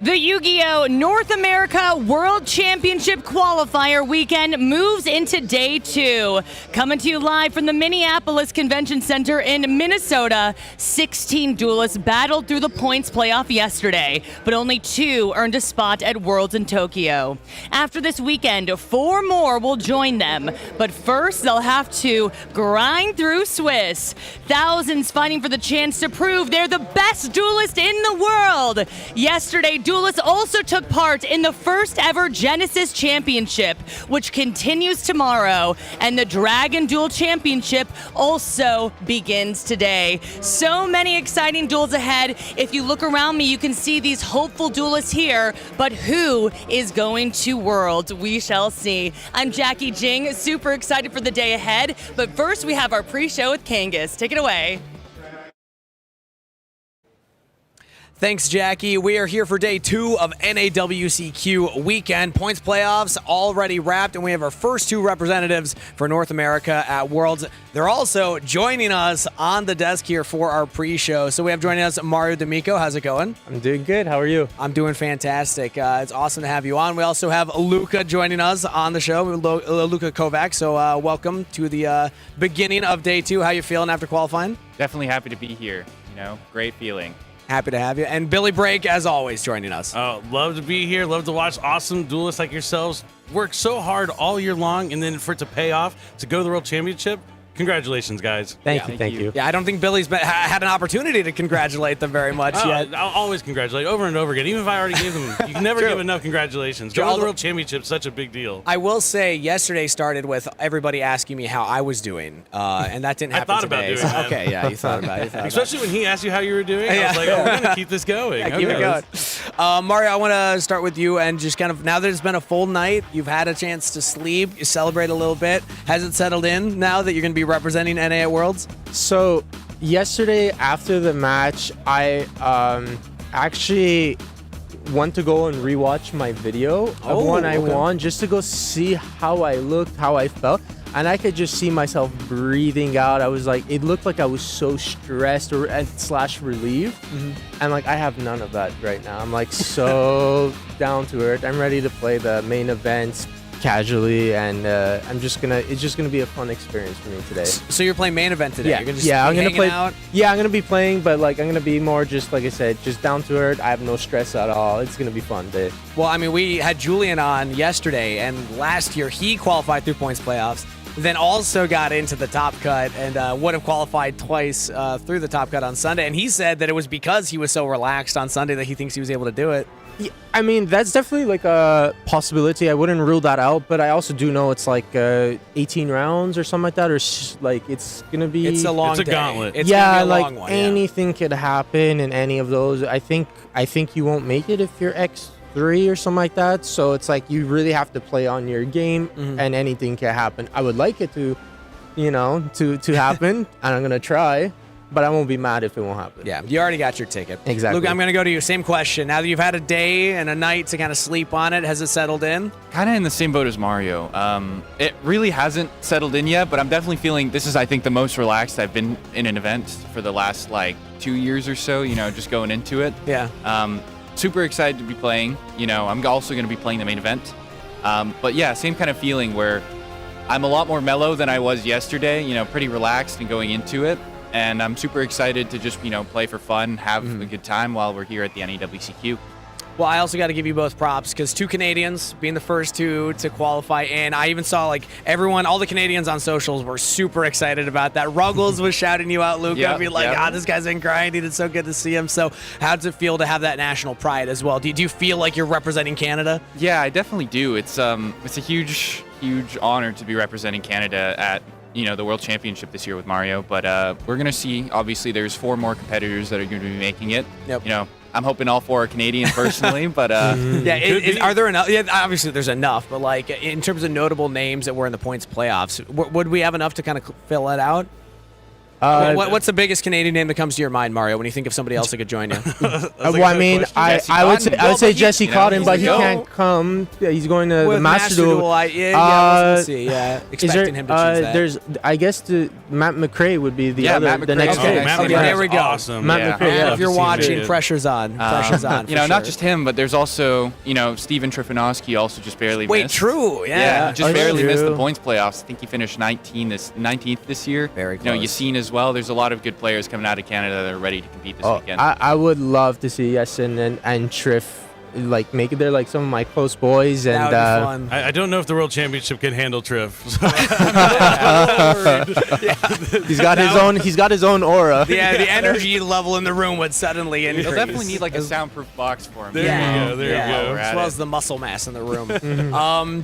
The Yu-Gi-Oh! North America World Championship qualifier weekend moves into day 2. Coming to you live from the Minneapolis Convention Center in Minnesota, 16 duelists battled through the points playoff yesterday, but only 2 earned a spot at Worlds in Tokyo. After this weekend, 4 more will join them, but first they'll have to grind through Swiss. Thousands fighting for the chance to prove they're the best duelist in the world. Yesterday, Duelists also took part in the first ever Genesis Championship, which continues tomorrow, and the Dragon Duel Championship also begins today. So many exciting duels ahead. If you look around me, you can see these hopeful duelists here, but who is going to Worlds? We shall see. I'm Jackie Jing, super excited for the day ahead, but first we have our pre-show with Kangas. Take it away. Thanks, Jackie. We are here for day 2 of NAWCQ weekend. Points playoffs already wrapped, and we have our first 2 representatives for North America at Worlds. They're also joining us on the desk here for our pre-show. So we have joining us Mario D'Amico. How's it going? I'm doing good. How are you? I'm doing fantastic. It's awesome to have you on. We also have Luca joining us on the show, Luca Kovac. So welcome to the beginning of day 2. How you feeling after qualifying? Definitely happy to be here. Great feeling. Happy to have you. And Billy Brake, as always, joining us. Oh, love to be here. Love to watch awesome duelists like yourselves work so hard all year long, and then for it to pay off to go to the World Championship. Congratulations, guys. Thank you. Yeah, I don't think Billy's had an opportunity to congratulate them very much yet. I'll always congratulate over and over again. Even if I already gave them, you can never give enough congratulations. Going to the World Championship is such a big deal. I will say, yesterday started with everybody asking me how I was doing, and that didn't happen today. I thought about doing that. Okay, yeah, you thought about it. Especially when he asked you how you were doing. I was like, we're going to keep this going. Yeah, keep it going. Mario, I want to start with you and just kind of, now that it's been a full night, you've had a chance to sleep, you celebrate a little bit. Has it settled in now that you're going to be representing NA at Worlds? So yesterday after the match, I actually went to go and rewatch my video of when I won, just to go see how I looked, how I felt. And I could just see myself breathing out. I was like, it looked like I was so stressed or / relieved. And like, I have none of that right now. I'm like so down to earth. I'm ready to play the main events casually, and it's just gonna be a fun experience for me today. So you're playing main event today? Yeah, you're gonna just I'm gonna play. Out? Yeah, I'm gonna be playing, but like I'm gonna be more just like I said, just down to earth. I have no stress at all. It's gonna be fun day. Well, I mean, we had Julian on yesterday, and last year he qualified through points playoffs, then also got into the top cut and would have qualified twice through the top cut on Sunday. And he said that it was because he was so relaxed on Sunday that he thinks he was able to do it. Yeah, I mean, that's definitely like a possibility. I wouldn't rule that out, but I also do know it's like 18 rounds or something like that, or like it's gonna be. It's a long It's a day. gauntlet. It's yeah, gonna be a like long one, anything could happen in any of those. I think you won't make it if you're X3 or something like that. So it's like you really have to play on your game, and anything can happen. I would like it to, to happen, and I'm gonna try. But I won't be mad if it won't happen. Yeah, you already got your ticket. Exactly. Luke, I'm going to go to you. Same question. Now that you've had a day and a night to kind of sleep on it, has it settled in? Kind of in the same boat as Mario. It really hasn't settled in yet, but I'm definitely feeling this is, I think, the most relaxed I've been in an event for the last, 2 years or so, just going into it. Yeah. Super excited to be playing. I'm also going to be playing the main event. But yeah, same kind of feeling where I'm a lot more mellow than I was yesterday, pretty relaxed and going into it. And I'm super excited to just, play for fun, have a good time while we're here at the NAWCQ. Well, I also got to give you both props because 2 Canadians being the first 2 to qualify in. I even saw all the Canadians on socials were super excited about that. Ruggles was shouting you out, Luca, being like, this guy's been grinding. It's so good to see him. So how does it feel to have that national pride as well? Do you feel like you're representing Canada? Yeah, I definitely do. It's a huge honor to be representing Canada at the World Championship this year with Mario, but we're going to see. Obviously, there's 4 more competitors that are going to be making it. Yep. I'm hoping all 4 are Canadian personally, but are there enough? Yeah, obviously there's enough, but like in terms of notable names that were in the points playoffs, would we have enough to kind of fill that out? What's the biggest Canadian name that comes to your mind, Mario, when you think of somebody else that could join you? I mean, I would say Jesse Cotton, but he can't come. Yeah, he's going to the Master Duel. I was gonna see. Yeah, expecting him to choose that. There's, I guess, Matt McRae would be the next pick. Matt McRae, there we go. Awesome. Matt McRae, And if you're watching, pressure's on. Pressure's on. You know, not just him, but there's also, you know, Steven Trifanowski also just barely missed. True. Yeah, just barely missed the true. points playoffs. I think he finished 19th this year. Very You know, close. Yassine as well. There's a lot of good players coming out of Canada that are ready to compete this weekend. I would love to see Yasin and Triff like make it there, like some of my close boys, and That would be fun. I don't know if the World Championship can handle Triff. he's got his own aura. Yeah, the energy level in the room would suddenly increase. He'll definitely need like a soundproof box for him. There you go. There you go. As well as the muscle mass in the room.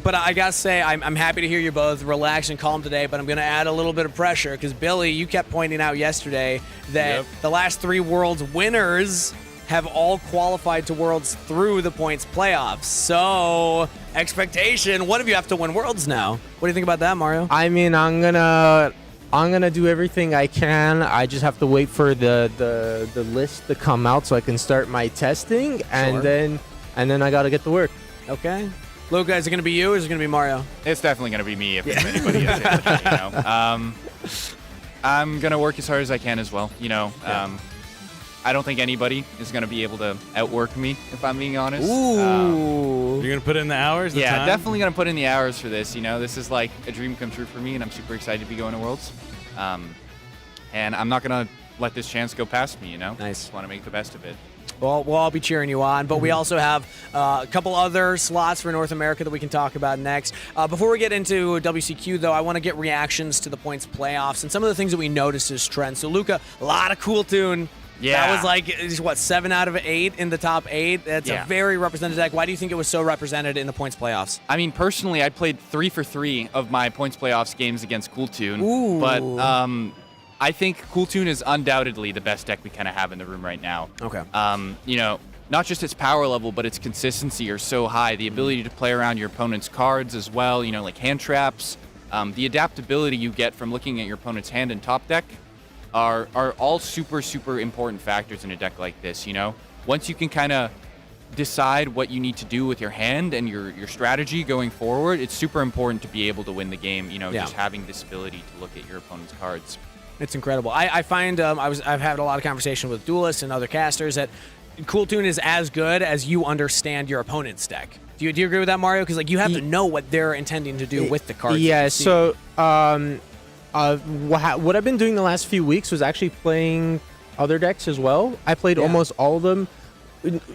But I gotta say, I'm happy to hear you both relaxed and calm today, but I'm gonna add a little bit of pressure because Billy, you kept pointing out yesterday that the last 3 Worlds winners have all qualified to Worlds through the points playoffs. So, expectation, one of you have to win Worlds now. What do you think about that, Mario? I mean, I'm gonna do everything I can. I just have to wait for the list to come out so I can start my testing, and then I gotta get to work. Okay. Luca, is it going to be you or is it going to be Mario? It's definitely going to be me if anybody is it, you know. I'm going to work as hard as I can as well. You know, I don't think anybody is going to be able to outwork me, if I'm being honest. Ooh. You're going to put in the hours? The Yeah, time? definitely going to put in the hours for this. You know, this is like a dream come true for me, and I'm super excited to be going to Worlds. And I'm not going to let this chance go past me, you know? Nice. Just want to make the best of it. Well, we'll all be cheering you on, but we also have a couple other slots for North America that we can talk about next. Before we get into WCQ, though, I want to get reactions to the points playoffs and some of the things that we noticed as trends. So, Luca, a lot of cool tune. Yeah. That was like, what, 7 out of 8 in the top 8? That's a very represented deck. Why do you think it was so represented in the points playoffs? I mean, personally, I played 3 for 3 of my points playoffs games against Cool Tune. Ooh. But I think Cool Tune is undoubtedly the best deck we kind of have in the room right now. Okay. You know, not just its power level, but its consistency are so high. The ability to play around your opponent's cards as well, you know, like hand traps. The adaptability you get from looking at your opponent's hand and top deck are all super, super important factors in a deck like this, you know? Once you can kind of decide what you need to do with your hand and your strategy going forward, it's super important to be able to win the game, you know, just having this ability to look at your opponent's cards. It's incredible. I find I've had a lot of conversation with duelists and other casters that Cool Tune is as good as you understand your opponent's deck. Do you agree with that, Mario? Because like you have to know what they're intending to do with the cards. Yeah. So what I've been doing the last few weeks was actually playing other decks as well. I played almost all of them.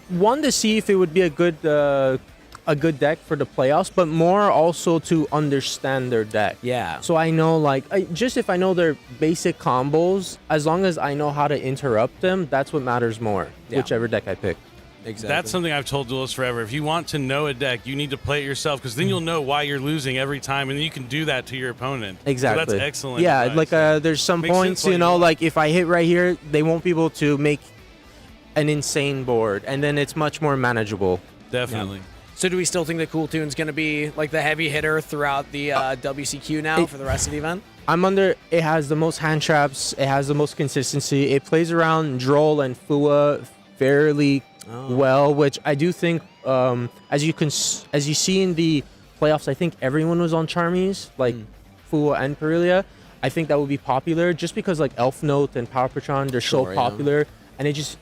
One, to see if it would be a good deck for the playoffs, but more also to understand their deck. Yeah. So I know, like, just if I know their basic combos, as long as I know how to interrupt them, that's what matters more, whichever deck I pick. Exactly. That's something I've told duelists forever. If you want to know a deck, you need to play it yourself, because then you'll know why you're losing every time, and then you can do that to your opponent. Exactly. So that's excellent. Yeah, advice. like there's some Makes points, sense you what know, you like if I hit right here, they won't be able to make an insane board, and then it's much more manageable. Definitely. So do we still think that Cool Tune's going to be like the heavy hitter throughout the WCQ now for the rest of the event? It has the most hand traps, it has the most consistency, it plays around Droll and Fua fairly well, which I do think, as you see in the playoffs, I think everyone was on Charmies, like Fua and Perilia. I think that would be popular just because like Elf Note and Power Patron, they're so popular, and it just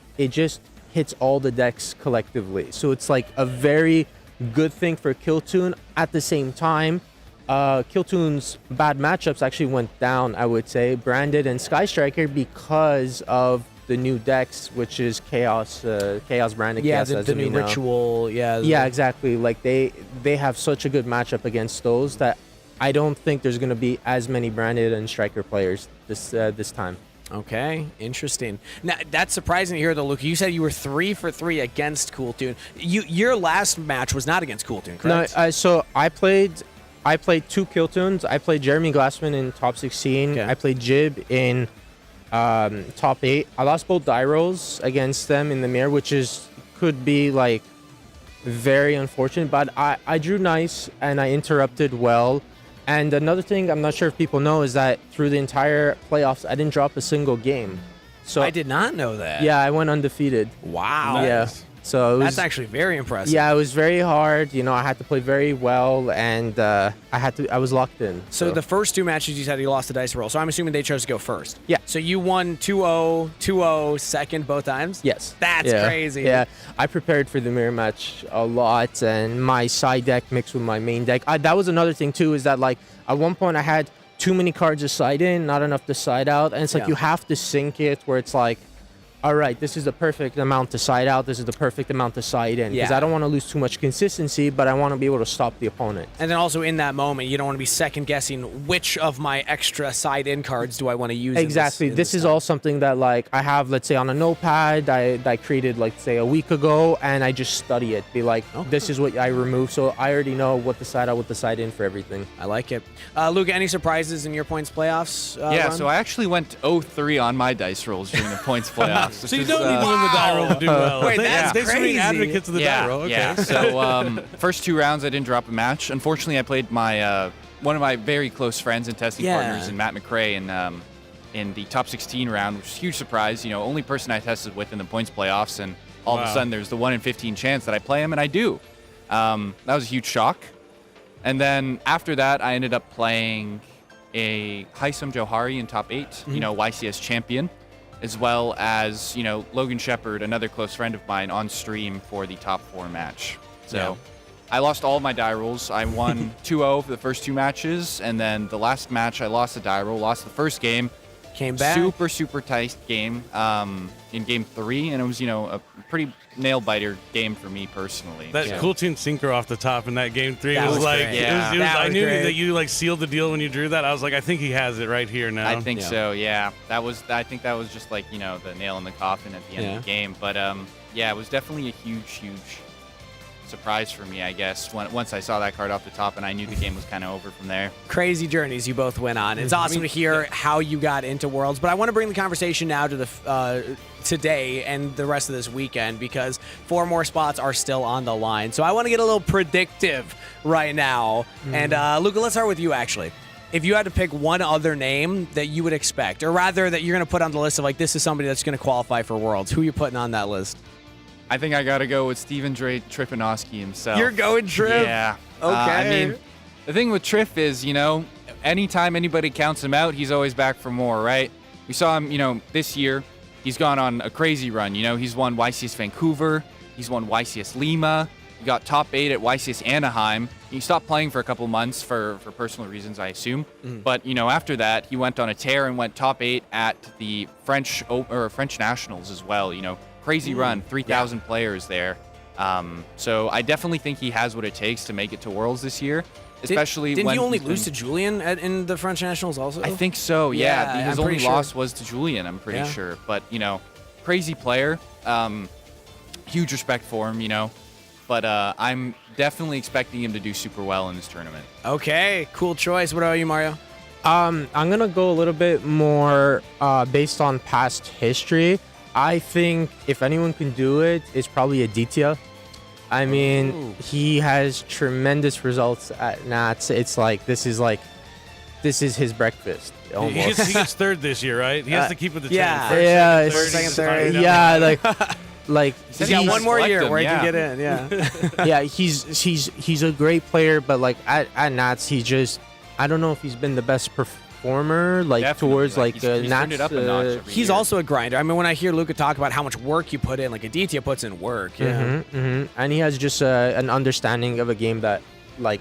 hits all the decks collectively. So it's like a very good thing for Killtune. At the same time, Killtune's bad matchups actually went down, I would say, Branded and Sky Striker, because of the new decks, which is Chaos Branded. Yeah, Chaos, the new Ritual. Yeah, exactly. Like they have such a good matchup against those that I don't think there's going to be as many Branded and Striker players this time. Okay, interesting. Now that's surprising to hear, though, Luca. You said you were 3 for 3 against Cool Tune. Your last match was not against Cool Tune, correct? No, so I played 2 Killtunes. I played Jeremy Glassman in top 16. Okay. I played Jib in top 8. I lost both die rolls against them in the mirror, which could be like very unfortunate. But I drew nice and I interrupted well. And another thing I'm not sure if people know is that through the entire playoffs, I didn't drop a single game. So I did not know that. yeah, I went undefeated. Wow. Yeah. So it was, That's actually very impressive. yeah, it was very hard. You know, I had to play very well, and I was locked in. So the first 2 matches you said you lost the dice roll. So I'm assuming they chose to go first. Yeah. So you won 2-0, 2-0, second both times? Yes. That's Yeah. crazy. Yeah, I prepared for the mirror match a lot, and my side deck mixed with my main deck. That was another thing too, is that like at one point I had too many cards to side in, not enough to side out, and it's like Yeah. you have to sync it where it's like, all right, this is the perfect amount to side out, this is the perfect amount to side in, because Yeah. I don't want to lose too much consistency, but I want to be able to stop the opponent. And then also in that moment, you don't want to be second guessing which of my extra side-in cards do I want to use. Exactly. In This is time. all something that like I have, let's say, on a notepad I created like say a week ago, and I just study it. Be like, this is what I remove, so I already know what the side out, what the side in for everything. I like it. Luca, any surprises in your points playoffs? Yeah, run? so I actually went 0-3 on my dice rolls during the points playoffs. So you don't need to win the die roll to do well. Wait, that's Thanks for being crazy. advocates of the die roll. Okay. Yeah. So first 2 rounds I didn't drop a match. Unfortunately, I played my one of my very close friends and testing partners in Matt McRae in the top 16 round, which was a huge surprise. You know, only person I tested with in the points playoffs, and all of a sudden there's the 1 in 15 chance that I play him, and I do. That was a huge shock. And then after that, I ended up playing a Haitham Johari in top 8, you know, YCS champion, as well as, you know, Logan Shepard, another close friend of mine, on stream for the top 4 match. So I lost all of my die rolls. I won 2-0 for the first 2 matches, and then the last match I lost the die roll, lost the first game. Came back. Super tight game in game 3, and it was, you know, a pretty nail-biter game for me personally. That So- cool team synchro off the top in that game 3 That was was like, great. Yeah. it was, That I was knew great. that you like sealed the deal when you drew that. I was like, I think he has it right here now. I think so, yeah. I think that was just like, you know, the nail in the coffin at the end of the game. But yeah, it was definitely a huge surprise for me, I guess, once I saw that card off the top, and I knew the game was kind of over from there. Crazy journeys you both went on. It's awesome to hear how you got into Worlds, but I want to bring the conversation now to the today and the rest of this weekend, because 4 more spots are still on the line. So I want to get a little predictive right now. And Luca, let's start with you actually. If you had to pick one other name that you would expect, or rather that you're going to put on the list of like, this is somebody that's going to qualify for Worlds, who are you putting on that list? I think I got to go with Steven Trifanowski himself. You're going Trip? Yeah. Okay. I mean, the thing with Triff is, you know, anytime anybody counts him out, he's always back for more, right? We saw him, you know, this year. He's gone on a crazy run. You know, he's won YCS Vancouver. He's won YCS Lima. He got top 8 at YCS Anaheim. He stopped playing for a couple months for personal reasons, I assume. But, you know, after that, he went on a tear and went top 8 at the French Nationals as well. You know, crazy run, 3,000 players there. So I definitely think he has what it takes to make it to Worlds this year. Especially didn't when he only he's lose been- to Julian in the French Nationals also? I think so, Yeah, yeah. His I'm only pretty loss sure. was to Julian, I'm pretty Yeah. sure. But, you know, crazy player. Huge respect for him, you know. But I'm definitely expecting him to do super well in this tournament. Okay, cool choice. What about you, Mario? I'm gonna go a little bit more based on past history. I think if anyone can do it, it's probably Aditya. I mean, he has tremendous results at Nats. It's like this is his breakfast He almost. gets 3rd this year, right? He has to keep with the yeah. chain. Yeah, First, second, second, third. yeah, like He's got one more year select him, where he yeah. can get in. Yeah. yeah, he's a great player, but like at Nats, I don't know if he's been the best performer like Definitely. towards like he's Nats. turned it up a notch every He's year. also a grinder. I mean, when I hear Luca talk about how much work you put in, like Aditya puts in work. Yeah. And he has just an understanding of a game that like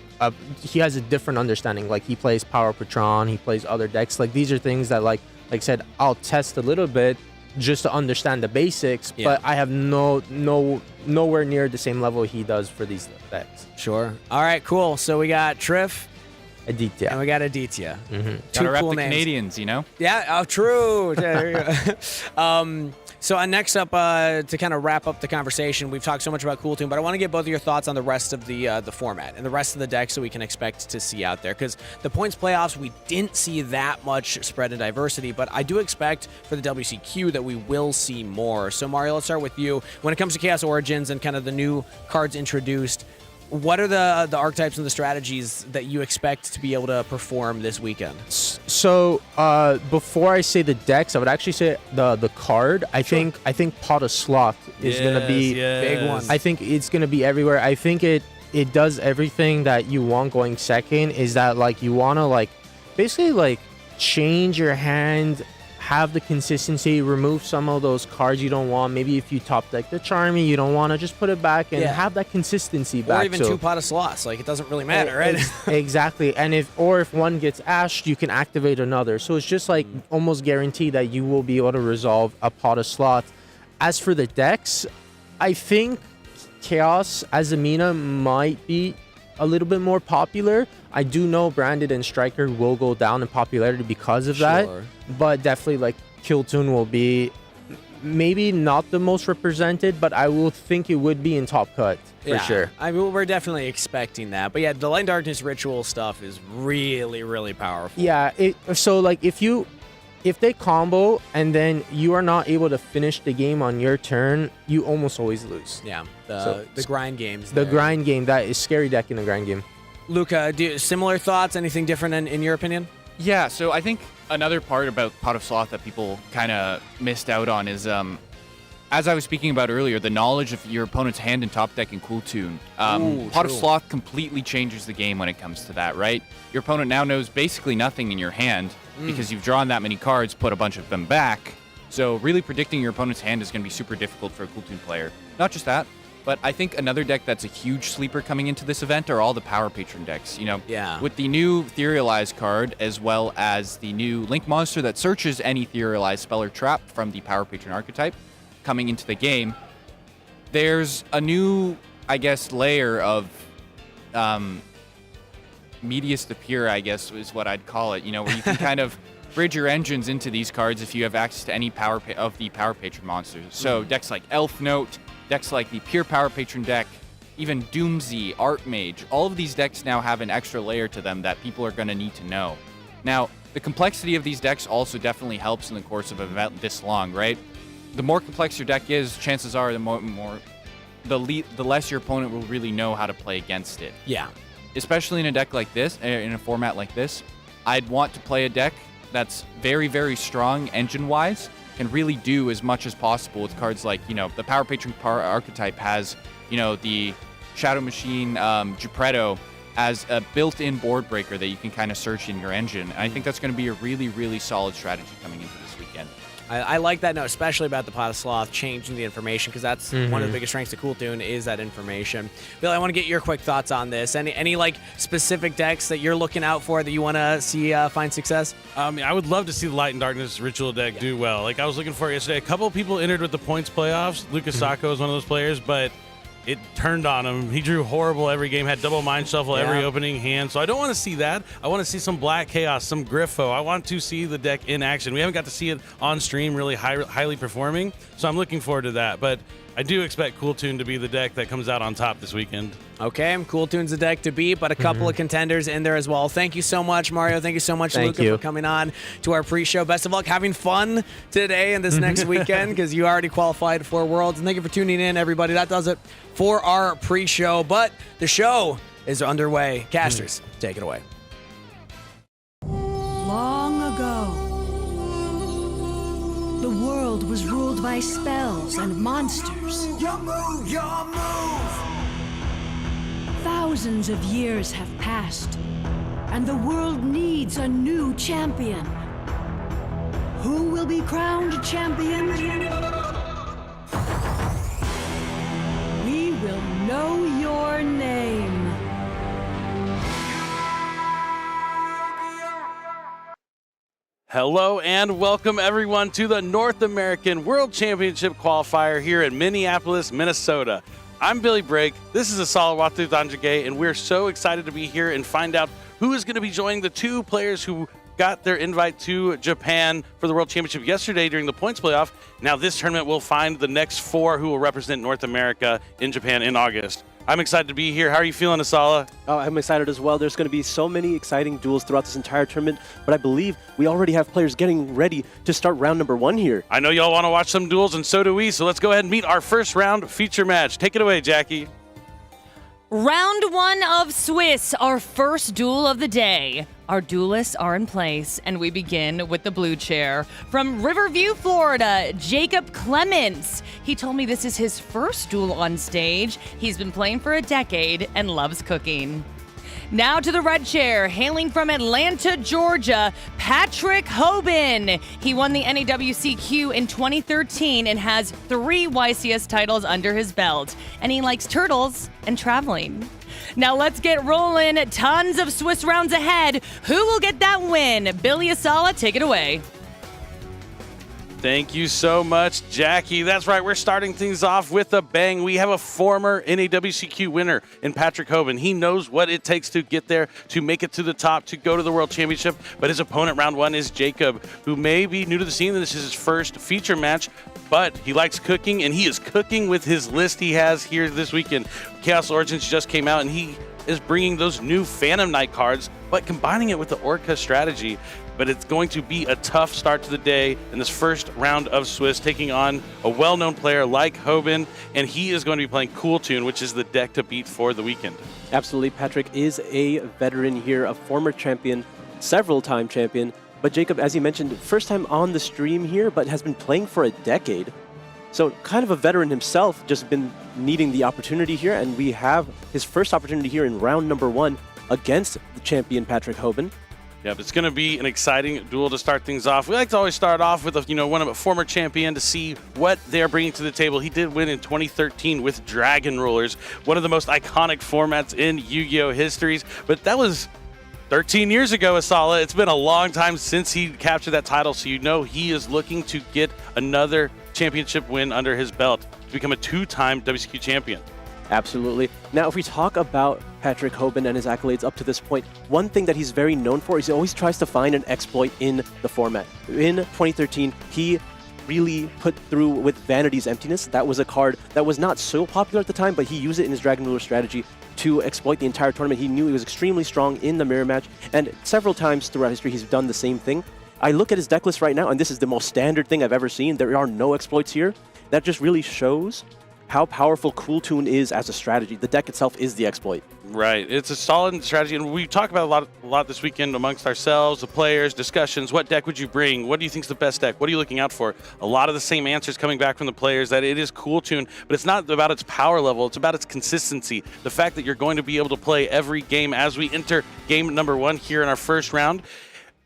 he has a different understanding. Like he plays Power Patron, he plays other decks. Like these are things that like I said, I'll test a little bit just to understand the basics, Yeah. but I have nowhere near the same level he does for these decks. Sure. All right, cool. So we got Triff and Aditya. we got Aditya. Two Gotta rep cool the names. Canadians, you know? Yeah, oh, true. There you go. So next up, to kind of wrap up the conversation, we've talked so much about Cool Tune, but I want to get both of your thoughts on the rest of the format and the rest of the decks that we can expect to see out there. Because the points playoffs, we didn't see that much spread and diversity, but I do expect for the WCQ that we will see more. So Mario, let's start with you. When it comes to Chaos Origins and kind of the new cards introduced, What are the archetypes and the strategies that you expect to be able to perform this weekend? So before I say the decks, I would actually say the card. I think Pot of Sloth is gonna be big one. I think it's gonna be everywhere. I think it does everything that you want going second. Is that like you wanna like basically like change your hand, have the consistency, remove some of those cards you don't want. Maybe if you top deck the Charmy, you don't want to just put it back and have that consistency back. Or even 2 Pot of Sloths. Like, it doesn't really matter, right? Exactly. And if one gets ashed, you can activate another. So it's just like almost guaranteed that you will be able to resolve a Pot of Sloth. As for the decks, I think Chaos as a Mina might be a little bit more popular. I do know Branded and Striker will go down in popularity because of that, but definitely like Kiltoon will be maybe not the most represented, but I will think it would be in top cut for sure. I mean, we're definitely expecting that. But yeah, the Light and Darkness ritual stuff is really, really powerful. Yeah, so like if they combo and then you are not able to finish the game on your turn, you almost always lose. Yeah, the grind games. The grind game, that is scary deck in a grind game. Luca, similar thoughts? Anything different in your opinion? Yeah, so I think another part about Pot of Sloth that people kind of missed out on is, as I was speaking about earlier, the knowledge of your opponent's hand in top deck and Cool Tune. Pot of Sloth completely changes the game when it comes to that, right? Your opponent now knows basically nothing in your hand because you've drawn that many cards, put a bunch of them back. So really predicting your opponent's hand is going to be super difficult for a Cool Tune player. Not just that, but I think another deck that's a huge sleeper coming into this event are all the Power Patron decks. You know, with the new Etherealize card, as well as the new Link monster that searches any Etherealize spell or trap from the Power Patron archetype coming into the game, there's a new, I guess, layer of medius the pure, I guess is what I'd call it, you know, where you can kind of bridge your engines into these cards if you have access to any Power Patron monsters. So decks like Elf Note, decks like the pure Power Patron deck, even Doomsy, Archmage, all of these decks now have an extra layer to them that people are going to need to know. Now, the complexity of these decks also definitely helps in the course of an event this long, right? The more complex your deck is, chances are the less your opponent will really know how to play against it. Yeah. Especially in a deck like this, in a format like this, I'd want to play a deck that's very, very strong engine-wise, can really do as much as possible with cards like, you know, the Power Patron archetype has, you know, the Shadow Machine Geppetto as a built-in board breaker that you can kind of search in your engine. And I think that's going to be a really, really solid strategy coming into this weekend. I like that note, especially about the Pot of Sloth changing the information, because that's one of the biggest strengths of Cool Tune is that information. Bill, I want to get your quick thoughts on this. Any like specific decks that you're looking out for that you want to see find success? I would love to see the Light and Darkness ritual deck do well. Like I was looking for it yesterday. A couple of people entered with the points playoffs. Lucas Sacco is one of those players, but it turned on him. He drew horrible every game, had double Mind Shuffle every opening hand. So I don't want to see that. I want to see some Black Chaos, some Griffo. I want to see the deck in action. We haven't got to see it on stream really highly performing, so I'm looking forward to that. But I do expect Cool Tune to be the deck that comes out on top this weekend. Okay, Cool Tune's the deck to beat, but a couple of contenders in there as well. Thank you so much, Mario. Thank you so much, Luca, for coming on to our pre-show. Best of luck having fun today and this next weekend, because you already qualified for Worlds. And thank you for tuning in, everybody. That does it for our pre-show, but the show is underway. Casters, take it away. Long ago, the world was ruled by spells and monsters. Your move, your move! Thousands of years have passed, and the world needs a new champion. Who will be crowned champion? We will know your name. Hello and welcome everyone to the North American World Championship qualifier here in Minneapolis, Minnesota. I'm Billy Brake, this is officialyugiohtcg, and we're so excited to be here and find out who is going to be joining the two players who got their invite to Japan for the World Championship yesterday during the points playoff. Now this tournament will find the next four who will represent North America in Japan in August. I'm excited to be here. How are you feeling, Asala? Oh, I'm excited as well. There's going to be so many exciting duels throughout this entire tournament, but I believe we already have players getting ready to start round number 1 here. I know y'all want to watch some duels, and so do we, so let's go ahead and meet our first round feature match. Take it away, Jackie. Round 1 of Swiss, our first duel of the day. Our duelists are in place, and we begin with the blue chair. From Riverview, Florida, Jacob Clements. He told me this is his first duel on stage. He's been playing for a decade and loves cooking. Now to the red chair, hailing from Atlanta, Georgia, Patrick Hoban. He won the NAWCQ in 2013 and has 3 YCS titles under his belt. And he likes turtles and traveling. Now let's get rolling. Tons of Swiss rounds ahead. Who will get that win? Billy Asala, take it away. Thank you so much, Jackie. That's right, we're starting things off with a bang. We have a former NAWCQ winner in Patrick Hoban. He knows what it takes to get there, to make it to the top, to go to the World Championship. But his opponent, round 1, is Jacob, who may be new to the scene. This is his first feature match, but he likes cooking, and he is cooking with his list he has here this weekend. Chaos Origins just came out, and he is bringing those new Phantom Knight cards, but combining it with the Orca strategy. But it's going to be a tough start to the day in this first round of Swiss, taking on a well-known player like Hoban, and he is going to be playing Cool Tune, which is the deck to beat for the weekend. Absolutely. Patrick is a veteran here, a former champion, several-time champion. But Jacob, as you mentioned, first time on the stream here, but has been playing for a decade. So kind of a veteran himself, just been needing the opportunity here, and we have his first opportunity here in round number 1 against the champion Patrick Hoban. Yeah, it's going to be an exciting duel to start things off. We like to always start off with one of a former champion to see what they're bringing to the table. He did win in 2013 with Dragon Rulers, one of the most iconic formats in Yu-Gi-Oh! Histories. But that was 13 years ago, Asala. It's been a long time since he captured that title, so you know he is looking to get another championship win under his belt to become a 2-time WCQ champion. Absolutely. Now, if we talk about Patrick Hoban and his accolades up to this point, one thing that he's very known for is he always tries to find an exploit in the format. In 2013, he really put through with Vanity's Emptiness. That was a card that was not so popular at the time, but he used it in his Dragon Ruler strategy to exploit the entire tournament. He knew he was extremely strong in the mirror match, and several times throughout history, he's done the same thing. I look at his deck list right now, and this is the most standard thing I've ever seen. There are no exploits here. That just really shows how powerful Cool Tune is as a strategy. The deck itself is the exploit. Right. It's a solid strategy, and we talk about a lot this weekend amongst ourselves, the players, discussions. What deck would you bring? What do you think is the best deck? What are you looking out for? A lot of the same answers coming back from the players, that it is Cool Tune, but it's not about its power level. It's about its consistency. The fact that you're going to be able to play every game as we enter game number 1 here in our first round.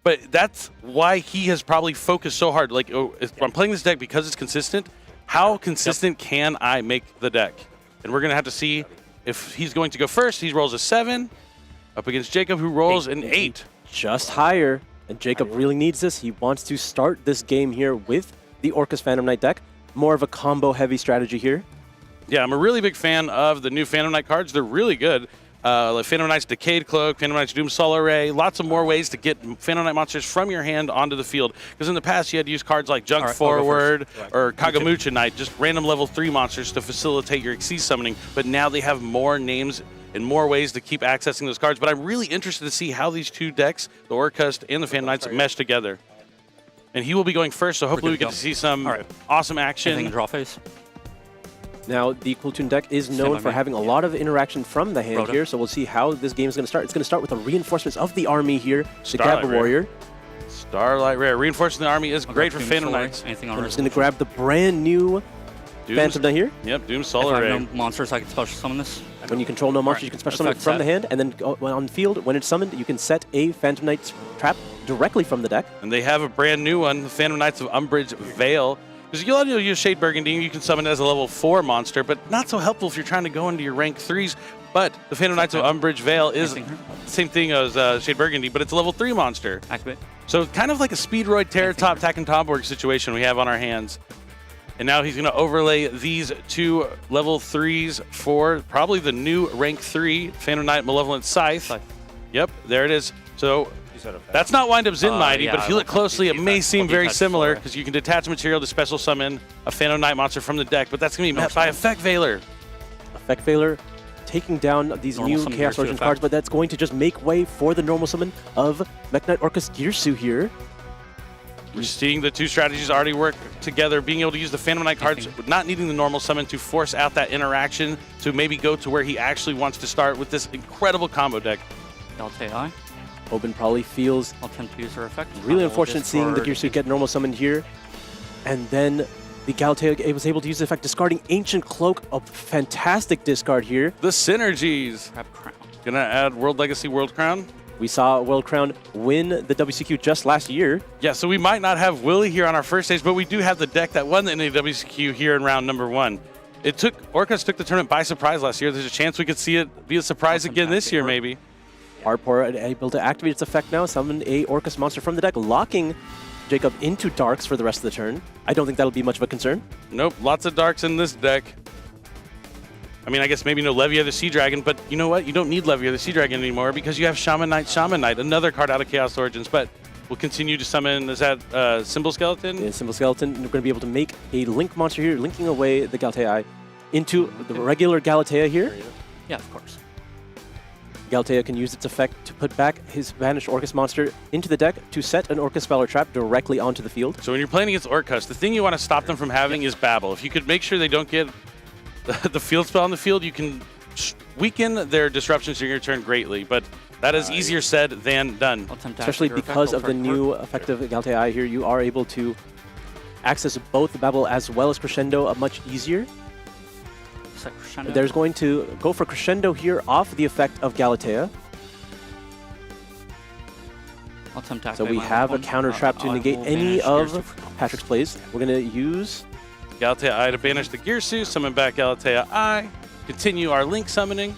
But that's why he has probably focused so hard. Like, if I'm playing this deck because it's consistent, how consistent can I make the deck? And we're going to have to see if he's going to go first. He rolls a 7 up against Jacob, who rolls an 8. Just higher. And Jacob really needs this. He wants to start this game here with the Orca's Phantom Knight deck. More of a combo-heavy strategy here. Yeah, I'm a really big fan of the new Phantom Knight cards. They're really good. Like Phantom Knight's Decayed Cloak, Phantom Knight's Doom Solar Ray, lots of more ways to get Phantom Knight monsters from your hand onto the field. Because in the past, you had to use cards like Junk Forward or Kagamucha Knight, just random level 3 monsters to facilitate your Xyz summoning. But now they have more names and more ways to keep accessing those cards. But I'm really interested to see how these two decks, the Orcust and the Phantom Knights, mesh together. And he will be going first, so hopefully we get to see some awesome action. Anything in draw phase? Now, the Cool Tune deck is known for having a lot of interaction from the hand here, so we'll see how this game is going to start. It's going to start with the reinforcements of the army here to grab the Warrior. Starlight Rare. Reinforcing the army is great for Phantom Knights. Anything I'm just going to grab the brand new Phantom Knight here. Yep, Doom Solar Ray. If I have no monsters, I can special summon this. When you control no monsters, you can special summon it from the hand, and then on the field, when it's summoned, you can set a Phantom Knight trap directly from the deck. And they have a brand new one, the Phantom Knights of Umbrage Veil. Because you'll use Shade Burgundy, you can summon it as a level 4 monster, but not so helpful if you're trying to go into your rank 3s. But the Phantom Knights of Umbrage Veil is the same thing as Shade Burgundy, but it's a level 3 monster. Activate. So kind of like a Speedroid Terratop Takken Tomborg situation we have on our hands. And now he's going to overlay these 2 level 3s for probably the new rank 3 Phantom Knight Malevolent Scythe. Yep, there it is. So that's not Wind Up Zen Mighty, but if you look closely, it may seem very similar because you can detach material to special summon a Phantom Knight monster from the deck, but that's going to be met by Effect Veiler. Effect Veiler taking down these new Chaos Origin cards, but that's going to just make way for the normal summon of Mech Knight Orcus Girsu here. We're seeing the two strategies already work together, being able to use the Phantom Knight cards, not needing the normal summon to force out that interaction to maybe go to where he actually wants to start with this incredible combo deck. Galtea. Hoban probably feels I'll attempt to use her effect. really I will unfortunate seeing the discard Gearsuit get normal summoned here. And then the Galtea was able to use the effect, discarding Ancient Cloak, a fantastic discard here. The synergies. Grab Crown. Gonna add World Legacy World Crown. We saw World Crown win the WCQ just last year. Yeah, so we might not have Willie here on our first stage, but we do have the deck that won the NAWCQ here in round number 1. Orcas took the tournament by surprise last year. There's a chance we could see it be a surprise again this year, maybe. Hardpour able to activate its effect now, summon a Orcus monster from the deck, locking Jacob into Darks for the rest of the turn. I don't think that'll be much of a concern. Nope, lots of Darks in this deck. I mean, I guess maybe no Levia the Sea Dragon, but you know what? You don't need Levia the Sea Dragon anymore because you have Shaman Knight, another card out of Chaos Origins, but we'll continue to summon, is that Symbol Skeleton? Yeah, Symbol Skeleton. We're going to be able to make a Link monster here, linking away the Galtea into the regular Galatea here. Yeah, of course. Galtea can use its effect to put back his banished Orcus monster into the deck to set an Orcus spell or trap directly onto the field. So when you're playing against Orcus, the thing you want to stop them from having is Babble. If you could make sure they don't get the field spell on the field, you can weaken their disruptions during your turn greatly, but that is easier said than done. Especially because of the new effective Galtea here, you are able to access both the Babble as well as Crescendo much easier. Crescendo. There's going to go for Crescendo here off the effect of Galatea. I'll attempt to So we activate have a my counter one. trap to I negate will any banish of Gearsuit. Patrick's plays. We're going to use Galatea Eye to banish the Gearsuit, summon back Galatea Eye, continue our Link summoning.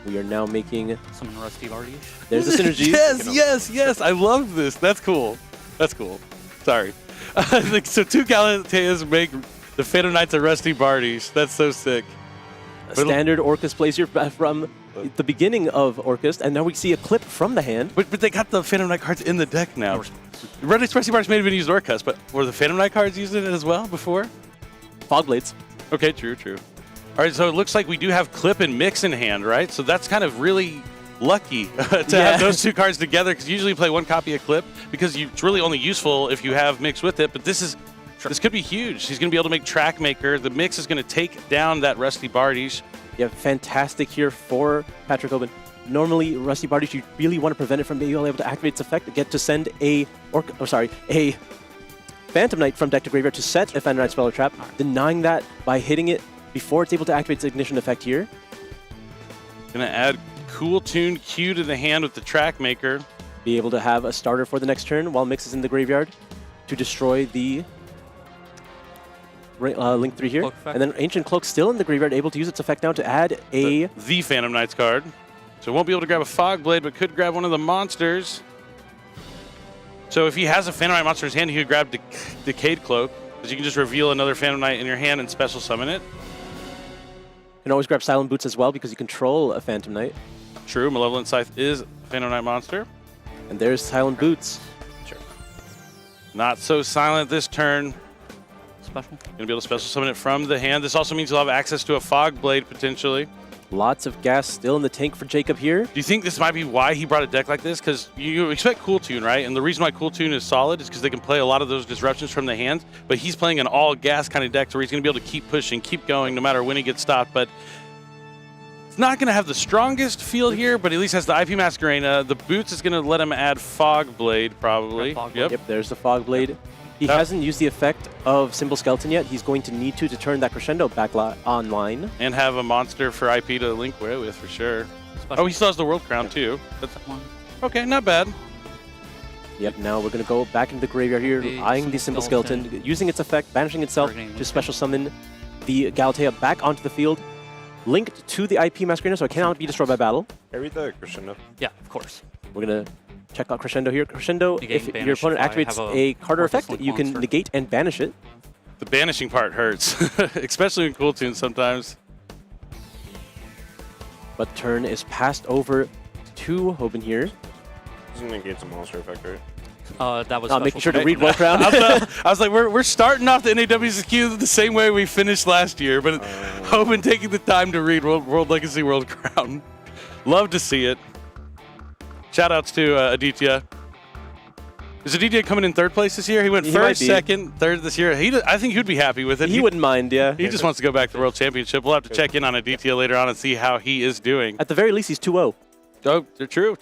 We are now making... Summon Rusty Barty. There's the synergy. Yes. I love this. That's cool. Sorry. So two Galateas make the Phantom Knights of Rusty Barties. That's so sick. Standard Orcus plays here from the beginning of Orcus, and now we see a clip from the hand. But they got the Phantom Knight cards in the deck now. Red Expressy Barties may have been used Orcus, but were the Phantom Knight cards used in it as well before? Fog Blades. Okay, true. All right, so it looks like we do have Clip and Mix in hand, right? So that's kind of really lucky to have those two cards together, because you usually play one copy of Clip because it's really only useful if you have Mix with it, but this could be huge. He's going to be able to make Track Maker. The Mix is going to take down that Rusty Barties. Yeah, fantastic here for Patrick Hoban. Normally, Rusty Barties, you really want to prevent it from being able to activate its effect, get to send a Phantom Knight from deck to graveyard to set a Phantom Knight spell or trap, denying that by hitting it before it's able to activate its ignition effect here. Going to add Cool Tune Q to the hand with the Track Maker. Be able to have a starter for the next turn while Mix is in the graveyard to destroy the Link 3 here. And then Ancient Cloak still in the graveyard, able to use its effect now to add a... The Phantom Knights card. So won't be able to grab a Fog Blade, but could grab one of the monsters. So if he has a Phantom Knight monster in his hand, he could grab Decayed Cloak, because you can just reveal another Phantom Knight in your hand and special summon it. You can always grab Silent Boots as well, because you control a Phantom Knight. True, Malevolent Scythe is a Phantom Knight monster. And there's Silent Boots. Sure. Not so silent this turn. Special. Going to be able to special summon it from the hand. This also means you'll have access to a Fog Blade, potentially. Lots of gas still in the tank for Jacob here. Do you think this might be why he brought a deck like this? Because you expect Cool Tune, right? And the reason why Cool Tune is solid is because they can play a lot of those disruptions from the hand. But he's playing an all-gas kind of deck where he's going to be able to keep pushing, keep going, no matter when he gets stopped. But it's not going to have the strongest field here, but at least has the IP Masquerena. The Boots is going to let him add Fog Blade, probably. Yep, there's the Fog Blade. He hasn't used the effect of Symbol Skeleton yet. He's going to need to turn that Crescendo back online. And have a monster for IP to link with, for sure. Special. Oh, he still has the World Crown, too. That's okay, not bad. Yep, now we're going to go back into the graveyard here, eyeing the Symbol Skeleton, using its effect, banishing itself to special summon the Galatea back onto the field, linked to the IP Masquerena, so it cannot be destroyed by battle. Carry the Crescendo. Yeah, of course. We're going to check out Crescendo here. Crescendo, Negate if and your banish opponent if I activates have a card or Orcus effect, Link you can monster. negate and banish it. The banishing part hurts, especially in Cool Tunes sometimes. But turn is passed over to Hoban here. Doesn't negate the monster effect, right? That was Making sure to read World Crown. I was like, we're starting off the NAWCQ the same way we finished last year, but Hoban taking the time to read World Legacy World Crown. Love to see it. Shout outs to Aditya. Is the DJ coming in third place this year? He went He first, might be. second, third this year. I think he'd be happy with it. He wouldn't mind, yeah. He just wants to go back to the World Championship. We'll have to check in on a detail later on and see how he is doing. At the very least, he's 2-0. Oh, they're true.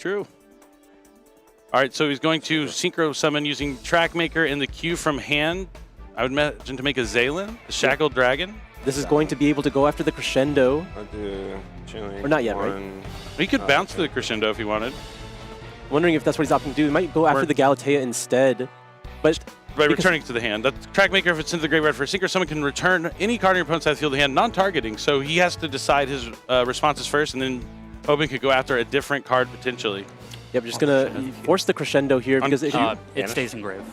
All right, so he's going to synchro summon using Trackmaker in the queue from hand. I would imagine to make a Zaylin, the Shackled Dragon. This is going to be able to go after the Crescendo. I'll do Chilling. Or not yet, right? He could bounce to the Crescendo if he wanted. Wondering if that's what he's opting to do. He might go after the Galatea instead. But By returning to the hand. That's Trackmaker, if it's into the graveyard for a synchro, someone can return any card on your opponent's side of the field to the hand, non-targeting. So he has to decide his responses first, and then Hoban could go after a different card potentially. yeah, we're just going to force the Crescendo here because if you, It stays engraved.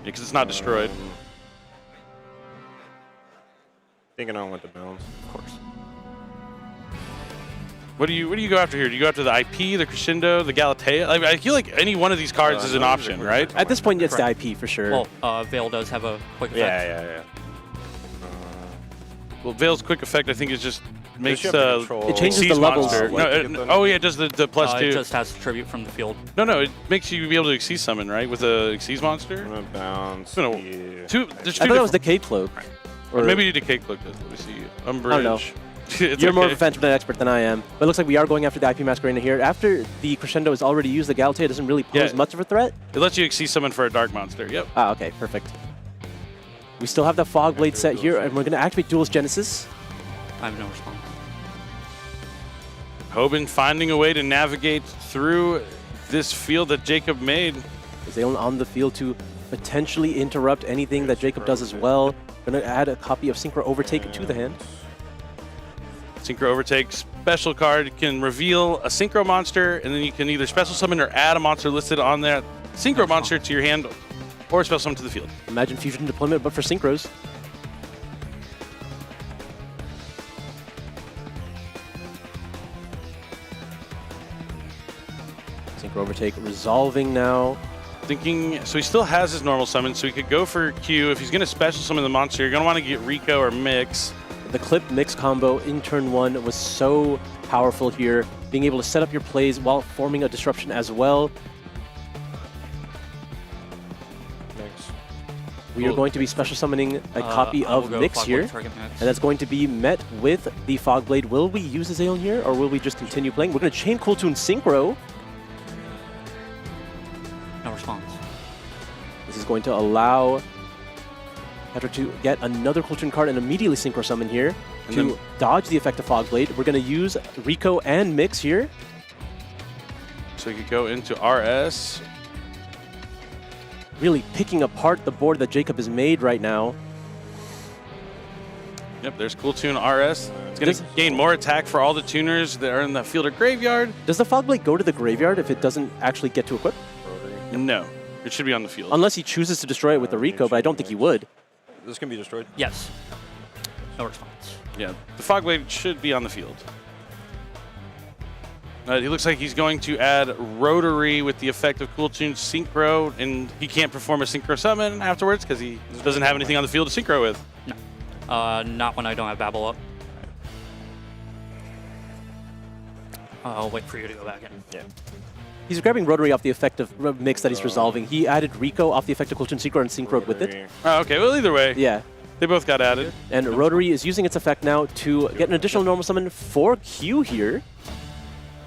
Because it's not destroyed. Thinking on what to bounce. Of course. What do you go after here? Do you go after the IP, the Crescendo, the Galatea? I feel like any one of these cards is an option, right? at this point, it's the IP for sure. Well, Veil does have a quick effect. Yeah. Well, Veil's quick effect, I think, is just makes It changes Seize the levels. monster. Oh yeah, it does the plus It 2. just has tribute from the field. No, it makes you be able to Xyz summon, right? With a Xyz monster. I'm gonna bounce. No, yeah. There's two I thought that was different- Decay Cloak. Or Maybe you Decay Cloak does. Let me see. Umbrage. I don't know. It's You're more okay. of a Phantom Knight expert than I am. But it looks like we are going after the IP Masquerade here. After the Crescendo is already used, the Galatea doesn't really pose Yeah. much of a threat. It lets you Xyz summon for a dark monster. Yep. Ah, okay, perfect. We still have the Fog Blade set here, and we're going to activate Duelist Genesis. I have no response. Hoban finding a way to navigate through this field that Jacob made. Zaylin on the field to potentially interrupt anything that Jacob does as well. Going to add a copy of Synchro Overtake to the hand. Synchro Overtake special card can reveal a Synchro monster, and then you can either special summon or add a monster listed on that Synchro monster to your hand, or special summon to the field. Imagine Fusion Deployment, but for Synchros. Synchro Overtake resolving now. Thinking, so he still has his normal summon, so he could go for Q. If he's going to special summon the monster, you're going to want to get Rico or Mix. The clip mix combo in turn 1 was so powerful here, being able to set up your plays while forming a disruption as well. We are going to be special summoning a copy I will of go Mix Fog here, Blade target Mix. and that's going to be met with the Fog Blade. Will we use the Zaylin here, or will we just continue playing? We're going to chain Cool Tune Synchro. No response. This is going to allow Patrick to get another Cool Tune card and immediately Synchro Summon here And to then- dodge the effect of Fog Blade. We're going to use Rico and Mix here. So he could go into RS. Really picking apart the board that Jacob has made right now. Yep, there's Cool Tune RS. It's going to gain more attack for all the tuners that are in the field or graveyard. Does the Fog Blade go to the graveyard if it doesn't actually get to equip? No, it should be on the field. Unless he chooses to destroy it with the Rico, but I don't think he would. This can be destroyed. Yes. No response. Yeah, the Fog Blade should be on the field. He looks like he's going to add Rotary with the effect of Cool Tune Synchro, and he can't perform a Synchro Summon afterwards because he doesn't have anything on the field to Synchro with. No. Not when I don't have Babble up. I'll wait for you to go back in. Yeah. He's grabbing Rotary off the effect of Mix that he's resolving. He added Rico off the effect of Cool Tune Synchro and synchroed with it. Oh, okay, well, either way, Yeah. they both got added. And Rotary is using its effect now to get an additional normal summon for Q here.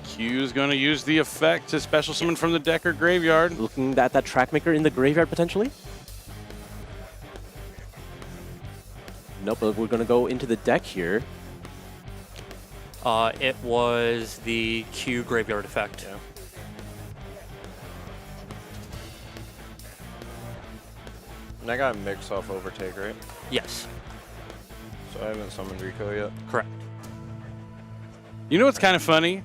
Q's going to use the effect to special summon from the deck or graveyard. Looking at that Trackmaker in the graveyard potentially. Nope, but we're going to go into the deck here. It was the Q graveyard effect. Yeah. And I got a mix off Overtake, right? Yes. So I haven't summoned Rico yet. Correct. You know what's kind of funny?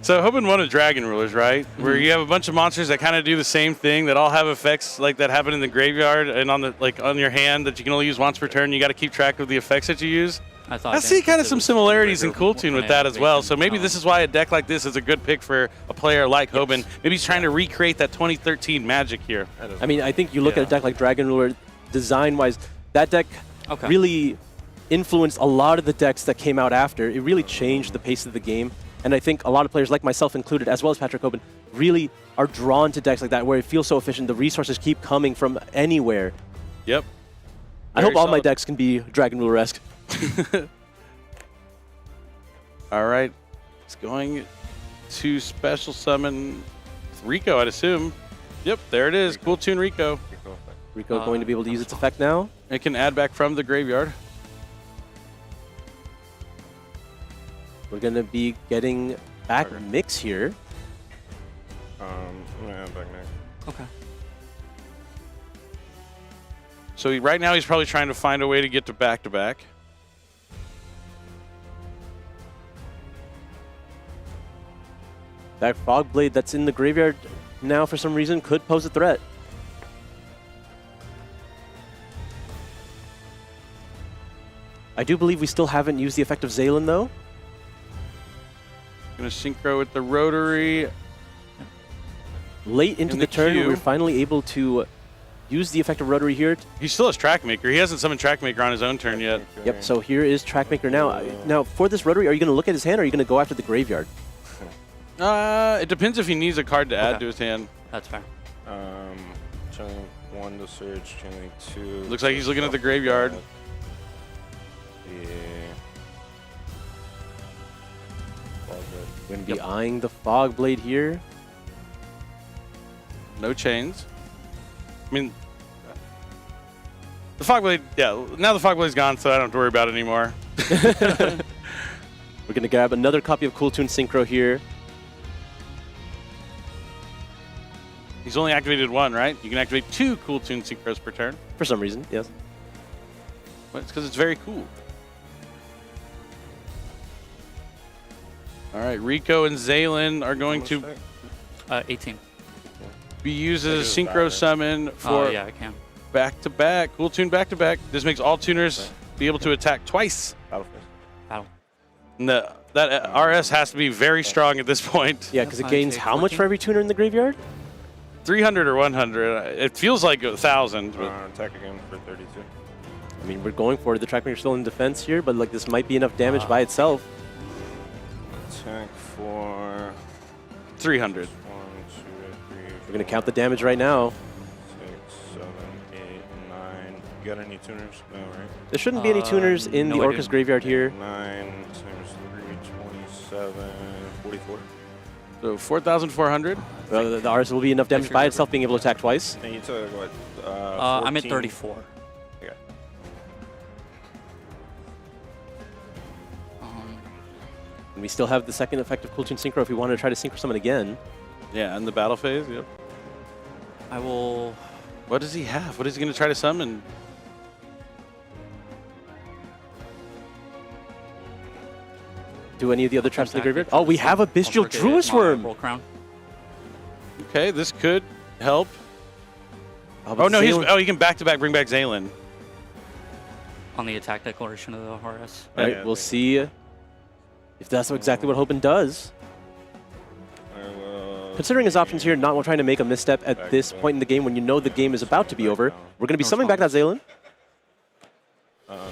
So Hoban won a Dragon Rulers, right? Where you have a bunch of monsters that kind of do the same thing, that all have effects like that happen in the graveyard and on the on your hand that you can only use once per turn. You got to keep track of the effects that you use. I see kind of some similarities in Cool Tune with that as well. So maybe this is why a deck like this is a good pick for a player like Hoban. Maybe he's trying to recreate that 2013 magic here. I mean, I think you look at a deck like Dragon Ruler, design-wise, that deck really influenced a lot of the decks that came out after. It really changed the pace of the game. And I think a lot of players, like myself included, as well as Patrick Hoban, really are drawn to decks like that, where it feels so efficient. The resources keep coming from anywhere. Yep. I hope all my solid. decks can be Dragon Ruler-esque. All right. It's going to special summon Rico, I'd assume. Yep, there it is. Cool Tune Rico. Rico going to be able to use its effect now. It can add back from the graveyard. We're going to be getting back Mix here. I'm gonna add back next. Okay. So right now he's probably trying to find a way to get to back-to-back. That Fog Blade that's in the graveyard now for some reason could pose a threat. I do believe we still haven't used the effect of Zalen though. Gonna synchro with the rotary. Late into In the the turn, queue. we're finally able to use the effect of Rotary here. He still has Trackmaker. He hasn't summoned Trackmaker on his own turn yet. Yep, so here is Trackmaker now. Now, for this Rotary, are you going to look at his hand or are you going to go after the graveyard? It depends if he needs a card to add to his hand. That's fair. Channeling 1 to search, channeling 2. Looks like he's looking at the graveyard. Yeah. We're going to be eyeing the Fog Blade here. No chains. I mean, the Fog Blade, yeah, now the Fog Blade's gone, so I don't have to worry about it anymore. We're going to grab another copy of Cool Tune Synchro here. He's only activated one, right? You can activate 2 Cool Tune Synchros per turn. For some reason, yes. Well, it's because it's very cool. All right, Rico and Zalen are going to 18. be used as a synchro summon Oh, for yeah, I can. back-to-back. Cool Tune back-to-back. This makes all tuners be able to attack twice. Battle. And that RS has to be very strong at this point. Yeah, because it That's gains fine. how much for every tuner in the graveyard? 300 or 100. It feels like 1,000. But Attack again for 32. I mean, we're going for it. The Trackmaker still in defense here, but like this might be enough damage by itself. Attack for 300. 1, 2, 3. We're going to count the damage right now. 6, 7, 8, 9. You got any tuners? No, right? There shouldn't be any tuners in no, the I Orcus didn't. graveyard here. 9 times 3, 27, 44. So 4,400. The RS will be enough damage by itself being able to attack twice. And you took what? I'm at 14? 34. Okay. And we still have the second effect of Cool Tune Synchro if we want to try to Synchro Summon again. Yeah, in the battle phase. Yep. I will. What does he have? What is he going to try to summon? Do any of the other traps in the attack graveyard? it Oh, we first. have a I'll Bestial target Druis my Worm! Roll Crown. Okay, this could help. Oh, Oh, no, Zalen- he can back-to-back bring back Zalen. On the attack declaration of the RS. All right, Yeah, we'll they- see if that's exactly what Hoban does. I will Considering his options here, not trying to make a misstep at this point in the game when you know the game is about to be over, we're going to be summoning back that Zalen.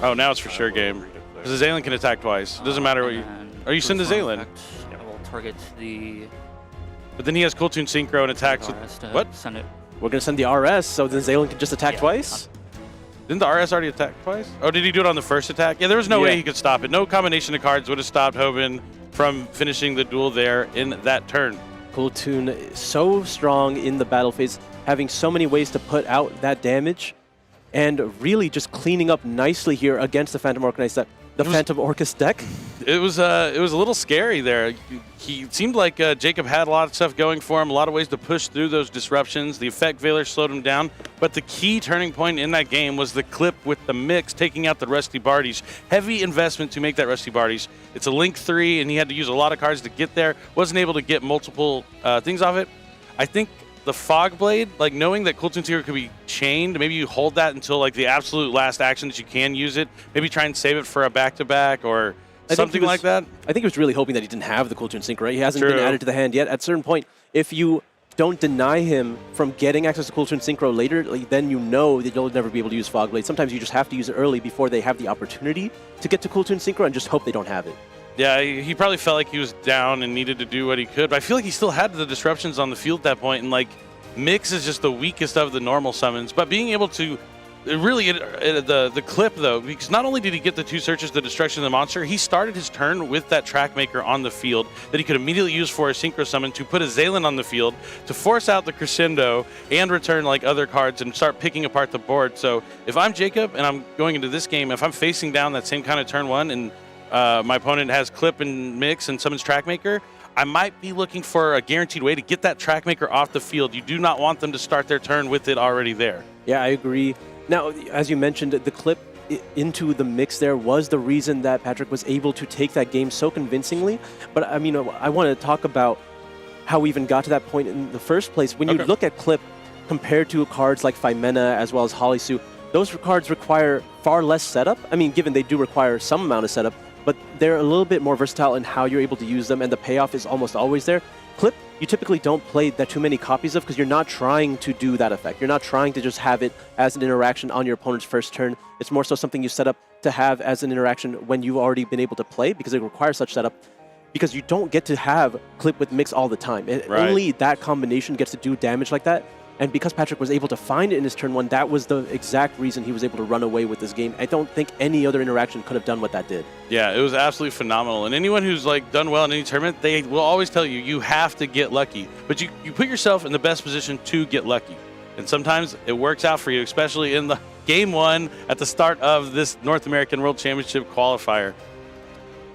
Oh, now it's for sure game. Because Zalen can attack twice. It doesn't matter what you... Or you send the Zalen. I will target the But then he has Cool Tune Synchro and attacks with... RS to What? send it. We're going to send the RS, so then Zalen can just attack twice. Didn't the RS already attack twice? Oh, did he do it on the first attack? Yeah, there was no way Yeah. he could stop it. No combination of cards would have stopped Hoban from finishing the duel there in that turn. Cool Tune is so strong in the battle phase, having so many ways to put out that damage, and really just cleaning up nicely here against the Phantom Orcus deck. The Phantom Orcus deck. It was a little scary there. He seemed like Jacob had a lot of stuff going for him, a lot of ways to push through those disruptions. The Effect Veiler slowed him down, but the key turning point in that game was the clip with the mix, taking out the Rusty Bardies. Heavy investment to make that Rusty Bardies. It's a Link 3, and he had to use a lot of cards to get there. Wasn't able to get multiple things off it. I think the Fog Blade, like knowing that Cool Tune Synchro could be chained, maybe you hold that until like the absolute last action that you can use it. Maybe try and save it for a back-to-back or something like that. I think he was really hoping that he didn't have the Cool Tune Synchro, right? He hasn't been True. added to the hand yet. At a certain point, if you don't deny him from getting access to Cool Tune Synchro later, like, then you know that you'll never be able to use Fog Blade. Sometimes you just have to use it early before they have the opportunity to get to Cool Tune Synchro and just hope they don't have it. Yeah, he probably felt like he was down and needed to do what he could, but I feel like he still had the disruptions on the field at that point, and like Mix is just the weakest of the normal summons. But being able to really the clip though, because not only did he get the 2 searches, the destruction of the monster, he started his turn with that track maker on the field that he could immediately use for a synchro summon to put a Zaylin on the field to force out the crescendo and return like other cards and start picking apart the board. So if I'm Jacob and I'm going into this game, if I'm facing down that same kind of turn 1 and my opponent has clip and mix and summons track maker, I might be looking for a guaranteed way to get that track maker off the field. You do not want them to start their turn with it already there. Yeah, I agree. Now, as you mentioned, the clip into the mix there was the reason that Patrick was able to take that game so convincingly. But I mean, I want to talk about how we even got to that point in the first place. When you look at clip compared to cards like Phimena as well as Holisu, those cards require far less setup. I mean, given they do require some amount of setup, but they're a little bit more versatile in how you're able to use them, and the payoff is almost always there. Clip, you typically don't play that too many copies of because you're not trying to do that effect. You're not trying to just have it as an interaction on your opponent's first turn. It's more so something you set up to have as an interaction when you've already been able to play, because it requires such setup, because you don't get to have clip with mix all the time. Only that combination gets to do damage like that. And because Patrick was able to find it in his turn 1, that was the exact reason he was able to run away with this game. I don't think any other interaction could have done what that did. Yeah, it was absolutely phenomenal. And anyone who's like done well in any tournament, they will always tell you, you have to get lucky. But you put yourself in the best position to get lucky. And sometimes it works out for you, especially in the game 1 at the start of this North American World Championship qualifier.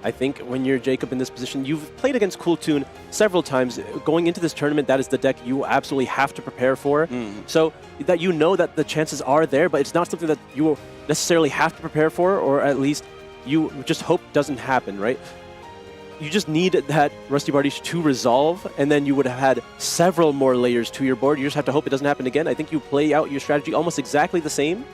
I think when you're Jacob in this position, you've played against Cooltoon several times. Going into this tournament, that is the deck you absolutely have to prepare for. So that you know that the chances are there, but it's not something that you will necessarily have to prepare for, or at least you just hope doesn't happen, right? You just need that Rusty Bardiche to resolve, and then you would have had several more layers to your board. You just have to hope it doesn't happen again. I think you play out your strategy almost exactly the same,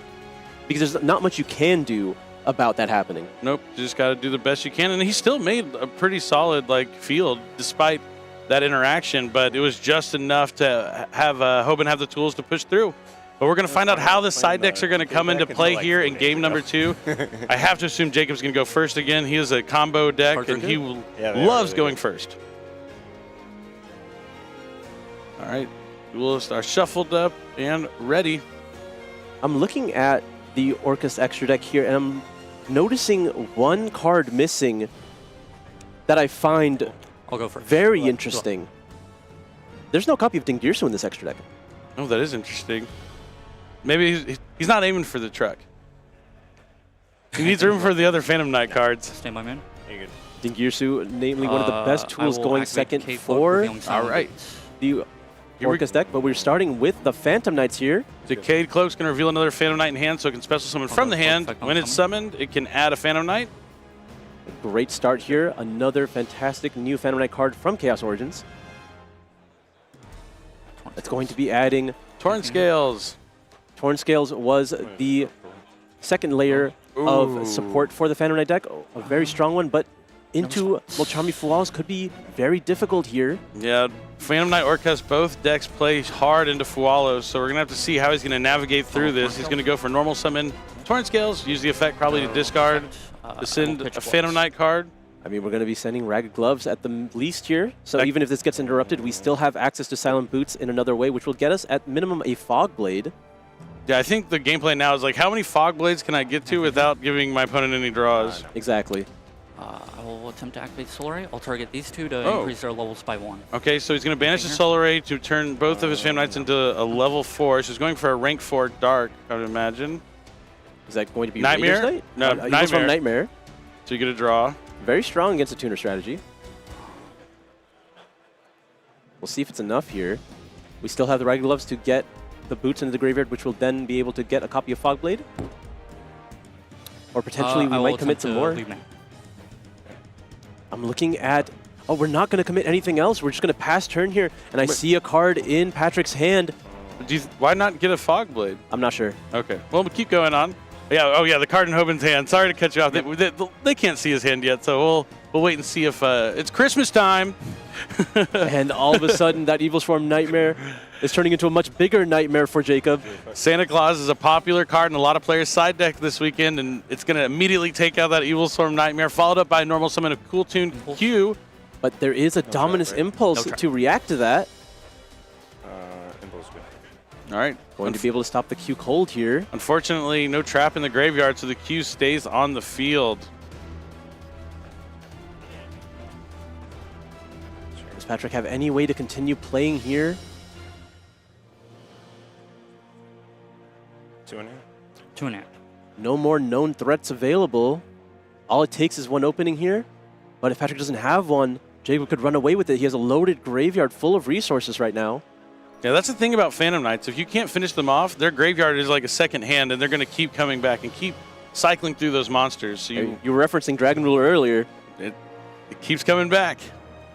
because there's not much you can do about that happening. Nope, you just got to do the best you can, and he still made a pretty solid field despite that interaction, but it was just enough to have Hoban have the tools to push through. But we're going to find out how the side decks are going to come into play here in game number 2. I have to assume Jacob's going to go first again. He is a combo deck, and he loves going first. All right, Duelists are shuffled up and ready. I'm looking at the Orcus extra deck here, and I'm noticing one card missing that I find I'll go first. Very interesting. There's no copy of Dingirsu in this extra deck. Oh, that is interesting. Maybe he's not aiming for the truck. He needs room for the other Phantom Knight cards. Stay my man. Dingirsu, namely one of the best tools going second for the Orcus deck, but we're starting with the Phantom Knights here. Decayed Cloak's going to reveal another Phantom Knight in hand, so it can special summon from the hand. When it's summoned, it can add a Phantom Knight. Great start here. Another fantastic new Phantom Knight card from Chaos Origins. It's going to be adding Torn Scales. Torn Scales was the second layer of support for the Phantom Knight deck. A very strong one, but into Molchami Fualos could be very difficult here. Yeah, Phantom Knight Orcus, both decks play hard into Fualos, so we're going to have to see how he's going to navigate through this. He's going to go for normal summon Torn Scales, use the effect probably to discard, to send a Phantom Knight card. I mean, we're going to be sending Ragged Gloves at the least here, so even if this gets interrupted, we still have access to Silent Boots in another way, which will get us at minimum a Fog Blade. Yeah, I think the gameplay now is like, how many Fog Blades can I get to without giving my opponent any draws? Exactly. I will attempt to activate Solar Ray. I'll target these two to increase their levels by 1. Okay, so he's going to banish the Solar Ray to turn both of his Phantom Knights into a level 4. So he's going for a rank 4 Dark, I would imagine. Is that going to be Nightmare? Knight? No, Nightmare. Nightmare. So you get a draw. Very strong against a tuner strategy. We'll see if it's enough here. We still have the Ragged Gloves to get the boots into the graveyard, which will then be able to get a copy of Fog Blade. Or potentially we might commit some more. I'm looking at... Oh, we're not going to commit anything else. We're just going to pass turn here. And I see a card in Patrick's hand. Why not get a Fog Blade? I'm not sure. Okay. Well, we'll keep going on. Yeah. Oh, yeah. The card in Hoban's hand. Sorry to cut you off. They can't see his hand yet, so we'll wait and see if it's Christmas time. And all of a sudden, that Evil Swarm Nightmare is turning into a much bigger nightmare for Jacob. Santa Claus is a popular card in a lot of players' side deck this weekend, and it's going to immediately take out that Evil Swarm Nightmare, followed up by a normal summon of Cool Tune Q. But there is a Dominus Impulse to react to that. Impulse good. All right. Going to be able to stop the Q cold here. Unfortunately, no trap in the graveyard, so the Q stays on the field. Does Patrick have any way to continue playing here? 2.5. 2.5. No more known threats available. All it takes is one opening here. But if Patrick doesn't have one, Jacob could run away with it. He has a loaded graveyard full of resources right now. Yeah, that's the thing about Phantom Knights. If you can't finish them off, their graveyard is like a second hand, and they're going to keep coming back and keep cycling through those monsters. So you were referencing Dragon Ruler earlier. It keeps coming back.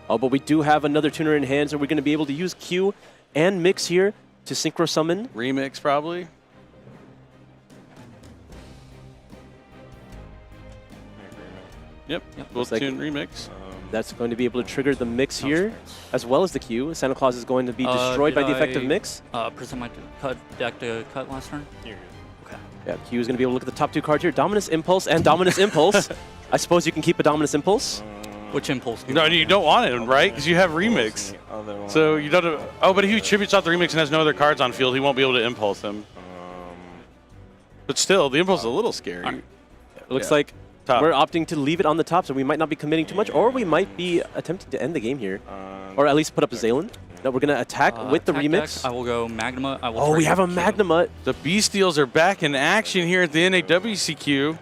Oh, but we do have another tuner in hand, so we're going to be able to use Q and Mix here to synchro summon. Remix, probably. Yep, Cool Tune Remix. That's going to be able to trigger the Mix here, as well as the Q. Santa Claus is going to be destroyed by the effective Mix. Present my deck to cut last turn? You're good. Okay. Yeah, Q is going to be able to look at the top two cards here. Dominus Impulse and Dominus Impulse. I suppose you can keep a Dominus Impulse. Which Impulse? No, you don't want it, right? Because you have Remix. So you don't. Oh, but if he tributes out the Remix and has no other cards on field, he won't be able to Impulse them. But still, the Impulse is a little scary. It looks like top. We're opting to leave it on the top, so we might not be committing too much, or we might be attempting to end the game here. Or at least put up a Zaylin. No, we're going to attack with the Remix. Deck, I will go Magnamut. I will oh, we have a Magnamut. The Bestials are back in action here at the NAWCQ.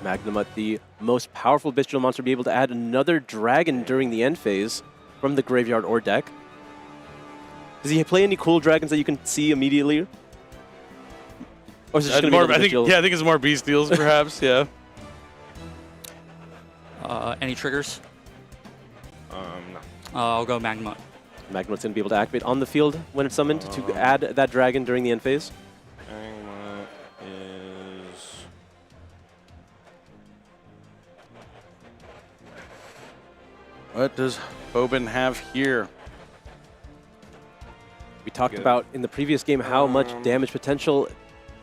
Magnamut, the most powerful bestial monster, be able to add another dragon during the end phase from the graveyard or deck. Does he play any cool dragons that you can see immediately? Or is it just going to be I think it's more Bestials, perhaps. Yeah. Any triggers? No. I'll go Magnamut. Magnamut's going to be able to activate on the field when it's summoned to add that dragon during the end phase. Magnamut is... What does Bobin have here? We talked about in the previous game how much damage potential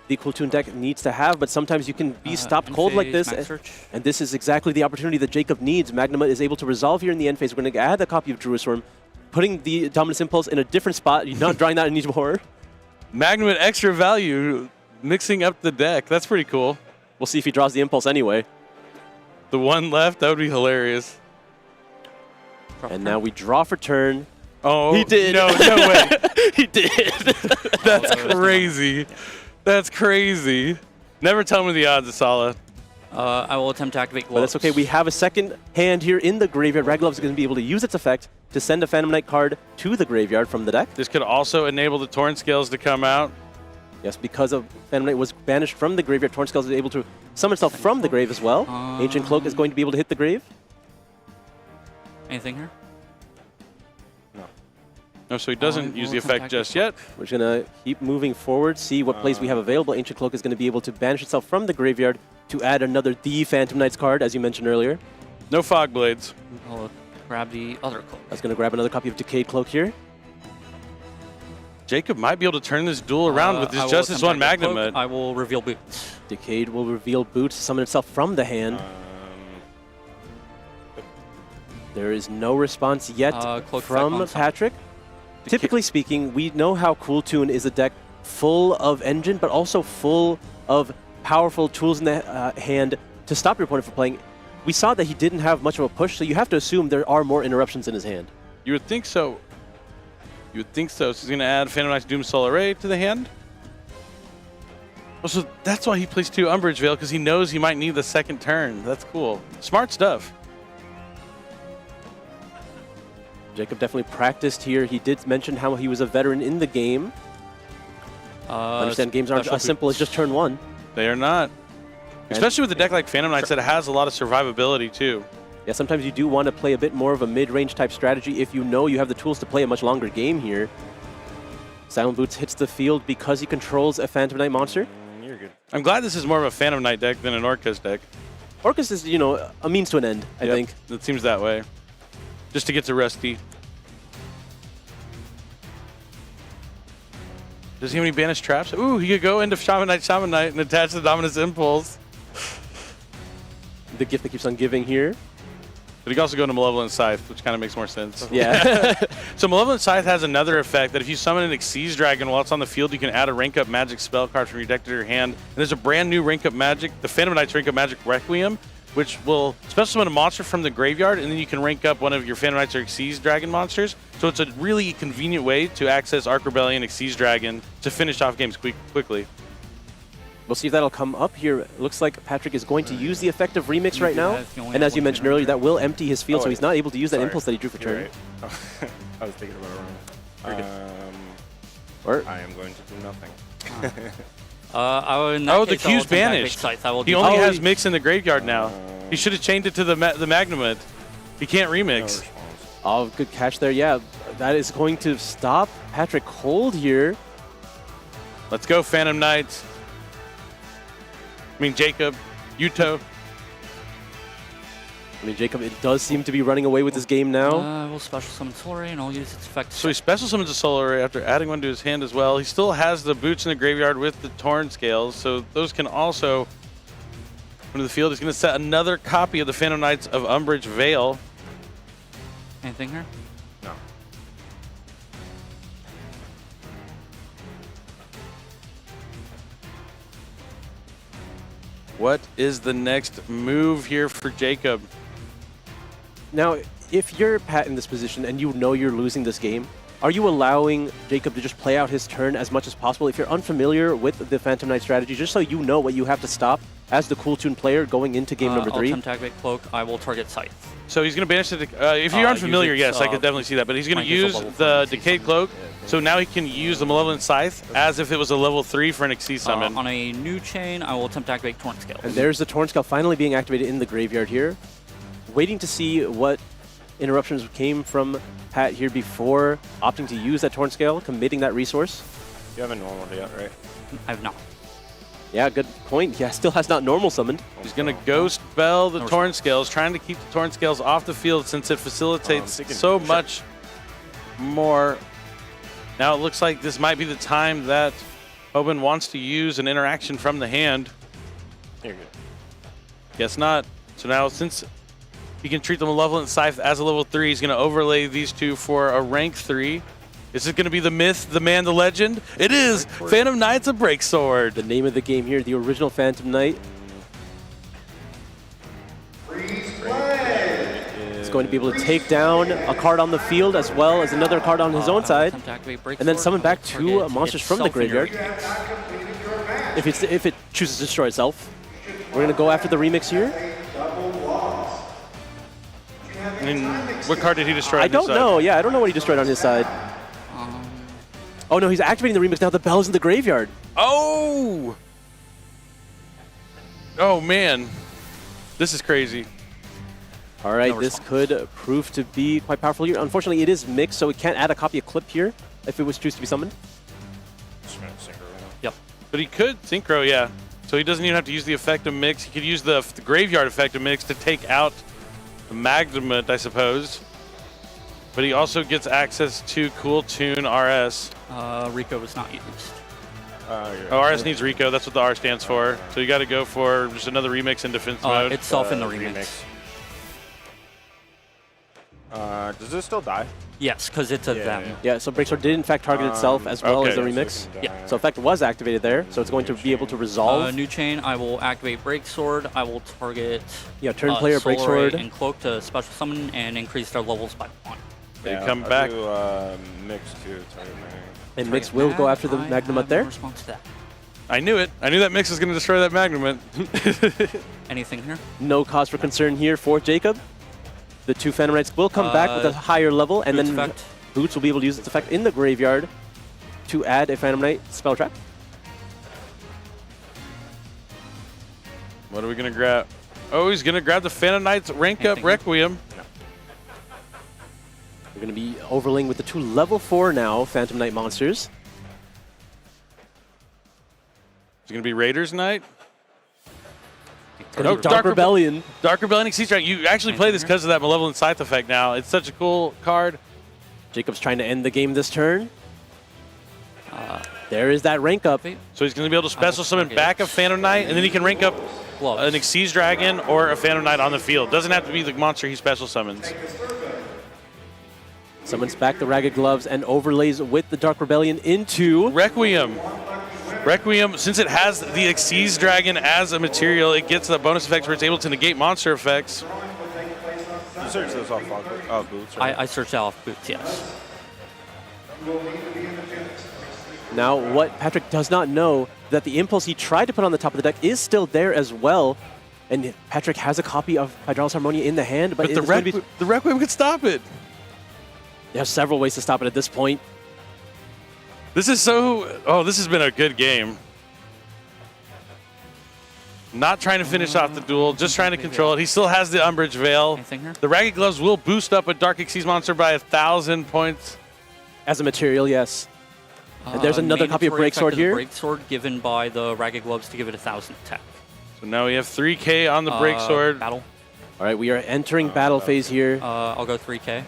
the Cool Tune deck needs to have, but sometimes you can be stopped cold like this. And this is exactly the opportunity that Jacob needs. Magnamut is able to resolve here in the end phase. We're going to add a copy of Druisworm, putting the Dominus Impulse in a different spot. You're not drawing that anymore. Magnamut extra value, mixing up the deck. That's pretty cool. We'll see if he draws the Impulse anyway. The one left, that would be hilarious. And now we draw for turn. Oh, he did. No way. He did. That's crazy. That's crazy. Never tell me the odds, Asala. I will attempt to activate Gloves. But that's okay. We have a second hand here in the graveyard. Raglov's is going to be able to use its effect to send a Phantom Knight card to the graveyard from the deck. This could also enable the Torn Scales to come out. Yes, because of Phantom Knight was banished from the graveyard, Torn Scales is able to summon itself from the grave as well. Ancient Cloak is going to be able to hit the grave. Anything here? No, so he doesn't use the effect just yet. We're just going to keep moving forward, see what plays we have available. Ancient Cloak is going to be able to banish itself from the graveyard to add another The Phantom Knights card, as you mentioned earlier. No Fog Blades. I'll grab the other cloak. I was going to grab another copy of Decayed Cloak here. Jacob might be able to turn this duel around with just this one Magnamut. I will reveal Boots. Decayed will reveal Boots, summon itself from the hand. There is no response yet from Patrick. Typically speaking, we know how Cool Tune is a deck full of engine, but also full of powerful tools in the hand to stop your opponent from playing. We saw that he didn't have much of a push, so you have to assume there are more interruptions in his hand. You would think so. You would think so. So he's going to add Phantom Knight's Doom Soul Array to the hand. Oh, so that's why he plays 2 Umbrage Veil, because he knows he might need the second turn. That's cool. Smart stuff. Jacob definitely practiced here. He did mention how he was a veteran in the game. I understand games aren't as simple as just turn 1. They are not. Especially with a deck like Phantom Knights that has a lot of survivability too. Yeah, sometimes you do want to play a bit more of a mid-range type strategy if you know you have the tools to play a much longer game here. Silent Boots hits the field because he controls a Phantom Knight monster. You're good. I'm glad this is more of a Phantom Knight deck than an Orcus deck. Orcus is, you know, a means to an end, I think. It seems that way. just to get to Rusty. Does he have any banished traps? Ooh, he could go into Shaman Knight, and attach the Dominus Impulse. The gift that keeps on giving here. But he can also go into Malevolent Scythe, which kind of makes more sense. Yeah. So Malevolent Scythe has another effect that if you summon an Xyz Dragon while it's on the field, you can add a rank up magic spell card from your deck to your hand. And there's a brand new rank up magic, the Phantom Knight's rank up magic Requiem, which will special summon a monster from the graveyard, and then you can rank up one of your Phantom Knights or Xyz Dragon monsters. So it's a really convenient way to access Arc Rebellion, Xyz Dragon to finish off games quickly. We'll see if that'll come up here. It looks like Patrick is going to use the effect of Remix right now. And as you mentioned earlier, that will empty his field, so he's not able to use that impulse that he drew for turn. Right. I was thinking about it Or I am going to do nothing. The Q's banished. He only has Mix in the graveyard now. He should have chained it to the Magnament. He can't remix. Oh, good catch there. Yeah, that is going to stop Patrick cold here. Let's go, Phantom Knights. Jacob, Yuto. Jacob, it does seem to be running away with this game now. We'll special summon Solar and I'll use its effect. So he special summons a Solar Ray after adding one to his hand as well. He still has the Boots in the graveyard with the Torn Scales, so those can also come to the field. He's going to set another copy of the Phantom Knights of Umbrage Veil. Anything here? No. What is the next move here for Jacob? Now, if you're Pat in this position and you know you're losing this game, are you allowing Jacob to just play out his turn as much as possible? If you're unfamiliar with the Phantom Knight strategy, just so you know what you have to stop as the Cool Tune player going into game number 3. I'll attempt to activate Cloak. I will target Scythe. So he's going to banish it. If you're unfamiliar, yes, I could definitely see that. But he's going to use the Decayed Cloak. So now he can use the Malevolent Scythe as if it was a level 3 for an Xyz summon. On a new chain, I will attempt to activate Torn Scale. And there's the Torn Scale finally being activated in the graveyard here. Waiting to see what interruptions came from Pat here before opting to use that Torn Scale, committing that resource. You haven't normal yet, right? I have not. Yeah, good point. Yeah, still has not normal summoned. He's going to Ghost Bell the Torn Scales, trying to keep the Torn Scales off the field since it facilitates so much more. Now it looks like this might be the time that Hoban wants to use an interaction from the hand. You're good. Guess not. So now since he can treat the Malevolent Scythe as a level 3, he's going to overlay these two for a rank 3. Is it going to be the myth, the man, the legend? It is! Phantom Knight's a Break Sword. The name of the game here, the original Phantom Knight. He's going to be able to take down a card on the field as well as another card on his own side. And then summon back 2 monsters from the graveyard. If it chooses to destroy itself. We're going to go after the remix here. And what card did he destroy I don't know. Yeah, I don't know what he destroyed on his side. Oh no, he's activating the remix now. The bell's in the graveyard. Oh! Oh man. This is crazy. All right, this could prove to be quite powerful here. Unfortunately, it is mixed, so we can't add a copy of Clip here if it was choose to be summoned. Yep. But he could Synchro, yeah. So he doesn't even have to use the effect of Mix. He could use the graveyard effect of Mix to take out the Magnament, I suppose. But he also gets access to Cool Tune RS. Rico was not used. RS needs Rico. That's what the R stands for. So you got to go for just another remix in defense mode. Itself in the remix. Does this still die? Yes, because it's a them. Yeah, so Breaksword did in fact target itself as well as the remix. Yeah. So effect was activated there, so it's going to be able to resolve. New chain, I will activate Breaksword. I will target turn player Solar Breaksword and Cloak to special summon and increase their levels by 1. Yeah, you come back. Do, Mix too. And Mix will go after the Magnamut there. Response to that. I knew it. I knew that Mix was going to destroy that Magnament. Anything here? No cause for concern here for Jacob. The 2 Phantom Knights will come back with a higher level, and then effect. Boots will be able to use its effect in the graveyard to add a Phantom Knight spell trap. What are we going to grab? Oh, he's going to grab the Phantom Knight's rank up Requiem. We're going to be overlaying with the 2 level 4 now Phantom Knight monsters. It's going to be Raiders Knight. Oh, Dark Rebellion. Dark Rebellion Exceeds Dragon. You actually play this because of that Malevolent Scythe effect now. It's such a cool card. Jacob's trying to end the game this turn. There is that rank up. So he's going to be able to special summon back a Phantom Knight, and then he can rank up an Exceeds Dragon or a Phantom Knight on the field. Doesn't have to be the monster he special summons. Summons back the Ragged Gloves and overlays with the Dark Rebellion into Requiem. Requiem, since it has the Exceeds Dragon as a material, it gets the bonus effects where it's able to negate monster effects. You search those off boots, right? I searched out off boots, yes. Now, what Patrick does not know, that the Impulse he tried to put on the top of the deck is still there as well. And Patrick has a copy of Hydraulis Harmonia in the hand, but the Requiem could stop it. There's several ways to stop it at this point. This is so... Oh, this has been a good game. Not trying to finish off the duel, just trying to control it. He still has the Umbrage Veil. The Ragged Gloves will boost up a Dark Exceeds monster by 1,000 points. As a material, yes. And there's another copy of Breaksword here. Breaksword given by the Ragged Gloves to give it 1,000 attack. So now we have 3K on the Breaksword. Battle. All right, we are entering battle phase here. I'll go 3K.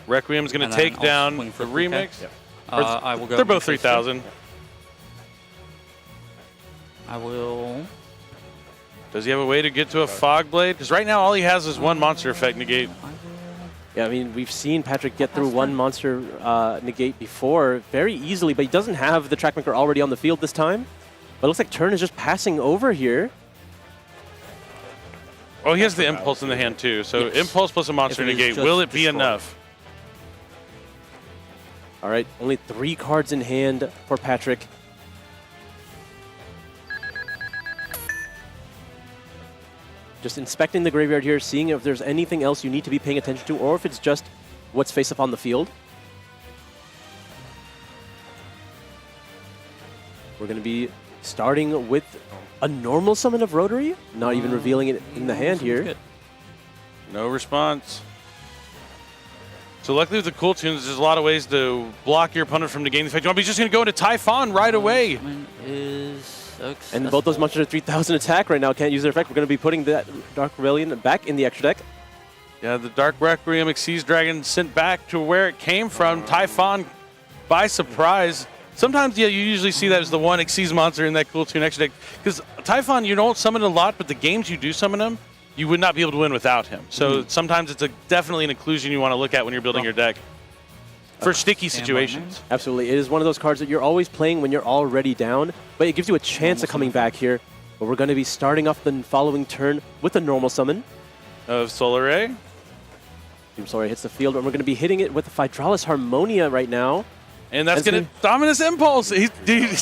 Requiem's going to take down the remix. I will go. They're both 3,000. I will. Does he have a way to get to a Fog Blade? Because right now all he has is one monster effect negate. Yeah, I mean, we've seen Patrick get through one monster negate before very easily, but he doesn't have the Trackmaker already on the field this time. But it looks like turn is just passing over here. Oh, he has the Impulse in the hand too. So Impulse plus a monster negate. Will it be enough? All right, only 3 cards in hand for Patrick. Just inspecting the graveyard here, seeing if there's anything else you need to be paying attention to, or if it's just what's face up on the field. We're going to be starting with a normal summon of Rotary, not even revealing it in the hand here. No response. So luckily with the Cool Tunes, there's a lot of ways to block your opponent from negating the effect. But he's just going to go into Typhon right away. And both those monsters are 3,000 attack right now, can't use their effect. We're going to be putting that Dark Rebellion back in the extra deck. Yeah, the Dark Requiem Exceeds Dragon sent back to where it came from. Typhon by surprise. Sometimes, yeah, you usually see that as the one Exceeds monster in that Cool Tune extra deck. Because Typhon, you don't summon a lot, but the games you do summon him, you would not be able to win without him. So sometimes it's definitely an inclusion you want to look at when you're building your deck for sticky situations. Absolutely. It is one of those cards that you're always playing when you're already down, but it gives you a chance of coming back here. But we're going to be starting off the following turn with a normal summon of Solar Ray. Team Solar Ray hits the field, and we're going to be hitting it with the Hydraulis Harmonia right now. And that's going to Dominus Impulse. He's going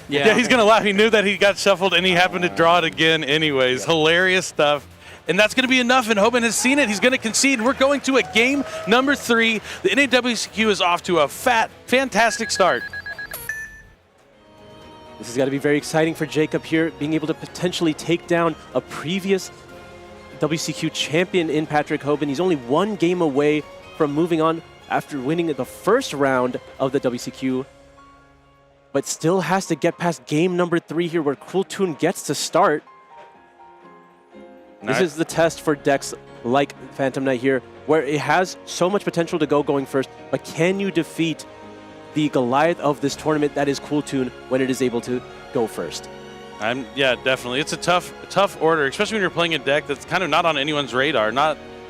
to laugh. He knew that he got shuffled, and he happened to draw it again anyways. Hilarious stuff. And that's going to be enough, and Hoban has seen it. He's going to concede. We're going to a game number 3. The NAWCQ is off to a fantastic start. This has got to be very exciting for Jacob here, being able to potentially take down a previous WCQ champion in Patrick Hoban. He's only 1 game away from moving on after winning the first round of the WCQ, but still has to get past game number 3 here, where Cool Tune gets to start. This is the test for decks like Phantom Knight here, where it has so much potential to go going first, but can you defeat the Goliath of this tournament that is Cool Tune when it is able to go first? Yeah, definitely. It's a tough order, especially when you're playing a deck that's kind of not on anyone's radar.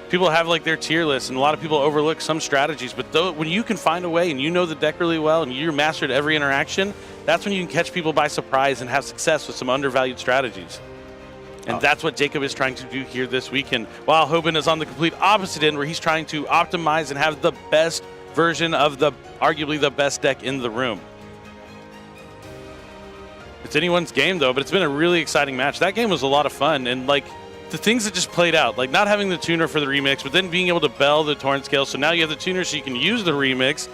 People have like their tier list, and a lot of people overlook some strategies, but when you can find a way and you know the deck really well and you're mastered every interaction, that's when you can catch people by surprise and have success with some undervalued strategies. And that's what Jacob is trying to do here this weekend, while Hoban is on the complete opposite end, where he's trying to optimize and have the best version of arguably the best deck in the room. It's anyone's game, though, but it's been a really exciting match. That game was a lot of fun, and like the things that just played out, like not having the tuner for the remix, but then being able to bell the torrent scale. So now you have the tuner so you can use the remix,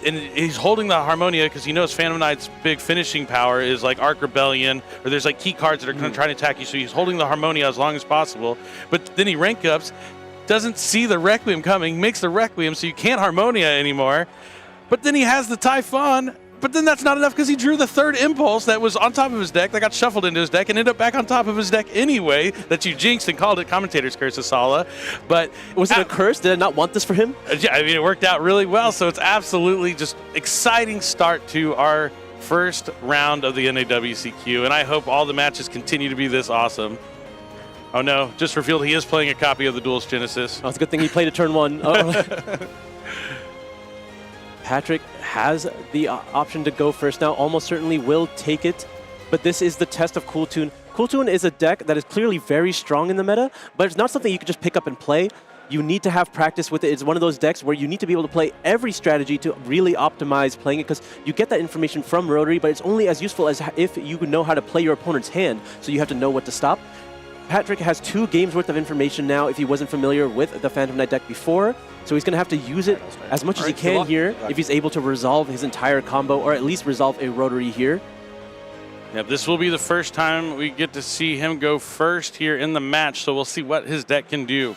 and he's holding the Harmonia because he knows Phantom Knight's big finishing power is like Arc Rebellion, or there's like key cards that are going to try to attack you. So he's holding the Harmonia as long as possible. But then he rank ups, doesn't see the Requiem coming, makes the Requiem so you can't Harmonia anymore. But then he has the Typhon. But then that's not enough because he drew the third impulse that was on top of his deck, that got shuffled into his deck, and ended up back on top of his deck anyway, that you jinxed and called it commentator's curse, Asala. But was it a curse? Did I not want this for him? Yeah, I mean, it worked out really well, so it's absolutely just exciting start to our first round of the NAWCQ, and I hope all the matches continue to be this awesome. Oh no, just revealed he is playing a copy of the Duelist Genesis. Oh, it's a good thing he played a turn 1. Patrick has the option to go first now, almost certainly will take it, but this is the test of Cool Tune. Cool Tune is a deck that is clearly very strong in the meta, but it's not something you can just pick up and play. You need to have practice with it. It's one of those decks where you need to be able to play every strategy to really optimize playing it, because you get that information from Rotary, but it's only as useful as if you know how to play your opponent's hand, so you have to know what to stop. Patrick has 2 games worth of information now if he wasn't familiar with the Phantom Knight deck before, so he's going to have to use it as much as he can here if he's able to resolve his entire combo, or at least resolve a Rotary here. Yep, this will be the first time we get to see him go first here in the match, so we'll see what his deck can do.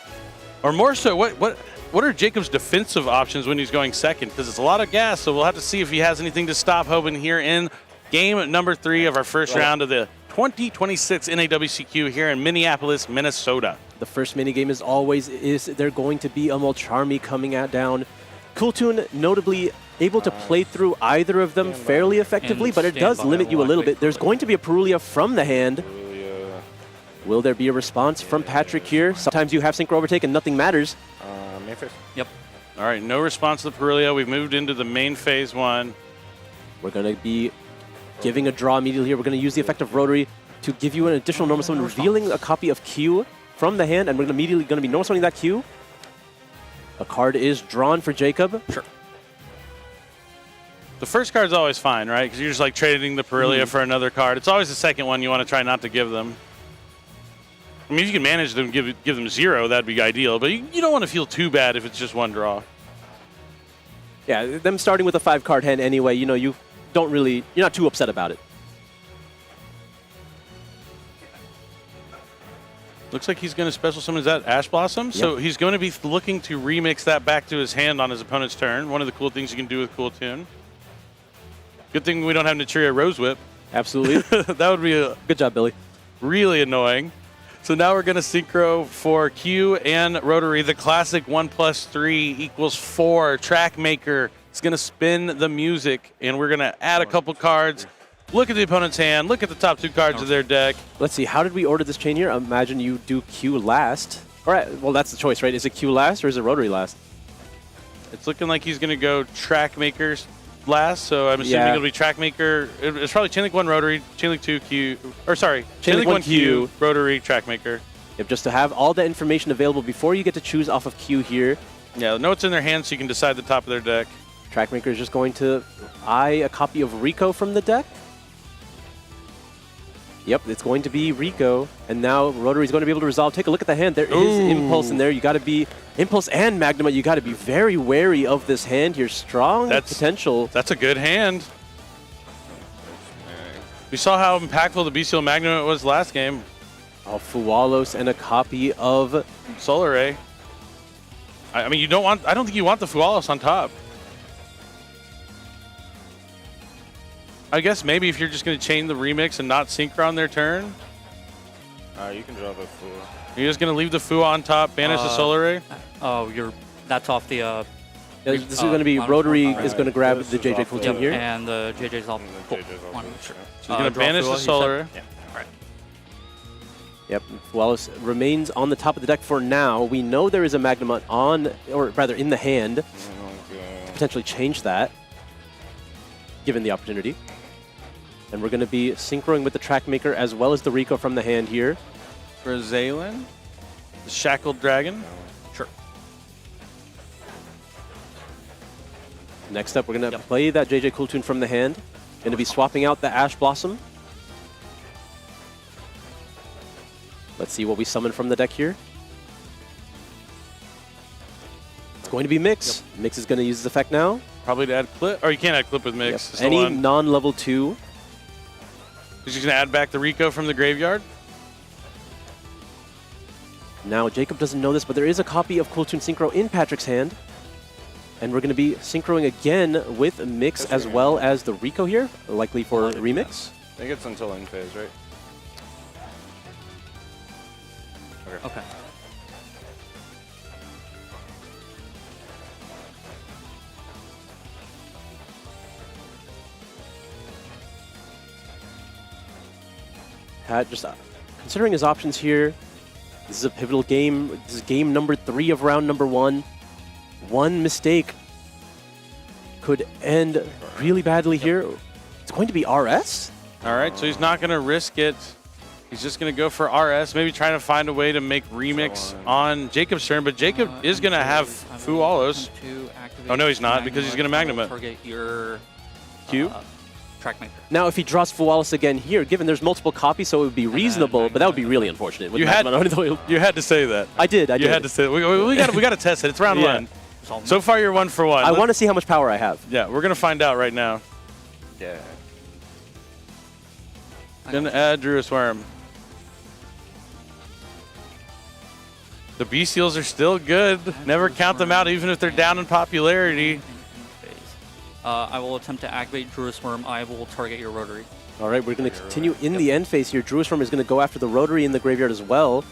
Or more so, what are Jacob's defensive options when he's going second? Because it's a lot of gas, so we'll have to see if he has anything to stop Hoban here in game number 3 of our first round of the 2026 NAWCQ here in Minneapolis, Minnesota. The first minigame is always, is there going to be a Molcharmi coming down? Cool Tune notably able to play through either of them fairly effectively, but it does limit you a little bit. There's going to be a Perulia from the hand. Will there be a response from Patrick here? Sometimes you have Synchro Overtake and nothing matters. Main phase? Yep. All right, no response to the Perulia. We've moved into the main phase 1. We're going to be giving a draw immediately here. We're going to use the effect of Rotary to give you an additional normal summon, revealing a copy of Q from the hand, and we're immediately going to be normal summoning that Q. A card is drawn for Jacob. Sure. The first card's always fine, right? Because you're just like trading the Perulia for another card. It's always the second one you want to try not to give them. I mean, if you can manage them, give them 0, that'd be ideal. But you don't want to feel too bad if it's just 1 draw. Yeah, them starting with a 5-card hand anyway, you know, you're not too upset about it. Looks like he's going to special summon that Ash Blossom. Yep. So he's going to be looking to remix that back to his hand on his opponent's turn. One of the cool things you can do with Cool Tune. Good thing we don't have Naturia Rose Whip. Absolutely. That would be a good job, Billy. Really annoying. So now we're going to synchro for Q and Rotary. The classic 1+3 = 4. Trackmaker is going to spin the music, and we're going to add a couple cards. Look at the opponent's hand. Look at the top 2 cards of their deck. Let's see. How did we order this chain here? Imagine you do Q last. All right. Well, that's the choice, right? Is it Q last or is it Rotary last? It's looking like he's going to go Trackmakers last, so I'm assuming it'll be Trackmaker. It's probably Chainlink 1 Rotary, Chainlink 2 Q, or sorry, Chainlink 1 Q, Rotary, Trackmaker. Yep, just to have all that information available before you get to choose off of Q here. Yeah, know what's in their hands so you can decide the top of their deck. Trackmaker is just going to eye a copy of Rico from the deck. Yep, it's going to be Rico, and now Rotary is going to be able to resolve. Take a look at the hand. There is Impulse in there. You got to be Impulse and Magnum. You got to be very wary of this hand here. Strong potential. That's a good hand. We saw how impactful the Bestial Magnum was last game. Oh, Fualos and a copy of Solar Ray. I mean, you don't want. I don't think you want the Fualos on top. I guess maybe if you're just going to chain the remix and not synchro on their turn. You can draw the Fu. You're just going to leave the Fu on top, banish the Solar Ray? Oh, that's off the... this is going to be Rotary is going to grab the JJ full team here. And the JJ's off. Cool. Sure. So he's going to banish the Solar Ray. Yeah. All right. Yep, Wallace remains on the top of the deck for now. We know there is a Magnum on, or rather in the hand. To potentially change that, given the opportunity. And we're going to be synchroing with the Trackmaker as well as the Rico from the hand here. For Zaylin, the Shackled Dragon. Sure. Next up, we're going to play that JJ Cool Tune from the hand. Going to be swapping out the Ash Blossom. Let's see what we summon from the deck here. It's going to be Mix. Yep. Mix is going to use this effect now. Probably to add Clip. Or you can't add Clip with Mix. Yep. Any non-level 2. He's just going to add back the Rico from the graveyard. Now, Jacob doesn't know this, but there is a copy of Cool Tune Synchro in Patrick's hand. And we're going to be synchroing again with Mix as well as the Rico here, likely for Remix. I think it's until end phase, right? Okay. Pat, just considering his options here, this is a pivotal game. This is game number 3 of round number 1. One mistake could end really badly here. It's going to be RS? All right, so he's not going to risk it. He's just going to go for RS, maybe trying to find a way to make Remix on Jacob's turn, but Jacob is going to have Fu Alos. Oh, no, he's not, because he's going to Magnum it. Target your Q? Track Maker. Now, if he draws Fualis again here, given there's multiple copies, so it would be reasonable, but that would be really unfortunate. You had to say that. I did. You had to say that. We got to test it. It's round 1. So far, you're 1 for 1. I want to see how much power I have. Yeah, we're going to find out right now. Yeah. Going to add Druid's Worm. The B-Seals are still good. Never count them out, even if they're down in popularity. I will attempt to activate Druid's Worm. I will target your Rotary. All right, we're going to continue in the end phase here. Druid's Worm is going to go after the Rotary in the graveyard as well.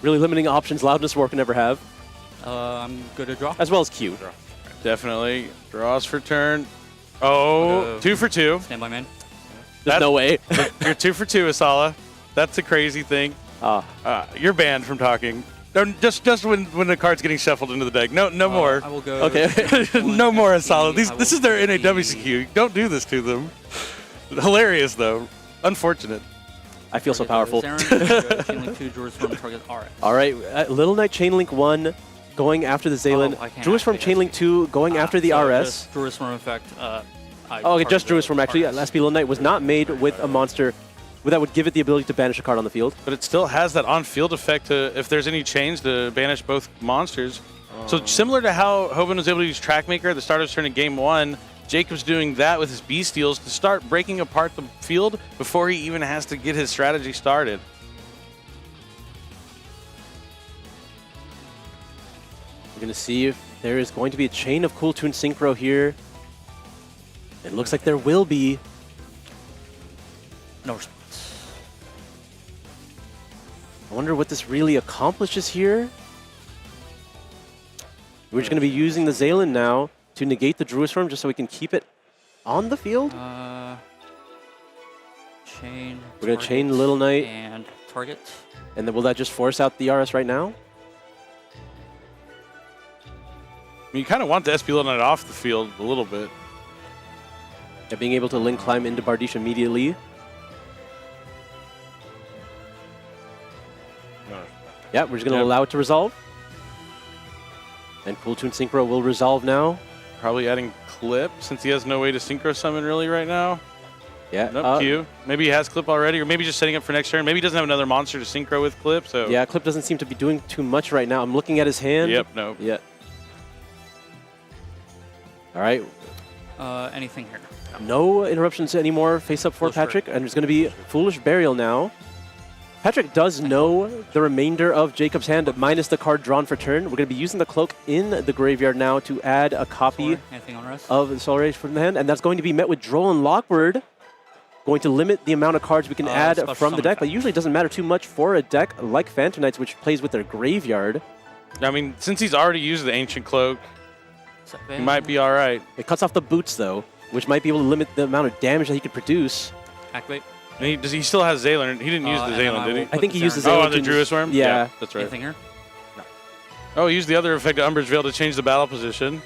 Really limiting options. Loudness War can never have. I'm good to draw. As well as Q. Definitely. Draws for turn. Oh, 2 for 2. Stand by, man. There's no way. You're 2 for 2, Asala. That's a crazy thing. You're banned from talking. Just when the card's getting shuffled into the deck. No more. I will go. Okay. No more Asala. This is their NAWCQ. Don't do this to them. Hilarious though. Unfortunate. I feel so powerful. Chainlink 2, Druid's Worm, target RS. All right, Little Knight Chainlink 1 going after the Zaylin. Druid's Worm Chainlink 2 going after the RS. Druid's Worm effect. Okay, just Druid's Worm actually. SP Little Knight was not made with a monster that would give it the ability to banish a card on the field. But it still has that on-field effect to, if there's any change, to banish both monsters. So similar to how Hoban was able to use Track Maker at the start of his turn in Game 1, Jacob's doing that with his B-Steals to start breaking apart the field before he even has to get his strategy started. We're going to see if there is going to be a chain of Cool Toon Synchro here. It looks like there will be. No response. I wonder what this really accomplishes here. We're just going to be using the Zaylin now to negate the Druid's Worm just so we can keep it on the field. Chain. We're going to chain Little Knight. And target. And then will that just force out the RS right now? I mean, you kind of want the SP Little Knight off the field a little bit. Yeah, being able to link climb into Bardiche immediately. Yeah, we're just going to allow it to resolve. And Cool Toon Synchro will resolve now. Probably adding Clip, since he has no way to Synchro Summon really right now. Yeah. Nope, Q. Maybe he has Clip already, or maybe just setting up for next turn. Maybe he doesn't have another monster to Synchro with Clip, so... Yeah, Clip doesn't seem to be doing too much right now. I'm looking at his hand. Yep, no. Yeah. All right. Anything here? No interruptions anymore. Face up for Patrick, and there's going to be Foolish Burial now. Patrick does know the remainder of Jacob's hand, minus the card drawn for turn. We're going to be using the Cloak in the graveyard now to add a copy of the Soul Rage from the hand, and that's going to be met with Droll and Lockbird. Going to limit the amount of cards we can add from the deck, but usually doesn't matter too much for a deck like Phantom Knights, which plays with their graveyard. I mean, since he's already used the Ancient Cloak, he might be all right. It cuts off the boots, though, which might be able to limit the amount of damage that he could produce. Activate. And he still has Zaylin. He didn't use the Zaylin, did he? I think he used the Zaylin. Oh, on the Druid's Worm? Yeah. That's right. Anything here? No. Oh, he used the other effect of Umbrage Veil to change the battle position.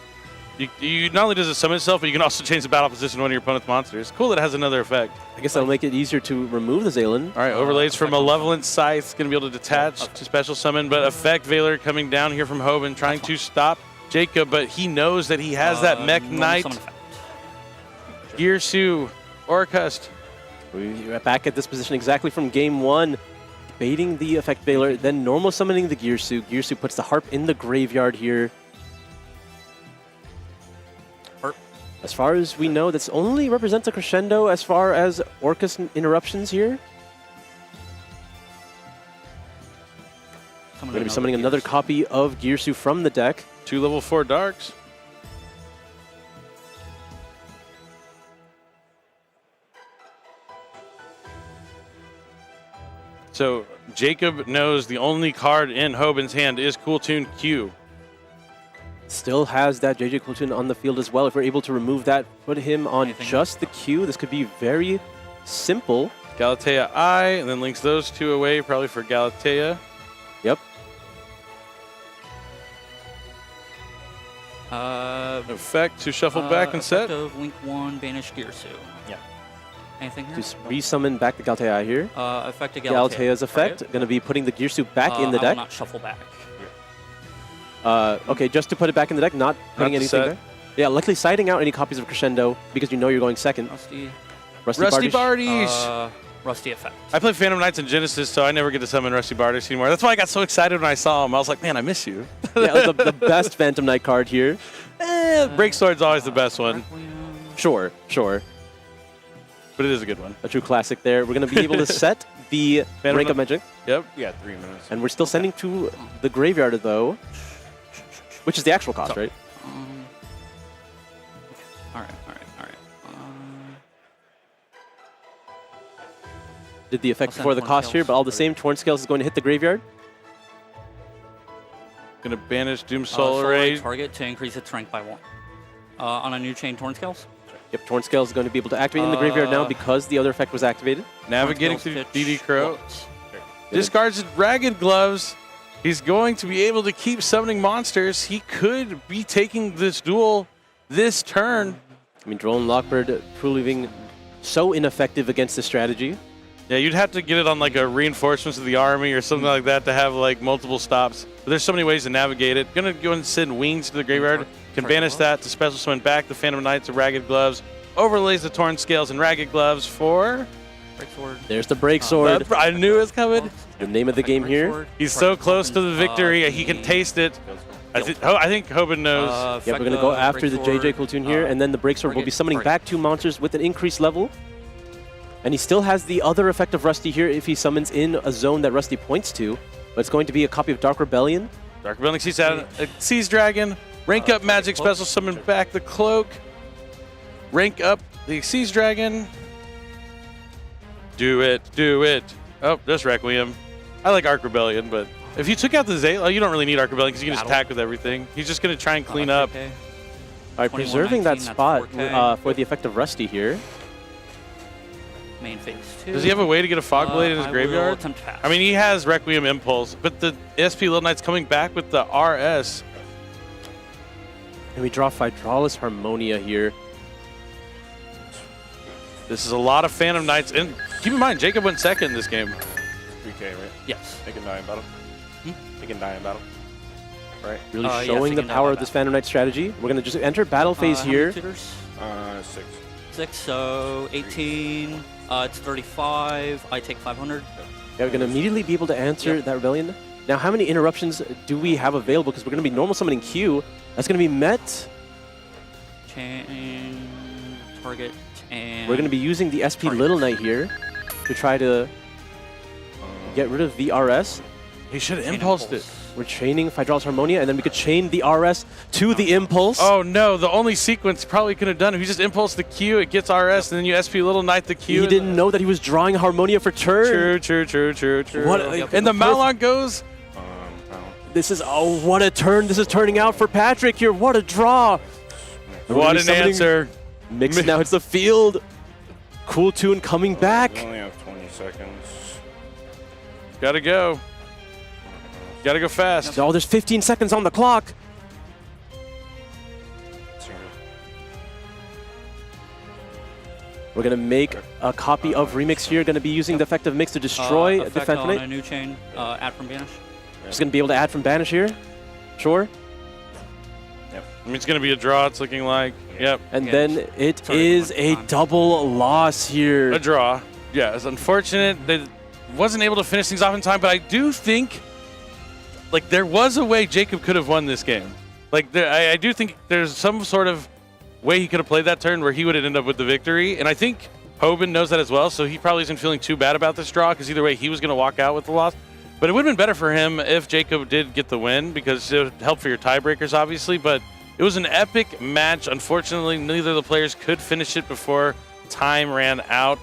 You not only does it summon itself, but you can also change the battle position of one of your opponent's monsters. Cool that it has another effect. I guess that'll make it easier to remove the Zaylin. All right, overlays from Malevolent Scythe. Going to be able to detach to special summon, but Effect Veiler coming down here from Hoban, trying to stop Jacob, but he knows that he has that Mech Knight. Gearsu, Orcust. We're back at this position exactly from game 1. Baiting the Effect Veiler, then normal summoning the Gearsu. Gearsu puts the Harp in the graveyard here. As far as we know, this only represents a crescendo as far as Orcust interruptions here. Going to be summoning another copy of Girsu from the deck. 2 level 4 darks. So Jacob knows the only card in Hoban's hand is Cool Tune Q. Still has that JJ Cooltoon on the field as well. If we're able to remove that, put him on just the Q, this could be very simple. Galatea I, and then links those 2 away, probably for Galatea. Yep. Effect to shuffle back and set. Link 1, banish Girsu. Yeah. Anything here? Just resummon back the Galatea here. Effect to Galatea. Galatea's effect. Going to be putting the Girsu back in the I deck. will not shuffle back. Okay, just to put it back in the deck, not putting anything there. Yeah, likely siding out any copies of Crescendo because you know you're going second. Rusty Bardies. Rusty effect. I play Phantom Knights in Genesis, so I never get to summon Rusty Bardies anymore. That's why I got so excited when I saw him. I was like, man, I miss you. Yeah, the best Phantom Knight card here. Break Sword's always the best one. Sure, sure. But it is a good one. A true classic there. We're going to be able to set the Break of Magic. Yep. Yeah, 3 minutes. And we're still sending to the graveyard, though, which is the actual cost, right? All right. Did the effect before the cost here, but all the same, Torn Scales is going to hit the graveyard. Gonna banish Doom Solar Ray. Target to increase its rank by 1. On a new chain, Torn Scales. Yep, Torn Scales is going to be able to activate in the graveyard now because the other effect was activated. Navigating through DD Crow. Discards Ragged Gloves. He's going to be able to keep summoning monsters. He could be taking this duel this turn. I mean, Drone Lockbird proving so ineffective against this strategy. Yeah, you'd have to get it on like a reinforcements of the army or something like that to have like multiple stops. But there's so many ways to navigate it. Gonna go and send Wings to the graveyard. Can banish that to special summon back the Phantom Knights of Ragged Gloves. Overlays the Torn Scales and Ragged Gloves for... Break Sword. There's the Break Sword. I knew it was coming. The name of the game here. He's so close to the victory. He can taste it. I think Hoban knows. Yeah, we're going to go after the JJ Cooltoon here, and then the Break Sword will be summoning back 2 monsters with an increased level. And he still has the other effect of Rusty here if he summons in a zone that Rusty points to. But it's going to be a copy of Dark Rebellion. Dark Rebellion sees Dragon. Rank up Magic Special Summon back the Cloak. Rank up the Seas Dragon. Do it. Do it. Oh, there's Requiem. I like Arc Rebellion, but if you took out the Zayla, you don't really need Arc Rebellion because you can just attack with everything. He's just going to try and clean up. All right, preserving that spot for the effect of Rusty here. Main phase 2. Does he have a way to get a Fog Blade in his graveyard? Pass. I mean, he has Requiem Impulse, but the SP Little Knight's coming back with the RS. And we draw Hydraulis Harmonia here. This is a lot of Phantom Knights. And keep in mind, Jacob went second in this game. 3K, right? Yes. They can die in battle. They can die in battle. Right? Really showing the power of this Phantom Knight strategy. We're going to just enter battle phase here. 6. 6, so 18. It's 35. I take 500. Yeah, we're going to immediately be able to answer that Rebellion. Now, how many interruptions do we have available? Because we're going to be normal summoning Q. That's going to be met. Chain, target, and... We're going to be using the SP Little Knight here to try to get rid of the RS. He should have impulsed it. We're chaining Hydraulis Harmonia, and then we could chain the RS to the Impulse. Oh no, the only sequence probably could have done if you just impulse the Q, it gets RS, and then you SP Little Knight the Q. He didn't know that he was drawing Harmonia for turn. True. What, and the Malon goes. This is, what a turn this is turning out for Patrick here. What a draw. What an answer. Mix now hits the field. Cooltoon coming back. We only have 20 seconds. Gotta go. Gotta go fast. Oh, there's 15 seconds on the clock. We're gonna make a copy of Remix here. Gonna be using the effect of Mix to destroy the Phantom Knight. On a new chain, add from Banish. Just gonna be able to add from Banish here. Sure. Yep. I mean, it's gonna be a draw. It's looking like. Yep. And then it is a double loss here. A draw. Yeah, it's unfortunate that wasn't able to finish things off in time, but I do think. Like, there was a way Jacob could have won this game. Like, I do think there's some sort of way he could have played that turn where he would have ended up with the victory. And I think Hoban knows that as well, so he probably isn't feeling too bad about this draw, because either way, he was going to walk out with the loss. But it would have been better for him if Jacob did get the win, because it would help for your tiebreakers, obviously. But it was an epic match. Unfortunately, neither of the players could finish it before time ran out.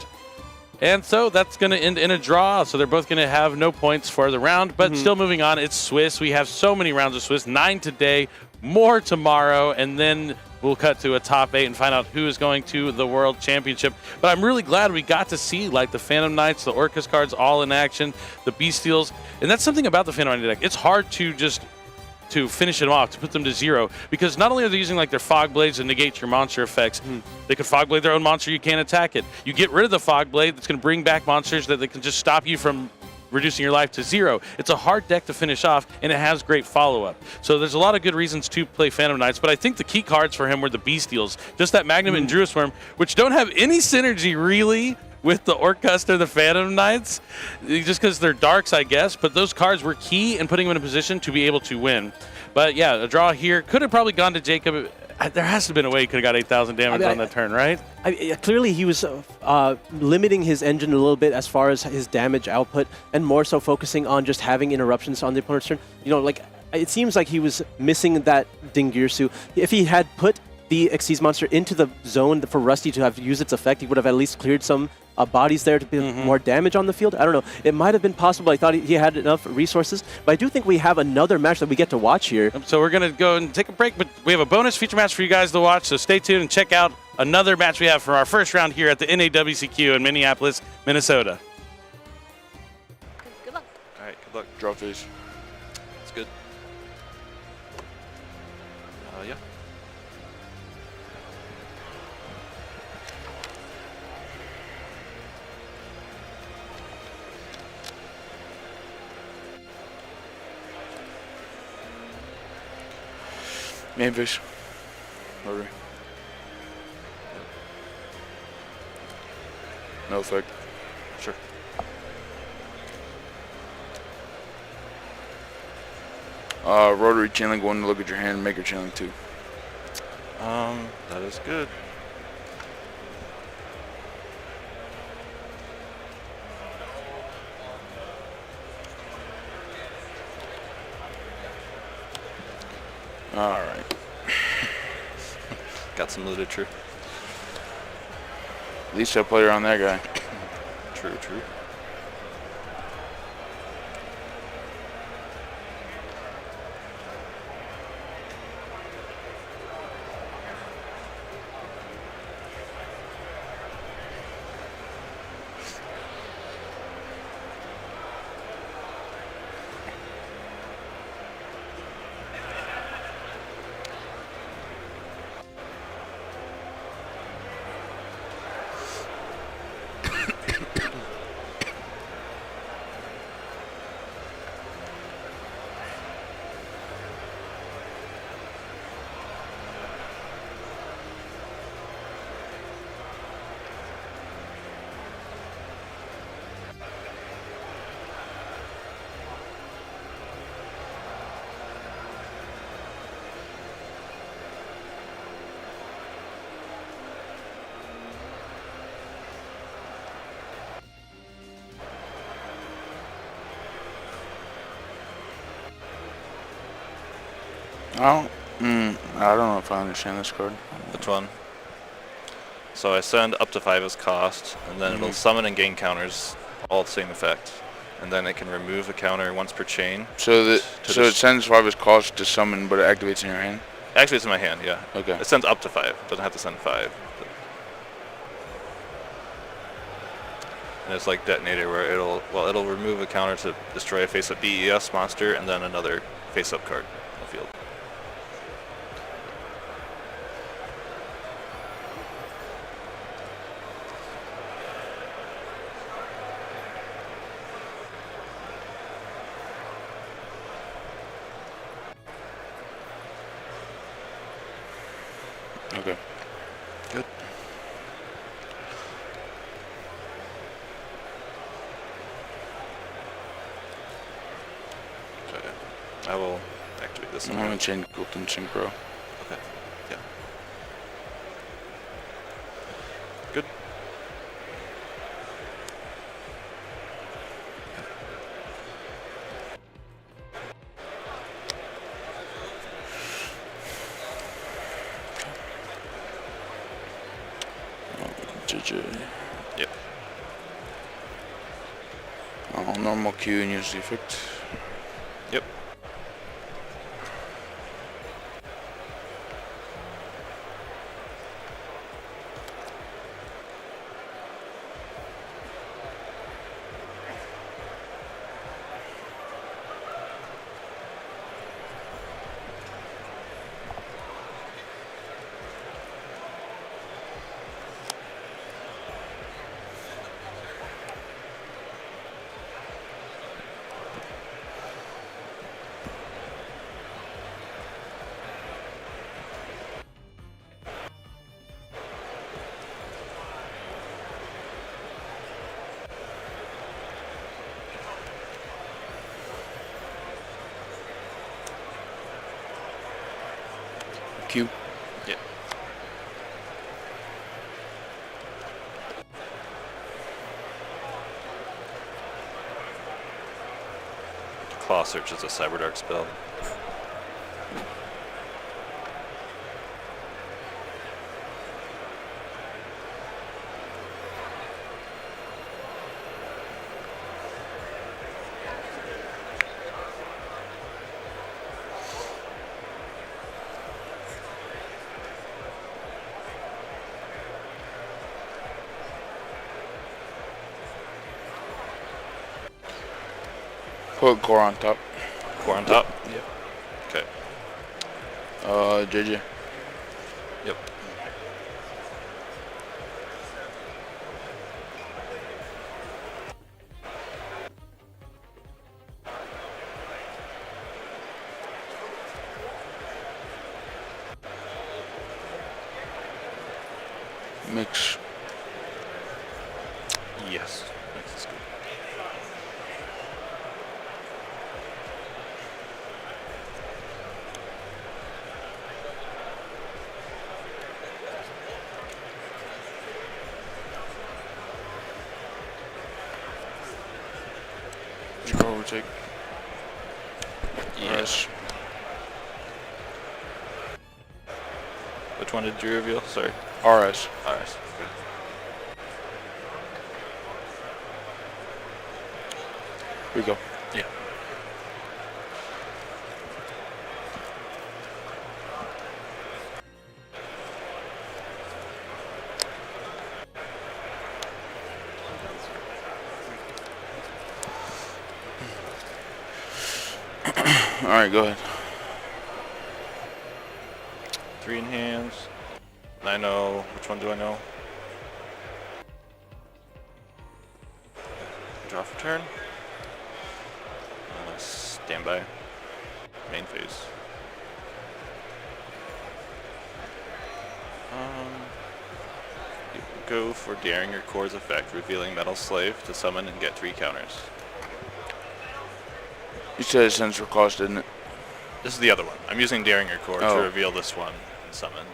And so that's going to end in a draw. So they're both going to have no points for the round. But still moving on, it's Swiss. We have so many rounds of Swiss. 9 today, more tomorrow. And then we'll cut to a top 8 and find out who is going to the World Championship. But I'm really glad we got to see like the Phantom Knights, the Orcus cards all in action, the Bestials. And that's something about the Phantom Knight deck. It's hard to just finish them off, to put them to 0, because not only are they using like their Fog Blades to negate your monster effects, they could Fog Blade their own monster, you can't attack it. You get rid of the Fog Blade, that's going to bring back monsters that they can just stop you from reducing your life to 0. It's a hard deck to finish off, and it has great follow-up. So there's a lot of good reasons to play Phantom Knights, but I think the key cards for him were the Bestials, just that Magnum and Druid Swarm, which don't have any synergy really with the Orcust or the Phantom Knights, just because they're darks, I guess. But those cards were key in putting him in a position to be able to win. But yeah, a draw here. Could have probably gone to Jacob. There has to have been a way he could have got 8,000 damage on that turn, right? Clearly, he was limiting his engine a little bit as far as his damage output, and more so focusing on just having interruptions on the opponent's turn. You know, like, it seems like he was missing that Dingirsu. If he had put the Xyz monster into the zone for Rusty to have used its effect, he would have at least cleared some bodies there to be more damage on the field. I don't know. It might have been possible. I thought he had enough resources, but I do think we have another match that we get to watch here. So we're going to go and take a break, but we have a bonus feature match for you guys to watch, so stay tuned and check out another match we have for our first round here at the NAWCQ in Minneapolis, Minnesota. Good luck. All right, good luck. Draw phase. It's good. Yeah. Main fish. Rotary. No effect. Sure. Rotary channeling 1 to look at your hand, make your channeling 2. That is good. All right. Got some literature. At least I player on that guy. True, true. I don't know if I understand this card. Which one? So I send up to 5 as cost, and then it'll summon and gain counters, all the same effect. And then it can remove a counter once per chain. So it sends 5 as cost to summon, but it activates in your hand? Actually, it's in my hand, yeah. Okay. It sends up to 5. It doesn't have to send 5. And it's like Detonator, where it'll remove a counter to destroy a face-up BES monster, and then another face-up card on the field. Okay. Good. Okay. I will activate this. I'm going to chain Golden Synchro. Okay. Yeah. Good. JJ. Yep. Normal Q and use the effect. Yep. Q. Yep. Claw Search is a Cyberdark spell. Put core on top. Core on top? Yep. Okay. JJ. Yep. Mix. Yes. That's good. Did you go overtake? Yes. Which one did you reveal? Sorry. RS. RS. Here we go. Yeah. All right, go ahead. 3 in hands. I know. Which one do I know? Draw for turn. Standby. Main phase. You can go for Daring Your Core's effect, revealing Metal Slave to summon and get 3 counters. You said essential cost, didn't it? This is the other one. I'm using Daring Your Core to reveal this one and summon.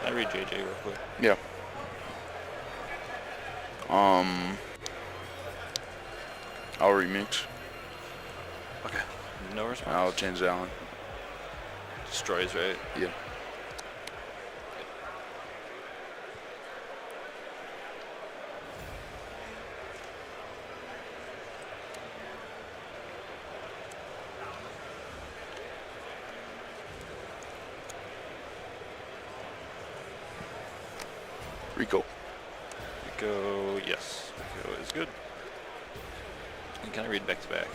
Can I read JJ real quick? Yeah. I'll remix. Okay. No response. I'll change that one. Destroys, right? Yeah. Rico. Echo, yes. Echo is good. And can I read back to back?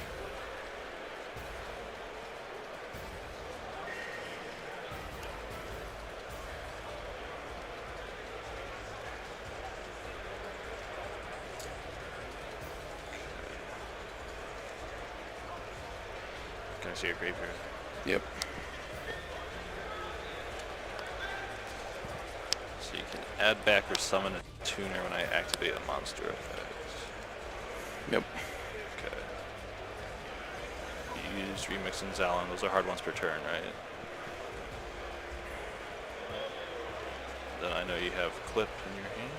Can I see your graveyard? Yep. So you can add back or summon a tuner when I activate a monster effect. Yep. Okay. You use Remix and Zalon. Those are hard ones per turn, right? Then I know you have Clip in your hands.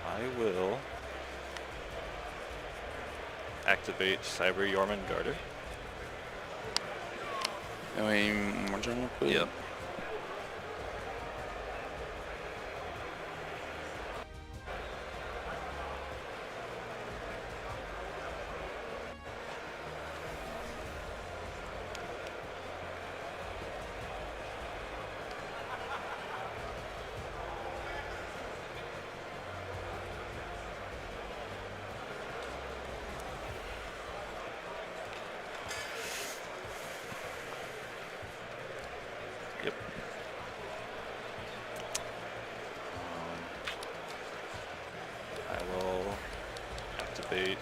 I will activate Cyber Yorman Garter. I mean, one turn, please. Yep. Yep. I will activate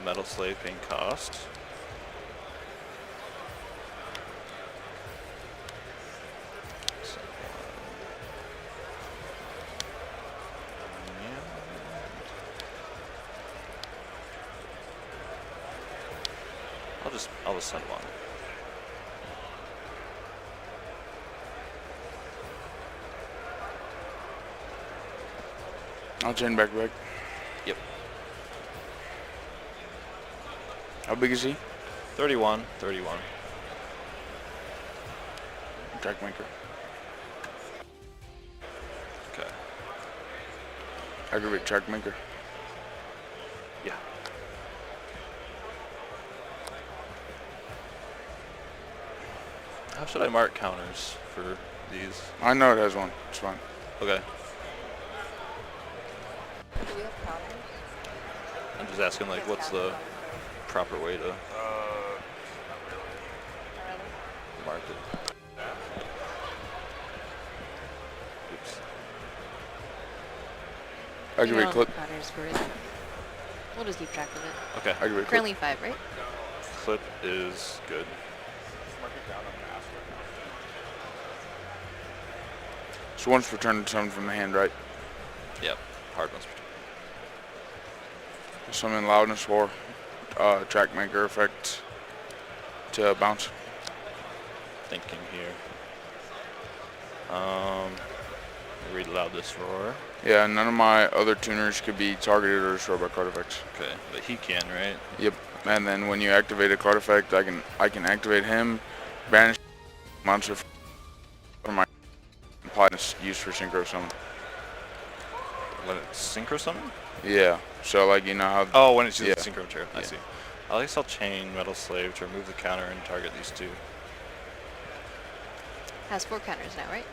Metal Slave paying cost. I'll just send one. I'll chain back. Yep. How big is he? 31. Track maker. Okay. Aggravate track maker. Yeah. How should I mark counters for these? I know it has one. It's fine. Okay. I'm just asking, like, what's the proper way to mark it? Oops. Aggravate clip. We'll just keep track of it. Okay. Aggravate clip. Currently 5, right? Clip is good. So once per turn, summon from the hand, right? Yep. Hard ones. Summon loudness war, track maker effect to bounce. Thinking here. Read loudness roar. Yeah, none of my other tuners could be targeted or destroyed by card effects. Okay, but he can, right? Yep. And then when you activate a card effect, I can activate him, banish monster from my apply this use for synchro summon. When it's synchro summon? Yeah. So like you know how. Oh, when it's using yeah. synchro material. I see. At least I'll chain Metal Slave to remove the counter and target these two. Has 4 counters now, right?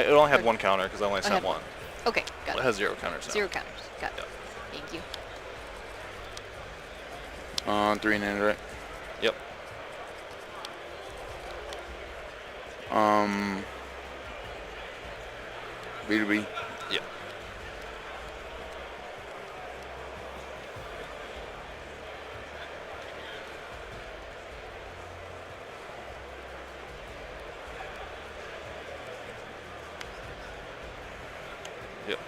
It only had one counter because I only sent one. Okay, got it. It has 0 counters now. 0 counters. Got it. Thank you. 3 in hand, right? Yep. B2B. Yep. Yep.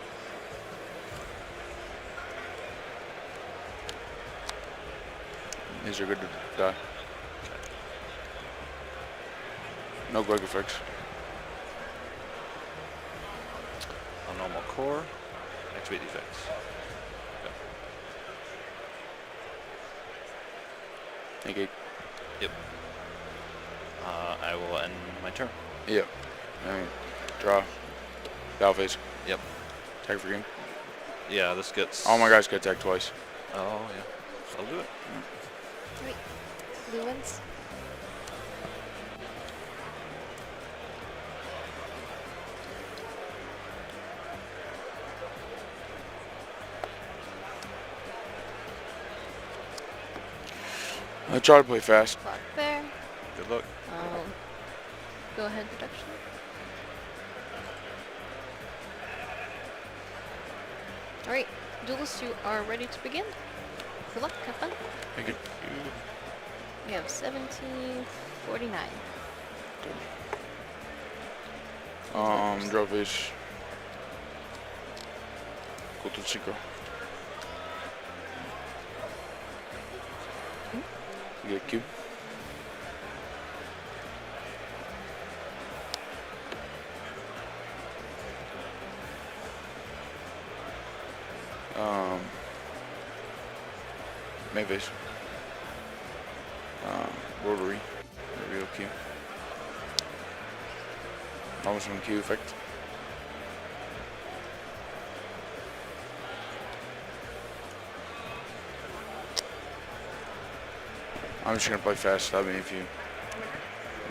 These are good to die. No quick effects. On normal core, activate the effects. Thank you. Yep. I will end my turn. Yep. Draw. Battle phase. Yep. Tag for game. Yeah, this gets. All my guys get tagged twice. Oh yeah. I'll do it. Wait. Blue ones? I try to play fast. Block there. Good luck. Go ahead, deduction. All right, duelists, you are ready to begin. Good luck, have fun. Thank you. We have 1749. Draw face. Go to synchro. Get cube. Mayface. Rotary. Real Q. Almost one Q effect. I'm just gonna play fast. Stop me if you need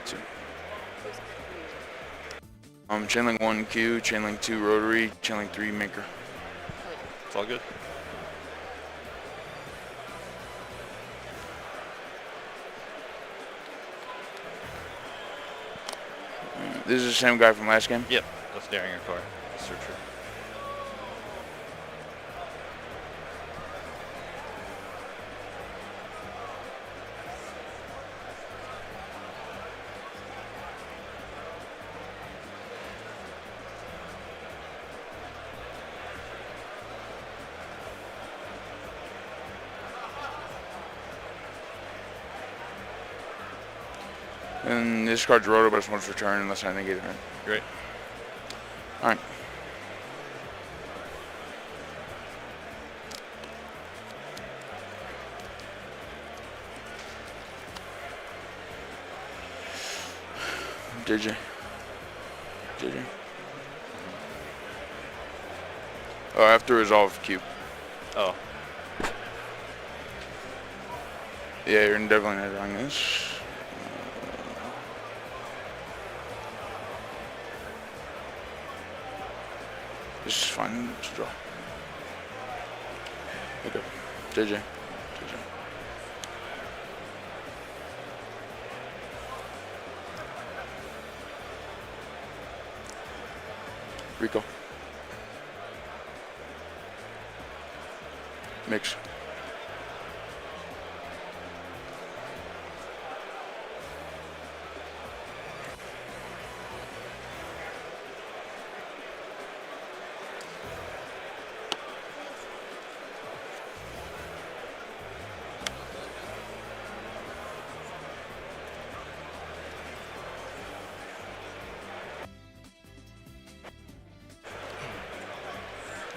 to. Chainlink 1 Q, Chainlink 2 Rotary, Chainlink 3 Maker. It's all good. This is the same guy from last game? Yep, that's Daring Car, Searcher. And this card's roto, but it's once return unless I negate it. Right? Great. All right. JJ. Oh, I have to resolve cube. Oh. Yeah, you're definitely not drawing this. This is fine to draw. Okay. JJ. Rico. Mix.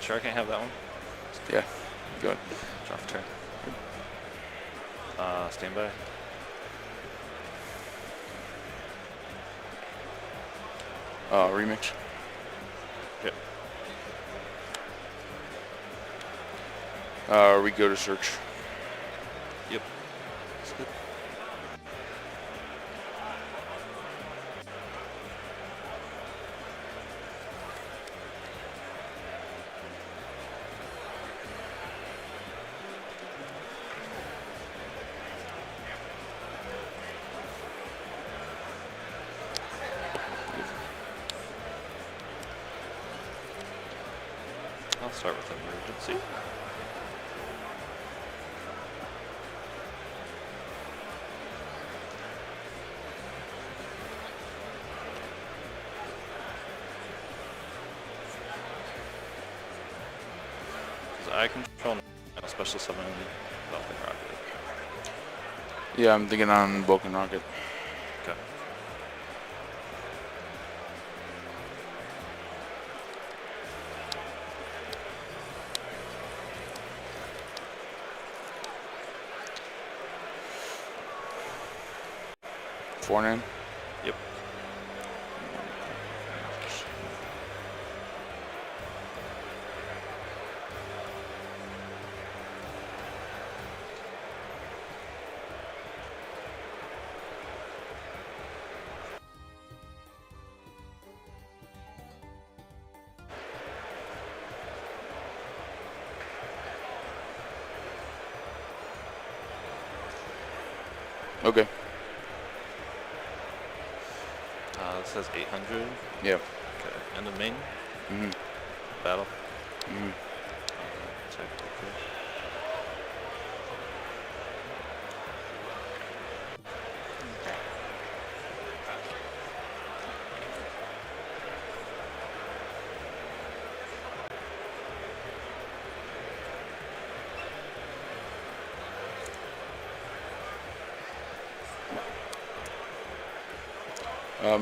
Sure I can't have that one? Yeah, good. Drop turn. Stand by. Remix. Yep. We go to search. Yep. That's good. I'll start with emergency. I control now, special summon Vulcan Rocket. Yeah, I'm thinking on Vulcan Rocket. Okay. Forehand. Yep. Okay. This says 800. Yeah. Okay. End of main. Mm-hmm. Battle. Mm-hmm. Technically.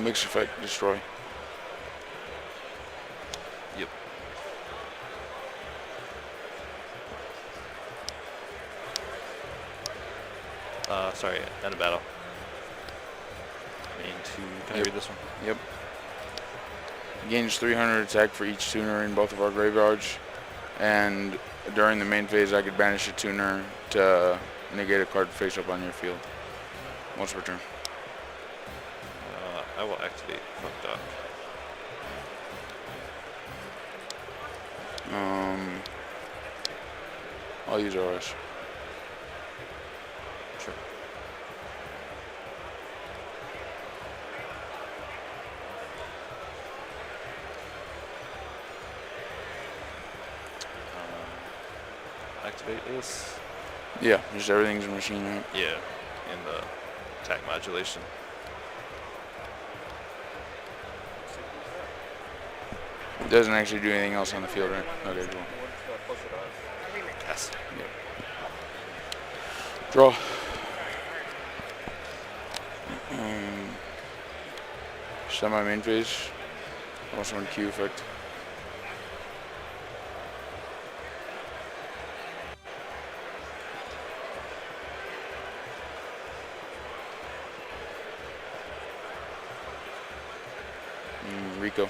Mix effect, destroy. Yep. Sorry, end of battle. Main 2. Can I read this one? Yep. Gains 300 attack for each tuner in both of our graveyards. And during the main phase, I could banish a tuner to negate a card face up on your field. Once per turn. I will activate Fuck Doc. I'll use RS. Sure. Activate this. Yeah, just everything's a machine, right? Yeah, in the attack modulation. Doesn't actually do anything else on the field, right? Okay, cool. Yes. Yep. Draw. Semi main phase. Also in Q effect. Rico.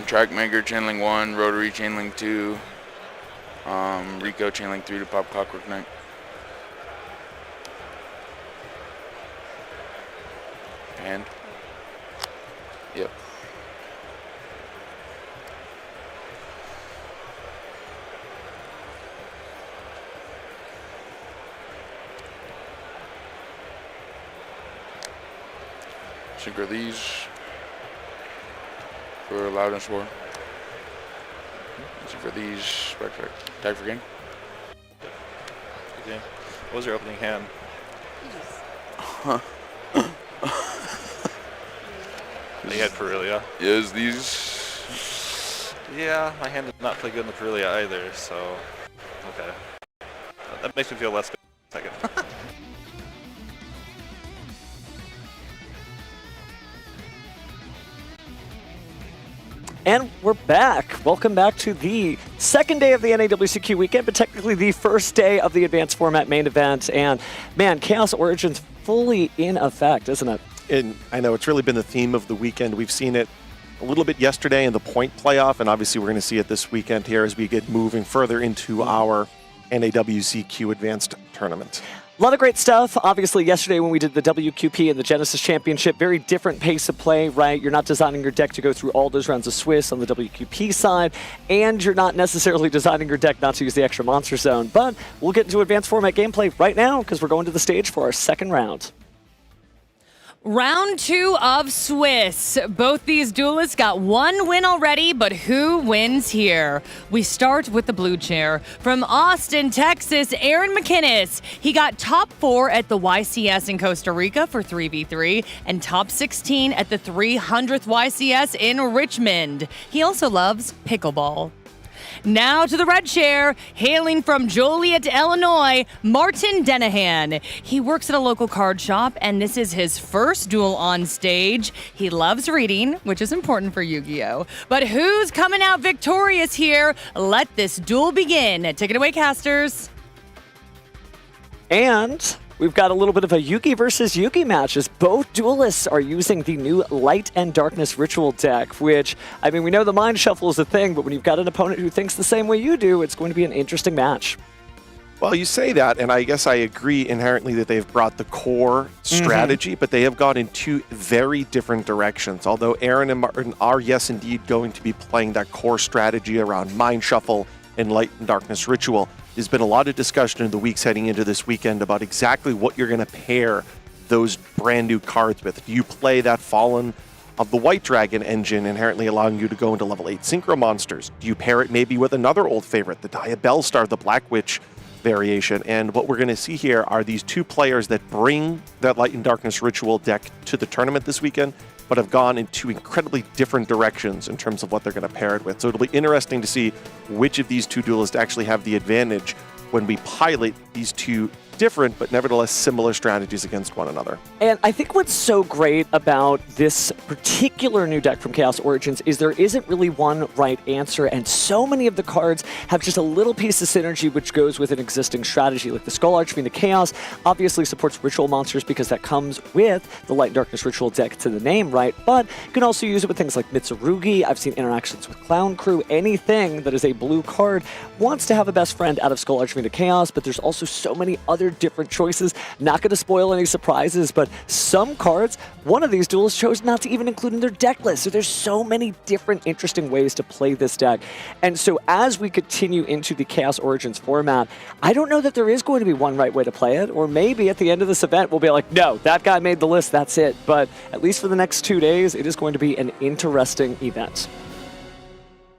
Track Maker channeling 1, Rotary channeling 2, Rico channeling 3 to pop Clockwork Knight. And yep. Synchro these for Loudness War. For these, tag for game. Okay. What was your opening hand? You had Perillia. Yes, these. Yeah, my hand did not play good in the Perillia either, so okay. That makes me feel less good. Second. And we're back. Welcome back to the second day of the NAWCQ weekend, but technically the first day of the advanced format main event. And man, Chaos Origins fully in effect, isn't it? And I know it's really been the theme of the weekend. We've seen it a little bit yesterday in the point playoff, and obviously we're going to see it this weekend here as we get moving further into our NAWCQ advanced tournament. A lot of great stuff. Obviously, yesterday when we did the WQP and the Genesis Championship, very different pace of play, right? You're not designing your deck to go through all those rounds of Swiss on the WQP side, and you're not necessarily designing your deck not to use the extra monster zone. But we'll get into advanced format gameplay right now because we're going to the stage for our second round. Round 2 of Swiss. Both these duelists got one win already, but who wins here? We start with the blue chair. From Austin, Texas, Aaron McInnes. He got top 4 at the YCS in Costa Rica for 3v3 and top 16 at the 300th YCS in Richmond. He also loves pickleball. Now to the red chair, hailing from Joliet, Illinois, Martin Denahan. He works at a local card shop, and this is his first duel on stage. He loves reading, which is important for Yu-Gi-Oh! But who's coming out victorious here? Let this duel begin. Take it away, casters. And we've got a little bit of a Yugi versus Yugi match as both duelists are using the new Light and Darkness Ritual deck, which, I mean, we know the Mind Shuffle is a thing, but when you've got an opponent who thinks the same way you do, it's going to be an interesting match. Well, you say that, and I guess I agree inherently that they've brought the core strategy, but they have gone in two very different directions. Although Aaron and Martin are, yes, indeed, going to be playing that core strategy around Mind Shuffle and Light and Darkness Ritual, there's been a lot of discussion in the weeks heading into this weekend about exactly what you're going to pair those brand new cards with. Do you play that Fallen of the White Dragon engine, inherently allowing you to go into level 8 Synchro Monsters? Do you pair it maybe with another old favorite, the Dia Bellstar, the Black Witch variation? And what we're going to see here are these two players that bring that Light and Darkness Ritual deck to the tournament this weekend, but have gone in two incredibly different directions in terms of what they're going to pair it with. So it'll be interesting to see which of these two duelists actually have the advantage when we pilot these two different but nevertheless similar strategies against one another. And I think what's so great about this particular new deck from Chaos Origins is there isn't really one right answer, and so many of the cards have just a little piece of synergy which goes with an existing strategy. Like the Skull Archfiend of Chaos obviously supports ritual monsters because that comes with the Light and Darkness Ritual deck to the name, right? But you can also use it with things like Mitsurugi. I've seen interactions with Clown Crew. Anything that is a blue card wants to have a best friend out of Skull Archfiend of Chaos, but there's also so many other different choices. Not going to spoil any surprises, but some cards, one of these duelists chose not to even include in their deck list. So there's so many different interesting ways to play this deck. And so as we continue into the Chaos Origins format, I don't know that there is going to be one right way to play it, or maybe at the end of this event we'll be like, no, that guy made the list, that's it. But at least for the next 2 days, it is going to be an interesting event.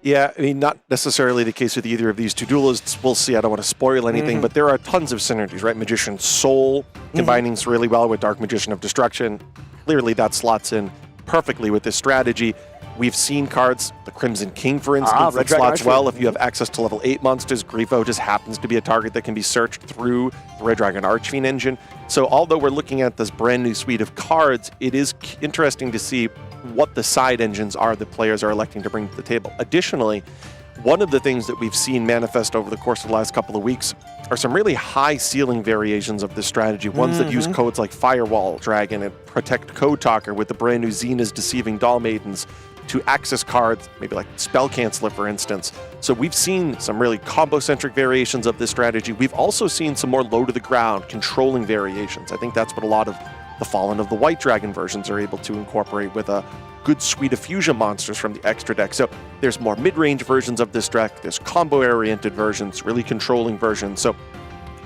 Yeah, I mean, not necessarily the case with either of these two duelists. We'll see. I don't want to spoil anything, but there are tons of synergies, right? Magician's Soul combining really well with Dark Magician of Destruction. Clearly, that slots in perfectly with this strategy. We've seen cards, the Crimson King, for instance, that slots well if you have access to level 8 monsters. Grifo just happens to be a target that can be searched through the Red Dragon Archfiend engine. So although we're looking at this brand new suite of cards, it is interesting to see what the side engines are that players are electing to bring to the table. Additionally, one of the things that we've seen manifest over the course of the last couple of weeks are some really high ceiling variations of this strategy, ones that use codes like Firewall Dragon and Protect Code Talker with the brand new Xena's Deceiving Doll Maidens to access cards, maybe like Spell Canceller, for instance. So we've seen some really combo-centric variations of this strategy. We've also seen some more low-to-the-ground, controlling variations. I think that's what a lot of the Fallen of the White Dragon versions are able to incorporate with a good suite of fusion monsters from the extra deck. So there's more mid-range versions of this deck, there's combo-oriented versions, really controlling versions. So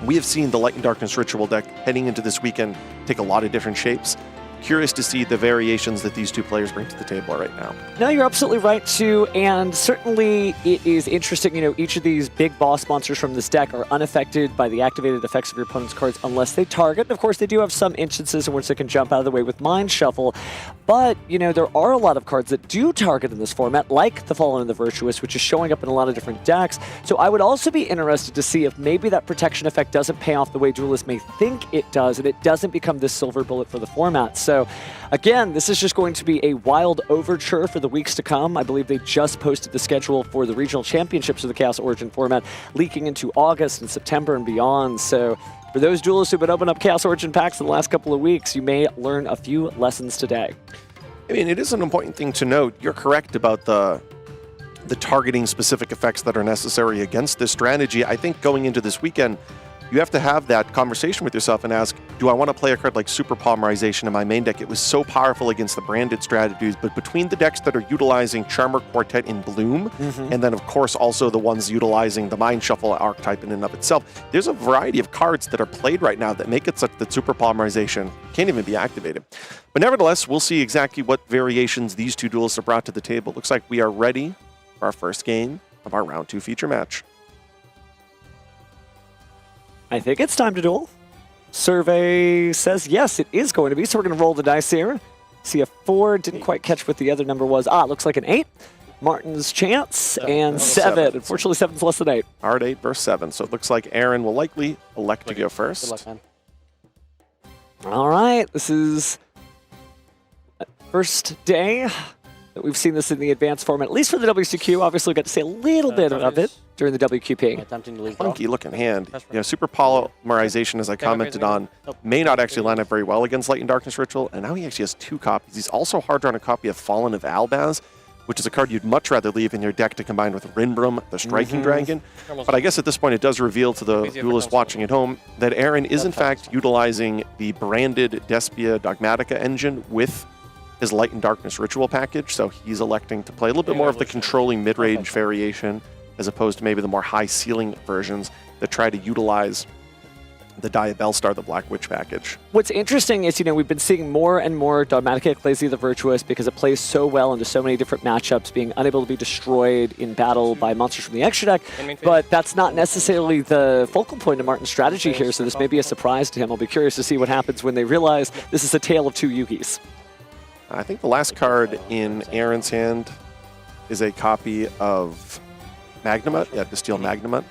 we have seen the Light and Darkness Ritual deck heading into this weekend take a lot of different shapes. Curious to see the variations that these two players bring to the table right now. No, you're absolutely right, too, and certainly it is interesting, you know, each of these big boss monsters from this deck are unaffected by the activated effects of your opponent's cards unless they target. Of course, they do have some instances in which they can jump out of the way with Mind Shuffle, but, you know, there are a lot of cards that do target in this format, like the Fallen and the Virtuous, which is showing up in a lot of different decks. So I would also be interested to see if maybe that protection effect doesn't pay off the way duelists may think it does, and it doesn't become this silver bullet for the format. So, again, this is just going to be a wild overture for the weeks to come. I believe they just posted the schedule for the regional championships of the Chaos Origin format, leaking into August and September and beyond. So for those duelists who've been opening up Chaos Origin packs in the last couple of weeks, you may learn a few lessons today. I mean, it is an important thing to note. You're correct about the targeting specific effects that are necessary against this strategy. I think going into this weekend, you have to have that conversation with yourself and ask, do I want to play a card like Super Polymerization in my main deck? It was so powerful against the branded strategies, but between the decks that are utilizing Charmer Quartet in Bloom, and then, of course, also the ones utilizing the Mind Shuffle archetype in and of itself, there's a variety of cards that are played right now that make it such that Super Polymerization can't even be activated. But nevertheless, we'll see exactly what variations these two duelists have brought to the table. Looks like we are ready for our first game of our Round 2 feature match. I think it's time to duel. Survey says yes, it is going to be, so we're going to roll the dice here. See a 4, didn't quite catch what the other number was. Looks like an 8. Martin's chance, and 7. Unfortunately, 7's less than 8. Hard 8 versus 7, so it looks like Aaron will likely elect to go first. Good luck, man. All right, this is first day that we've seen this in the advanced format, at least for the WCQ. Obviously, we got to see a little bit of it during the WQP. Attempting to leave. Funky looking hand. You know, super polymerization, as I commented on, may not actually line up very well against Light and Darkness Ritual, and now he actually has 2 copies. He's also hard drawn a copy of Fallen of Albaz, which is a card you'd much rather leave in your deck to combine with Rinbrum, the Striking Dragon. But I guess at this point it does reveal to the duelist watching at home that Aaron is in fact utilizing the branded Despia Dogmatica engine with his Light and Darkness Ritual package, so he's electing to play a little bit more of the controlling mid-range variation as opposed to maybe the more high ceiling versions that try to utilize the Diabellstar, the Black Witch package. What's interesting is, we've been seeing more and more Dogmatica Ecclesia the Virtuous because it plays so well into so many different matchups, being unable to be destroyed in battle by monsters from the extra deck. But that's not necessarily the focal point of Martin's strategy here, so this may be a surprise to him. I'll be curious to see what happens when they realize this is a tale of 2 Yugis. I think the last card in Aaron's hand is a copy of Magnamut. Yeah, Distilled Magnamut.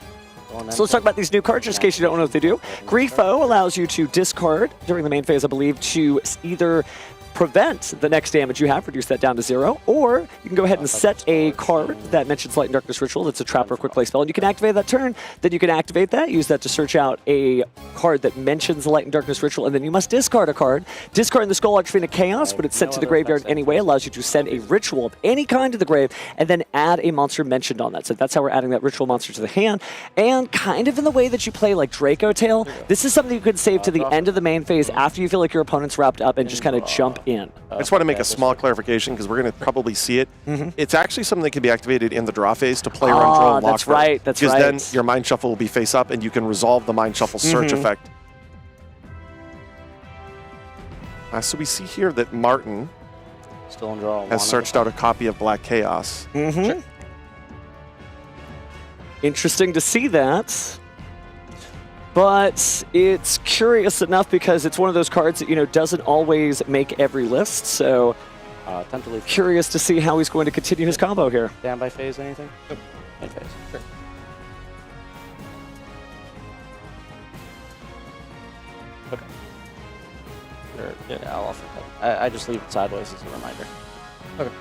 So let's talk about these new cards, just in case you don't know what they do. Grifo allows you to discard during the main phase, I believe, to either prevent the next damage you have, reduce that down to 0, or you can go ahead and set a card that mentions Light and Darkness Ritual. That's a trap or a quick play spell, and you can activate that turn. Then you can activate that, use that to search out a card that mentions Light and Darkness Ritual, and then you must discard a card. Discarding the Skull Archfiend of Chaos, but it's sent to the graveyard anyway, allows you to send a ritual of any kind to the grave, and then add a monster mentioned on that. So that's how we're adding that ritual monster to the hand. And kind of in the way that you play like Draco Tail, this is something you could save to the end of the main phase after you feel like your opponent's wrapped up and just kind of jump in. I just want to make a small clarification because we're going to probably see it. It's actually something that can be activated in the draw phase to play or draw and lock. That's right. That's because right. then your Mind Shuffle will be face up and you can resolve the Mind Shuffle search effect. So we see here that Martin still on draw has searched out a copy of Black Chaos. Interesting to see that. But it's curious enough because it's one of those cards that, doesn't always make every list. So curious to see how he's going to continue his combo here. Down by phase, anything? In phase. Sure. Okay. Sure. Yeah, I'll offer that. I just leave it sideways as a reminder. Okay.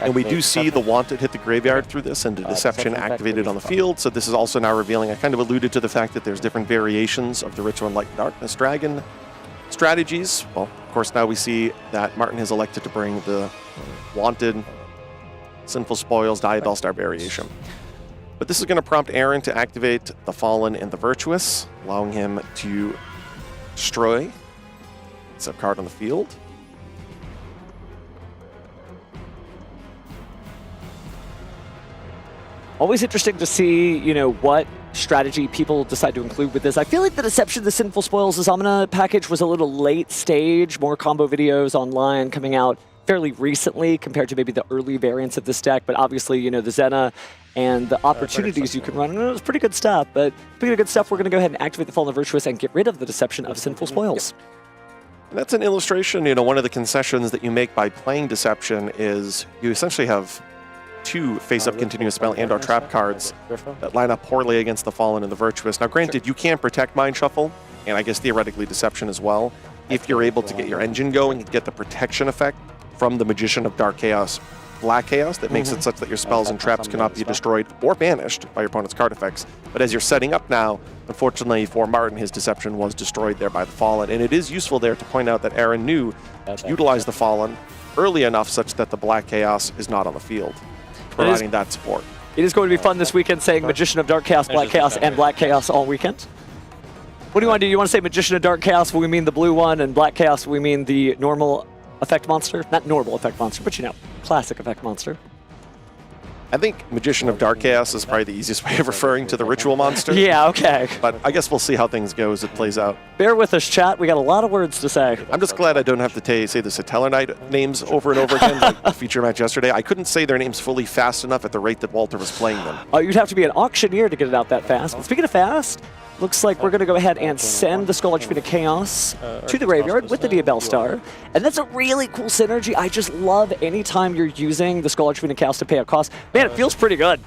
And we do see the Wanted hit the graveyard through this and the Deception activated on the field. So this is also now revealing, I kind of alluded to the fact that there's different variations of the Ritual and Light and Darkness Dragon strategies. Well, of course, now we see that Martin has elected to bring the Wanted, Sinful Spoils, Diabellstar variation. But this is going to prompt Aaron to activate the Fallen and the Virtuous, allowing him to destroy a card on the field. Always interesting to see, what strategy people decide to include with this. I feel like the Deception, the Sinful Spoils, the Zamana package was a little late stage, more combo videos online coming out fairly recently compared to maybe the early variants of this deck, but obviously, the Zena and the opportunities you can run, it was pretty good stuff, but speaking of good stuff, we're going to go ahead and activate the Fallen and Virtuous and get rid of the Deception of Sinful Spoils. And that's an illustration, one of the concessions that you make by playing Deception is you essentially have 2 face-up continuous spell and/or trap cards that line up poorly against the Fallen and the Virtuous. Now, granted, you can protect Mind Shuffle, and I guess theoretically Deception as well, if you're able to get your engine going and get the protection effect from the Magician of Dark Chaos, Black Chaos, that makes it such that your spells and traps cannot be destroyed or banished by your opponent's card effects. But as you're setting up now, unfortunately for Martin, his Deception was destroyed there by the Fallen, and it is useful there to point out that Aaron knew to utilize the Fallen early enough such that the Black Chaos is not on the field, providing that support. It is going to be fun this weekend saying Magician of Dark Chaos, Black Chaos, and Black Chaos all weekend. What do you want to do? You want to say Magician of Dark Chaos when we mean the blue one, and Black Chaos when we mean the normal effect monster? Not normal effect monster, but classic effect monster. I think Magician of Dark Chaos is probably the easiest way of referring to the ritual monster. Yeah, okay. But I guess we'll see how things go as it plays out. Bear with us, chat. We got a lot of words to say. I'm just glad I don't have to say the Satellar Knight names over and over again like the feature match yesterday. I couldn't say their names fully fast enough at the rate that Walter was playing them. You'd have to be an auctioneer to get it out that fast. But speaking of fast, looks like we're going to go ahead and send the Skull Archfiend of Chaos to the graveyard with the Diabellstar. And that's a really cool synergy. I just love any time you're using the Skull Archfiend of Chaos to pay a cost. Man, it feels pretty good.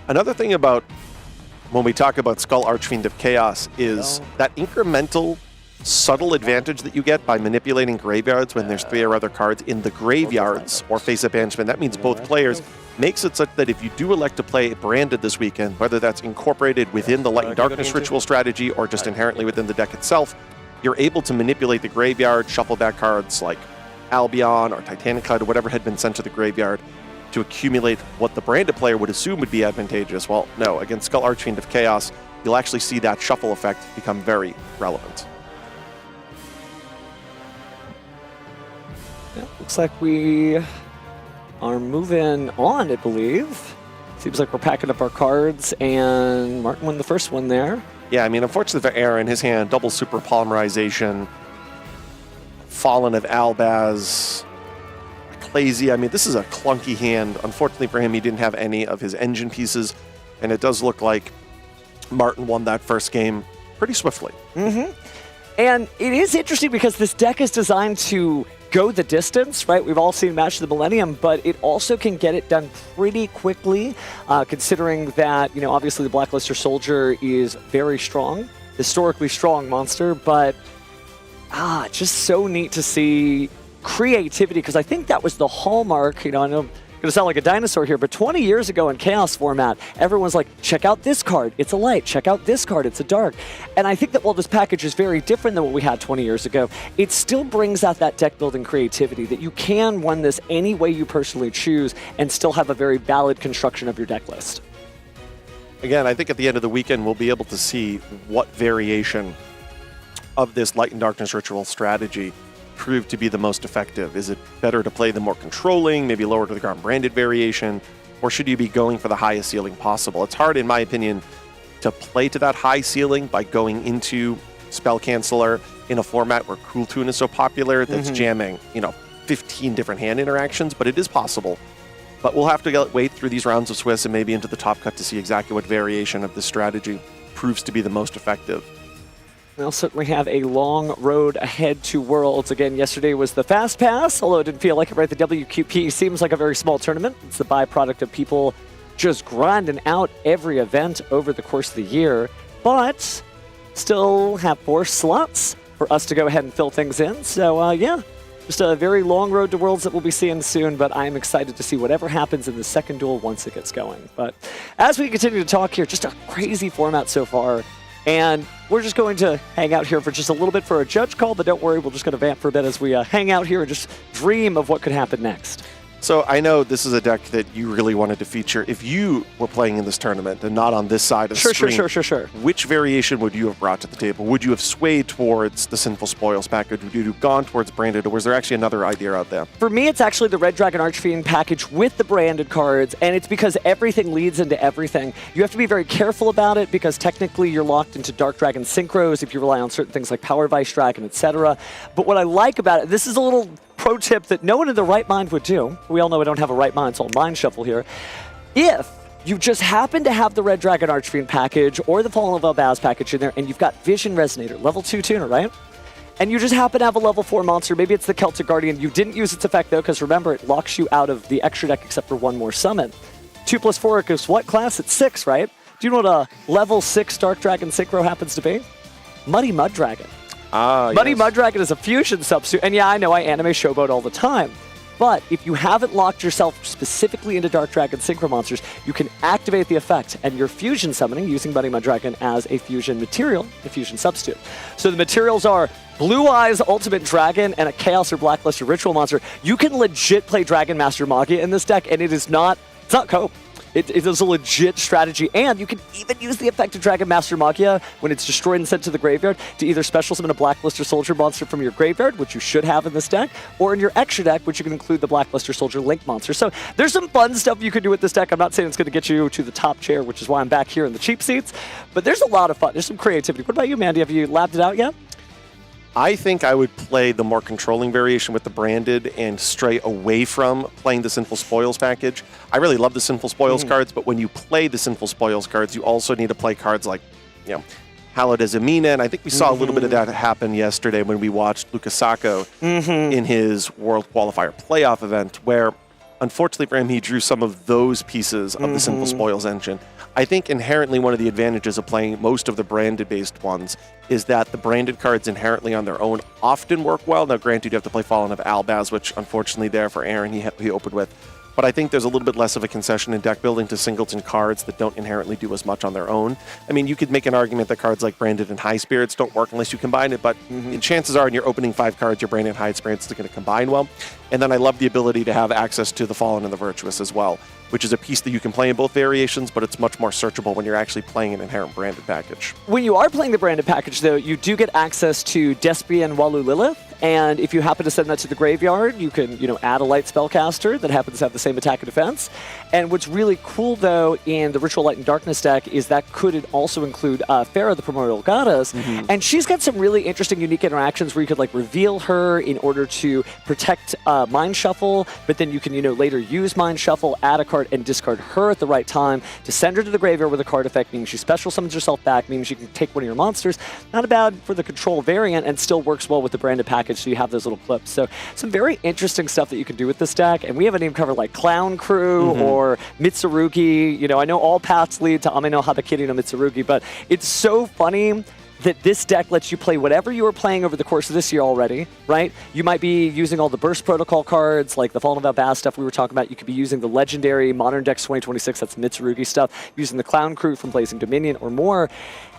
Another thing about when we talk about Skull Archfiend of Chaos is that incremental subtle advantage that you get by manipulating graveyards when there's 3 or other cards in the graveyards or face-up banishment. That means both players. Makes it such that if you do elect to play Branded this weekend, whether that's incorporated within the Light and Darkness ritual strategy or just inherently within the deck itself, you're able to manipulate the graveyard, shuffle back cards like Albion or Titanicud or whatever had been sent to the graveyard to accumulate what the Branded player would assume would be advantageous. Well, no, against Skull Archfiend of Chaos, you'll actually see that shuffle effect become very relevant. Yeah, looks like we are moving on, I believe. Seems like we're packing up our cards, and Martin won the first one there. Yeah, I mean, unfortunately for Aaron, his hand, double super polymerization, Fallen of Albaz, Clazy. I mean, this is a clunky hand. Unfortunately for him, he didn't have any of his engine pieces, and it does look like Martin won that first game pretty swiftly. Mm-hmm. And it is interesting because this deck is designed to go the distance, right? We've all seen Match of the Millennium, but it also can get it done pretty quickly, considering that, you know, obviously the Blackluster Soldier is very strong, historically strong monster, but just so neat to see creativity, because I think that was the hallmark, you know, I know I'm going to sound like a dinosaur here, but 20 years ago in Chaos format, everyone's like, check out this card, it's a light. Check out this card, it's a dark. And I think that while this package is very different than what we had 20 years ago, it still brings out that deck building creativity that you can run this any way you personally choose and still have a very valid construction of your deck list. Again, I think at the end of the weekend, we'll be able to see what variation of this Light and Darkness Ritual strategy proved to be the most effective. Is it better to play the more controlling, maybe lower to the ground Branded variation, or should you be going for the highest ceiling possible? It's hard, in my opinion, to play to that high ceiling by going into Spell Canceller in a format where Cruel Tune is so popular that's jamming, 15 different hand interactions, but it is possible. But we'll have to wait through these rounds of Swiss and maybe into the Top Cut to see exactly what variation of this strategy proves to be the most effective. We'll certainly have a long road ahead to Worlds. Again, yesterday was the Fast Pass, although it didn't feel like it, right? The WQP seems like a very small tournament. It's the byproduct of people just grinding out every event over the course of the year, but still have 4 slots for us to go ahead and fill things in. So, yeah, just a very long road to Worlds that we'll be seeing soon, but I'm excited to see whatever happens in the second duel once it gets going. But as we continue to talk here, just a crazy format so far. And we're just going to hang out here for just a little bit for a judge call, but don't worry, we're just going to vamp for a bit as we hang out here and just dream of what could happen next. So I know this is a deck that you really wanted to feature. If you were playing in this tournament and not on this side of the screen, Sure. Which variation would you have brought to the table? Would you have swayed towards the Sinful Spoils package? Would you have gone towards Branded, or was there actually another idea out there? For me, it's actually the Red Dragon Archfiend package with the Branded cards, and it's because everything leads into everything. You have to be very careful about it because technically you're locked into Dark Dragon Synchros if you rely on certain things like Power Vice Dragon, etc. But what I like about it, this is a little pro tip that no one in their right mind would do. We all know I don't have a right mind, so I'll mind shuffle here. If you just happen to have the Red Dragon Archfiend package or the Fallen of Albaz package in there, and you've got Vision Resonator, level 2 tuner, right? And you just happen to have a level 4 monster, maybe it's the Celtic Guardian. You didn't use its effect, though, because remember, it locks you out of the extra deck except for one more summon. 2+4 equals what class? It's 6, right? Do you know what a level 6 Dark Dragon Synchro happens to be? Muddy Mud Dragon. Muddy Mud Dragon is a fusion substitute, and yeah, I know I anime Showboat all the time, but if you haven't locked yourself specifically into Dark Dragon Synchro monsters, you can activate the effect, and you're fusion summoning using Muddy Mud Dragon as a fusion material, a fusion substitute. So the materials are Blue Eyes Ultimate Dragon and a Chaos or Blackluster Ritual monster. You can legit play Dragon Master Magia in this deck, and it's not cope. It is a legit strategy, and you can even use the effect of Dragon Master Magia when it's destroyed and sent to the graveyard to either special summon a Blackluster Soldier monster from your graveyard, which you should have in this deck, or in your extra deck, which you can include the Blackluster Soldier Link monster. So there's some fun stuff you can do with this deck. I'm not saying it's going to get you to the top chair, which is why I'm back here in the cheap seats, but there's a lot of fun. There's some creativity. What about you, Mandy? Have you labbed it out yet? I think I would play the more controlling variation with the Branded and stray away from playing the Sinful Spoils package. I really love the Sinful Spoils cards, but when you play the Sinful Spoils cards, you also need to play cards like, Hallowed as Amina, and I think we saw a little bit of that happen yesterday when we watched Lucas Sacco in his World Qualifier playoff event, where, unfortunately for him, he drew some of those pieces of the Sinful Spoils engine. I think inherently one of the advantages of playing most of the Branded-based ones is that the branded cards inherently on their own often work well. Now, granted, you have to play Fallen of Albaz, which unfortunately there for Aaron he opened with. But I think there's a little bit less of a concession in deck building to singleton cards that don't inherently do as much on their own. I mean, you could make an argument that cards like Branded and High Spirits don't work unless you combine it, but chances are in your opening 5 cards, your Branded and High Spirits is going to combine well. And then I love the ability to have access to the Fallen and the Virtuous as well, which is a piece that you can play in both variations, but it's much more searchable when you're actually playing an inherent branded package. When you are playing the branded package, though, you do get access to Despia and Walu Lilith, and if you happen to send that to the graveyard, you can, add a light spellcaster that happens to have the same attack and defense. And what's really cool, though, in the Ritual Light and Darkness deck is that could also include Farah, the Primordial Goddess, and she's got some really interesting, unique interactions where you could reveal her in order to protect Mind Shuffle, but then you can, later use Mind Shuffle, add a card, and discard her at the right time to send her to the graveyard with a card effect, meaning she special summons herself back, meaning she can take one of your monsters. Not bad for the control variant, and still works well with the branded package, so you have those little clips. So some very interesting stuff that you can do with this deck, and we haven't even covered Clown Crew or Mitsurugi. I know all paths lead to Ame no Habakiri no Mitsurugi, but it's so funny that this deck lets you play whatever you were playing over the course of this year already, right? You might be using all the Burst Protocol cards, like the Fallen of Albaz stuff we were talking about. You could be using the legendary Modern Decks 2026, that's Mitsurugi stuff, using the Clown Crew from Blazing Dominion or more.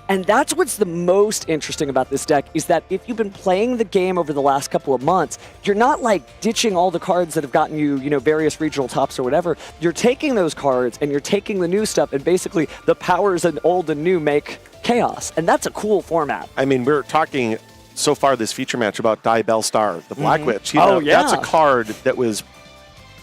And that's what's the most interesting about this deck, is that if you've been playing the game over the last couple of months, you're not ditching all the cards that have gotten you, various regional tops or whatever. You're taking those cards and you're taking the new stuff, and basically the powers and old and new make chaos. And that's a cool format. I mean, we're talking so far this feature match about Dai Bellstar, the Black Witch. That's a card that was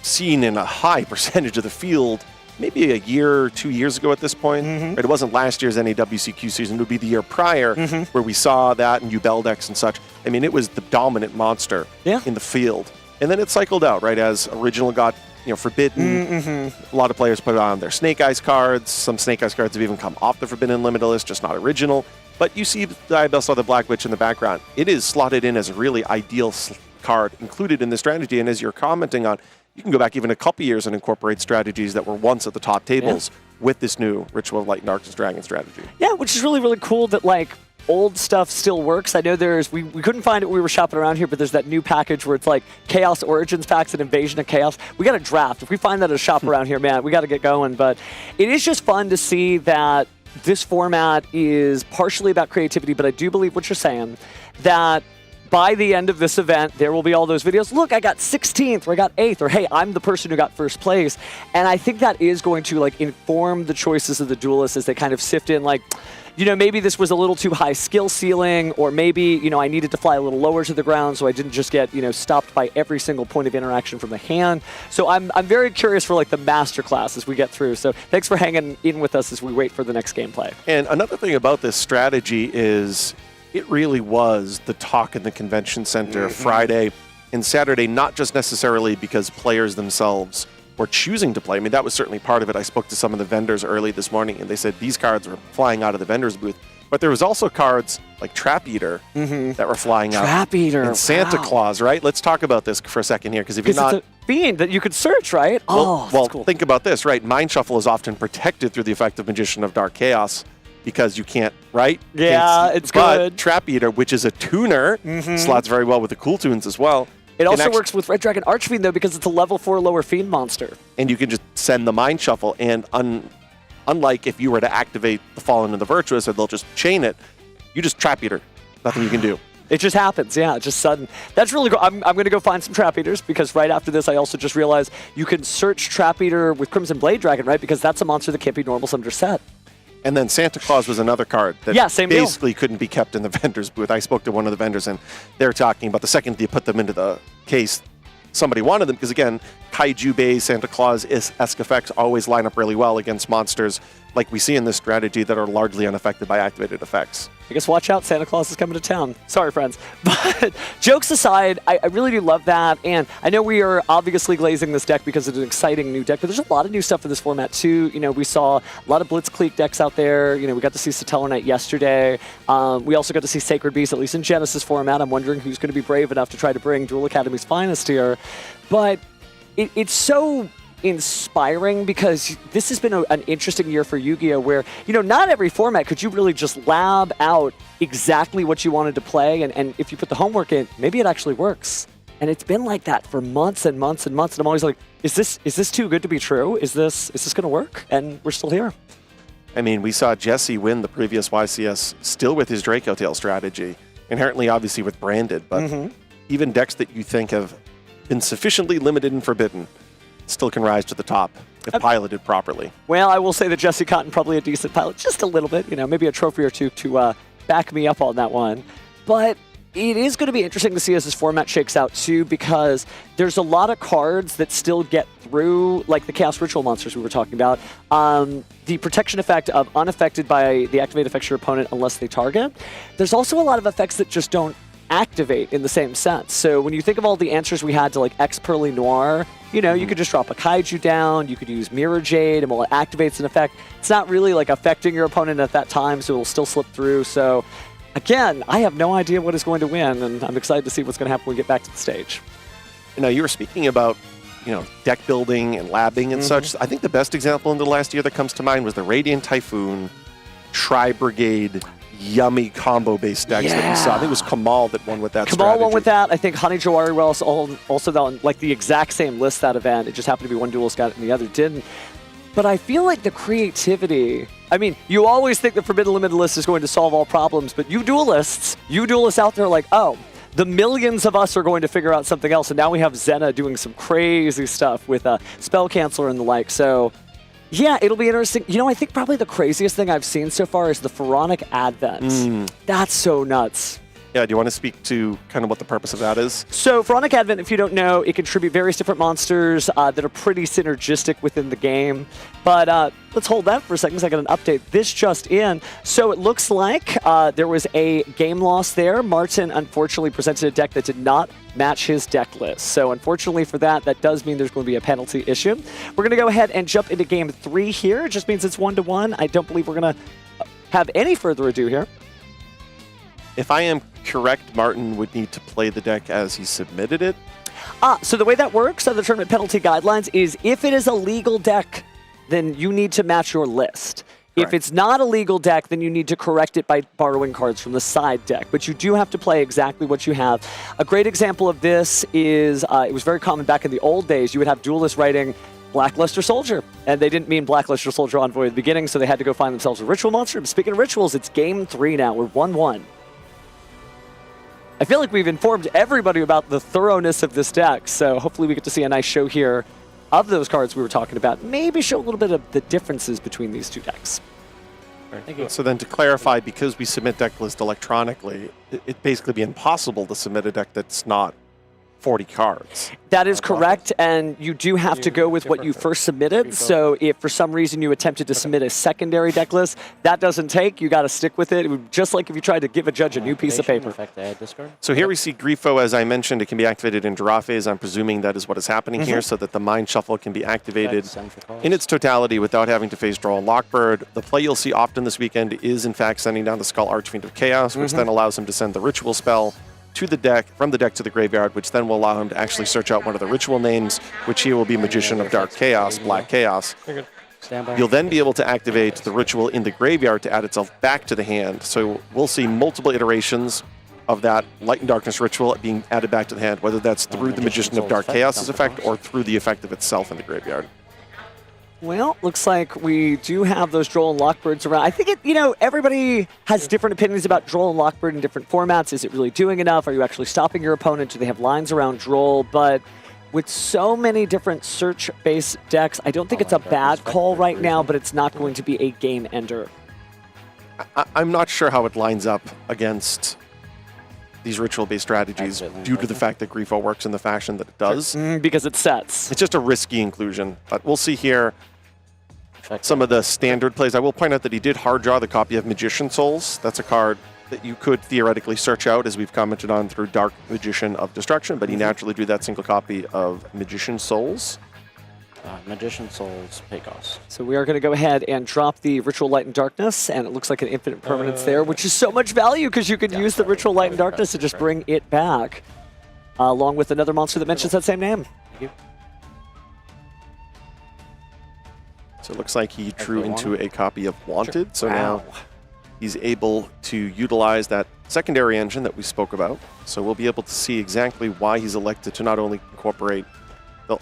seen in a high percentage of the field maybe a year or 2 years ago at this point. Right? It wasn't last year's NAWCQ season. It would be the year prior where we saw that in Ubel decks and such. I mean, it was the dominant monster in the field. And then it cycled out, right, as original got forbidden. A lot of players put it on their Snake Eyes cards. Some Snake Eyes cards have even come off the Forbidden Limitless, just not original. But you see the Bellstar the Black Witch in the background. It is slotted in as a really ideal card included in the strategy. And as you're commenting on, you can go back even a couple years and incorporate strategies that were once at the top tables with this new Ritual of Light and Darkness Dragon strategy. Yeah, which is really, really cool that old stuff still works. I know we couldn't find it when we were shopping around here, but there's that new package where it's Chaos Origins packs and Invasion of Chaos. We got a draft. If we find that at a shop around here, man, we got to get going. But it is just fun to see that this format is partially about creativity, but I do believe what you're saying, that by the end of this event, there will be all those videos. Look, I got 16th, or I got 8th, or hey, I'm the person who got first place. And I think that is going to inform the choices of the duelists as they kind of sift in maybe this was a little too high skill ceiling, or maybe, I needed to fly a little lower to the ground so I didn't just get, stopped by every single point of interaction from the hand. So I'm very curious for the masterclass as we get through. So thanks for hanging in with us as we wait for the next gameplay. And another thing about this strategy is it really was the talk in the convention center Friday and Saturday, not just necessarily because players themselves were choosing to play. I mean, that was certainly part of it. I spoke to some of the vendors early this morning, and they said these cards were flying out of the vendor's booth. But there was also cards like Trap Eater that were flying out. Trap Eater, and Santa Claus, right? Let's talk about this for a second here, because if you're not... It's a fiend that you could search, right? Well, that's cool. Think about this, right? Mind Shuffle is often protected through the effect of Magician of Dark Chaos, because you can't, right? Yeah, it's but good. Trap Eater, which is a tuner, slots very well with the cool tunes as well. It also works with Red Dragon Archfiend, though, because it's a level 4 lower fiend monster. And you can just send the Mind Shuffle, and unlike if you were to activate the Fallen and the Virtuous, or they'll just chain it, you just Trap Eater. Nothing you can do. It just happens, yeah, just sudden. That's really cool. I'm going to go find some Trap Eaters, because right after this, I also just realized you can search Trap Eater with Crimson Blade Dragon, right? Because that's a monster that can't be normal summoned or set. And then Santa Claus was another card that basically couldn't be kept in the vendor's booth. I spoke to one of the vendors, and they're talking about the second you put them into the case, somebody wanted them, because again, Kaiju Bay, Santa Claus-esque effects always line up really well against monsters like we see in this strategy that are largely unaffected by activated effects. I guess watch out, Santa Claus is coming to town. Sorry, friends. But jokes aside, I really do love that. And I know we are obviously glazing this deck because it's an exciting new deck, but there's a lot of new stuff in this format too. We saw a lot of Blitzkrieg decks out there. We got to see Satellar Knight yesterday. We also got to see Sacred Beast, at least in Genesis format. I'm wondering who's going to be brave enough to try to bring Duel Academy's finest here. But it's so inspiring because this has been an interesting year for Yu-Gi-Oh! Where, not every format could you really just lab out exactly what you wanted to play, and if you put the homework in, maybe it actually works. And it's been like that for months and months and months, and I'm always like, is this too good to be true? Is this going to work? And we're still here. I mean, we saw Jesse win the previous YCS still with his Draco Tail strategy, inherently obviously with branded, but even decks that you think have been sufficiently limited and forbidden still can rise to the top if piloted properly. Well, I will say that Jesse Cotton probably a decent pilot, just a little bit, maybe a trophy or two to back me up on that one. But it is going to be interesting to see as this format shakes out too, because there's a lot of cards that still get through, like the Chaos Ritual monsters we were talking about. The protection effect of unaffected by the activate affects your opponent unless they target. There's also a lot of effects that just don't activate in the same sense. So when you think of all the answers we had to like X Pearly Noir, you could just drop a Kaiju down, you could use Mirror Jade, and while it activates an effect, it's not really like affecting your opponent at that time, so it'll still slip through. So again, I have no idea what is going to win, and I'm excited to see what's going to happen when we get back to the stage. Now, you were speaking about, deck building and labbing and such. I think the best example in the last year that comes to mind was the Radiant Typhoon Tri-Brigade yummy combo-based decks that we saw. I think it was Kamal that won with that Kamal won with that. I think Honey Jawari was also on like the exact same list that event. It just happened to be one duelist got it and the other didn't. But I feel like the creativity, I mean, you always think the Forbidden Limited list is going to solve all problems, but you duelists out there are like, oh, the millions of us are going to figure out something else. And now we have Zena doing some crazy stuff with a Spell Canceller and the like. So yeah, it'll be interesting. I think probably the craziest thing I've seen so far is the Pharaonic Advent. That's so nuts. Yeah, do you want to speak to kind of what the purpose of that is? So Pharaonic Advent, if you don't know, it can tribute various different monsters that are pretty synergistic within the game. But let's hold that for a second because I got an update. This just in. So it looks like there was a game loss there. Martin unfortunately presented a deck that did not match his deck list. So unfortunately for that, that does mean there's going to be a penalty issue. We're going to go ahead and jump into game 3 here. It just means it's 1-1. I don't believe we're going to have any further ado here. If I am correct, Martin would need to play the deck as he submitted it. So the way that works on the tournament penalty guidelines is if it is a legal deck, then you need to match your list. Correct. If it's not a legal deck, then you need to correct it by borrowing cards from the side deck. But you do have to play exactly what you have. A great example of this is, it was very common back in the old days, you would have duelists writing Blackluster Soldier. And they didn't mean Blackluster Soldier Envoy at the beginning, so they had to go find themselves a ritual monster. But speaking of rituals, it's game 3 now. We're 1-1. I feel like we've informed everybody about the thoroughness of this deck, so hopefully we get to see a nice show here of those cards we were talking about. Maybe show a little bit of the differences between these two decks. So then to clarify, because we submit deck list electronically, it'd basically be impossible to submit a deck that's not 40 cards. That is correct, and you do have to go with what you first submitted. So if for some reason you attempted to submit a secondary deck list, that doesn't take. You got to stick with it. It would, just like if you tried to give a judge a new piece of paper. So here we see Grifo, as I mentioned, it can be activated in draw phase. I'm presuming that is what is happening here, so that the Mind Shuffle can be activated in its totality without having to face draw a Lockbird. The play you'll see often this weekend is, in fact, sending down the Skull Archfiend of Chaos, which then allows him to send the Ritual spell to the deck, from the deck to the graveyard, which then will allow him to actually search out one of the ritual names, which here will be Magician of Dark Chaos, Black Chaos. You'll then be able to activate the ritual in the graveyard to add itself back to the hand. So we'll see multiple iterations of that Light and Darkness ritual being added back to the hand, whether that's through the Magician of Dark Chaos's effect or through the effect of itself in the graveyard. Well, looks like we do have those Droll and Lockbirds around. I think everybody has different opinions about Droll and Lockbird in different formats. Is it really doing enough? Are you actually stopping your opponent? Do they have lines around Droll? But with so many different search-based decks, I don't think it's a bad call right now, but it's not going to be a game ender. I'm not sure how it lines up against these ritual-based strategies due to the fact that Grifo works in the fashion that it does. Because it sets. It's just a risky inclusion. But we'll see here some of the standard plays. I will point out that he did hard draw the copy of Magician Souls. That's a card that you could theoretically search out, as we've commented on, through Dark Magician of Destruction, but he naturally drew that single copy of Magician Souls. Magician Souls, Pecos. So we are going to go ahead and drop the Ritual Light and Darkness, and it looks like an infinite permanence there, which is so much value because you could use the Ritual Light and Darkness to just bring it back, along with another monster that mentions that same name. Thank you. So it looks like he drew into a copy of Wanted. So now he's able to utilize that secondary engine that we spoke about. So we'll be able to see exactly why he's elected to not only incorporate,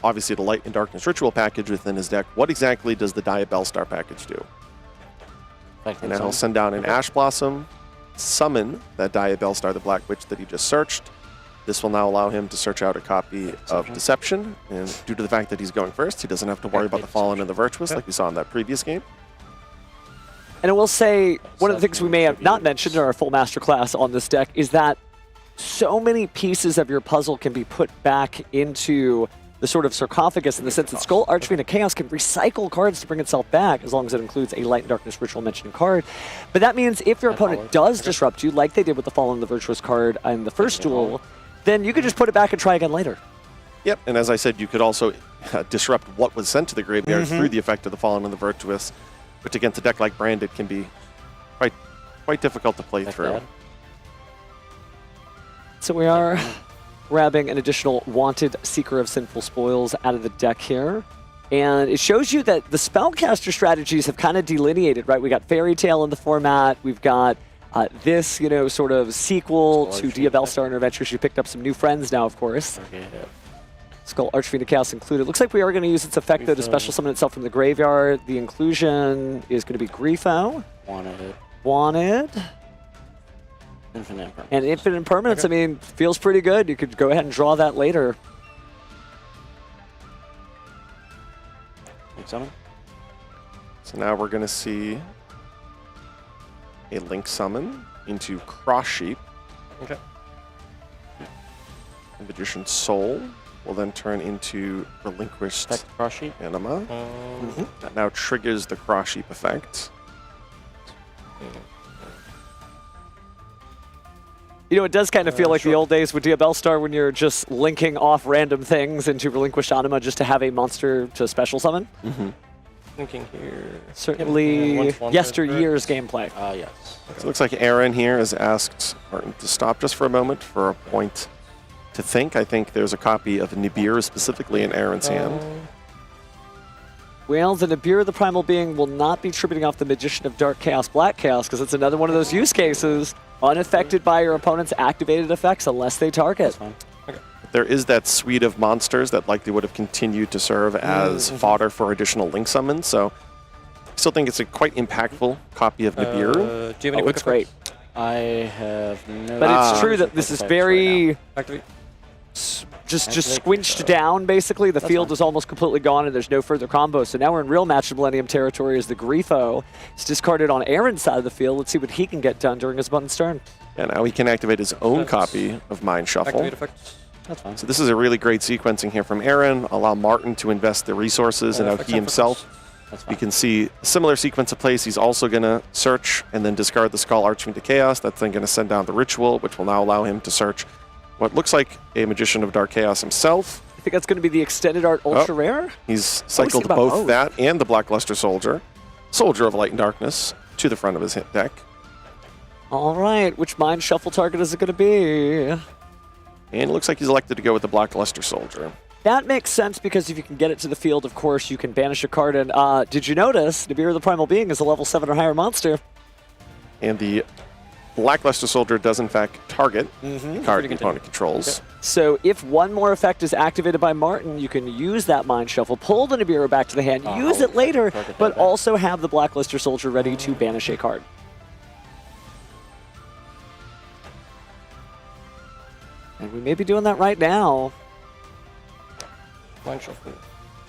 obviously, the Light and Darkness Ritual package within his deck. What exactly does the Dia Bellstar package do? And now he'll send down an Ash Blossom, summon that Dia Bellstar, the Black Witch that he just searched. This will now allow him to search out a copy of Deception, and due to the fact that he's going first, he doesn't have to worry about the Fallen and the Virtuous like we saw in that previous game. And I will say, one of the things we may have not mentioned in our full masterclass on this deck is that so many pieces of your puzzle can be put back into the sort of sarcophagus in the sense that Skull Archfiend of Chaos can recycle cards to bring itself back as long as it includes a Light and Darkness Ritual mentioned card. But that means if your opponent does disrupt you, like they did with the Fallen and the Virtuous card in the first duel, then you could just put it back and try again later. Yep, and as I said, you could also disrupt what was sent to the graveyard through the effect of the Fallen and the Virtuous, which against a deck like Branded can be quite difficult to play through. So we are grabbing an additional Wanted Seeker of Sinful Spoils out of the deck here. And it shows you that the spellcaster strategies have kind of delineated, right? We got Fairy Tale in the format. We've got this, sort of sequel to Dia Bellstar Interventure. She picked up some new friends now, of course. Skull Archfiend of Chaos included. Looks like we are going to use its effect, though, to special summon itself from the graveyard. The inclusion is going to be Grifo. Wanted. Infinite Impermanence. And Infinite Impermanence, I mean, feels pretty good. You could go ahead and draw that later. So now we're going to see a Link summon into Cross Sheep. Okay. The Magician's Soul will then turn into Relinquished Cross Sheep Anima. That now triggers the Cross Sheep effect. It does kind of feel like the old days with Dia Bellstar when you're just linking off random things into Relinquished Anima just to have a monster to special summon. Thinking here. Certainly yesteryear's gameplay. Yes. So it looks like Aaron here has asked Martin to stop just for a moment for a point to think. I think there's a copy of Nibiru specifically in Aaron's hand. Well, the Nibiru, the Primal Being, will not be tributing off the Magician of Dark Chaos, Black Chaos, because it's another one of those use cases, unaffected by your opponent's activated effects unless they target. There is that suite of monsters that likely would have continued to serve as fodder for additional Link summons, so I still think it's a quite impactful copy of Nibiru. Do you have any quick it's great. I have no... But it's true that this is very... Activate. Just squinched down, basically. The field is almost completely gone, and there's no further combos. So now we're in real Match of Millennium territory as the Grifo is discarded on Aaron's side of the field. Let's see what he can get done during his opponent's turn. And now he can activate his own copy of Mind Shuffle. Activate effect. That's fine. So this is a really great sequencing here from Aaron. Allow Martin to invest the resources, and now he himself, we can see a similar sequence of plays. He's also going to search and then discard the Skull Archfiend of Chaos. That's then going to send down the Ritual, which will now allow him to search what looks like a Magician of Dark Chaos himself. I think that's going to be the Extended Art Ultra Rare. He's cycled both that and the Blackluster Soldier, Soldier of Light and Darkness, to the front of his hit deck. All right, which Mind Shuffle target is it going to be? And it looks like he's elected to go with the Blackluster Soldier. That makes sense because if you can get it to the field, of course, you can banish a card. And did you notice Nibiru the Primal Being is a level 7 or higher monster? And the Blackluster Soldier does, in fact, target the card opponent controls. Okay. So if one more effect is activated by Martin, you can use that Mind Shuffle, pull the Nibiru back to the hand, use it later, but also have the Blackluster Soldier ready to banish a card. And we may be doing that right now. Mind Shuffle.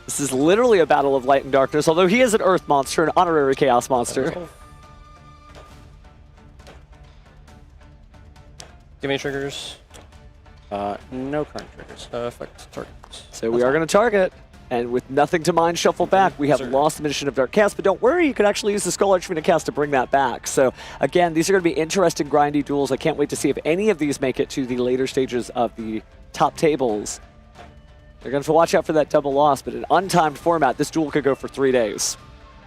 This is literally a battle of light and darkness, although he is an Earth monster, an honorary Chaos monster. Give me triggers. No current triggers. Effect targets. So we are going to target, and with nothing to Mind Shuffle back, we have lost the Magician of Dark Chaos, but don't worry, you can actually use the Skull Archfiend of Chaos to bring that back. So again, these are going to be interesting grindy duels. I can't wait to see if any of these make it to the later stages of the top tables. They're going to have to watch out for that double loss, but in untimed format, this duel could go for 3 days.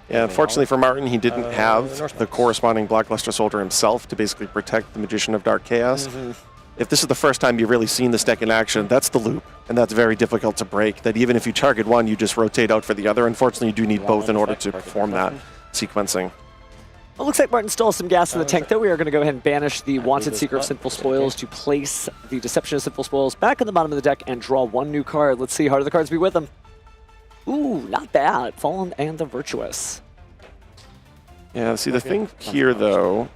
Yeah, unfortunately for Martin, he didn't have the corresponding Blackluster Soldier himself to basically protect the Magician of Dark Chaos. if this is the first time you've really seen this deck in action, that's the loop, and that's very difficult to break. That even if you target one, you just rotate out for the other. Unfortunately, you do need both in order to perform that sequencing. Well, looks like Martin still has some gas in the tank, though. We are going to go ahead and banish the Wanted Seeker of Sinful Spoils to place the Deception of Sinful Spoils back in the bottom of the deck and draw one new card. Let's see, how do the cards be with them? Ooh, not bad. Fallen and the Virtuous. Yeah, see, the thing here, though...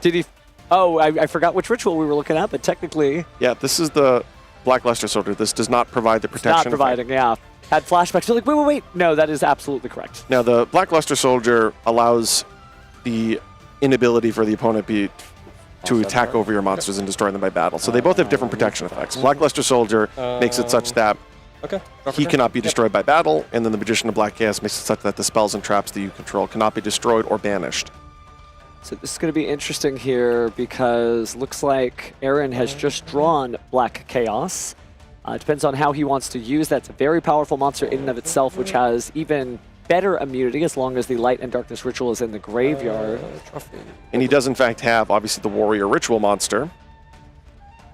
Did he... Oh, I forgot which ritual we were looking at, but technically... Yeah, this is the Black Luster Soldier. This does not provide the protection. Not providing, yeah. Had flashbacks. You're like, wait. No, that is absolutely correct. Now, the Black Luster Soldier allows the inability for the opponent to attack over your monsters and destroy them by battle. So they both have different protection effects. Black Luster Soldier makes it such that he cannot be destroyed by battle, and then the Magician of Black Chaos makes it such that the spells and traps that you control cannot be destroyed or banished. So this is going to be interesting here because looks like Aaron has just drawn Black Chaos. It depends on how he wants to use that. It's a very powerful monster in and of itself, which has even better immunity as long as the Light and Darkness Ritual is in the graveyard. And he does, in fact, have, obviously, the Warrior Ritual monster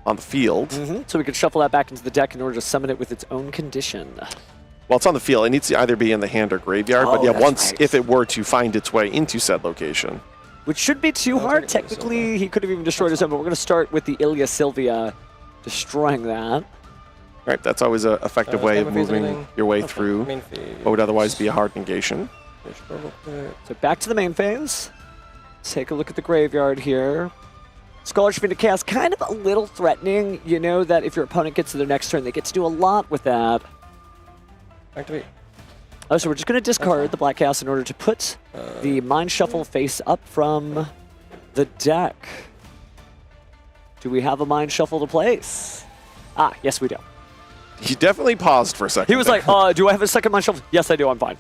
on the field. So we could shuffle that back into the deck in order to summon it with its own condition. Well, it's on the field. It needs to either be in the hand or graveyard, but yeah, once, if it were to find its way into said location. Which should be too hard. Technically, he could have even destroyed his own, but we're going to start with the Ilya Sylvia destroying that. Right, that's always an effective way of moving your way through what would otherwise be a hard negation. So back to the main phase. Let's take a look at the graveyard here. Scholarship into Chaos, kind of a little threatening. You know that if your opponent gets to their next turn, they get to do a lot with that. Activate. Oh, so we're just going to discard the Black Chaos in order to put the Mind Shuffle face up from the deck. Do we have a Mind Shuffle to place? Ah, yes we do. He definitely paused for a second. He was like, do I have a second Mind Shuffle? Yes, I do, I'm fine.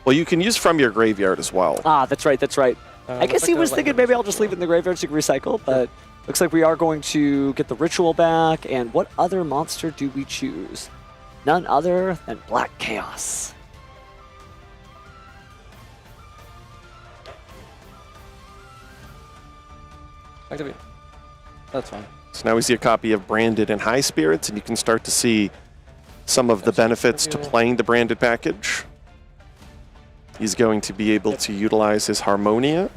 Well, you can use from your graveyard as well. Ah, that's right, that's right. I guess he was thinking maybe I'll just leave it in the graveyard so you can recycle, but looks like we are going to get the Ritual back, and what other monster do we choose? None other than Black Chaos. Activate. That's fine. So now we see a copy of Branded and High Spirits, and you can start to see some of the benefits to playing the Branded package. He's going to be able to utilize his Harmonia,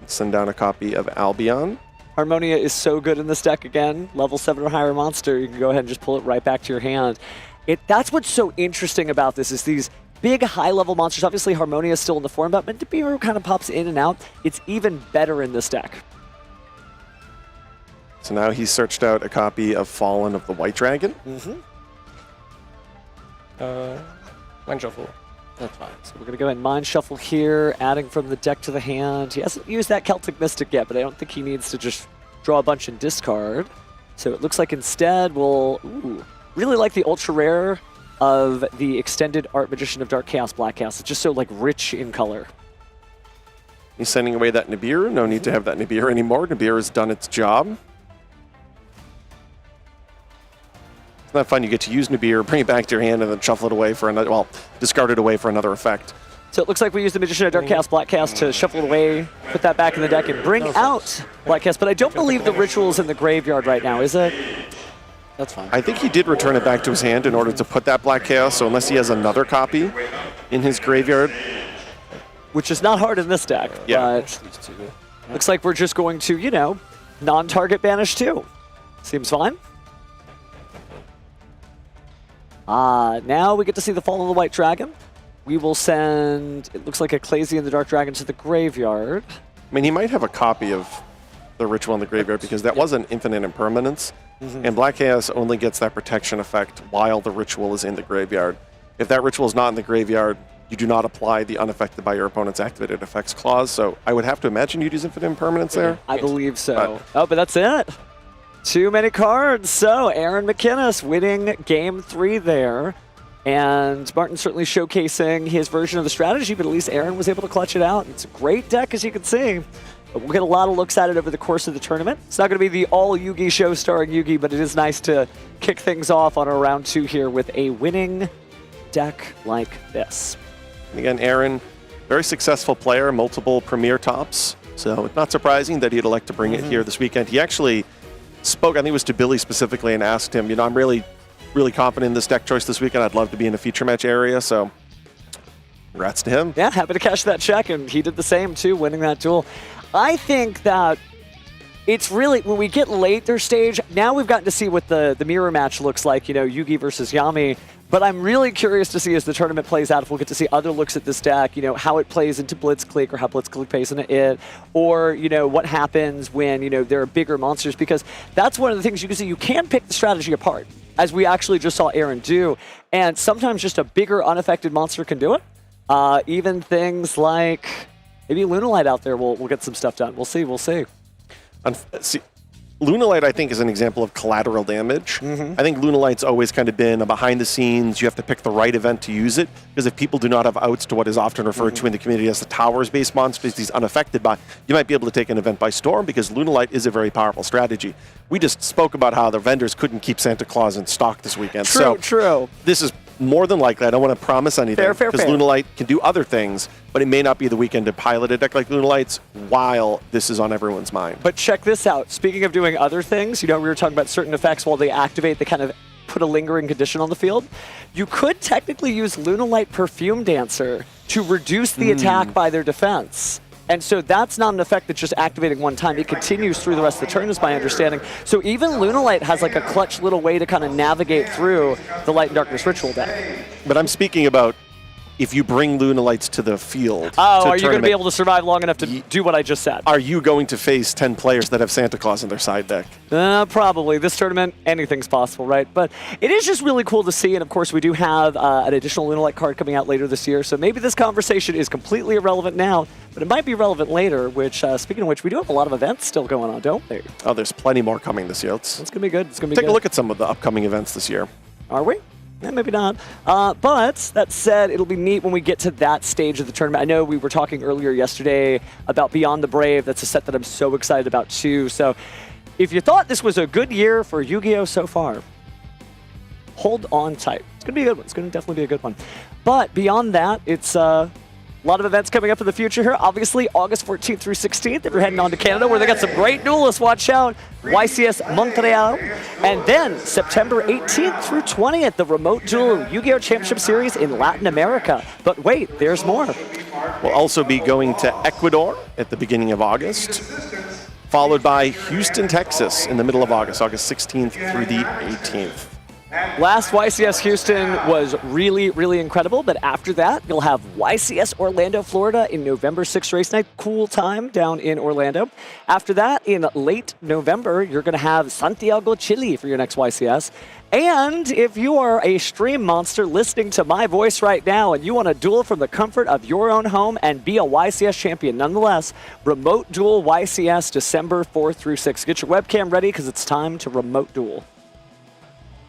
send down a copy of Albion. Harmonia is so good in this deck again. Level 7 or higher monster, you can go ahead and just pull it right back to your hand. That's what's so interesting about this is these big high-level monsters. Obviously, Harmonia is still in the format, but Nibiru kind of pops in and out. It's even better in this deck. So now he's searched out a copy of Fallen of the White Dragon. Mind Shuffle. That's fine. So we're going to go ahead and Mind Shuffle here, adding from the deck to the hand. He hasn't used that Celtic Mystic yet, but I don't think he needs to just draw a bunch and discard. So it looks like instead we'll really like the ultra rare of the extended Art Magician of Dark Chaos Black Chaos. It's just so like rich in color. He's sending away that Nibiru. No need to have that Nibiru anymore. Nibiru has done its job. It's not fun. You get to use Nibiru, bring it back to your hand, and then shuffle it away for another, well, discard it away for another effect. So it looks like we use the Magician of Dark Chaos Black Chaos to shuffle it away, put that back in the deck, and bring out Black Chaos. But I don't believe the Ritual's in the graveyard right now, is it? That's fine. I think he did return it back to his hand in order to put that Black Chaos, so unless he has another copy in his graveyard. Which is not hard in this deck, but looks like we're just going to, you know, non-target banish too. Seems fine. Now we get to see the Fall of the White Dragon. We will send, it looks like Ecclesia and the Dark Dragon to the graveyard. I mean, he might have a copy of the Ritual in the graveyard because that was an infinite impermanence. And Black Chaos only gets that protection effect while the Ritual is in the graveyard. If that Ritual is not in the graveyard, you do not apply the unaffected by your opponent's activated effects clause. So I would have to imagine you'd use infinite impermanence there. I believe so. But that's it. Too many cards. So Aaron McInnes winning game 3 there. And Martin certainly showcasing his version of the strategy, but at least Aaron was able to clutch it out. It's a great deck, as you can see. But we'll get a lot of looks at it over the course of the tournament. It's not going to be the all Yugi show starring Yugi, but it is nice to kick things off on a round 2 here with a winning deck like this. And again, Aaron, very successful player, multiple premier tops. So it's not surprising that he'd elect to bring it here this weekend. He actually spoke, I think it was to Billy specifically, and asked him, I'm really confident in this deck choice this weekend. I'd love to be in a feature match area, so congrats to him. Yeah, happy to cash that check, and he did the same too, winning that duel. I think that it's really, when we get later stage, now we've gotten to see what the mirror match looks like, Yugi versus Yami. But I'm really curious to see as the tournament plays out if we'll get to see other looks at this deck, how it plays into Blitzkrieg or how Blitzkrieg plays into it, or, what happens when, there are bigger monsters, because that's one of the things you can see. You can pick the strategy apart, as we actually just saw Aaron do, and sometimes just a bigger unaffected monster can do it. Even things like maybe Lunalight out there will get some stuff done. We'll see. Lunalight, I think, is an example of collateral damage. I think Lunalight's always kind of been a behind the scenes, you have to pick the right event to use it, because if people do not have outs to what is often referred to in the community as the towers-based monsters, these unaffected by, you might be able to take an event by storm, because Lunalight is a very powerful strategy. We just spoke about how the vendors couldn't keep Santa Claus in stock this weekend. True. This is more than likely, I don't want to promise anything, because Lunalight can do other things, but it may not be the weekend to pilot a deck like Lunalight's while this is on everyone's mind. But check this out. Speaking of doing other things, we were talking about certain effects while they activate, they kind of put a lingering condition on the field. You could technically use Lunalight Perfume Dancer to reduce the attack by their defense. And so that's not an effect that's just activating one time. It continues through the rest of the turn, is my understanding. So even Lunalight has like a clutch little way to kind of navigate through the Light and Darkness Ritual deck. But I'm speaking about if you bring Lunalights to the field. Oh, are you going to be able to survive long enough to do what I just said? Are you going to face 10 players that have Santa Claus in their side deck? Probably. This tournament, anything's possible, right? But it is just really cool to see, and of course we do have an additional Lunalight card coming out later this year, so maybe this conversation is completely irrelevant now, but it might be relevant later, which, speaking of which, we do have a lot of events still going on, don't we? Oh, there's plenty more coming this year. It's going to be good. Take a look at some of the upcoming events this year. Are we? Yeah, maybe not. But that said, it'll be neat when we get to that stage of the tournament. I know we were talking earlier yesterday about Beyond the Brave. That's a set that I'm so excited about too. So if you thought this was a good year for Yu-Gi-Oh! So far, hold on tight. It's going to be a good one. It's going to definitely be a good one. But beyond that, it's a lot of events coming up in the future here. Obviously, August 14th through 16th, if you're heading on to Canada, where they got some great duelists. Watch out. YCS Montreal. And then September 18th through 20th, the Remote Duel Yu-Gi-Oh! Championship Series in Latin America. But wait, there's more. We'll also be going to Ecuador at the beginning of August, followed by Houston, Texas in the middle of August, August 16th through the 18th. Last YCS Houston was really, really incredible, but after that, you'll have YCS Orlando, Florida in November 6th race night. Cool time down in Orlando. After that, in late November, you're going to have Santiago, Chile for your next YCS. And if you are a stream monster listening to my voice right now and you want to duel from the comfort of your own home and be a YCS champion nonetheless, Remote Duel YCS December 4th through 6th. Get your webcam ready because it's time to remote duel.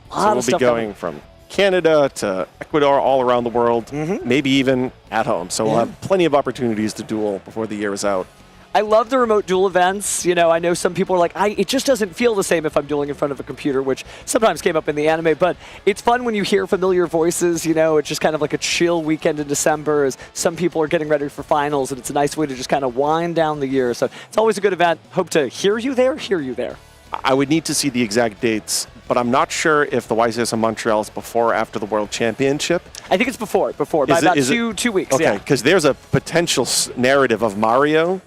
So we'll be going from Canada to Ecuador, all around the world, maybe even at home. So we'll have plenty of opportunities to duel before the year is out. I love the remote duel events. I know some people are like, it just doesn't feel the same if I'm dueling in front of a computer, which sometimes came up in the anime, but it's fun when you hear familiar voices. It's just kind of like a chill weekend in December as some people are getting ready for finals, and it's a nice way to just kind of wind down the year. So it's always a good event. Hope to hear you there. I would need to see the exact dates, but I'm not sure if the YCS in Montreal is before or after the World Championship. I think it's before, by about two weeks. Okay, because there's a potential narrative of Mario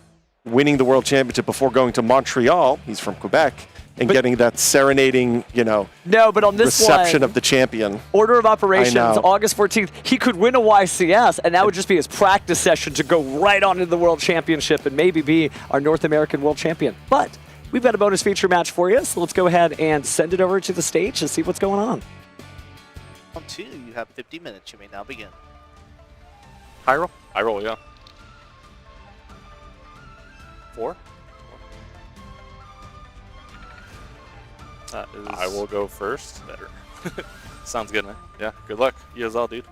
winning the World Championship before going to Montreal, he's from Quebec, and getting that serenading, No, but on this reception of the champion. Order of operations, August 14th, he could win a YCS, and that would just be his practice session to go right on into the World Championship and maybe be our North American World Champion. But we've got a bonus feature match for you, so let's go ahead and send it over to the stage and see what's going on. Round 2, you have 50 minutes. You may now begin. High roll? High roll, yeah. 4? That is I will go first. better. Sounds good, man. Yeah, good luck. You as well, dude.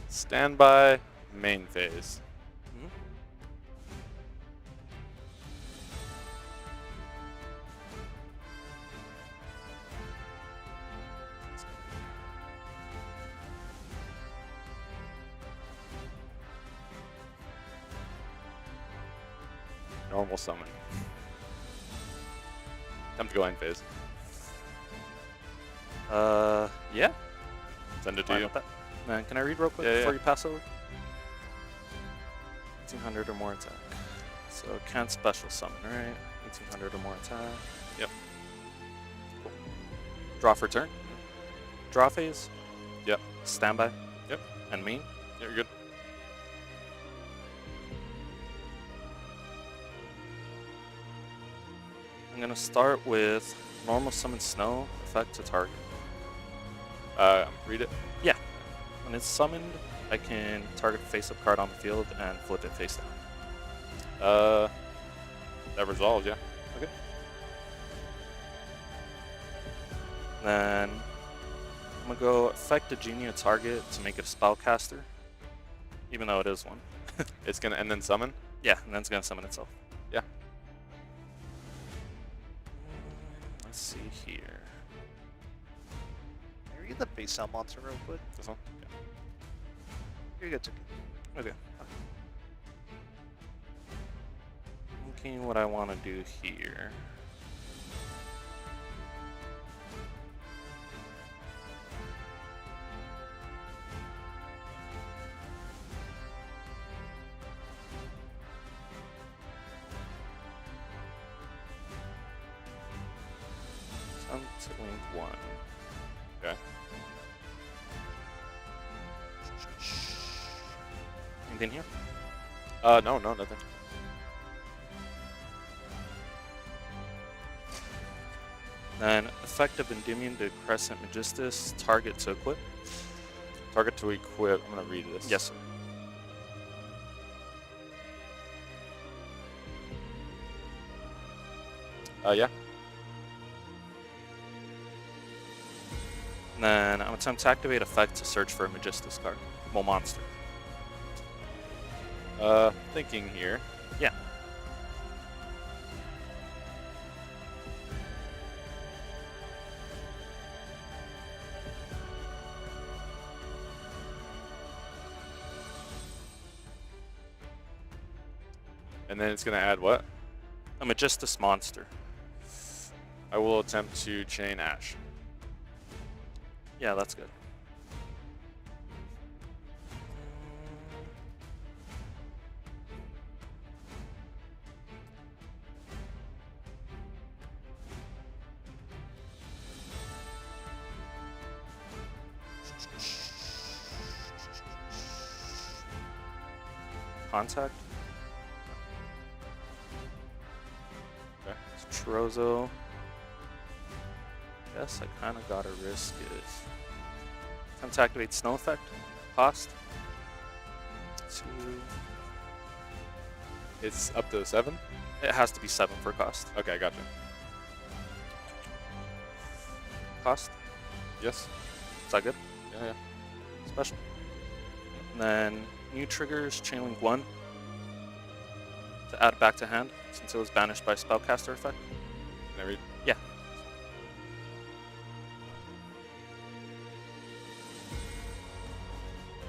Standby, main phase. Normal summon. Time to go end phase. Yeah. Send it to Fine you. with that. Man, can I read real quick before you pass over? 1800 or more attack. So can't special summon, right? 1800 or more attack. Yep. Cool. Draw for turn. Draw phase. Yep. Standby. Yep. And me. Yeah, you're good. I'm gonna start with normal summon snow effect to target. Read it. Yeah. When it's summoned, I can target a face-up card on the field and flip it face down. That resolves, yeah. Okay. Then I'm gonna go affect a genie target to make it a spellcaster, even though it is one. It's gonna and then summon. Yeah, and then it's gonna summon itself. Yeah. Let's see here. Can you read the base cell monster real quick? This one. Yeah. You're good to go. Okay. Thinking what I want to do here. Link 1. Okay. Anything here? No, nothing. Then effective Endymion to Crescent Magistus, target to equip. Target to equip. I'm gonna read this. Yes, sir. Yeah. Then I'm attempt to activate effect to search for a Magistus card. Well, monster. Thinking here. Yeah. And then it's gonna add what? A Magistus monster. I will attempt to chain Ash. Yeah, that's good. Contact. Okay. It's Trozo. Guess I kind of gotta risk it. Attempt to activate snow effect. Cost. 2. It's up to 7? It has to be 7 for cost. Okay, gotcha. Cost. Yes. Is that good? Yeah. Special. And then new triggers, Chain Link 1. To add back to hand, since it was banished by spellcaster effect. Can I read? Yeah.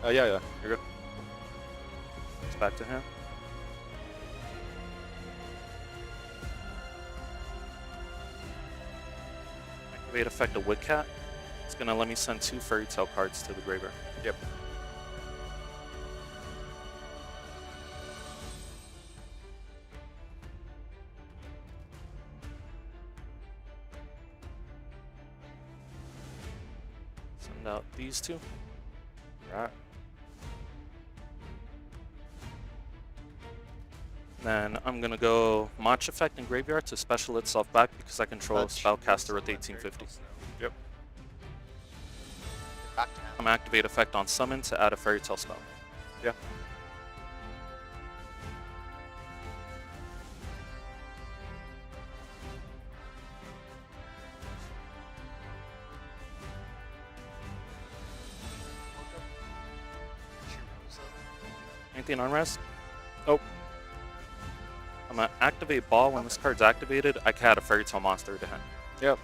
Yeah. You're good. It's back to hand. Activate effect of Woodcat. It's gonna let me send 2 Fairy Tail cards to the graveyard. Yep. Send out these 2. Right. Then I'm gonna go Mach effect in graveyard to special itself back because I control spellcaster with 1850. Yep. Back to hand. I'm gonna activate effect on summon to add a Fairy Tail spell. Yeah. Anything on res? Nope. I'm gonna activate ball. When this card's activated, I can add a Fairy Tail monster to hand. Yep.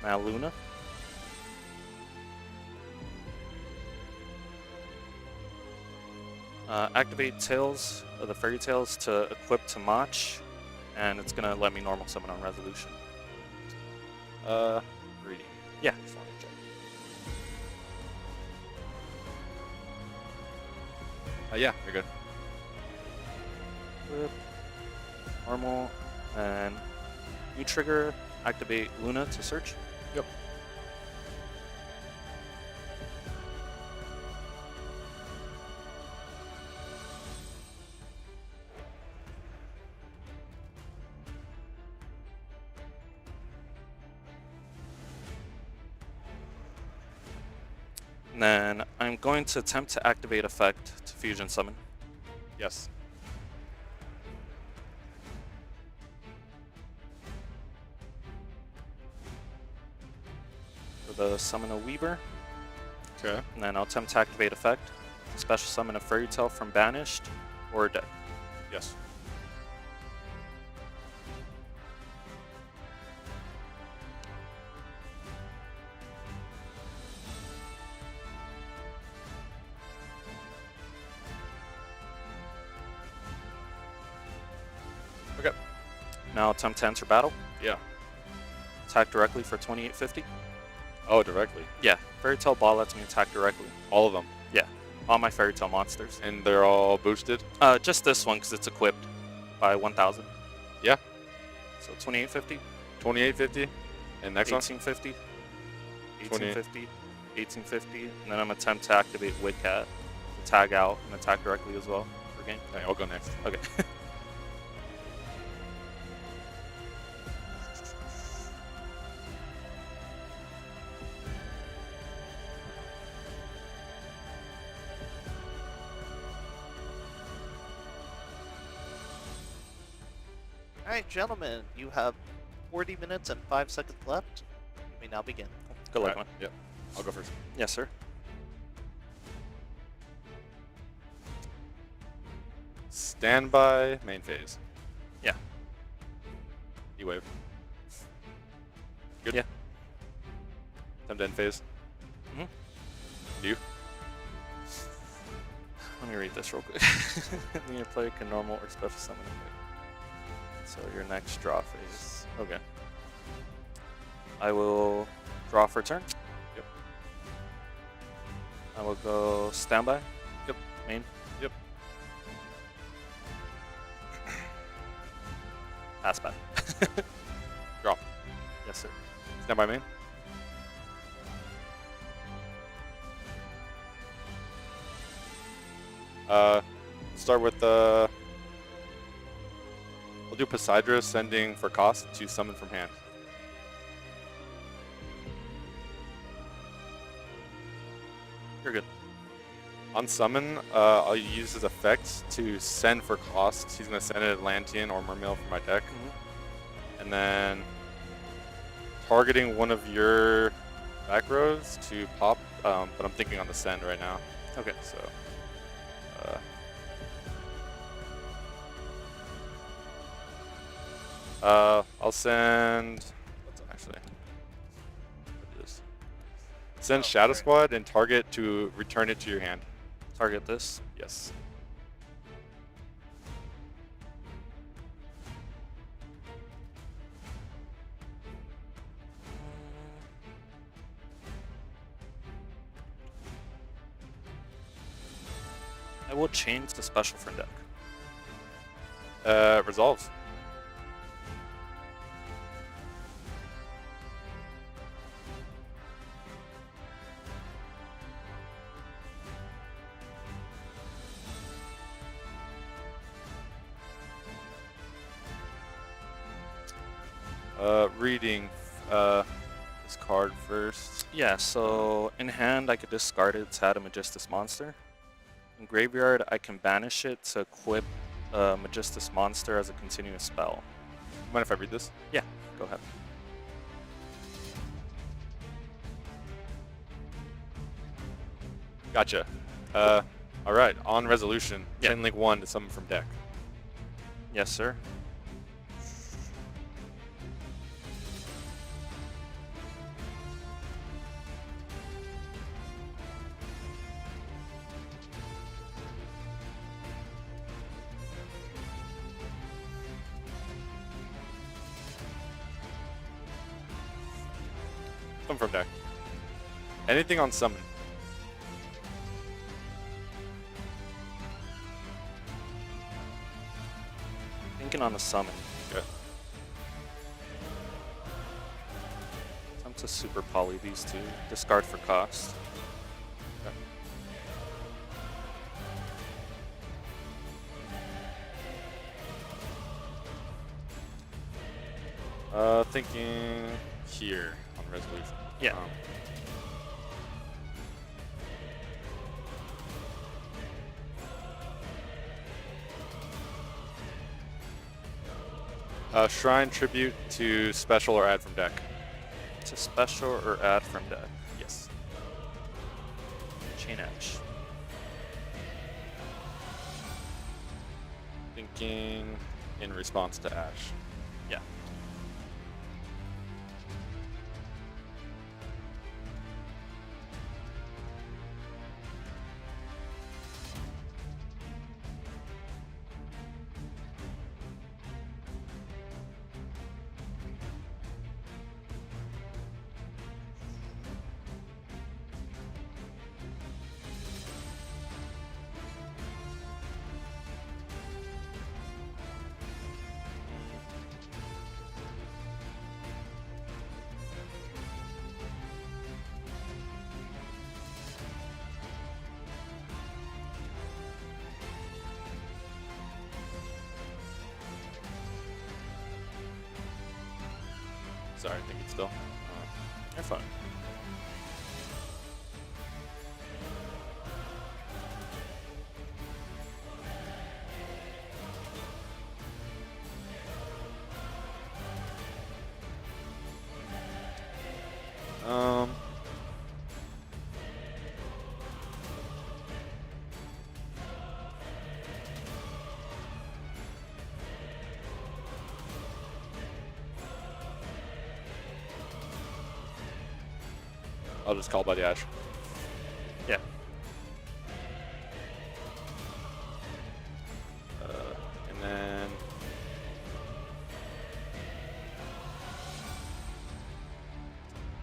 Now Luna. Activate Tails of the Fairy Tales to equip to Mach, and it's gonna let me normal summon on Resolution. Reading. Yeah. Just wanted to check. Yeah, you're good. Equip, normal, and new trigger. Activate Luna to search. Yep. And then I'm going to attempt to activate Effect to Fusion Summon. Yes. For the Summon a Weaver. Okay. And then I'll attempt to activate Effect. Special Summon a Fairy Tale from Banished or deck. Yes. Okay. Now attempt to enter battle. Yeah. Attack directly for 2850. Oh, directly. Yeah. Fairy Tale Ball lets me attack directly. All of them. Yeah. All my Fairy Tale monsters. And they're all boosted? Just this one because it's equipped by 1000. Yeah. So 2850. 2850. And next 1850. 1850. 1850. And then I'm going to attempt to activate Widcat. Tag out and attack directly as well for game. Okay, I'll go next. Okay. All right, gentlemen, you have 40 minutes and 5 seconds left. You may now begin. Good luck, Right. man. Yep. I'll go first. Yes, sir. Standby, main phase. Yeah. E-wave. Good? Yeah. Time to end phase. Mhm. You? Let me read this real quick. Your player can normal or special summon a player. So your next draw phase. Okay. I will draw for a turn. Yep. I will go standby. Yep. Main. Yep. Pass by. Draw. Yes, sir. Standby main. Start with the. We'll do Poseidra sending for cost to summon from hand. You're good. On summon, I'll use his effect to send for cost. He's going to send an Atlantean or Mermail from my deck. And then targeting one of your back rows to pop, but I'm thinking on the send right now. Okay. So, I'll send. What's actually? What is this? Send Shadow Squad and target to return it to your hand. Target this. Yes. I will change the special for deck. Resolves. Reading this card first. Yeah, so in hand I could discard it to add a Magistus monster. In graveyard I can banish it to equip a Magistus monster as a continuous spell. Mind if I read this? Yeah, go ahead. Gotcha. All right, on resolution, Yeah. chain link 1 to summon from deck. Yes, sir. Come from deck. Anything on summon. Thinking on a summon. Okay. Time to super poly these two. Discard for cost. Thinking here on resolution. Yeah. Shrine tribute to special or add from deck. To special or add from deck. Yes. Chain Edge. Thinking in response to Ash. Yeah. Sorry, I think it's still. You're fine. I'll just call by the Ash. Yeah. And then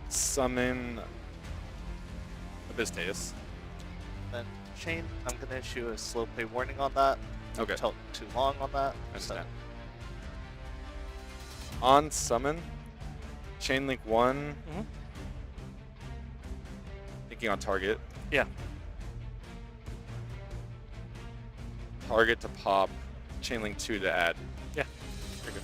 summon Abyssteus. Then Chain, I'm gonna issue a slow play warning on that. Okay. Don't too long on that. Understand. On summon, Chain Link 1. Thinking on target. Yeah. Target to pop, Chain Link 2 to add. Yeah. Very good.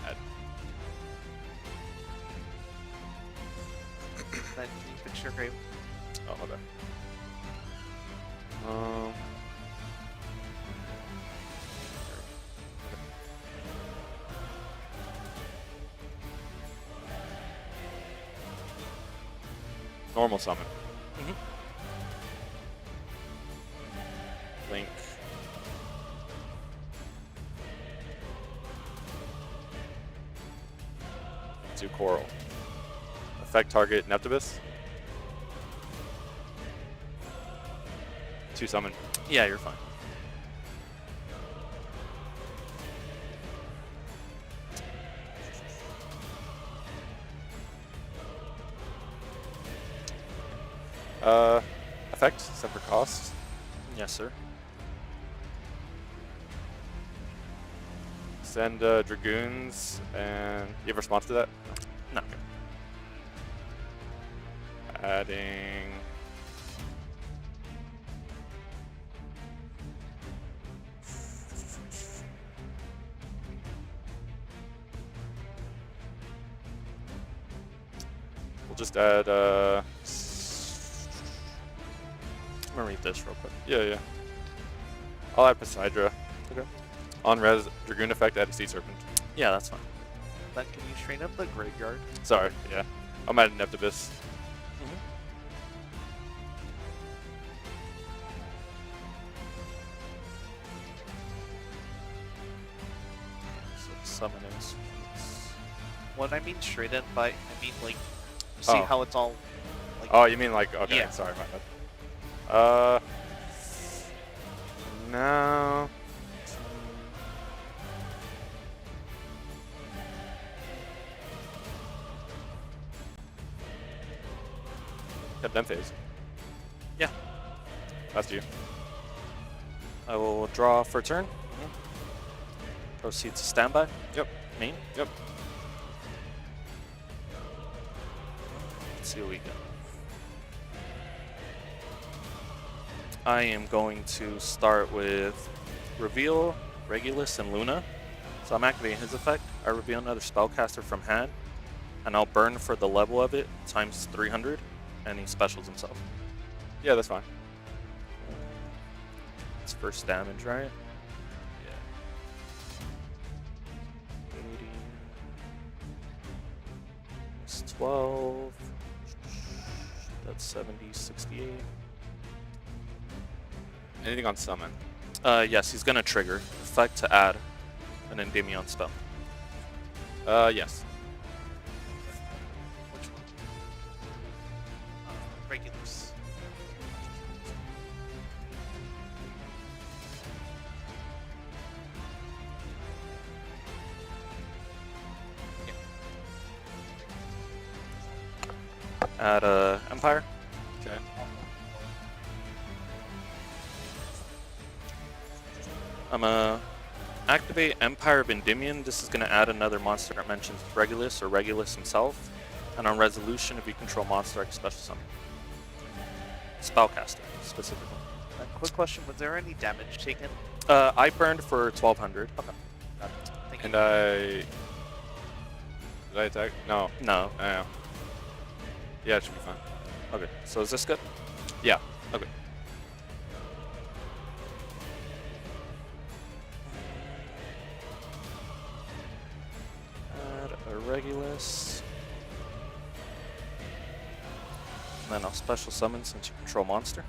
Add. Then can you fix your grave? Oh, my bad. Normal summon. Link. Do Coral. Affect target Neptibus. 2 summon. Yeah, you're fine. Effect, send for cost. Yes, sir. Send Dragoons, and you have a response to that? No. Adding. We'll just add. I'm gonna read this real quick. Yeah. I'll add Poseidra. Okay. On res, Dragoon effect, add a Sea Serpent. Yeah, that's fine. Then can you train up the graveyard? Sorry, yeah. I'm adding Neptibus. So summon is. When I mean straight in by, I mean like See how it's all. Like, oh, you mean like okay? Yeah. Sorry, my bad. No. Yep, then phase. Yeah. That's you. I will draw for turn. Proceed to standby. Yep. Main. Yep. Let's see what we get. I am going to start with Reveal, Regulus, and Luna. So I'm activating his effect. I reveal another spellcaster from hand, and I'll burn for the level of it times 300, and he specials himself. Yeah, that's fine. It's first damage, right? Yeah. 80. It's 12. That's 70, 68. Anything on summon? Yes, he's gonna trigger effect to add an Endymion spell. Yes. Which one? Regulus. Add Empire. Okay. I'm gonna activate Empire of Endymion. This is gonna add another monster that mentions Regulus or Regulus himself. And on resolution, if you control monster, I can special summon. Spellcaster, specifically. Quick question, was there any damage taken? I burned for 1200. Okay. Got it. Thank And you. Did I attack? No. No. I Yeah, it should be fine. Okay, so is this good? Yeah. Okay. Add a Regulus. And then I'll special summon since you control monster.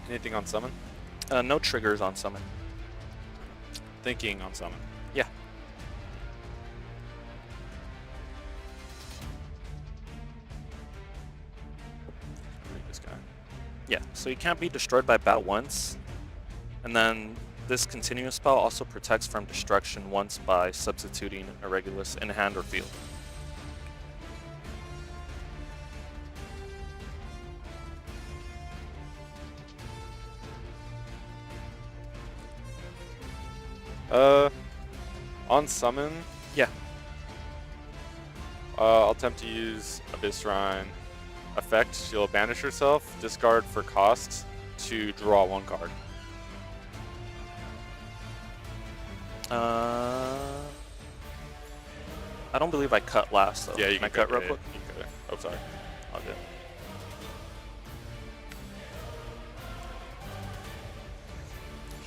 Anything on summon? No triggers on summon. Thinking on summon. Yeah. Read this guy. Yeah, so you can't be destroyed by bat once. And then this continuous spell also protects from destruction once by substituting a Regulus in hand or field. On summon? Yeah. I'll attempt to use Abyss Shrine effect. She'll banish herself, discard for cost to draw one card. I don't believe I cut last though. Yeah, you Can I can cut real it. quick? You can cut it. Oh, sorry. I'll do it.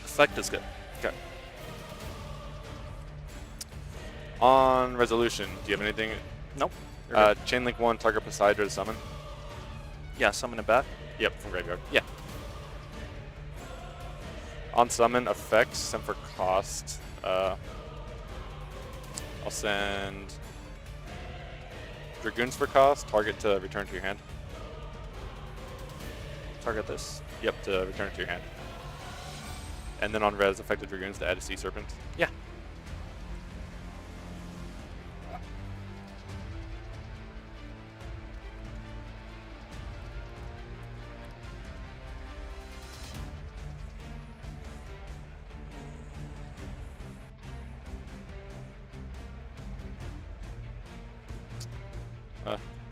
Effect is good. Okay. On resolution, do you have anything? Nope. Chain link 1, target Poseidon to summon. Yeah, summon it back. Yep, from graveyard. Yeah. On summon effects, send for cost. I'll send Dragoons for cost, target to return to your hand. Target this. Yep, to return it to your hand. And then on res, affected Dragoons to add a Sea Serpent. Yeah.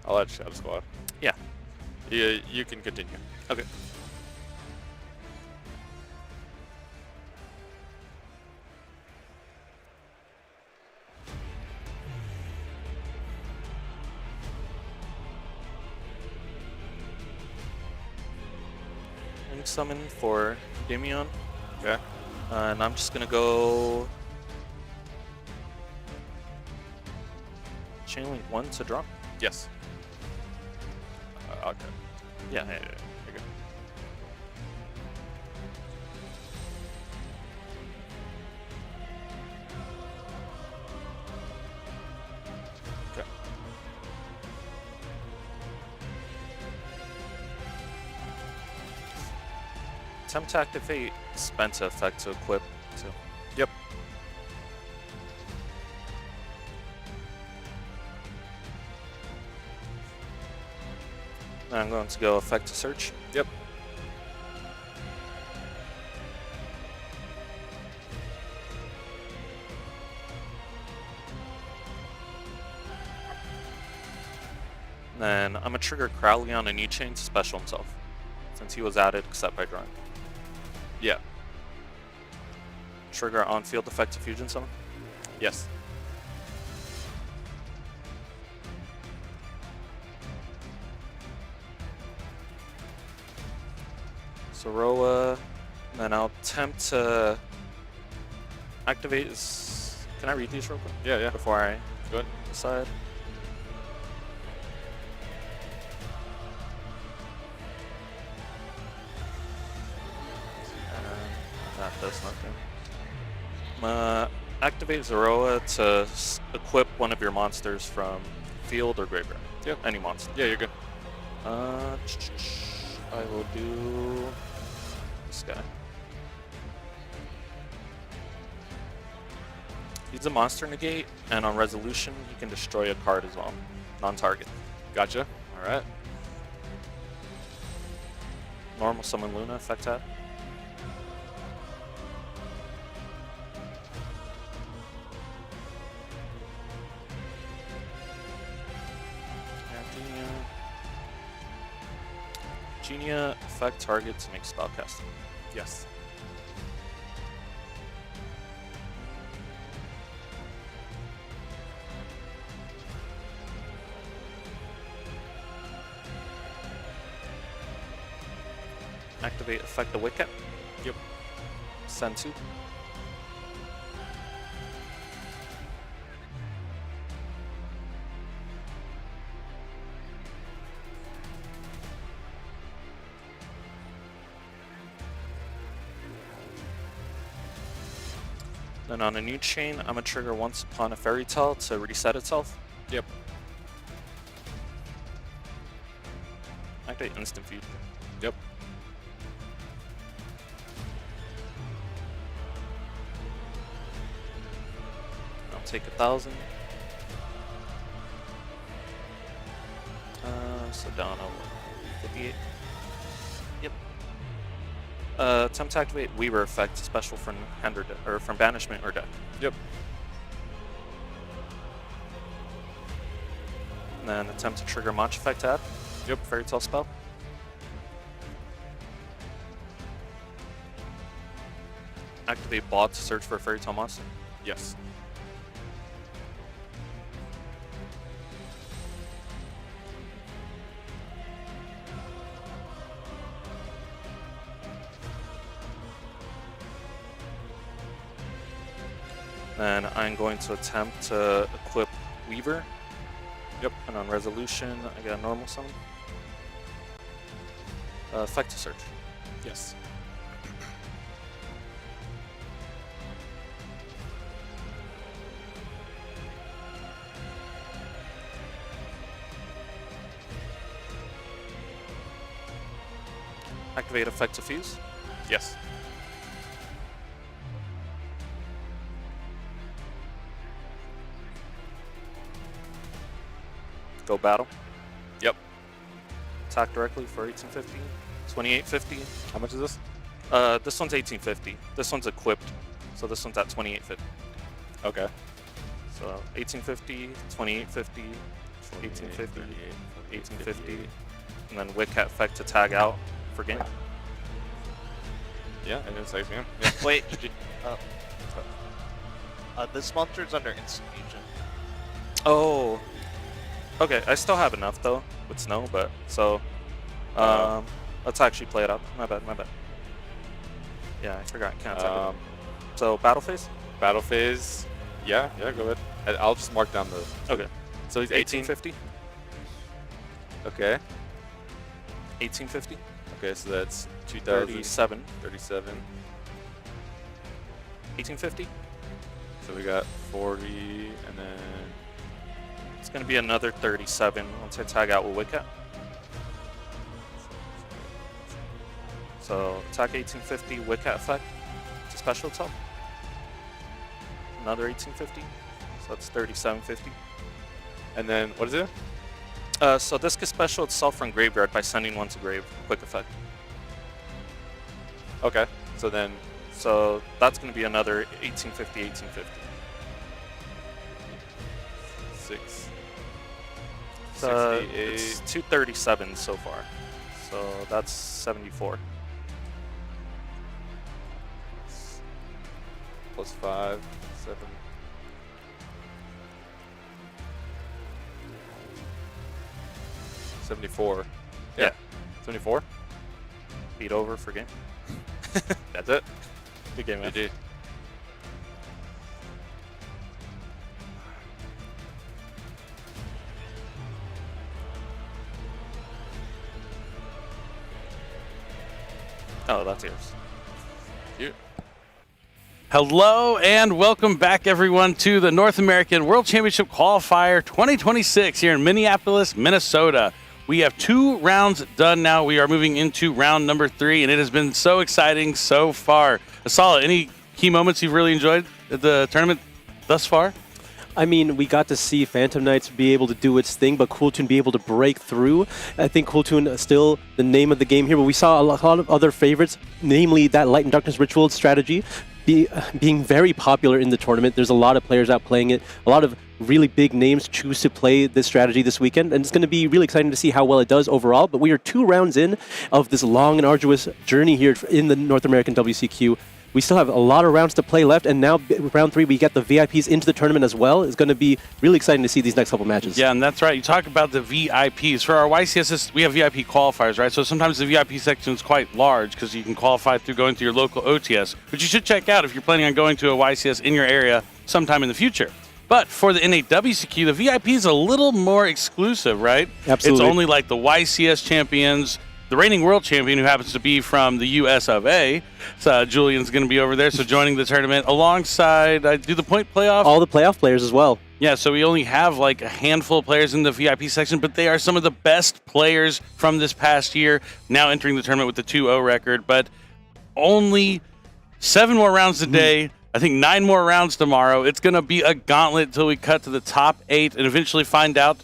I'll add Shadow Squad. Yeah. You can continue. Okay. Link summon for Endymion. Okay. And I'm just gonna go Chain Link 1 to draw. Yes. Okay. Yeah. There you go. Okay. attempt to activate spend to effect to equip too. Yep. Then I'm going to go effect to search. Yep. Then I'm going to trigger Crowley on a new chain to special himself, since he was added except by drawing. Yeah. Trigger on field effect to fusion summon. Yes. Zoroa. Then I'll attempt to activate his. Can I read these real quick? Yeah, yeah. Before I Good. decide. That does nothing. Activate Zoroa to equip one of your monsters from field or graveyard. Yep. Any monster. Yeah, you're good. I will do this guy. He's a monster negate, and on resolution, he can destroy a card as well. Non-target. Gotcha. All right. Normal summon Luna, effect tab. Genia, effect target to make spellcasting. Yes. Activate effect the Wicket. Yep. Send 2. Then on a new chain, I'm gonna trigger once upon a fairy tale to reset itself. Yep. Activate instant fusion. Yep. I'll take 1,000. So down on 58. Yep. Attempt to activate Weaver effect special from hand or or from banishment or deck. Yep. And then attempt to trigger Mach effect tab. Yep. Fairy Tale spell. Activate bot to search for a Fairy Tale monster. Yes. Then I'm going to attempt to equip Weaver. Yep. And on resolution, I get a normal summon. Effect to search. Yes. Activate effect to fuse. Yes. Go battle. Yep. Attack directly for 1850. 2850. How much is this? This one's 1850. This one's equipped. So this one's at 2850. Okay. So 1850, 2850, 1850, 1850, and then Wicket effect to tag out for game. Yeah, and it's like, man. Yeah. Wait. This monster's under instant fusion. Oh. Okay, I still have enough though with snow, but so let's actually play it out. My bad. Yeah, I forgot. Can't attack it. So battle phase. Battle phase. Yeah, go ahead. I'll just mark down the. Okay. So he's 1850. Okay. 1850. Okay, so that's 2037. 37. 1850. So we got 40, and then it's gonna be another 37 once I tag out with Wicket. So attack 1850, Wicket effect to special itself. Another 1850, so that's 3750. And then what is it? So this gets special itself from graveyard by sending one to grave. Quick effect. Okay. So then. So that's going to be another 1850, 1850. 6. It's 237 so far. So that's 74. Plus 5, 7. $74. Yeah. 74? Beat over for game. That's it. Good game, man. GG. Oh, that's yours. Cute. Hello and welcome back, everyone, to the North American World Championship Qualifier 2026 here in Minneapolis, Minnesota. We have 2 rounds done now. We are moving into round number 3, and it has been so exciting so far. Asala, any key moments you've really enjoyed at the tournament thus far? I mean, we got to see Phantom Knights be able to do its thing, but Cooltoon be able to break through. I think Cooltoon is still the name of the game here, but we saw a lot of other favorites, namely that Light and Darkness Ritual strategy being very popular in the tournament. There's a lot of players out playing it. A lot of really big names choose to play this strategy this weekend, and it's going to be really exciting to see how well it does overall. But we are 2 rounds in of this long and arduous journey here in the North American WCQ. We still have a lot of rounds to play left, and now round 3, we get the VIPs into the tournament as well. It's going to be really exciting to see these next couple matches. Yeah, and that's right. You talk about the VIPs. For our YCSS, we have VIP qualifiers, right? So sometimes the VIP section is quite large because you can qualify through going to your local OTS, which you should check out if you're planning on going to a YCS in your area sometime in the future. But for the NAWCQ, the VIP is a little more exclusive, right? Absolutely. It's only like the YCS champions, the reigning world champion, who happens to be from the US of A. So Julian's going to be over there, so joining the tournament alongside, do the point playoff? All the playoff players as well. Yeah, so we only have like a handful of players in the VIP section, but they are some of the best players from this past year, now entering the tournament with the 2-0 record. But only 7 more rounds today. I think 9 more rounds tomorrow. It's going to be a gauntlet until we cut to the top 8 and eventually find out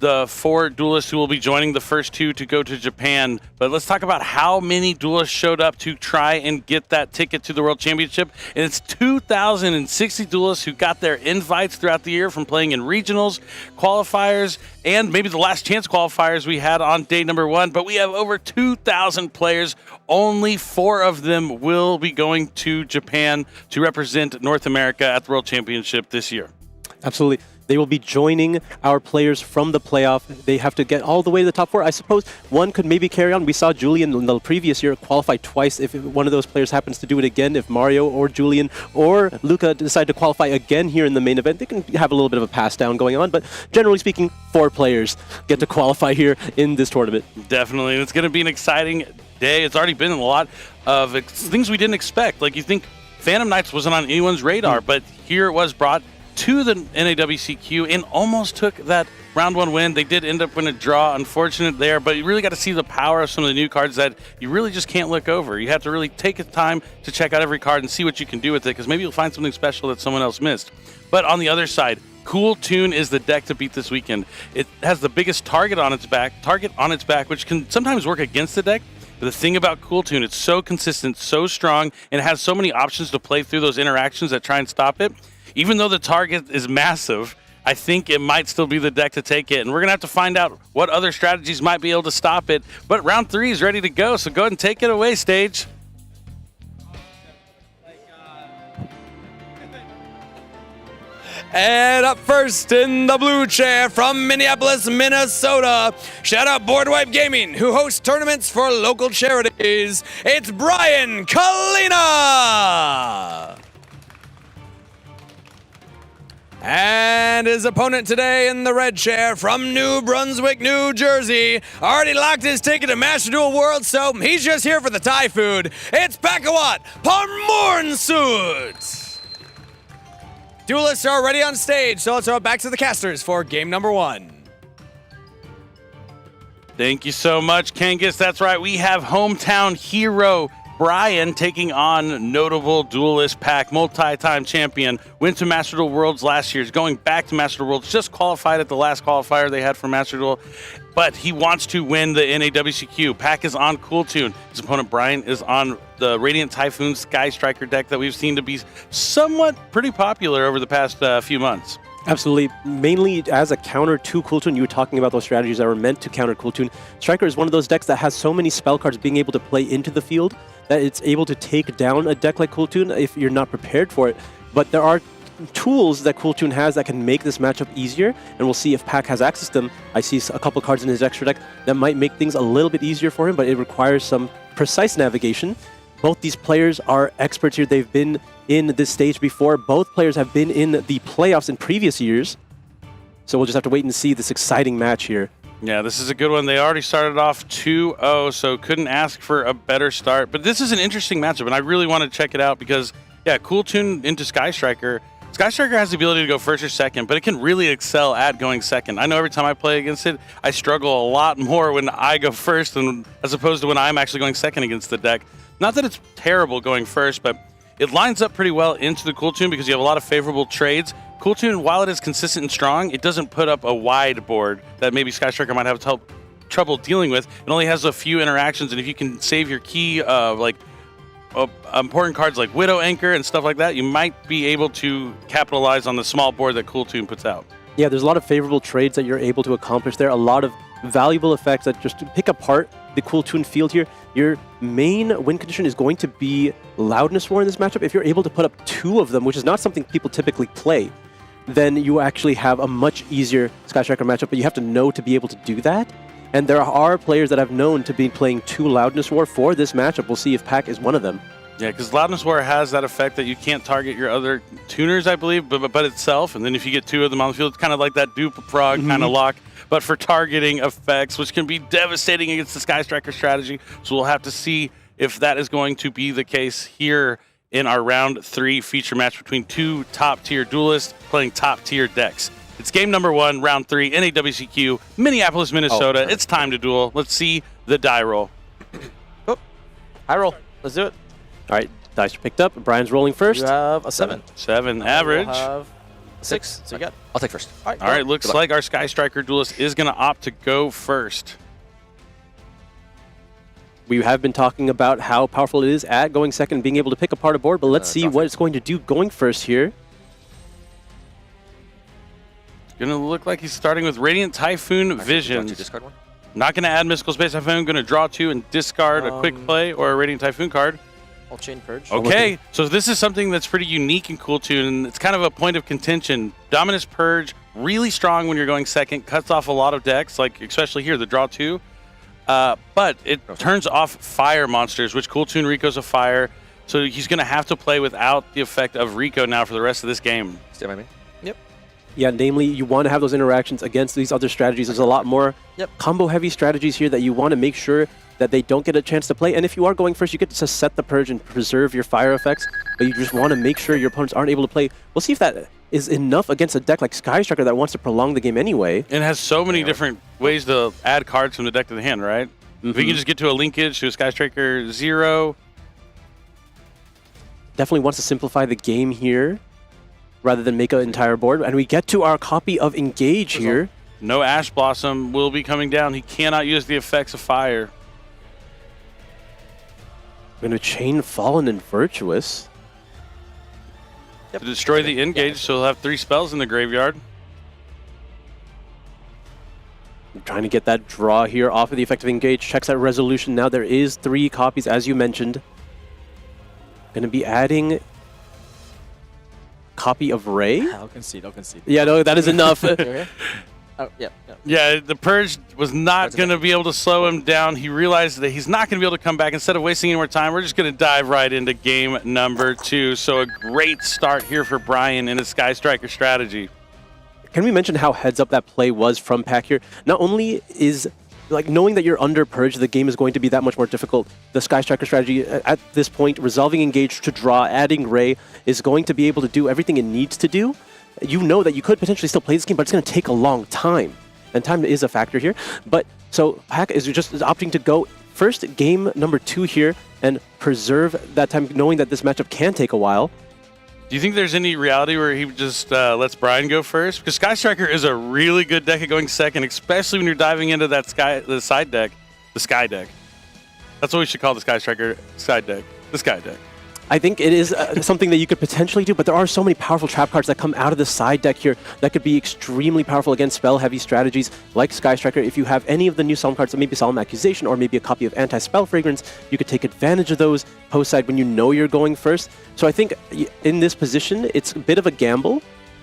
the 4 duelists who will be joining the first 2 to go to Japan. But let's talk about how many duelists showed up to try and get that ticket to the World Championship. And it's 2,060 duelists who got their invites throughout the year from playing in regionals, qualifiers, and maybe the last chance qualifiers we had on day number 1. But we have over 2,000 players. Only 4 of them will be going to Japan to represent North America at the World Championship this year. Absolutely. They will be joining our players from the playoff. They have to get all the way to the top 4. I suppose one could maybe carry on. We saw Julian in the previous year qualify twice. If one of those players happens to do it again, if Mario or Julian or Luca decide to qualify again here in the main event, they can have a little bit of a pass down going on. But generally speaking, 4 players get to qualify here in this tournament. Definitely. It's going to be an exciting day. It's already been a lot of things we didn't expect. Like, you think Phantom Knights wasn't on anyone's radar, but here it was brought to the NAWCQ and almost took that round 1 win. They did end up in a draw, unfortunate there, but you really got to see the power of some of the new cards that you really just can't look over. You have to really take the time to check out every card and see what you can do with it, because maybe you'll find something special that someone else missed. But on the other side, Cooltoon is the deck to beat this weekend. It has the biggest target on its back, which can sometimes work against the deck. But the thing about Cooltoon, it's so consistent, so strong, and it has so many options to play through those interactions that try and stop it. Even though the target is massive, I think it might still be the deck to take it. And we're going to have to find out what other strategies might be able to stop it. But round 3 is ready to go, so go ahead and take it away, Stage. And up first in the blue chair from Minneapolis, Minnesota, shout out Board Wipe Gaming, who hosts tournaments for local charities. It's Brian Kalina. And his opponent today in the red chair from New Brunswick, New Jersey, already locked his ticket to Master Duel World, so he's just here for the Thai food. It's Pakawat Parmornsut. Duelists are already on stage, so let's throw it back to the casters for game number 1. Thank you so much, Kangas. That's right. We have hometown hero Brian taking on notable duelist Pack, multi-time champion, went to Master Duel Worlds last year, is going back to Master Duel Worlds, just qualified at the last qualifier they had for Master Duel, but he wants to win the NAWCQ. Pack is on Cool Tune. His opponent Brian is on the Radiant Typhoon Sky Striker deck that we've seen to be somewhat pretty popular over the past few months. Absolutely. Mainly as a counter to Cool Tune, you were talking about those strategies that were meant to counter Cool Tune. Striker is one of those decks that has so many spell cards being able to play into the field that it's able to take down a deck like Cool Tune if you're not prepared for it. But there are tools that Cool Tune has that can make this matchup easier, and we'll see if Pack has access to them. I see a couple cards in his extra deck that might make things a little bit easier for him, but it requires some precise navigation. Both these players are experts here. They've been in this stage before. Both players have been in the playoffs in previous years. So we'll just have to wait and see this exciting match here. Yeah, this is a good one. They already started off 2-0, so couldn't ask for a better start. But this is an interesting matchup, and I really want to check it out because, yeah, Cool Tune into Sky Striker. Sky Striker has the ability to go first or second, but it can really excel at going second. I know every time I play against it, I struggle a lot more when I go first as opposed to when I'm actually going second against the deck. Not that it's terrible going first, but it lines up pretty well into the Cool Tune because you have a lot of favorable trades. Cool Tune, while it is consistent and strong, it doesn't put up a wide board that maybe Sky Striker might have trouble dealing with. It only has a few interactions, and if you can save your key, important cards like Widow Anchor and stuff like that, you might be able to capitalize on the small board that Cool Tune puts out. Yeah, there's a lot of favorable trades that you're able to accomplish there. A lot of valuable effects that just pick apart the Cool Tune field here. Your main win condition is going to be Loudness War in this matchup. If you're able to put up 2 of them, which is not something people typically play, then you actually have a much easier Sky Striker matchup, but you have to know to be able to do that. And there are players that have known to be playing 2 Loudness War for this matchup. We'll see if Pack is one of them. Yeah, because Loudness War has that effect that you can't target your other tuners, I believe, but itself. And then if you get 2 of them on the field, it's kind of like that dupe frog kind of lock, but for targeting effects, which can be devastating against the Sky Striker strategy. So we'll have to see if that is going to be the case here in our round 3 feature match between 2 top-tier duelists playing top-tier decks. It's game number 1, round 3, NAWCQ, Minneapolis, Minnesota. It's time to duel. Let's see the die roll. Oh, high roll. Let's do it. All right, dice are picked up. Brian's rolling first. You have a 7. 7 average. We'll have a 6. So you got. I'll take first. All right, looks like our Sky Striker duelist is going to opt to go first. We have been talking about how powerful it is at going second and being able to pick apart a board, but let's see what it's going to do going first here. Going to look like he's starting with Radiant Typhoon Visions. Discard one. Not going to add Mystical Space Typhoon. Going to draw 2 and discard a Quick Play or a Radiant Typhoon card. I'll Chain Purge. Okay, so this is something that's pretty unique and Cool Tune, and it's kind of a point of contention. Dominus Purge, really strong when you're going second, cuts off a lot of decks, like especially here, the draw 2. But it turns off fire monsters, which Cool Tune Rico's a fire, so he's going to have to play without the effect of Rico now for the rest of this game. Stand by me. Yep. Yeah, namely, you want to have those interactions against these other strategies. There's a lot more combo-heavy strategies here that you want to make sure that they don't get a chance to play. And if you are going first, you get to set the Purge and preserve your fire effects, but you just want to make sure your opponents aren't able to play. We'll see if that is enough against a deck like Sky Striker that wants to prolong the game anyway. And has so many different ways to add cards from the deck to the hand, right? If we can just get to a linkage to a Sky Striker 0. Definitely wants to simplify the game here rather than make an entire board. And we get to our copy of Engage here. No Ash Blossom will be coming down. He cannot use the effects of fire. We're going to chain Fallen and Virtuous. To destroy the Engage, so he'll have 3 spells in the graveyard. I'm trying to get that draw here off of the effective Engage. Checks that resolution. Now there is 3 copies, as you mentioned. Going to be adding copy of Ray. I'll concede. Yeah, no, that is enough. Oh, yeah. Yeah, the Purge was not going to be able to slow him down. He realized that he's not going to be able to come back. Instead of wasting any more time, we're just going to dive right into game number 2. So a great start here for Brian in his Sky Striker strategy. Can we mention how heads up that play was from Pack here? Not only is, like, knowing that you're under Purge, the game is going to be that much more difficult. The Sky Striker strategy at this point, resolving Engage to draw, adding Ray, is going to be able to do everything it needs to do. You know that you could potentially still play this game, but it's going to take a long time. and time is a factor here. But so Hack is just opting to go first game number 2 here and preserve that time, knowing that this matchup can take a while. Do you think there's any reality where he just lets Brian go first? Because Sky Striker is a really good deck at going second, especially when you're diving into that the side deck, the Sky deck. That's what we should call the Sky Striker side deck, the Sky deck. I think it is something that you could potentially do, but there are so many powerful trap cards that come out of the side deck here that could be extremely powerful against spell-heavy strategies like Sky Striker. If you have any of the new Solemn cards, maybe Solemn Accusation or maybe a copy of Anti-Spell Fragrance, you could take advantage of those post-side when you know you're going first. So I think in this position, it's a bit of a gamble,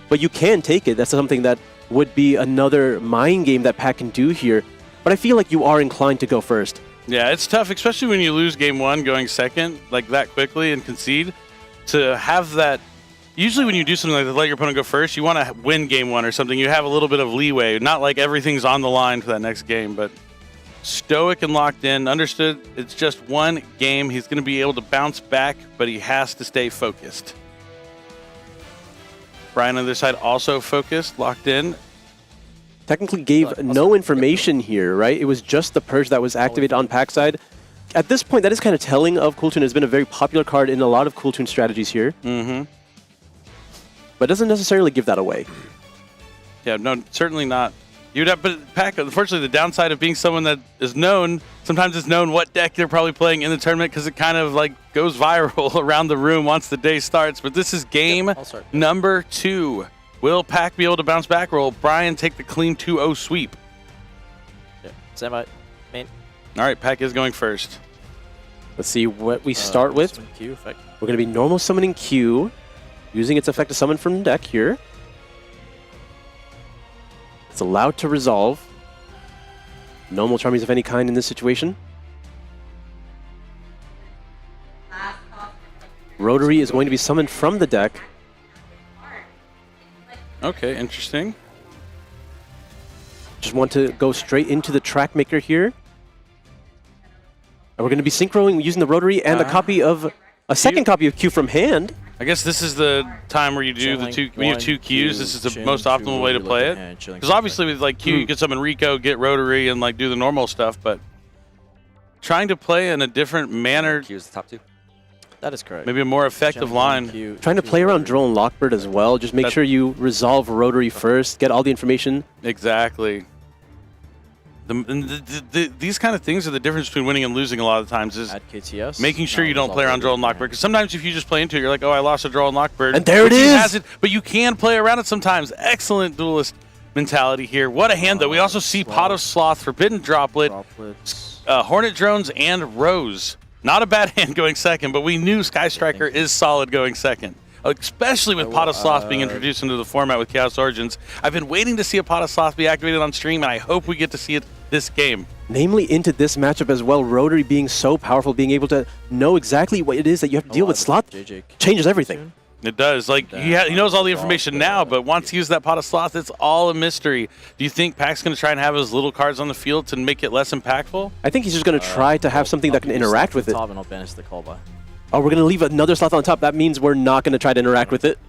but you can take it. That's something that would be another mind game that Pat can do here. But I feel like you are inclined to go first. Yeah, it's tough, especially when you lose game 1 going second like that quickly and concede. To have that, usually when you do something like that, let your opponent go first, you want to win game 1 or something. You have a little bit of leeway, not like everything's on the line for that next game, but stoic and locked in. Understood, it's just one game. He's going to be able to bounce back, but he has to stay focused. Brian on the other side also focused, locked in. Technically gave no information here, right? It was just the Purge that was activated on Pack side. At this point, that is kind of telling of Cool Toon. Has been a very popular card in a lot of Cool Toon strategies here. Mm-hmm. But doesn't necessarily give that away. Yeah, no, certainly not. You'd have, but Pack, unfortunately, the downside of being someone that is known, sometimes it's known what deck they're probably playing in the tournament because it kind of like goes viral around the room once the day starts. But this is game number 2. Will Pack be able to bounce back, or will Brian take the clean 2-0 sweep? Yeah, semi main. All right, Pack is going first. Let's see what we start with. Q effect. We're going to be normal summoning Q, using its effect to summon from the deck here. It's allowed to resolve. No Charmies of any kind in this situation. Rotary is going to be summoned from the deck. Okay, interesting. Just want to go straight into the track maker here. And we're going to be synchroing using the Rotary and a second copy of Q from hand. I guess this is the time where you do the two. When you have 2 Qs, this is the most optimal way to play it. Because obviously with like Q, you can summon Rico, get Rotary, and like do the normal stuff. But trying to play in a different manner. Q is the top 2. That is correct. Maybe a more effective line. Trying to play around Drone Lockbird as well. Just make sure you resolve Rotary first. Get all the information. Exactly. These kind of things are the difference between winning and losing a lot of the times is making sure you don't play around Drone Lockbird. Because sometimes if you just play into it, you're like, oh, I lost a Drone Lockbird. And there it is! But you can play around it sometimes. Excellent duelist mentality here. What a hand, though. We also see Pot of Sloth, Forbidden Droplet, Hornet Drones, and Rose. Not a bad hand going second, but we knew Sky Striker is solid going second, especially with Pot of Sloth being introduced into the format with Chaos Origins. I've been waiting to see a Pot of Sloth be activated on stream, and I hope we get to see it this game. Namely into this matchup as well, Rotary being so powerful, being able to know exactly what it is that you have to deal with Sloth changes everything. It does. Like he knows all the information now, but once he uses that Pot of Sloth, it's all a mystery. Do you think Pack's going to try and have his little cards on the field to make it less impactful? I think he's just going to try to have something that can interact with it. And I'll banish the call by. Oh, we're going to leave another Sloth on top. That means we're not going to try to interact with it.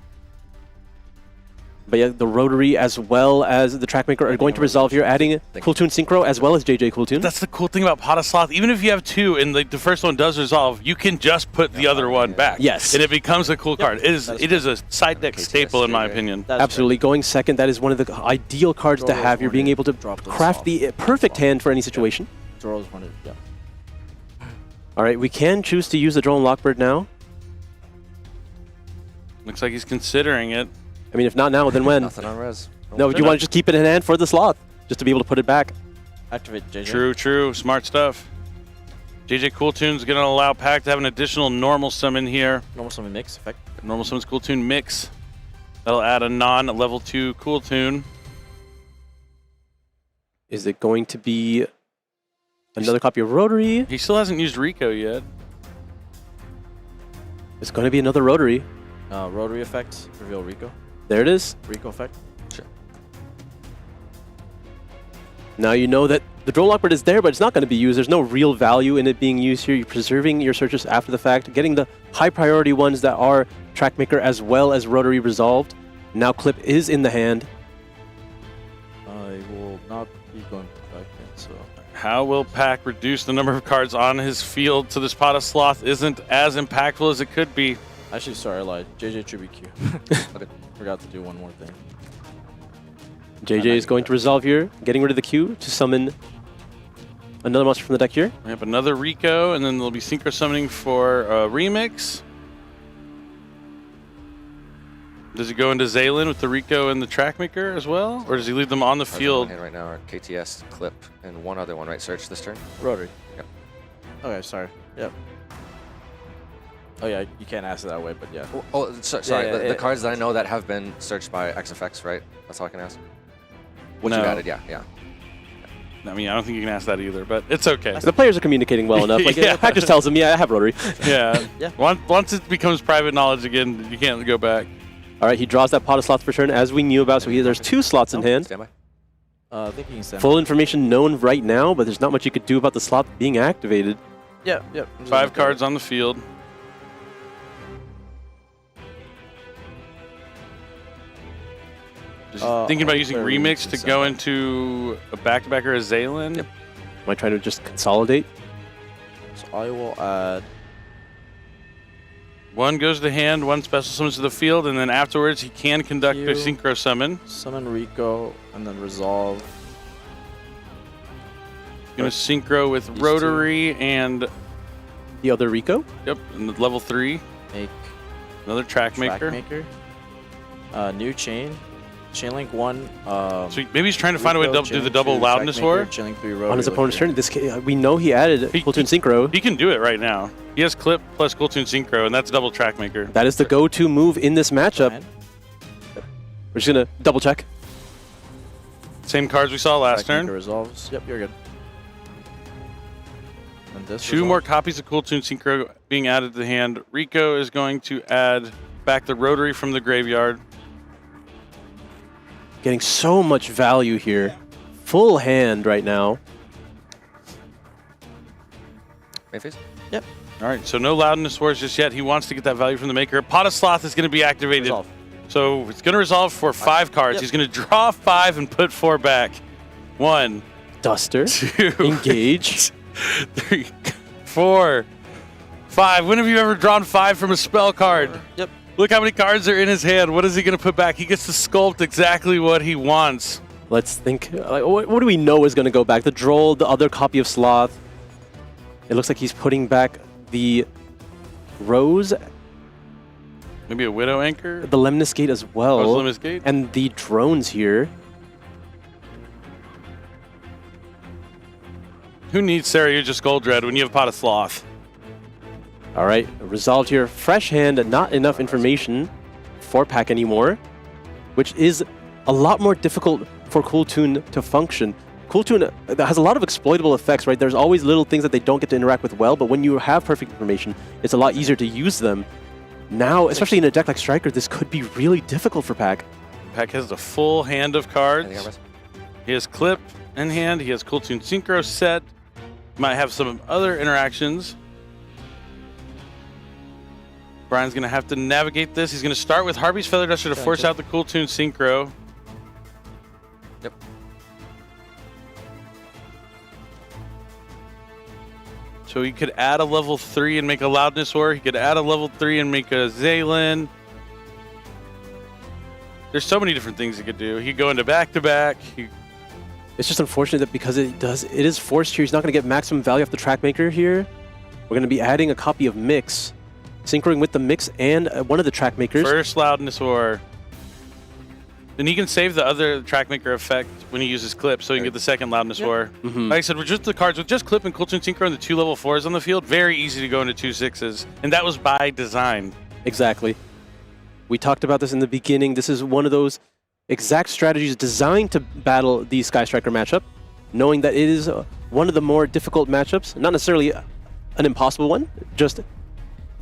But yeah, the Rotary as well as the Trackmaker are going to resolve here, adding Cool Toon Synchro as well as JJ Cool Toon. That's the cool thing about Pot of Sloth. Even if you have 2 and the first one does resolve, you can just put the other one back. Yes. And it becomes a cool card. It is a side deck staple in my opinion. Absolutely. Going second, that is one of the ideal cards to have. You're being able to craft the perfect hand for any situation. All right, we can choose to use the Drone Lockbird now. Looks like he's considering it. I mean, if not now, then when? Nothing on res. No, do you want to just keep it in hand for the Sloth? Just to be able to put it back? Activate JJ. True. Smart stuff. JJ Cool Toon's going to allow Pack to have an additional normal summon here. Normal summon mix effect. Normal summons Cool Toon mix. That'll add a non-level 2 Cool Toon. Is it going to be another copy of Rotary? He still hasn't used Rico yet. It's going to be another Rotary. Rotary effect. Reveal Rico. There it is. Rico effect. Sure. Now you know that the Drone Lockbird is there, but it's not going to be used. There's no real value in it being used here. You're preserving your searches after the fact, getting the high priority ones that are Trackmaker as well as Rotary resolved. Now Clip is in the hand. I will knock How will Pack reduce the number of cards on his field so this Pot of Sloth isn't as impactful as it could be? Actually, sorry, I lied. JJ tribute Q. Okay. Forgot to do one more thing. JJ is going to resolve here, getting rid of the Q to summon another monster from the deck here. We have another Rico, and then there'll be Synchro Summoning for Remix. Does he go into Zaylin with the Rico and the Trackmaker as well? Or does he leave them on the field? Right now are KTS, Clip, and one other one, right? Search this turn? Rotary. Yep. Okay, sorry. Yep. Oh yeah, you can't ask it that way, but yeah. Oh, sorry. Yeah, the cards that I know that have been searched by XFX, right? That's all I can ask. What you added, yeah. I mean, I don't think you can ask that either, but it's okay. The players are communicating well enough. Like, Pack just tells them, yeah, I have Rotary. Yeah. Once it becomes private knowledge again, you can't go back. All right, he draws that pot of slots for turn, as we knew about, so there's 2 slots in hand. Stand by. I think you can stand Full by. information known right now, but there's not much you could do about the slot being activated. Yep. 5 cards on the field. Just thinking about using Remix to go into a back-to-back or a Zaylin. Yep. Am I trying to just consolidate? So I will add... 1 goes to hand, 1 special summons to the field, and then afterwards he can conduct a Synchro Summon. Summon Rico, and then resolve. Going to Synchro with Rotary and... The other Rico? Yep, and level 3. Make another Trackmaker. New chain. Chainlink 1. So maybe he's trying to find a way to do the double loudness war. Chainlink 3 Rotary. On his opponent's turn, we know he added Cool Tune Synchro. He can do it right now. He has Clip plus Cool Tune Synchro, and that's double Trackmaker. That is the go-to move in this matchup. We're just going to double check. Same cards we saw last turn. Resolves. Yep, you're good. And this 2 more copies of Cool Tune Synchro being added to the hand. Rico is going to add back the Rotary from the graveyard. Getting so much value here. Full hand right now. Main phase? Yep. All right, so no loudness wars just yet. He wants to get that value from the maker. Pot of Sloth is going to be activated. Resolve. So it's going to resolve for 5 cards. Yep. He's going to draw 5 and put 4 back. 1. Duster. 2. Engage. 3. 4. 5. When have you ever drawn 5 from a spell card? Yep. Look how many cards are in his hand. What is he going to put back? He gets to sculpt exactly what he wants. Let's think. What do we know is going to go back? The Droll, the other copy of Sloth. It looks like he's putting back the Rose. Maybe a Widow Anchor? The Lemnis Gate as well. Oh, Lemnis Gate? And the drones here. Who needs Saryuja Skuldred when you have Pot of Sloth? All right, resolved here. Fresh hand, not enough information for Pack anymore, which is a lot more difficult for Cool Tune to function. Cool Tune has a lot of exploitable effects, right? There's always little things that they don't get to interact with well, but when you have perfect information, it's a lot easier to use them. Now, especially in a deck like Striker, this could be really difficult for Pack. Pack has a full hand of cards. He has Clip in hand. He has Cool Tune Synchro set. Might have some other interactions. Brian's going to have to navigate this. He's going to start with Harvey's Feather Duster to force out the Cool Tune Synchro. Yep. So he could add a level 3 and make a Loudness War. He could add a level 3 and make a Zaylin. There's so many different things he could do. He could go into back-to-back. It's just unfortunate that because it is forced here, he's not going to get maximum value off the Trackmaker here. We're going to be adding a copy of Mix. Synchroing with the Mix and one of the Trackmakers. First Loudness War. Then he can save the other Trackmaker effect when he uses Clip, so he can get the second Loudness War. Like I said, with just the cards, with just Clip and Cool Tune Synchro and the 2 level 4s on the field, very easy to go into 2 6s. And that was by design. Exactly. We talked about this in the beginning. This is one of those exact strategies designed to battle the Sky Striker matchup, knowing that it is one of the more difficult matchups. Not necessarily an impossible one, just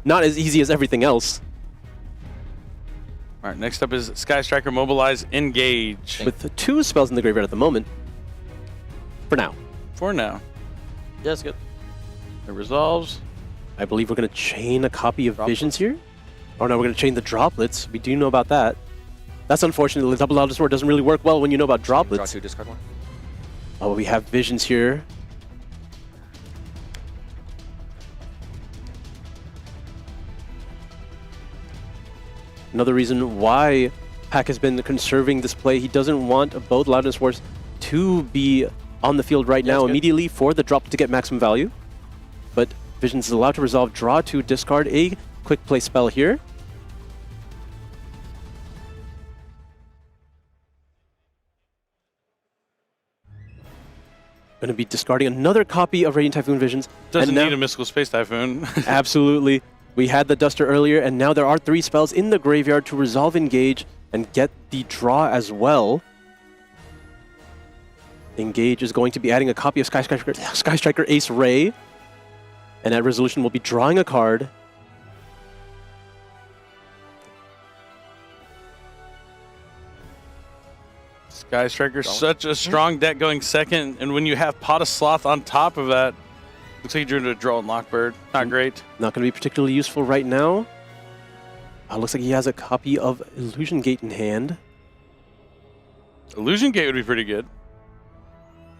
not as easy as everything else. All right, next up is Sky Striker Mobilize Engage. With 2 spells in the graveyard at the moment. For now. For now. Yeah, that's good. It resolves. I believe we're going to chain a copy of Visions here. Oh no, we're going to chain the Droplets. We do know about that. That's unfortunate. The double Loudness War doesn't really work well when you know about Droplets. Draw 2, discard 1. Oh, we have Visions here. Another reason why Pack has been conserving this play. He doesn't want both Loudness Wars to be on the field right now immediately for the drop to get maximum value. But Visions is allowed to resolve, draw to discard a quick play spell here. Going to be discarding another copy of Radiant Typhoon Visions. Doesn't need a Mystical Space Typhoon. Absolutely. We had the Duster earlier, and now there are 3 spells in the graveyard to resolve Engage and get the draw as well. Engage is going to be adding a copy of Sky Striker Ace Ray. And at Resolution, we'll be drawing a card. Sky Striker, such a strong deck going second, and when you have Pot of Sloth on top of that, looks like you drew into a Draw and Lockbird. Not great. Not going to be particularly useful right now. Looks like he has a copy of Illusion Gate in hand. Illusion Gate would be pretty good.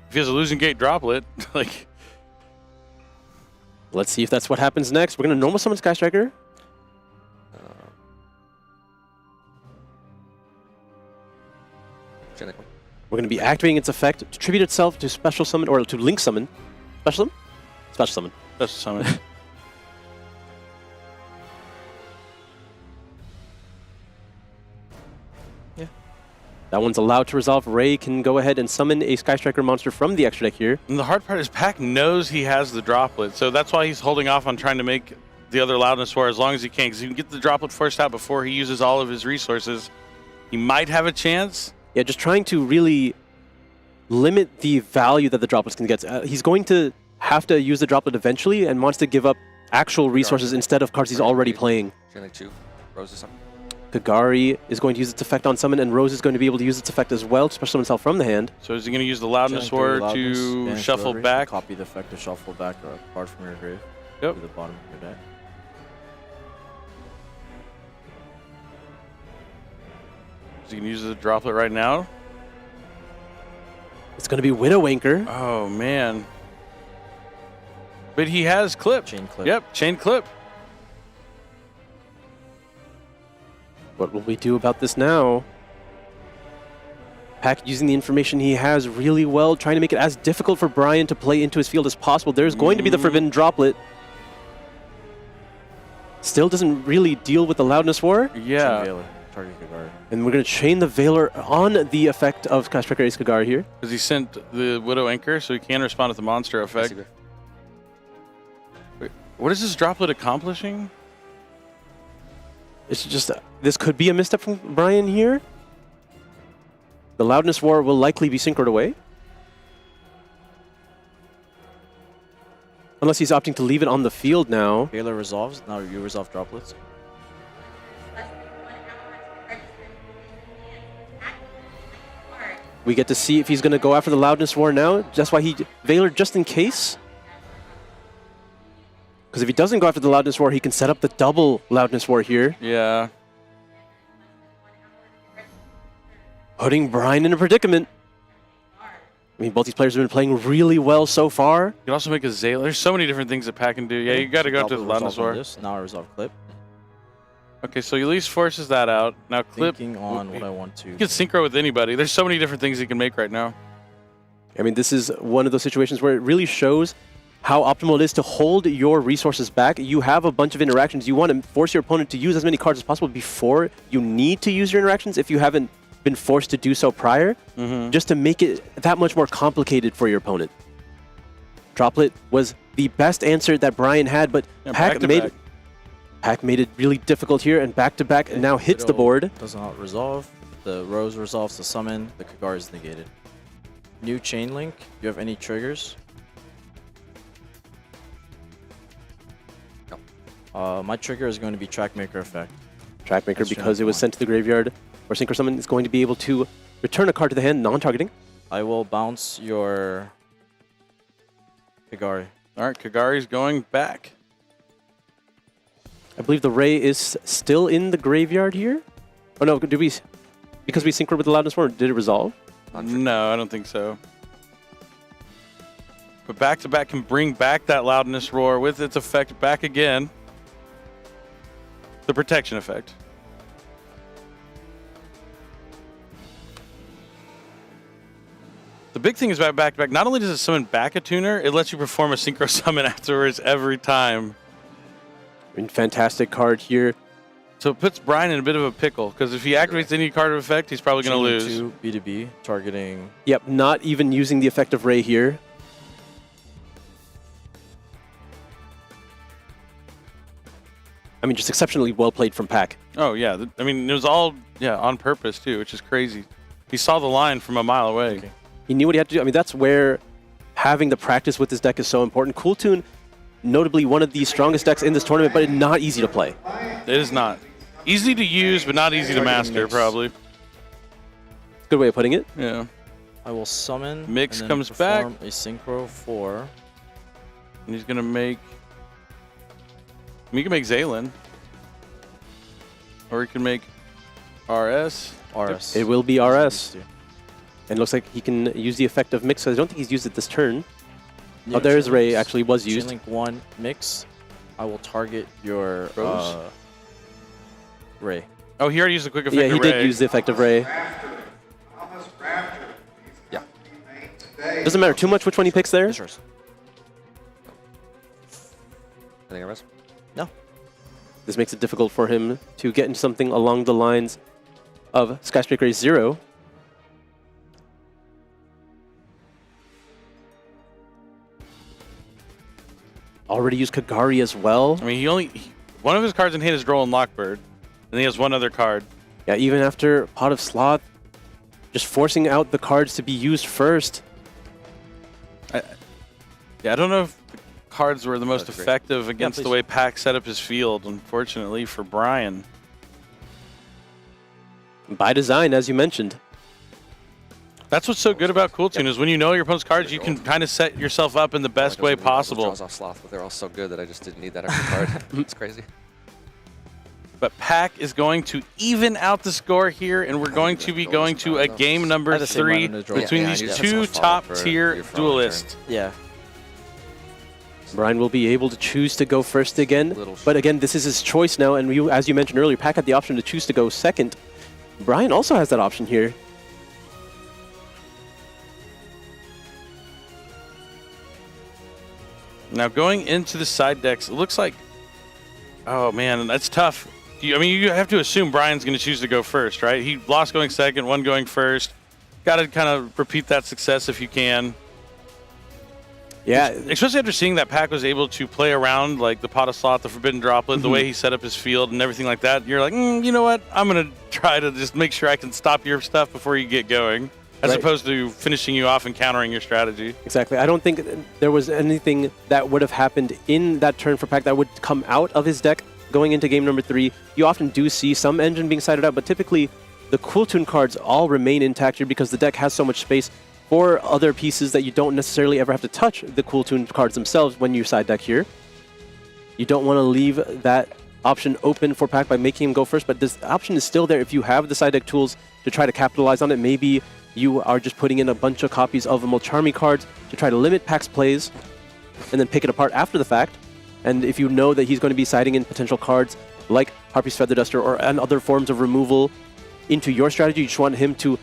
If he has Illusion Gate Droplet, like... Let's see if that's what happens next. We're going to normal summon Sky Striker. We're going to be activating its effect to tribute itself to special summon, or to link summon. Special summon? Special summon. Special summon. Yeah. That one's allowed to resolve. Ray can go ahead and summon a Sky Striker monster from the extra deck here. And the hard part is Pack knows he has the Droplet, so that's why he's holding off on trying to make the other Loudness War as long as he can, because he can get the Droplet forced out before he uses all of his resources. He might have a chance. Yeah, just trying to really limit the value that the Droplets can get. He's going to have to use the Droplet eventually and wants to give up actual resources instead of cards he's already playing. Kagari is going to use its effect on summon, and Rose is going to be able to use its effect as well to special summon himself from the hand. So is he going to use the Loudness War to shuffle back? Copy the effect to shuffle back a card from your grave to the bottom of your deck. Is he going to use the Droplet right now? It's going to be Widow Anchor. Oh, man. But he has Clip. Chain Clip. Yep, Chain Clip. What will we do about this now? Pack using the information he has really well, trying to make it as difficult for Brian to play into his field as possible. There's going to be the Forbidden Droplet. Still doesn't really deal with the Loudness War. Yeah. And we're going to chain the Veiler on the effect of Sky Striker Ace Kagari here. Because he sent the Widow Anchor, so he can respond with the monster effect. Wait, what is this Droplet accomplishing? It's just, this could be a misstep from Brian here. The Loudness War will likely be synchroed away. Unless he's opting to leave it on the field now. Veiler resolves, now you resolve Droplets. We get to see if he's going to go after the Loudness War now. That's why he Veiler just in case. Because if he doesn't go after the Loudness War, he can set up the double Loudness War here. Yeah. Putting Brian in a predicament. I mean, both these players have been playing really well so far. You can also make a Zayla. There's so many different things that Pack can do. Yeah, you got to go after the Loudness War. Now I resolve Clip. Okay, so he at least forces that out. Now Clip. Thinking on what I want to. You can synchro with anybody. There's so many different things he can make right now. I mean, this is one of those situations where it really shows how optimal it is to hold your resources back. You have a bunch of interactions. You want to force your opponent to use as many cards as possible before you need to use your interactions if you haven't been forced to do so prior, just to make it that much more complicated for your opponent. Droplet was the best answer that Brian had, but Pack made it really difficult here, and back-to-back now hits the board. Does not resolve. The Rose resolves the summon. The Kagari is negated. New Chain Link. Do you have any triggers? No. My trigger is going to be Trackmaker effect. Trackmaker, because it was sent to the graveyard, or Synchro Summon is going to be able to return a card to the hand, non-targeting. I will bounce your Kagari. All right, Kagari's going back. I believe the Ray is still in the graveyard here. Oh no, did we? Because we synchroned with the Loudness War, did it resolve? No, I don't think so. But back-to-back can bring back that Loudness Roar with its effect back again. The protection effect. The big thing is about back-to-back, not only does it summon back a tuner, it lets you perform a synchro summon afterwards every time. I mean, fantastic card here. So it puts Brian in a bit of a pickle, because if he activates any card of effect, he's probably going to lose. 2 B2B, targeting... Yep, not even using the effect of Ray here. I mean, just exceptionally well played from Pack. Oh, yeah. I mean, it was all on purpose, too, which is crazy. He saw the line from a mile away. Okay. He knew what he had to do. I mean, that's where having the practice with this deck is so important. Cool Tune, notably one of the strongest decks in this tournament, but not easy to play. It is not. Easy to use, but not easy to master, probably. Good way of putting it. Yeah. I will summon. Mix and then comes back. perform a synchro 4. And he's going to make... He can make Zaylin. Or he can make RS. RS. It will be RS. And looks like he can use the effect of Mix. I don't think he's used it this turn. Yeah, oh, there's Ray. Actually was used. Chainlink 1 Mix. I will target your Ray. Oh, he already used the quick effect Yeah, he of Ray. did use the effect of Ray. Yeah. Doesn't matter too much which one he picks there. Anything else? No. This makes it difficult for him to get into something along the lines of Skyscraper 0. Already used Kagari as well. I mean, one of his cards in hand is Droll and Lockbird, and he has one other card. Yeah, even after Pot of Sloth, just forcing out the cards to be used first. I don't know if the cards were the most effective against the way Pack set up his field, unfortunately, for Brian. By design, as you mentioned. That's what's so good about Cool Tune is when you know your opponent's cards, you can kind of set yourself up in the best way possible. Draws off Sloth, but they're all so good that I just didn't need that extra card. It's crazy. But Pack is going to even out the score here, and we're going to be going to a game number 3 between these two top-tier duelists. Yeah. Brian will be able to choose to go first again. But again, this is his choice now, and as you mentioned earlier, Pack had the option to choose to go second. Brian also has that option here. Now going into the side decks, it looks like, oh man, that's tough. I mean, you have to assume Brian's going to choose to go first, right? He lost going second, won going first. Got to kind of repeat that success if you can. Yeah. Especially after seeing that Pack was able to play around like the Pot of Sloth, the Forbidden Droplet, the way he set up his field and everything like that. You're like, you know what? I'm going to try to just make sure I can stop your stuff before you get going. As opposed to finishing you off and countering your strategy. Exactly. I don't think there was anything that would have happened in that turn for Pack that would come out of his deck going into game number 3. You often do see some engine being sided out, but typically the Cool Tune cards all remain intact here because the deck has so much space for other pieces that you don't necessarily ever have to touch the Cool Tune cards themselves when you side deck here. You don't want to leave that option open for Pack by making him go first, but this option is still there if you have the side deck tools to try to capitalize on it. Maybe you are just putting in a bunch of copies of Mulcharmy cards to try to limit Pack's plays and then pick it apart after the fact. And if you know that he's going to be siding in potential cards like Harpy's Feather Duster and other forms of removal into your strategy, you just want him to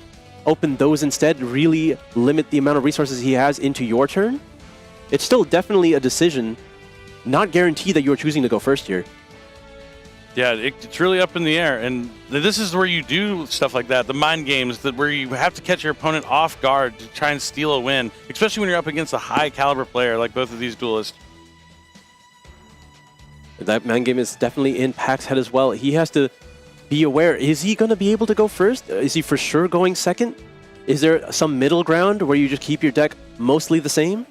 open those instead, really limit the amount of resources he has into your turn. It's still definitely a decision, not guaranteed that you're choosing to go first here. Yeah, it's really up in the air, and this is where you do stuff like that, the mind games, where you have to catch your opponent off guard to try and steal a win, especially when you're up against a high-caliber player like both of these duelists. That mind game is definitely in Pack's head as well. He has to be aware. Is he going to be able to go first? Is he for sure going second? Is there some middle ground where you just keep your deck mostly the same?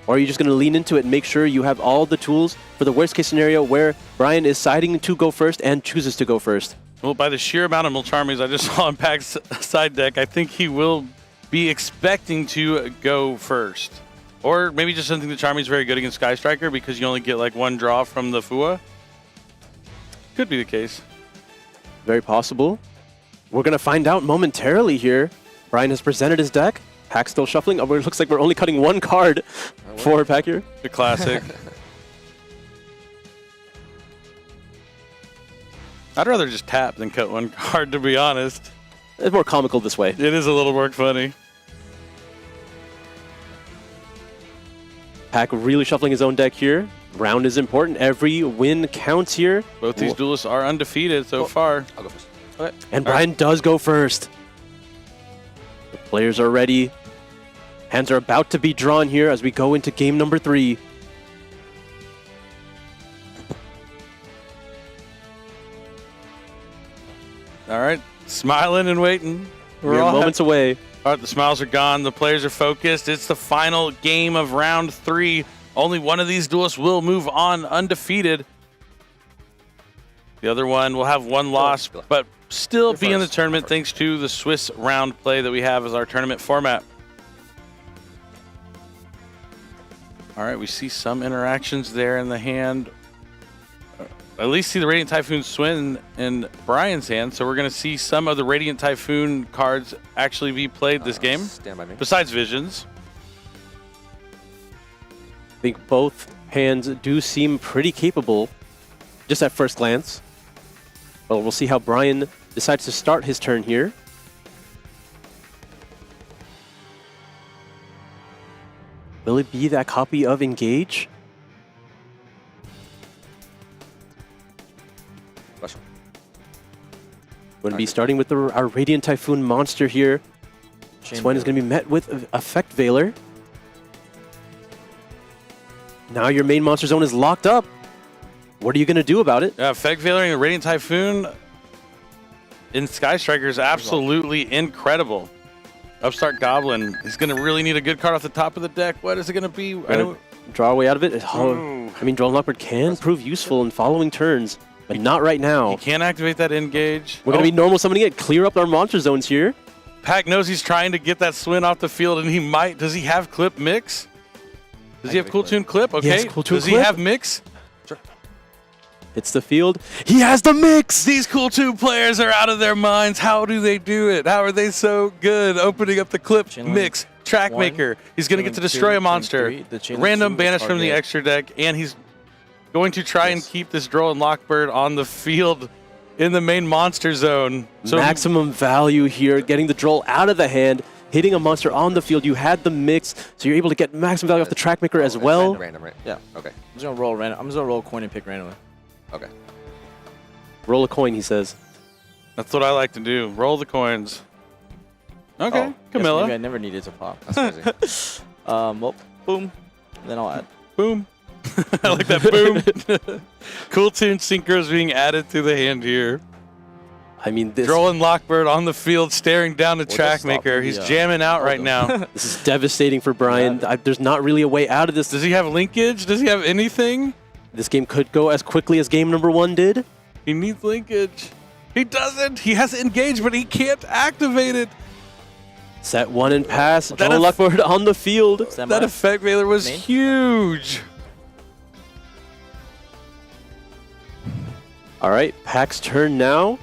Or are you just going to lean into it and make sure you have all the tools for the worst-case scenario where Brian is siding to go first and chooses to go first? Well, by the sheer amount of Mulcharmies I just saw on Pack's side deck, I think he will be expecting to go first. Or maybe just something that Charmy's very good against Sky Striker because you only get like one draw from the Fua. Could be the case. Very possible. We're going to find out momentarily here. Brian has presented his deck. Pack still shuffling. Oh, it looks like we're only cutting one card for Pack here. The classic. I'd rather just tap than cut one card, to be honest. It's more comical this way. It is a little more funny. Pack really shuffling his own deck here. Round is important. Every win counts here. Both these duelists are undefeated so far. I'll go first. Okay. And Brian does go first. The players are ready. Hands are about to be drawn here as we go into game number 3. All right, smiling and waiting. We're moments away. All right, the smiles are gone. The players are focused. It's the final game of round 3. Only one of these duelists will move on undefeated. The other one will have one loss, but still be in the tournament thanks to the Swiss round play that we have as our tournament format. All right, we see some interactions there in the hand. At least see the Radiant Typhoon swing in Brian's hand, so we're going to see some of the Radiant Typhoon cards actually be played this game, Stand by me. besides Visions. I think both hands do seem pretty capable, just at first glance. But we'll see how Brian decides to start his turn here. Will it be that copy of Engage? Question. Going to be starting with our Radiant Typhoon monster here. This one is going to be met with Effect Veiler. Now your main monster zone is locked up. What are you going to do about it? Effect Veiler and the Radiant Typhoon in Sky Striker is absolutely incredible. Upstart Goblin is going to really need a good card off the top of the deck. What is it going to be? Draw a way out of it. Oh, I mean, Dueling Lockbird can prove useful in following turns, but not right now. You can't activate that Engage. We're going to be normal summoning it, clear up our monster zones here. Pack knows he's trying to get that Swin off the field, and he might. Does he have Clip Mix? Does he have Cool Tune Clip? Okay. Yes, Cool Tune Does he Clip. have Mix? Hits the field. He has the mix! These Cool Tune players are out of their minds. How do they do it? How are they so good? Opening up the Clip Mix. Track Maker. He's going to get to destroy a monster. Random banish from the extra deck, and he's going to try and keep this Dueling Lockbird on the field in the main monster zone. So maximum value here, getting the Droll out of the hand, hitting a monster on the field. You had the mix, so you're able to get maximum value off the Track Maker as well. Random, right? Yeah. Okay. I'm just gonna roll random. I'm just gonna roll a coin and pick randomly. Okay. Roll a coin, he says. That's what I like to do. Roll the coins. Okay, Oh, Camilla. Maybe I never needed to pop. That's crazy. Well, boom. And then I'll add. Boom. I like that boom. Cool Tune Synchros being added to the hand here. I mean, this... Dueling Lockbird on the field, staring down the Track Maker. He's jamming out right now. This is devastating for Brian. There's not really a way out of this. Does he have linkage? Does he have anything? This game could go as quickly as game number 1 did. He needs linkage. He doesn't. He has to engage, but he can't activate it. Set 1 and pass. Dueling Lockbird on the field. That Effect Veiler was huge. All right, Pack's turn now.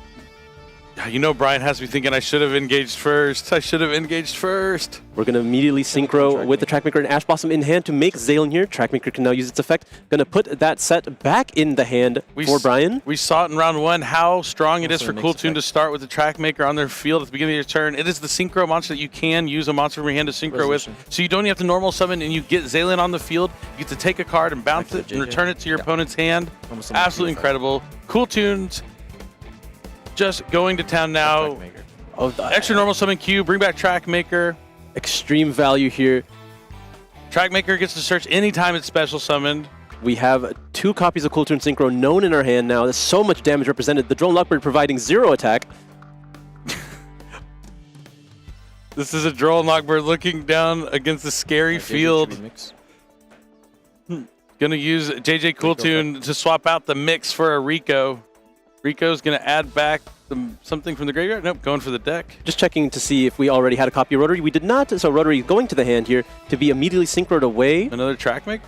You know, Brian has me thinking I should have engaged first. I should have engaged first. We're going to immediately synchro with the Track Maker and Ash Blossom in hand to make Zalen here. Track Maker can now use its effect. Going to put that set back in the hand for Brian. We saw it in round 1, how strong it is for Cool Tune to start with the Track Maker on their field at the beginning of your turn. It is the synchro monster that you can use a monster from your hand to synchro with. So you don't have to normal summon and you get Zalen on the field. You get to take a card and bounce it and return it to your opponent's hand. Absolutely incredible. Cool Tunes just going to town now. Extra normal summon Q, bring back Track Maker. Extreme value here. Track Maker gets to search anytime it's special summoned. We have 2 copies of Cool Tune Synchro known in our hand now. There's so much damage represented. The Dueling Lockbird providing 0 attack. This is a Dueling Lockbird looking down against the scary field. Gonna use JJ Cool Tune to swap out the mix for a Rico. Rico's going to add back something from the graveyard. Nope, going for the deck. Just checking to see if we already had a copy of Rotary. We did not, so Rotary going to the hand here to be immediately synchroed away. Another Track Make.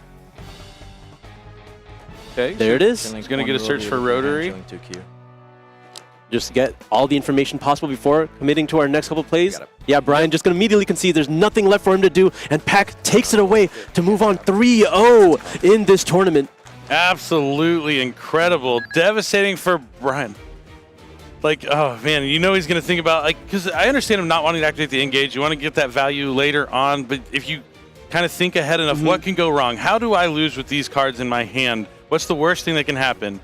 Okay. There it is. He's going to get a search for Rotary. Just get all the information possible before committing to our next couple plays. Yeah, Brian just going to immediately concede. There's nothing left for him to do, and Pack takes it away to move on 3-0 in this tournament. Absolutely incredible. Devastating for Brian. Like, oh man, you know he's going to think about, like, because I understand him not wanting to activate the engage. You want to get that value later on, but if you kind of think ahead enough. What can go wrong? How do I lose with these cards in my hand? What's the worst thing that can happen?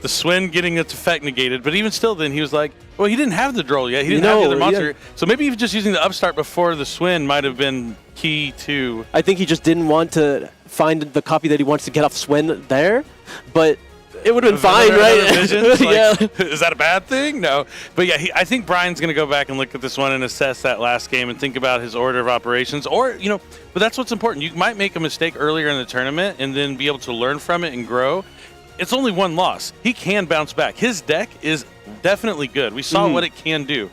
The Swin getting its effect negated, but even still then he was like, well, he didn't have the Droll yet. He didn't have the other monster. So maybe even just using the upstart before the Swin might have been key too. I think he just didn't want to find the copy that he wants to get off Swin there, but it would have been fine, right? Is that a bad thing? No. But yeah, I think Brian's going to go back and look at this one and assess that last game and think about his order of operations. Or, but that's what's important. You might make a mistake earlier in the tournament and then be able to learn from it and grow. It's only one loss. He can bounce back. His deck is definitely good. We saw what it can do.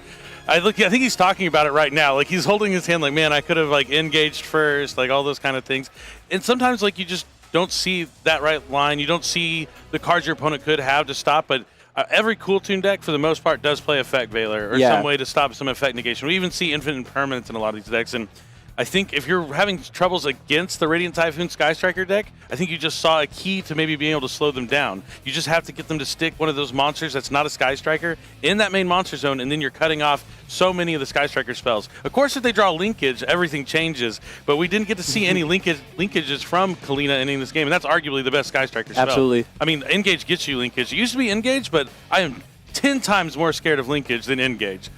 I think he's talking about it right now. Like, he's holding his hand like, man, I could have, like, engaged first, like, all those kind of things. And sometimes, like, you just don't see that right line. You don't see the cards your opponent could have to stop. But every Cool Tune deck, for the most part, does play Effect Veiler or some way to stop some effect negation. We even see Infinite Impermanence in a lot of these decks. And I think if you're having troubles against the Radiant Typhoon Sky Striker deck, I think you just saw a key to maybe being able to slow them down. You just have to get them to stick one of those monsters that's not a Sky Striker in that main monster zone, and then you're cutting off so many of the Sky Striker spells. Of course, if they draw linkage, everything changes, but we didn't get to see any linkages from Kalina ending this game, and that's arguably the best Sky Striker spell. Absolutely. I mean, Engage gets you linkage. It used to be Engage, but I am 10 times more scared of linkage than Engage.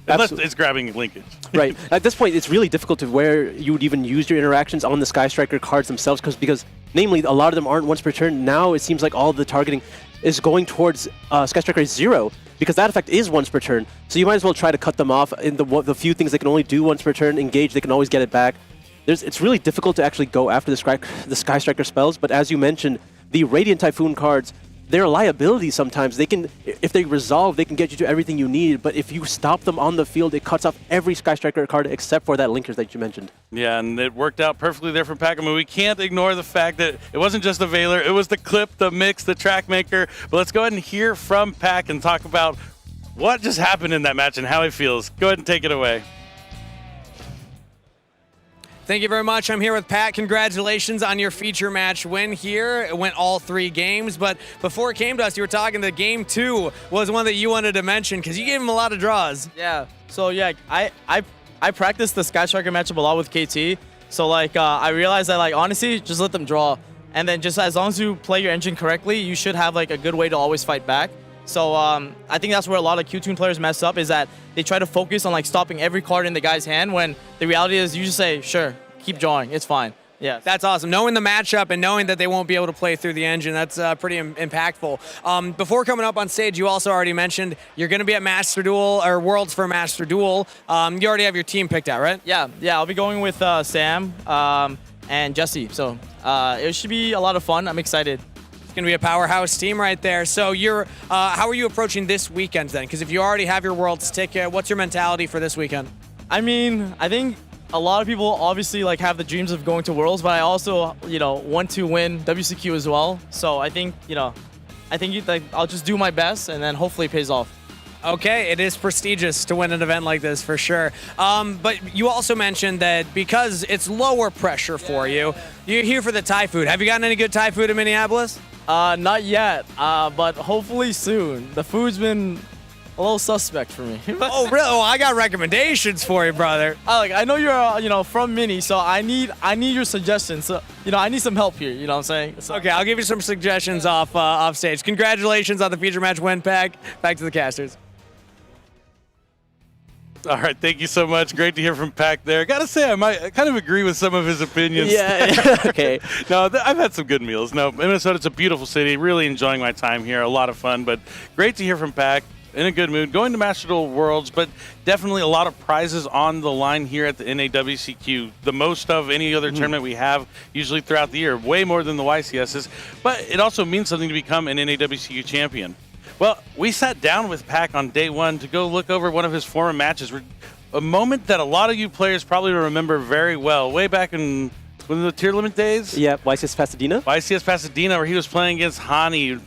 Unless it's grabbing linkage. Right. At this point, it's really difficult to where you would even use your interactions on the Sky Striker cards themselves, because namely, a lot of them aren't once per turn. Now it seems like all the targeting is going towards Sky Striker 0, because that effect is once per turn. So you might as well try to cut them off in the few things they can only do once per turn. Engage, they can always get it back. It's really difficult to actually go after the Sky Striker spells, but as you mentioned, the Radiant Typhoon cards, they're a liability sometimes. They can, if they resolve, they can get you to everything you need, but if you stop them on the field, it cuts off every Sky Striker card except for that linkers that you mentioned. Yeah, and it worked out perfectly there from Pac. I mean, we can't ignore the fact that it wasn't just the Veiler, it was the clip, the mix, the track maker. But let's go ahead and hear from Pac and talk about what just happened in that match and how he feels. Go ahead and take it away. Thank you very much. I'm here with Pat. Congratulations on your feature match win here. It went all 3 games, but before it came to us, you were talking that game 2 was one that you wanted to mention because you gave him a lot of draws. Yeah. So yeah, I practiced the Sky Striker matchup a lot with KT. So like I realized that like honestly, just let them draw, and then just as long as you play your engine correctly, you should have like a good way to always fight back. So I think that's where a lot of Q-Tune players mess up, is that they try to focus on like stopping every card in the guy's hand, when the reality is you just say, sure, keep drawing, it's fine. Yeah, that's awesome. Knowing the matchup and knowing that they won't be able to play through the engine, that's pretty impactful. Before coming up on stage, you also already mentioned you're going to be at Master Duel, or Worlds for Master Duel. You already have your team picked out, right? Yeah, I'll be going with Sam and Jesse. So it should be a lot of fun. I'm excited. It's going to be a powerhouse team right there. So you're, how are you approaching this weekend then? Because if you already have your Worlds ticket, what's your mentality for this weekend? I mean, I think a lot of people obviously like have the dreams of going to Worlds, but I also, want to win WCQ as well. So I think, I'll just do my best, and then hopefully it pays off. Okay, it is prestigious to win an event like this for sure. But you also mentioned that because it's lower pressure for you, you're here for the Thai food. Have you gotten any good Thai food in Minneapolis? Not yet, but hopefully soon. The food's been a little suspect for me. Oh, really? Oh, I got recommendations for you, brother. I know you're, from Mini, so I need your suggestions. So, I need some help here. You know what I'm saying? So. Okay, I'll give you some suggestions off stage. Congratulations on the feature match win, Pac. Back to the casters. All right, thank you so much. Great to hear from Pac there. Gotta say, I kind of agree with some of his opinions. Yeah, okay. No, I've had some good meals. No, Minnesota's a beautiful city. Really enjoying my time here. A lot of fun, but great to hear from Pac. In a good mood. Going to Master Duel Worlds, but definitely a lot of prizes on the line here at the NAWCQ. The most of any other tournament we have usually throughout the year. Way more than the YCSs. But it also means something to become an NAWCQ champion. Well, we sat down with Pac on day 1 to go look over one of his former matches. A moment that a lot of you players probably remember very well. Way back in the tier limit days. Yeah, YCS Pasadena. YCS Pasadena, where he was playing against Hani.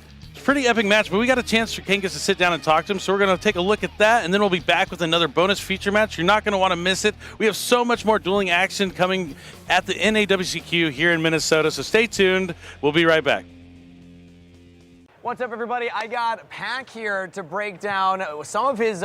Pretty epic match, but we got a chance for Kangas to sit down and talk to him, so we're going to take a look at that, and then we'll be back with another bonus feature match. You're not going to want to miss it. We have so much more dueling action coming at the NAWCQ here in Minnesota, so stay tuned. We'll be right back. What's up, everybody? I got Pac here to break down some of his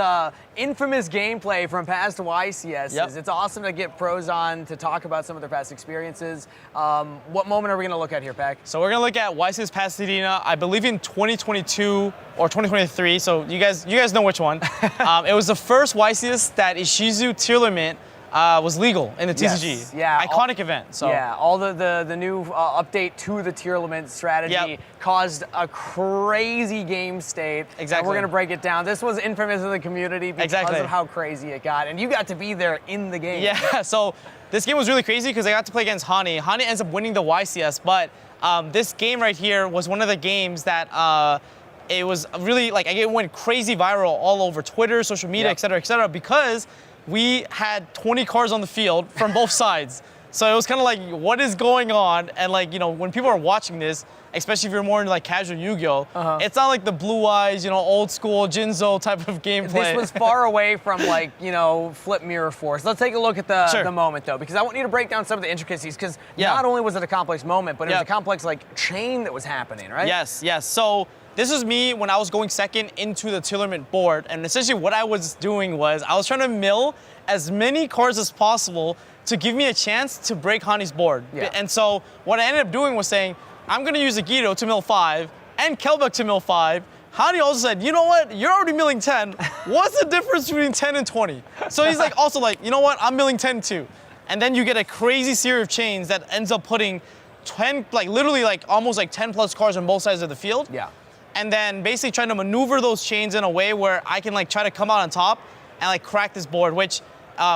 infamous gameplay from past YCSs. Yep. It's awesome to get pros on to talk about some of their past experiences. What moment are we going to look at here, Pac? So we're gonna look at YCS Pasadena, I believe in 2022 or 2023. So you guys know which one. It was the first YCS that Ishizu tier limit was legal in the TCG. Yes, yeah. Iconic event. So yeah, all the new update to the tier limit strategy caused a crazy game state. Exactly. And we're gonna break it down. This was infamous in the community because of how crazy it got, and you got to be there in the game. Yeah. So this game was really crazy because I got to play against Hani. Hani ends up winning the YCS, but this game right here was one of the games that it was really it went crazy viral all over Twitter, social media, et cetera, because we had 20 cards on the field from both sides. So it was kind of like, what is going on? And when people are watching this, especially if you're more into casual Yu-Gi-Oh, it's not like the blue eyes, old school Jinzo type of gameplay. This was far away from flip mirror force. Let's take a look at the moment though, because I want you to break down some of the intricacies, because not only was it a complex moment, but it was a complex chain that was happening, right? Yes. So this was me when I was going second into the tournament board, and essentially what I was doing was I was trying to mill as many cards as possible to give me a chance to break Hani's board. And so what I ended up doing was saying, I'm gonna use Agido to mill 5 and Kelbeck to mill 5. Hani also said, you know what, you're already milling 10. What's the difference between 10 and 20? So he's you know what, I'm milling 10 too. And then you get a crazy series of chains that ends up putting 10, literally almost 10 plus cards on both sides of the field. Yeah. And then basically trying to maneuver those chains in a way where I can try to come out on top and crack this board, which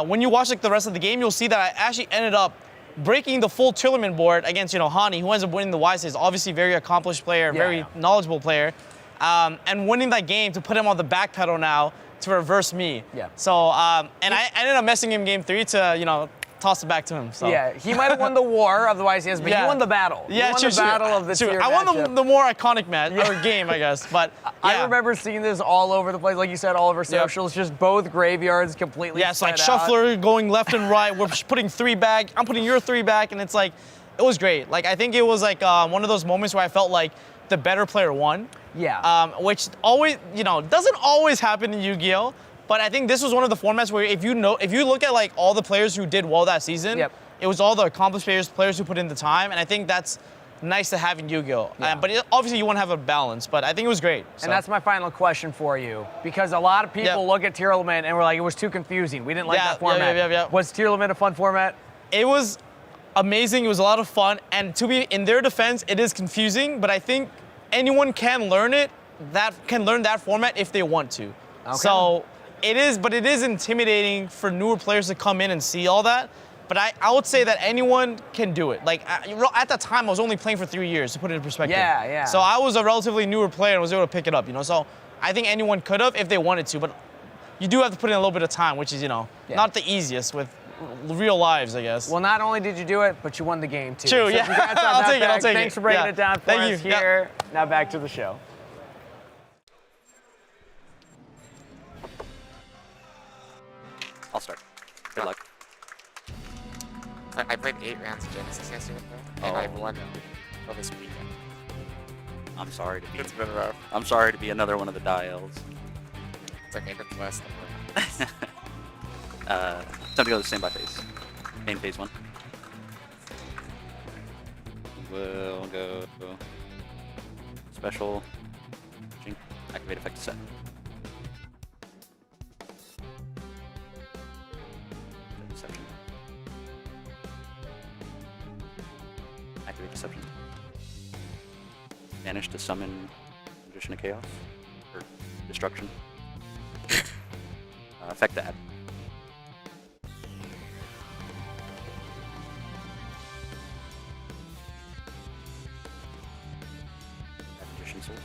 when you watch the rest of the game, you'll see that I actually ended up breaking the full tournament board against Hani, who ends up winning the YCS. Obviously very accomplished player, very knowledgeable player, and winning that game to put him on the back pedal now to reverse me. Yeah. So and I ended up messing him game 3 to toss it back to him. So. Yeah, he might have won the war of the YCS, but you won the battle. Yeah, you won the battle of the tier I won matchup. the more iconic match or game, I guess. But I remember seeing this all over the place, like you said, all over socials. Just both graveyards completely. Yeah, it's spread shuffler going left and right. We're putting 3 back. I'm putting your 3 back, and it's it was great. I think it was one of those moments where I felt like the better player won. Yeah. Which always, doesn't always happen in Yu-Gi-Oh. But I think this was one of the formats where if you look at all the players who did well that season, it was all the accomplished players who put in the time, and I think that's nice to have in Yu-Gi-Oh. But obviously you want to have a balance, but I think it was great. So. And that's my final question for you, because a lot of people look at tier limit and we're like, it was too confusing. We didn't like that format. Was tier limit a fun format? It was amazing. It was a lot of fun, and to be in their defense, it is confusing, but I think anyone can learn it. Can learn that format if they want to. Okay. So. It is intimidating for newer players to come in and see all that, but I would say that anyone can do it. At that time, I was only playing for 3 years, to put it in perspective. Yeah. So I was a relatively newer player and was able to pick it up, So I think anyone could have if they wanted to, but you do have to put in a little bit of time, which is, not the easiest with real lives, I guess. Well, not only did you do it, but you won the game too. True, so congrats on I'll that, take it. Thanks for breaking it down for us here. Now back to the show. I'll start. Good luck. I played 8 rounds of Genesis yesterday, and I won for this weekend. I'm sorry to be. It's been rough. I'm sorry to be another one of the dials. It's okay, that's less than time to go to standby phase. Main phase 1. We'll go special. Activate effective set. Deception. Activate deception. Manage to summon Magician of Chaos or Destruction. Effect add. Magician Souls.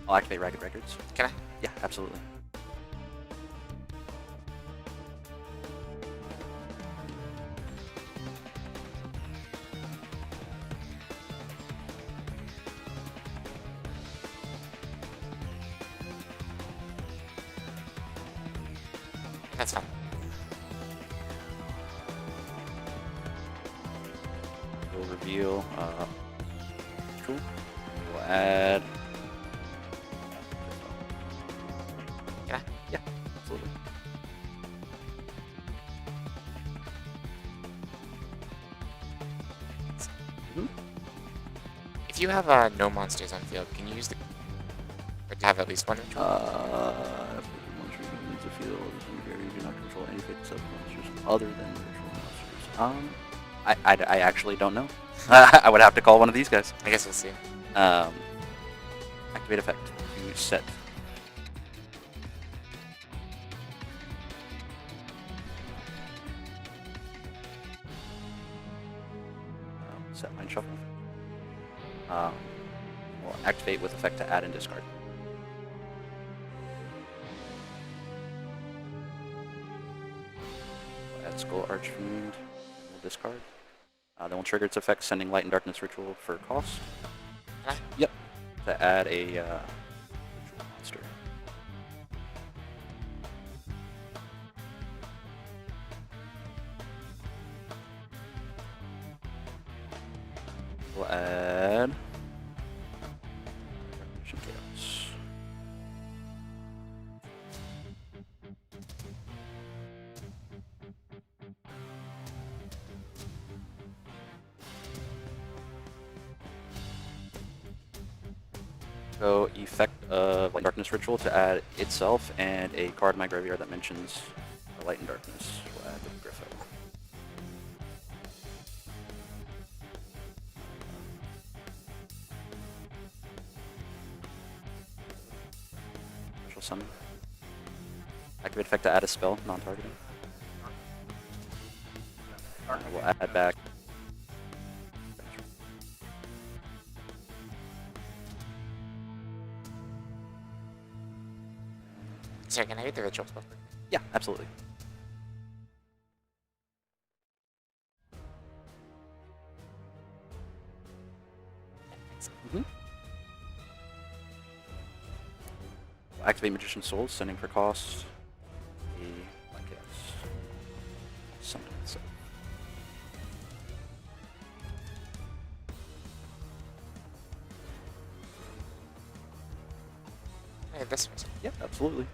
I'll activate Ragged Records. Can I? Yeah, absolutely. That's fine. We'll reveal. Cool. We'll add. Yeah, absolutely. If you have no monsters on field, can you use the or have at least one ritual? If the monster leaves the field, you do not control any fixed monsters other than ritual monsters. I actually don't know. I would have to call one of these guys. I guess we'll see. Activate effect to set. Set line shuffle. We'll activate with effect to add and discard. We'll add Skull Archfiend. We'll discard. Then we'll trigger its effect, sending Light and Darkness Ritual for cost. Yep. To add a ritual monster. We'll add Chaos. So effect of Light and Darkness Ritual to add itself and a card in my graveyard that mentions Light and Darkness. We'll add the Griffo. Special summon. Activate effect to add a spell, non-targeting. We'll add back. Sorry, can I read the ritual spell? Yeah, absolutely. We'll activate Magician's Soul, sending for cost. Summon itself. Hey, this one. Yep, absolutely.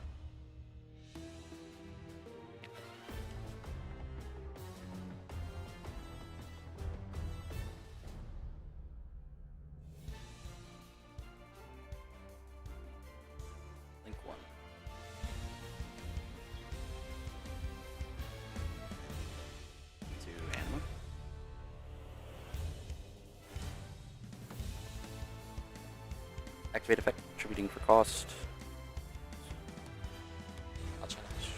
Link 1. To Anima. Activate effect, contributing for cost. I'll challenge.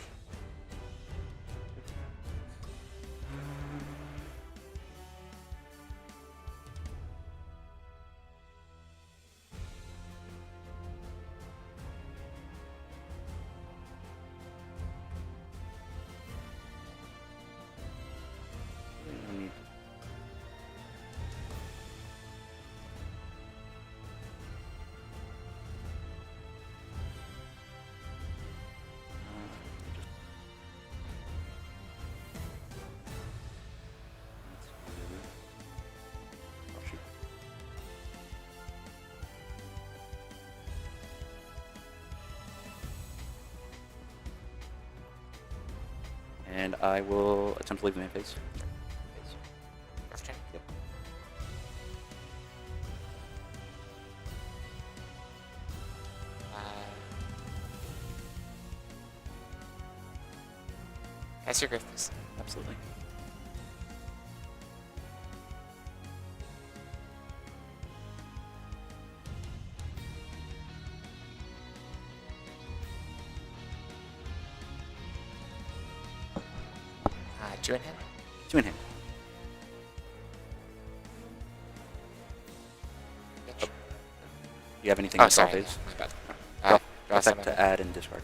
And I will attempt to leave the main phase. Okay. Yep. That's your Griffiths. Absolutely. Two in hand? Two in hand. Bitch. Do you have anything Oh, in draw sorry. phase? My bad. Draw effect summon. to add and discard.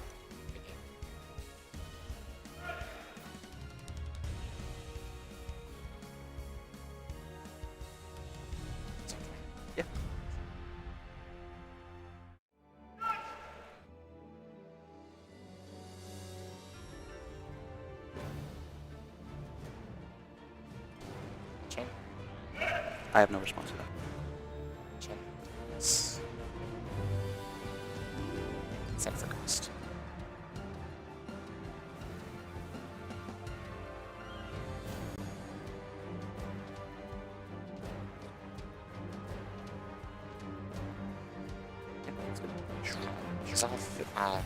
Yeah. Chain. I have no response to that. Set for cost. Resolve.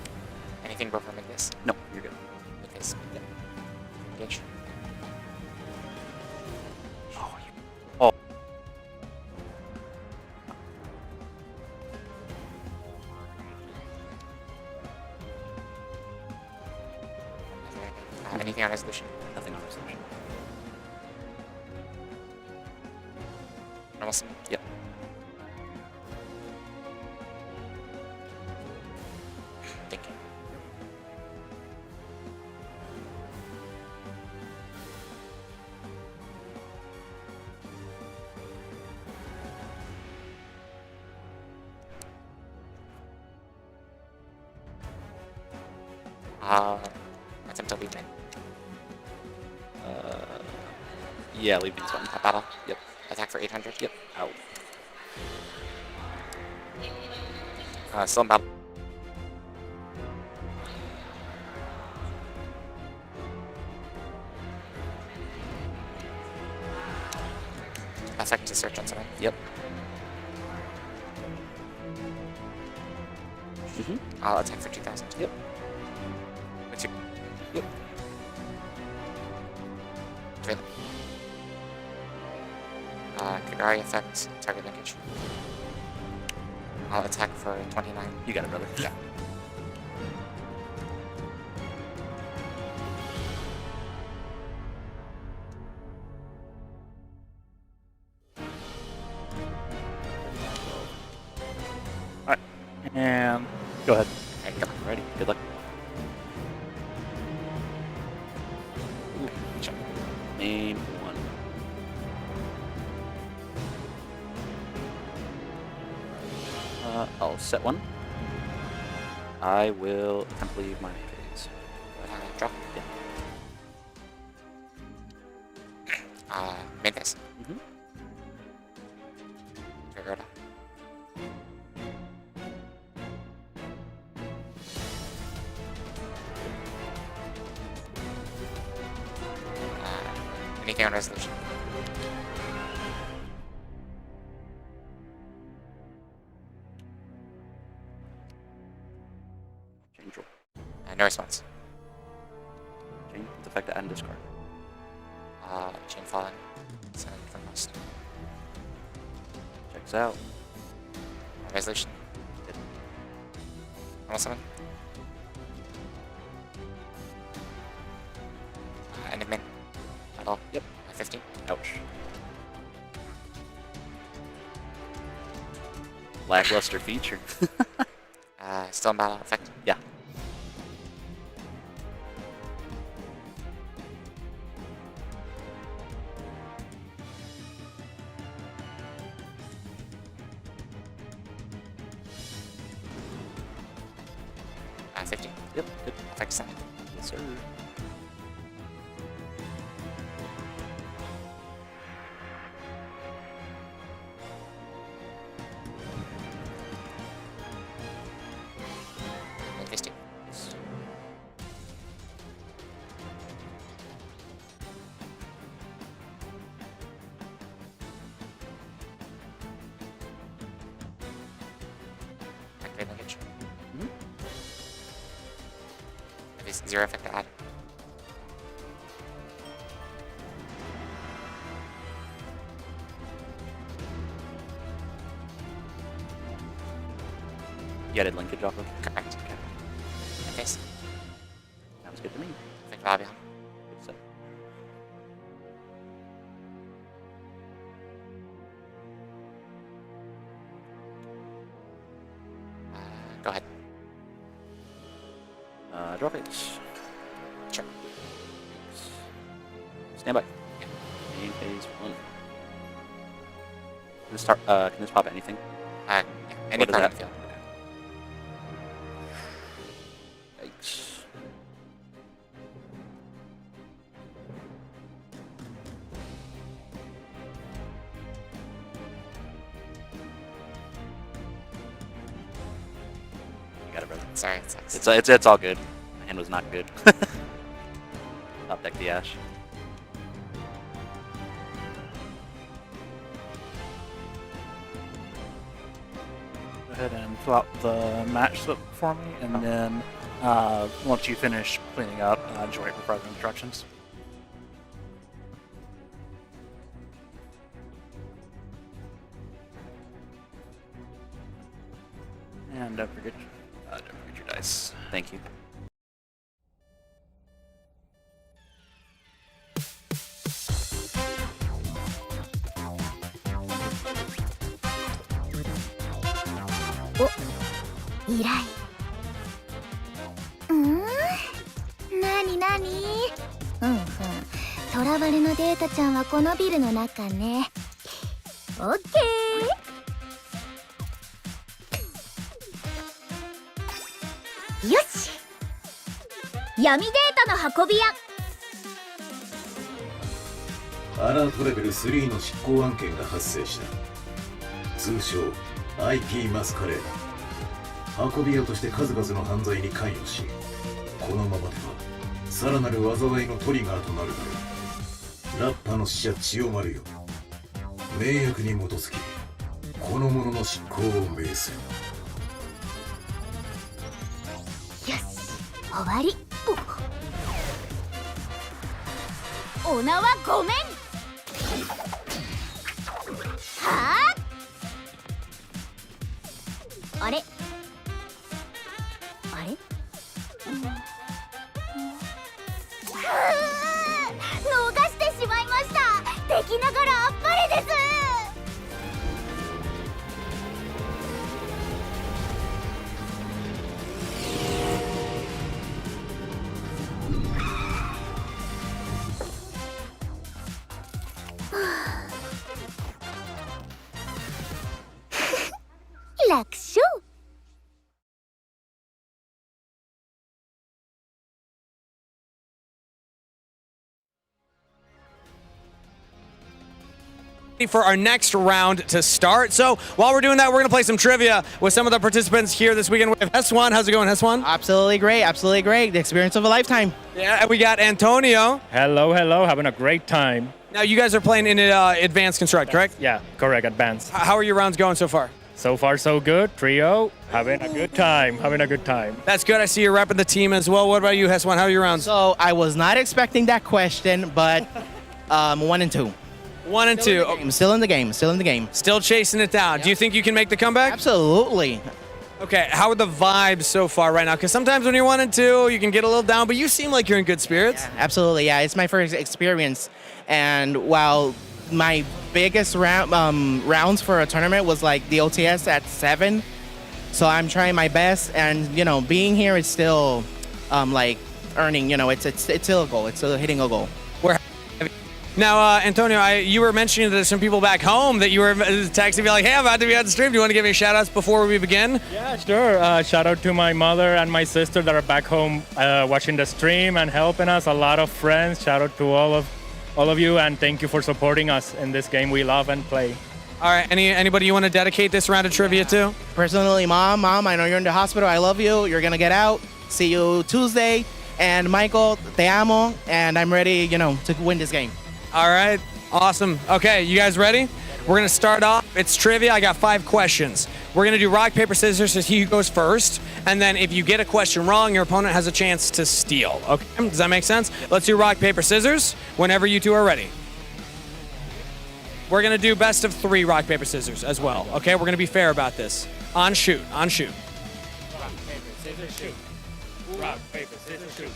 Anything before make this? No, you're good. Make this. Yep. Engage. Oh. Anything on resolution? Nothing on resolution. Normal summon? Yep. Thank you. Attempt to leave main. Yeah, leave these on. Battle? Yep. Attack for 800? Yep. Out. Still in battle. Effect to search on something? Yep. Mm-hmm. I'll attack for 2000. Yep. What's your... Yep. Dueling. Kagari effect, target linkage. I'll attack for 29. You got it, brother. Yeah. Alright. And go ahead. There you go. Ready? Good luck. Main one. I'll set one. I will attempt to leave my phase. Draw. Yeah. Main phase. Mm-hmm. Trigger it up. Anything on resolution? Change roll. No response. Change its effect and discard. Chain fallen. Send it from most. Checks out. Resolution. Good. Normal summon. End of min. Battle. Yep. 15. Ouch. Lackluster feature. Still in battle effect. Yeah. Uh, 15. Yep. Good. Effect send. Yes, sir. Activate linkage. If it's 0 effect to add. You added linkage off of? Correct. Okay. Face. Sounds good to me. Effect Fabian. Good set. Go ahead. Draw phase. Sure. Stand by. Yeah. Main phase 1. Can this pop anything? Yeah. Any What is card on that? the field. Yikes. Sorry, it sucks. It's all good. My hand was not good. Top deck the Ash. Go ahead and fill out the match slip for me, and then once you finish cleaning up, just wait for further instructions. And don't forget your dice. Thank you.依頼なになにトラバルのデータちゃんはこのビルの中ねオッケーよし闇データの運び屋アラートレベル3の執行案件が発生した。通称 IP マスカレード。運び屋として数々の犯罪に関与し、このままではさらなる災いのトリガーとなるだろう。ラッパの死者千代丸よ、命約に基づきこの者の執行を命する。よし終わりお名はごめんはああれあれ逃してしまいました。敵ながらあっぱれです。楽勝。For our next round to start. So while we're doing that, we're going to play some trivia with some of the participants here this weekend. We have Heswan. How's it going, Heswan? Absolutely great. Absolutely great. The experience of a lifetime. Yeah, and we got Antonio. Hello, hello. Having a great time. Now, you guys are playing in Advanced Construct, correct? Yeah, correct. Advanced. How are your rounds going so far? So far, so good. Trio, having a good time. Having a good time. That's good. I see you're repping the team as well. What about you, Heswan? How are your rounds? So I was not expecting that question, but 1 and 2. 1 and 2. Still in the game. Still in the game. Still chasing it down. Yep. Do you think you can make the comeback? Absolutely. Okay, how are the vibes so far right now? Because sometimes when you're 1 and 2, you can get a little down, but you seem like you're in good spirits. Yeah, absolutely, yeah. It's my first experience, and while my biggest rounds for a tournament was like the OTS at 7, so I'm trying my best, and you know, being here is still like earning. You know, it's still a goal. It's still hitting a goal. Now, Antonio, you were mentioning that there's some people back home that you were texting me like, hey, I'm about to be on the stream. Do you want to give me shout-outs before we begin? Yeah, sure. Shout out to my mother and my sister that are back home watching the stream and helping us. A lot of friends. Shout out to all of you, and thank you for supporting us in this game we love and play. All right, anybody you want to dedicate this round of trivia to? Personally, Mom, I know you're in the hospital. I love you. You're going to get out. See you Tuesday. And Michael, te amo, and I'm ready, you know, to win this game. All right, awesome. Okay, you guys ready? We're gonna start off. It's trivia. I got 5 questions. We're gonna do rock, paper, scissors, so he who goes first. And then if you get a question wrong, your opponent has a chance to steal. Okay, does that make sense? Let's do rock, paper, scissors whenever you two are ready. We're gonna do best of 3 rock, paper, scissors as well. Okay, we're gonna be fair about this. On shoot, on shoot. Rock, paper, scissors, shoot. Rock, paper, scissors, shoot.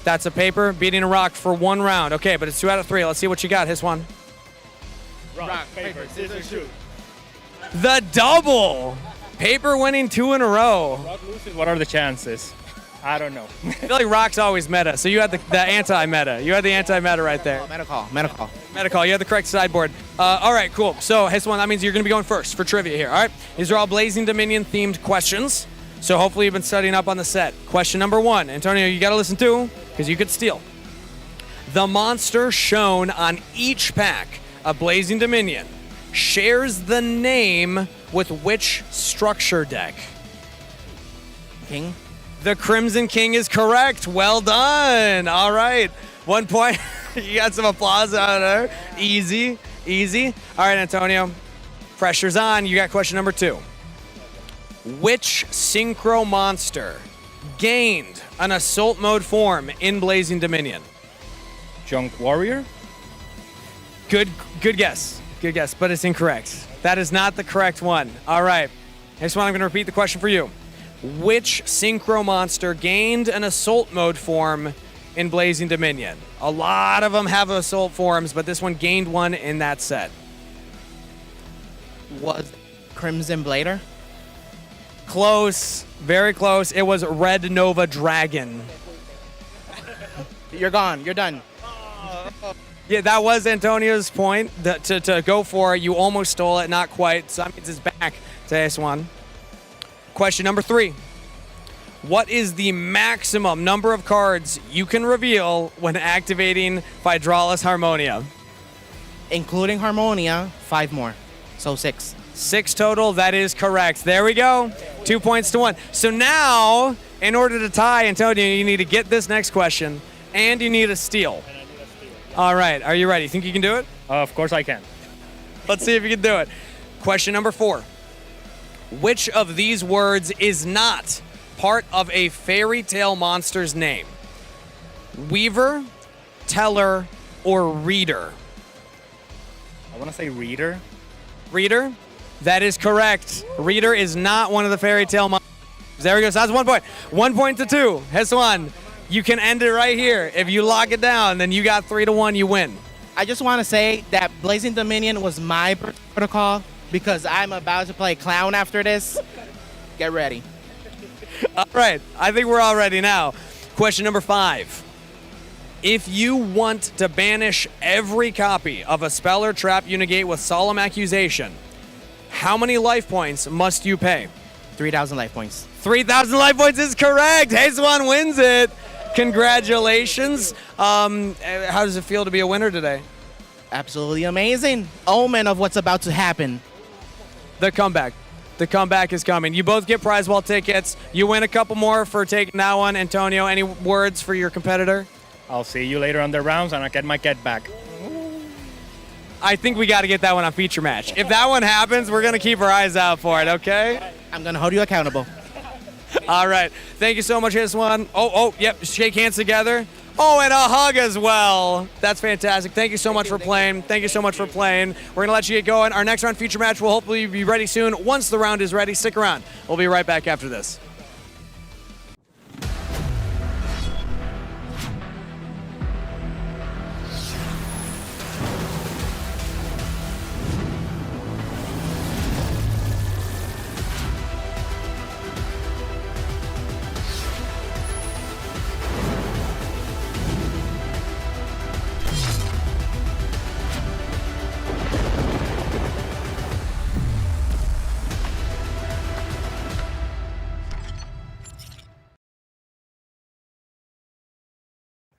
That's a paper, beating a rock for 1 round. Okay, but it's 2 out of 3. Let's see what you got, Heswan. Rock, paper, scissors, shoot. The double! Paper winning 2 in a row. Rock loses, what are the chances? I don't know. I feel like rock's always meta, so you had the anti-meta. You had the anti-meta right there. Meta call, meta call. Meta call, you had the correct sideboard. All right, cool. So, Heswan, that means you're going to be going first for trivia here, all right? These are all Blazing Dominion-themed questions. So hopefully you've been studying up on the set. Question number 1. Antonio, you got to listen too, because you could steal. The monster shown on each pack of Blazing Dominion shares the name with which structure deck? King. The Crimson King is correct. Well done. All right. 1 point. You got some applause out there. Easy, easy. All right, Antonio. Pressure's on. You got question number 2. Which synchro monster gained an assault mode form in Blazing Dominion? Junk Warrior? Good guess. Good guess, but it's incorrect. That is not the correct one. All right. Here's one. I'm going to repeat the question for you. Which synchro monster gained an assault mode form in Blazing Dominion? A lot of them have assault forms, but this one gained one in that set. Was Crimson Blader? Close. Very close. It was Red Nova Dragon. You're gone. You're done. Yeah, that was Antonio's point to go for it. You almost stole it, not quite. So that means it's back to S1. Question number 3. What is the maximum number of cards you can reveal when activating Hydraulis Harmonia? Including Harmonia, 5 more. So 6. 6 total. That is correct. There we go. 2 points to 1. So now, in order to tie, Antonio, you need to get this next question, and you need a steal. All right. Are you ready? Think you can do it? Of course I can. Let's see if you can do it. Question number 4. Which of these words is not part of a fairy tale monster's name? Weaver, teller, or reader? I want to say reader. Reader? That is correct. Reader is not one of the fairy tale monsters. There we go. So that's 1 point. 1 point to 2. S1. You can end it right here. If you lock it down, then you got 3-1. You win. I just want to say that Blazing Dominion was my protocol because I'm about to play Clown after this. Get ready. All right. I think we're all ready now. Question number 5. If you want to banish every copy of a spell or trap you negate with Solemn Accusation, how many life points must you pay? 3,000 life points. 3,000 life points is correct. Hazelon wins it. Congratulations. How does it feel to be a winner today? Absolutely amazing. Omen of what's about to happen. The comeback. The comeback is coming. You both get prize wall tickets. You win a couple more for taking that one. Antonio, any words for your competitor? I'll see you later on the rounds, and I'll get my get back. I think we got to get that one on feature match. If that one happens, we're going to keep our eyes out for it, okay? I'm going to hold you accountable. All right. Thank you so much, S1. Yep. Shake hands together. Oh, and a hug as well. That's fantastic. Thank you so much for playing. Thank you so much for playing. We're going to let you get going. Our next round feature match will hopefully be ready soon. Once the round is ready, stick around. We'll be right back after this.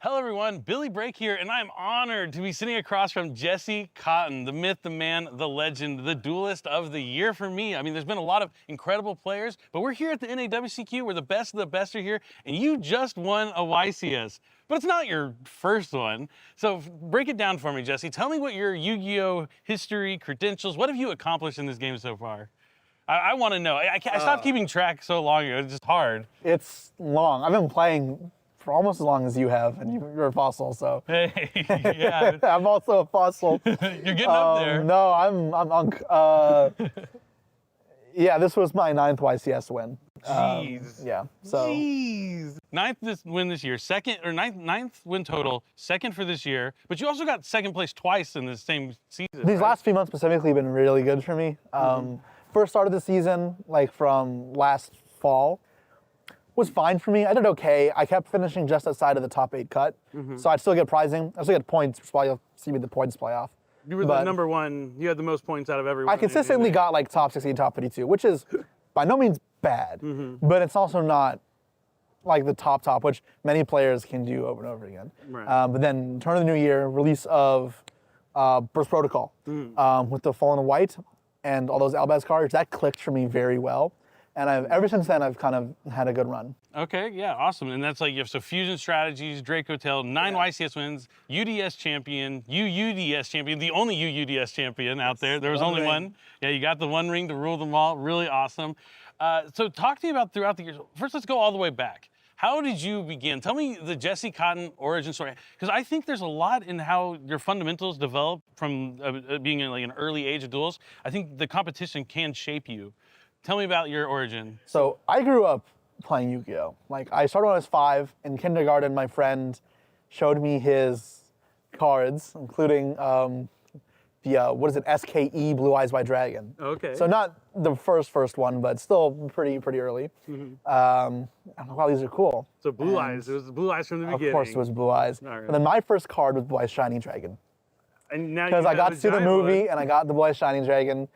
Hello everyone, Billy Brake here, and I'm honored to be sitting across from Jesse Cotton, the myth, the man, the legend, the duelist of the year for me. I mean, there's been a lot of incredible players, but we're here at the NAWCQ, where the best of the best are here, and you just won a YCS. But it's not your first one. So break it down for me, Jesse. Tell me what your Yu-Gi-Oh! History, credentials, what have you accomplished in this game so far? I want to know. I stopped keeping track so long ago, it's just hard. It's long. I've been playing for almost as long as you have, and you're a fossil, so. Hey, yeah. I'm also a fossil. You're getting up there. No, I'm yeah, this was my 9th YCS win. Jeez. Yeah, so. Jeez. 9th win this year, ninth win total, 2nd for this year, but you also got 2nd place twice in the same season. These last few months specifically have been really good for me. First start of the season, like from last fall, was fine for me. I did okay. I kept finishing just outside of the top 8 cut, so I'd still get prizing. I still get points, which is why you'll see me the points playoff. You were the number 1. You had the most points out of everyone. I consistently got like top 16, top 52, which is by no means bad, but it's also not like the top, which many players can do over and over again. Right. But then turn of the new year, release of Burst Protocol with the Fallen White and all those Albaz cards, that clicked for me very well. And ever since then, I've kind of had a good run. Okay, yeah, awesome. And that's like you have so Fusion Strategies, Draco Tail, 9 YCS wins, UDS champion, UUDS champion, the only UUDS champion out there. There was only one. Yeah, you got the one ring to rule them all. Really awesome. So talk to me about throughout the years. First, let's go all the way back. How did you begin? Tell me the Jesse Cotton origin story, because I think there's a lot in how your fundamentals develop from being in like an early age of duels. I think the competition can shape you. Tell me about your origin. So I grew up playing Yu-Gi-Oh! Like I started when I was 5. In kindergarten, my friend showed me his cards, including what is it, SKE Blue Eyes White Dragon. Okay. So not the first one, but still pretty early. I'm like, wow, these are cool. So Blue Eyes, it was Blue Eyes from the beginning. Of course it was Blue Eyes. All right. And then my first card was Blue Eyes Shiny Dragon. And now because I got to see the movie and I got the Blue Eyes Shiny Dragon.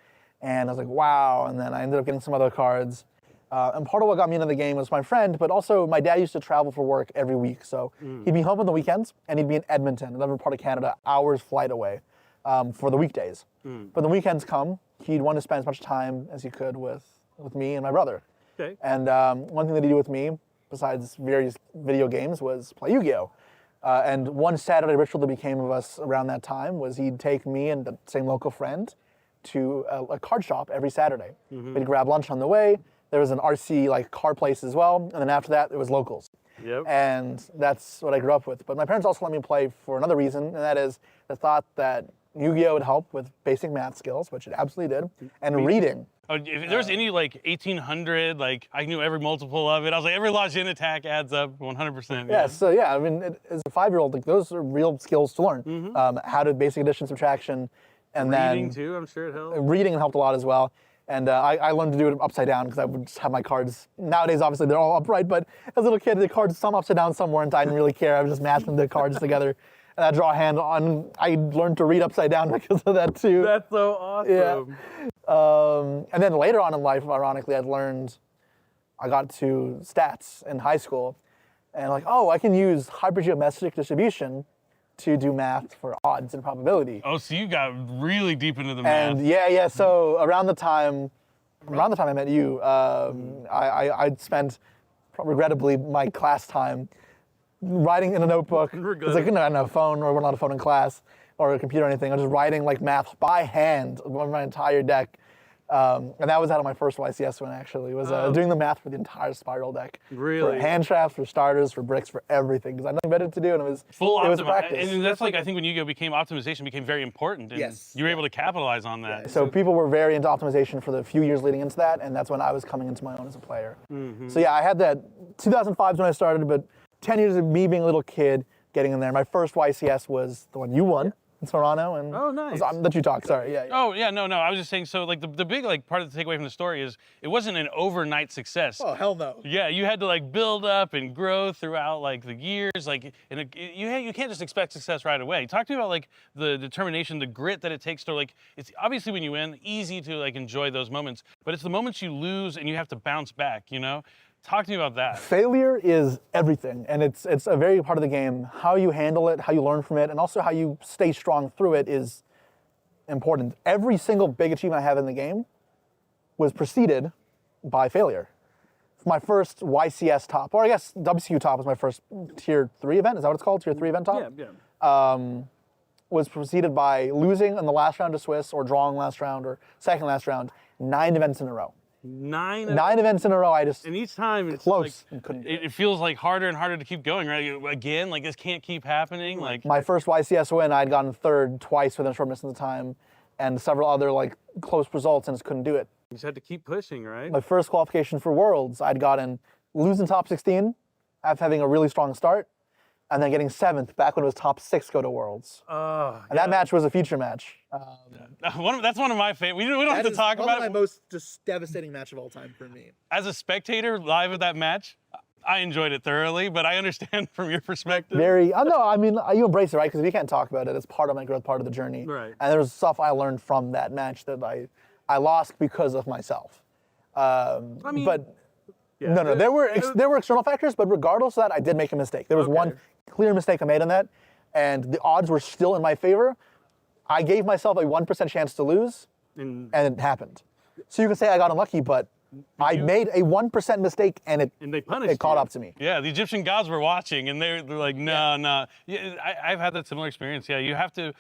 And I was like, wow. And then I ended up getting some other cards. And part of what got me into the game was my friend, but also my dad used to travel for work every week. So he'd be home on the weekends and he'd be in Edmonton, another part of Canada, hours flight away for the weekdays. But the weekends come, he'd want to spend as much time as he could with me and my brother. Okay. And one thing that he'd do with me, besides various video games, was play Yu-Gi-Oh! And one Saturday ritual that became of us around that time was he'd take me and the same local friend to a card shop every Saturday. We'd grab lunch on the way. There was an RC like card place as well, and then after that, it was locals. Yep. And that's what I grew up with. But my parents also let me play for another reason, and that is the thought that Yu-Gi-Oh! Would help with basic math skills, which it absolutely did, and reading. Oh, if there's any like 1800, like I knew every multiple of it. I was like, every Login attack adds up 100%. Yeah, so yeah, I mean, as a 5-year-old, like those are real skills to learn. How to basic addition, subtraction, and reading then too, I'm sure it helped. Reading helped a lot as well. And I learned to do it upside down because I would just have my cards. Nowadays, obviously, they're all upright, but as a little kid, the cards some upside down, some weren't. I didn't really care. I was just matching the cards together. And I draw a hand on. I learned to read upside down because of that too. That's so awesome. Yeah. And then later on in life, ironically, I got to stats in high school. And like, oh, I can use hypergeometric distribution to do math for odds and probability. Oh, so you got really deep into the math. And yeah. So around the time I met you, I'd spent, regrettably, my class time writing in a notebook. Because I couldn't have a phone or not a phone in class or a computer or anything. I was just writing like math by hand on my entire deck. And that was out of my first YCS win, actually. It was doing the math for the entire spiral deck. Really? For hand traps, for starters, for bricks, for everything. Because I had nothing better to do, and it was practice. And that's like, I think when Yu-Gi-Oh! Optimization became very important. And Yes. you were able to capitalize on that. Yeah, so people were very into optimization for the few years leading into that, and that's when I was coming into my own as a player. So yeah, I had that. 2005 is when I started, but 10 years of me being a little kid, getting in there. My first YCS was the one you won. In Toronto, and oh, nice. Let you talk. Sorry, yeah. Oh, yeah, no. I was just saying. So, like the big like part of the takeaway from the story is it wasn't an overnight success. Oh, hell no. Yeah, you had to like build up and grow throughout like the years. Like, and you can't just expect success right away. Talk to me about like the determination, the grit that it takes to like. It's obviously when you win, easy to like enjoy those moments, but it's the moments you lose and you have to bounce back. You know. Talk to me about that. Failure is everything, and it's a very part of the game. How you handle it, how you learn from it, and also how you stay strong through it is important. Every single big achievement I have in the game was preceded by failure. My first YCS top, or I guess WCQ top was my first Tier 3 event. Is that what it's called? Tier 3 event top? Yeah. Was preceded by losing in the last round to Swiss, or drawing last round, or second last round, 9 events in a row. 9 events in a row. I just and each time it's close. Like, it feels like harder and harder to keep going, right? Again, like this can't keep happening. Like my first YCS win, I'd gotten third twice within a short distance of time, and several other like close results, and just couldn't do it. You just had to keep pushing, right? My first qualification for Worlds, I'd gotten losing top 16 after having a really strong start, and then getting 7th back when it was top 6 go to Worlds. And that match was a feature match. That's one of my favorites. We don't have to talk about it. That's my most just devastating match of all time for me. As a spectator live at that match, I enjoyed it thoroughly, but I understand from your perspective. No, I mean, you embrace it, right? Because if you can't talk about it, it's part of my growth, part of the journey. Right. And there's stuff I learned from that match that I lost because of myself. But no, there were external factors, but regardless of that, I did make a mistake. There was one clear mistake I made on that, and the odds were still in my favor. I gave myself a 1% chance to lose, and it happened. So you can say I got unlucky, but I made a 1% mistake, and they punished it caught you. up to me. Yeah, the Egyptian gods were watching, and they're like, no. Yeah, I've had that similar experience. Yeah, you have to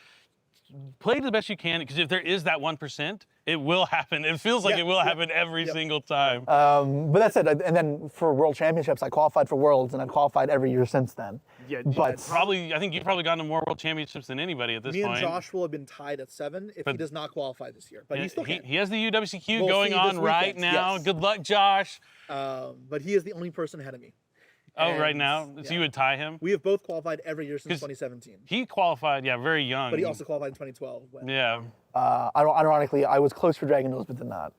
play the best you can, because if there is that 1%, it will happen. It feels like it will happen every single time. But that's it. And then for World Championships, I qualified for Worlds, and I've qualified every year since then. Yeah, but I think you've probably gone to more World Championships than anybody at this me point. and Josh will have been tied at 7 if he does not qualify this year. But he still can. He has the UWCQ We'll going see on this right weekend, now. yes. Good luck, Josh. But he is the only person ahead of me. Oh, right now? So you would tie him? We have both qualified every year since 2017. He qualified, very young. But he also qualified in 2012. Yeah. Ironically, I was close for Dragon Duels, but did not.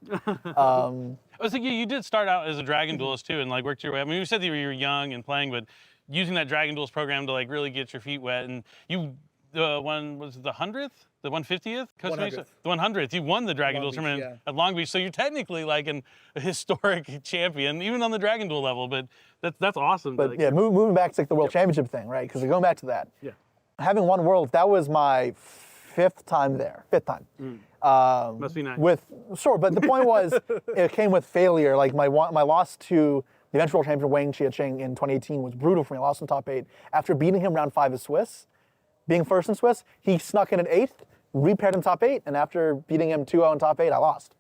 I was thinking you did start out as a Dragon Duelist too, and like worked your way. I mean, you said that you were young and playing, but using that Dragon Duels program to like really get your feet wet, and you was it the 100th, the 150th, 100th. the 100th. You won the Dragon Duels tournament at Long Beach, so you're technically like a historic champion, even on the Dragon Duel level. But that's awesome. But yeah, moving back to like the World Championship thing, right? Because going back to that, having won Worlds, that was my 5th time there. 5th time. Must be nice. But the point was, it came with failure. Like my loss to the eventual world champion Wang Chiacheng in 2018 was brutal for me. I lost in top 8 after beating him round 5 as Swiss. Being first in Swiss, he snuck in at 8th, repaired in top 8, and after beating him 2-0 in top 8, I lost.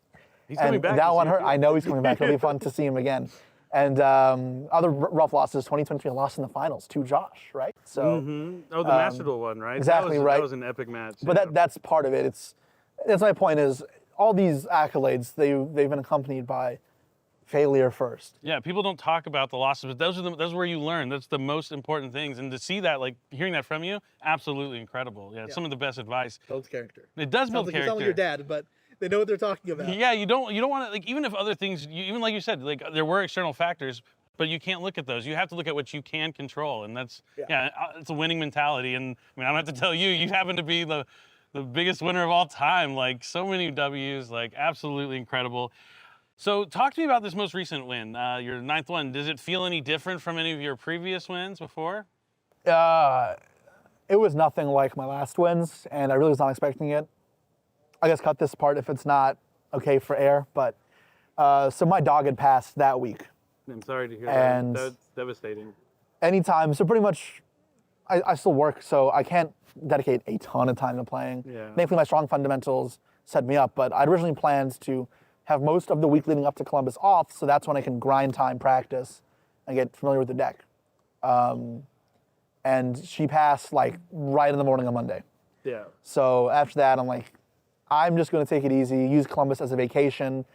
He's coming back. That one hurt. I know he's coming back. It'll be fun to see him again. And other rough losses, 2023, I lost in the finals to Josh, right? So. Oh, the Master Duel one, right? Exactly that right. That was an epic match. But that's part of it. That's my point is, all these accolades, they've been accompanied by failure first. Yeah, people don't talk about the losses, but those are where you learn. That's the most important things. And to see that, like hearing that from you, absolutely incredible. Yeah, it's some of the best advice. Builds character. It does build character. You sound like your dad, but they know what they're talking about. Yeah, you don't want to, like, even if other things, even like you said, like there were external factors, but you can't look at those. You have to look at what you can control, and that's it's a winning mentality. And I mean, I don't have to tell you, you happen to be the biggest winner of all time. Like so many W's, like absolutely incredible. So talk to me about this most recent win, your 9th one. Does it feel any different from any of your previous wins before? It was nothing like my last wins, and I really was not expecting it. I guess cut this part if it's not okay for air, but so my dog had passed that week. I'm sorry to hear And that. That's devastating. Anytime, so pretty much, I still work, so I can't dedicate a ton of time to playing. Yeah. Thankfully, my strong fundamentals set me up, but I'd originally planned to have most of the week leading up to Columbus off, so that's when I can grind time, practice, and get familiar with the deck. And she passed like right in the morning on Monday. Yeah. So after that, I'm like, I'm just going to take it easy, use Columbus as a vacation,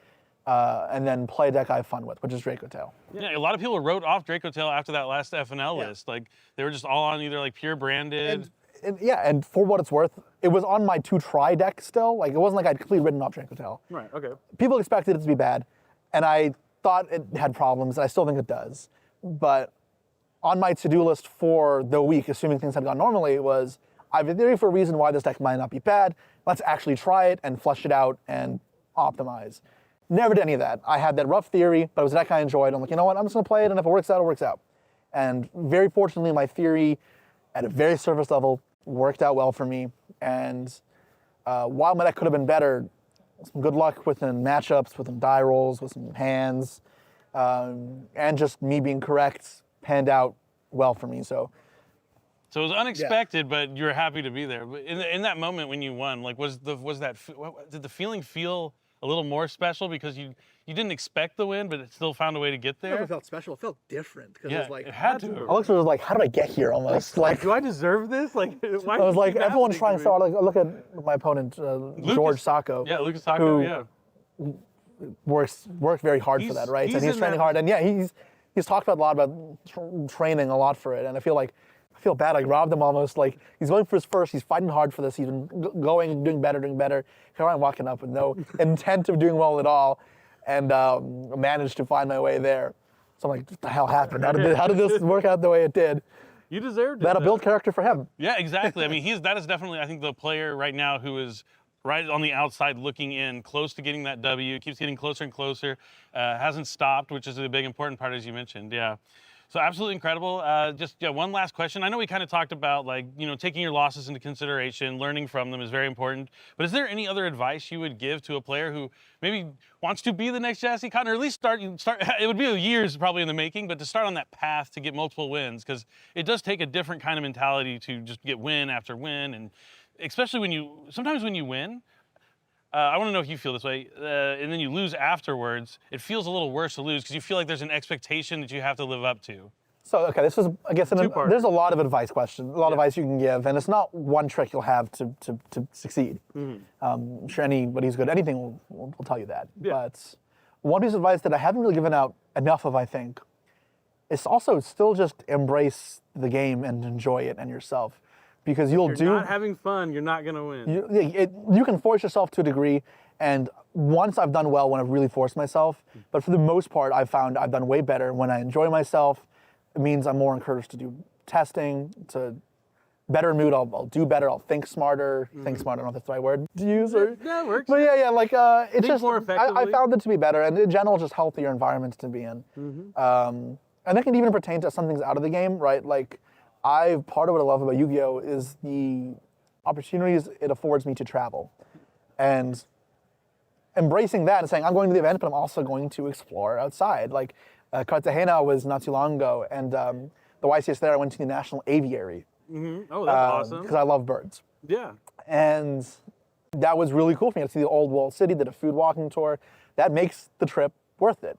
and then play a deck I have fun with, which is Draco Tail. Yeah, a lot of people wrote off Draco Tail after that last FNL list. Like they were just all on either like pure branded. And for what it's worth, it was on my 2-try deck still. Like it wasn't like I'd completely written off Draco Tail. Right. Okay. People expected it to be bad, and I thought it had problems, and I still think it does. But on my to-do list for the week, assuming things had gone normally, it was, I have a theory for a reason why this deck might not be bad. Let's actually try it and flesh it out and optimize. Never did any of that. I had that rough theory, but it was a deck I enjoyed. I'm like, you know what, I'm just gonna play it, and if it works out, it works out. And very fortunately, my theory at a very surface level worked out well for me. And while my deck could have been better, some good luck within matchups, within die rolls, with some hands, and just me being correct panned out well for me. So it was unexpected, but you're happy to be there. But in that moment when you won, like did the feeling feel a little more special because you didn't expect the win, but it still found a way to get there? It never felt special. It felt different because it was like, it had to. I looked at it like, how did I get here? Almost like, do I deserve this? Like, why I was like, everyone's trying so hard. Like, look at my opponent, George Sacco. Yeah, Lucas Sacco. Who worked very hard for that, right? And he's training hard, and he's talked about a lot about training a lot for it, and I feel bad. I robbed him almost. Like he's going for his first. He's fighting hard for this. He's been going, doing better. Here I'm walking up with no intent of doing well at all, and managed to find my way there. So I'm like, what the hell happened? How did this work out the way it did? You deserved it. That'll build character for him. Yeah, exactly. I mean, that is definitely, I think, the player right now who is right on the outside looking in, close to getting that W, keeps getting closer and closer, hasn't stopped, which is a big important part, as you mentioned. Yeah. So absolutely incredible. Just one last question. I know we kind of talked about like, taking your losses into consideration, learning from them is very important. But is there any other advice you would give to a player who maybe wants to be the next Jassy Cotton, or at least start? It would be years probably in the making, but to start on that path to get multiple wins, because it does take a different kind of mentality to just get win after win, and especially sometimes when you win. I want to know if you feel this way, and then you lose afterwards. It feels a little worse to lose because you feel like there's an expectation that you have to live up to. So, okay, this is, I guess, there's a lot of advice of advice you can give, and it's not one trick you'll have to succeed. I'm sure anybody who's good at anything will tell you that. Yeah. But one piece of advice that I haven't really given out enough of, I think, is also still just embrace the game and enjoy it and yourself. Because you're not having fun, you're not going to win. You can force yourself to a degree, and once I've done well when I've really forced myself, but for the most part, I've found I've done way better when I enjoy myself. It means I'm more encouraged to do testing, to better mood. I'll do better. I'll think smarter. Think smarter. I don't know if that's the right word to use. Yeah, it works. But yeah, like it's think just more effectively. I found it to be better, and in general, just healthier environments to be in. And that can even pertain to some things out of the game, right? Like. Part of what I love about Yu-Gi-Oh! Is the opportunities it affords me to travel. And embracing that and saying, I'm going to the event, but I'm also going to explore outside. Like, Cartagena was not too long ago, and the YCS there, I went to the National Aviary. Oh, that's awesome. Because I love birds. Yeah. And that was really cool for me to see the old walled city, did a food walking tour. That makes the trip worth it.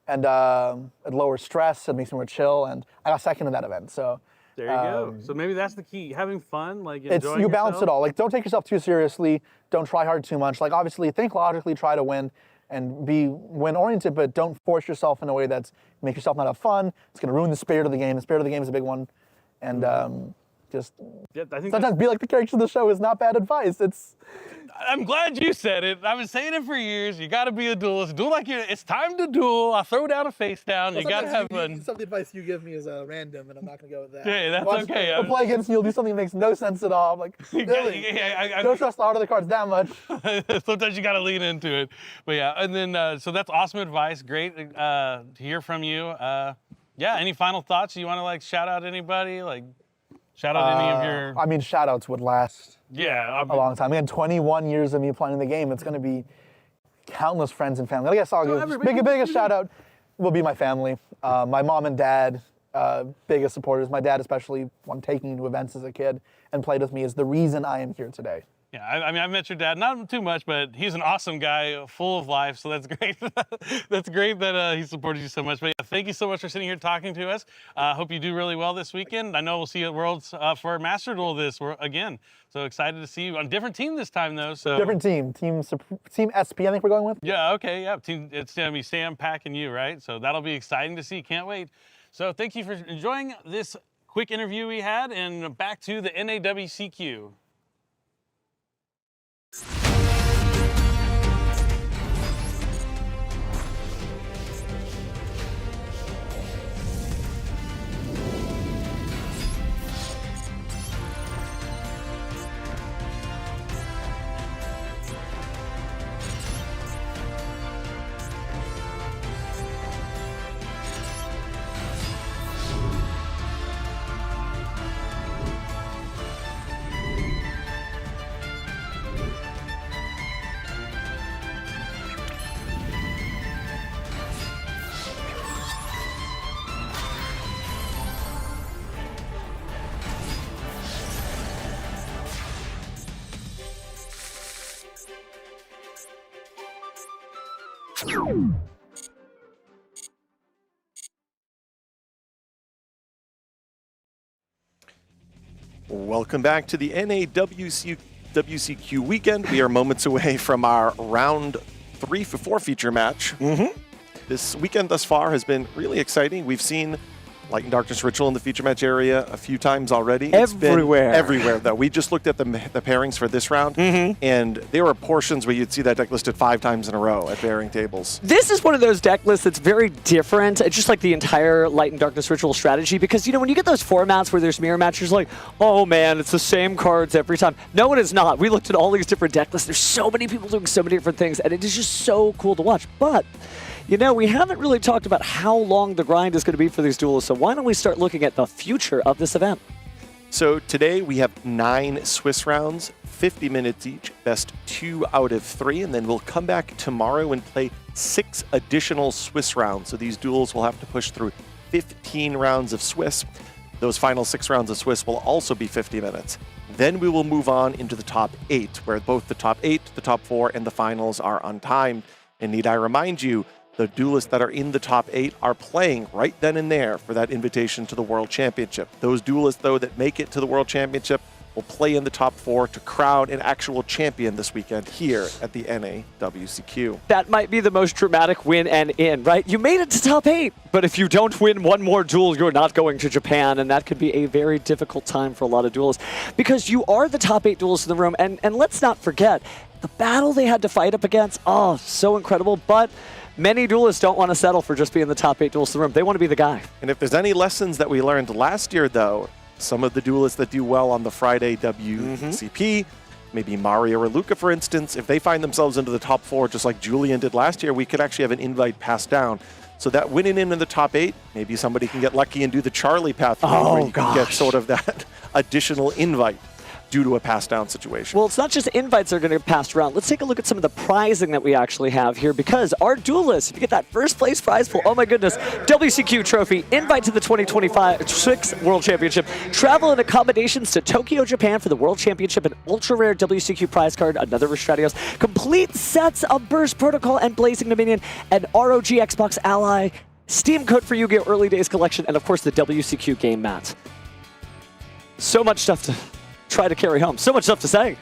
And it lowers stress, it makes me more chill, and I got second in that event, so. There you go. So maybe that's the key, having fun, like enjoying You balance yourself. it all. Like, don't take yourself too seriously. Don't try hard too much. Like, obviously, think logically, try to win, and be win-oriented, but don't force yourself in a way that's make yourself not have fun. It's going to ruin the spirit of the game. The spirit of the game is a big one. And just sometimes be like the characters of the show is not bad advice. I'm glad you said it. I've been saying it for years. You got to be a duelist. Duel like it's time to duel. I throw down a face down. You got to have fun. Some of the advice you give me is random, and I'm not going to go with that. Yeah, that's okay. I'll play against you. You'll do something that makes no sense at all. I'm like, really? Don't trust the heart of the cards that much. Sometimes you got to lean into it. But yeah, and then so that's awesome advice. Great to hear from you. Yeah, any final thoughts? You want to like shout out anybody? Like shout out any of your. I mean, shout outs would last. Yeah, a long time. Again, 21 years of me playing the game. It's going to be countless friends and family. I guess I'll give biggest shout out will be my family. My mom and dad, biggest supporters. My dad especially, one taking me to events as a kid and played with me, is the reason I am here today. Yeah, I mean, I've met your dad, not too much, but he's an awesome guy, full of life, so that's great. That's great that he supported you so much. But yeah, thank you so much for sitting here talking to us. Hope you do really well this weekend. I know we'll see you at Worlds for Master Duel again. So excited to see you on a different team this time, though. So different team, Team SP, I think we're going with. Yeah, okay, yeah. It's going to be Sam, Pack, and you, right? So that'll be exciting to see. Can't wait. So thank you for enjoying this quick interview we had, and back to the NAWCQ. Welcome back to the NAWCQ weekend. We are moments away from our round 4 feature match. This weekend thus far has been really exciting. We've seen Light and Darkness Ritual in the feature match area a few times already. Everywhere. It's been everywhere, though. We just looked at the pairings for this round, and there were portions where you'd see that deck listed 5 times in a row at pairing tables. This is one of those deck lists that's very different. It's just like the entire Light and Darkness Ritual strategy, because, you know, when you get those formats where there's mirror matches, like, oh man, it's the same cards every time. No, it is not. We looked at all these different deck lists. There's so many people doing so many different things, and it is just so cool to watch. But you know, we haven't really talked about how long the grind is going to be for these duelists, so why don't we start looking at the future of this event? So today we have 9 Swiss rounds, 50 minutes each, best 2 out of 3, and then we'll come back tomorrow and play 6 additional Swiss rounds. So these duels will have to push through 15 rounds of Swiss. Those final 6 rounds of Swiss will also be 50 minutes. Then we will move on into the top 8, where both the top 8, the top 4, and the finals are untimed. And need I remind you, the duelists that are in the top 8 are playing right then and there for that invitation to the World Championship. Those duelists, though, that make it to the World Championship will play in the top 4 to crown an actual champion this weekend here at the NAWCQ. That might be the most dramatic win and in, right? You made it to top 8, but if you don't win one more duel, you're not going to Japan, and that could be a very difficult time for a lot of duelists because you are the top 8 duelists in the room, and let's not forget, the battle they had to fight up against, oh, so incredible, but many duelists don't want to settle for just being the top 8 duelists in the room. They want to be the guy. And if there's any lessons that we learned last year, though, some of the duelists that do well on the Friday WCP, maybe Mario or Luca, for instance, if they find themselves into the top 4, just like Julian did last year, we could actually have an invite passed down. So that winning in the top 8, maybe somebody can get lucky and do the Charlie path where you can get sort of that additional invite due to a pass-down situation. Well, it's not just invites that are going to get passed around. Let's take a look at some of the prizing that we actually have here, because our duelists, if you get that first place prize pool, oh my goodness, WCQ trophy, invite to the 2025 World Championship, travel and accommodations to Tokyo, Japan for the World Championship, an ultra-rare WCQ prize card, another Restradios, complete sets of Burst Protocol and Blazing Dominion, an ROG Xbox Ally, Steam code for Yu-Gi-Oh! Early Days Collection, and of course the WCQ game mat. So much stuff to try to carry home. So much stuff to say.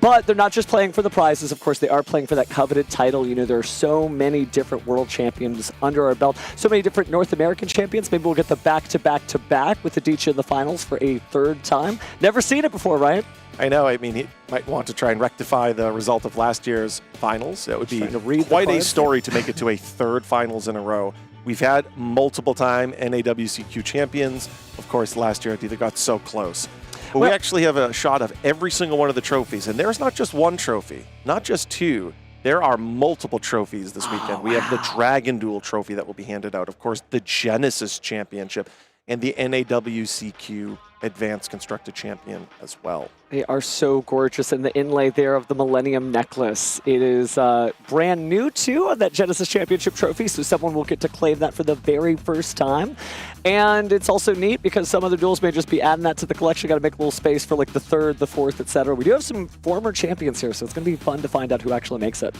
But they're not just playing for the prizes. Of course, they are playing for that coveted title. You know, there are so many different world champions under our belt. So many different North American champions. Maybe we'll get the back-to-back-to-back with Adichie in the finals for a 3rd time. Never seen it before, right? I know. I mean, he might want to try and rectify the result of last year's finals. That would be quite a story to make it to a 3rd finals in a row. We've had multiple-time NAWCQ champions. Of course, last year it got so close. But we actually have a shot of every single one of the trophies. And there's not just one trophy, not just 2. There are multiple trophies this weekend. We have the Dragon Duel trophy that will be handed out. Of course, the Genesis Championship and the NAWCQ Advanced Constructed Champion as well. They are so gorgeous, and the inlay there of the Millennium Necklace. It is brand new, too, on that Genesis Championship trophy, so someone will get to claim that for the very first time. And it's also neat because some other duels may just be adding that to the collection. Got to make a little space for like the 3rd, the 4th, etc. We do have some former champions here, so it's going to be fun to find out who actually makes it.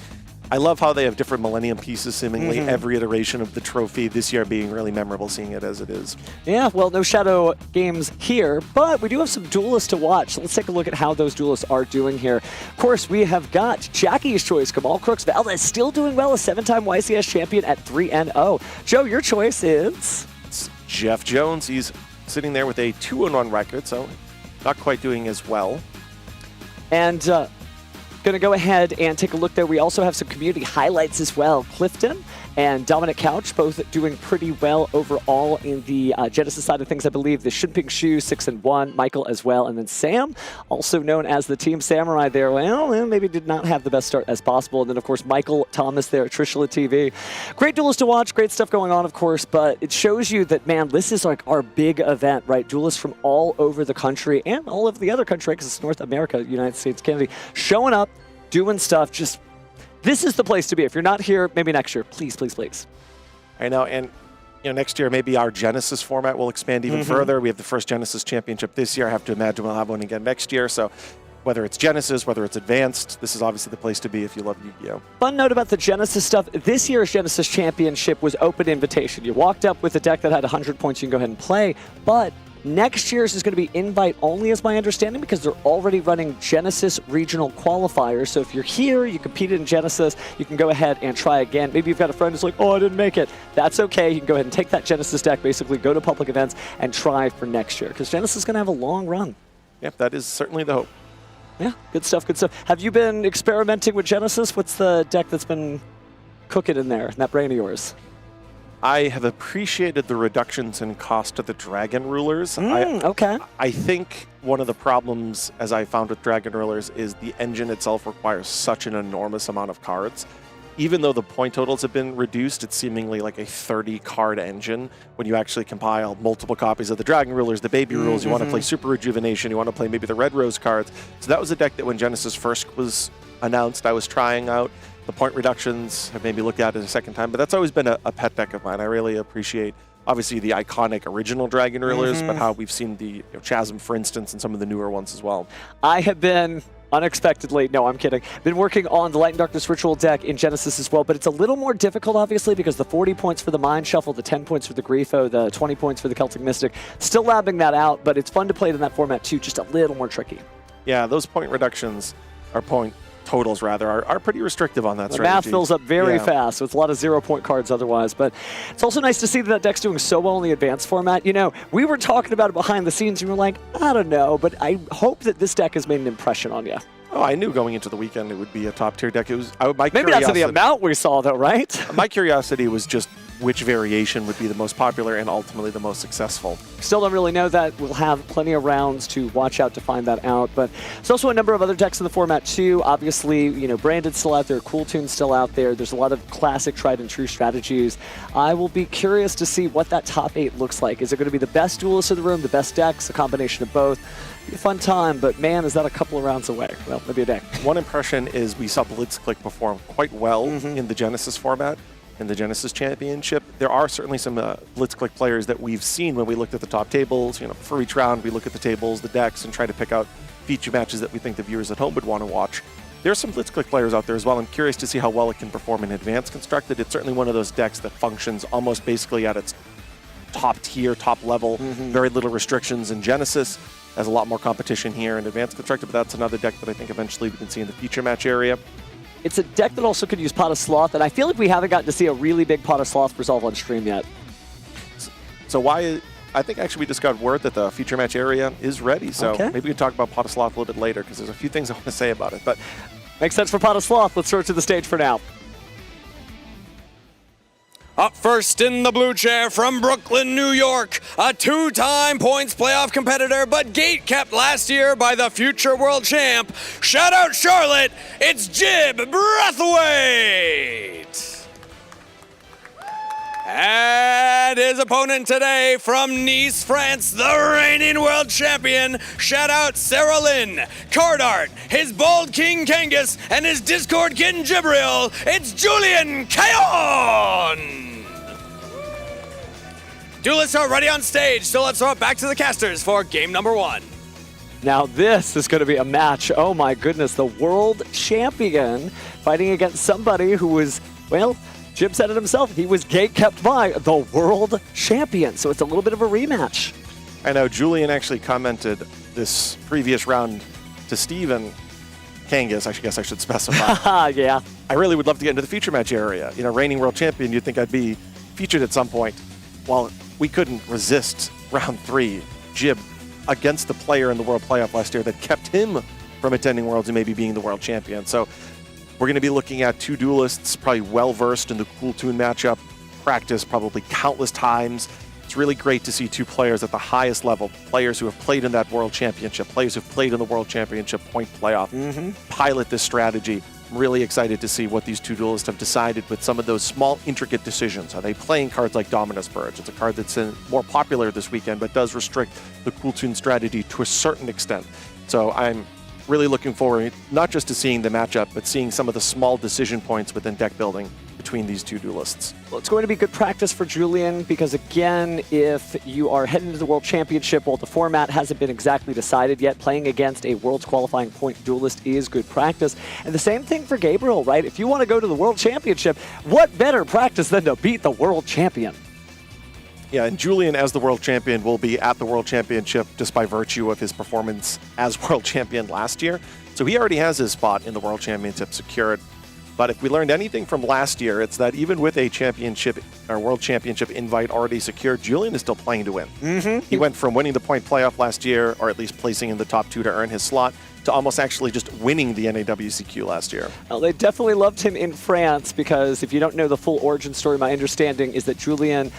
I love how they have different Millennium pieces, seemingly every iteration of the trophy, this year being really memorable seeing it as it is. Yeah, well, no Shadow games here, but we do have some duelists to watch. So let's take a look at how those duelists are doing here. Of course, we have got Jackie's choice, Kamal Crooks Valdez, still doing well, a 7-time YCS champion at 3-0. Joe, your choice is? It's Jeff Jones. He's sitting there with a 2-1 record, so not quite doing as well. And going to go ahead and take a look there. We also have some community highlights as well. Clifton and Dominic Couch both doing pretty well overall in the Genesis side of things, I believe. The Shinping Shu 6-1, Michael as well, and then Sam, also known as the Team Samurai there. Well, maybe did not have the best start as possible. And then, of course, Michael Thomas there at Trishula TV. Great duelists to watch, great stuff going on, of course, but it shows you that, man, this is like our big event, right? Duelists from all over the country and all of the other country, because it's North America, United States, Canada, showing up, doing stuff. Just this is the place to be. If you're not here, maybe next year, please, please, please. I know, and next year maybe our Genesis format will expand even further. We have the first Genesis Championship this year. I have to imagine we'll have one again next year. So whether it's Genesis, whether it's Advanced, this is obviously the place to be if you love Yu-Gi-Oh! Fun note about the Genesis stuff, this year's Genesis Championship was open invitation. You walked up with a deck that had 100 points, you can go ahead and play, but next year's is going to be invite only, is my understanding, because they're already running Genesis regional qualifiers. So if you're here, you competed in Genesis, you can go ahead and try again. Maybe you've got a friend who's like, oh, I didn't make it. That's okay. You can go ahead and take that Genesis deck, basically go to public events and try for next year, because Genesis is going to have a long run. Yep, that is certainly the hope. Yeah, good stuff, good stuff. Have you been experimenting with Genesis? What's the deck that's been cooking in there, in that brain of yours? I have appreciated the reductions in cost of the Dragon Rulers. Okay. I think one of the problems, as I found with Dragon Rulers, is the engine itself requires such an enormous amount of cards even though the point totals have been reduced, it's seemingly like a 30-card engine when you actually compile multiple copies of the Dragon Rulers, the Baby Rules, you want to play Super Rejuvenation, you want to play maybe the Red Rose cards. So that was a deck that when Genesis first was announced, I was trying out. The point reductions have made me look at it a second time, but that's always been a pet deck of mine. I really appreciate, obviously, the iconic original Dragon Rulers, but how we've seen the Chasm, for instance, and some of the newer ones as well. I have been unexpectedly, no, I'm kidding, been working on the Light and Darkness Ritual deck in Genesis as well, but it's a little more difficult, obviously, because the 40 points for the Mind Shuffle, the 10 points for the Grifo, the 20 points for the Celtic Mystic, still labbing that out, but it's fun to play it in that format too, just a little more tricky. Yeah, those point reductions, or point totals rather, are pretty restrictive on that strategy. The math fills up very fast with a lot of 0-point cards otherwise, but it's also nice to see that deck's doing so well in the advanced format. You know, we were talking about it behind the scenes and we were like, I don't know, but I hope that this deck has made an impression on you. Oh, I knew going into the weekend it would be a top-tier deck. It was maybe not to the amount we saw, though, right? My curiosity was just which variation would be the most popular and ultimately the most successful. Still don't really know that. We'll have plenty of rounds to watch out to find that out. But there's also a number of other decks in the format, too. Obviously, you know, Branded's still out there. Cool Tune's still out there. There's a lot of classic, tried-and-true strategies. I will be curious to see what that top 8 looks like. Is it going to be the best duelists in the room, the best decks, a combination of both? Be a fun time, but man, is that a couple of rounds away. Well, maybe a day. One impression is we saw Blitzclick perform quite well in the Genesis format, in the Genesis Championship. There are certainly some Blitzclick players that we've seen when we looked at the top tables. You know, for each round, we look at the tables, the decks, and try to pick out feature matches that we think the viewers at home would want to watch. There's some Blitzclick players out there as well. I'm curious to see how well it can perform in Advanced Constructed. It's certainly one of those decks that functions almost basically at its top tier, top level, very little restrictions in Genesis. Has a lot more competition here in Advanced Constructed, but that's another deck that I think eventually we can see in the feature match area. It's a deck that also could use Pot of Sloth, and I feel like we haven't gotten to see a really big Pot of Sloth resolve on stream yet. So I think actually we just got word that the feature match area is ready, so maybe we can talk about Pot of Sloth a little bit later, because there's a few things I want to say about it. But makes sense for Pot of Sloth. Let's throw it to the stage for now. Up first in the blue chair from Brooklyn, New York, a 2-time points playoff competitor, but gate kept last year by the future world champ. Shout out Charlotte, it's Jib Brathwaite. And his opponent today from Nice, France, the reigning world champion. Shout out Sarah Lynn, card art, his bold King Kangas, and his Discord kitten Jibril. It's Julian Kayon. Duelists are ready on stage, so let's throw it back to the casters for game number 1. Now this is going to be a match. Oh my goodness, the world champion fighting against somebody who was, well, Jim said it himself, he was gate kept by the world champion. So it's a little bit of a rematch. I know Julian actually commented this previous round to Steven Kangas, I guess I should specify. Yeah. I really would love to get into the feature match area. You know, reigning world champion, you'd think I'd be featured at some point. Well, we couldn't resist round 3, Jib, against the player in the World Playoff last year that kept him from attending Worlds and maybe being the world champion. So we're going to be looking at 2 duelists, probably well-versed in the Cool Tune matchup, practiced probably countless times. It's really great to see 2 players at the highest level, players who have played in that World Championship, players who have played in the World Championship point playoff, pilot this strategy. I'm really excited to see what these 2 duelists have decided with some of those small, intricate decisions. Are they playing cards like Dominus Purge? It's a card that's more popular this weekend, but does restrict the Cool Tune strategy to a certain extent. So I'm really looking forward not just to seeing the matchup, but seeing some of the small decision points within deck building between these 2 duelists. Well, it's going to be good practice for Julian because, again, if you are heading to the World Championship, well, the format hasn't been exactly decided yet. Playing against a World's qualifying point duelist is good practice. And the same thing for Gabriel, right? If you want to go to the World Championship, what better practice than to beat the World Champion? Yeah, and Julian, as the world champion, will be at the World Championship just by virtue of his performance as world champion last year. So he already has his spot in the World Championship secured. But if we learned anything from last year, it's that even with a championship or World Championship invite already secured, Julian is still playing to win. He went from winning the point playoff last year, or at least placing in the top 2 to earn his slot, to almost actually just winning the NAWCQ last year. Well, they definitely loved him in France because if you don't know the full origin story, my understanding is that Julian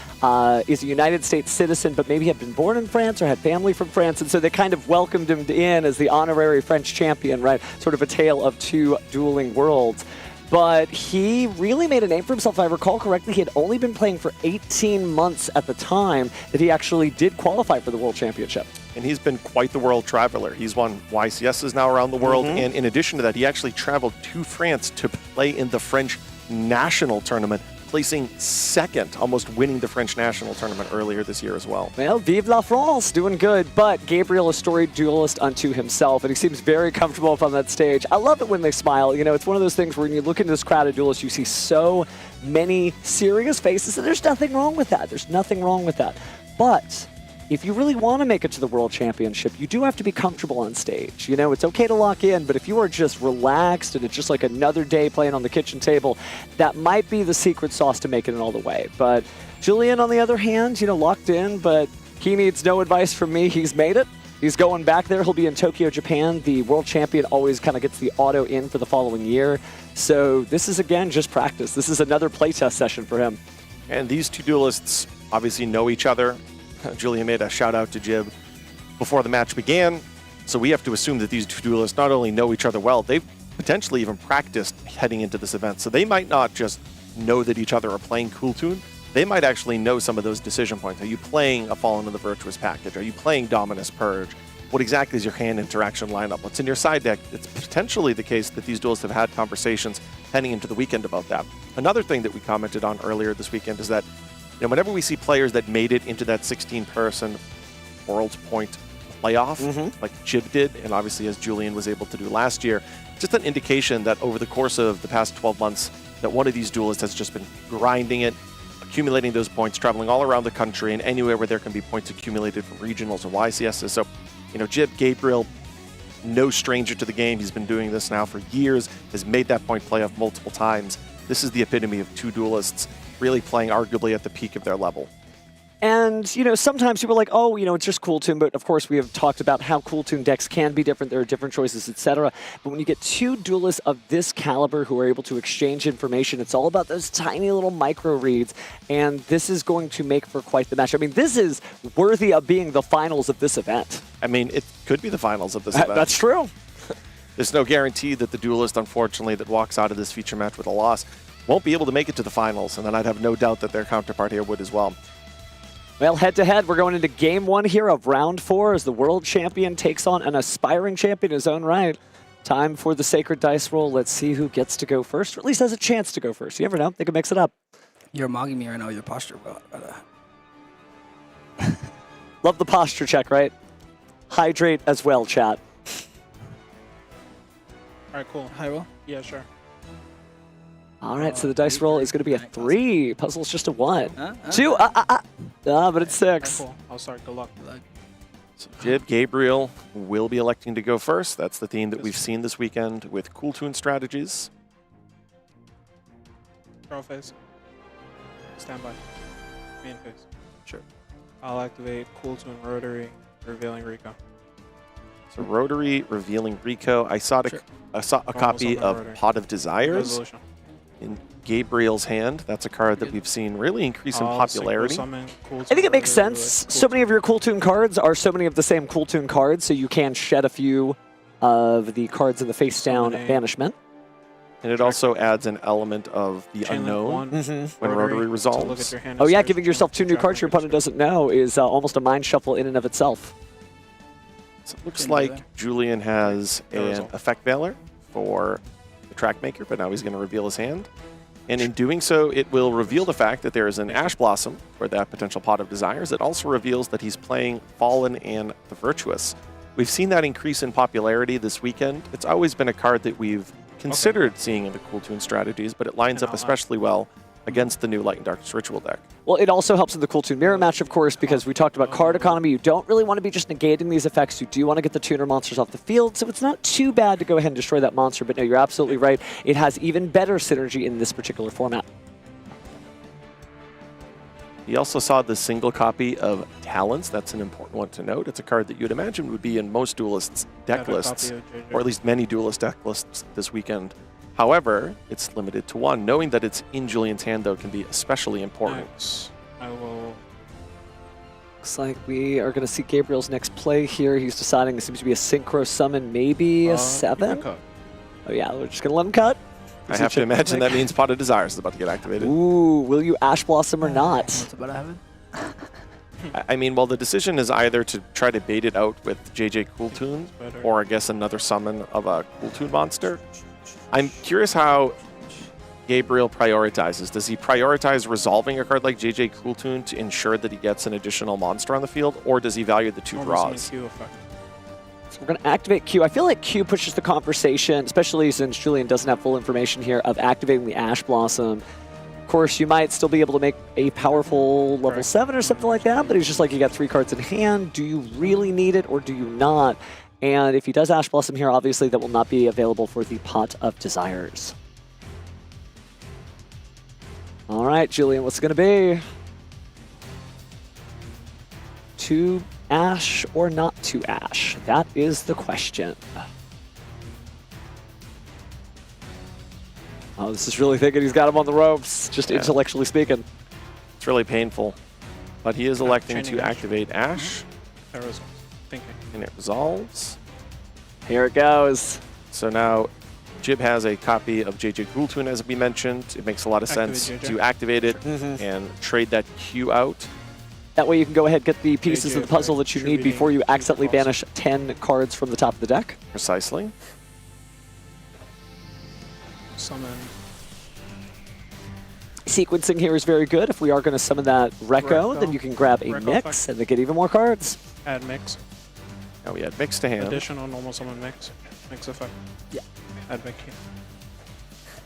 is a United States citizen, but maybe had been born in France or had family from France, and so they kind of welcomed him in as the honorary French champion, right? Sort of a tale of 2 dueling worlds. but he really made a name for himself. If I recall correctly, he had only been playing for 18 months at the time that he actually did qualify for the World Championship. And he's been quite the world traveler. He's won YCSs now around the world, and in addition to that, he actually traveled to France to play in the French national tournament, placing second, almost winning the French national tournament earlier this year as well. Well, vive la France, doing good. But Gabriel, a storied duelist unto himself, and he seems very comfortable up on that stage. I love it when they smile. You know, it's one of those things where when you look into this crowd of duelists, you see so many serious faces, and there's nothing wrong with that. There's nothing wrong with that. But if you really want to make it to the World Championship, you do have to be comfortable on stage. You know, it's okay to lock in, but if you are just relaxed and it's just like another day playing on the kitchen table, that might be the secret sauce to making it all the way. But Julian, on the other hand, you know, locked in, but he needs no advice from me. He's made it. He's going back there. He'll be in Tokyo, Japan. The world champion always kind of gets the auto in for the following year. So this is, again, just practice. This is another playtest session for him. And these two duelists obviously know each other. Julian made a shout out to Jib before the match began. So we have to assume that these two duelists not only know each other well, they've potentially even practiced heading into this event. So they might not just know that each other are playing Cool Tune. They might actually know some of those decision points. Are you playing a Fallen of the Virtuous package? Are you playing Dominus Purge? What exactly is your hand interaction lineup? What's in your side deck? It's potentially the case that these duelists have had conversations heading into the weekend about that. Another thing that we commented on earlier this weekend is that whenever we see players that made it into that 16-person World Point playoff, like Jib did, and obviously as Julian was able to do last year, just an indication that over the course of the past 12 months, that one of these duelists has just been grinding it, accumulating those points, traveling all around the country and anywhere where there can be points accumulated from regionals or YCSs. So, Jib, Gabriel, no stranger to the game. He's been doing this now for years, has made that point playoff multiple times. This is the epitome of two duelists really playing arguably at the peak of their level. And, sometimes people are like, oh, it's just Cool Tune. But, of course, we have talked about how Cool Tune decks can be different. There are different choices, etc. But when you get two duelists of this caliber who are able to exchange information, it's all about those tiny little micro reads. And this is going to make for quite the match. I mean, this is worthy of being the finals of this event. I mean, it could be the finals of this event. That's true. There's no guarantee that the duelist, unfortunately, that walks out of this feature match with a loss won't be able to make it to the finals. And then I'd have no doubt that their counterpart here would as well. Well, head-to-head, we're going into Game 1 here of Round 4 as the world champion takes on an aspiring champion in his own right. Time for the sacred dice roll. Let's see who gets to go first, or at least has a chance to go first. You never know. They can mix it up. You're mogging me right now with your posture, bro. Love the posture check, right? Hydrate as well, chat. All right, cool. Hi, Will. Yeah, sure. All right, so the dice roll is going to be a 3. Puzzle's just a 1. 2. But it's 6. Right, cool. I'll start. Good luck. So Jib, Gabriel will be electing to go first. That's the theme that we've seen this weekend with Cool Tune strategies. Draw phase. Stand by. Main phase. Sure. I'll activate Cool Tune Rotary, revealing Rico. So Rotary, revealing Rico. I saw a copy of Pot of Desires Resolution. in Gabriel's hand. That's a card that we've seen really increase in popularity. I think it makes sense. So many of your Cool Tune cards are so many of the same Cool Tune cards, so you can shed a few of the cards in the face-down banishment. And it also adds an element of the unknown when Rotary resolves. Oh yeah, giving yourself 2 new cards your opponent doesn't know is almost a mind shuffle in and of itself. So it looks like Julian has an Effect Veiler for the Track Maker, but now he's going to reveal his hand. And in doing so, it will reveal the fact that there is an Ash Blossom for that potential Pot of Desires. It also reveals that he's playing Fallen and the Virtuous. We've seen that increase in popularity this weekend. It's always been a card that we've considered seeing in the Cool Tune strategies, but it lines up especially well against the new Light and Darkness Ritual deck. Well, it also helps in the Cool Tune Mirror match, of course, because we talked about card economy. You don't really want to be just negating these effects. You do want to get the tuner monsters off the field, so it's not too bad to go ahead and destroy that monster. But no, you're absolutely right. It has even better synergy in this particular format. He also saw the single copy of Talents. That's an important one to note. It's a card that you'd imagine would be in most duelists' deck lists, or at least many duelist deck lists this weekend. However, it's limited to 1. Knowing that it's in Julian's hand, though, can be especially important. Nice. I will. Looks like we are going to see Gabriel's next play here. He's deciding it seems to be a synchro summon, maybe a 7. Oh yeah, we're just going to let him cut. I have to imagine that means Pot of Desires is about to get activated. Ooh, will you Ash Blossom or not? What's about to happen? I mean, well, the decision is either to try to bait it out with JJ Cool Toon, or I guess another summon of a Cool Toon monster. I'm curious how Gabriel prioritizes. Does he prioritize resolving a card like JJ Cool Toon to ensure that he gets an additional monster on the field, or does he value the 2 draws? So we're going to activate Q. I feel like Q pushes the conversation, especially since Julian doesn't have full information here, of activating the Ash Blossom. Of course, you might still be able to make a powerful level 7 or something like that, but he's just like, you got 3 cards in hand. Do you really need it or do you not? And if he does Ash Blossom here, obviously that will not be available for the Pot of Desires. All right, Julian, what's it going to be? 2 Ash or not 2 Ash? That is the question. Oh, this is really thinking he's got him on the ropes, just intellectually speaking. It's really painful. But he is electing to activate Ash. And it resolves. Here it goes. So now Jib has a copy of JJ Cool Toon, as we mentioned. It makes a lot of sense to activate it and trade that Q out. That way you can go ahead and get the pieces of the puzzle that you need before you accidentally banish 10 cards from the top of the deck. Precisely. Summon. Sequencing here is very good. If we are going to summon that Recco, then you can grab a mix and they get even more cards. Add mix. Now we add mix to hand. Additional normal summon mix. Mix effect. Yeah. Add back here.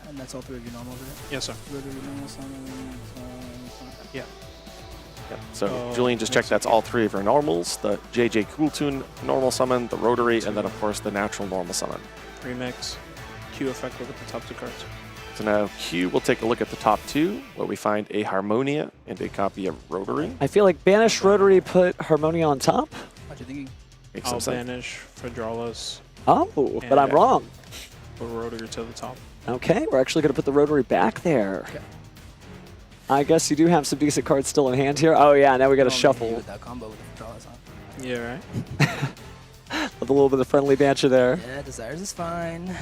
And that's all 3 of your normals, right? Yes, sir. Yeah. Yep. So Julian just checked that's all 3 of your normals. The JJ Cool Toon normal summon, the rotary, and then of course the natural normal summon. Remix. Q effect over the top 2 cards. So now Q will take a look at the top 2, where we find a Harmonia and a copy of Rotary. I feel like banish Rotary, put Harmonia on top. What you thinking? Makes I'll some sense. banish Fedrawless. Oh, but I'm wrong. Put Rotary to the top. Okay, we're actually going to put the Rotary back there. Okay. I guess you do have some decent cards still in hand here. Oh yeah, now we got to shuffle. With that combo with the Fedrawless on. Yeah, right? With a little bit of friendly banter there. Yeah, Desires is fine.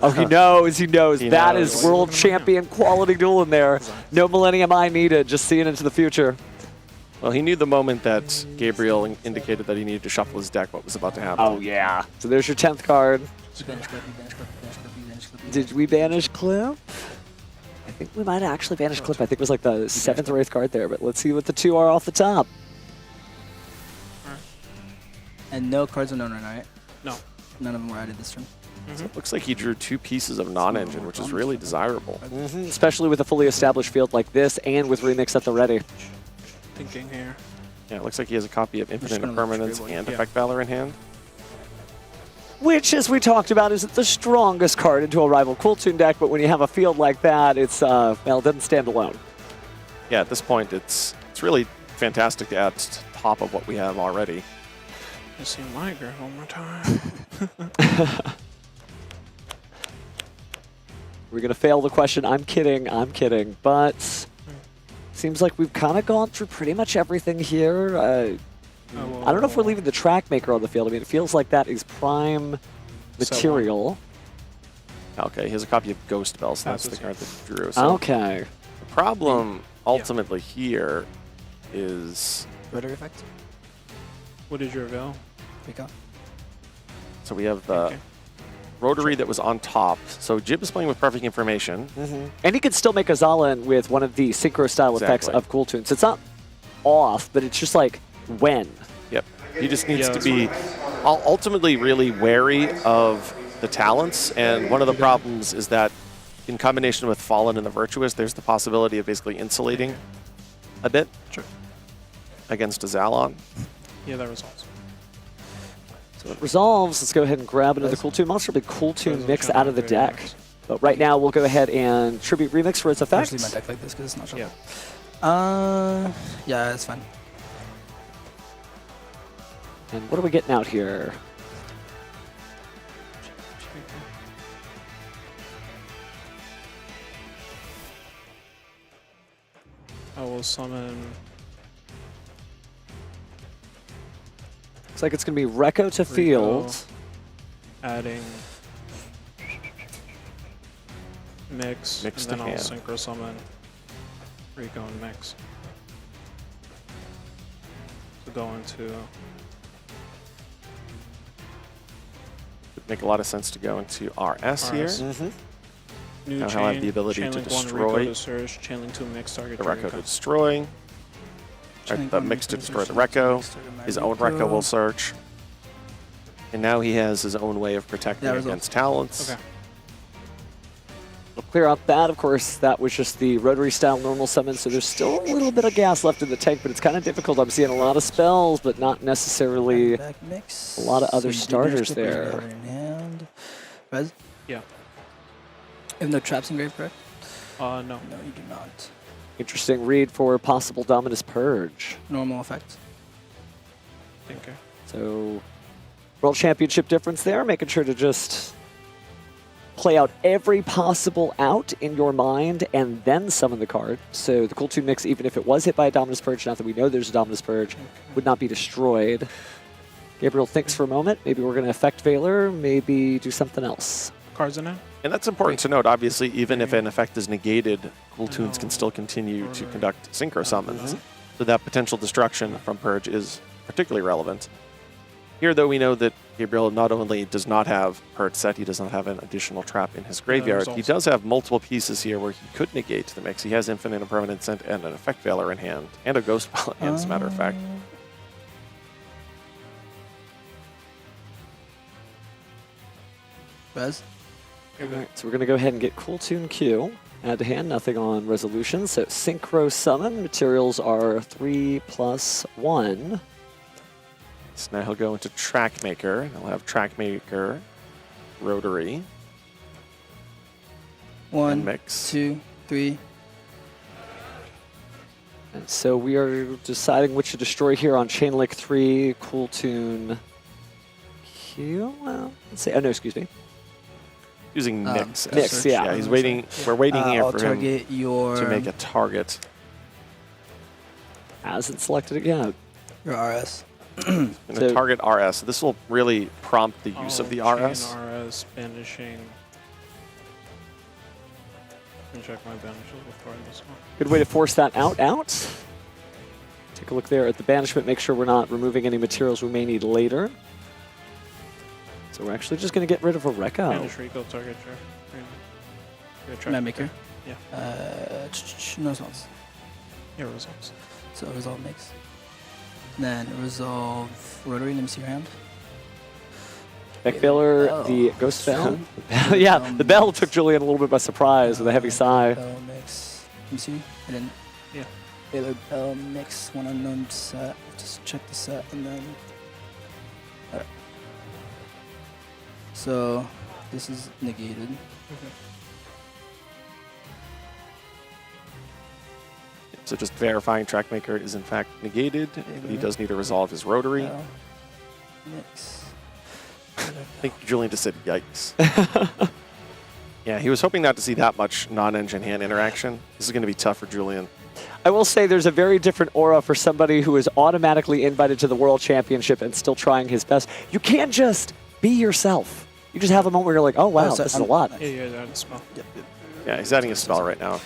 Oh, he knows, he knows. He That knows. is world champion quality duel in there. No Millennium Eye needed, just seeing into the future. Well, he knew the moment that Gabriel indicated that he needed to shuffle his deck what was about to happen. Oh yeah. So there's your 10th card. Did we banish Clip? I think we might actually banish Clip. I think it was like the 7th or 8th card there, but let's see what the 2 are off the top. And no cards are known right? No. None of them were added this turn. So it looks like he drew 2 pieces of non-engine, which is really desirable. Especially with a fully established field like this and with Remix at the ready. Thinking here. Yeah, it looks like he has a copy of Infinite gonna let Impermanence Tree and Yeah. Effect Valor in hand. Which, as we talked about, isn't the strongest card into a rival Cool Toon deck, but when you have a field like that, it's, well, it doesn't stand alone. Yeah, at this point, it's really fantastic to add to top of what we have already. Let's see my girl one more time. We're going to fail the question. I'm kidding, but seems like we've kind of gone through pretty much everything here. I don't know if we're leaving the Track Maker on the field. I mean, it feels like that is prime material. Okay, he has a copy of Ghost Bell, so that's the card that he drew. So Okay. the problem ultimately here is... Rotary effect? What is your avail? Pick up. So we have the Rotary that was on top. So Jib is playing with perfect information. And he could still make a Zalan with one of the synchro-style effects of Cool Toons. It's not off, but it's just like, when? Yep. He just needs to be ultimately really wary of the talents. And one of the problems is that in combination with Fallen and the Virtuous, there's the possibility of basically insulating a bit against a Zalon. Yeah, that resolves. So it resolves. Let's go ahead and grab another Cool Toon monster, big Cool Toon mix out of the deck. But right now, we'll go ahead and Tribute Remix for its effects. Usually my deck like this because it's not shuffled. Yeah. Yeah, it's fine. And what are we getting out here? I will summon. Looks like it's going to be Recco to field. Adding Mix. Mix and then to I'll hand. synchro summon. Rico and mix. To go into. Would make a lot of sense to go into RS here. New Now chain. he'll have the ability to Chainlink 1, destroy Rico to search. Chainlink 2, mix target. the to Recco Rico. to destroy. Or Chainlink the 1, mix to Rico destroy the search, Recco. mix target, His my own Rico. Recco will search. And now he has his own way of protecting Yeah, against talents. Okay. We'll clear up that. Of course, that was just the rotary style normal summon, so there's still a little bit of gas left in the tank, but it's kind of difficult. I'm seeing a lot of spells, but not necessarily Back mix. a lot of other So you do starters skip your there. Graveyard in hand. Res? Yeah. You have no traps in grave, correct? No. No, you do not. Interesting read for possible Dominus Purge. Normal effect. Thinker. So, World Championship difference there, making sure to just play out every possible out in your mind and then summon the card. So the Cool Tune Mix, even if it was hit by a Dominus Purge, not that we know there's a Dominus Purge, would not be destroyed. Gabriel thinks for a moment. Maybe we're going to Effect Veiler, maybe do something else. Cards in it? And that's important to note. Obviously, even if an effect is negated, Cool Tunes can still continue to conduct synchro summons. So that potential destruction from Purge is particularly relevant. Here, though, we know that Gabriel not only does not have Purge set, he does not have an additional trap in his graveyard. He does have multiple pieces here where he could negate the mix. He has Infinite Impermanence and an Effect Veiler in hand, and a Ghost Ball in hand, as a matter of fact. Res? Alright, so we're going to go ahead and get Cool Tune Q. Add to hand, nothing on resolution. So Synchro Summon, materials are 3+1. So now he'll go into Trackmaker. He'll have Trackmaker, Rotary. 1, mix. 2, 3. And so we are deciding which to destroy here on Chainlink 3, Cool Tune Q. Well, let's see. Oh, no, excuse me. Using Mix. Mix, yeah. He's waiting. We're waiting here I'll for him target your to make a target. Hasn't selected it yet. Your RS. Going to target RS. This will really prompt the use of the RS. Chain RS, banishing. Can check my banishes before I miss one. Good way to force that out. Take a look there at the banishment. Make sure we're not removing any materials we may need later. So we're actually just going to get rid of a Recco. Banish Rico, target your Maker. Yeah. No results. Yeah, results. So resolve mix. Then resolve rotary. Let me see your hand. Effect Veiler, the Ghost Bell. Yeah, the bell took Julian a little bit by surprise with a heavy sigh. Bell mix. Let me see. And then yeah. Veiler Bell mix. One unknown set. Just check the set and then. Alright. So this is negated. So just verifying Trackmaker is in fact negated. He does need to resolve his Rotary. Mix. I think Julian just said yikes. Yeah, he was hoping not to see that much non-engine hand interaction. This is going to be tough for Julian. I will say there's a very different aura for somebody who is automatically invited to the World Championship and still trying his best. You can't just be yourself. You just have a moment where you're like, oh wow, this is a lot. Yeah, that's spell. Yeah, he's adding a spell right now.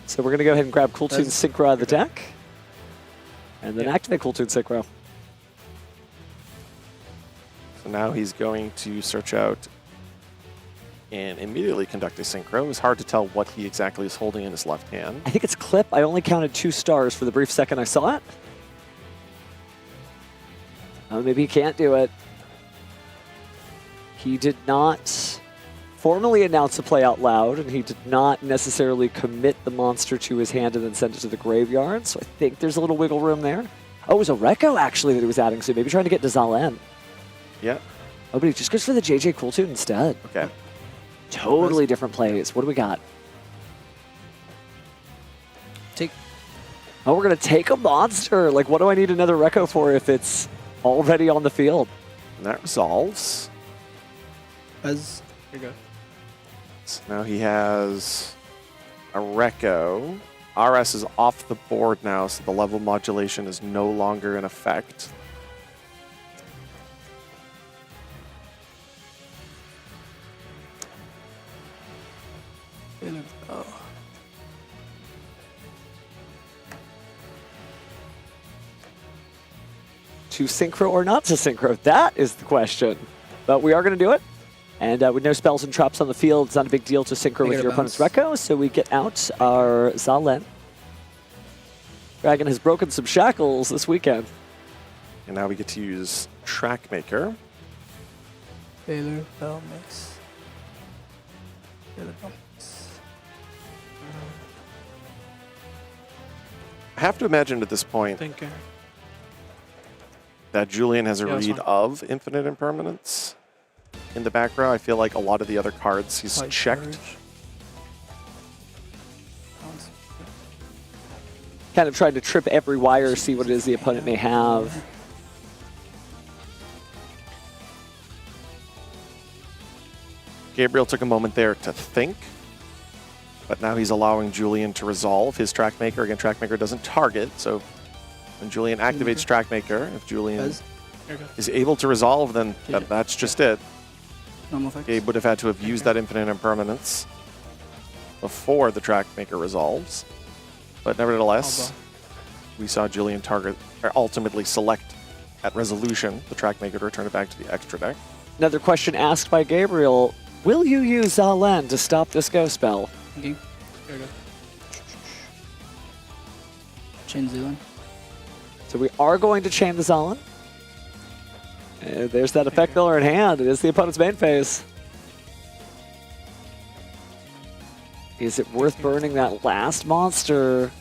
So we're going to go ahead and grab Cool Tune Synchro out of the deck. And then activate Cool Tune Synchro. So now he's going to search out and immediately conduct a Synchro. It's hard to tell what he exactly is holding in his left hand. I think it's Clip. I only counted 2 stars for the brief second I saw it. Oh, maybe he can't do it. He did not formally announce the play out loud, and he did not necessarily commit the monster to his hand and then send it to the graveyard, so I think there's a little wiggle room there. Oh, it was a Recco, actually, that he was adding, so maybe trying to get to Zalen. Yeah. Oh, but he just goes for the JJ Cool Tune instead. Okay. Totally different plays. What do we got? Take. Oh, we're going to take a monster. Like, what do I need another Recco for if it's already on the field? And that resolves. As you're good. So now he has a Recco. RS is off the board now, so the level modulation is no longer in effect. to synchro or not to synchro? That is the question. But we are going to do it. And with no spells and traps on the field, it's not a big deal to synchro with your opponent's Rekko. So we get out our Zalen. Dragon has broken some shackles this weekend. And now we get to use Trackmaker. Baylor, Bell, Mix. Baylor, Bell, Mix. I have to imagine at this point that Julian has a Yeah, that's read fine. of Infinite Impermanence in the back row. I feel like a lot of the other cards he's White checked. Charge. Kind of trying to trip every wire, see what it is the opponent may have. Gabriel took a moment there to think, but now he's allowing Julian to resolve his Trackmaker. Again, Trackmaker doesn't target, so when Julian activates Trackmaker, if Julian is able to resolve, then that's just it. Normal effects. Gabe would have had to have used that Infinite Impermanence before the Trackmaker resolves. But nevertheless, we saw Julian target, or ultimately select at resolution the Trackmaker to return it back to the extra deck. Another question asked by Gabriel. Will you use Zalen to stop this Go spell? Okay. There we go. Chain Zealand. So we are going to chain the Zalen. And there's that effect filler in hand. It is the opponent's main phase. Is it worth burning that last monster?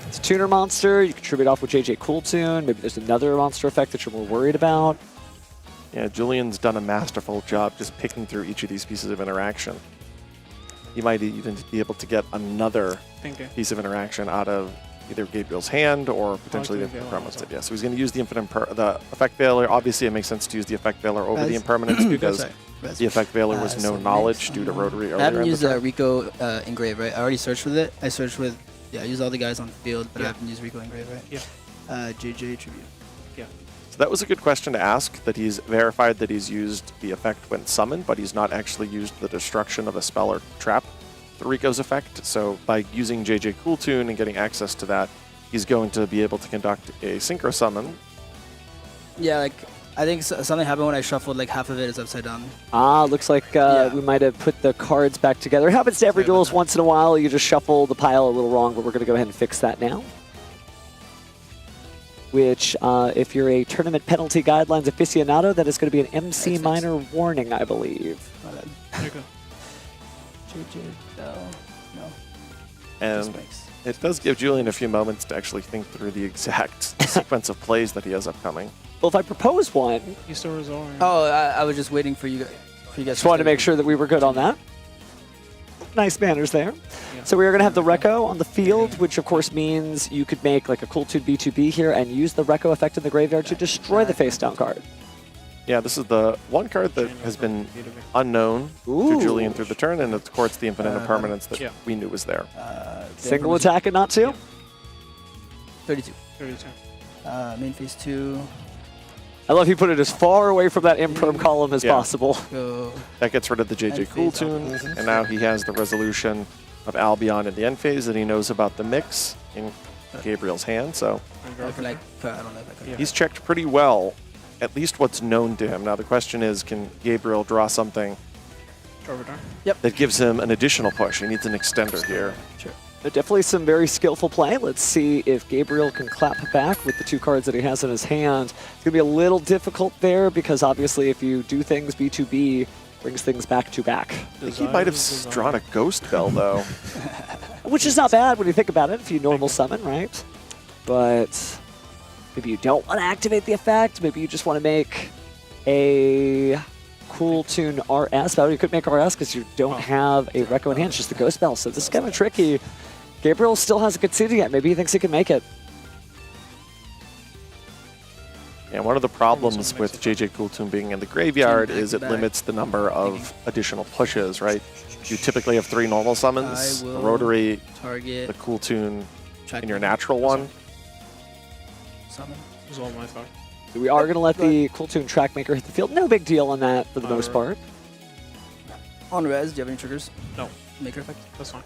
It's a tuner monster. You can tribute off with JJ Cooltune. Maybe there's another monster effect that you're more worried about. Yeah, Julian's done a masterful job just picking through each of these pieces of interaction. He might even be able to get another piece of interaction out of either Gabriel's hand or potentially the Impermanence. Yeah, so he's going to use the the Effect Veiler. Obviously, it makes sense to use the Effect Veiler over the Impermanence because the Effect Veiler was no knowledge due to Rotary earlier. I haven't used Rico Engrave, right? I already searched with it. I searched with, I used all the guys on the field, but I haven't used Rico Engrave, right? Yeah. JJ Tribute. Yeah. So that was a good question to ask, that he's verified that he's used the effect when summoned, but he's not actually used the destruction of a spell or trap, the Rico's effect. So by using JJ Cooltune and getting access to that, he's going to be able to conduct a synchro summon. Yeah, like, I think something happened when I shuffled, like half of it is upside down. Ah, looks like we might have put the cards back together. It happens to every duelist once in a while. You just shuffle the pile a little wrong, but we're going to go ahead and fix that now. Which, if you're a tournament penalty guidelines aficionado, that is going to be an MC minor warning, I believe. There you go. JJ Bell. No. And it does give Julian a few moments to actually think through the exact sequence of plays that he has upcoming. Well, if I propose one... He's still resolving. Oh, I was just waiting for you guys. Just wanted to make sure that we were good on that. Nice manners there. Yeah. So we are going to have the Rekko on the field, which of course means you could make like a Cooltune B2B here and use the Rekko effect in the graveyard to destroy the face-down card. Yeah, this is the one card that has been unknown to Julian through the turn, and of course the Infinite Impermanence that we knew was there. Single attack and not two? 32. 32. Main phase 2. I love he put it as far away from that imperm column as possible. Go. That gets rid of the JJ Cooltune, and now he has the resolution of Albion in the end phase, and he knows about the mix in Gabriel's hand, so he's checked pretty well, at least what's known to him. Now the question is, can Gabriel draw something that gives him an additional push? He needs an extender here. Sure. Definitely some very skillful play. Let's see if Gabriel can clap back with the two cards that he has in his hand. It's going to be a little difficult there because obviously if you do things B2B, brings things back to back. I think he might have drawn a Ghost Bell though. Which is not bad when you think about it, if you normal summon, right? But maybe you don't want to activate the effect. Maybe you just want to make a Cooltune RS. But you could make RS because you don't have a Rekko in hand, it's just the Ghost Bell. So this is kind of tricky. Gabriel still hasn't conceded yet. Maybe he thinks he can make it. And one of the problems with JJ Cooltune being in the graveyard is it limits the number of additional pushes, right? You typically have 3 normal summons, the Rotary, target, the Cooltune, and your natural one. Summon. Was all my thought. So we are going to let the Cooltune Trackmaker hit the field. No big deal on that for the most part. On res, do you have any triggers? No. Maker effect? That's fine.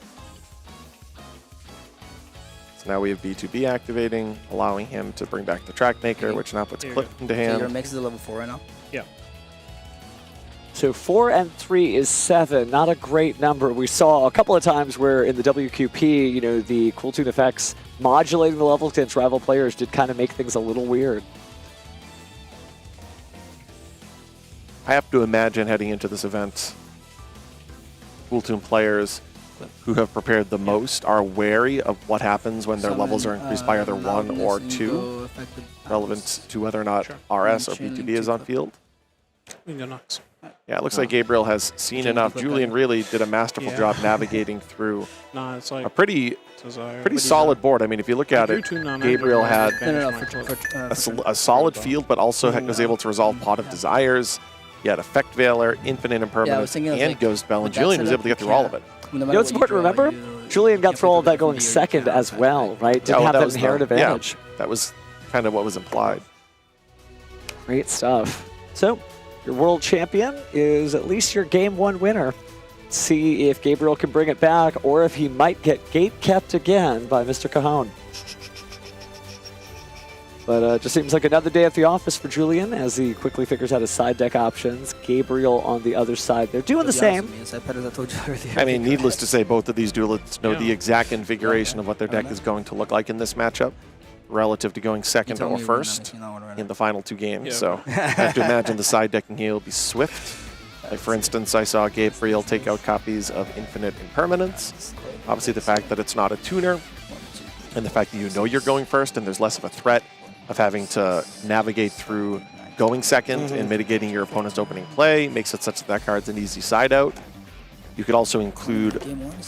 So now we have B2B activating, allowing him to bring back the Track Maker, which now puts Clip into hand. So your mix is a level 4 right now? Yeah. So 4 and 3 is 7. Not a great number. We saw a couple of times where in the WQP, you know, the Cool Tune effects modulating the level against rival players did kind of make things a little weird. I have to imagine heading into this event, Cool Tune players who have prepared the most are wary of what happens when their levels are increased by either 1 or 2, relevant to whether or not RS or B2B is on field. Yeah, it looks like Gabriel has seen enough. Julian really did a masterful job navigating through a pretty solid board. I mean, if you look at it, Gabriel had a solid field, but also was able to resolve Pot of Desires. He had Effect Veiler, Infinite Impermanence, and Ghost Bell, and Julian was able to get through all of it. You know, it's important to remember, Julian got through all of that going second as well, right? Didn't have that inherent advantage. Yeah, that was kind of what was implied. Great stuff. So, your world champion is at least your game 1 winner. See if Gabriel can bring it back, or if he might get gate-kept again by Mr. Cajon. But just seems like another day at the office for Julian as he quickly figures out his side deck options. Gabriel on the other side. They're doing the same. I mean, needless to say, both of these duelists know the exact configuration of what their deck is going to look like in this matchup relative to going second or first in the final 2 games. So I have to imagine the side decking here will be swift. Like, for instance, I saw Gabriel take out copies of Infinite Impermanence. Obviously, the fact that it's not a tuner and the fact that you know you're going first and there's less of a threat of having to navigate through going second and mitigating your opponent's opening play makes it such that that card's an easy side out. You could also include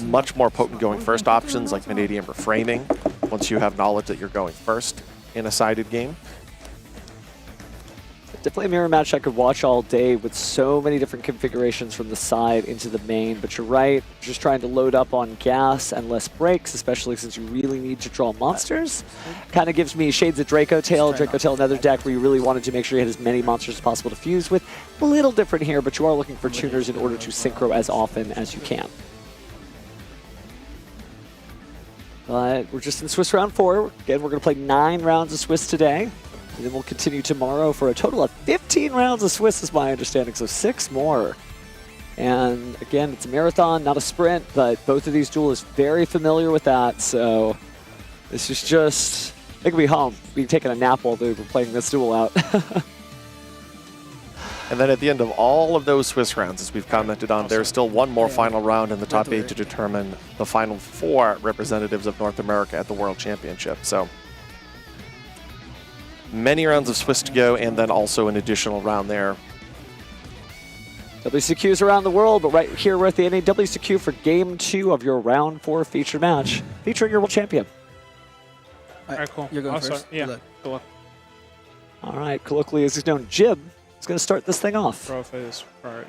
much more potent going first options like Vanadium Reframing once you have knowledge that you're going first in a sided game. Definitely a mirror match I could watch all day with so many different configurations from the side into the main, but you're right, just trying to load up on gas and less breaks, especially since you really need to draw monsters. Kind of gives me shades of Draco Tail, another deck where you really wanted to make sure you had as many monsters as possible to fuse with. A little different here, but you are looking for tuners in order to synchro as often as you can. But we're just in Swiss round 4. Again, we're going to play 9 rounds of Swiss today. And then we'll continue tomorrow for a total of 15 rounds of Swiss is my understanding, so 6 more. And again, it's a marathon, not a sprint, but both of these duelists very familiar with that, so this is just, they could be home, be taking a nap while they were playing this duel out. And then at the end of all of those Swiss rounds, as we've commented on, there's still one more final round in the top 8 to determine the final 4 representatives of North America at the World Championship. So many rounds of Swiss to go, and then also an additional round there. WCQs around the world, but right here we're at the NAWCQ for Game 2 of your Round 4 featured match, featuring your world champion. All right, cool. You're going I'll first. Start. Yeah, good luck. All right, colloquially as he's known, Jib is going to start this thing off. Draw phase priority.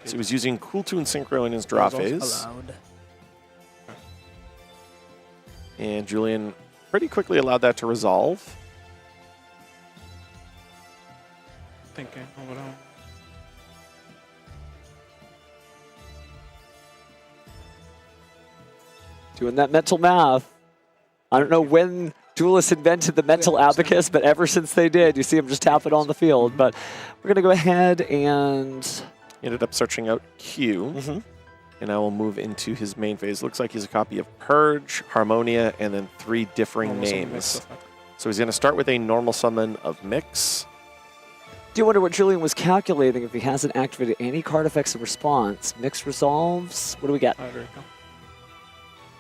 So he was using Cool Tune Synchro in his draw phase. And Julian pretty quickly allowed that to resolve. Thinking, hold on. Doing that mental math. I don't know when duelists invented the mental abacus, but ever since they did, you see him just tap it on the field. But we're going to go ahead and... He ended up searching out Q. And now we'll move into his main phase. Looks like he's a copy of Purge, Harmonia, and then 3 differing names. So he's going to start with a normal summon of Mix. Do you wonder what Julian was calculating if he hasn't activated any card effects in response? Mix resolves. What do we get?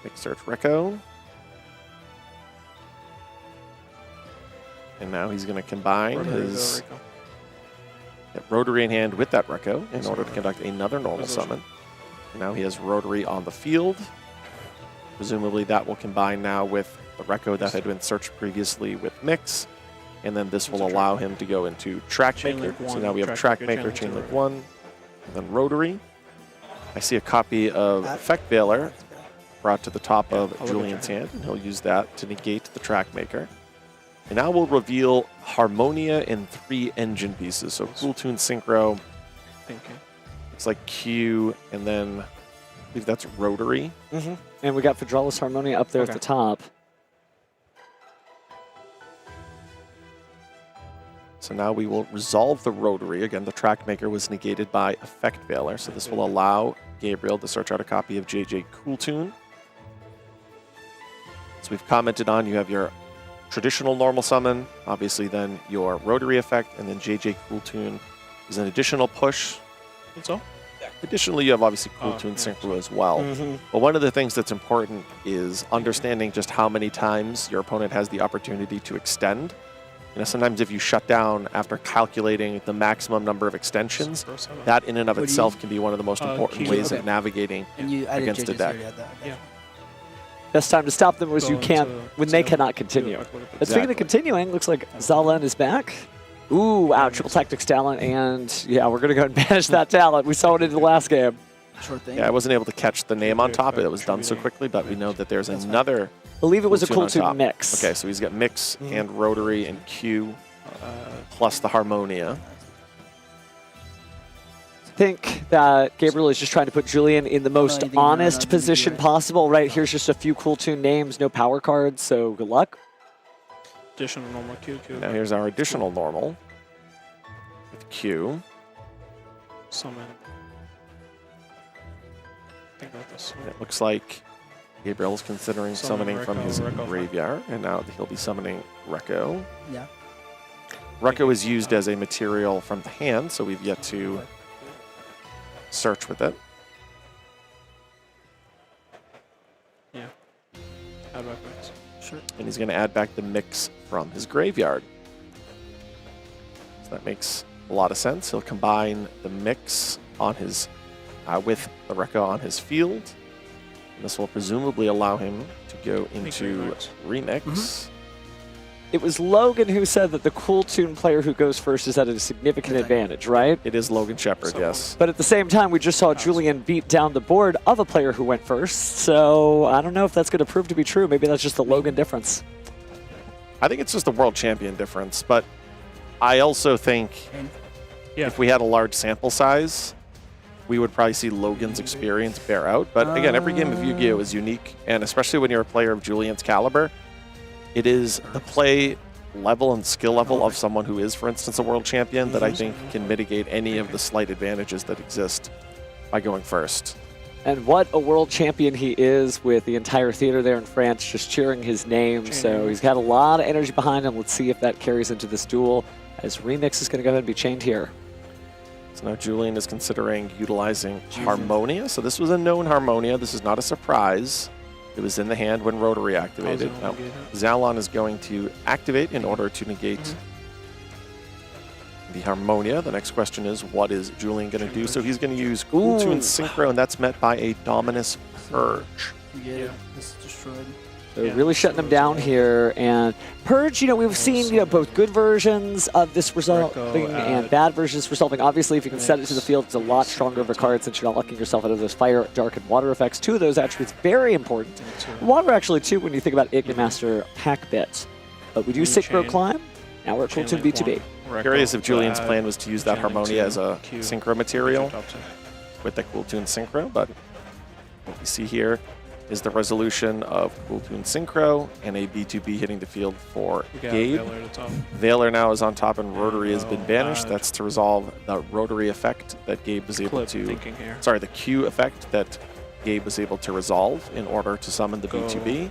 Mix Search Reco. And now he's going to combine his Rotary in hand with that Reco in order to conduct another normal summon. And now he has Rotary on the field. Presumably that will combine now with the Reco that had been searched previously with Mix. And then this will allow him to go into Track Maker. So now we have Track Maker, Chain Link 1, and then Rotary. I see a copy of Effect Veiler brought to the top of Julian's hand, and he'll use that to negate the Track Maker. And now we'll reveal Harmonia in 3 engine pieces. So Cool Tune Synchro. It's like Q, and then I believe that's Rotary. And we got Federalis Harmonia up there at the top. So now we will resolve the rotary. Again, the track maker was negated by Effect Veiler, so this will allow Gabriel to search out a copy of JJ Cooltoon. So we've commented on, you have your traditional normal summon, obviously then your rotary effect, and then JJ Cooltoon is an additional push. That's all? Additionally, you have obviously Cooltoon Synchro as well. But one of the things that's important is understanding just how many times your opponent has the opportunity to extend. You know, sometimes if you shut down after calculating the maximum number of extensions, that in and of itself can be one of the most important ways of navigating against a deck. Best time to stop them was when they cannot continue. But speaking of continuing, looks like Zalen is back. Ooh, wow, triple tactics talent, and yeah, we're gonna go and banish that talent. We saw it in the last game. Sure thing. Yeah, I wasn't able to catch the name on top. It was done so quickly, but we know that there's another. I believe it was a Cooltoon mix. Okay, so he's got mix and rotary and Q, plus the Harmonia. I think that Gabriel is just trying to put Julian in the most honest position possible. Right, here's just a few Cooltoon names, no power cards, so good luck. Additional normal Q. Now here's our additional normal with Q. Summon. Think about this. It looks like Gabriel is considering summoning from his graveyard, and now he'll be summoning Rekko. Yeah. Rekko is used as a material from the hand, so we've yet to search with it. Yeah. Add back mix. Sure. And he's going to add back the mix from his graveyard. So that makes a lot of sense. He'll combine the mix on his with the Rekko on his field. And this will presumably allow him to go into remix. It was Logan who said that the Cooltoon player who goes first is at a significant advantage, right? It is Logan Shepard, yes. But at the same time, we just saw Julian beat down the board of a player who went first. So I don't know if that's going to prove to be true. Maybe that's just the Logan difference. I think it's just the world champion difference. But I also think if we had a large sample size, we would probably see Logan's experience bear out. But again, every game of Yu-Gi-Oh! Is unique. And especially when you're a player of Julian's caliber, it is the play level and skill level of someone who is, for instance, a world champion that I think can mitigate any of the slight advantages that exist by going first. And what a world champion he is, with the entire theater there in France just cheering his name. So he's got a lot of energy behind him. Let's see if that carries into this duel, as Remix is going to go ahead and be chained here. So now Julian is considering utilizing Harmonia. So this was a known Harmonia. This is not a surprise. It was in the hand when Rotary activated. Now, Zalon is going to activate in order to negate the Harmonia. The next question is, what is Julian going to do? So he's going to use Cooltoon Synchro, and that's met by a Dominus Purge. Yeah, this is destroyed. So really shutting them down here. And Purge, you know, we've seen, you know, both good versions of this resolving and bad versions resolving. Obviously, if you can set it to the field, it's a lot stronger of a card since you're not locking yourself out of those fire, dark, and water effects. Two of those attributes very important. Water actually too when you think about Ignimaster pack bits. But we do Synchro Climb. Now we're at Cooltoon B2B. Curious if Julian's plan was to use that Harmonia as a Synchro material with the Cooltoon Synchro, but what we see here is the resolution of Cooltoon Synchro and a B2B hitting the field for Gabe. Veiler now is on top and Rotary has been banished. That's to resolve the Rotary effect that Gabe was able to... Sorry, the Q effect that Gabe was able to resolve in order to summon the B2B.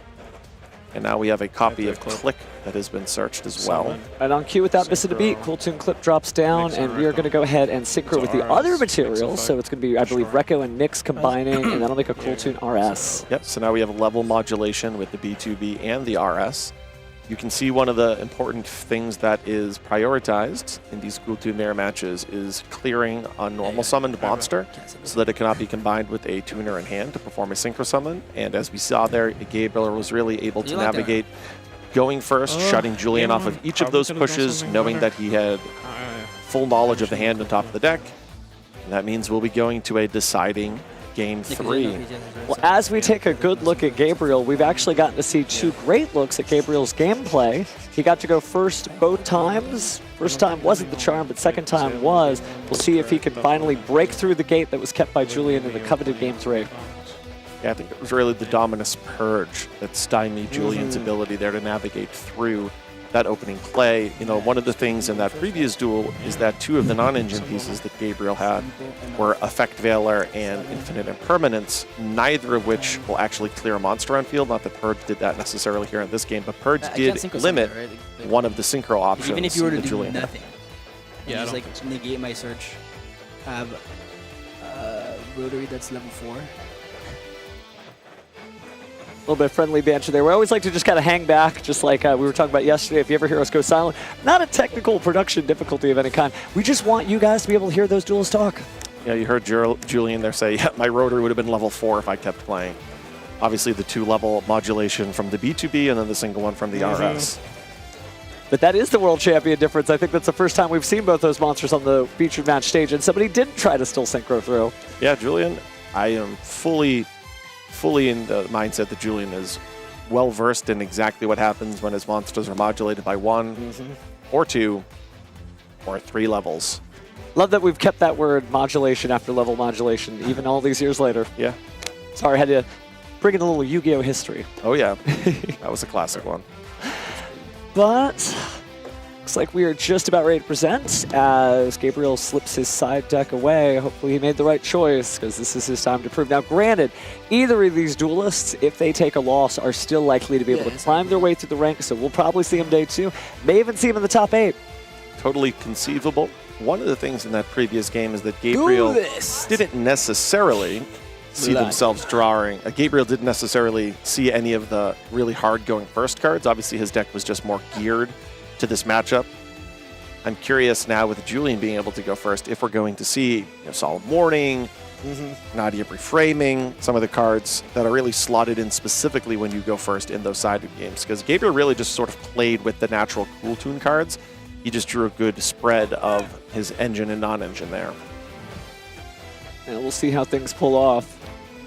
And now we have a copy of Click that has been searched as well. And on cue without missing a beat, Cooltoon Clip drops down, and we are going to go ahead and synchro with the other materials. So it's going to be, I believe, Rekko and Mix combining, and that'll make a Cooltoon RS. Yep, so now we have level modulation with the B2B and the RS. You can see one of the important things that is prioritized in these Cooltoon Mirror matches is clearing a normal summoned monster so that it cannot be combined with a tuner in hand to perform a synchro summon. And as we saw there, Gabriel was really able to navigate going first, shutting Julian off of each of those pushes, knowing that he had full knowledge of the hand on top of the deck. And that means we'll be going to a deciding Game 3. Well, as we take a good look at Gabriel, we've actually gotten to see two great looks at Gabriel's gameplay. He got to go first both times. First time wasn't the charm, but second time was. We'll see if he can finally break through the gate that was kept by Julian in the coveted Game 3. Yeah, I think it was really the Dominus Purge that stymied Julian's ability there to navigate through that opening play. You know, one of the things in that previous duel is that 2 of the non-engine pieces that Gabriel had were Effect Veiler and Infinite Impermanence, neither of which will actually clear a monster on field. Not that Purge did that necessarily here in this game, but Purge did limit one of the synchro options. Even if you were to do Julian nothing, Yeah, just like negate my search, have Rotary that's level 4. A little bit of friendly banter there. We always like to just kind of hang back, just like we were talking about yesterday. If you ever hear us go silent, not a technical production difficulty of any kind. We just want you guys to be able to hear those duelists talk. Yeah, you heard Julian there say, yeah, my Rotary would have been level 4 if I kept playing. Obviously, the 2-level modulation from the B2B and then the single one from the RS. But that is the World Champion difference. I think that's the first time we've seen both those monsters on the featured match stage, and somebody didn't try to still synchro through. Yeah, Julian, I am fully in the mindset that Julian is well-versed in exactly what happens when his monsters are modulated by 1 or 2 or 3 levels. Love that we've kept that word modulation after level modulation, even all these years later. Yeah. Sorry, I had to bring in a little Yu-Gi-Oh! History. Oh, yeah. That was a classic one. But looks like we are just about ready to present as Gabriel slips his side deck away. Hopefully he made the right choice because this is his time to prove. Now, granted, either of these duelists, if they take a loss, are still likely to be able to climb their way through the ranks, so we'll probably see them day 2. May even see them in the top 8. Totally conceivable. One of the things in that previous game is that Gabriel didn't necessarily see themselves drawing. Gabriel didn't necessarily see any of the really hard-going first cards. Obviously, his deck was just more geared to this matchup. I'm curious now with Julian being able to go first if we're going to see Solemn Warning, Nadia Reframing, some of the cards that are really slotted in specifically when you go first in those sided games. Because Gabriel really just sort of played with the natural Cool Tune cards. He just drew a good spread of his engine and non-engine there. And we'll see how things pull off.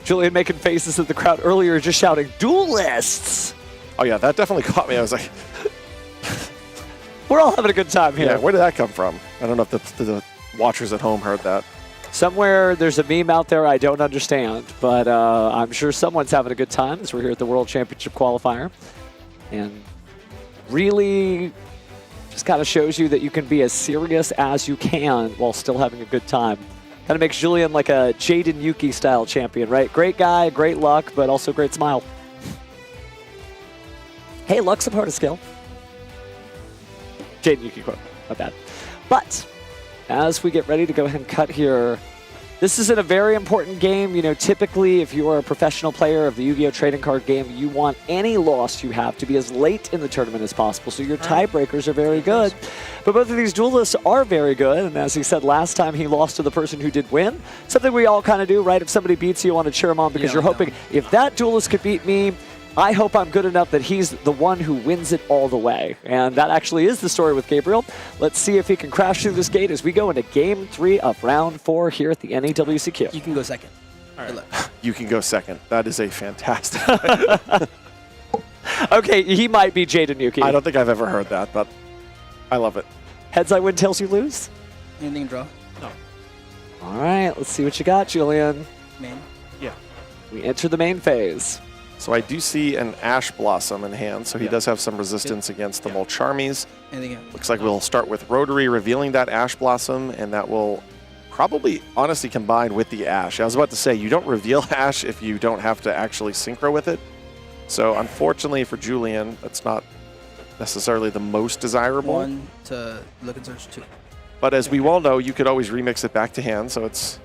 Julian making faces at the crowd earlier, just shouting, "Duelists!" Oh yeah, that definitely caught me. I was like... We're all having a good time here. Yeah, where did that come from? I don't know if the watchers at home heard that. Somewhere there's a meme out there I don't understand, but I'm sure someone's having a good time as we're here at the World Championship qualifier. And really just kind of shows you that you can be as serious as you can while still having a good time. Kind of makes Julian like a Jaden Yuki style champion, right? Great guy, great luck, but also great smile. Hey, luck's a part of skill. Jaden Yuki quote, not bad. But as we get ready to go ahead and cut here, this is in a very important game. You know, typically if you are a professional player of the Yu-Gi-Oh! Trading card game, you want any loss you have to be as late in the tournament as possible, so your tiebreakers are very good. But both of these duelists are very good, and as he said last time, he lost to the person who did win. Something we all kind of do, right? If somebody beats you, you want to cheer him on because you're hoping, if that duelist could beat me, I hope I'm good enough that he's the one who wins it all the way. And that actually is the story with Gabriel. Let's see if he can crash through this gate as we go into Game 3 of Round 4 here at the NAWCQ. You can go second. All right. You can go second. That is a fantastic... Okay, he might be Jaden Yuki. I don't think I've ever heard that, but I love it. Heads I win, tails you lose? Anything draw? No. All right, let's see what you got, Julian. Main? Yeah. We enter the main phase. So I do see an Ash Blossom in hand, so he does have some resistance against the Molcharmies. Looks like we'll start with Rotary revealing that Ash Blossom, and that will probably honestly combine with the Ash. I was about to say, you don't reveal Ash if you don't have to actually synchro with it. So unfortunately for Julian, that's not necessarily the most desirable. 1 to look and search 2. But as we well know, you could always remix it back to hand, so it's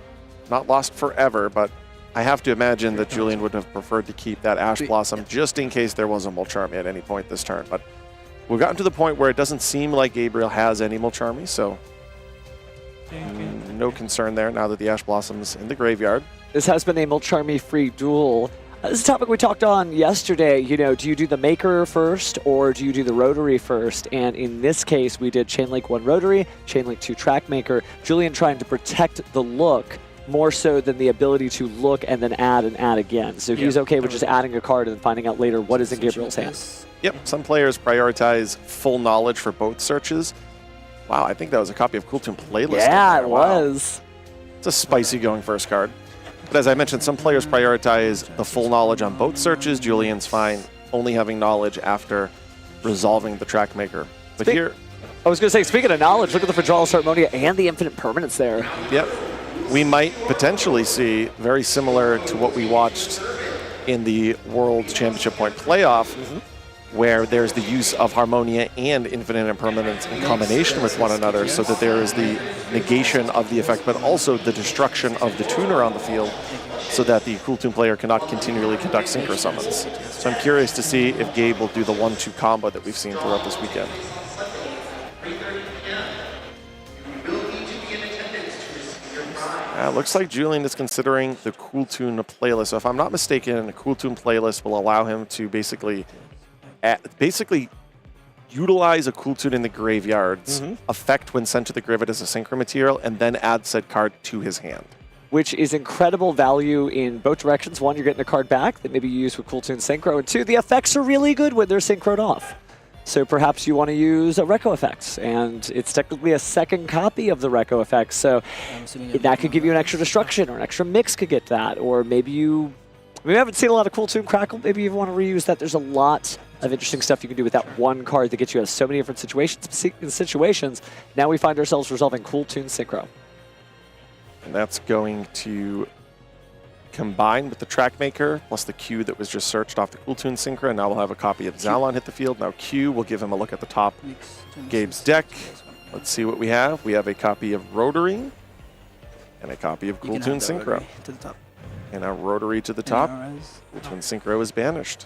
not lost forever, but I have to imagine that Julian would have preferred to keep that Ash Blossom just in case there was a Molcharmy at any point this turn. But we've gotten to the point where it doesn't seem like Gabriel has any Molcharmy, so no concern there now that the Ash Blossom's in the graveyard. This has been a Molcharmy-free duel. This is a topic we talked on yesterday. You know, do you do the Maker first or do you do the Rotary first? And in this case, we did Chainlink 1 Rotary, Chainlink 2 Track Maker. Julian trying to protect the look more so than the ability to look and then add again. So he's okay with just adding a card and then finding out later what is in Gabriel's hands. Yep, some players prioritize full knowledge for both searches. Wow, I think that was a copy of Cool Tune Playlist. Yeah, it was. It's a spicy going first card. But as I mentioned, some players prioritize the full knowledge on both searches. Julian's fine only having knowledge after resolving the track maker. But here, I was going to say, speaking of knowledge, look at the Fajralis Harmonia and the infinite permanence there. Yep. We might potentially see very similar to what we watched in the World Championship Point playoff, where there's the use of Harmonia and infinite impermanence in combination with one another, so that there is the negation of the effect, but also the destruction of the tuner on the field, so that the Cool Tune player cannot continually conduct synchro summons. So I'm curious to see if Gabe will do the 1-2 combo that we've seen throughout this weekend. Looks like Julian is considering the Cool Tune playlist. So if I'm not mistaken, the Cool Tune playlist will allow him to basically utilize a Cool Tune in the graveyard's effect when sent to the graveyard as a synchro material, and then add said card to his hand. Which is incredible value in both directions. One, you're getting a card back that maybe you use with Cool Tune Synchro, and two, the effects are really good when they're synchroed off. So perhaps you want to use a Reco effect, and it's technically a second copy of the Reco effect, so that could give you an extra destruction, or an extra mix could get that, or maybe we haven't seen a lot of Cool Tune Crackle, maybe you want to reuse that. There's a lot of interesting stuff you can do with that one card that gets you out of so many different situations. Now we find ourselves resolving Cool Tune Synchro. And that's going to combine with the track maker plus the Q that was just searched off the Cool Tune Synchro. Now we'll have a copy of Zalon hit the field. Now Q will give him a look at the top Gabe's deck. Let's see what we have. We have a copy of Rotary and a copy of Cool Tune Synchro. To the top. And a Rotary to the top. Cool Tune Synchro is banished.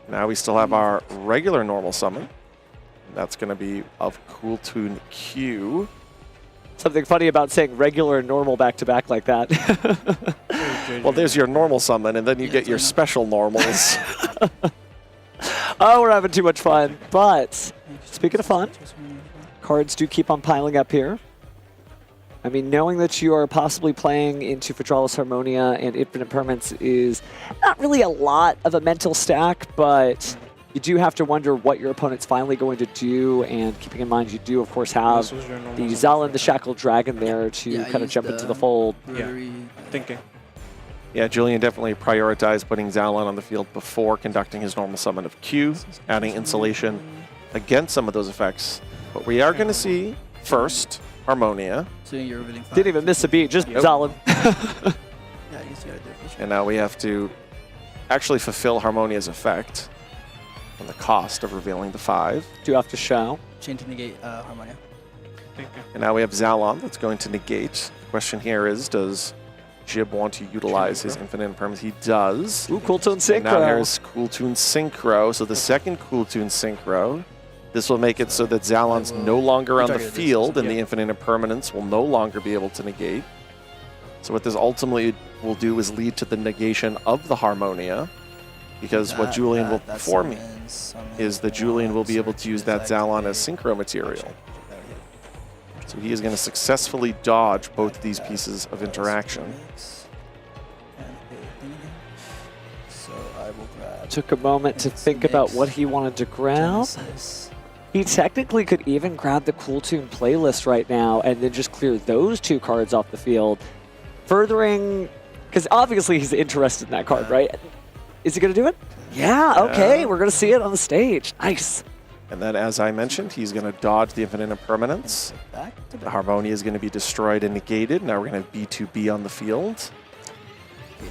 Now we still have our regular normal summon. That's going to be of Cool Tune Q. Something funny about saying regular and normal back-to-back like that. Well, there's your normal summon, and then you get your special normals. Oh, we're having too much fun. But speaking of fun, cards do keep on piling up here. I mean, knowing that you are possibly playing into Fajralis Harmonia and Infinite Permanence is not really a lot of a mental stack, but you do have to wonder what your opponent's finally going to do, and keeping in mind you do, of course, have the Zalon, the Shackled Dragon there to kind of jump into the fold. Thinking. Yeah, Julian definitely prioritized putting Zalon on the field before conducting his normal summon of Q, adding insulation against some of those effects. But we are going to see, first, Harmonia. So you're revealing 5. Didn't even miss a beat, just Zalon. Yeah, I guess you gotta do it. And now we have to actually fulfill Harmonia's effect. And the cost of revealing the 5. Do have to show. Chain to negate Harmonia. And now we have Zalon that's going to negate. The question here is, does Jib want to utilize his infinite impermanence? He does. Ooh, Cool Tune Synchro. And now here's Cool Tune Synchro. So the second Cool Tune Synchro. This will make it so that Zalon's no longer on the field, and the infinite impermanence will no longer be able to negate. So what this ultimately will do is lead to the negation of the Harmonia. Because what Julian will perform is that Julian will be able to use that Zalon as synchro material. So he is going to successfully dodge both these pieces of interaction. Took a moment to think about what he wanted to grab. He technically could even grab the Cool Tune playlist right now and then just clear those 2 cards off the field, furthering, because obviously he's interested in that card, right? Is he going to do it? Yeah, okay, we're going to see it on the stage. Nice. And then, as I mentioned, he's going to dodge the infinite impermanence. The Harmonia is going to be destroyed and negated. Now we're going to have B2B on the field.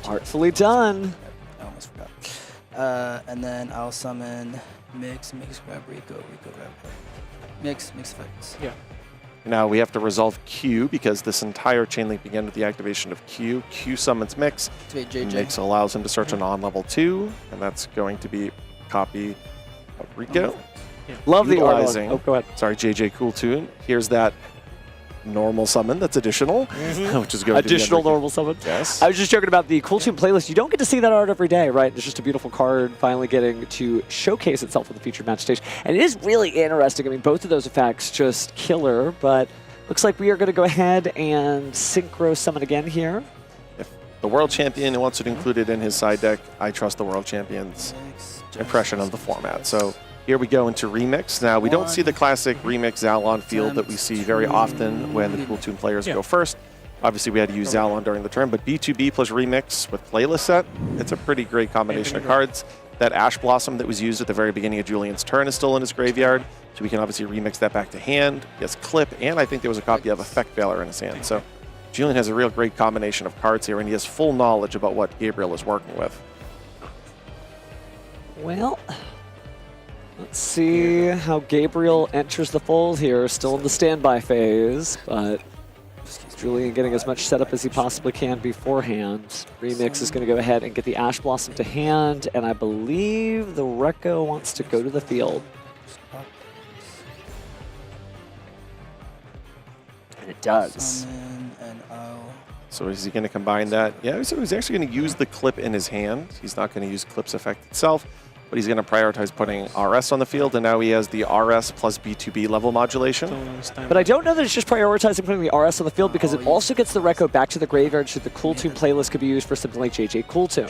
Artfully done. I almost forgot. And then I'll summon Mix, grab Rico, grab Mix effects. Yeah. Now we have to resolve Q because this entire chain link began with the activation of Q. Q summons Mix. Mix allows him to search on level 2, and that's going to be a copy of Rico. Yeah. Love the utilizing, oh, go ahead. Sorry, JJ Cool Tune. Here's that normal summon that's additional, which is going additional to be normal summon. Yes. I was just joking about the Cool Tune playlist. You don't get to see that art every day, right? It's just a beautiful card finally getting to showcase itself on the featured match stage. And it is really interesting. I mean, both of those effects just killer, but looks like we are going to go ahead and synchro summon again here. If the World Champion wants it included in his side deck, I trust the World Champion's impression of the format. So here we go into Remix. Now, we don't see the classic Remix Zalon field that we see very often when the Cool Tune players go first. Obviously, we had to use Zalon during the turn, but B2B plus Remix with Playlist Set, it's a pretty great combination of cards. That Ash Blossom that was used at the very beginning of Julian's turn is still in his graveyard, so we can obviously remix that back to hand. He has Clip, and I think there was a copy of Effect Veiler in his hand. So Julian has a real great combination of cards here, and he has full knowledge about what Gabriel is working with. Well, let's see how Gabriel enters the fold here. Still in the standby phase, but Julian getting as much setup as he possibly can beforehand. Remix is going to go ahead and get the Ash Blossom to hand, and I believe the Rekko wants to go to the field. And it does. So is he going to combine that? Yeah, so he's actually going to use the Clip in his hand. He's not going to use Clip's effect itself, but he's going to prioritize putting RS on the field, and now he has the RS plus B2B level modulation. But I don't know that it's just prioritizing putting the RS on the field, because it also gets the Rekko back to the graveyard, so the Cool Tune playlist could be used for something like JJ Cool Tune.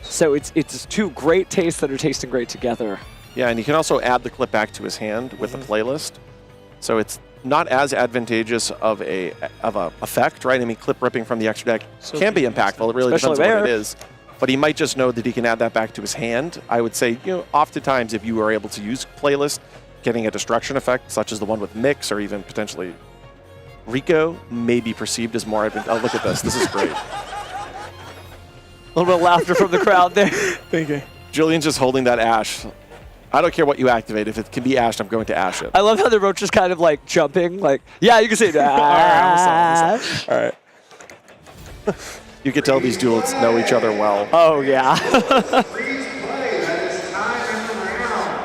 So it's two great tastes that are tasting great together. Yeah, and he can also add the Clip back to his hand with the playlist. So it's not as advantageous of a effect, right? I mean, Clip ripping from the extra deck can be impactful. It really depends on what it is. But he might just know that he can add that back to his hand. I would say, oftentimes if you are able to use playlist, getting a destruction effect, such as the one with Mix or even potentially Rico, may be perceived as more advantageous. Oh, look at this. This is great. A little bit of laughter from the crowd there. Thank you. Julian's just holding that Ash. I don't care what you activate. If it can be Ashed, I'm going to Ash it. I love how the roach is kind of like jumping, like, yeah, you can say Ash. All right. You can tell these duelists know each other well. Oh, yeah.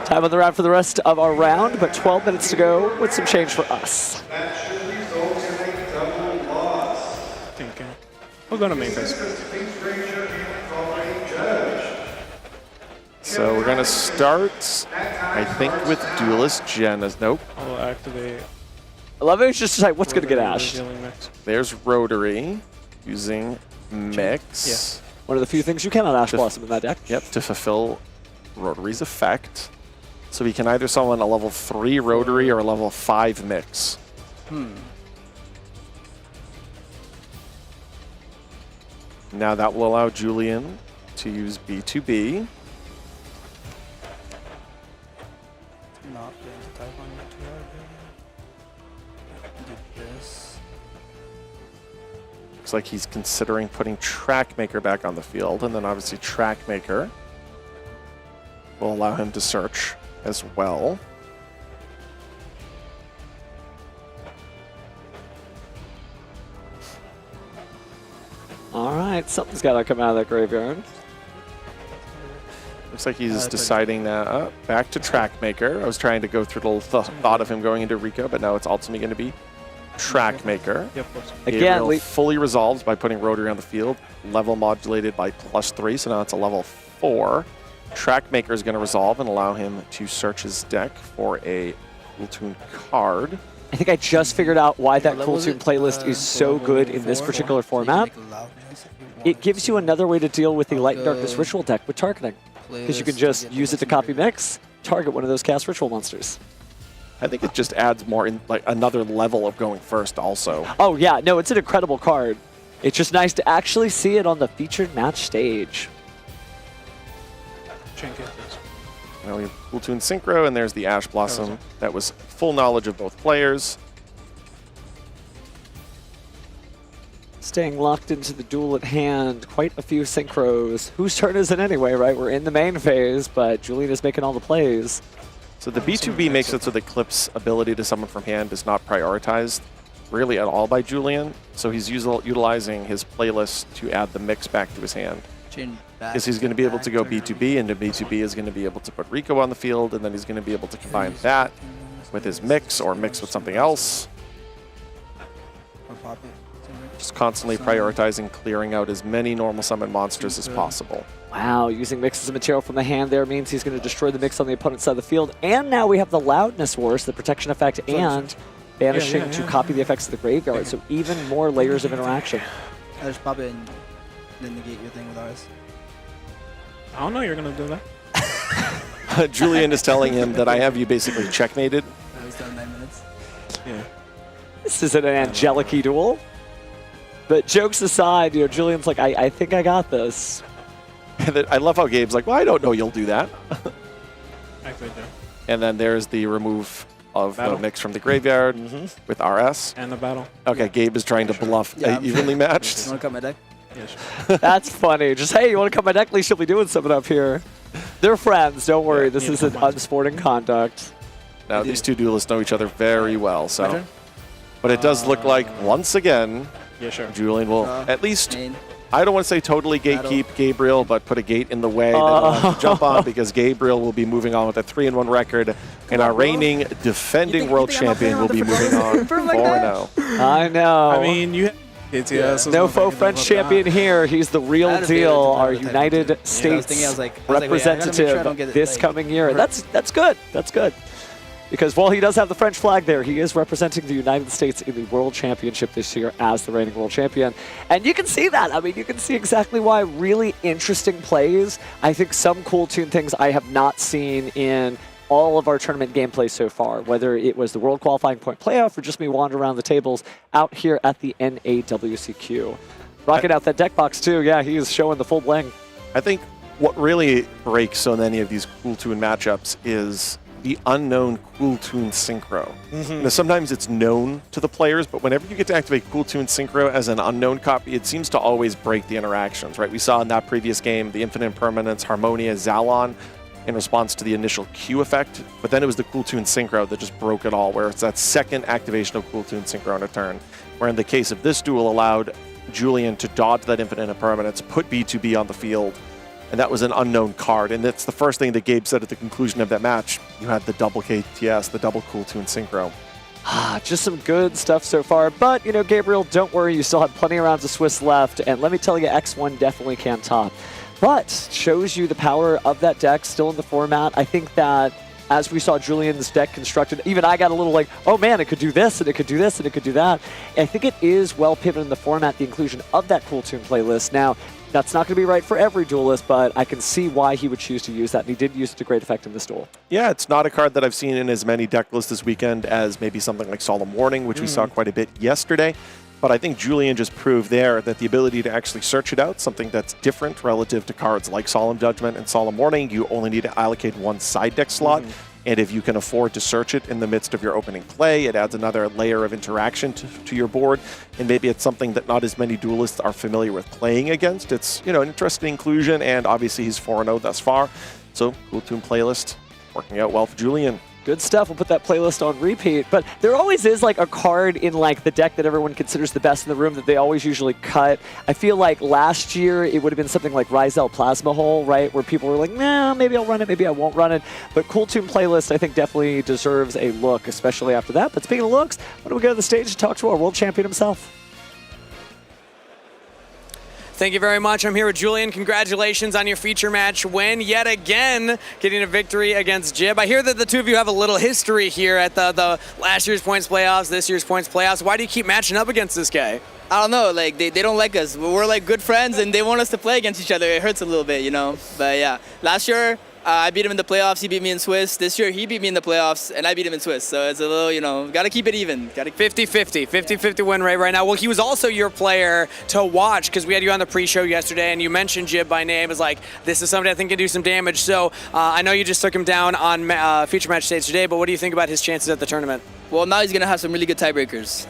Time on the round for the rest of our round, but 12 minutes to go with some change for us. Okay. We'll go to main phase. So we're going to start, I think, with Duelist Gen as nope. I'll activate. I love it. It's just like, what's going to get Ashed? There's Rotary using Mix. Yeah. One of the few things you can on Ash Blossom in that deck. Yep, to fulfill Rotary's effect. So he can either summon a level 3 Rotary or a level 5 Mix. Now that will allow Julian to use B2B. Not going to type on it too hard. Do this. Looks like he's considering putting Trackmaker back on the field, and then obviously Trackmaker will allow him to search as well. All right, something's got to come out of that graveyard. Looks like he's deciding that back to Trackmaker. I was trying to go through the thought of him going into Rico, but now it's ultimately going to be Trackmaker. Yep, of course. Again, fully resolves by putting Rotary on the field, level modulated by +3, so now it's a level 4. Trackmaker is going to resolve and allow him to search his deck for a Cool Tune card. I think I just figured out why that Cool Tune playlist is so good in this particular format. It gives you another way to deal with the Light and Darkness Ritual deck with targeting. Because you can just use it to copy Mix, target one of those cast Ritual monsters. I think it just adds more, in like another level of going first also. Oh yeah, no, it's an incredible card. It's just nice to actually see it on the featured match stage. Now we have Cool Tune Synchro, and there's the Ash Blossom. That was full knowledge of both players. Staying locked into the duel at hand, quite a few synchros. Whose turn is it anyway, right? We're in the main phase, but Julian is making all the plays. So the B2B makes it so that Clip's ability to summon from hand is not prioritized really at all by Julian. So he's utilizing his playlist to add the Mix back to his hand. Because he's going to be able to go B2B, and the B2B is going to be able to put Rico on the field, and then he's going to be able to combine that with his Mix or mix with something else. Just constantly prioritizing clearing out as many normal summon monsters as possible. Wow, using Mix as a material from the hand there means he's going to destroy the Mix on the opponent's side of the field. And now we have the Loudness Wars, the protection effect, and banishing to copy the effects of the graveyard. So even more layers of interaction. I just pop it and then negate your thing with ours. I don't know you're going to do that. Julian is telling him that I have you basically checkmated. I was done 9 minutes. Yeah. This is an angelic-y duel. But jokes aside, Julian's like, I think I got this. And then I love how Gabe's like, well, I don't know you'll do that. Actually, do. And then there's the remove of the Battle. mix from the graveyard with RS. And the battle. Okay, Gabe is trying to bluff evenly matched. You want to cut my deck? Yeah, sure. That's funny. Just, hey, you want to cut my deck? At least she'll be doing something up here. They're friends. Don't worry. This isn't unsporting conduct. Now, these two duelists know each other very well, so. But it does look like, once again, Yeah, sure. Julian will at least, I don't want to say totally gatekeep Gabriel, but put a gate in the way that he'll have to jump on, because Gabriel will be moving on with a 3-1 record, and our reigning defending world champion will be moving on 4-0. I know. I mean, you. No faux French champion here. He's the real deal. Our United States representative this coming year. That's good. That's good. Because while he does have the French flag there, he is representing the United States in the World Championship this year as the reigning world champion. And you can see that. I mean, you can see exactly why. Really interesting plays. I think some cool tune things I have not seen in all of our tournament gameplay so far, whether it was the World Qualifying Point Playoff or just me wandering around the tables out here at the NAWCQ. Rocking out that deck box too. Yeah, he's showing the full bling. I think what really breaks so many of these cool tune matchups is the unknown Cool Tune Synchro. Now, sometimes it's known to the players, but whenever you get to activate Cool Tune Synchro as an unknown copy, it seems to always break the interactions, right? We saw in that previous game the Infinite Permanence, Harmonia, Zalon in response to the initial Q effect, but then it was the Cool Tune Synchro that just broke it all, where it's that second activation of Cool Tune Synchro in a turn, where in the case of this duel allowed Julian to dodge that Infinite Impermanence, put B2B on the field, and that was an unknown card. And that's the first thing that Gabe said at the conclusion of that match. You had the double KTS, the double Cool Tune Synchro. Just some good stuff so far. But, you know, Gabriel, don't worry. You still have plenty of rounds of Swiss left. And let me tell you, X1 definitely can top. But shows you the power of that deck still in the format. I think that as we saw Julian's deck constructed, even I got a little like, oh man, it could do this, and it could do this, and it could do that. And I think it is well pivoted in the format, the inclusion of that Cool Tune playlist. Now, that's not going to be right for every duelist, but I can see why he would choose to use that, and he did use it to great effect in this duel. Yeah, it's not a card that I've seen in as many deck lists this weekend as maybe something like Solemn Warning, which we saw quite a bit yesterday. But I think Julian just proved there that the ability to actually search it out, something that's different relative to cards like Solemn Judgment and Solemn Warning, you only need to allocate one side deck slot. And if you can afford to search it in the midst of your opening play, it adds another layer of interaction to your board. And maybe it's something that not as many duelists are familiar with playing against. It's, you know, an interesting inclusion, and obviously he's 4-0 thus far. So, Cool Tune playlist working out well for Julian. Good stuff. We'll put that playlist on repeat. But there always is like a card in like the deck that everyone considers the best in the room that they always usually cut. I feel like last year it would have been something like Ryzel Plasma Hole, right? Where people were like, nah, maybe I'll run it, maybe I won't run it. But Cool Tune playlist, I think, definitely deserves a look, especially after that. But speaking of looks, why don't we go to the stage to talk to our world champion himself? Thank you very much. I'm here with Julian. Congratulations on your feature match win yet again, getting a victory against Jib. I hear that the two of you have a little history here at the last year's points playoffs, this year's points playoffs. Why do you keep matching up against this guy? I don't know, like they don't like us. We're like good friends and they want us to play against each other. It hurts a little bit, you know. But yeah, last year I beat him in the playoffs, he beat me in Swiss. This year he beat me in the playoffs and I beat him in Swiss. So it's a little, you know, gotta keep it even. 50-50 win rate right now. Well, he was also your player to watch because we had you on the pre-show yesterday and you mentioned Jib by name as like, this is somebody I think can do some damage. So I know you just took him down on feature match stage today, but what do you think about his chances at the tournament? Well, now he's gonna have some really good tiebreakers.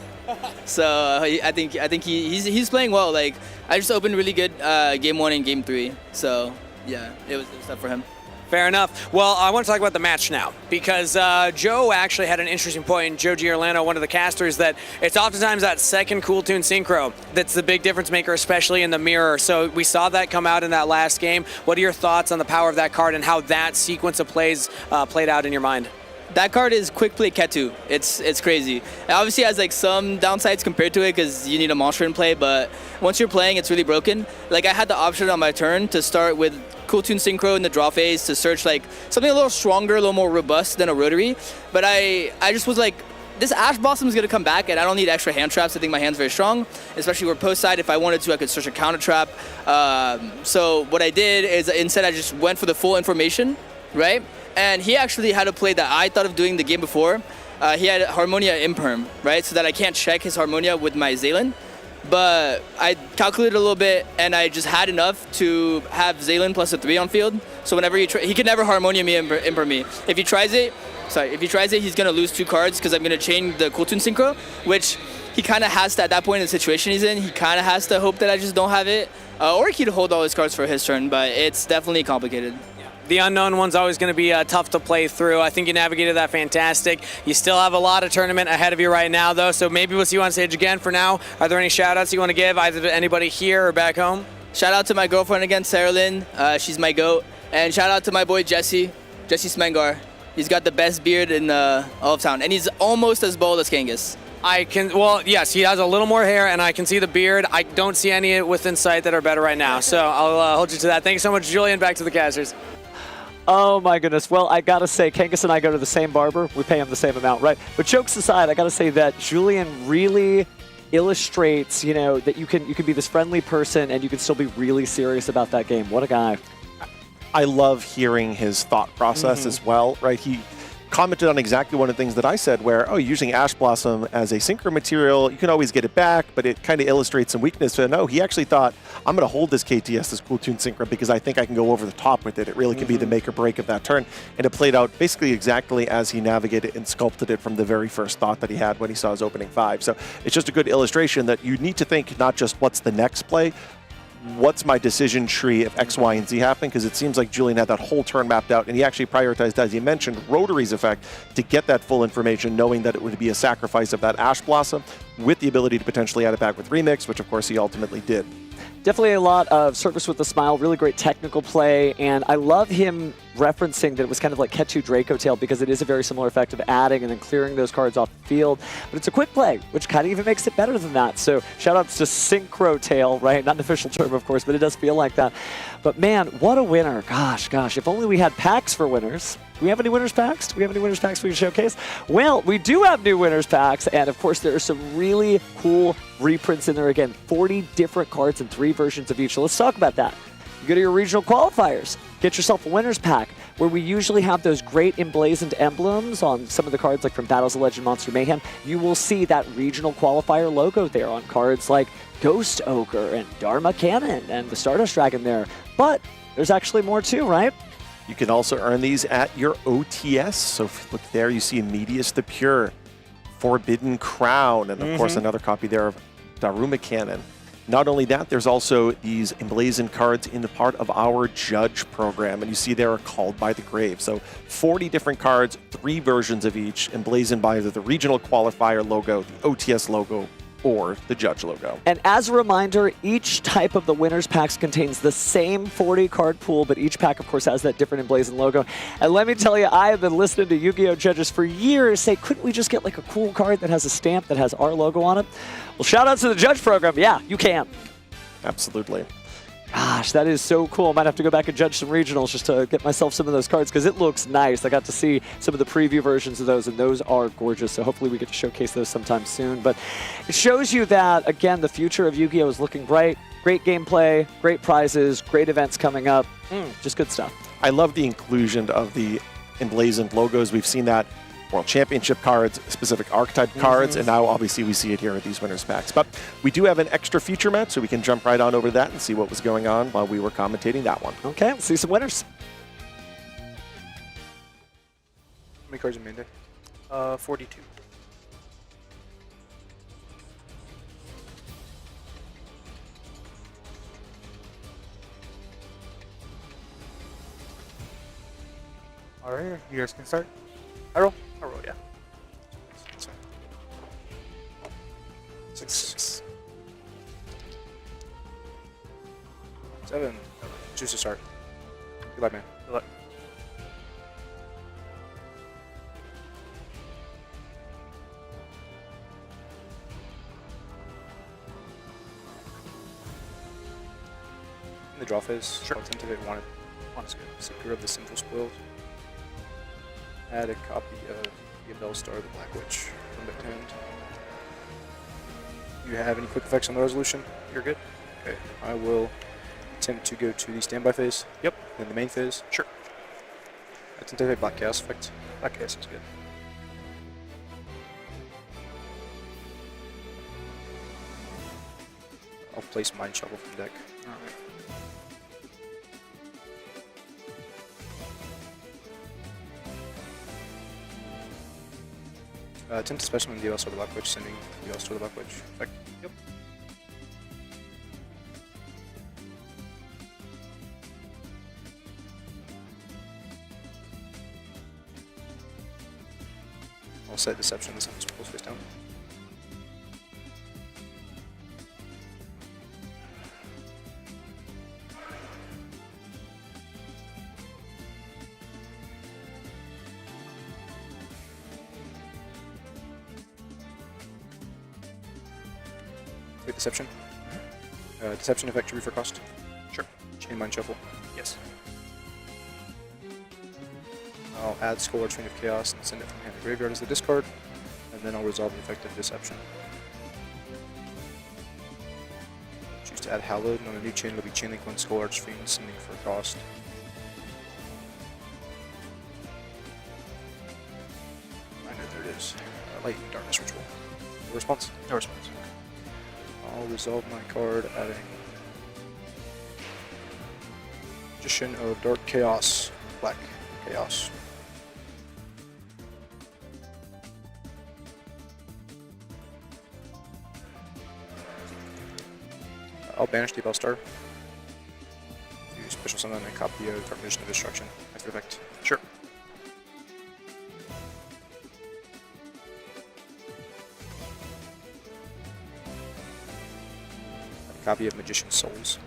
So I think he's playing well. Like I just opened really good game 1 and game 3. So yeah, it was tough for him. Fair enough. Well, I want to talk about the match now because Joe actually had an interesting point, Joe Giorlano, one of the casters, that it's oftentimes that second Cool Tune Synchro that's the big difference maker, especially in the mirror. So we saw that come out in that last game. What are your thoughts on the power of that card and how that sequence of plays played out in your mind? That card is quick play Ketu. It's crazy. It obviously has like some downsides compared to it because you need a monster in play, but once you're playing, it's really broken. Like I had the option on my turn to start with Cool Tune Synchro in the draw phase to search like something a little stronger, a little more robust than a rotary. But I just was like, this Ash Blossom is going to come back and I don't need extra hand traps. I think my hand's very strong, especially where post side. If I wanted to, I could search a counter trap. So what I did is instead I just went for the full information, right? And he actually had a play that I thought of doing the game before. He had Harmonia Imperm, right? So that I can't check his Harmonia with my Zalen. but I calculated a little bit, and I just had enough to have Zaylin plus a 3 on field. So whenever he could never Harmonia me Imper me. If he tries it, he's gonna lose 2 cards because I'm gonna chain the Cool Tune Synchro, which he kind of has to, at that point in the situation he's in, he kind of has to hope that I just don't have it, or he could hold all his cards for his turn, but it's definitely complicated. The unknown one's always going to be tough to play through. I think you navigated that fantastic. You still have a lot of tournament ahead of you right now, though, so maybe we'll see you on stage again. For now, are there any shout-outs you want to give, either to anybody here or back home? Shout out to my girlfriend again, Sarah Lynn. She's my goat. And shout out to my boy Jesse Smengar. He's got the best beard in all of town, and he's almost as bald as Kangas. Well, yes, he has a little more hair, and I can see the beard. I don't see any within sight that are better right now, so I'll hold you to that. Thank you so much, Julian. Back to the casters. Oh my goodness. Well, I gotta say, Kangas and I go to the same barber. We pay him the same amount, right? But jokes aside, I gotta say that Julian really illustrates, that you can be this friendly person and you can still be really serious about that game. What a guy. I love hearing his thought process as well, right? He commented on exactly one of the things that I said where, using Ash Blossom as a synchro material, you can always get it back, but it kind of illustrates some weakness. So no, he actually thought, I'm going to hold this KTS, this Cool Tune Synchro, because I think I can go over the top with it. It really can be the make or break of that turn. And it played out basically exactly as he navigated and sculpted it from the very first thought that he had when he saw his opening 5. So it's just a good illustration that you need to think not just what's the next play, what's my decision tree if X, Y, and Z happen? Because it seems like Julian had that whole turn mapped out, and he actually prioritized, as he mentioned, Rotary's effect to get that full information, knowing that it would be a sacrifice of that Ash Blossom with the ability to potentially add it back with Remix, which of course he ultimately did. Definitely a lot of service with a smile, really great technical play, and I love him referencing that it was kind of like Ketu Draco Tail because it is a very similar effect of adding and then clearing those cards off the field, but it's a quick play, which kind of even makes it better than that. So shout outs to Synchro Tail, right? Not an official term, of course, but it does feel like that. But man, what a winner. Gosh, if only we had packs for winners. Do we have any winners packs? Do we have any winners packs we can showcase? Well, we do have new winners packs, and of course there are some really cool reprints in there. Again, 40 different cards and 3 versions of each. So let's talk about that. You go to your regional qualifiers, get yourself a winners pack, where we usually have those great emblazoned emblems on some of the cards, like from Battles of Legend, Monster Mayhem. You will see that regional qualifier logo there on cards like Ghost Ogre and Dharma Cannon and the Stardust Dragon there. But there's actually more too, right? You can also earn these at your OTS. So if you look there, you see Medius the Pure, Forbidden Crown, and of course another copy there of Daruma Cannon. Not only that, there's also these emblazoned cards in the part of our Judge program, and you see they are called by the grave. So 40 different cards, 3 versions of each, emblazoned by either the regional qualifier logo, the OTS logo, or the Judge logo. And as a reminder, each type of the winners packs contains the same 40 card pool, but each pack, of course, has that different emblazoned logo. And let me tell you, I have been listening to Yu-Gi-Oh! Judges for years say, couldn't we just get like a cool card that has a stamp that has our logo on it? Well, shout out to the Judge program. Yeah, you can. Absolutely. Gosh, that is so cool. I might have to go back and judge some regionals just to get myself some of those cards because it looks nice. I got to see some of the preview versions of those, and those are gorgeous. So hopefully we get to showcase those sometime soon. But it shows you that, again, the future of Yu-Gi-Oh! Is looking bright. Great gameplay, great prizes, great events coming up. Just good stuff. I love the inclusion of the emblazoned logos. We've seen that World Championship cards, specific archetype cards, and now obviously we see it here at these winners packs. But we do have an extra feature match, so we can jump right on over to that and see what was going on while we were commentating that one. Okay, let's see some winners. How many cards in main deck? 42. Alright, you guys can start. I roll? I roll, yeah. 6. 7. Choose to start. Good luck, man. Good luck. In the draw phase, sure. I'll tentative one is good. Secure of the Sinful Spoils. Add a copy of the Bell Star, the Black Witch, from deck to hand. You have any quick effects on the resolution? You're good. Okay, I will attempt to go to the standby phase. Yep. Then the main phase. Sure. Attempt to a Black Chaos effect. Black Chaos is good. I'll place Mind Shuffle from deck. Attempt to special the Duelist or the Black Witch, sending the Duelist or the Black Witch. Effect. Yep. I'll set Deception, the Sun's pulls face down. Wait, Deception. Deception effect to reef for cost. Sure. Chain Mind Shuffle. Yes. I'll add Scholar Train of Chaos and send it from hand to graveyard as the discard, and then I'll resolve the effect of Deception. Choose to add Hallowed, and on a new chain it'll be Chainlink 1 Scholar Train, sending for cost. I know there it is. Light and Darkness Ritual. No response? No response. I'll resolve my card, adding Magician of Dark Chaos, Black Chaos. I'll banish the Bellstar. Use special summon a copy of Dark Magician of Destruction. After effect. Sure. A copy of Magician's Souls.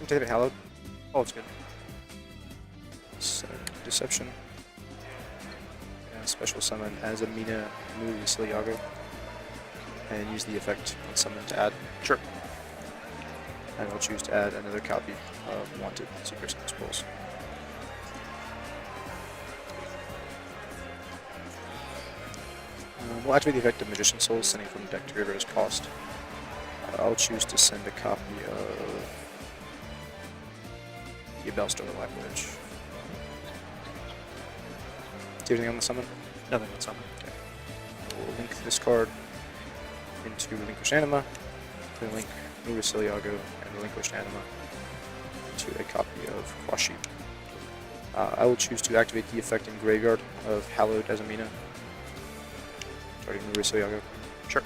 David Hallowed. Oh, it's good. Send Deception. And special summon as a Mina move Siliago. And use the effect on summon to add. Sure. And I'll choose to add another copy of Wanted Secret Summon Spells. We'll activate the effect of Magician's Souls, sending from deck to graveyard as cost. I'll choose to send a copy of Bellstar the Black Witch. Do you have anything on the summon? Nothing on summon. Okay. We'll link this card into Relinquished Anima, then link Move Siliago and Relinquished Anima to a copy of Quashib. I will choose to activate the effect in graveyard of Hallowed as a Mina. Starting Move Siliago. Sure.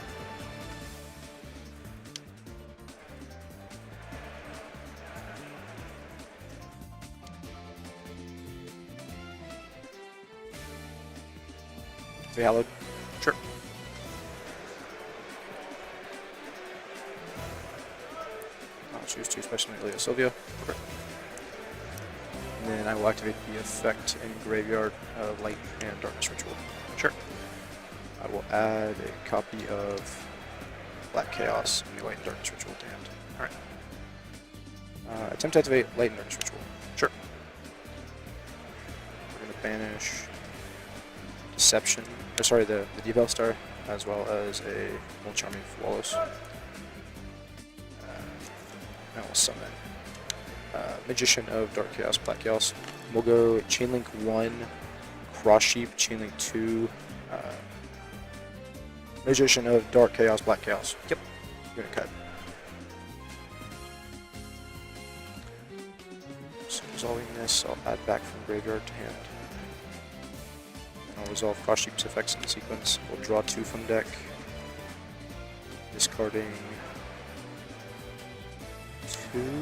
Hallowed? Sure. I'll choose to special Leo Sylvia. Okay. And then I will activate the effect in graveyard of Light and Darkness Ritual. Sure. I will add a copy of Black Chaos and the Light and Darkness Ritual to hand. Alright. Attempt to activate Light and Darkness Ritual. Sure. We're going to banish Deception. Or sorry, the Bellstar, as well as a Molt Charming Wallows. And we'll summon Magician of Dark Chaos, Black Chaos. We'll go Chainlink 1, Cross Sheep, Chainlink 2, Magician of Dark Chaos, Black Chaos. Yep. You're gonna cut. So resolving this, I'll add back from graveyard to hand. I'll resolve Cross Sheep's effects in sequence. We'll draw 2 from deck. Discarding 2. And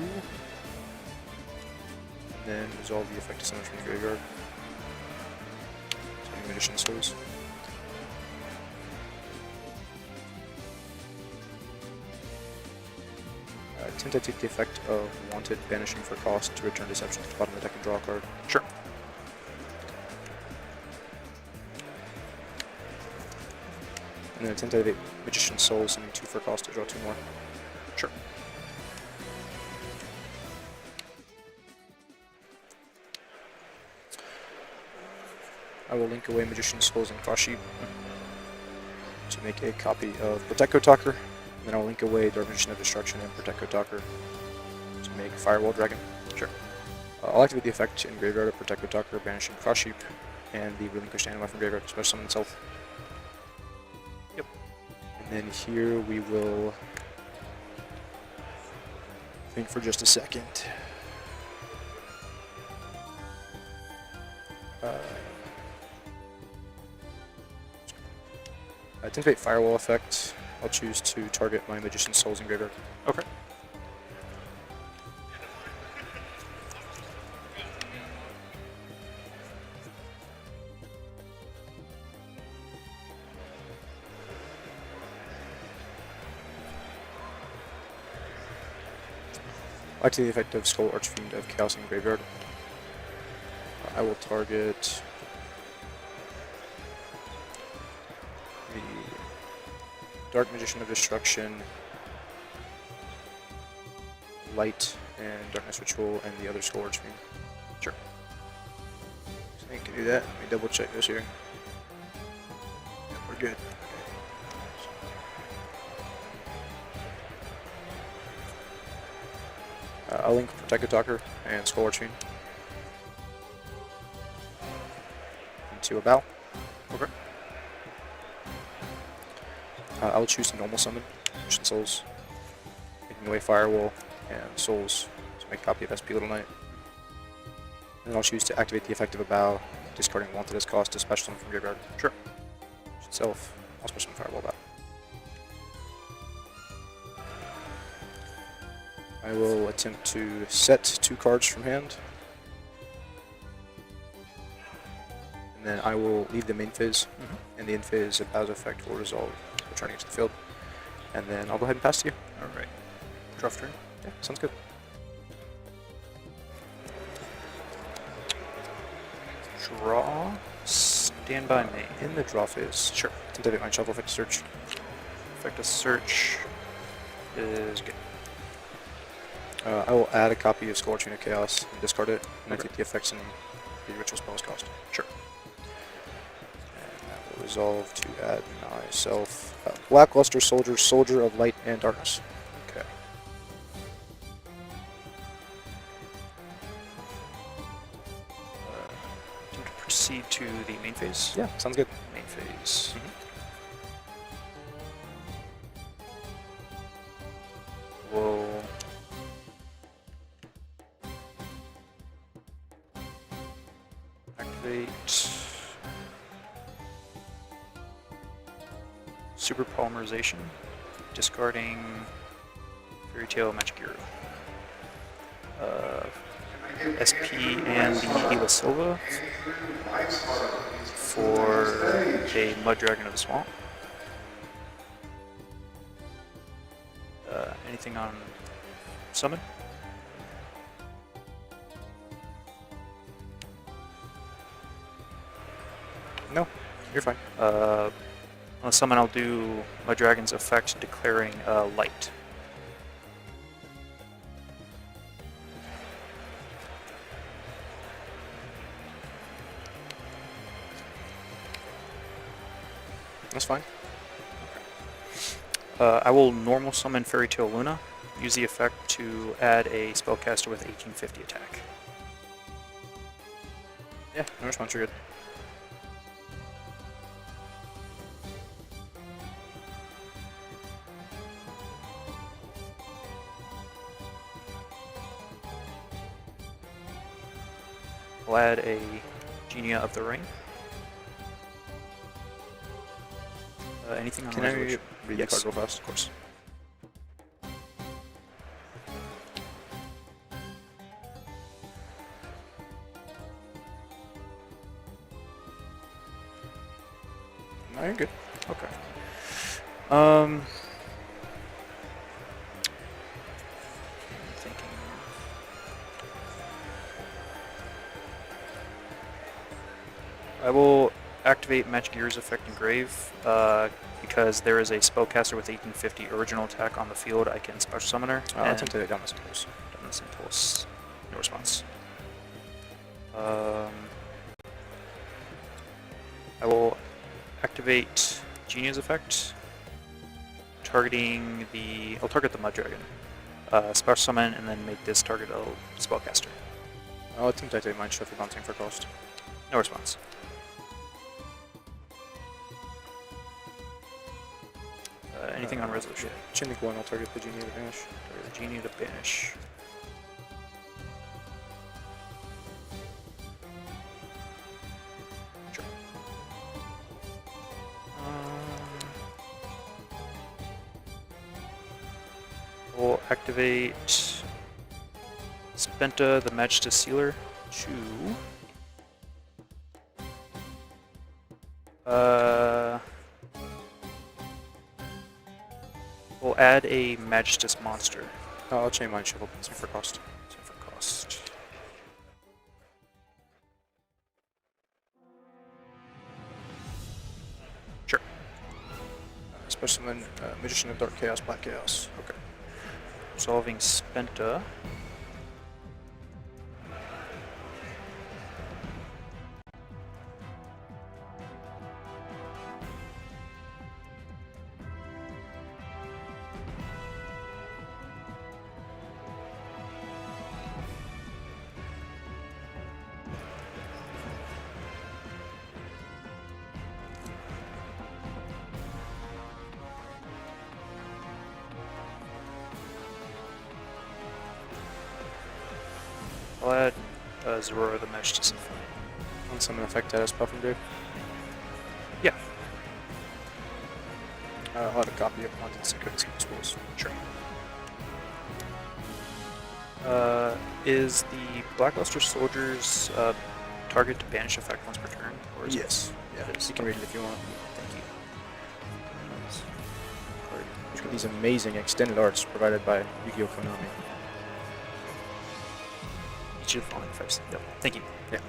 then resolve the effect of summon from the graveyard. Sending Magician's Souls. Attempt to take the effect of Wanted banishing for cost to return Deception to the bottom of the deck and draw a card. Sure. And then attempt to activate Magician's Soul, sending 2 for cost to draw 2 more. Sure. I will link away Magician's Souls and Cross Sheep to make a copy of Protecto Talker then I'll link away Dark Magician of Destruction and Protect Kotaker to make Firewall Dragon. Sure. I'll activate the effect in Graveyard of Protect Kotaker, banishing Cross Sheep, and the Relinquished Anima from Graveyard to special summon itself. Yep. And then here we will think for just a second. Activate Firewall effect. I'll choose to target my Magician's Souls in Graveyard. Okay. I'll activate the effect of Skull Archfiend of Chaos in Graveyard. I will target the Dark Magician of Destruction, Light, and Darkness Ritual, and the other Skull Archfiend. Sure. So I can do that. Let me double check this here. Yep, we're good. I'll link Protect Kotaker and Skull Archfiend into a bow. Okay. I'll choose to normal summon Magician Souls, taking away Firewall and Souls to make a copy of SP Little Knight. And then I'll choose to activate the effect of a bow, discarding one to this cost to special summon from Graveyard. Sure. Itself, I'll special summon Firewall bow. I will attempt to set 2 cards from hand. And then I will leave the main phase, and the end phase of Bow's effect will resolve, returning to the field. And then I'll go ahead and pass to you. Alright. Draw for turn? Yeah, sounds good. Draw. Stand by me. In the draw phase. Sure. Activate my shuffle effect to search. Effect of search is good. I will add a copy of Skull Archfiend of Chaos and discard it, and activate the effects and the ritual spells cost. Sure. And that will resolve to add myself Lackluster Soldier, Soldier of Light and Darkness. Okay. To proceed to the main phase? Yeah, sounds good. Main phase. We'll activate Super Polymerization, discarding Fairy Tale Magic Hero. SP and the Gila Silva for a Mud Dragon of the Swamp. Anything on summon? No, you're fine. On a summon, I'll do my dragon's effect, declaring light. That's fine. I will normal summon Fairy Tale Luna. Use the effect to add a spellcaster with 1850 attack. Yeah, no response, you're good. We'll add a Genia of the Ring. Anything on resolution? Read the card real fast? Of course. No, you're good. Okay. I will activate Magic Gear's effect Engrave because there is a spellcaster with 1850 original attack on the field. I can special summon her. I'll attempt to Dominus Impulse. Dominus Impulse. No response. I will activate Genia's effect, targeting the. I'll target the Mud Dragon. Special summon and then make this target a spellcaster. I'll attempt to activate Mind Shift for bouncing for cost. No response. Anything on resolution? Chainlink 1, I'll target the Genie to banish. Target the Genie to banish. Sure. We'll activate Spenta, the Magistus Sealer, to we'll add a Magistus monster. I'll chain Mind Shift bouncing for cost. Sure. Special summon Magician of Dark Chaos, Black Chaos. Okay. Resolving Spenta. I'll add Zorora the Magistus Infine. On summon effect as Puff and Grave? Yeah. I'll add a copy of Content Secrets and Schools. Sure. Is the Blackluster Soldier's target to banish effect once per turn? Or is Yes. Yeah, it is. You can read it if you want. Thank you. Look at these amazing extended arts provided by Yu-Gi-Oh! Konami. Each of the following effects. Yep. Thank you. Yeah.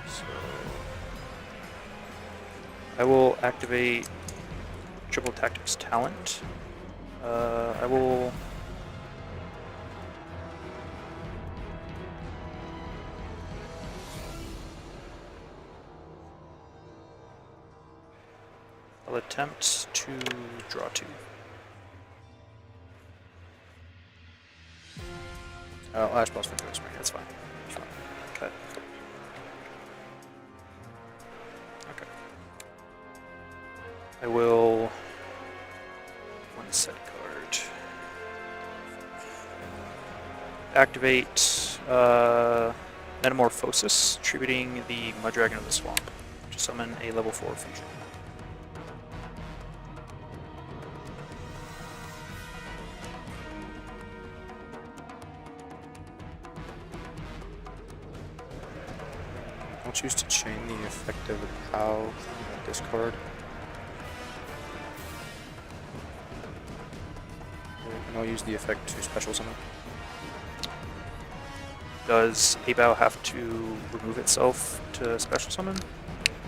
So I will activate Triple Tactics Talent. I will I'll attempt to draw 2. I'll Ash Boss for Ghost Ring. That's fine. That's fine. Cut. Okay. I will one set card. Activate Metamorphosis, tributing the Mud Dragon of the Swamp to summon a level 4 fusion. I'll choose to chain the effect of the POW discard. And I'll use the effect to special summon. Does Abao have to remove itself to special summon?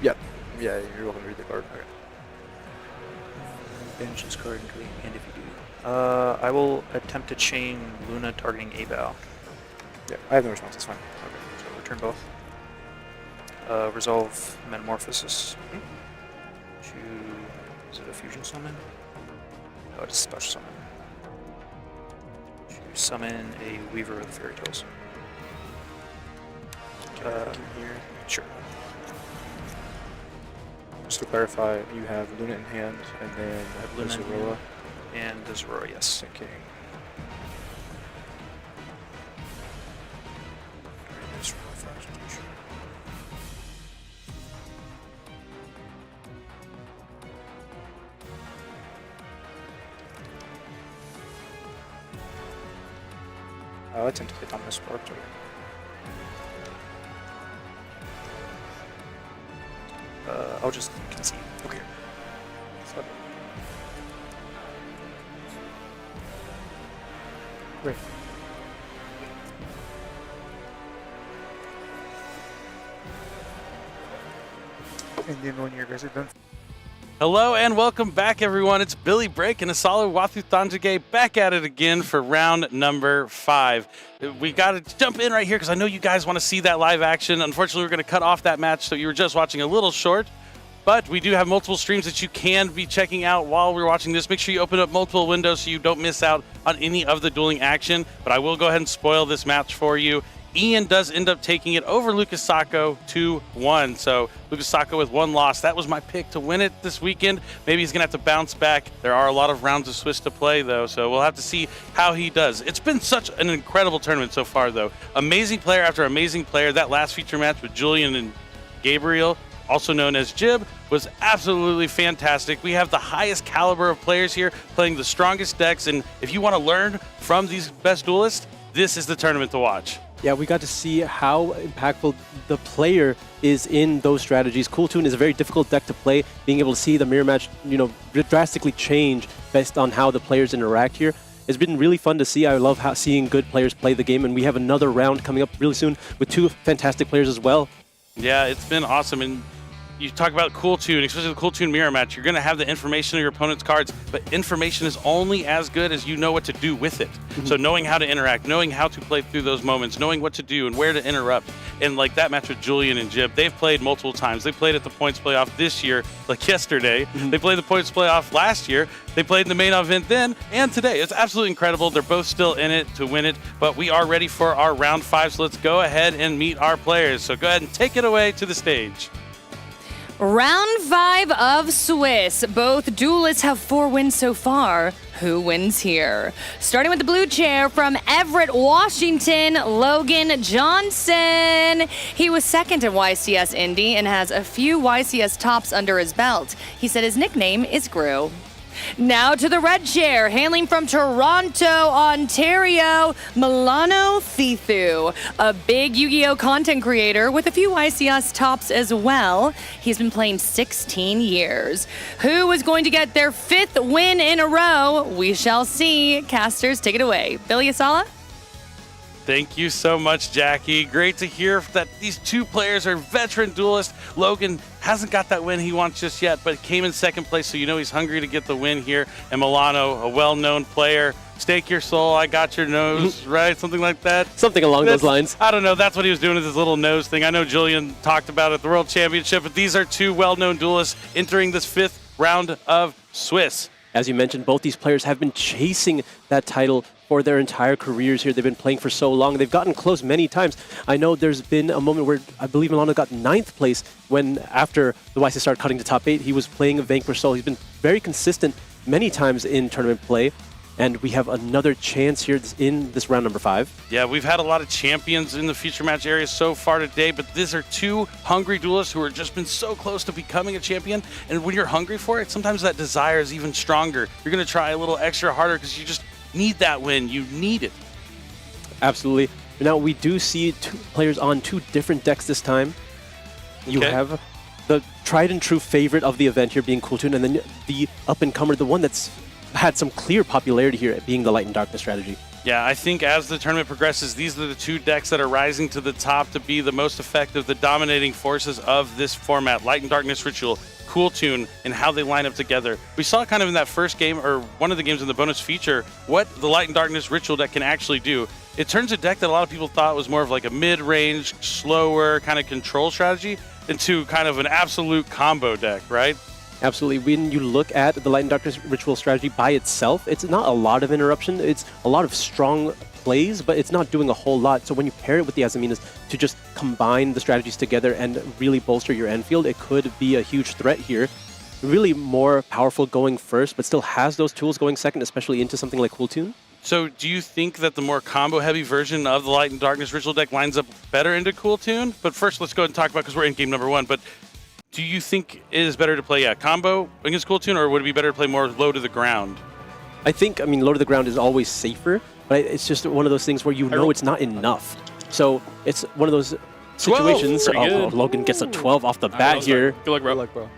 Yep. Yeah, you're welcome to read the card. Okay. Banish this card until the end if you do. I will attempt to chain Luna targeting Abao. Yeah, I have no response, it's fine. Okay, so return both. Resolve Metamorphosis to, is it a fusion summon? Oh, it's a special summon. To summon a Weaver of the Fairy Tales. Here. Sure. Just to clarify, you have Luna in hand, and then I have Luna in Zorora. hand. And the Zorora, yes. Okay. I'll attempt to hit on this spark target. I'll just concede. Okay. So. Great. And then when you guys are done, Hello and welcome back, everyone. It's Billy Break and officialyugiohtcg back at it again for round number 5. We got to jump in right here because I know you guys want to see that live action. Unfortunately, we're going to cut off that match, so you were just watching a little short. But we do have multiple streams that you can be checking out while we're watching this. Make sure you open up multiple windows so you don't miss out on any of the dueling action. But I will go ahead and spoil this match for you. Ian does end up taking it over Lucas Sacco 2-1. So Lucas Sacco with 1 loss. That was my pick to win it this weekend. Maybe he's going to have to bounce back. There are a lot of rounds of Swiss to play, though, so we'll have to see how he does. It's been such an incredible tournament so far, though. Amazing player after amazing player. That last feature match with Julian and Gabriel, also known as Jib, was absolutely fantastic. We have the highest caliber of players here playing the strongest decks, and if you want to learn from these best duelists, this is the tournament to watch. Yeah, we got to see how impactful the player is in those strategies. Cool Tune is a very difficult deck to play. Being able to see the mirror match, drastically change based on how the players interact here. It's been really fun to see. I love seeing good players play the game, and we have another round coming up really soon with 2 fantastic players as well. Yeah, it's been awesome. And you talk about Cool Tune, especially the Cool Tune mirror match. You're going to have the information of your opponent's cards, but information is only as good as you know what to do with it. So knowing how to interact, knowing how to play through those moments, knowing what to do and where to interrupt. And like that match with Julian and Jib, they've played multiple times. They played at the points playoff this year, like yesterday. They played the points playoff last year. They played in the main event then and today. It's absolutely incredible. They're both still in it to win it, but we are ready for our round 5. So let's go ahead and meet our players. So go ahead and take it away to the stage. Round 5 of Swiss. Both duelists have 4 wins so far. Who wins here? Starting with the blue chair from Everett, Washington, Logan Johnson. He was second at YCS Indy and has a few YCS tops under his belt. He said his nickname is Gru. Now to the red chair, hailing from Toronto, Ontario, Milano Thithu, a big Yu-Gi-Oh! Content creator with a few YCS tops as well. He's been playing 16 years. Who is going to get their 5th win in a row? We shall see. Casters, take it away. Billy Asala? Thank you so much, Jackie. Great to hear that these 2 players are veteran duelists. Logan hasn't got that win he wants just yet, but came in 2nd place, so you know he's hungry to get the win here. And Milano, a well-known player. Stake your soul, I got your nose, right? Something like that? Something along those lines. I don't know. That's what he was doing with his little nose thing. I know Julian talked about it at the World Championship, but these are 2 well-known duelists entering this 5th round of Swiss. As you mentioned, both these players have been chasing that title for their entire careers here. They've been playing for so long. They've gotten close many times. I know there's been a moment where I believe Milano got 9th place when after the YC started cutting to top 8, he was playing a Vanquish Soul. He's been very consistent many times in tournament play. And we have another chance here in this round number 5. Yeah, we've had a lot of champions in the feature match area so far today, but these are 2 hungry duelists who have just been so close to becoming a champion. And when you're hungry for it, sometimes that desire is even stronger. You're going to try a little extra harder because you just need that win. You need it. Absolutely. Now, we do see 2 players on 2 different decks this time. You have the tried and true favorite of the event here being Cool Tune, and then the up-and-comer, the one that's had some clear popularity here at being the Light and Darkness strategy. Yeah, I think as the tournament progresses, these are the 2 decks that are rising to the top to be the most effective, the dominating forces of this format. Light and Darkness Ritual, Cool Tune, and how they line up together. We saw kind of in that first game, or one of the games in the bonus feature, what the Light and Darkness Ritual deck can actually do. It turns a deck that a lot of people thought was more of like a mid-range, slower kind of control strategy into kind of an absolute combo deck, right? Absolutely. When you look at the Light and Darkness Ritual strategy by itself, it's not a lot of interruption. It's a lot of strong plays, but it's not doing a whole lot. So when you pair it with the Asaminas to just combine the strategies together and really bolster your end field, it could be a huge threat here. Really more powerful going first, but still has those tools going second, especially into something like Cool Tune. So do you think that the more combo-heavy version of the Light and Darkness Ritual deck lines up better into Cool Tune? But first, let's go ahead and talk about, because we're in game number 1, but do you think it is better to play combo against Cool Tune, or would it be better to play more low to the ground? I think, low to the ground is always safer, but it's just one of those things where you know it's not enough. So it's one of those situations. Oh, Logan gets a 12 off the bat here. Good luck, bro.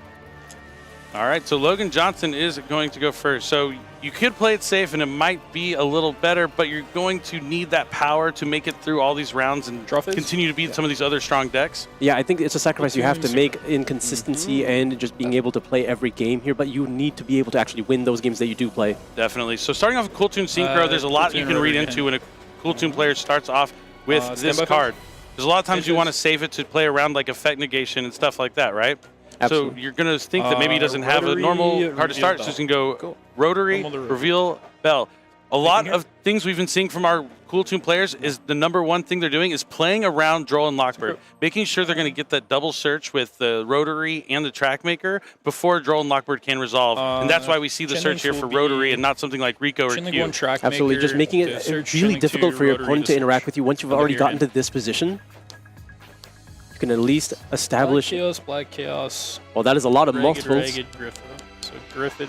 All right, so Logan Johnson is going to go first. So you could play it safe, and it might be a little better, but you're going to need that power to make it through all these rounds and continue to beat some of these other strong decks. Yeah, I think it's a sacrifice you have to make in consistency and just being able to play every game here, but you need to be able to actually win those games that you do play. Definitely. So starting off with Cool Tune Synchro, there's a lot you can read into when a Cool Tune player starts off with this card. There's a lot of times you want to save it to play around like effect negation and stuff like that, right? Absolutely. So you're going to think that maybe he doesn't have a normal card to start, so you can go Rotary, Reveal, Bell. A lot of things we've been seeing from our Cool Tune players is the #1 thing they're doing is playing around Droll and Lockbird, making sure they're going to get that double search with the Rotary and the Track Maker before Droll and Lockbird can resolve. And that's why we see the search here for Rotary and not something like Rico or Q. Absolutely, just making it really difficult for your opponent to interact with you once you've already gotten to this position. You can at least establish... Black Chaos. Well, that is a lot of multiples. Ragged, Griffo. So Griffo.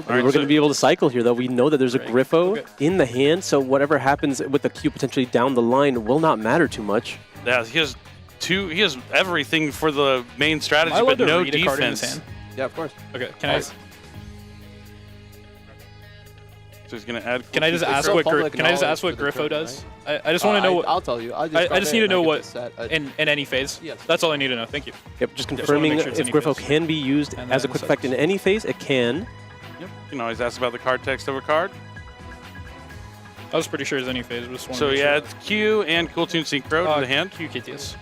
I mean, we're going to be able to cycle here, though. We know that there's a Griffo in the hand, so whatever happens with the Q potentially down the line will not matter too much. Yeah, he has everything for the main strategy, but no defense. Yeah, of course. Okay, can I... So he's going to add... Can I just ask what Griffo does? I just want to know what... I'll tell you. I just need to know what in any phase. Yes. That's all I need to know. Thank you. Yep, just confirming if Griffo can be used as a quick effect in any phase, it can. Yep. You can always ask about the card text of a card. I was pretty sure it's any phase. So yeah, it's Q and Cool Tune Synchro to the hand. Q KTS.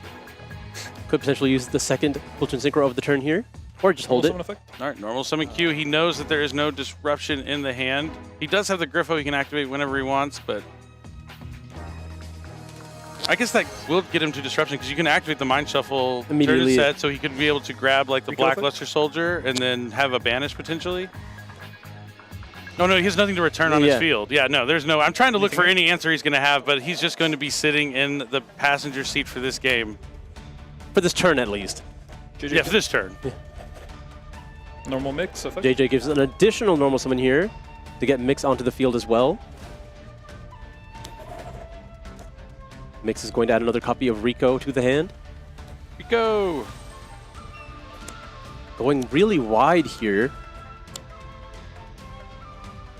Could potentially use the second Cool Tune Synchro of the turn here. Or just hold it. All right, normal summon Q. He knows that there is no disruption in the hand. He does have the Griffo he can activate whenever he wants, but I guess that will get him to disruption because you can activate the Mind Shuffle turn and set, so he could be able to grab like the Black Luster Soldier and then have a banish potentially. No, he has nothing to return on his field. Yeah, no, there's no. I'm trying to look for any answer he's going to have, but he's just going to be sitting in the passenger seat for this game. For this turn, at least. Yeah, for this turn. Normal mix effect. JJ gives an additional normal summon here to get Mix onto the field as well. Mix is going to add another copy of Rico to the hand. Rico! Going really wide here.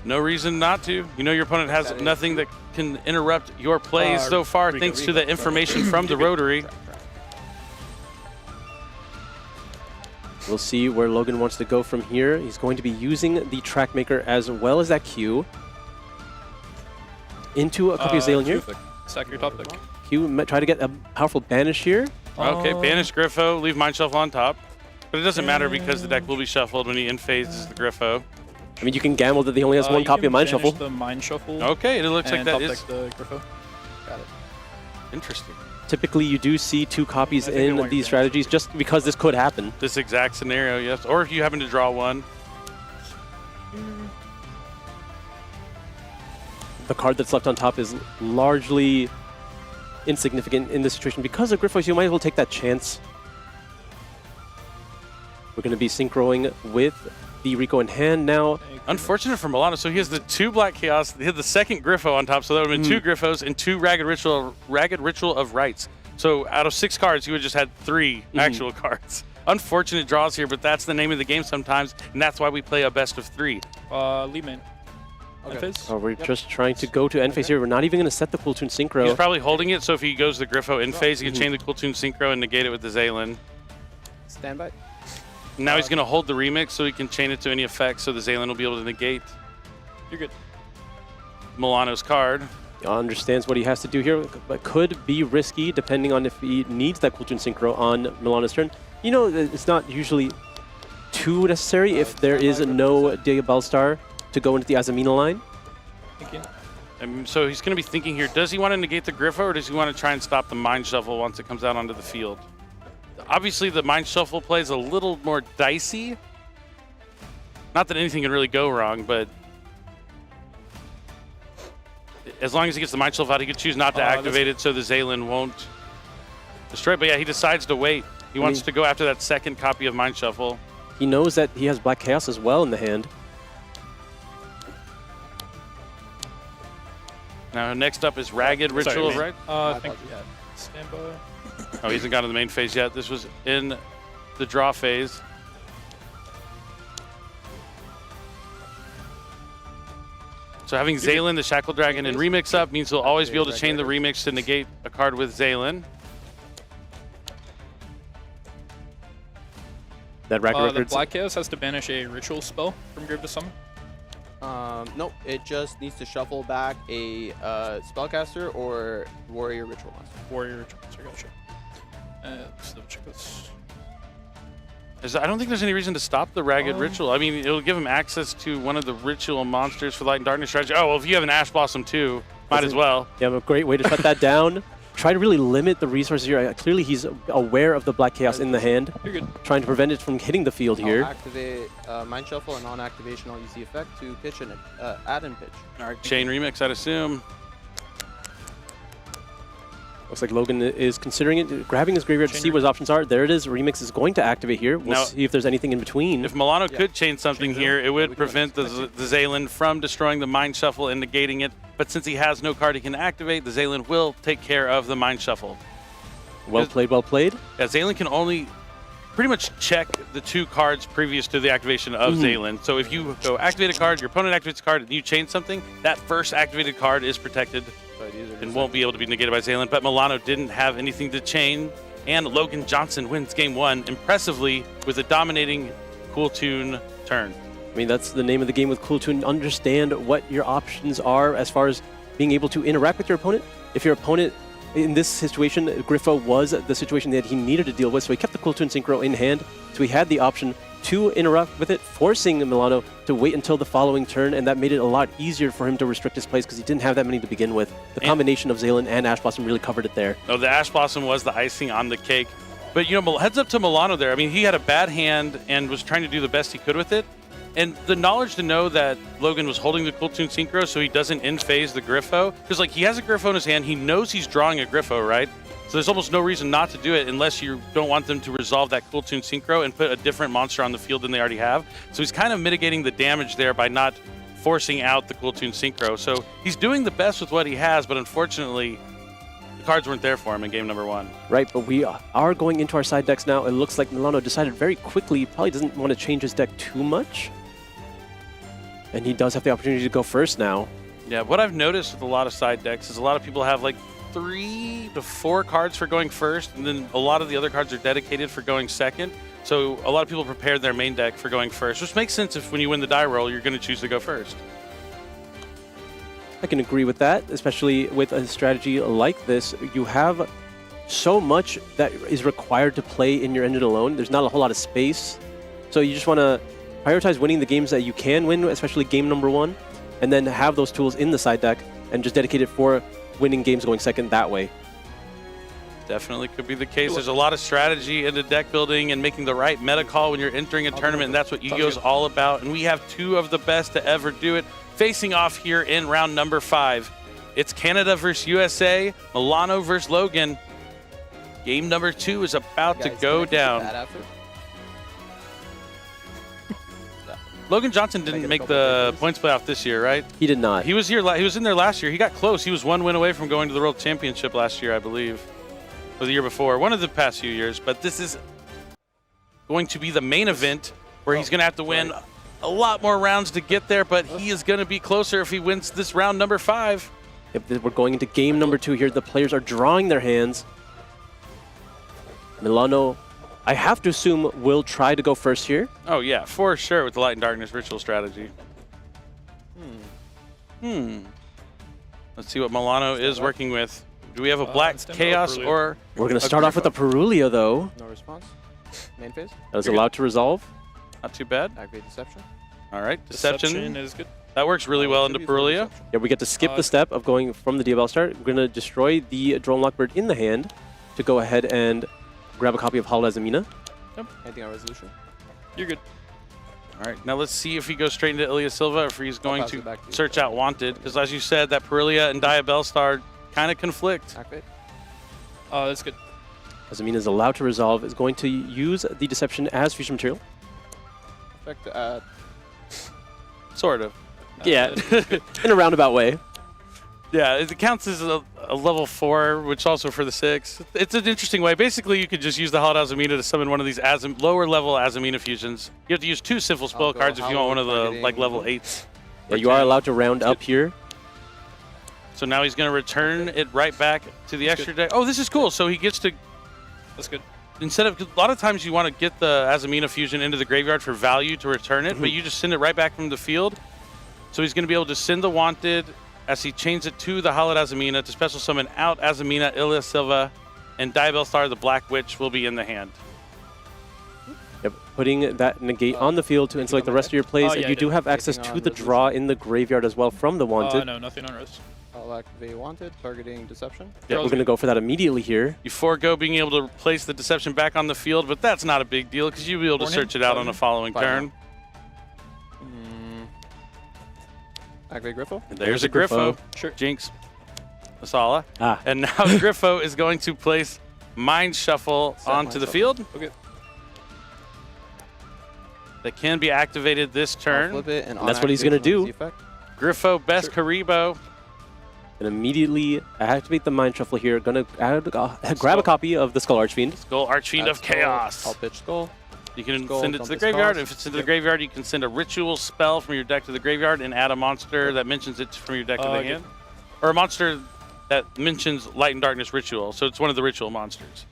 No reason not to. You know your opponent has nothing that can interrupt your plays so far thanks to the information from the Rotary. We'll see where Logan wants to go from here. He's going to be using the Track Maker as well as that Q. Into a copy of Zalen here. Stack your top deck. Q try to get a powerful banish here. Okay, banish Griffo, leave Mind Shuffle on top. But it doesn't matter because the deck will be shuffled when he in-phases the Griffo. I mean, you can gamble that he only has one copy of Mind Shuffle. The Mind Shuffle. Okay, it looks like that is... the Griffo. Got it. Interesting. Typically, you do see 2 copies in these strategies just because this could happen. This exact scenario, yes. Or if you happen to draw one. The card that's left on top is largely insignificant in this situation. Because of Griffos, you might as well take that chance. We're going to be synchroing with the Rico in hand now. Unfortunate for Milano. So he has the 2 Black Chaos. He had the second Griffo on top, so that would have been 2 Griffos and 2 Ragged Ritual of Rights. So out of 6 cards, he would have just had 3 actual cards. Unfortunate draws here, but that's the name of the game sometimes, and that's why we play a best of 3. Lead main. Okay. We're just trying to go to end phase here. We're not even going to set the Cool Tune Synchro. He's probably holding it, so if he goes the Griffo in phase, he can chain the Cool Tune Synchro and negate it with the Zalen. Stand by. Now he's going to hold the remix so he can chain it to any effect, so the Zalen will be able to negate. You're good. Milano's card. He understands what he has to do here, but could be risky depending on if he needs that Cool Tune Synchro on Milano's turn. You know, it's not usually too necessary if there is no Dia Bellstar to go into the Azamina line. Thank you. And so he's going to be thinking here, does he want to negate the Griffo or does he want to try and stop the Mind Shuffle once it comes out onto the field? Obviously, the Mind Shuffle play is a little more dicey. Not that anything can really go wrong, but as long as he gets the Mind Shuffle out, he could choose not to activate it so the Zalen won't destroy it. But yeah, he decides to wait. He wants to go after that second copy of Mind Shuffle. He knows that he has Black Chaos as well in the hand. Now, next up is Ragged Ritual, right? Thank you. Stand by. Oh, he hasn't gotten to the main phase yet. This was in the draw phase. So having Zaylin, the Shackle Dragon, and Remix up means he'll always be able to chain the Remix to negate a card with Zaylin. That Racket The Black Chaos has to banish a ritual spell from grave to summon. Nope, it just needs to shuffle back a spellcaster or warrior ritual master. Warrior ritual master, gotcha. Let's double check this. I don't think there's any reason to stop the Ragged Ritual. I mean, it'll give him access to one of the ritual monsters for Light and Darkness strategy. Oh, well, if you have an Ash Blossom too, might as well. Yeah, a great way to shut that down. Try to really limit the resources here. Clearly, he's aware of the Black Chaos in the hand. You're good. Trying to prevent it from hitting the field here. I'll activate Mind Shuffle, and on activation, I'll use the effect to pitch and add and pitch. All right, Chain Remix, I'd assume. Looks like Logan is considering it, grabbing his graveyard to see what his options are. There it is. Remix is going to activate here. We'll Now, see if there's anything in between. If Milano could chain something here, it would prevent the Zaylin from destroying the Mind Shuffle and negating it. But since he has no card he can activate, the Zaylin will take care of the Mind Shuffle. Well played, well played. Yeah, Zaylin can only pretty much check the 2 cards previous to the activation of Zaylin. So if you go activate a card, your opponent activates a card, and you chain something, that first activated card is protected and won't be able to be negated by Zaylin. But Milano didn't have anything to chain, and Logan Johnson wins game 1 impressively with a dominating Cool Tune turn. I mean, that's the name of the game with Cool Tune. Understand what your options are as far as being able to interact with your opponent. If your opponent, in this situation, Griffo was the situation that he needed to deal with, so he kept the Cool Tune Synchro in hand, so he had the option to interact with it, forcing Milano to wait until the following turn, and that made it a lot easier for him to restrict his plays because he didn't have that many to begin with. The combination of Zaylin and Ash Blossom really covered it there. No, the Ash Blossom was the icing on the cake. But, you know, heads up to Milano there. I mean, he had a bad hand and was trying to do the best he could with it. And the knowledge to know that Logan was holding the Cool Tune Synchro so he doesn't in-phase the Griffo. Because, like, he has a Griffo in his hand. He knows he's drawing a Griffo, right? So there's almost no reason not to do it unless you don't want them to resolve that Cool Tune Synchro and put a different monster on the field than they already have. So he's kind of mitigating the damage there by not forcing out the Cool Tune Synchro. So he's doing the best with what he has, but unfortunately, the cards weren't there for him in game number 1. Right, but we are going into our side decks now. It looks like Milano decided very quickly, probably doesn't want to change his deck too much. And he does have the opportunity to go first now. Yeah, what I've noticed with a lot of side decks is a lot of people have like 3 to 4 cards for going first, and then a lot of the other cards are dedicated for going second. So a lot of people prepared their main deck for going first, which makes sense if when you win the die roll, you're going to choose to go first. I can agree with that, especially with a strategy like this. You have so much that is required to play in your engine alone. There's not a whole lot of space. So you just want to prioritize winning the games that you can win, especially game number 1, and then have those tools in the side deck and just dedicate it for winning games going second that way. Definitely could be the case. There's a lot of strategy into deck building and making the right meta call when you're entering a tournament, and that's what Yu-Gi-Oh! Is all about. And we have 2 of the best to ever do it facing off here in round number 5. It's Canada versus USA, Milano versus Logan. Game number 2 is about to go down. Logan Johnson didn't make the points playoff this year, right? He did not. He was here. He was in there last year. He got close. He was 1 win away from going to the World Championship last year, I believe, or the year before. One of the past few years. But this is going to be the main event where he's going to have to win a lot more rounds to get there. But he is going to be closer if he wins this round number 5. Yep, we're going into game number 2 here. The players are drawing their hands. Milano, I have to assume, will try to go first here. Oh, yeah, for sure with the Light and Darkness ritual strategy. Let's see what Milano is working with. Do we have a Black Chaos or... We're going to start off with a Perulia, though. No response. Main phase. That is allowed to resolve. Not too bad. Activate Deception. All right, Deception is good. That works really well into Perulia. Yeah, we get to skip the step of going from the DBL start. We're going to destroy the Drone Lockbird in the hand to go ahead and grab a copy of Howled Azamina. Yep. Anything on resolution? You're good. All right, now let's see if he goes straight into Ilya Silva or if he's going to search out Wanted. Because as you said, that Perulia and Diabell Star kind of conflict. Activate. That's good. Azamina is allowed to resolve, is going to use the Deception as fusion material. Effect to add. Sort of. Yeah, in a roundabout way. Yeah, it counts as a level 4, which also for the 6. It's an interesting way. Basically, you could just use the Howled Azamina to summon one of these lower level Azamina fusions. You have to use 2 Sinful Spell cards if you want one of the like level 8s. Yeah, you are allowed to round up here. So now he's going to return it right back to the extra deck. Oh, this is cool. So he gets to... That's good. Instead of... A lot of times you want to get the Azamina fusion into the graveyard for value to return it, but you just send it right back from the field. So he's going to be able to send the Wanted as he chains it to the Hallowed Azamina to special summon out Azamina, Ilya Silva, and Diabell Star, the Black Witch, will be in the hand. Yep, putting that negate on the field to insulate the rest of your plays, and you do have access to the draw in the graveyard as well from the Wanted. No, nothing on risk. I'll activate Wanted, targeting Deception. Yeah, we're going to go for that immediately here. You forego being able to place the Deception back on the field, but that's not a big deal because you'll be able to search it out on a following turn. Activate Griffo. And there's a Griffo. Sure. Jinx. Masala. Ah. And now Griffo is going to place Mind Shuffle onto the field. Okay. That can be activated this turn. Flip it and that's what he's going to do. Griffo, Best Karibo. And immediately activate the Mind Shuffle here. Going to grab a copy of the Skull Archfiend. Skull Archfiend of Chaos. I'll pitch Skull. You can Skull, send it to the dump graveyard. its If it's into the graveyard, you can send a ritual spell from your deck to the graveyard and add a monster that mentions it from your deck to the hand. Or a monster that mentions Light and Darkness Ritual. So it's one of the ritual monsters.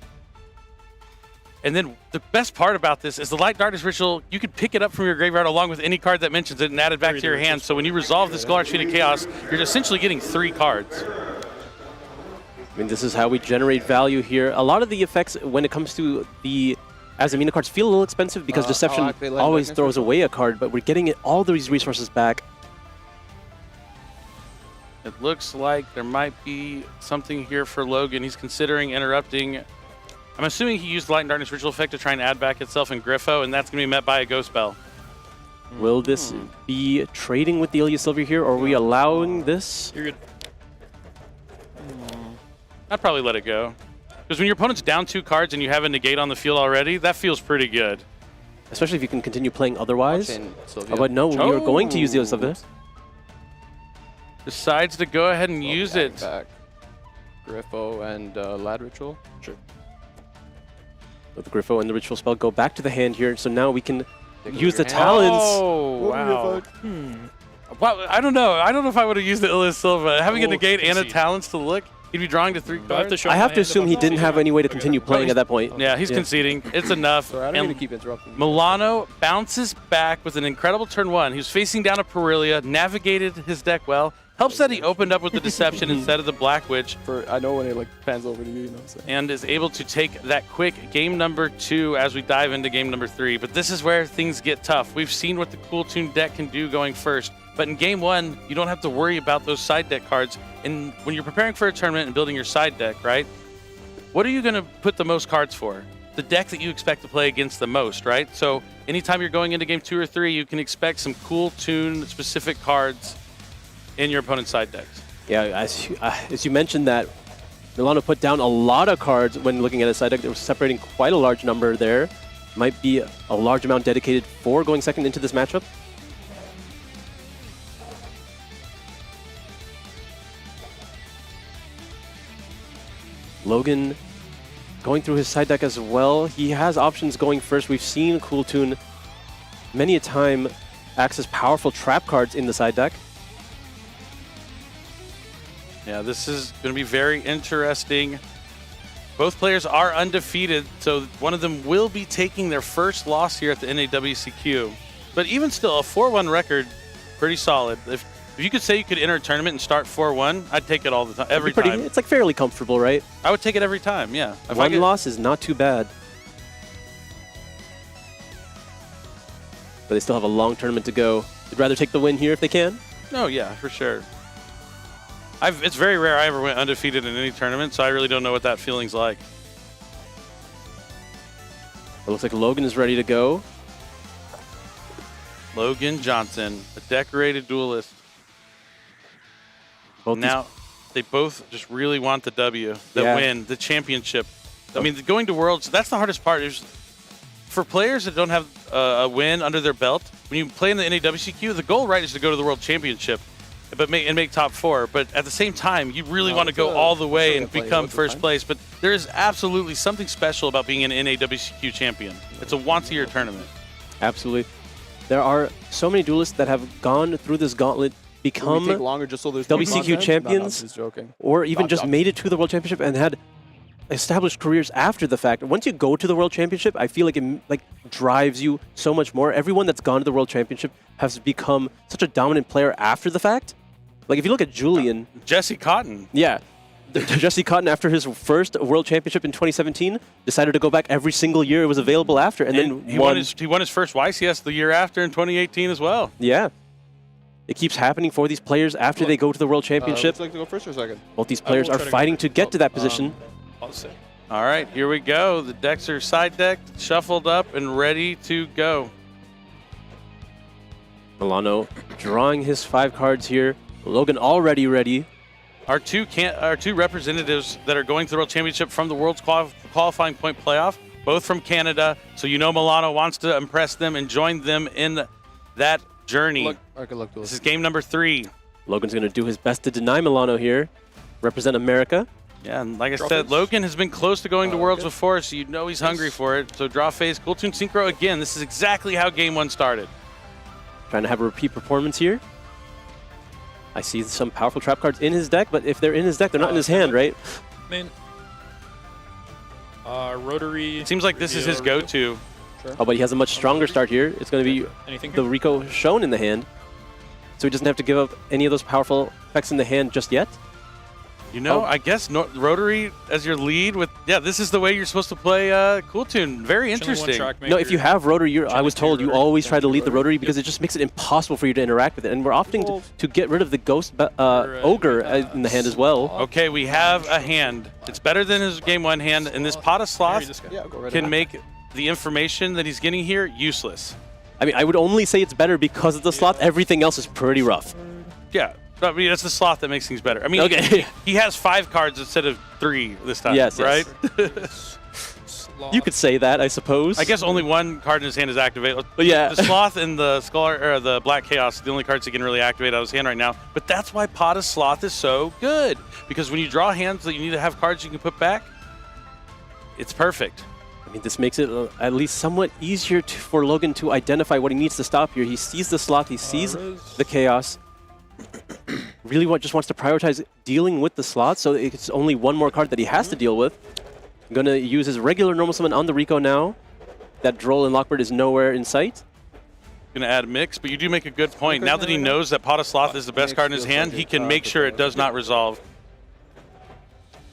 And then the best part about this is the Light Darkness Ritual, you can pick it up from your graveyard along with any card that mentions it and add it back to your hand. So when you resolve the Skull Archfiend of Chaos, you're essentially getting 3 cards. I mean, this is how we generate value here. A lot of the effects when it comes to the Azamina cards feel a little expensive because Deception always throws away a card, but we're getting all these resources back. It looks like there might be something here for Logan. He's considering interrupting. I'm assuming he used Light and Darkness Ritual effect to try and add back itself in Griffo, and that's going to be met by a Ghost Spell. Will this be trading with the Ilya Silver here, or are we allowing this? You're good. I'd probably let it go. Because when your opponent's down 2 cards and you have a negate on the field already, that feels pretty good. Especially if you can continue playing otherwise. But no, we are going to use the Ilya Silver. Decides to go ahead and use it. Back. Griffo and Lad Ritual. Sure. With the Griffo and the Ritual Spell go back to the hand here, so now we can use the talents. Oh, wow. Well, I don't know. I don't know if I would have used the Ilya Silva. Having a negate and a talents to look, he'd be drawing to 3 cards. I have to assume he didn't have any way to continue playing at that point. Yeah, he's conceding. It's enough. Sorry, I don't mean to keep interrupting. Milano bounces back with an incredible turn 1. He was facing down a Perilia, navigated his deck well. Helps that he opened up with the Deception instead of the Black Witch. I know when it like pans over to you, you know. So. And is able to take that quick game number 2 as we dive into game number 3. But this is where things get tough. We've seen what the Cool Tune deck can do going first. But in game 1, you don't have to worry about those side deck cards. And when you're preparing for a tournament and building your side deck, right? What are you going to put the most cards for? The deck that you expect to play against the most, right? So anytime you're going into game 2 or 3, you can expect some Cool Tune specific cards in your opponent's side decks. Yeah, as you mentioned that, Milano put down a lot of cards when looking at his side deck. They were separating quite a large number there. Might be a large amount dedicated for going second into this matchup. Logan going through his side deck as well. He has options going first. We've seen Cool Tune many a time access powerful trap cards in the side deck. Yeah, this is going to be very interesting. Both players are undefeated, so one of them will be taking their first loss here at the NAWCQ. But even still, a 4-1 record, pretty solid. If you could say you could enter a tournament and start 4-1, I'd take it all the time, every time. It's like fairly comfortable, right? I would take it every time, yeah. One loss is not too bad. But they still have a long tournament to go. They'd rather take the win here if they can? No, yeah, for sure. It's very rare I ever went undefeated in any tournament, so I really don't know what that feeling's like. It looks like Logan is ready to go. Logan Johnson, a decorated duelist. Now, they both just really want the W, the win, the championship. I mean, going to Worlds, that's the hardest part. For players that don't have a win under their belt, when you play in the NAWCQ, the goal, right, is to go to the World Championship. But make top 4. But at the same time, you really want to go all the way and become first place. But there is absolutely something special about being an NAWCQ champion. It's a once-a-year tournament. Absolutely. There are so many duelists that have gone through this gauntlet, become take longer just so there's WCQ champions, just joking. or even just made it to the World Championship and had established careers after the fact. Once you go to the World Championship, I feel like it drives you so much more. Everyone that's gone to the World Championship has become such a dominant player after the fact. Like if you look at Julian, Jesse Cotton. Yeah. Jesse Cotton, after his first World Championship in 2017, decided to go back every single year it was available after, and then he won his first YCS the year after in 2018 as well. Yeah. It keeps happening for these players after they go to the World Championship. Would you like to go first or second? Both these players are fighting to get to that position. I'll say. All right, here we go. The decks are side decked, shuffled up, and ready to go. Milano drawing his 5 cards here. Logan already ready. Our two representatives that are going to the World Championship from the World's Qualifying Point Playoff, both from Canada. So you know Milano wants to impress them and join them in that journey. This is game number 3. Logan's going to do his best to deny Milano here. Represent America. Yeah, and like I said, Logan has been close to going to Worlds before, so you know he's hungry for it. So draw phase, Cool Tune Synchro again. This is exactly how game 1 started. Trying to have a repeat performance here. I see some powerful trap cards in his deck, but if they're in his deck, they're not in his hand, right? I mean, rotary. Seems like this is his go-to. Sure. Oh, but he has a much stronger start here. It's going to be Anything the Rico shown in the hand. So he doesn't have to give up any of those powerful effects in the hand just yet. You know, I guess Rotary as your lead with, this is the way you're supposed to play Cool Tune. Very interesting. No, if you have Rotary, I was told you always try to lead the Rotary because it just makes it impossible for you to interact with it. And we're opting to get rid of the Ghost Ogre in the hand as well. Okay, we have a hand. It's better than his game 1 hand, and this Pot of Sloth can make the information that he's getting here useless. I mean, I would only say it's better because of the Sloth. Everything else is pretty rough. Yeah. I mean, it's the Sloth that makes things better. I mean, he has 5 cards instead of 3 this time, right? You could say that, I suppose. I guess only 1 card in his hand is activated. But yeah. The Sloth and the the Black Chaos are the only cards he can really activate out of his hand right now. But that's why Pot of Sloth is so good. Because when you draw hands that you need to have cards you can put back, it's perfect. I mean, this makes it at least somewhat easier for Logan to identify what he needs to stop here. He sees the Sloth, he sees the Chaos. Really just wants to prioritize dealing with the Sloth, so it's only 1 more card that he has to deal with. I'm going to use his regular normal summon on the Rico now. That Droll and Lockbird is nowhere in sight. Going to add Mix, but you do make a good point. Now that he knows that Pot of Sloth is the best card in his hand, he can make sure it does not resolve.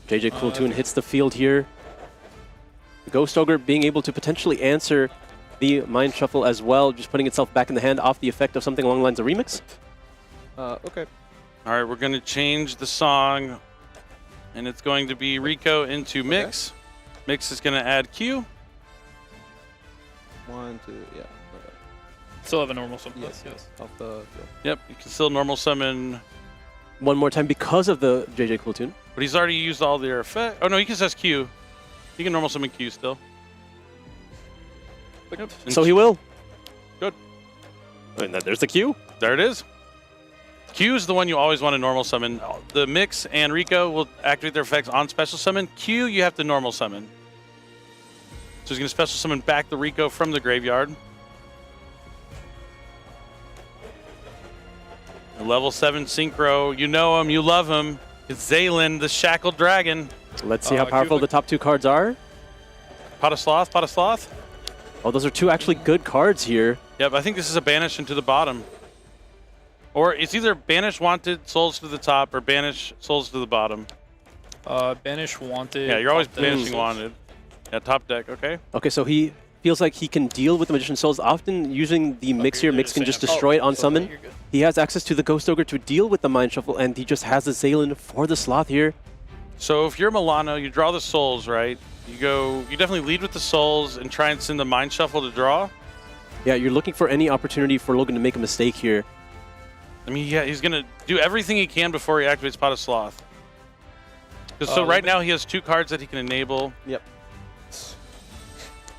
JJ Cool Tune hits the field here. Ghost Ogre being able to potentially answer the Mind Shuffle as well, just putting itself back in the hand off the effect of something along the lines of Remix. Okay. All right, we're going to change the song, and it's going to be Rico into Mix. Mix is going to add Q. 1, 2, yeah. Still have a normal summon. Yes. Off the field. Yep, you can still normal summon 1 more time because of the JJ Cool Tune. But he's already used all their effects. Oh, no, he can just Q. He can normal summon Q still. Yep. So he will. Good. And there's the Q. There it is. Q is the one you always want to normal summon. The Mix and Rico will activate their effects on special summon. Q, you have to normal summon. So he's going to special summon back the Rico from the graveyard. A level 7 Synchro. You know him, you love him. It's Zaylin, the Shackled Dragon. Let's see how powerful the top 2 cards are. Pot of Sloth, Pot of Sloth. Oh, those are 2 actually good cards here. Yep, I think this is a Banish into the bottom. Or it's either Banish Wanted, Souls to the top, or Banish Souls to the bottom. Banish Wanted. Yeah, you're always banishing Wanted. Yeah, top deck, okay. Okay, so he feels like he can deal with the Magician's Souls, often using the Mix here. Mix can just destroy it on summon. He has access to the Ghost Ogre to deal with the Mind Shuffle, and he just has the Zaylin for the Sloth here. So if you're Milano, you draw the Souls, right? You definitely lead with the Souls and try and send the Mind Shuffle to draw. Yeah, you're looking for any opportunity for Logan to make a mistake here. I mean, yeah, he's going to do everything he can before he activates Pot of Sloth. So right now he has 2 cards that he can enable. Yep.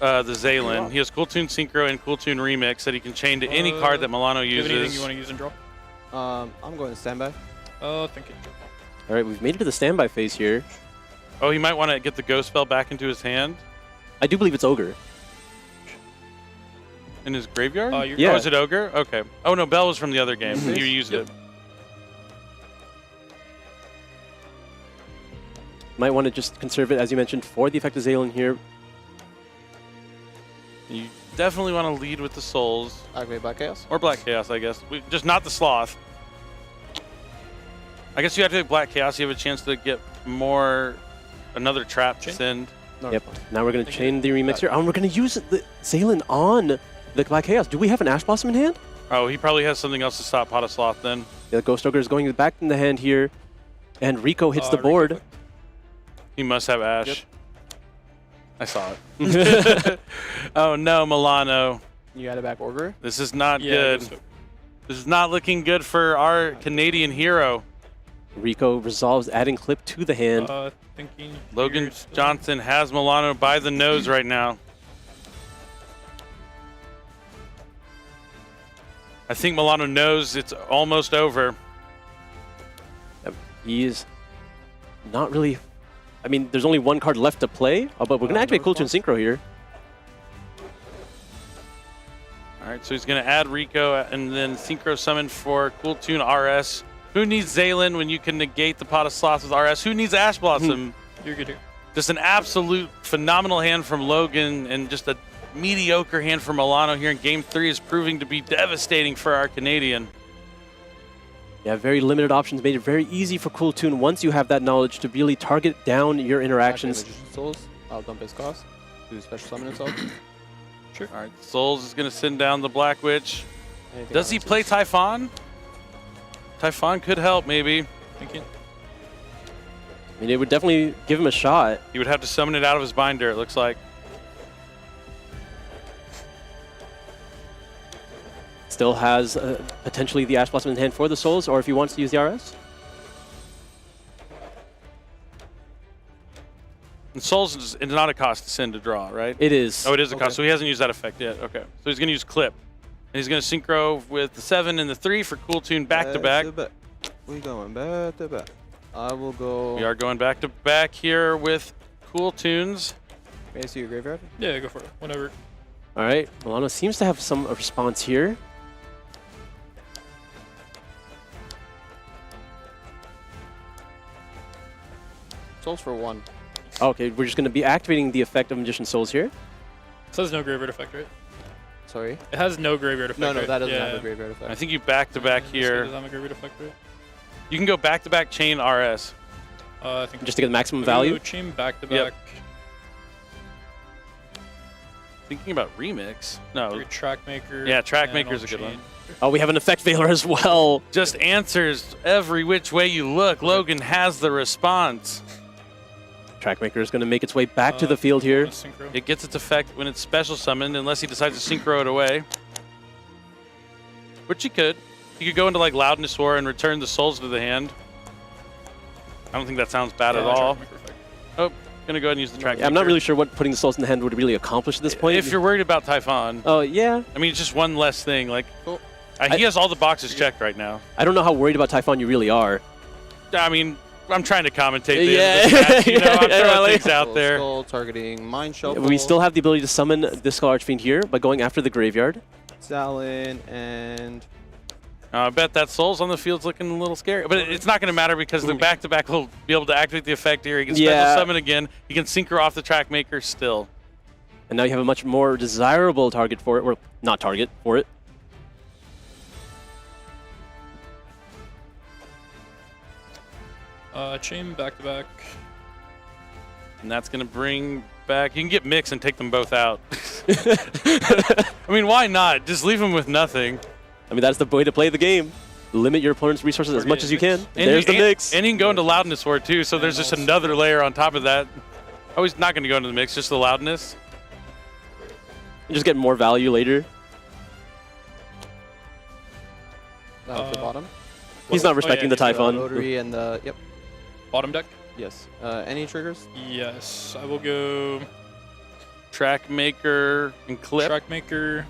The Zaylin. He has Cool Tune Synchro and Cool Tune Remix that he can chain to any card that Milano uses. Do you have anything you want to use and draw? I'm going to standby. Oh, thank you. All right, we've made it to the standby phase here. Oh, he might want to get the Ghost Spell back into his hand. I do believe it's Ogre. In his graveyard? Yeah. Oh, is it Ogre? Okay. Oh, no, Bell was from the other game. You used it. Might want to just conserve it, as you mentioned, for the effect of Zalen here. You definitely want to lead with the Souls. Activate Black Chaos? Or Black Chaos, I guess. Just not the Sloth. I guess you have to take Black Chaos. You have a chance to get another trap to send. Yep. Now we're going to chain the remix here. And we're going to use the Zalen on the Black Chaos. Do we have an Ash Blossom in hand? Oh, he probably has something else to stop Pot of Sloth then. Yeah, the Ghost Ogre is going back in the hand here. And Rico hits the board. He must have Ash. Yep. I saw it. Oh no, Milano. You got it back, Ogre? This is not good. This is not looking good for our Canadian hero. Rico resolves adding clip to the hand. Logan Johnson has Milano by the nose right now. I think Milano knows it's almost over. Yep. He's not really... I mean, there's only one card left to play, but we're going to activate Cool Tune Synchro here. All right, so he's going to add Rico and then Synchro Summon for Cool Tune RS. Who needs Zalen when you can negate the Pot of Sloth with RS? Who needs Ash Blossom? You're good here. Just an absolute phenomenal hand from Logan and just a mediocre hand from Milano here in Game 3 is proving to be devastating for our Canadian. Yeah, very limited options, made it very easy for Cool Tune once you have that knowledge to really target down your interactions. Souls, I'll dump his cost. Do special summon himself. Sure. All right, Souls is going to send down the Black Witch. Does he play Typhon? Typhon could help, maybe. I mean, it would definitely give him a shot. He would have to summon it out of his binder, it looks like. Still has potentially the Ash Blossom in hand for the Souls, or if he wants to use the RS. And Souls is not a cost to send to draw, right? It is. Oh, it is a cost, so he hasn't used that effect yet. Okay, so he's going to use Clip. And he's going to synchro with the 7 and the 3 for Cool Tune back-to-back. We going back-to-back. I will go... We are going back-to-back here with Cool Tunes. May I see your graveyard? Yeah, go for it. Whenever. All right, Milano seems to have some response here. Souls for 1. Okay, we're just going to be activating the effect of Magician Souls here. It says no graveyard effect, right? Sorry? It has no graveyard effect. No, right? that doesn't have a graveyard effect. I think you back-to-back here. Does that have a graveyard effect, right? You can go back-to-back chain RS. I think just to get the maximum value? Chain back-to-back. Thinking about Remix. No. Track Maker. Yeah, Track Maker's a good one. Oh, we have an Effect Veiler as well. Just answers every which way you look. Logan has the response. Trackmaker is going to make its way back to the field here. It gets its effect when it's special summoned, unless he decides to synchro it away. Which he could. He could go into like Loudness War and return the souls to the hand. I don't think that sounds bad at all. Oh, gonna go ahead and use the track. I'm not really sure what putting the souls in the hand would really accomplish at this point. If you're worried about Typhon. Oh, yeah. I mean, it's just one less thing. Like, he has all the boxes checked right now. I don't know how worried about Typhon you really are. I mean, I'm trying to commentate the match, you know, I'm throwing things out there. Skull targeting Mind Shuffle. We still have the ability to summon this Skull Archfiend here by going after the graveyard. Zalen and... I bet that Soul's on the field's looking a little scary. But it's not going to matter because the back-to-back will be able to activate the effect here. He can special summon again. He can synchro off the Track Maker still. And now you have a much more desirable target for it, or not target for it. Chain back-to-back. And that's going to bring back... You can get Mix and take them both out. I mean, why not? Just leave them with nothing. I mean, that's the way to play the game. Limit your opponent's resources as much as you can. And there's the mix. And you can go into Loudness War, too, so there's just another layer on top of that. Oh, he's not going to go into the mix, just the Loudness. You just get more value later. The bottom? He's not respecting the Typhon. Rotary and the... Yep. Bottom deck? Yes. Any triggers? Yes. I will go... Track Maker and Clip. Track Maker,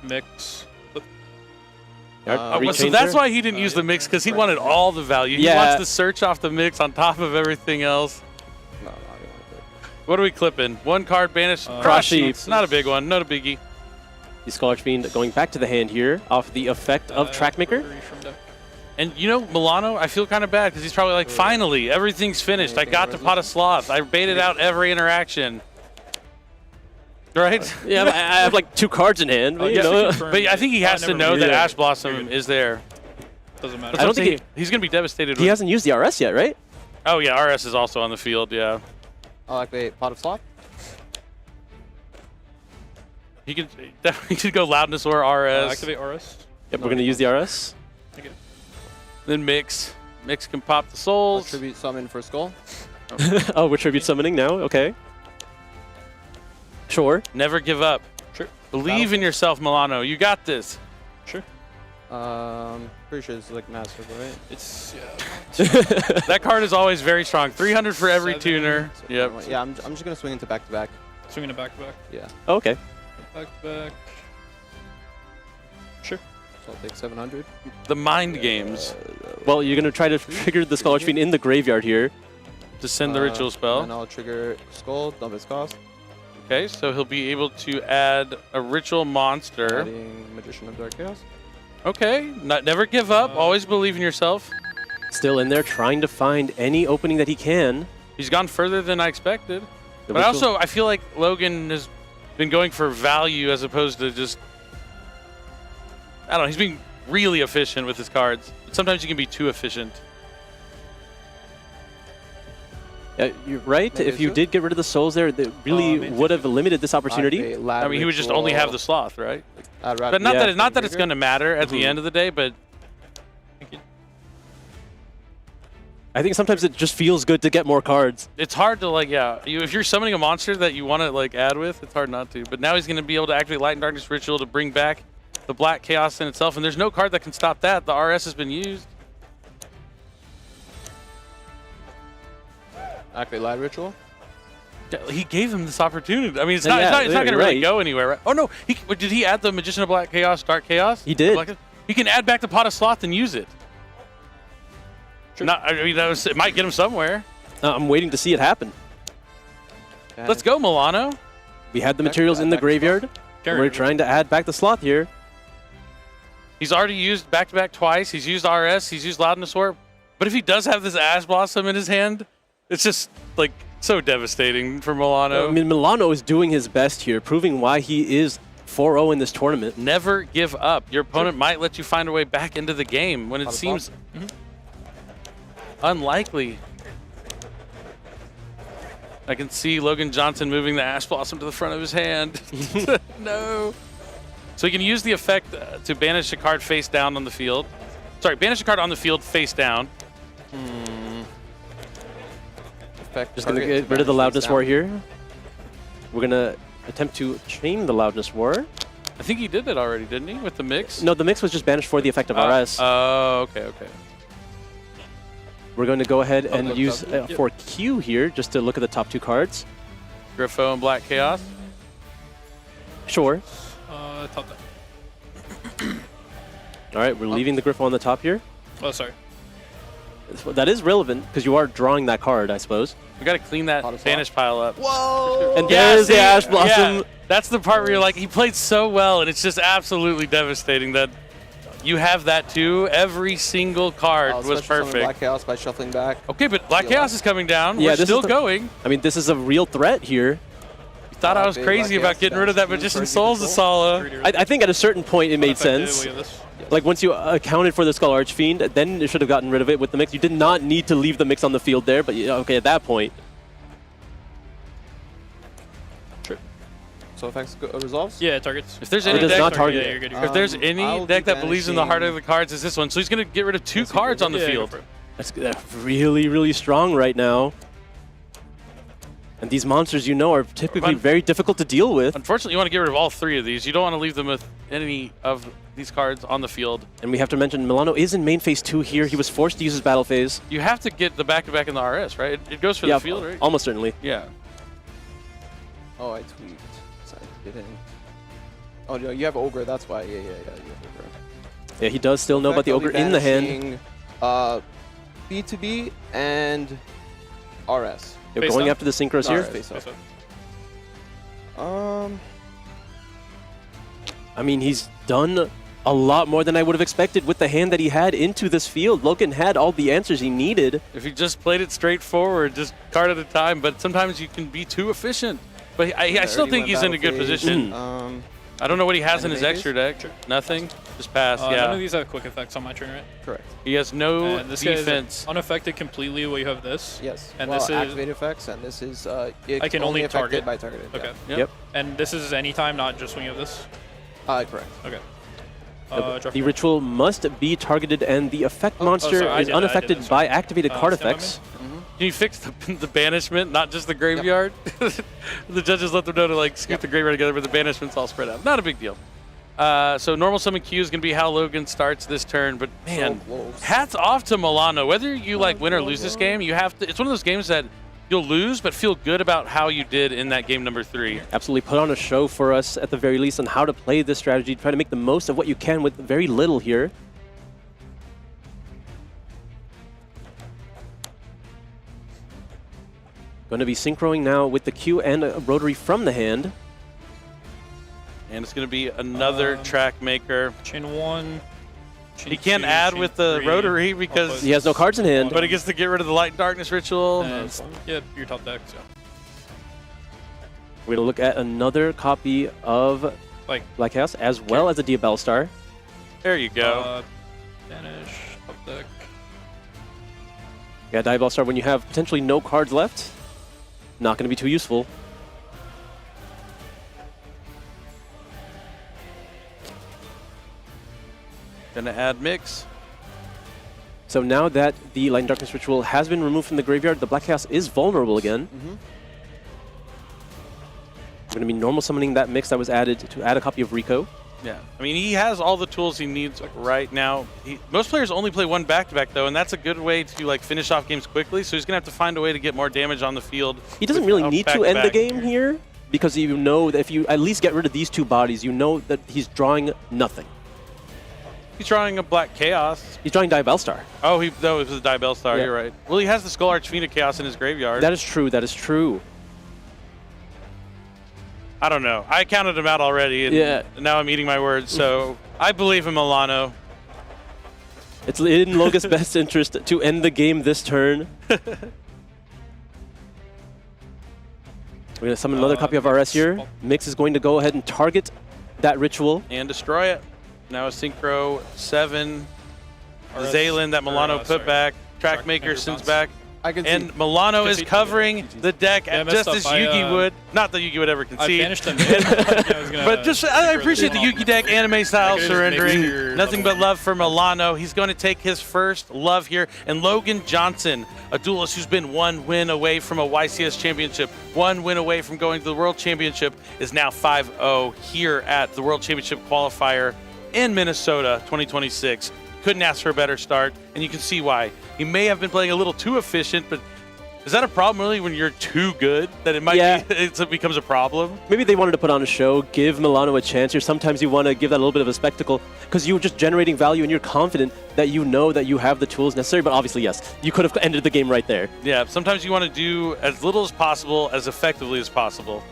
Mix. So that's why he didn't use the mix, because he wanted all the value. He wants to search off the mix on top of everything else. No, what are we clipping? One card banished. Cross Sheep. Not a big one. Not a biggie. The Skull Archfiend going back to the hand here off the effect of Trackmaker. And you know, Milano, I feel kind of bad because he's probably like, finally, everything's finished. I got to Pot of Sloth. I baited out every interaction. Right? Yeah, I have like 2 cards in hand. But, you know. But I think he has to know that Ash Blossom is there. Doesn't matter. I don't think he's going to be devastated. He hasn't used the RS yet, right? Oh, yeah, RS is also on the field, yeah. I'll activate Pot of Sloth. He could definitely go Loudness or RS. Activate RS. Yep, we're going to use the RS. Okay. Then Mix. Mix can pop the souls. Tribute summon for Skull. Oh, we're tribute summoning now? Okay. Sure. Never give up. Sure. Believe in yourself, Milano. You got this. Sure. Pretty sure it's like massive, right? It's, That card is always very strong. 300 for every tuner. Yep. Yeah, I'm just going to swing into back-to-back. Swinging it back-to-back? Yeah. Okay. Back-to-back. Sure. So I'll take 700. The mind games. Well, you're going to try to trigger the Skull Archfiend in the graveyard here. To send the ritual spell. And I'll trigger Skull, dump its cost. Okay, so he'll be able to add a ritual monster. Adding Magician of Dark Chaos. Okay, never give up. Always believe in yourself. Still in there trying to find any opening that he can. He's gone further than I expected. The But ritual- also, I feel like Logan has been going for value as opposed to just... I don't know, he's being really efficient with his cards. Sometimes you can be too efficient. You're right. If you did get rid of the souls there, that really would have limited this opportunity. I mean, he would just only have the sloth, right? But Yeah. not that it's going to matter at the end of the day, but I think sometimes it just feels good to get more cards. it's hard to like, if you're summoning a monster that you want to like add with, it's hard not to. But now he's going to be able to activate Light and Darkness Ritual to bring back the Black Chaos in itself, and there's no card that can stop that. The RS has been used. Activate Light Ritual. He gave him this opportunity. I mean, it's Yeah, not going to really right. go anywhere, right? Oh no, did he add the Magician of Black Chaos, Dark Chaos? He did. He can add back the Pot of Sloth and use it. I mean, it might get him somewhere. I'm waiting to see it happen. Let's go, Milano. We had the materials in the graveyard. We're trying to add back the sloth here. He's already used back-to-back twice. He's used RS. He's used Loudness Warp. But if he does have this Ash Blossom in his hand, it's just like so devastating for Milano. I mean, Milano is doing his best here, proving why he is 4-0 in this tournament. Never give up. Your opponent might let you find a way back into the game when it seems unlikely. I can see Logan Johnson moving the Ash Blossom to the front of his hand. No. So he can use the effect to banish a card face down on the field. Sorry, banish a card on the field face down. Just going to get rid of the Loudness War here. We're going to attempt to chain the Loudness War. I think he did that already, didn't he, with the mix? No, the mix was just banished for the effect of RS. Oh, okay, okay. We're going to go ahead and use for Q here, just to look at the top 2 cards. Griffo and Black Chaos? Sure. Top deck. All right, we're leaving the Griffo on the top here. Oh, sorry. That is relevant, because you are drawing that card, I suppose. We got to clean that banish pile up. Whoa! And there's the Ash Blossom. Yeah, that's the part where you're like, he played so well, and it's just absolutely devastating that you have that too. Every single card was perfect. Black Chaos by shuffling back. Okay, but Black Chaos is coming down. Yeah, We're this still is the- going. I mean, this is a real threat here. You thought I was crazy about getting rid of that Magician Souls, Asala. I think at a certain point it made sense. Like once you accounted for the Skull Archfiend, then you should have gotten rid of it with the mix. You did not need to leave the mix on the field there, but okay, at that point. Sure. So effects resolves? Yeah, it targets. If there's It any does deck, not target. Yeah, you're good, if there's any deck that believes in the heart of the cards, it's this one. So he's going to get rid of 2 cards on the field. That's really, really strong right now. And these monsters, are typically very difficult to deal with. Unfortunately, you want to get rid of all 3 of these. You don't want to leave them with any of these cards on the field. And we have to mention, Milano is in main phase 2 here. He was forced to use his battle phase. You have to get the back-to-back in the RS, right? It goes for the field, right? Almost certainly. Yeah. Oh, I tweaked. Sorry, didn't. Oh, no, you have Ogre, that's why. Yeah, you have Ogre. Yeah, he does still know about the Ogre in the hand. B2B and RS. You're going after the synchros here. Face up. I mean, he's done a lot more than I would have expected with the hand that he had into this field. Logan had all the answers he needed. If he just played it straightforward, just card at a time, but sometimes you can be too efficient. But I still think he's in a good position. I don't know what he has in his extra deck. Nothing. Just pass, yeah. None of these have quick effects on my turn, right? Correct. He has no this defense. Is unaffected completely where you have this. Yes. And well, this is activate effects, and this is I can only target by targeted. Okay. Yeah. Yep. And this is anytime, not just when you have this. Correct. Okay. The ritual must be targeted, and the effect monster is unaffected by activated card effects. Can you fix the banishment, not just the graveyard? The judges let them know to like scoot the graveyard together, but the banishment's all spread out. Not a big deal. So normal summon Q is going to be how Logan starts this turn, but man, hats off to Milano. Whether you like win or lose this game, you have to. It's one of those games that you'll lose, but feel good about how you did in that game number 3. Absolutely, put on a show for us at the very least on how to play this strategy. Try to make the most of what you can with very little here. Going to be synchroing now with the Q and a rotary from the hand. And it's going to be another track maker. Chain 1. He can't add with the rotary because he has no cards in hand. But he gets to get rid of the light and darkness ritual. Yeah, your top deck. So. We're going to look at another copy of Black Chaos as well as a Diabell Star. There you go. Banish, top deck. Yeah, Diabell Star when you have potentially no cards left. Not going to be too useful. Gonna add mix. So now that the Light and Darkness Ritual has been removed from the graveyard, the Black Chaos is vulnerable again. We're going to be normal summoning that mix that was added to add a copy of Rico. Yeah, I mean, he has all the tools he needs right now. Most players only play one back-to-back, though, and that's a good way to like finish off games quickly, so he's going to have to find a way to get more damage on the field. He doesn't really need to end the game here, because you know that if you at least get rid of these two bodies, you know that he's drawing nothing. He's drawing a Black Chaos. He's drawing Diabell Star. Oh, it was a Diabell Star, you're right. Well, he has the Skull Archfiend Chaos in his graveyard. That is true, that is true. I don't know. I counted him out already, and now I'm eating my words, so I believe in Milano. It's in Logan's best interest to end the game this turn. We're going to summon another copy of RS here. Mix is going to go ahead and target that ritual. And destroy it. Now a Synchro 7. Zaylin that Milano put back. Trackmaker sends back. And Milano is covering the deck just as Yugi would. Not that Yugi would ever concede. I banished him. But just I appreciate the Yugi deck anime style surrendering. Nothing but love for Milano. He's going to take his first love here. And Logan Johnson, a duelist who's been 1 win away from a YCS championship, 1 win away from going to the World Championship, is now 5-0 here at the World Championship qualifier in Minnesota 2026. Couldn't ask for a better start, and you can see why. He may have been playing a little too efficient, but is that a problem really when you're too good that it might be, it becomes a problem? Maybe they wanted to put on a show, give Milano a chance here. Sometimes you want to give that a little bit of a spectacle because you're just generating value and you're confident that you know that you have the tools necessary. But obviously, yes, you could have ended the game right there. Yeah, sometimes you want to do as little as possible, as effectively as possible.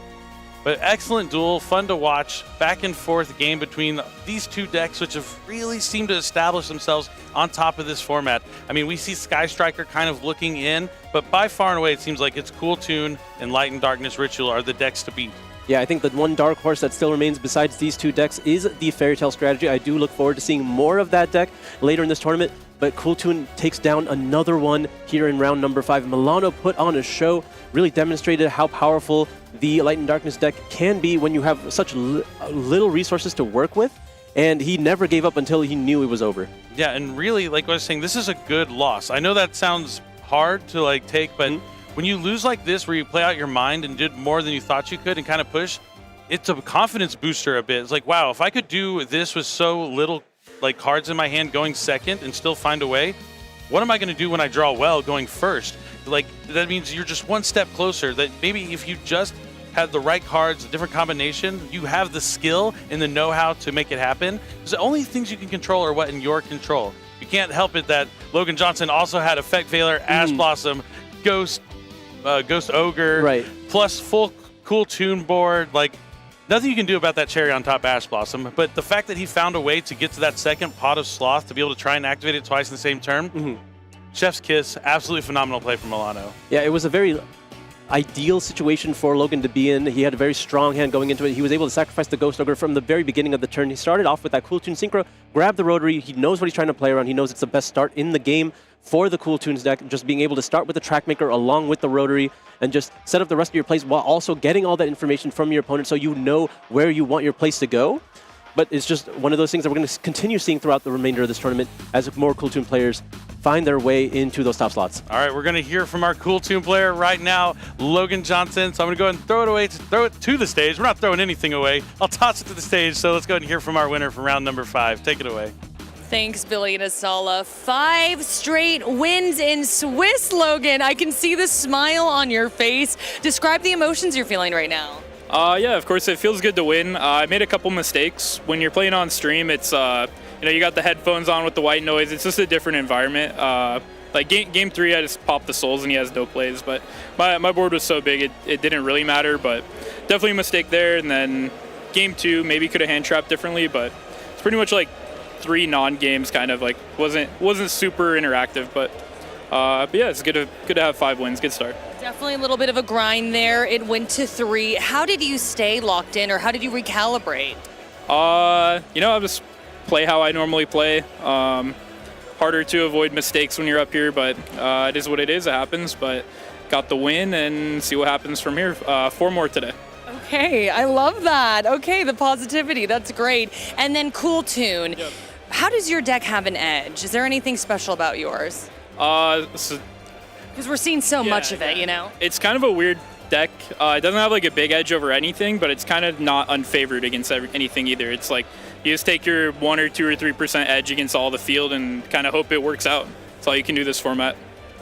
But excellent duel, fun to watch, back and forth game between these two decks, which have really seemed to establish themselves on top of this format. I mean, we see Sky Striker kind of looking in, but by far and away, it seems like it's Cool Tune and Light and Darkness Ritual are the decks to beat. Yeah, I think the one dark horse that still remains besides these two decks is the Fairy Tail strategy. I do look forward to seeing more of that deck later in this tournament, but Cool Tune takes down another one here in round number 5. Milano put on a show, really demonstrated how powerful the Light and Darkness deck can be when you have such little resources to work with, and he never gave up until he knew it was over. Yeah, and really, like I was saying, this is a good loss. I know that sounds hard to like take, but when you lose like this, where you play out your mind and did more than you thought you could and kind of push, it's a confidence booster a bit. It's like, wow, if I could do this with so little like cards in my hand going second and still find a way, what am I going to do when I draw well going first? Like, that means you're just one step closer. That maybe if you just had the right cards, a different combination, you have the skill and the know-how to make it happen. Because the only things you can control are what in your control. You can't help it that Logan Johnson also had Effect Veiler, Ash Blossom, Ghost Ogre, plus full Cool Tune board. Like, nothing you can do about that cherry on top Ash Blossom, but the fact that he found a way to get to that second pot of Sloth to be able to try and activate it twice in the same turn, chef's kiss, absolutely phenomenal play from Milano. Yeah, it was a very ideal situation for Logan to be in. He had a very strong hand going into it. He was able to sacrifice the Ghost Ogre from the very beginning of the turn. He started off with that Cool Tune Synchro, grabbed the Rotary. He knows what he's trying to play around. He knows it's the best start in the game for the Cool Tunes deck, just being able to start with the Trackmaker along with the Rotary and just set up the rest of your plays while also getting all that information from your opponent so you know where you want your plays to go. But it's just one of those things that we're going to continue seeing throughout the remainder of this tournament as more Cool Tune players find their way into those top slots. All right, we're going to hear from our Cool Tune player right now, Logan Johnson. So I'm going to go ahead and throw it to the stage. We're not throwing anything away. I'll toss it to the stage. So let's go ahead and hear from our winner from round number 5. Take it away. Thanks, Billy and Asala. 5 straight wins in Swiss, Logan. I can see the smile on your face. Describe the emotions you're feeling right now. Yeah, of course, it feels good to win. I made a couple mistakes. When you're playing on stream, it's, you got the headphones on with the white noise. It's just a different environment. Like game 3, I just popped the souls and he has no plays. But my board was so big, it didn't really matter. But definitely a mistake there. And then game 2, maybe could have hand trapped differently. But it's pretty much like 3 non-games, kind of like wasn't super interactive. But yeah, it's good to have 5 wins. Good start. Definitely a little bit of a grind there. It went to 3. How did you stay locked in, or how did you recalibrate? I just play how I normally play. Harder to avoid mistakes when you're up here, but it is what it is. It happens, but got the win and see what happens from here. 4 more today. Okay, I love that. Okay, the positivity, that's great. And then Cool Tune. Yep. How does your deck have an edge? Is there anything special about yours? Because we're seeing so much of it, It's kind of a weird deck. It doesn't have like a big edge over anything, but it's kind of not unfavored against anything either. It's like you just take your 1 or 2 or 3% edge against all the field and kind of hope it works out. That's all you can do this format.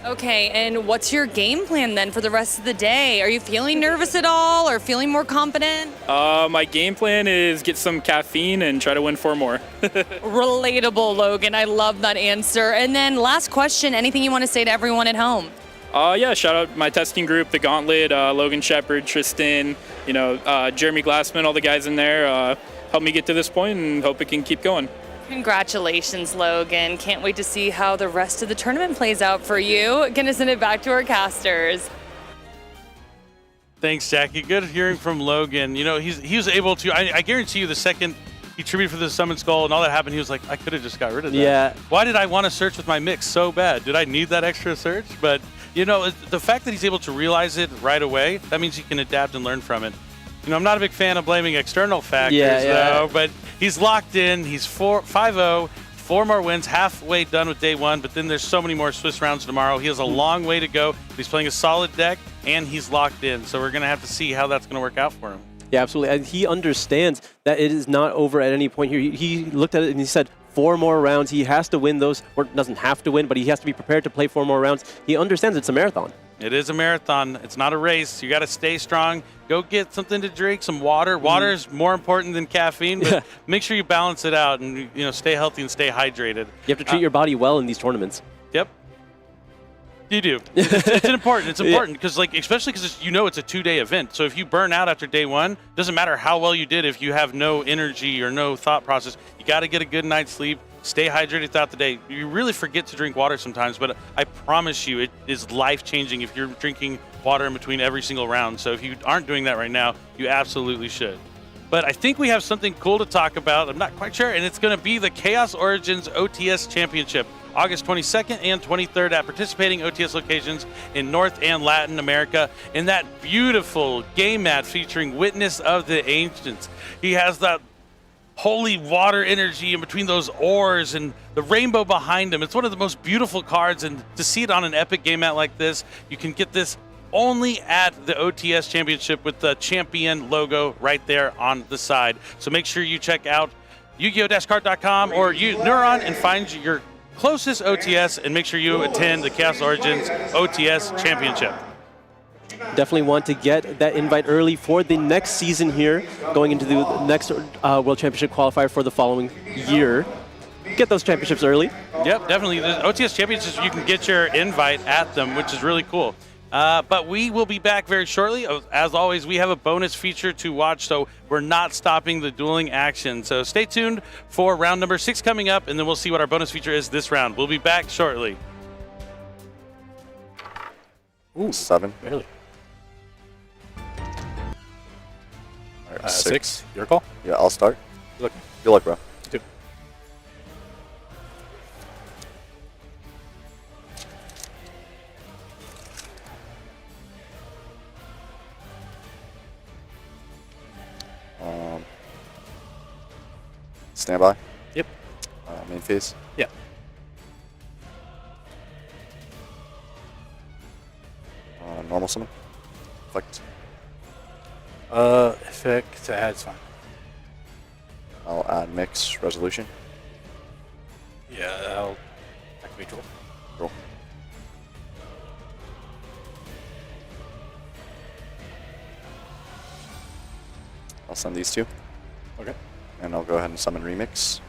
Okay, and what's your game plan then for the rest of the day? Are you feeling nervous at all or feeling more confident? My game plan is get some caffeine and try to win 4 more. Relatable, Logan. I love that answer. And then last question, anything you want to say to everyone at home? Yeah, shout out my testing group, the Gauntlet, Logan Shepard, Tristan, Jeremy Glassman, all the guys in there helped me get to this point and hope it can keep going. Congratulations, Logan. Can't wait to see how the rest of the tournament plays out for you. Gonna send it back to our casters. Thanks, Jackie. Good hearing from Logan. He was able to, I guarantee you the second he tributed for the Summon Skull and all that happened, he was like, I could have just got rid of that. Yeah. Why did I want to search with my mix so bad? Did I need that extra search? But, the fact that he's able to realize it right away, that means he can adapt and learn from it. I'm not a big fan of blaming external factors, though, but he's locked in. He's 5-0, 4 more wins, halfway done with day 1, but then there's so many more Swiss rounds tomorrow. He has a long way to go. He's playing a solid deck, and he's locked in, so we're going to have to see how that's going to work out for him. Yeah, absolutely. And he understands that it is not over at any point here. He looked at it and he said 4 more rounds. He has to win those, or doesn't have to win, but he has to be prepared to play 4 more rounds. He understands it's a marathon. It is a marathon. It's not a race. You got to stay strong. Go get something to drink, some water. Water is more important than caffeine, but make sure you balance it out and stay healthy and stay hydrated. You have to treat your body well in these tournaments. Yep. You do. It's important. It's important because, especially because it's a 2-day event. So if you burn out after day 1, doesn't matter how well you did if you have no energy or no thought process. You got to get a good night's sleep. Stay hydrated throughout the day. You really forget to drink water sometimes, but I promise you it is life-changing if you're drinking water in between every single round. So if you aren't doing that right now, you absolutely should. But I think we have something cool to talk about. I'm not quite sure, and it's going to be the Chaos Origins OTS Championship, August 22nd and 23rd at participating OTS locations in North and Latin America in that beautiful game mat featuring Witness of the Ancients. He has that holy water energy in between those oars and the rainbow behind him. It's one of the most beautiful cards, and to see it on an epic game mat like this, you can get this only at the OTS Championship with the champion logo right there on the side. So make sure you check out yu-gi-oh-card.com or Neuron and find your closest OTS, and make sure you attend the Chaos Origins OTS Championship. Definitely want to get that invite early for the next season here, going into the next World Championship qualifier for the following year. Get those championships early. Yep, definitely. The OTS Championships, you can get your invite at them, which is really cool. But we will be back very shortly. As always, we have a bonus feature to watch, so we're not stopping the dueling action. So stay tuned for round number 6 coming up, and then we'll see what our bonus feature is this round. We'll be back shortly. Ooh, 7. Really? All right, 6. Your call? Yeah, I'll start. Good luck. Good luck, bro. Two. Standby. Yep. Main phase. Yeah. Normal summon. Effect. Effect. That's fine. I'll add mix resolution. Yeah, I'll activate roll. Roll. I'll send these two. Okay. And I'll go ahead and summon remix.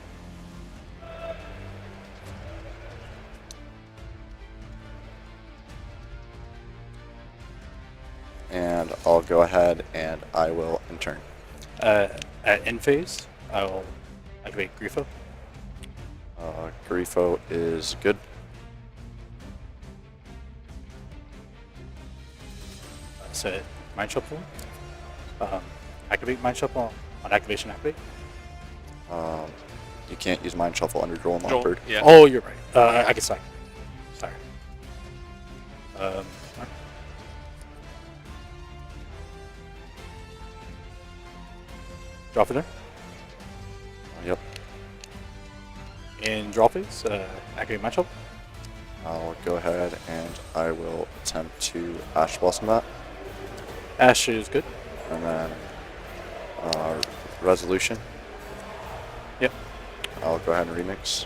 And I'll go ahead and I will intern. At end phase, I will activate Grifo. Grifo is good. Set Mind Shuffle. Activate Mind Shuffle on activation activate. You can't use Mind Shuffle under Droll and Droll, Lockbird. yeah. Oh, you're right. I can slide. Sorry. Draw for there. Yep. In draw phase, activate Mind Shuffle. I'll go ahead and I will attempt to Ash Blossom that. Ash is good. And then resolution. Yep. I'll go ahead and remix.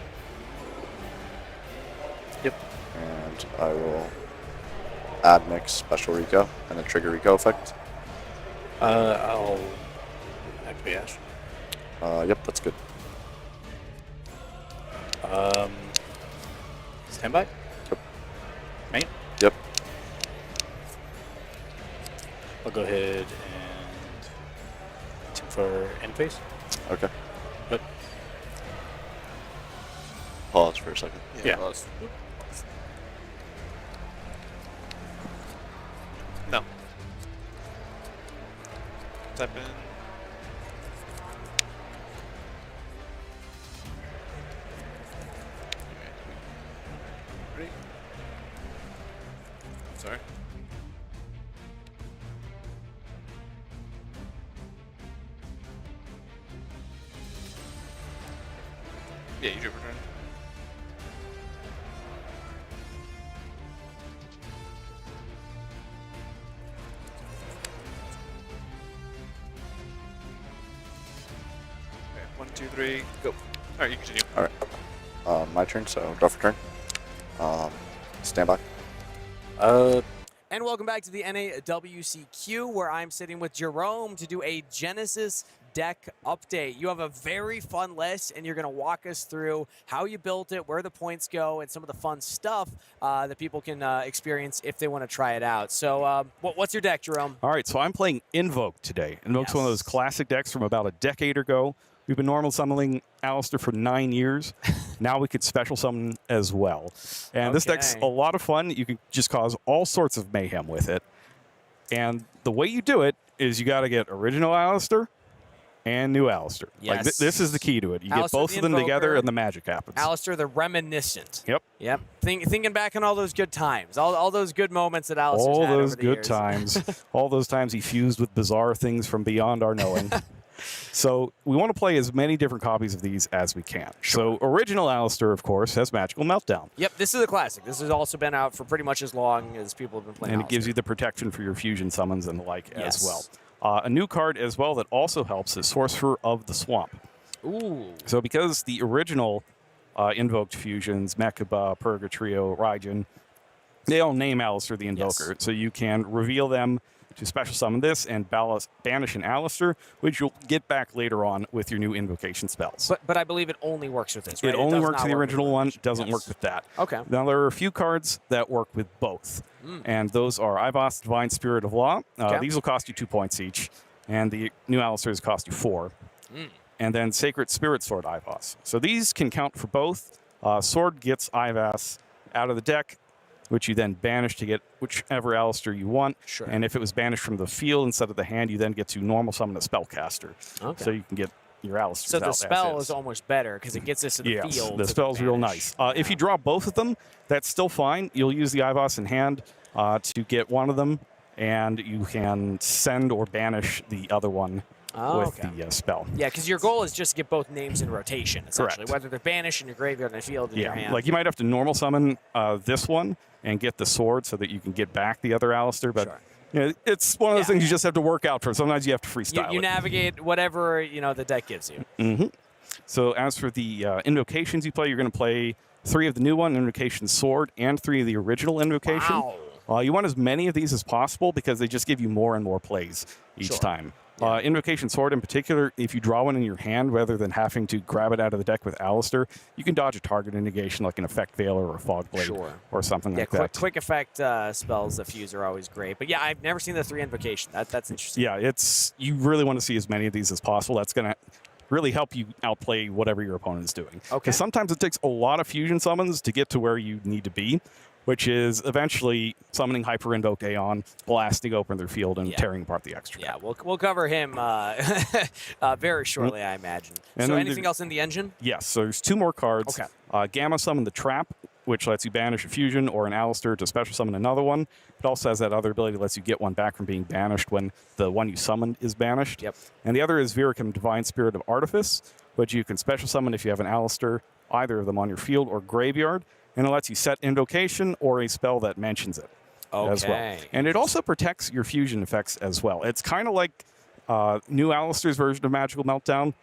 Yep. And I will add mix special Rico and then trigger Rico effect. I'll activate Ash. Yep, that's good. Standby. Yep. Main. Yep. I'll go ahead and attempt for end phase. Okay. Good. Pause for a second. Yeah. Pause. No. Type in. Ready? Sorry. Yeah, you do return. Okay, 1, 2, 3, go. Alright, you continue. Alright. My turn, so draw for turn. Standby. And welcome back to the NAWCQ, where I'm sitting with Jerome to do a Genesis deck update. You have a very fun list, and you're going to walk us through how you built it, where the points go, and some of the fun stuff that people can experience if they want to try it out. So what's your deck, Jerome? All right, so I'm playing Invoke today. Invoke's one of those classic decks from about a decade ago. We've been normal summoning Alistair for 9 years. Now we could special summon as well. And this deck's a lot of fun. You can just cause all sorts of mayhem with it. And the way you do it is you got to get original Alistair and new Alistair. Yes. Like this is the key to it. You Alistair get both the of them together Invoker, and the magic happens. Alistair the Reminiscent. Yep. Yep. Thinking back on all those good times, all those good moments that Alistair's All had those over the good years. times. All those times he fused with bizarre things from beyond our knowing. So we want to play as many different copies of these as we can. So original Alistair, of course, has Magical Meltdown. Yep, this is a classic. This has also been out for pretty much as long as people have been playing And it Alistair. gives you the protection for your fusion summons and the like Yes. as well. A new card as well that also helps is Sorcerer of the Swamp. Ooh. So because the original invoked fusions, Mechaba, Purgatrio, Raijin, they all name Alistair the Invoker. So you can reveal them to special summon this and banish an Alistair, which you'll get back later on with your new invocation spells. But I believe it only works with this, right? It only does works not with the work original one, doesn't work with that. Okay. Now, there are a few cards that work with both, and those are Ivos, Divine Spirit of Law. These will cost you 2 points each, and the new Alistairs cost you 4. And then Sacred Spirit Sword Ivos. So these can count for both. Sword gets Ivos out of the deck, which you then banish to get whichever Alistair you want. Sure. And if it was banished from the field instead of the hand, you then get to normal summon a spellcaster. Okay. So you can get your Alistairs So out the as spell is. is almost better because it gets us to the Yes, field. the spell's real nice. If you draw both of them, that's still fine. You'll use the Ivos in hand to get one of them, and you can send or banish the other one with the spell. Yeah, because your goal is just to get both names in rotation, essentially. Correct. Whether they're banished in your graveyard, in the field, in your hand. Like you might have to normal summon this one and get the sword so that you can get back the other Alistair, but you know, it's one of those things you just have to work out for. Sometimes you have to freestyle You it. navigate whatever the deck gives you. So as for the invocations you play, you're going to play 3 of the new one, Invocation Sword, and 3 of the original Invocation. Wow. You want as many of these as possible because they just give you more and more plays each time. Invocation Sword in particular, if you draw one in your hand rather than having to grab it out of the deck with Alistair, you can dodge a target negation like an Effect Veiler or a Fog Blade or something like that. Quick effect spells that fuse are always great. But yeah, I've never seen the 3 invocation. That's interesting. Yeah, you really want to see as many of these as possible. That's going to really help you outplay whatever your opponent is doing. Because sometimes it takes a lot of fusion summons to get to where you need to be, which is eventually summoning Hyper Invoke Aeon, blasting open their field, and tearing apart the extra. Yeah, we'll cover him very shortly, I imagine. And so then anything else in the engine? Yes, so there's 2 more cards. Gamma Summon the Trap, which lets you banish a fusion or an Alistair to special summon another one. It also has that other ability that lets you get one back from being banished when the one you summoned is banished. And the other is Viricum Divine Spirit of Artifice, which you can special summon if you have an Alistair, either of them on your field or graveyard. And it lets you set Invocation or a spell that mentions it as well. And it also protects your fusion effects as well. It's kind of like new Alistair's version of Magical Meltdown,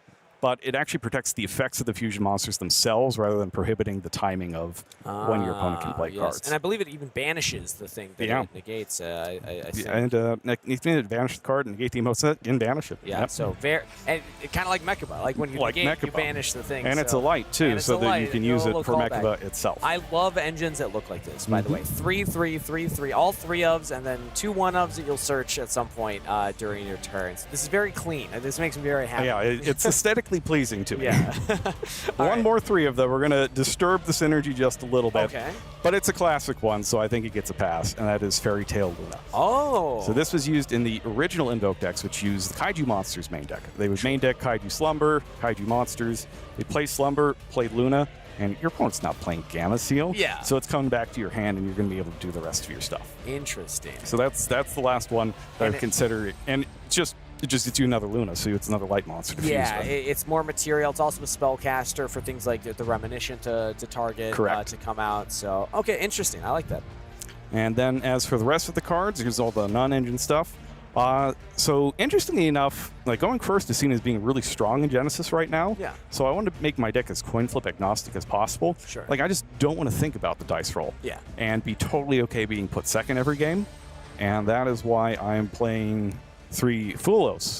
but it actually protects the effects of the fusion monsters themselves rather than prohibiting the timing of when your opponent can play cards. And I believe it even banishes the thing that it negates. I think. And you can banish the card and negate the emote and banish it. Yeah, so kind of like Mechaba. Like when you negate, you banish the thing. And it's a light, too, so that you can use it for Mechaba itself. I love engines that look like this, by the way. 3/3/3/3, all 3 ofs, and then 2 1-ofs that you'll search at some point during your turns. This is very clean. This makes me very happy. Yeah, it's aesthetically pleasing to me. Yeah. One more 3 of them. We're going to disturb the synergy just a little bit. Okay. But it's a classic one, so I think it gets a pass, and that is Fairy Tail Luna. Oh. So this was used in the original Invoke decks, which used the Kaiju Monsters main deck. They would main deck Kaiju Slumber, Kaiju Monsters. They play Slumber, played Luna, and your opponent's not playing Gamma Seal. Yeah. So it's coming back to your hand, and you're going to be able to do the rest of your stuff. Interesting. So that's the last one that I would consider. And it just gets you another Luna, so it's another light monster to fuse with. It's more material. It's also a spellcaster for things like the Reminiscent to target, to come out. So, okay, interesting. I like that. And then as for the rest of the cards, here's all the non-engine stuff. So interestingly enough, like going first is seen as being really strong in Genesis right now. Yeah. So I wanted to make my deck as coin flip agnostic as possible. Sure. Like I just don't want to think about the dice roll. Yeah. And be totally okay being put second every game. And that is why I'm playing 3 Fulos,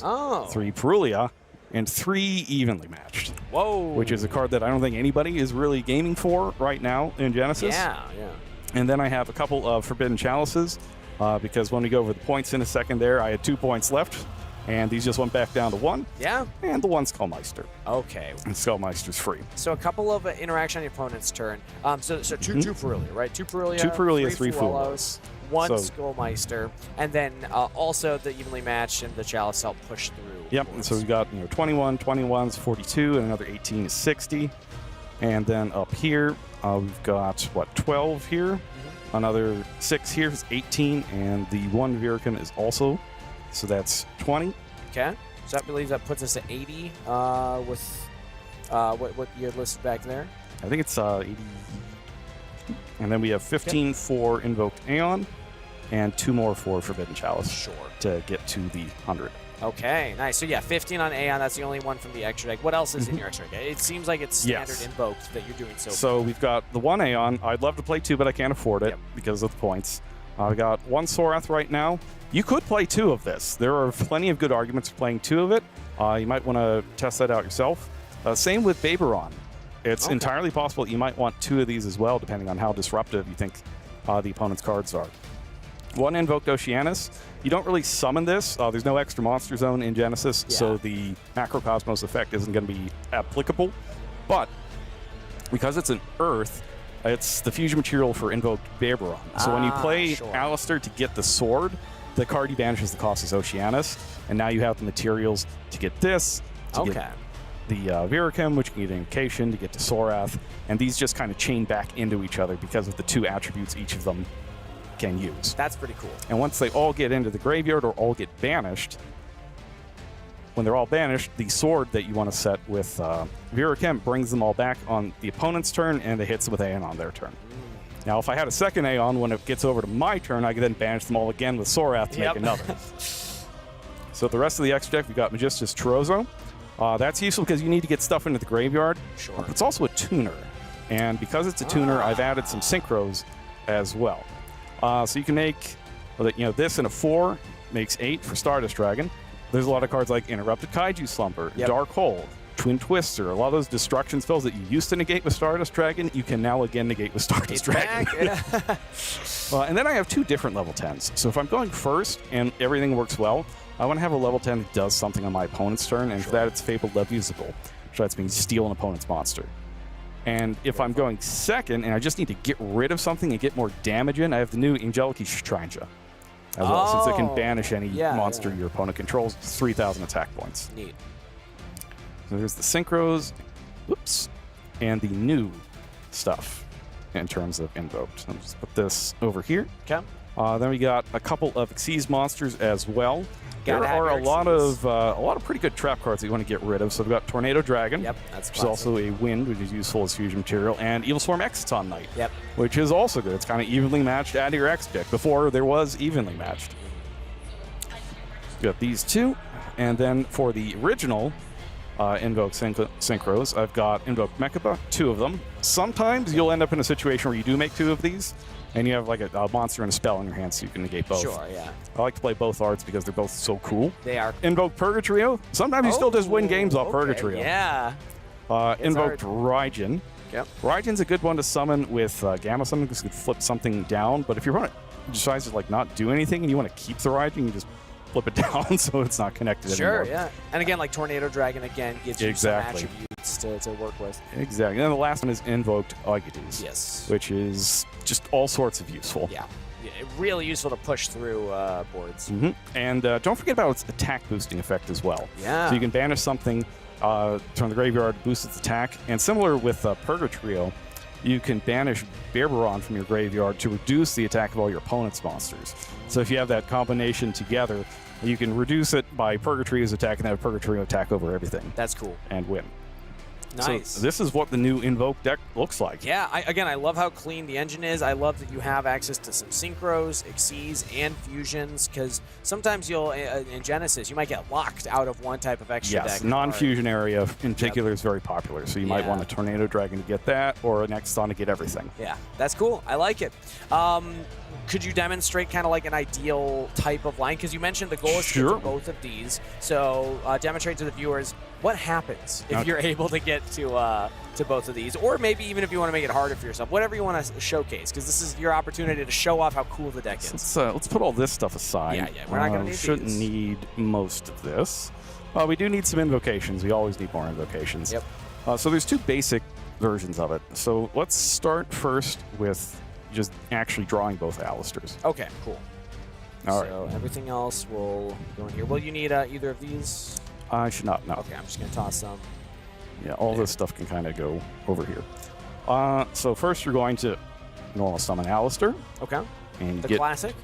3 Perulia, and 3 Evenly Matched. Whoa. Which is a card that I don't think anybody is really gaming for right now in Genesis. Yeah. And then I have a couple of Forbidden Chalices, because when we go over the points in a second there, I had 2 points left, and these just went back down to 1. Yeah. And the 1 Skullmeister. Okay. And Skullmeister's free. So a couple of interaction on your opponent's turn. So two Perulia, right? 2 Perulia. 2 Perulia, 3 Fulos, 1 So- Skullmeister, and then also the Evenly Matched and the Chalice help push through. Yep, and so we got 21, 21's 42, and another 18 is 60. And then up here, we've got, 12 here? Another 6 here is 18, and the 1 Viricum is also, so that's 20. Okay, so I believe that puts us at 80 with what you had listed back there. I think it's 80. And then we have 15 for Invoked Aeon, and 2 more for Forbidden Chalice to get to the 100. Okay, nice. So yeah, 15 on Aeon. That's the only one from the extra deck. What else is in your extra deck? It seems like it's standard invoked that you're doing so. So we've got the 1 Aeon. I'd love to play 2, but I can't afford it because of the points. We got one Sorath right now. You could play 2 of this. There are plenty of good arguments for playing 2 of it. You might want to test that out yourself. Same with Baberon. It's entirely possible you might want 2 of these as well, depending on how disruptive you think the opponent's cards are. 1 Invoked Oceanus. You don't really summon this. There's no extra monster zone in Genesis, so the Macrocosmos effect isn't going to be applicable. But because it's an Earth, it's the fusion material for Invoked Baberon. So when you play Alistair to get the sword, the card you banish the cost is Oceanus, and now you have the materials to get this, to get the Virachem, which can get Invocation, to get to Sorath, and these just kind of chain back into each other because of the 2 attributes each of them can use. That's pretty cool. And once they all get into the graveyard or all get banished, when they're all banished, the sword that you want to set with Virachem brings them all back on the opponent's turn, and it hits them with Aeon on their turn. Now, if I had a second Aeon, when it gets over to my turn, I could then banish them all again with Sorath to make another. So the rest of the extra deck, we got Magistus Trozo. That's useful because you need to get stuff into the graveyard. Sure. It's also a tuner. And because it's a tuner, I've added some synchros as well. So you can make, this in a 4 makes 8 for Stardust Dragon. There's a lot of cards like Interrupted Kaiju Slumber, Dark Hole, Twin Twister, a lot of those destruction spells that you used to negate with Stardust Dragon, you can now again negate with Stardust Dragon. And then I have 2 different level 10s. So if I'm going first and everything works well, I want to have a level 10 that does something on my opponent's turn, and for that it's Fabled Levusible, which lets me steal an opponent's monster. And if I'm going second and I just need to get rid of something and get more damage in, I have the new Angelic Shranja as well, since it can banish any monster your opponent controls, 3,000 attack points. Neat. So there's the synchros, and the new stuff in terms of invoked. I'll just put this over here. Okay. Then we got a couple of Xyz monsters as well. There are a lot of pretty good trap cards that you want to get rid of. So we've got Tornado Dragon, that's which is also a wind, which is useful as fusion material, and Evil Swarm Exciton Knight, Yep. which is also good. It's kind of evenly matched out of your X deck. Before there was evenly matched. We got these 2, and then for the original Invoke Synchros, I've got Invoke Mechaba, 2 of them. Sometimes you'll end up in a situation where you do make 2 of these, and you have like a monster and a spell in your hand, so you can negate both. Sure, yeah. I like to play both arts because they're both so cool. They are. Invoke Purgatrio. Sometimes you still just win games off Purgatrio. Yeah. Invoked Raijin. Yep. Raijin's a good one to summon with Gamma Summon because you can flip something down, but if your opponent decides to not do anything and you want to keep the Raijin, you just flip it down so it's not connected anymore. Sure, yeah. And again, like Tornado Dragon, again, gives you some attributes to work with. Exactly. And the last one is Invoked Aegides. Yes. Which is just all sorts of useful. Yeah. Really useful to push through boards. And don't forget about its attack boosting effect as well. Yeah. So you can banish something from the graveyard, boost its attack. And similar with Purgatrio, you can banish Baberon from your graveyard to reduce the attack of all your opponent's monsters. So if you have that combination together, you can reduce it by Purgatrio's attack and then have Purgatrio attack over everything. That's cool. And win. Nice. So this is what the new Invoke deck looks like. Yeah, I love how clean the engine is. I love that you have access to some synchros, Xyz, and fusions, because sometimes you'll, in Genesis, you might get locked out of one type of extra deck. Yes, non-fusion area in particular is very popular, so you might want a Tornado Dragon to get that, or an Exciton to get everything. Yeah, that's cool. I like it. Could you demonstrate kind of like an ideal type of line? Because you mentioned the goal is to get to both of these. So demonstrate to the viewers what happens if you're able to get to both of these, or maybe even if you want to make it harder for yourself, whatever you want to showcase, because this is your opportunity to show off how cool the deck is. Let's put all this stuff aside. Yeah, we're not going to need shouldn't these. need most of this. We do need some invocations. We always need more invocations. Yep. So there's 2 basic versions of it. So let's start first with just actually drawing both Alistairs. Okay, cool. All right. So everything else will go in here. Will you need either of these? I should not, no. Okay, I'm just going to toss some. Yeah, all this stuff can kind of go over here. So first you're going to normal summon Alistair. Okay. And the get classic.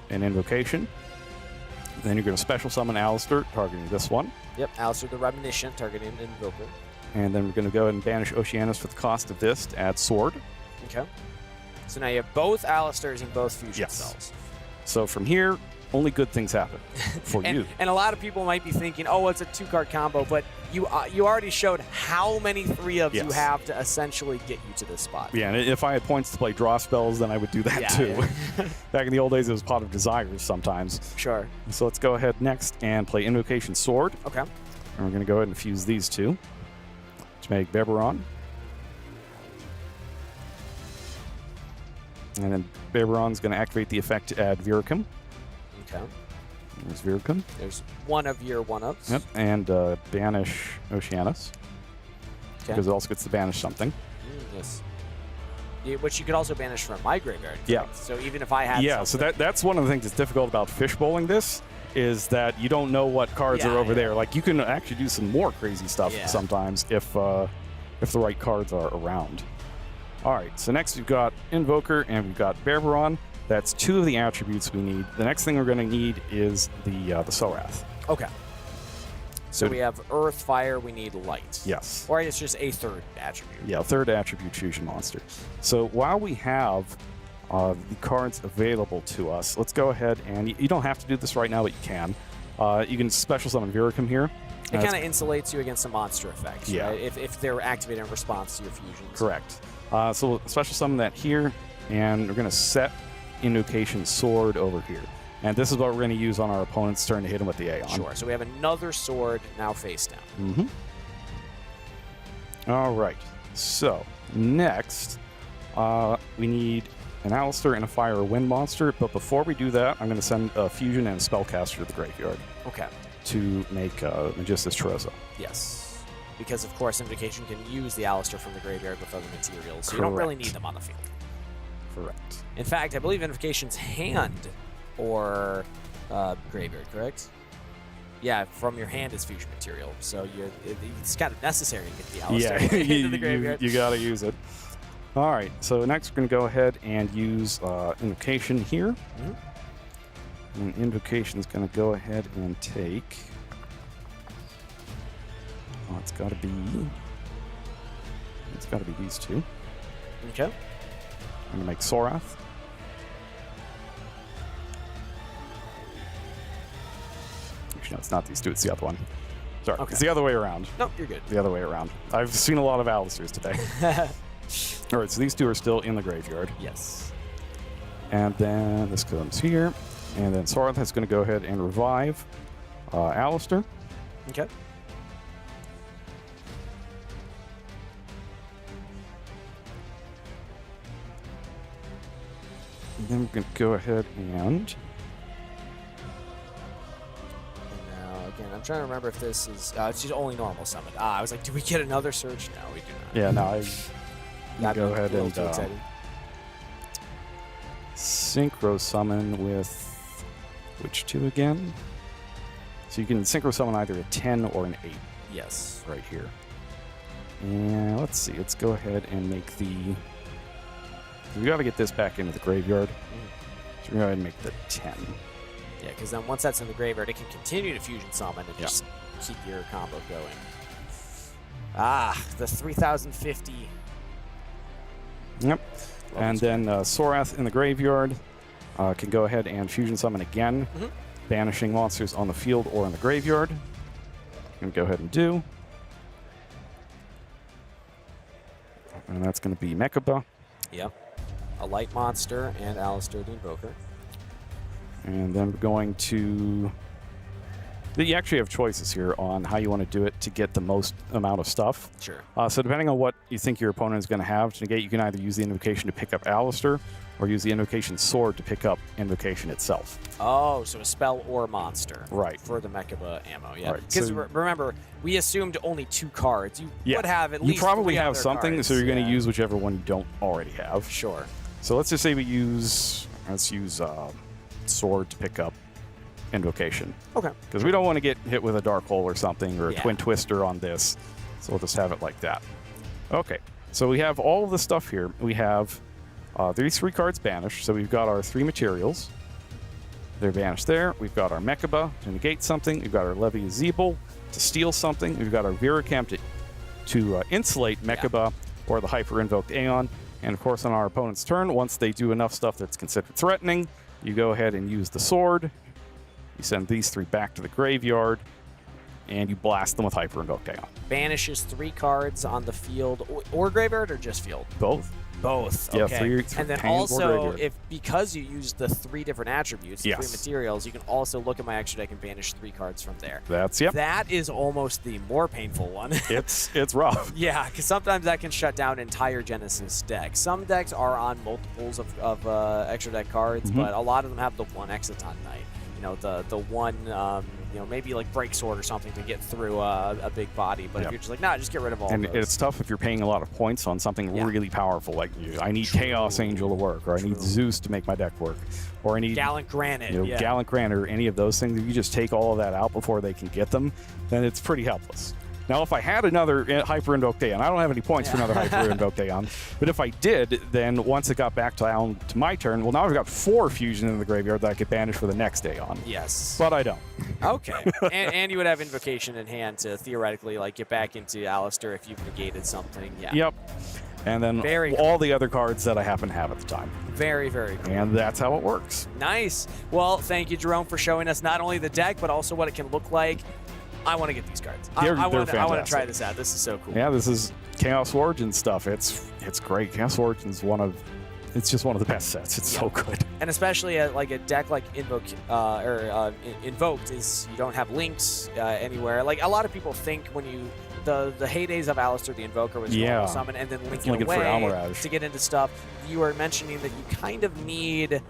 An invocation. Then you're going to special summon Alistair, targeting this one. Yep, Alistair the Reminiscent, targeting Invoker. And then we're going to go ahead and banish Oceanus for the cost of this to add Sword. Okay. So now you have both Alistairs and both fusion spells. So from here, only good things happen for you. And a lot of people might be thinking, oh, it's a 2-card combo, but you already showed how many 3-ofs you have to essentially get you to this spot. Yeah, and if I had points to play draw spells, then I would do that too. Yeah. Back in the old days, it was Pot of Desires sometimes. Sure. So let's go ahead next and play Invocation Sword. Okay. And we're going to go ahead and fuse these two to make Beberon. And then Beberon's going to activate the effect to add Viracum. Okay. There's Viracum. There's one of your 1-ups. Yep, and banish Oceanus. Okay. Because it also gets to banish something. Yes. Yeah, which you could also banish from my graveyard. Yeah. Correct? So even if I had so that's one of the things that's difficult about fishbowling this, is that you don't know what cards are over there. Like, you can actually do some more crazy stuff sometimes if the right cards are around. All right, so next we've got Invoker and we've got Beberon. That's 2 of the attributes we need. The next thing we're going to need is the Sorath. Okay. So we have Earth, Fire, we need Light. Yes. Or it's just a 3rd attribute. Yeah, 3rd attribute fusion monster. So while we have the cards available to us, let's go ahead and you don't have to do this right now, but you can. You can special summon Viracum here. It kind of insulates you against some monster effects, Yeah. right? If they're activated in response to your fusions. Correct. So we'll special summon that here, and we're going to set Invocation Sword over here. And this is what we're going to use on our opponent's turn to hit him with the Aeon. Sure. So we have another sword now face down. Mm-hmm. All right. So next, we need an Alistair and a Fire or Wind monster. But before we do that, I'm going to send a Fusion and a Spellcaster to the graveyard. Okay. To make Magistus Teresa. Yes. Because, of course, Invocation can use the Alistair from the graveyard with other materials, so you don't really need them on the field. Correct. In fact, I believe Invocation's hand or graveyard, correct? Yeah, from your hand is fusion material, so it's kind of necessary to get the Alistair into the graveyard. you got to use it. All right, so next we're going to go ahead and use Invocation here. Mm-hmm. And Invocation's going to go ahead and take... Oh, it's got to be these two. Okay. I'm going to make Sorath. Actually, no, it's not these two. It's the other one. Sorry, Okay. It's the other way around. No, you're good. The other way around. I've seen a lot of Alistairs today. All right, so these two are still in the graveyard. Yes. And then this comes here. And then Sorath is going to go ahead and revive Alistair. Okay. And then we're going to go ahead and... Now, again, I'm trying to remember if this is... it's just only normal summon. I was like, do we get another Surge? No, we do not. Yeah, no, I go ahead a little and too excited. Synchro Summon with which two again? So you can Synchro Summon either a 10 or an 8. Yes. Right here. And let's see, let's go ahead and make the... We got to get this back into the graveyard. So we're going to go ahead and make the 10. Yeah, because then once that's in the graveyard, it can continue to fusion summon and just keep your combo going. The 3050. Yep. And then Sorath in the graveyard can go ahead and fusion summon again, banishing monsters on the field or in the graveyard. I'm going to go ahead and do. And that's going to be Mechaba. Yep. A light monster and Alistair the Invoker. And then we're going to... You actually have choices here on how you want to do it to get the most amount of stuff. Sure. So depending on what you think your opponent is going to have to negate, you can either use the Invocation to pick up Alistair or use the Invocation Sword to pick up Invocation itself. Oh, so a spell or monster. Right. For the Mechaba ammo, yeah. Right, Because so- remember, we assumed only 2 cards. You would have at you least probably 3 have other something, cards. so you're going Yeah. to use whichever one you don't already have. Sure. So let's just say we use, let's use Sword to pick up Invocation. Okay. Because we don't want to get hit with a Dark Hole or something, or a Yeah. Twin Twister on this. So we'll just have it like that. Okay, so we have all of the stuff here. We have these 3 cards banished, so we've got our 3 materials. They're banished there. We've got our Mechaba to negate something. We've got our Levy Zeeble to steal something. We've got our Viracam to insulate Mechaba or the hyper-invoked Aeon. And of course, on our opponent's turn, once they do enough stuff that's considered threatening, you go ahead and use the sword You send these 3 back to the graveyard, and you blast them with Hyper Invoke Dagon. Banishes 3 cards on the field or graveyard, or just field? Both. Both. Yeah, Okay. 3 and then pain or also, graveyard. because you use the 3 different attributes, the 3 Yes. materials, you can also look at my extra deck and banish 3 cards from there. Yep. That is almost the more painful one. It's rough. Yeah, because sometimes that can shut down entire Genesis decks. Some decks are on multiples of extra deck cards, Mhm. but a lot of them have the 1 Exciton Knight. You know, the one, maybe like Break Sword or something to get through a big body. But if Yep. you're just like, nah, just get rid of all And of those. it's tough if you're paying a lot of points on something really powerful, like I need Chaos Angel to work, or I need Zeus to make my deck work, or I need Gallant Granite. Yeah. Gallant Granite, or any of those things. If you just take all of that out before they can get them, then it's pretty helpless. Now, if I had another Hyper Invoke Dagon, I don't have any points for another Hyper Invoke Dagon, but if I did, then once it got back to my turn, well, now I've got 4 fusion in the graveyard that I could banish for the next Dagon. Yes. But I don't. Okay. and you would have Invocation in hand to theoretically like get back into Alistair if you've negated something. Yeah. Yep. And then all the other cards that I happen to have at the time. Very, very cool. And that's how it works. Nice. Well, thank you, Jerome, for showing us not only the deck, but also what it can look like. I want to get these cards. They're I want to fantastic. try this out. This is so cool. Yeah, this is Chaos Origin stuff. It's great. Chaos Origin's it's just one of the best sets. It's so good. And especially like a deck like Invoked is you don't have links anywhere. Like a lot of people think when you the heydays of Alistair the Invoker was normal summon and then link it for away Almiraj. to get into stuff. You were mentioning that you kind of need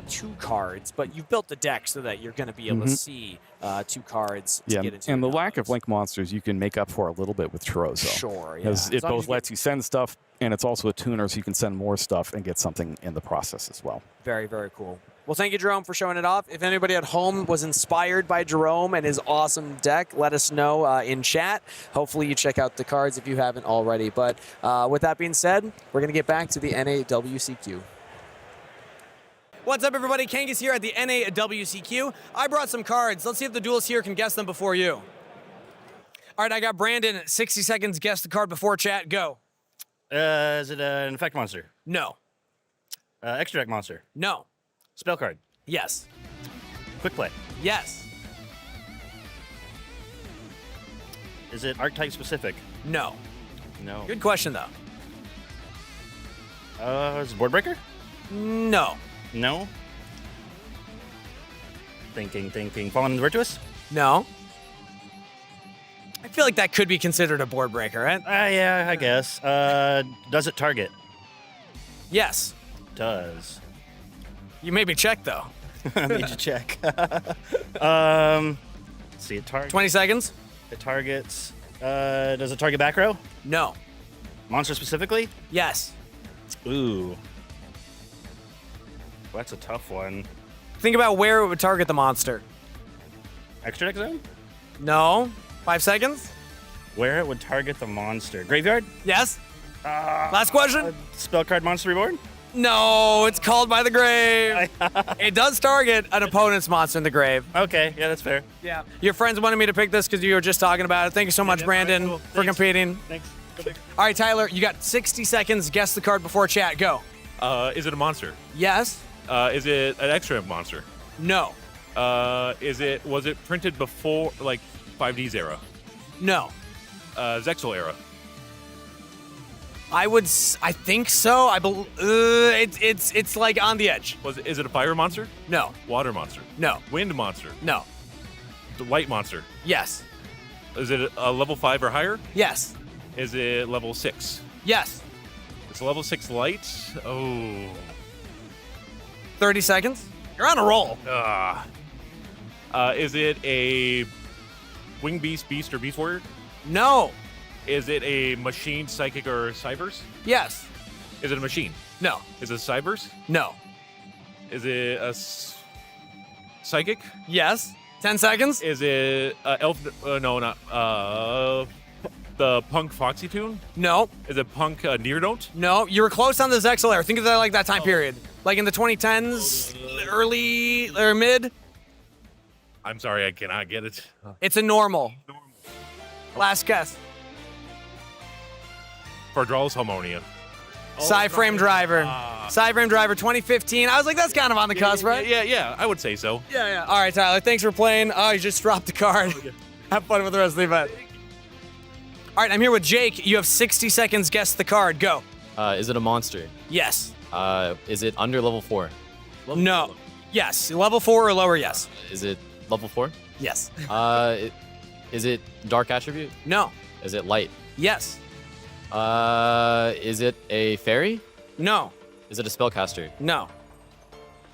2 cards, but you've built the deck so that you're going to be able to see 2 cards to get into. And the lack of link monsters you can make up for a little bit with Chorozo. Sure, yeah. Because it As long as both you lets you send stuff, and it's also a tuner, so you can send more stuff and get something in the process as well. Very, very cool. Well, thank you, Jerome, for showing it off. If anybody at home was inspired by Jerome and his awesome deck, let us know in chat. Hopefully you check out the cards if you haven't already. But with that being said, we're going to get back to the NAWCQ. What's up, everybody? Kangas here at the NAWCQ. I brought some cards. Let's see if the duelists here can guess them before you. All right, I got Brandon. 60 seconds. Guess the card before chat. Go. Is it an effect monster? No. Extra deck monster? No. Spell card? Yes. Quick play? Yes. Is it archetype specific? No. No. Good question, though. Is it board breaker? No. No. Thinking. Fallen Virtuous? No. I feel like that could be considered a board breaker, right? Yeah, I guess. Does it target? Yes. Does. You made me check, though. I made you check. Let's see, it targets. 20 seconds. It targets. Does it target back row? No. Monster specifically? Yes. Ooh. Well, that's a tough one. Think about where it would target the monster. Extra deck zone? No. 5 seconds. Where it would target the monster. Graveyard? Yes. Last question. Spell card monster reborn? No, it's called by the grave. It does target an opponent's monster in the grave. Okay, yeah, that's fair. Yeah. Your friends wanted me to pick this because you were just talking about it. Thank you so much, Brandon, for competing. Thanks. All right, Tyler, you got 60 seconds. Guess the card before chat. Go. Is it a monster? Yes. Is it an extra monster? No. Was it printed before, like, 5D's era? No. Zexal era? I think so. It's like on the edge. Is it a fire monster? No. Water monster? No. Wind monster? No. The light monster? Yes. Is it a level 5 or higher? Yes. Is it level 6? Yes. It's level 6 light? Oh. 30 seconds. You're on a roll. Is it a wing beast, or beast warrior? No. Is it a machine, psychic, or cybers? Yes. Is it a machine? No. Is it cybers? No. Is it a psychic? Yes. 10 seconds. Is it elf? No, not. The punk Foxy Tune? No. Is it punk Neardont? No. You were close on the Zexal era. Think of that like that time period. Like in the 2010s, early or mid. I'm sorry, I cannot get it. It's a normal. Last guess. Fardral's Harmonia. Frame Driver. Frame Driver 2015. I was like, that's kind of on the cusp, right? Yeah, I would say so. Yeah. All right, Tyler, thanks for playing. Oh, you just dropped the card. Have fun with the rest of the event. All right, I'm here with Jake. You have 60 seconds. Guess the card. Go. Is it a monster? Yes. Is it under level 4? No. Yes. Level 4 or lower, yes. Is it level 4? Yes. Is it dark attribute? No. Is it light? Yes. Is it a fairy? No. Is it a spellcaster? No.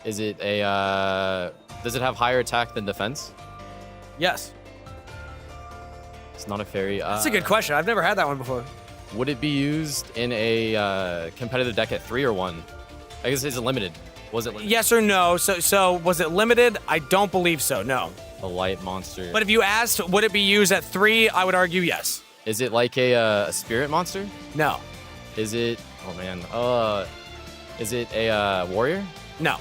Is it a, does it have higher attack than defense? Yes. It's not a fairy. That's a good question. I've never had that one before. Would it be used in a competitive deck at 3 or 1? I guess is it limited? Was it limited? Yes or no? So was it limited? I don't believe so, no. A light monster. But if you asked, would it be used at 3, I would argue yes. Is it like a spirit monster? No. Is it, oh man, is it a warrior? No.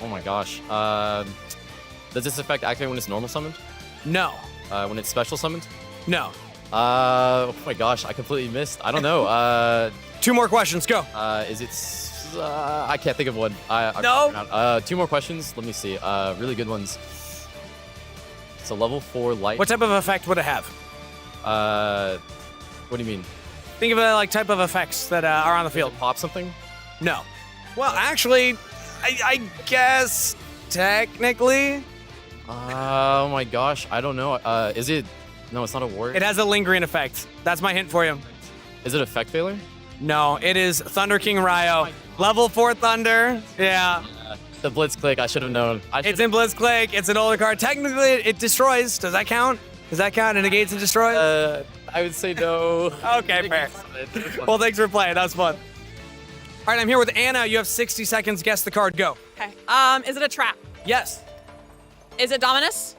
Oh my gosh. Does this effect activate when it's normal summoned? No. When it's special summoned? No. Oh my gosh, I completely missed. I don't know. 2 more questions, go. Is it, I can't think of one. No. 2 more questions. Let me see. Really good ones. It's a level 4 light. What type of effect would it have? What do you mean? Think of it like type of effects that are on the field. Pop something? No. Well, actually, I guess technically. Oh my gosh, I don't know. Is it? No, it's not a warrior. It has a lingering effect. That's my hint for you. Is it effect failure? No, it is Thunder King Ryo. Level 4 Thunder. Yeah. The Blitz Click, I should have known. It's in Blitz Click. It's an older card. Technically, it destroys. Does that count? Does that count? It negates and destroys? I would say no. Okay, fair. Well, thanks for playing. That was fun. All right, I'm here with Anna. You have 60 seconds. Guess the card. Go. Okay. Is it a trap? Yes. Is it Dominus?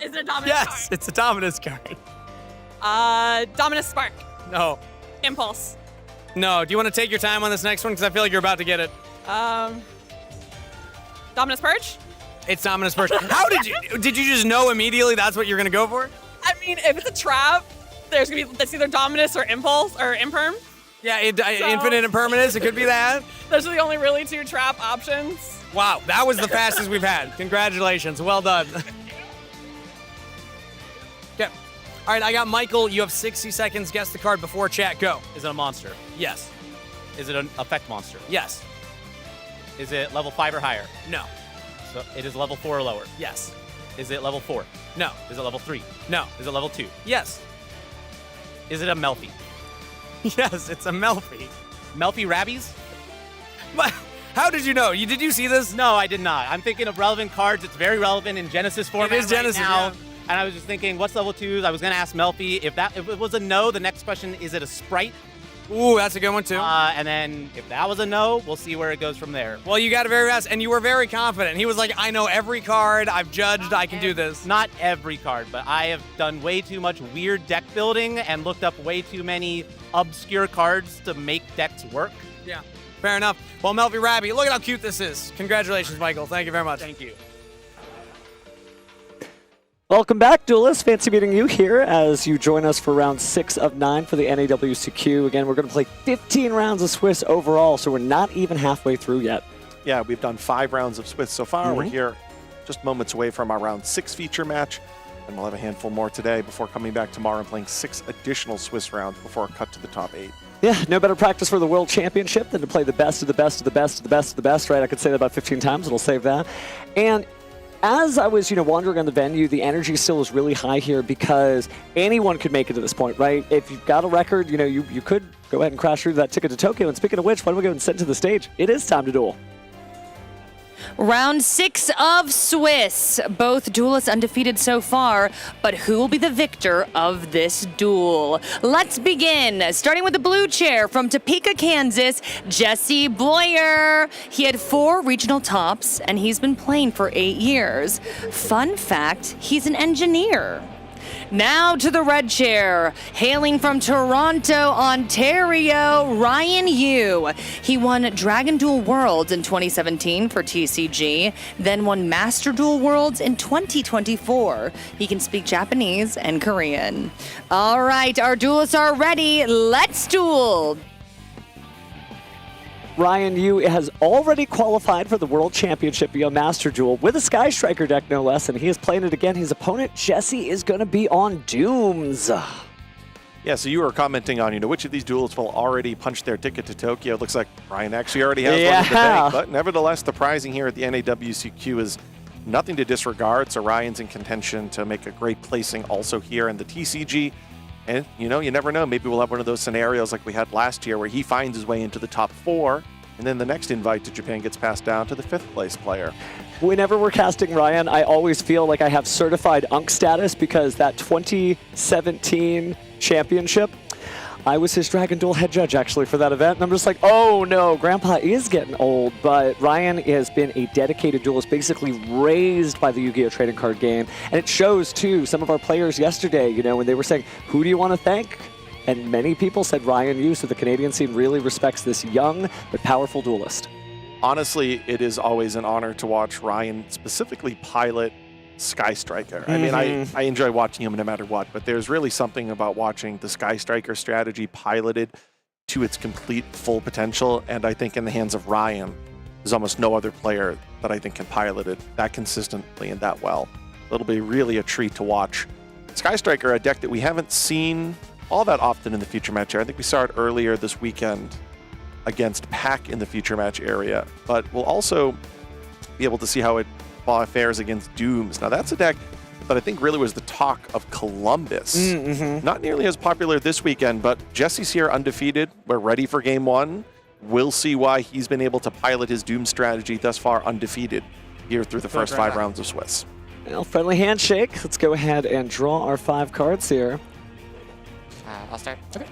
Is it a Dominus Yes, it's a Dominus card. card? Dominus Spark. No. Impulse. No. Do you want to take your time on this next one? Because I feel like you're about to get it. Dominus Purge? It's Dominus Purge. How did you just know immediately that's what you're going to go for? I mean, if it's a trap, there's going to be, it's either Dominus or Impulse or Imperm. Yeah, Infinite Impermanence. It could be that. Those are the only really 2 trap options. Wow, that was the fastest we've had. Congratulations. Well done. Okay. All right, I got Michael. You have 60 seconds. Guess the card before chat. Go. Is it a monster? Yes. Is it an effect monster? Yes. Is it level 5 or higher? No. So it is level 4 or lower? Yes. Is it level 4? No. Is it level 3? No. Is it level 2? Yes. Is it a Melfi? Yes, it's a Melfi. Melfi Rabbies? What? How did you know? Did you see this? No, I did not. I'm thinking of relevant cards. It's very relevant in Genesis format It is Genesis, now. yeah. And I was just thinking, what's level 2s? I was going to ask Melfi. If it was a no, the next question, is it a Sprite? Ooh, that's a good one, too. And then if that was a no, we'll see where it goes from there. Well, you got it very fast, and you were very confident. He was like, I know every card. I've judged. I can do this. Not every card, but I have done way too much weird deck building and looked up way too many obscure cards to make decks work. Yeah, fair enough. Well, Melfi Rabby, look at how cute this is. Congratulations, Michael. Thank you very much. Thank you. Welcome back, Duelists. Fancy meeting you here as you join us for round 6 of 9 for the NAWCQ. Again, we're going to play 15 rounds of Swiss overall, so we're not even halfway through yet. Yeah, we've done 5 rounds of Swiss so far. We're here just moments away from our round 6 feature match, and we'll have a handful more today before coming back tomorrow and playing 6 additional Swiss rounds before a cut to the top 8. Yeah, no better practice for the World Championship than to play the best of the best of the best of the best of the best, right? I could say that about 15 times, and we'll save that. And as I was, wandering on the venue, the energy still is really high here because anyone could make it to this point, right? If you've got a record, you could go ahead and crash through that ticket to Tokyo. And speaking of which, why don't we go and send to the stage? It is time to duel. Round 6 of Swiss. Both duelists undefeated so far, but who will be the victor of this duel? Let's begin. Starting with the blue chair from Topeka, Kansas, Jesse Boyer. He had 4 regional tops, and he's been playing for 8 years. Fun fact, he's an engineer. Now to the red chair, hailing from Toronto, Ontario, Ryan Yu. He won Dragon Duel Worlds in 2017 for TCG, then won Master Duel Worlds in 2024. He can speak Japanese and Korean. All right, our duelists are ready. Let's duel. Ryan Yu has already qualified for the World Championship via Master Duel with a Sky Striker deck, no less, and he is playing it again. His opponent, Jesse, is going to be on Dooms. Yeah, so you were commenting on, which of these duelists will already punch their ticket to Tokyo. It looks like Ryan actually already has one in the bank, but nevertheless, the prizing here at the NAWCQ is nothing to disregard, so Ryan's in contention to make a great placing also here in the TCG. And, you never know. Maybe we'll have one of those scenarios like we had last year where he finds his way into the top 4, and then the next invite to Japan gets passed down to the 5th place player. Whenever we're casting Ryan, I always feel like I have certified UNC status because that 2017 championship, I was his Dragon Duel head judge actually for that event, and I'm just like, oh no, Grandpa is getting old. But Ryan has been a dedicated duelist, basically raised by the Yu-Gi-Oh! Trading card game, and it shows too. Some of our players yesterday, when they were saying, who do you want to thank? And many people said Ryan Yu, so the Canadian scene really respects this young but powerful duelist. Honestly, it is always an honor to watch Ryan specifically pilot Sky Striker. I mean, I enjoy watching him no matter what, but there's really something about watching the Sky Striker strategy piloted to its complete full potential, and I think in the hands of Ryan, there's almost no other player that I think can pilot it that consistently and that well. It'll be really a treat to watch. Sky Striker, a deck that we haven't seen all that often in the feature match area. I think we saw it earlier this weekend against Pack in the feature match area, but we'll also be able to see how it fares against Dooms. Now that's a deck that I think really was the talk of Columbus. Not nearly as popular this weekend, but Jesse's here undefeated. We're ready for game 1. We'll see why he's been able to pilot his Doom strategy thus far undefeated here through the first 5 rounds of Swiss. Well, friendly handshake. Let's go ahead and draw our 5 cards here. I'll start. Okay.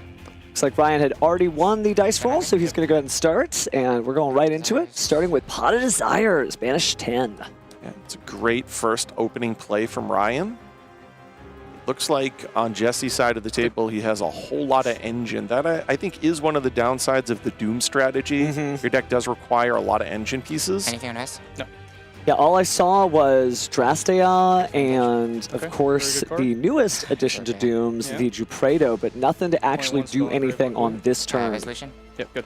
Looks like Ryan had already won the dice roll, so he's going to go ahead and start. And we're going right into it, starting with Pot of Desires, Banish 10. Yeah, it's a great first opening play from Ryan. Looks like on Jesse's side of the table, he has a whole lot of engine. That I think is one of the downsides of the Doom strategy. Your deck does require a lot of engine pieces. Anything on us? No. Yeah, all I saw was Drastea and, of course, the newest addition to Dooms, the Jupredo, but nothing to actually do anything on this turn. Resolution? Yep, good.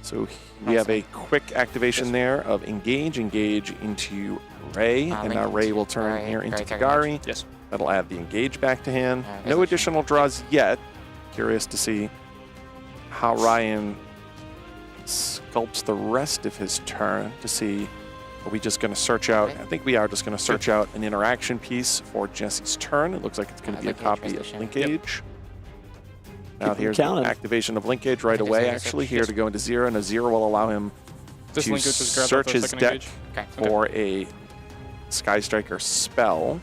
So we have a quick activation there of engage into Ray, and now Ray will turn here into Kagari. Yes. That'll add the engage back to hand. No additional draws yet. Curious to see how Ryan sculpts the rest of his turn to see. Are we just going to search out? I think we are just going to search out an interaction piece for Jesse's turn. It looks like it's going to be a copy of Linkage. Now here's the activation of Linkage right away, actually, here to go into 0, and a 0 will allow him to search his deck for a Sky Striker spell.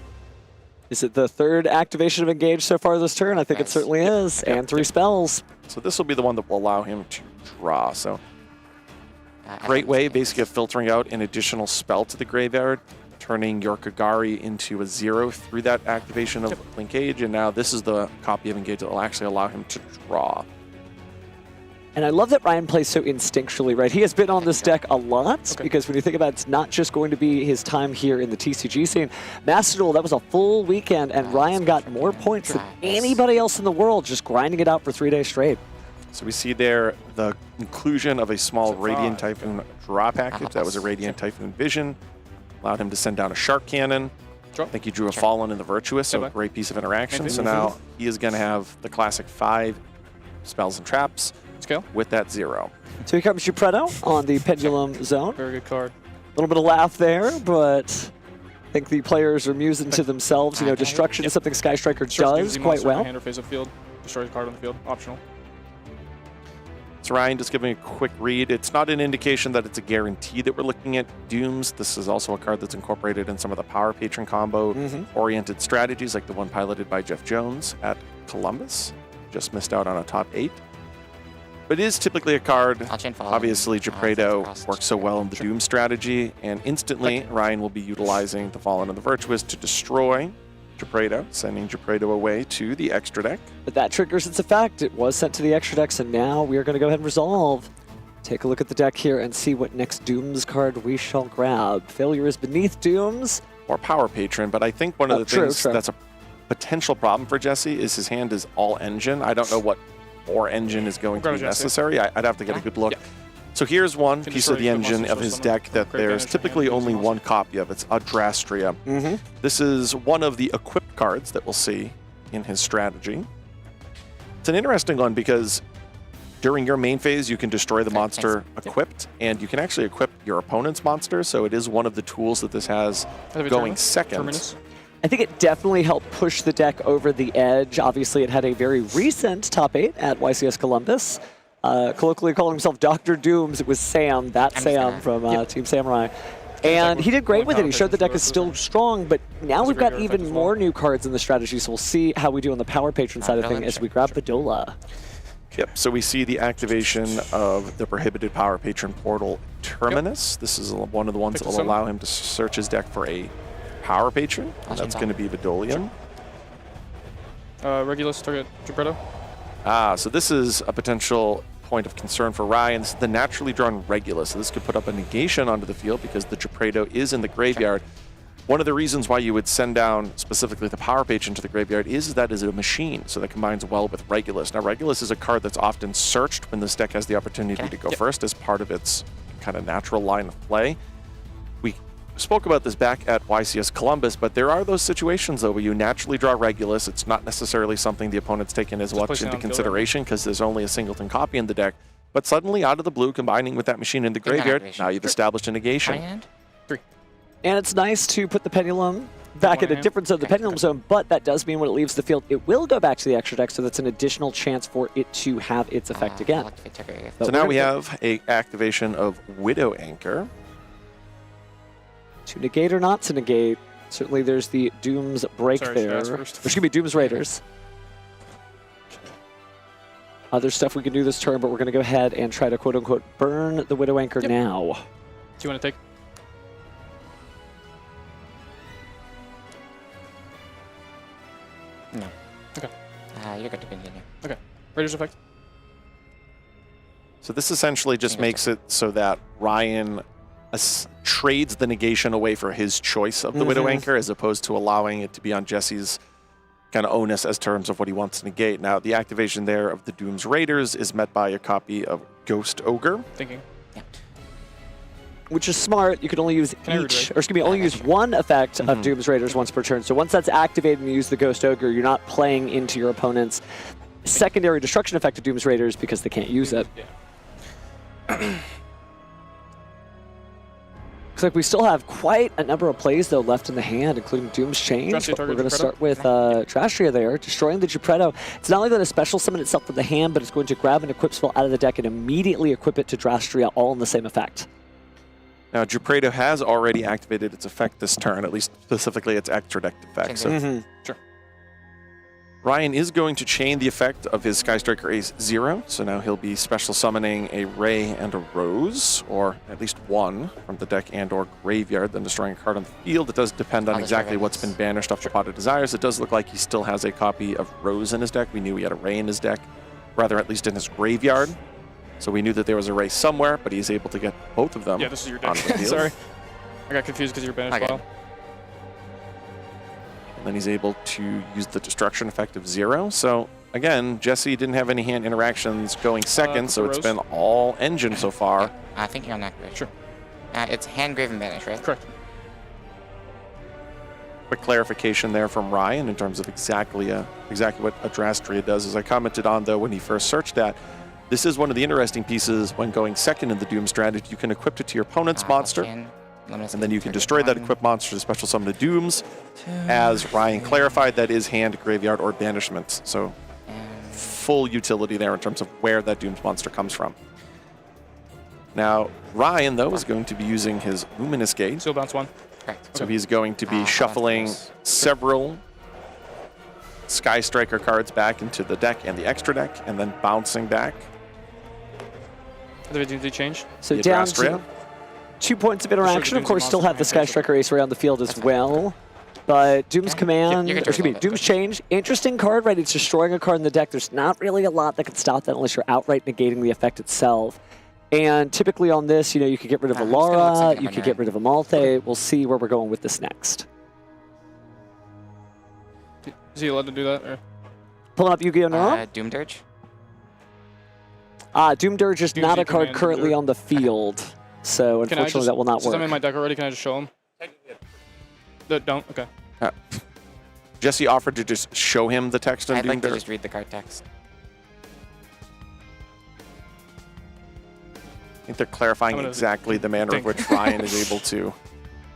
Is it the 3rd activation of Engage so far this turn? I think it certainly is, and 3 spells. So this will be the one that will allow him to draw. So great way, basically, of filtering out an additional spell to the graveyard, turning your Kagari into a 0 through that activation of Linkage, and now this is the copy of Engage that will actually allow him to draw. And I love that Ryan plays so instinctually, right? He has been on this deck a lot, because when you think about it, it's not just going to be his time here in the TCG scene. Master Duel, that was a full weekend, and Ryan got more points than anybody else in the world just grinding it out for 3 days straight. So we see there the inclusion of a small Radiant Typhoon draw package. That was a Radiant Typhoon Vision. Allowed him to send down a Shark Cannon. I think he drew a Fallen in the Virtuous, so a great piece of interaction. So now he is going to have the classic 5 spells and traps with that 0. So here comes Jupredo on the Pendulum Zone. Very good card. A little bit of laugh there, but I think the players are musing to themselves. Destruction is something Sky Striker does quite well. Hand or face of field. Destroy a card on the field. Optional. So Ryan, just giving a quick read. It's not an indication that it's a guarantee that we're looking at Dooms. This is also a card that's incorporated in some of the Power Patron combo-oriented strategies, like the one piloted by Jeff Jones at Columbus. Just missed out on a top 8. But it is typically a card, obviously Jupredo works so well in the Doom strategy, and instantly Ryan will be utilizing the Fallen and the Virtuous to destroy Jupredo, sending Jupredo away to the extra deck. But that triggers its effect. It was sent to the extra deck, so now we are going to go ahead and resolve. Take a look at the deck here and see what next Dooms card we shall grab. Failure is beneath Dooms. Or Power Patron, but I think one of the things that's a potential problem for Jesse is his hand is all engine. I don't know what more engine is going to be necessary. I'd have to get a good look. So here's one Can piece of the destroy equip engine monsters of with his summon. deck that Create there's damage from typically hand, only use one copy of. It's Adrastria. This is one of the equipped cards that we'll see in his strategy. It's an interesting one because during your main phase, you can destroy the monster equipped, and you can actually equip your opponent's monster, so it is one of the tools that this has going second. I think it definitely helped push the deck over the edge. Obviously, it had a very recent top 8 at YCS Columbus. Colloquially calling himself Dr. Dooms, it was Sam, Sam from Team Samurai. And he did great with it. He showed the deck is still strong, but now we've got even more new cards in the strategy, so we'll see how we do on the Power Patron side of things as we grab the Dola. Yep, so we see the activation of the Prohibited Power Patron Portal Terminus. This is one of the ones that will allow him to search his deck for a Power Patron, and that's going to be Vidolium. Regulus, target Gebretto. So this is a potential point of concern for Ryan. This is the naturally drawn Regulus, so this could put up a negation onto the field because the Gepredo is in the graveyard. One of the reasons why you would send down specifically the Power Patron to the graveyard is that is a machine, so that combines well with Regulus. Now, Regulus is a card that's often searched when this deck has the opportunity to go first as part of its kind of natural line of play. We spoke about this back at YCS Columbus, but there are those situations, though, where you naturally draw Regulus. It's not necessarily something the opponent's taken as much into consideration because there's only a singleton copy in the deck. But suddenly, out of the blue, combining with that machine in the graveyard, now you've established a negation. And it's nice to put the Pendulum back at a different zone, the Pendulum Zone, but that does mean when it leaves the field, it will go back to the extra deck, so that's an additional chance for it to have its effect again. So now we have a activation of Widow Anchor. To negate or not to negate, certainly there's the Doom's Break there. There's going to be Doom's Raiders. Other stuff we can do this turn, but we're going to go ahead and try to quote-unquote burn the Widow Anchor now. Do you want to take? No. Okay. You're good to continue. Okay. Raiders effect. So this essentially just makes it so that Ryan trades the negation away for his choice of the Widow Anchor as opposed to allowing it to be on Jesse's kind of onus as terms of what he wants to negate. Now, the activation there of the Doom's Raiders is met by a copy of Ghost Ogre. Thinking. Which is smart. You can only use only use one effect of Doom's Raiders once per turn. So once that's activated and you use the Ghost Ogre, you're not playing into your opponent's secondary destruction effect of Doom's Raiders because they can't use it. Looks like we still have quite a number of plays, though, left in the hand, including Doom's Change. But we're going to start with Trastria there, destroying the Gepredo. It's not only going to special summon itself from the hand, but it's going to grab an equip spell out of the deck and immediately equip it to Trastria, all in the same effect. Now, Gepredo has already activated its effect this turn, at least specifically its extra deck effect. So Sure. Ryan is going to chain the effect of his Sky Striker Ace 0, so now he'll be special summoning a Ray and a Rose, or at least one from the deck and or graveyard, then destroying a card on the field. It does depend on exactly what's been banished off the Pot of Desires. It does look like he still has a copy of Rose in his deck. We knew he had a Ray in his deck, rather at least in his graveyard. So we knew that there was a Ray somewhere, but he's able to get both of them. Yeah, this is your deck. onto the field. Sorry. I got confused because you're banished file. And then he's able to use the destruction effect of 0. So again, Jesse didn't have any hand interactions going second, so it's been all engine so far. I think you're on that. Sure. It's hand grave and banish, right? Correct. Quick clarification there from Ryan in terms of exactly what Adrastria does. As I commented on, though, when he first searched that, this is one of the interesting pieces when going second in the Doom strategy. You can equip it to your opponent's monster, and then you can destroy that equipped monster to special summon the Dooms. As Ryan clarified, that is hand, graveyard, or banishment. So full utility there in terms of where that Dooms monster comes from. Now, Ryan, though, is going to be using his Luminous Gate. Still bounce one. Correct. So he's going to be shuffling several Sky Striker cards back into the deck and the extra deck, and then bouncing back. Did they change? So down to 2 points of interaction. Of course, still have the Sky Striker Ace around the field as well. But Doom's Command, or excuse me, Doom's Change, interesting card, right? It's destroying a card in the deck. There's not really a lot that can stop that unless you're outright negating the effect itself. And typically on this, you could get rid of Alara, you could get rid of Amalthe. We'll see where we're going with this next. Is he allowed to do that? Or? Pulling up Yu-Gi-Oh! Now. Doom Dirge. Doom Dirge is not a card currently on the field, so unfortunately that will not Since work. I'm in my deck already, can I just show him? Don't? Okay. Jesse offered to just show him the text on I'd Doom like to Dirge. just read the card text. I think they're clarifying exactly the manner of which Ryan is able to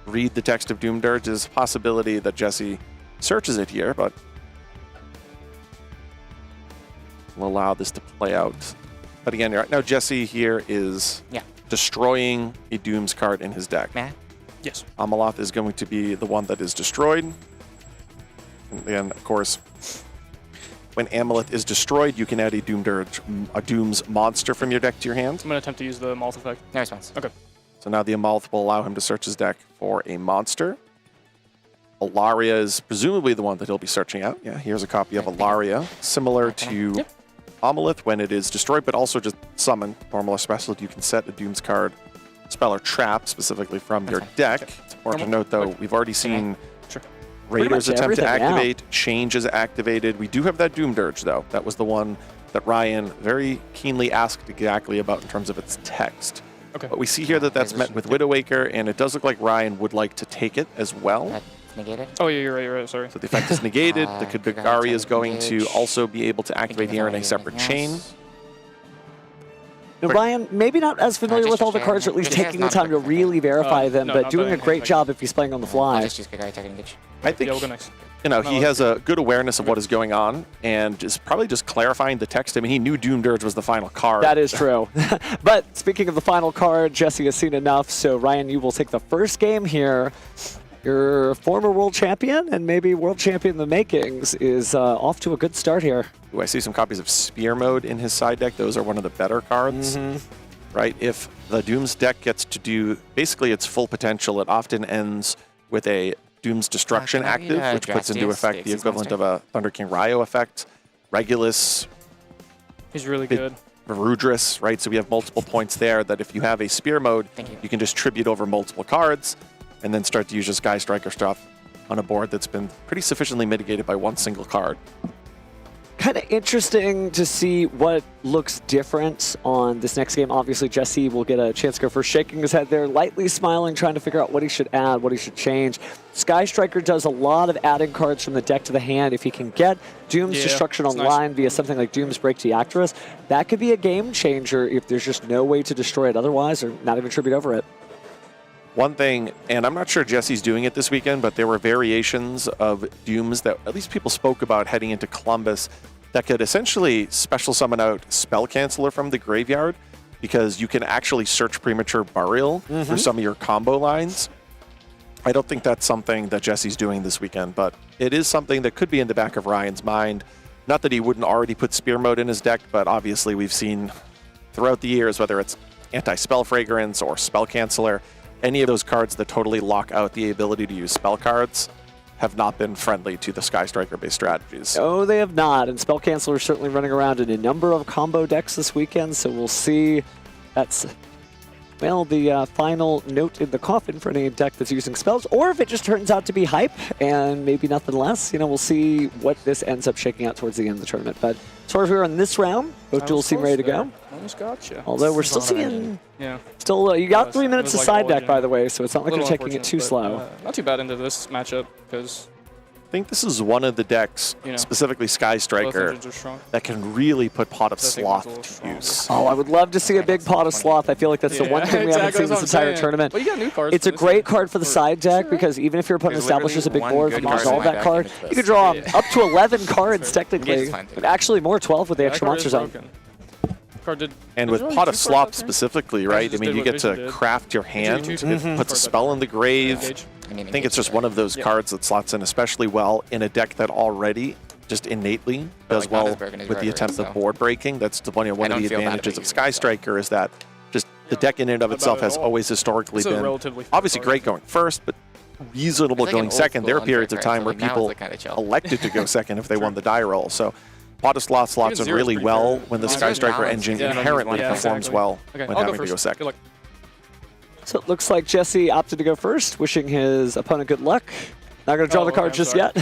read the text of Doom Dirge. There's a possibility that Jesse searches it here, but we'll allow this to play out. But again, right now Jesse here is destroying a Doom's card in his deck. Yes. Amaloth is going to be the one that is destroyed. And then, of course, when Amalith is destroyed, you can add a Doom's monster from your deck to your hand. I'm going to attempt to use the Malth effect. No response. Okay. So now the Amalith will allow him to search his deck for a monster. Alaria is presumably the one that he'll be searching out. Yeah, here's a copy of Alaria, similar to Amalith when it is destroyed, but also just summon. Normal or special, you can set a Doom's card, spell or trap specifically from your deck. It's important to note, though, we've already seen Raiders attempt to activate, Change is activated. We do have that Doom Dirge, though. That was the one that Ryan very keenly asked exactly about in terms of its text. Okay. But we see here that that's met with Widowmaker, and it does look like Ryan would like to take it as well. Negated? Oh, yeah, you're right, sorry. So the effect is negated. The Kudagari is going to also be able to activate here in a separate chain. Now, Ryan, maybe not as familiar with all the cards, or at least taking the time to really verify them, but doing a great job if he's playing on the fly. I think you know, he has a good awareness of what is going on, and is probably just clarifying the text. I mean, he knew Doom Dirge was the final card. That is true. But speaking of the final card, Jesse has seen enough, so Ryan, you will take the first game here. Your former world champion, and maybe world champion in the makings, is off to a good start here. Ooh, I see some copies of Spear Mode in his side deck. Those are one of the better cards, right? If the Doom's deck gets to do basically its full potential, it often ends with a Doom's Destruction active, which puts into effect the equivalent of a Thunder King Ryo effect. Regulus. He's really good. Varudris, right? So we have multiple points there that if you have a Spear Mode, you can distribute over multiple cards and then start to use your Sky Striker stuff on a board that's been pretty sufficiently mitigated by one single card. Kind of interesting to see what looks different on this next game. Obviously, Jesse will get a chance to go first, shaking his head there, lightly smiling, trying to figure out what he should add, what he should change. Sky Striker does a lot of adding cards from the deck to the hand. If he can get Doom's Destruction online via something like Doom's Break to Actress, that could be a game changer if there's just no way to destroy it otherwise, or not even tribute over it. One thing, and I'm not sure Jesse's doing it this weekend, but there were variations of Dooms that at least people spoke about heading into Columbus that could essentially special summon out Spell Canceller from the graveyard, because you can actually search Premature Burial for some of your combo lines. I don't think that's something that Jesse's doing this weekend, but it is something that could be in the back of Ryan's mind. Not that he wouldn't already put Spear Mode in his deck, but obviously we've seen throughout the years, whether it's Anti-Spell Fragrance or Spell Canceller, any of those cards that totally lock out the ability to use spell cards have not been friendly to the Sky Striker-based strategies. Oh, they have not, and Spell Canceller is certainly running around in a number of combo decks this weekend, so we'll see. That's, well, the final note in the coffin for any deck that's using spells, or if it just turns out to be hype and maybe nothing less. You know, we'll see what this ends up shaking out towards the end of the tournament. But as far as we're in this round, both duels seem ready to go. Almost got you. Although we're still seeing... Still, you got 3 minutes to side deck, by the way, so it's not like you're taking it too slow. Not too bad into this matchup, because... I think this is one of the decks, specifically Sky Striker, that can really put Pot of Sloth to use. Oh, I would love to see a big Pot of Sloth. I feel like that's the one thing we haven't seen this entire tournament. But you got new cards. It's a great card for the side deck, because even if your opponent establishes a big board, if you resolve that card, you can draw up to 11 cards, technically. Actually, more, 12 with the extra monster zone. And with Pot of Sloth specifically, right? I mean, you get to craft your hand. It puts a spell in the grave. I think it's just one of those cards that slots in especially well in a deck that already just innately does well with the attempt of board breaking. That's one of the advantages of Sky Striker, is that just the deck in and of itself has always historically been obviously great going first, but reasonable going second. There are periods of time where people elected to go second if they won the die roll. So Pot of Sloth slots in really well when the Sky Striker engine inherently performs well when having to go second. So it looks like Jesse opted to go first, wishing his opponent good luck. Not going to draw the card just yet.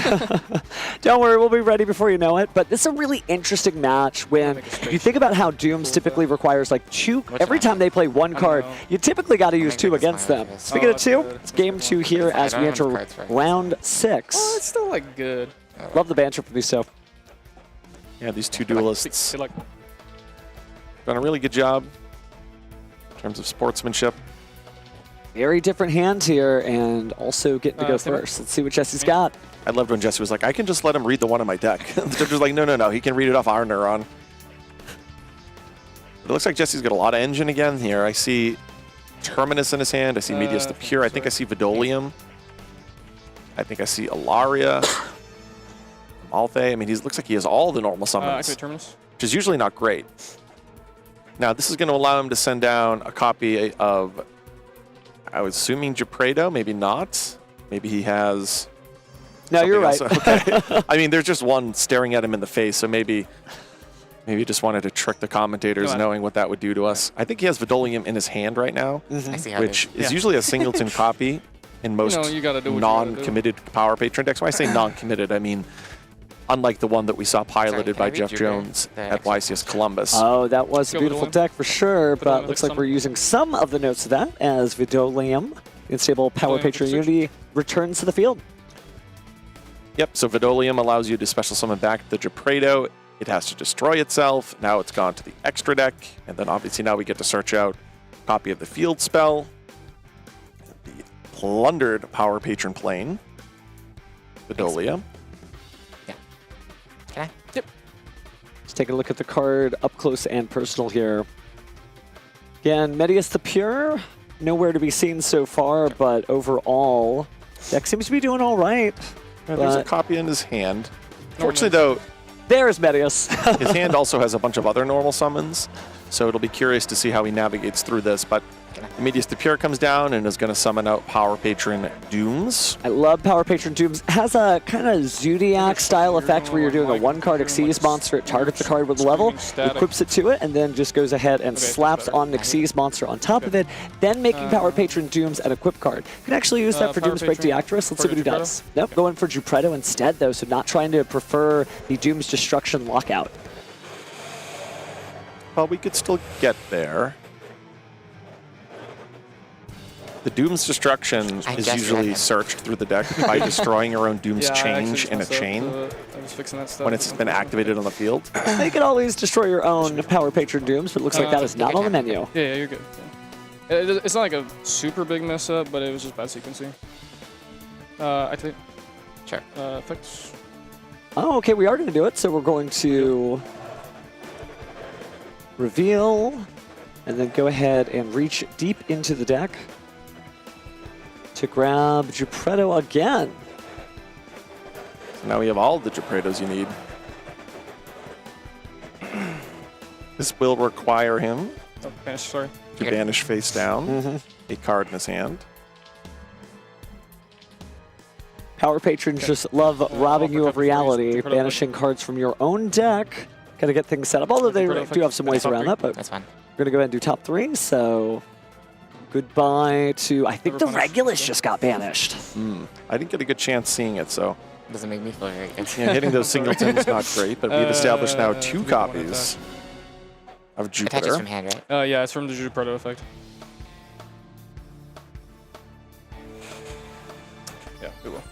Don't worry, we'll be ready before you know it. But this is a really interesting match when you think about how Dooms typically requires like 2. Every time they play 1 card, you typically got to use 2 against them. Speaking of 2, it's game 2 here as we enter round 6. Oh, it's still like good. Love the banter from these two. Yeah, these two duelists done a really good job in terms of sportsmanship. Very different hands here, and also getting to go first. Let's see what Jesse's got. I loved when Jesse was like, I can just let him read the one on my deck. The judge was like, no, he can read it off our neuron. It looks like Jesse's got a lot of engine again here. I see Terminus in his hand. I see Medius the Pure. I think I see Vidolium. I think I see Alaria. Malthae. I mean, he looks like he has all the normal summons, which is usually not great. Now, this is going to allow him to send down a copy of, I was assuming Gepredo, maybe not. Maybe he has... No, you're right. Okay. I mean, there's just one staring at him in the face, so maybe he just wanted to trick the commentators knowing what that would do to us. I think he has Vidolium in his hand right now, which is usually a singleton copy in most non-committed Power Patron decks. When I say non-committed, I mean unlike the one that we saw piloted by Jeff Jones at YCS Columbus. Oh, that was a beautiful deck for sure, but looks like we're using some of the notes of that as Vidolium, Unstable Power Patron Unity, returns to the field. Yep, so Vidolium allows you to special summon back the Gepredo. It has to destroy itself. Now it's gone to the extra deck, and then obviously now we get to search out a copy of the field spell, the plundered Power Patron Plane, Vidolium. Let's take a look at the card up close and personal here. Again, Medius the Pure, nowhere to be seen so far, but overall, deck seems to be doing all right. There's a copy in his hand. Fortunately, though, there's Medius. his hand also has a bunch of other normal summons, so it'll be curious to see how he navigates through this. But Medius the Pure comes down and is going to summon out Power Patron Dooms. I love Power Patron Dooms. It has a kind of Zodiac style effect where you're doing a 1-card Xyz monster. It targets the card with level, equips it to it, and then just goes ahead and slaps on an Xyz monster on top of it, then making Power Patron Dooms an equip card. You can actually use that for Dooms Break Deactorus. Let's see what he does. Nope, going for Gepredo instead, though, so not trying to prefer the Dooms Destruction Lockout. Well, we could still get there. The Doom's Destruction is usually searched through the deck by destroying your own Doom's Change in a chain when it's been activated on the field. You can always destroy your own Power Patron Dooms, but it looks like that is not on the menu. Yeah, you're good. Yeah. It's not like a super big mess up, but it was just bad sequencing. I think. Sure. Effects. Oh, okay, we are going to do it, so we're going to reveal and then go ahead and reach deep into the deck to grab Gepredo again. So now we have all the Gepredos you need. This will require him to banish face down, a card in his hand. Power Patrons just love robbing you of reality, banishing cards from your own deck. Gotta get things set up, although they do have some ways around that, but that's fine. We're gonna go ahead and do top 3, so goodbye to, I think the Regulus just got banished. I didn't get a good chance seeing it, so. Doesn't make me feel very good. Yeah, hitting those singletons not great, but we've established now 2 copies of Jupiter. Attaches from hand, right? Yeah, it's from the Gepredo effect. Yeah, it will.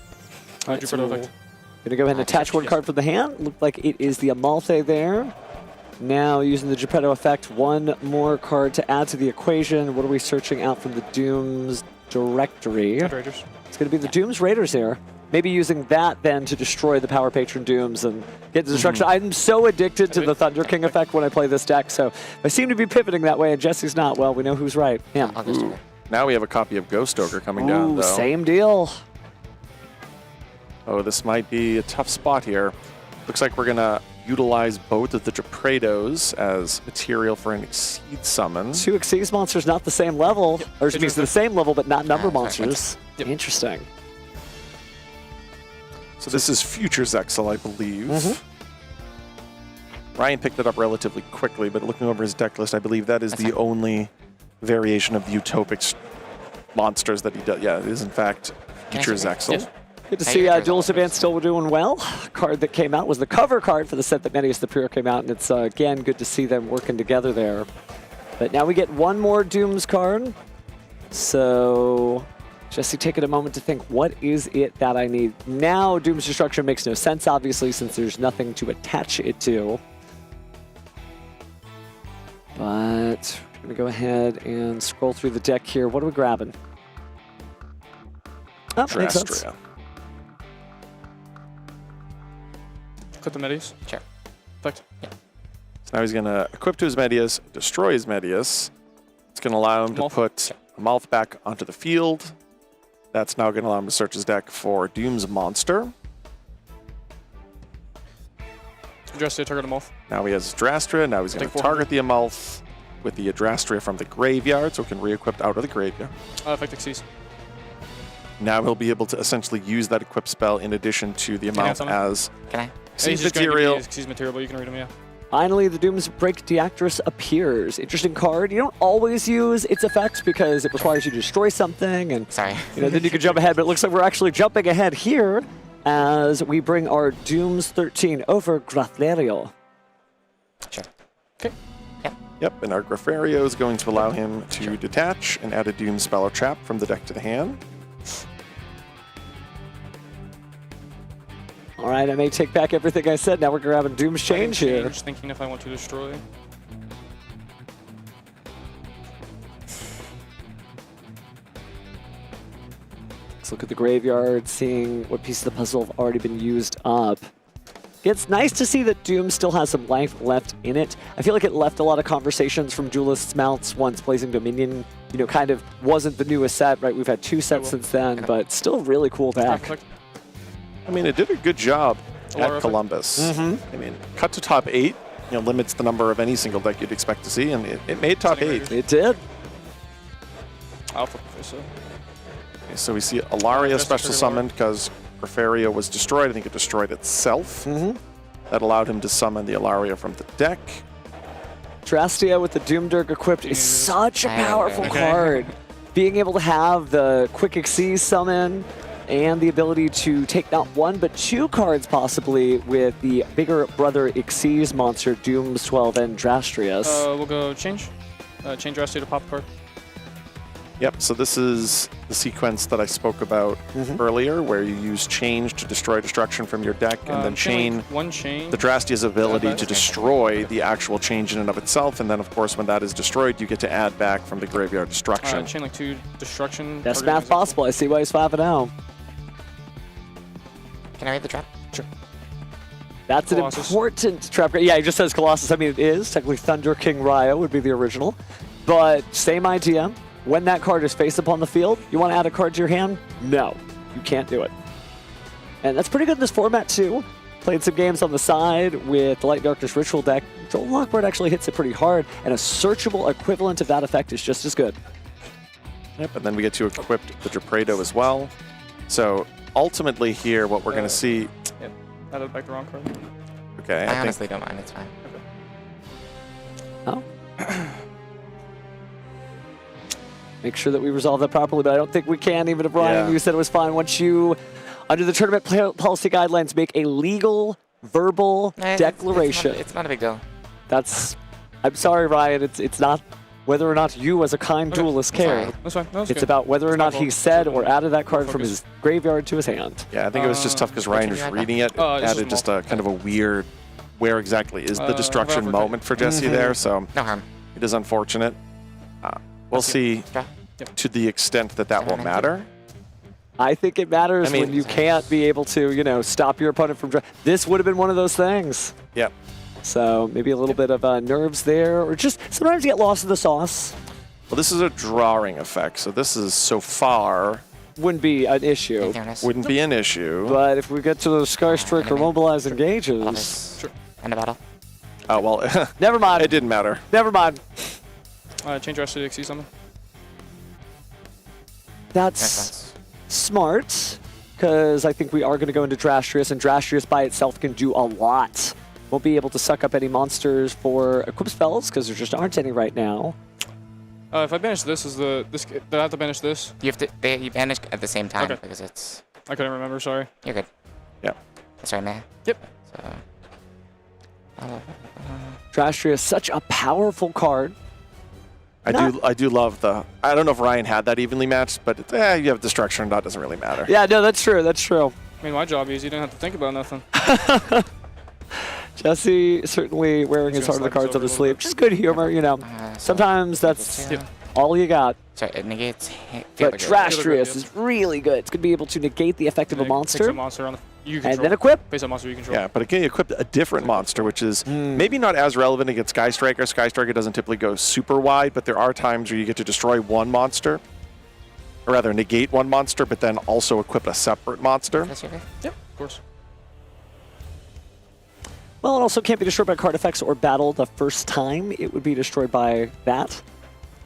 Alright, so gonna go ahead and attach 1 card from the hand. Looked like it is the Amalthae there. Now, using the Gepredo effect, 1 more card to add to the equation. What are we searching out from the Doom's directory? It's going to be the Doom's Raiders here. Maybe using that then to destroy the Power Patron Dooms and get the destruction. I'm so addicted to the Thunder King effect when I play this deck, so I seem to be pivoting that way, and Jesse's not. Well, we know who's right. Yeah. Now we have a copy of Ghost Ogre coming down, though. Same deal. Oh, this might be a tough spot here. Looks like we're going to utilize both of the Gepredos as material for an Exceed summon. 2 Xyz monsters, not the same level. Or it means the same level, but not number monsters. Interesting. So this is Futures Exile, I believe. Ryan picked it up relatively quickly, but looking over his deck list, I believe that is the only variation of the Utopic monsters that he does. Yeah, it is in fact Futures Exile. Good to see Duelist Advance still doing well. Card that came out was the cover card for the set that Medius the Pure came out, and it's, again, good to see them working together there. But now we get one more Dooms card. So, Jesse, taking a moment to think, what is it that I need? Now, Doom's Destruction makes no sense, obviously, since there's nothing to attach it to. But we're going to go ahead and scroll through the deck here. What are we grabbing? Oh, makes sense. Click the Medius. Sure. Perfect. Yeah. So now he's going to equip to his Medius, destroy his Medius. It's going to allow him to put a Mouth back onto the field. That's now going to allow him to search his deck for Doom's Monster. Address target Amalth. Now he has Adrastria. Now he's going to target the Amalth with the Adrastria from the graveyard, so it can re-equip out of the graveyard. Effect exceeds. Now he'll be able to essentially use that equip spell in addition to the Amalth as Exceeds material. Exceeds material, but you can read them, yeah. Finally, the Doom's Break Deactress appears. Interesting card. You don't always use its effects because it requires you to destroy something, and then you can jump ahead. But it looks like we're actually jumping ahead here as we bring our Dooms 13 over Graflerio. Sure. Okay. Yep, and our Graflerio is going to allow him to detach and add a Doom spell or trap from the deck to the hand. All right, I may take back everything I said. Now we're grabbing Doom's Change here. Just thinking if I want to destroy. Let's look at the graveyard, seeing what pieces of the puzzle have already been used up. It's nice to see that Doom still has some life left in it. I feel like it left a lot of conversations from Duelists' mouths once Blazing Dominion, kind of wasn't the newest set, right? We've had 2 sets since then, but still really cool deck. I mean, it did a good job at Columbus. I mean, cut to top 8, limits the number of any single deck you'd expect to see, and it made top 8. It did. Alpha Professor. Okay, so we see Alaria special summoned because Graflerio was destroyed. I think it destroyed itself. That allowed him to summon the Alaria from the deck. Drastia with the Doomdirk equipped is such a powerful card. Being able to have the Quick Xyz summon and the ability to take not 1 but 2 cards possibly with the bigger brother Xyz monster Doom's 12 and Drastrius. We'll go change. Change Drastia to pop card. Yep, so this is the sequence that I spoke about earlier, where you use change to destroy destruction from your deck, and then chain the Drastia's ability to destroy the actual change in and of itself, and then of course when that is destroyed, you get to add back from the graveyard destruction. Chain 2 destruction. Best math possible. I see why he's 5-0. Can I read the trap? Sure. That's Colossus. An important trap. Yeah, he just says Colossus. I mean, it is. Technically, Thunder King Raya would be the original. But same idea. When that card is face up on the field, you want to add a card to your hand? No, you can't do it. And that's pretty good in this format, too. Played some games on the side with the Light Darkness Ritual deck. Joel Lockbird actually hits it pretty hard, and a searchable equivalent of that effect is just as good. Yep, and then we get to equip the Gepredo as well. So ultimately here, what we're going to see... Yep, added back the wrong card. Okay, I honestly don't mind, it's fine. Oh. Make sure that we resolve that properly, but I don't think we can, even if Brian, you said it was fine. Once you, under the tournament policy guidelines, make a legal, verbal declaration. It's not a big deal. That's, I'm sorry, Ryan, it's not whether or not you as a kind duelist care. That's fine. It's about whether or not he said or added that card from his graveyard to his hand. Yeah, I think it was just tough because Ryan was reading it. It added just a kind of a weird, where exactly is the destruction moment for Jesse there, so no harm. It is unfortunate. We'll see to the extent that that will matter. I think it matters when you can't be able to, stop your opponent from... This would have been one of those things. Yep. So maybe a little bit of nerves there, or just sometimes you get lost in the sauce. Well, this is a drawing effect, so this is so far... Wouldn't be an issue. Wouldn't be an issue. But if we get to those Sky Strike or Mobilize engages... Sure. End of battle. Oh, well... Never mind. It didn't matter. Never mind. Change Drastia to Xyz something. That's smart, because I think we are going to go into Drastrius, and Drastrius by itself can do a lot. Won't be able to suck up any monsters for equip spells, because there just aren't any right now. If I banish this, do I have to banish this? You banish at the same time because it's I couldn't remember, sorry. You're good. Yeah. Sorry, man. Yep. So, Drastria is such a powerful card. I do love the. I don't know if Ryan had that evenly matched, but you have destruction. That doesn't really matter. Yeah, no, that's true. That's true. Made my job easy. You didn't have to think about nothing. Jesse certainly wearing his heart of the cards on his sleeve. Just good humor, you know. Sometimes that's all you got. So it negates. But Drastrius is really good. It's going to be able to negate the effect of a monster. And then equip. Face a monster you control. Yeah, but it can equip a different monster, which is maybe not as relevant against Sky Striker. Sky Striker doesn't typically go super wide, but there are times where you get to destroy one monster, or rather negate one monster, but then also equip a separate monster. Yep, of course. Well, it also can't be destroyed by card effects or battle the first time. It would be destroyed by that.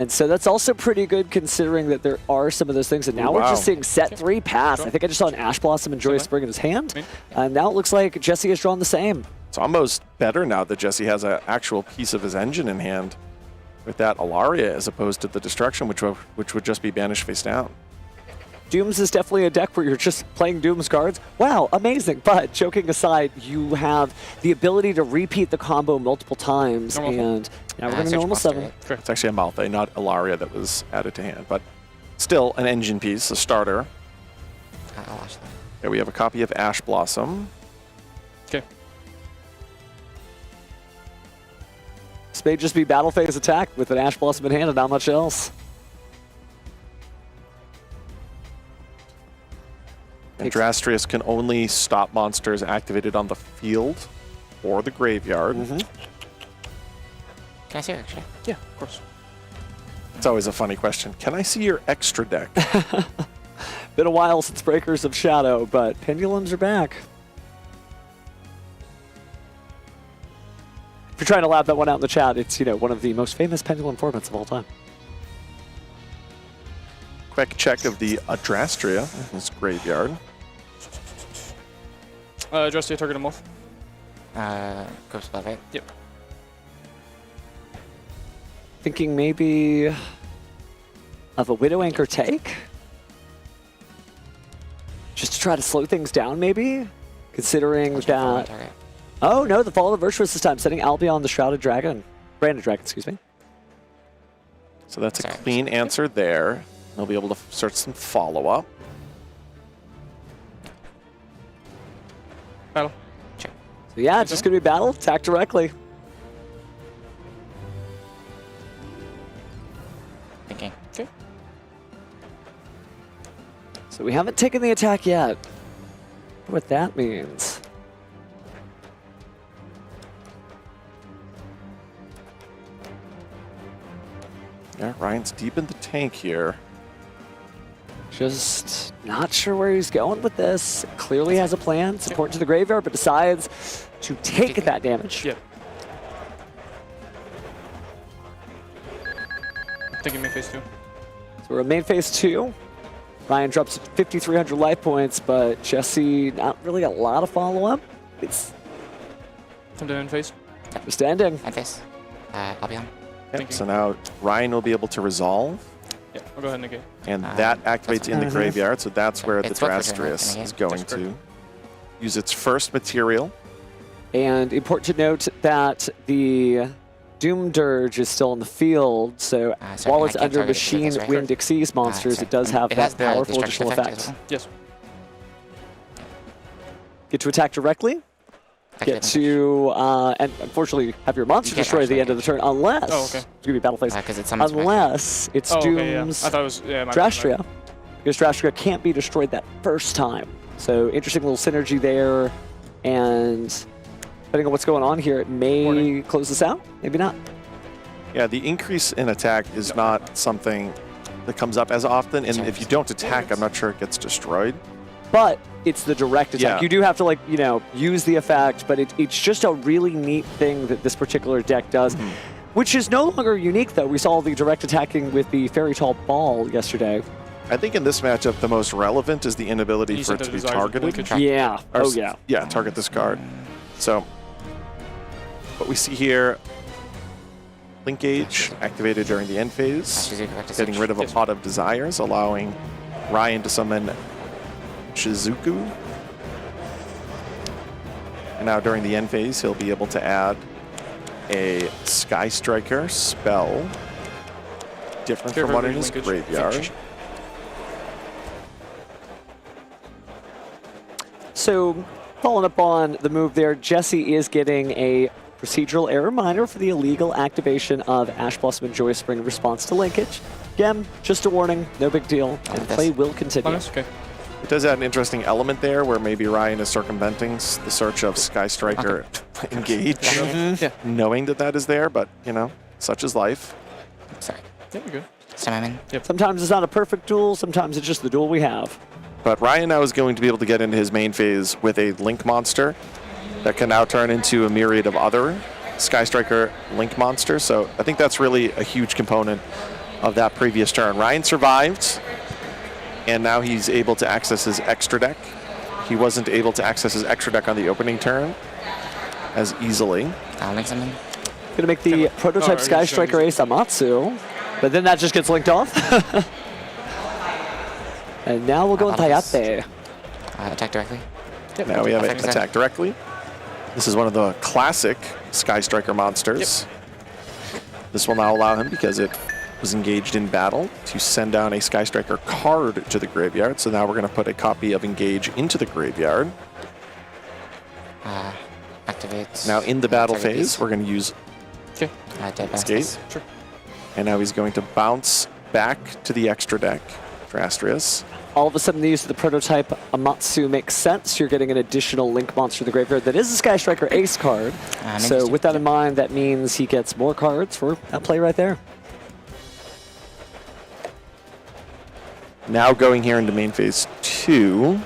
And so that's also pretty good considering that there are some of those things. And now we're just seeing set 3 pass. I think I just saw an Ash Blossom and Joyous Spring in his hand. And now it looks like Jesse has drawn the same. It's almost better now that Jesse has an actual piece of his engine in hand with that Alaria as opposed to the Destruction, which would just be banished face down. Dooms is definitely a deck where you're just playing Dooms cards. Wow, amazing. But joking aside, you have the ability to repeat the combo multiple times. And now we're going to normal 7. It's actually a Malthae, not Alaria, that was added to hand. But still an engine piece, a starter. Here we have a copy of Ash Blossom. Okay. This may just be battle phase attack with an Ash Blossom in hand and not much else. And Drastrius can only stop monsters activated on the field or the graveyard. Can I see your extra? Yeah, of course. It's always a funny question. Can I see your extra deck? Been a while since Breakers of Shadow, but Pendulums are back. If you're trying to lab that one out in the chat, it's, you know, one of the most famous Pendulum formats of all time. Quick check of the Adrastria in his graveyard. Address your target a morph. Go spell, right? Yep. Thinking maybe of a Widow Anchor take? Just to try to slow things down, maybe? Considering that... Oh, no, the Fall of the Virtuous this time, setting Albion the Shrouded Dragon. Branded Dragon, excuse me. So that's a clean answer there. They'll be able to search some follow-up. Battle. Check. So yeah, it's just going to be battle. Attack directly. Thinking. Okay. So we haven't taken the attack yet. What that means. Yeah, Ryan's deep in the tank here. Just not sure where he's going with this. Clearly has a plan. It's important to the graveyard, but decides to take that damage. Yep. I'm thinking main phase 2. So we're in main phase 2. Ryan drops 5,300 life points, but Jesse, not really a lot of follow-up. It's Time to end phase. just ending. End phase. I'll be on. Yep, so now Ryan will be able to resolve. Yeah, I'll go ahead and negate. And that activates in the graveyard, so that's where the It's what we're doing, Drastrius right? is going to use its first material. And important to note that the Doom Dirge is still in the field, so sorry, while I it's can't under target Machine because, right? Wind Xyz monsters, sorry. it does have It has that the powerful destruction additional effect as effect. well. Yes. Get to attack directly. Get to, and unfortunately, have your monster destroy at the end of the turn, unless, Oh, okay. it's going to be battle phase, Because it's summons unless it's Oh, okay, yeah. Doom's I thought it was my Drastria, because Drastria can't be destroyed that first time. So interesting little synergy there, and depending on what's going on here, it may close this out, maybe not. Yeah, the increase in attack is not something that comes up as often, and if you don't attack, I'm not sure it gets destroyed. But it's the direct attack. Yeah. You do have to, like, you know, use the effect, but it's just a really neat thing that this particular deck does, which is no longer unique, though. We saw the direct attacking with the Fairy Tall Ball yesterday. I think in this matchup, the most relevant is the inability for it to be targeted. Yeah. Or Oh, yeah. Yeah, target this card. So, what we see here, Link Gauge activated during the end phase, getting rid of a Pot of Desires, allowing Ryan to summon Shizuku. And now during the end phase, he'll be able to add a Sky Striker spell, different from one in his graveyard. So, following up on the move there, Jesse is getting a procedural error minor for the illegal activation of Ash Blossom and Joyous Spring in response to linkage. Again, just a warning, no big deal, and play will continue. Okay. It does add an interesting element there where maybe Ryan is circumventing the search of Sky Striker engage, knowing that that is there, but, you know, such is life. Sorry. Yeah, we're good. Yep. Sometimes it's not a perfect duel, sometimes it's just the duel we have. But Ryan now is going to be able to get into his main phase with a Link monster that can now turn into a myriad of other Sky Striker Link monsters. So I think that's really a huge component of that previous turn. Ryan survived, and now he's able to access his extra deck. He wasn't able to access his extra deck on the opening turn as easily. Gonna make the prototype Sky Striker Ace Amatsu, but then that just gets linked off. And now we'll go with Tayate. Attack directly. Now we have an attack directly. This is one of the classic Sky Striker monsters. This will now allow him, because it was engaged in battle, to send down a Sky Striker card to the graveyard. So now we're going to put a copy of Engage into the graveyard. Activate. Now in the battle phase, we're going to use Escape. Sure. And now he's going to bounce back to the extra deck for Astrius. All of a sudden, the use of the prototype Amatsu makes sense. You're getting an additional Link monster to the graveyard that is a Sky Striker Ace card. So with that in mind, that means he gets more cards for that play right there. Now going here into main phase 2.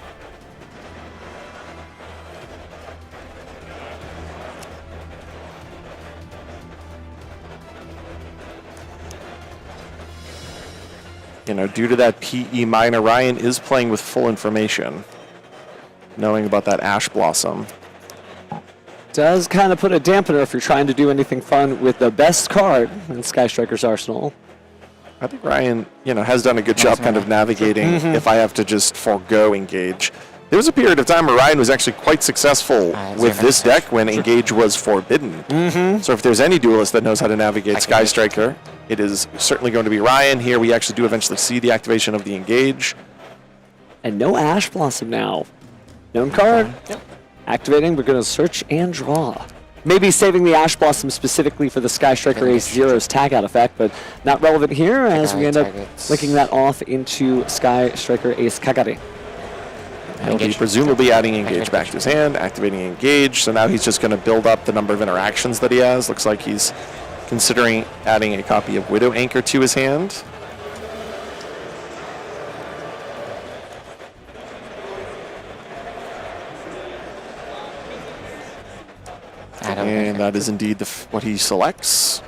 You know, due to that PE minor, Ryan is playing with full information, knowing about that Ash Blossom. Does kind of put a dampener if you're trying to do anything fun with the best card in Sky Striker's arsenal. I think Ryan, you know, has done a good job kind of navigating if I have to just forego Engage. There was a period of time where Ryan was actually quite successful with this deck when Engage was forbidden. So if there's any duelist that knows how to navigate Sky Striker, it is certainly going to be Ryan. Here we actually do eventually see the activation of the Engage. And no Ash Blossom now. Known card. Activating, we're going to search and draw. Maybe saving the Ash Blossom specifically for the Sky Striker Ace Zero's tag out effect, but not relevant here as we end up linking that off into Sky Striker Ace Kagari. He'll be presumably adding Engage back to his hand, activating Engage. So now he's just going to build up the number of interactions that he has. Looks like he's considering adding a copy of Widow Anchor to his hand. And that is indeed what he selects.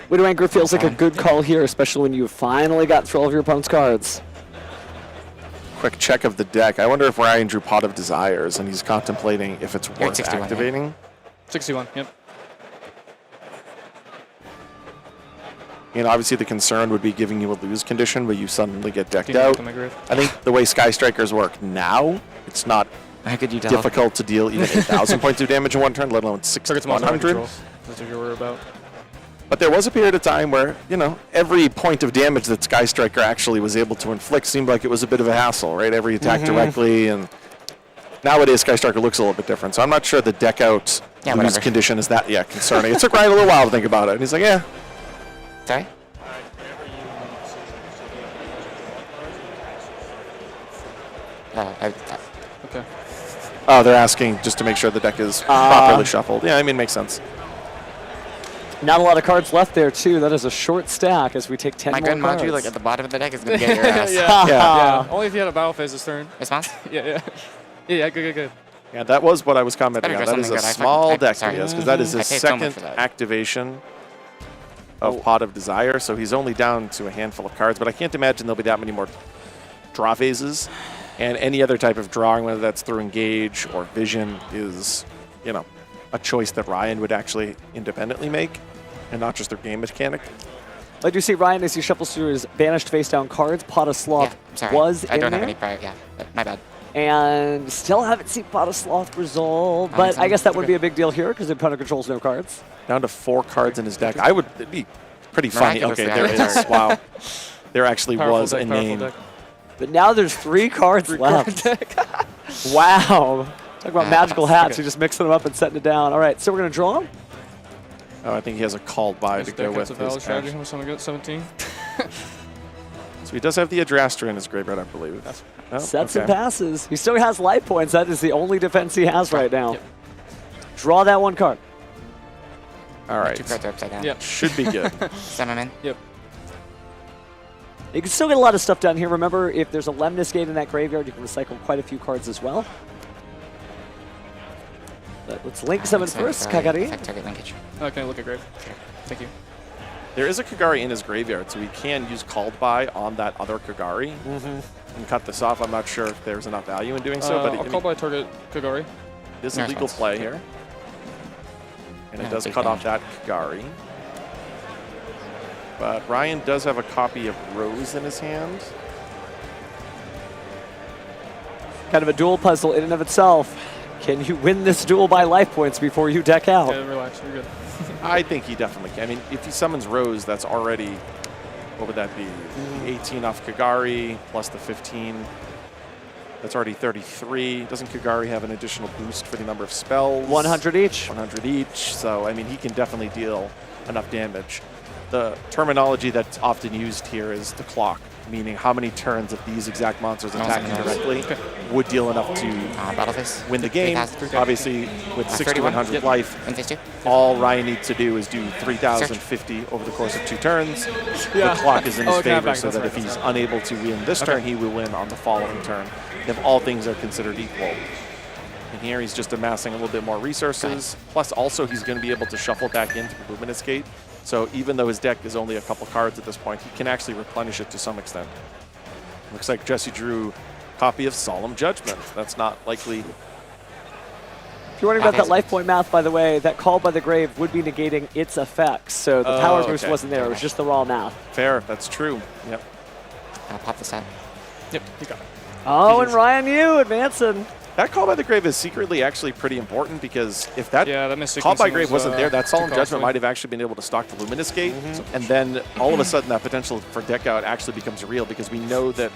Widow Anchor feels like a good call here, especially when you finally got through all of your opponent's cards. Quick check of the deck. I wonder if Ryan drew Pot of Desires and he's contemplating if it's worth 61, activating. Yeah. 61, yep. And obviously the concern would be giving you a lose condition, but you suddenly get decked out. I think the way Sky Strikers work now, it's not difficult to deal even 8,000 points of damage in one turn, let alone 6,100. That's what you're worried about. But there was a period of time where, you know, every point of damage that Sky Striker actually was able to inflict seemed like it was a bit of a hassle, right? Every attack directly, and nowadays Sky Striker looks a little bit different. So I'm not sure the deck out lose condition is that concerning. It took Ryan a little while to think about it, and he's like, yeah. Sorry? Okay. Oh, they're asking just to make sure the deck is properly shuffled. Yeah, I mean, makes sense. Not a lot of cards left there, too. That is a short stack as we take 10 more cards. My good Maju, like at the bottom of the deck, is going to get your ass. yeah. Only if you had a battle phase this turn. Response? Yeah, good. Yeah, that was what I was commenting on. That is a small deck he has, because that is his second for that. activation of Pot of Desire. So he's only down to a handful of cards, but I can't imagine there'll be that many more draw phases. And any other type of drawing, whether that's through Engage or Vision, is, you know, a choice that Ryan would actually independently make, and not just their game mechanic. I do see Ryan as he shuffles through his banished face-down cards. Pot of Sloth was in there. I don't have any prior, my bad. And still haven't seen Pot of Sloth resolve, but I guess that wouldn't be a big deal here because the opponent controls no cards. Down to 4 cards in his deck. It'd be pretty funny. Okay, there is. Wow. There actually was a name. But now there's 3 cards left. Wow. Talk about magical hats. You're just mixing them up and setting it down. All right, so we're going to draw him. Oh, I think he has a called by to go with his strategy. How much 17? So he does have the Adrastra in his graveyard, I believe. Sets and passes. He still has life points. That is the only defense he has right now. Yep. Draw that 1 card. All right. 2 cards are upside down. Yep. Should be good. Send him in. Yep. You can still get a lot of stuff done here. Remember, if there's a Lemnis Gate in that graveyard, you can recycle quite a few cards as well. But let's link summon first, Kagari. Target linkage. Oh, can I look at grave? Sure. Thank you. There is a Kagari in his graveyard, so he can use called by on that other Kagari and cut this off. I'm not sure if there's enough value in doing so, but I'll call by target Kagari. It is a legal play here. And it does cut off that Kagari. But Ryan does have a copy of Rose in his hand. Kind of a duel puzzle in and of itself. Can you win this duel by life points before you deck out? Yeah, relax, you're good. I think he definitely can. I mean, if he summons Rose, that's already, what would that be? 18 off Kagari plus the 15. That's already 33. Doesn't Kagari have an additional boost for the number of spells? 100 each. 100 each. So, I mean, he can definitely deal enough damage. The terminology that's often used here is the clock, meaning how many turns of these exact monsters attacking directly would deal enough to win the game. Obviously, with 6,100 life, all Ryan needs to do is do 3,050 over the course of 2 turns. The clock is in his favor, so that if he's unable to win this turn, he will win on the following turn, if all things are considered equal. And here he's just amassing a little bit more resources. Plus, also, he's going to be able to shuffle back into the Luminous Gate. So even though his deck is only a couple cards at this point, he can actually replenish it to some extent. Looks like Jesse drew a copy of Solemn Judgment. That's not likely. If you're wondering about that life point math, by the way, that call by the grave would be negating its effects. So the power boost wasn't there. It was just the raw math. Fair. That's true. Yep. I'll pop this out. Yep, you got it. Oh, and Ryan Yu advancing. That call by the grave is secretly actually pretty important because if that call by grave wasn't there, that Solemn Judgment might have actually been able to stock the Luminous Gate. And then all of a sudden that potential for deck out actually becomes real because we know that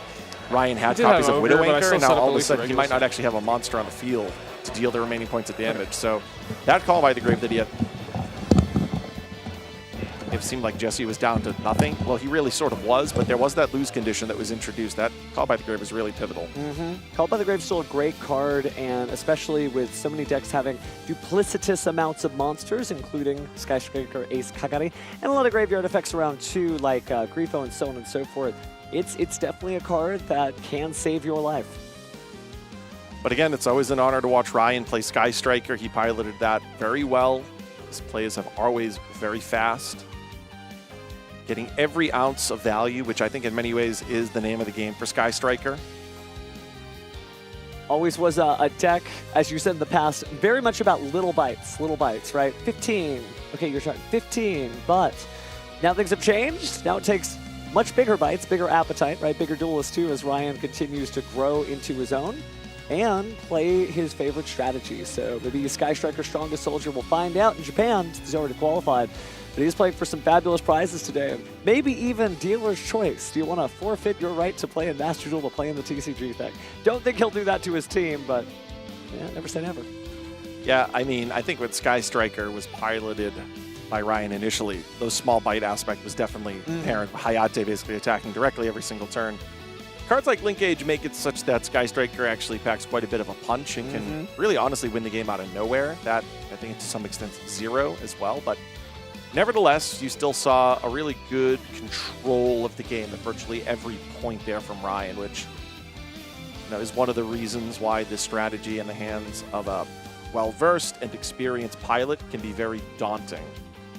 Ryan had copies of Widowmaker, and now all of a sudden he might not actually have a monster on the field to deal the remaining points of damage. So that call by the grave that he had, it seemed like Jesse was down to nothing. Well, he really sort of was, but there was that lose condition that was introduced. That call by the grave was really pivotal. Call by the grave is still a great card, and especially with so many decks having duplicitous amounts of monsters, including Sky Striker, Ace Kagari, and a lot of graveyard effects around too, like Grifo and so on and so forth. It's definitely a card that can save your life. But again, it's always an honor to watch Ryan play Sky Striker. He piloted that very well. His plays have always very fast. Getting every ounce of value, which I think in many ways is the name of the game for Sky Striker. Always was a deck, as you said in the past, very much about little bites, right? 15. Okay, you're trying 15, but now things have changed. Now it takes much bigger bites, bigger appetite, right? Bigger Duelists too, as Ryan continues to grow into his own and play his favorite strategy. So maybe Sky Striker Strongest Soldier, we'll find out in Japan. He's already qualified. But he's playing for some fabulous prizes today. Maybe even Dealer's Choice. Do you want to forfeit your right to play in Master Duel to play in the TCG thing? Don't think he'll do that to his team, but yeah, never say never. Yeah, I mean, I think when Sky Striker was piloted by Ryan initially, those small bite aspect was definitely apparent. Hayate basically attacking directly every single turn. Cards like Linkage make it such that Sky Striker actually packs quite a bit of a punch and can really honestly win the game out of nowhere. That, I think, to some extent, zero as well. But nevertheless, you still saw a really good control of the game at virtually every point there from Ryan, which is one of the reasons why this strategy in the hands of a well-versed and experienced pilot can be very daunting.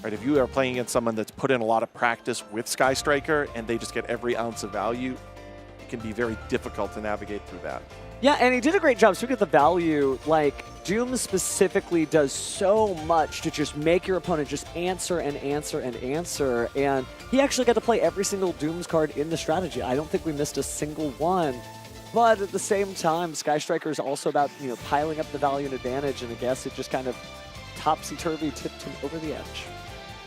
Right? If you are playing against someone that's put in a lot of practice with Sky Striker and they just get every ounce of value, it can be very difficult to navigate through that. Yeah, and he did a great job. Speaking of the value, like, Doom specifically does so much to just make your opponent just answer and answer and answer, and he actually got to play every single Doom's card in the strategy. I don't think we missed a single one. But at the same time, Sky Striker is also about, piling up the value and advantage, and I guess it just kind of topsy-turvy tipped him over the edge.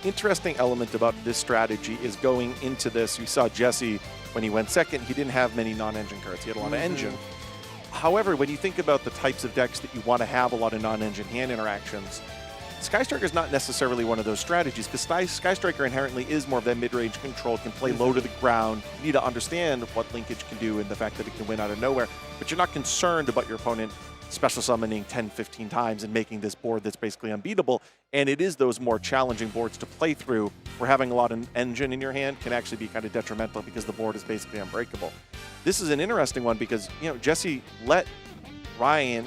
Interesting element about this strategy is going into this. You saw Jesse, when he went second, he didn't have many non-engine cards. He had a lot of engine. However, when you think about the types of decks that you want to have a lot of non-engine hand interactions, Sky Striker is not necessarily one of those strategies, because Sky Striker inherently is more of that mid-range control, can play low to the ground. You need to understand what linkage can do and the fact that it can win out of nowhere, but you're not concerned about your opponent special summoning 10, 15 times and making this board that's basically unbeatable. And it is those more challenging boards to play through where having a lot of engine in your hand can actually be kind of detrimental because the board is basically unbreakable. This is an interesting one because, Jesse let Ryan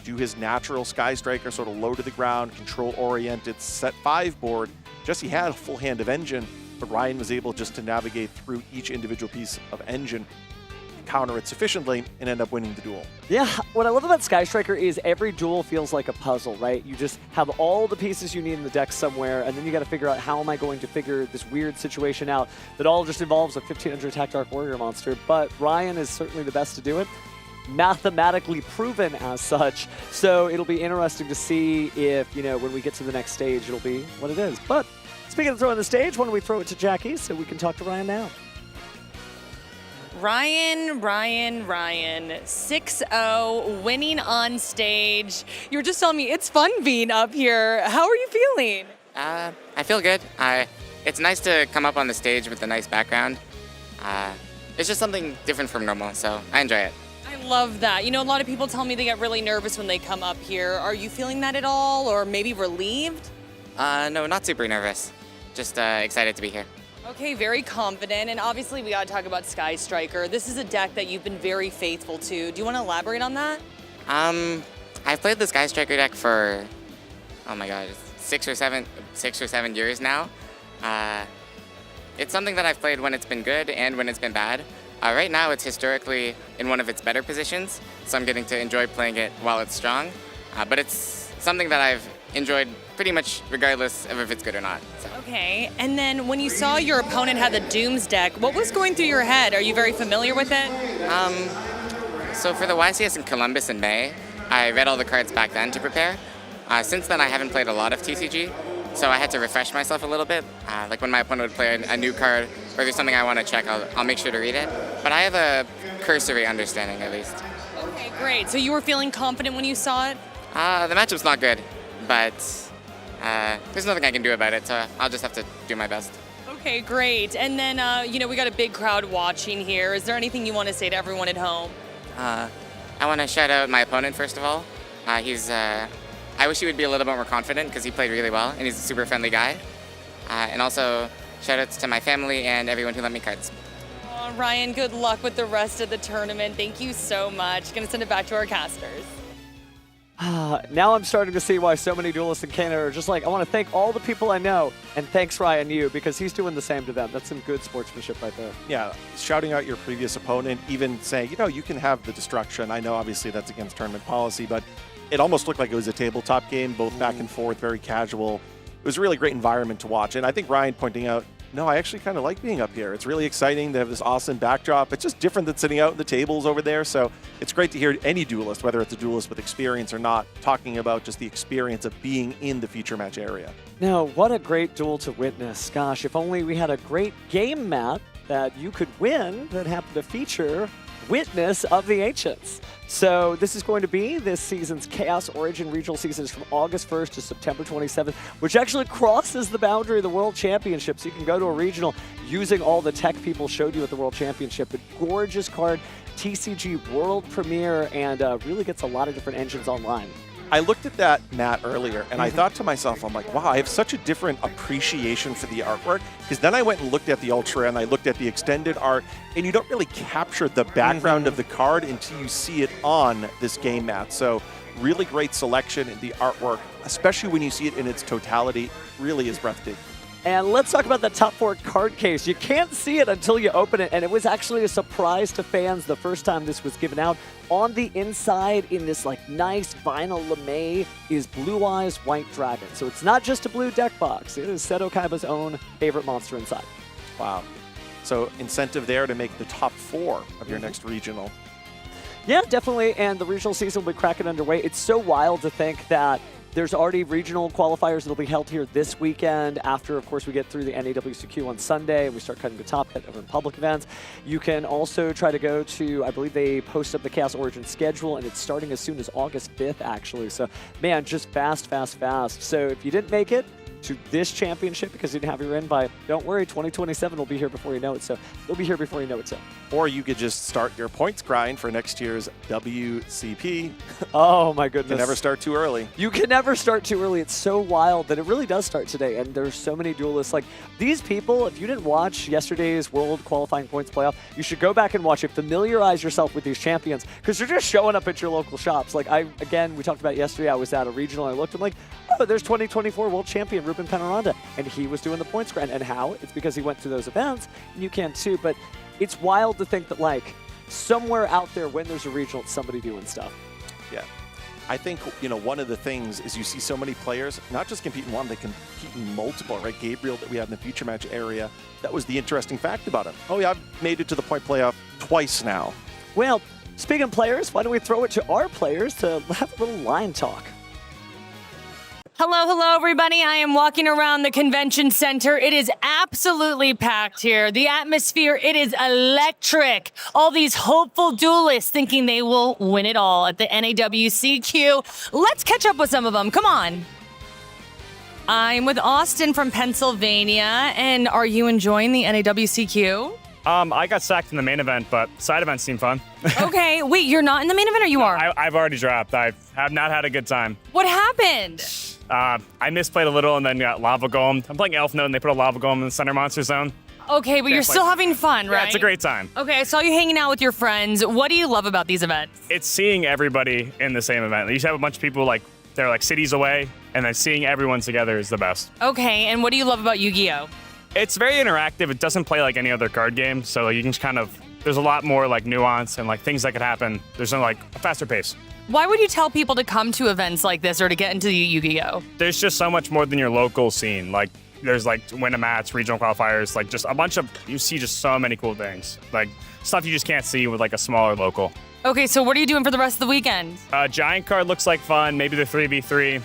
do his natural Sky Striker, sort of low to the ground, control-oriented set 5 board. Jesse had a full hand of engine, but Ryan was able just to navigate through each individual piece of engine, counter it sufficiently, and end up winning the duel. Yeah, what I love about Sky Striker is every duel feels like a puzzle, right? You just have all the pieces you need in the deck somewhere, and then you got to figure out how am I going to figure this weird situation out that all just involves a 1500 attack Dark Warrior monster. But Ryan is certainly the best to do it, mathematically proven as such. So it'll be interesting to see if, when we get to the next stage, it'll be what it is. But speaking of throwing the stage, why don't we throw it to Jackie so we can talk to Ryan now? Ryan, 6-0, winning on stage. You were just telling me it's fun being up here. How are you feeling? I feel good. It's nice to come up on the stage with a nice background. It's just something different from normal, so I enjoy it. I love that. A lot of people tell me they get really nervous when they come up here. Are you feeling that at all, or maybe relieved? No, not super nervous. Just excited to be here. Okay, very confident, and obviously we gotta talk about Sky Striker. This is a deck that you've been very faithful to. Do you want to elaborate on that? I've played the Sky Striker deck for, oh my god, 6 or 7 years now. It's something that I've played when it's been good and when it's been bad. Right now it's historically in one of its better positions, so I'm getting to enjoy playing it while it's strong. But it's something that I've enjoyed pretty much regardless of if it's good or not. So. Okay, and then when you saw your opponent had the Dooms deck, what was going through your head? Are you very familiar with it? So for the YCS in Columbus in May, I read all the cards back then to prepare. Since then I haven't played a lot of TCG, so I had to refresh myself a little bit. Like when my opponent would play a new card, or there's something I want to check, I'll make sure to read it. But I have a cursory understanding at least. Okay, great. So you were feeling confident when you saw it? The matchup's not good, but there's nothing I can do about it, so I'll just have to do my best. Okay, great. And then, we got a big crowd watching here. Is there anything you want to say to everyone at home? I want to shout out my opponent, first of all. I wish he would be a little bit more confident because he played really well, and he's a super friendly guy. And also, shout outs to my family and everyone who lent me cards. Oh, Ryan, good luck with the rest of the tournament. Thank you so much. Gonna send it back to our casters. Now I'm starting to see why so many duelists in Canada are just like, I want to thank all the people I know, and thanks Ryan, you, because he's doing the same to them. That's some good sportsmanship right there. Yeah, shouting out your previous opponent, even saying, you can have the destruction. I know obviously that's against tournament policy, but it almost looked like it was a tabletop game, both back and forth, very casual. It was a really great environment to watch. And I think Ryan pointing out, no, I actually kind of like being up here. It's really exciting to have this awesome backdrop. It's just different than sitting out in the tables over there. So it's great to hear any duelist, whether it's a duelist with experience or not, talking about just the experience of being in the feature match area. Now, what a great duel to witness. Gosh, if only we had a great game map that you could win that happened to feature Witness of the Ancients. So this is going to be this season's Chaos Origin Regional season is from August 1st to September 27th, which actually crosses the boundary of the World Championship. So you can go to a regional using all the tech people showed you at the World Championship. A gorgeous card, TCG World Premiere, and really gets a lot of different engines online. I looked at that, Matt, earlier, and I thought to myself, I'm like, wow, I have such a different appreciation for the artwork. Because then I went and looked at the Ultra, and I looked at the extended art, and you don't really capture the background of the card until you see it on this game mat. So really great selection in the artwork, especially when you see it in its totality, really is breathtaking. And let's talk about the top 4 card case. You can't see it until you open it, and it was actually a surprise to fans the first time this was given out. On the inside, in this nice vinyl lame, is Blue Eyes White Dragon. So it's not just a blue deck box. It is Seto Kaiba's own favorite monster inside. Wow. So incentive there to make the top 4 of your next regional. Yeah, definitely. And the regional season will be cracking underway. It's so wild to think that there's already regional qualifiers that will be held here this weekend after, of course, we get through the NAWCQ on Sunday and we start cutting the top hit over in public events. You can also try to go to, I believe they post up the Chaos Origin schedule, and it's starting as soon as August 5th, actually. So, man, just fast. So if you didn't make it to this championship because you didn't have your invite, don't worry, 2027 will be here before you know it. So you'll be here before you know it. So. Or you could just start your points grind for next year's WCP. Oh my goodness. You can never start too early. You can never start too early. It's so wild that it really does start today. And there's so many duelists. Like these people, if you didn't watch yesterday's World Qualifying Points Playoff, you should go back and watch it. Familiarize yourself with these champions because they're just showing up at your local shops. Like we talked about yesterday, I was at a regional and I looked, I'm like, oh, there's 2024 World Champion Ruben Penaranda. And he was doing the points grind. And how? It's because he went to those events. And you can too. But it's wild to think that like somewhere out there when there's a regional, it's somebody doing stuff. Yeah. I think, one of the things is you see so many players not just compete in one, they compete in multiple, right? Gabriel that we have in the future match area, that was the interesting fact about him. Oh yeah, I've made it to the point playoff twice now. Well, speaking of players, why don't we throw it to our players to have a little line talk? Hello, everybody. I am walking around the convention center. It is absolutely packed here. The atmosphere, it is electric. All these hopeful duelists thinking they will win it all at the NAWCQ. Let's catch up with some of them. Come on. I'm with Austin from Pennsylvania. And are you enjoying the NAWCQ? I got sacked in the main event, but side events seem fun. Okay, wait, you're not in the main event or you are? I've already dropped. I have not had a good time. What happened? I misplayed a little and then got lava golem. I'm playing Elf Node and they put a lava golem in the center monster zone. Okay, but you're still having fun, right? Yeah, it's a great time. Okay, I saw you hanging out with your friends. What do you love about these events? It's seeing everybody in the same event. You have a bunch of people they're like cities away, and then seeing everyone together is the best. Okay, and what do you love about Yu-Gi-Oh? It's very interactive. It doesn't play like any other card game, so you can there's a lot more nuance and things that could happen. There's a faster pace. Why would you tell people to come to events like this or to get into Yu-Gi-Oh? There's just so much more than your local scene. There's win a match, regional qualifiers, just a bunch of, you see just so many cool things. Stuff you just can't see with a smaller local. Okay, so what are you doing for the rest of the weekend? Giant card looks like fun, maybe the 3v3.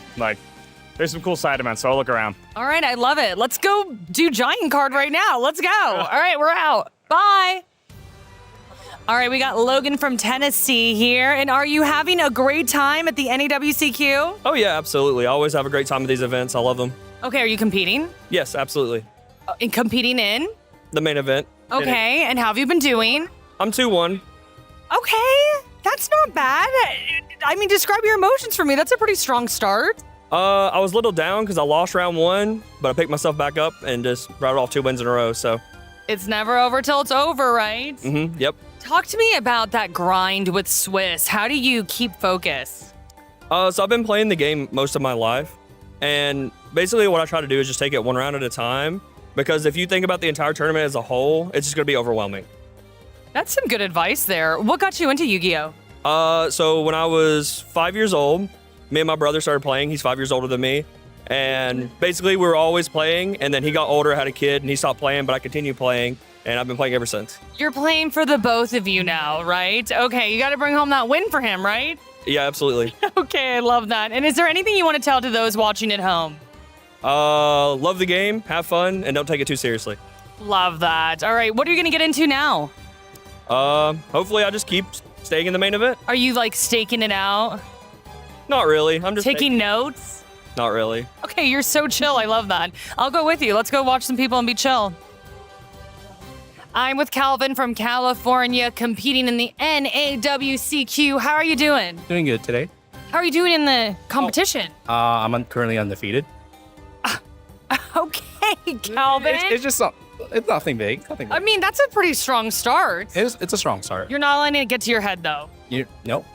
There's some cool side events, so I'll look around. All right, I love it. Let's go do Giant Card right now. Let's go. All right, we're out. Bye. All right, we got Logan from Tennessee here. And are you having a great time at the NAWCQ? Oh, yeah, absolutely. I always have a great time at these events. I love them. Okay, are you competing? Yes, absolutely. And competing in? The main event. Okay, and how have you been doing? I'm 2-1. Okay, that's not bad. I mean, describe your emotions for me. That's a pretty strong start. I was a little down because I lost round 1, but I picked myself back up and just routed off 2 wins in a row, so. It's never over till it's over, right? Mm-hmm, yep. Talk to me about that grind with Swiss. How do you keep focus? So I've been playing the game most of my life, and basically what I try to do is just take it one round at a time, because if you think about the entire tournament as a whole, it's just going to be overwhelming. That's some good advice there. What got you into Yu-Gi-Oh? So when I was 5 years old, me and my brother started playing. He's 5 years older than me. And basically we were always playing, and then he got older, had a kid, and he stopped playing, but I continued playing, and I've been playing ever since. You're playing for the both of you now, right? Okay, you got to bring home that win for him, right? Yeah, absolutely. Okay, I love that. And is there anything you want to tell to those watching at home? Love the game, have fun, and don't take it too seriously. Love that. All right, what are you going to get into now? Hopefully I just keep staying in the main event. Are you staking it out? Not really. I'm just taking notes? Not really. Okay, you're so chill. I love that. I'll go with you. Let's go watch some people and be chill. I'm with Calvin from California, competing in the NAWCQ. How are you doing? Doing good today. How are you doing in the competition? I'm currently undefeated. Okay, Calvin. It's just it's nothing big. Nothing big. I mean, that's a pretty strong start. It's a strong start. You're not letting it get to your head, though. Nope.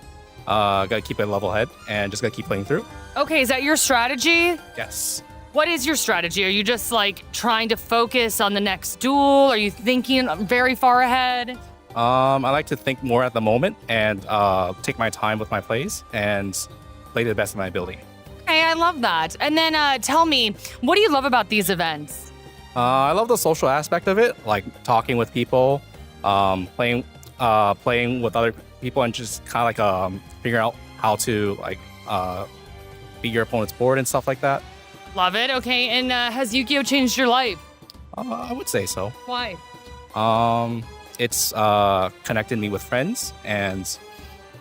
Gotta keep a level head and just gotta keep playing through. Okay, is that your strategy? Yes. What is your strategy? Are you just trying to focus on the next duel? Are you thinking very far ahead? I like to think more at the moment and take my time with my plays and play to the best of my ability. Okay, I love that. And then tell me, what do you love about these events? I love the social aspect of it, like talking with people, playing with other people and just kind of like figure out how to like beat your opponent's board and stuff like that. Love it. Okay, and has Yu-Gi-Oh changed your life? I would say so. Why? It's connected me with friends, and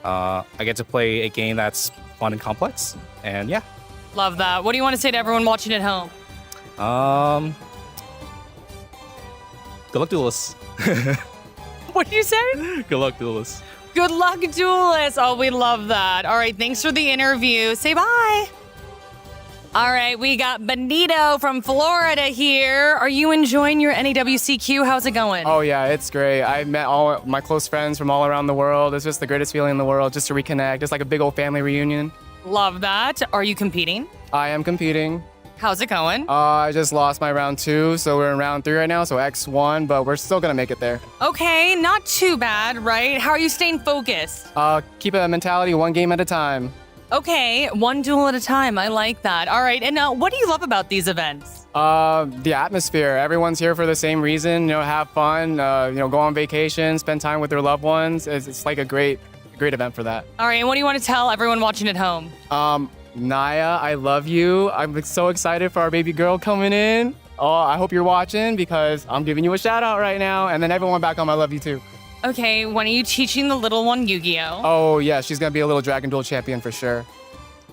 I get to play a game that's fun and complex. And yeah. Love that. What do you want to say to everyone watching at home? Good luck, Duelists. What do you say? Good luck, Duelists. Good luck, Duelists. Oh, we love that. All right, thanks for the interview. Say bye. All right, we got Benito from Florida here. Are you enjoying your NAWCQ? How's it going? Oh, yeah, it's great. I met all my close friends from all around the world. It's just the greatest feeling in the world, just to reconnect. It's like a big old family reunion. Love that. Are you competing? I am competing. How's it going? I just lost my round 2, so we're in round 3 right now, so X1, but we're still gonna make it there. Okay, not too bad, right? How are you staying focused? Keep a mentality one game at a time. Okay, one duel at a time. I like that. All right, and what do you love about these events? The atmosphere. Everyone's here for the same reason, have fun, go on vacation, spend time with their loved ones. It's like a great event for that. All right, and what do you want to tell everyone watching at home? Naya, I love you. I'm so excited for our baby girl coming in. Oh, I hope you're watching because I'm giving you a shout out right now. And then everyone back home, I love you too. Okay, when are you teaching the little one Yu-Gi-Oh? Oh, yeah, she's going to be a little Dragon Duel champion for sure.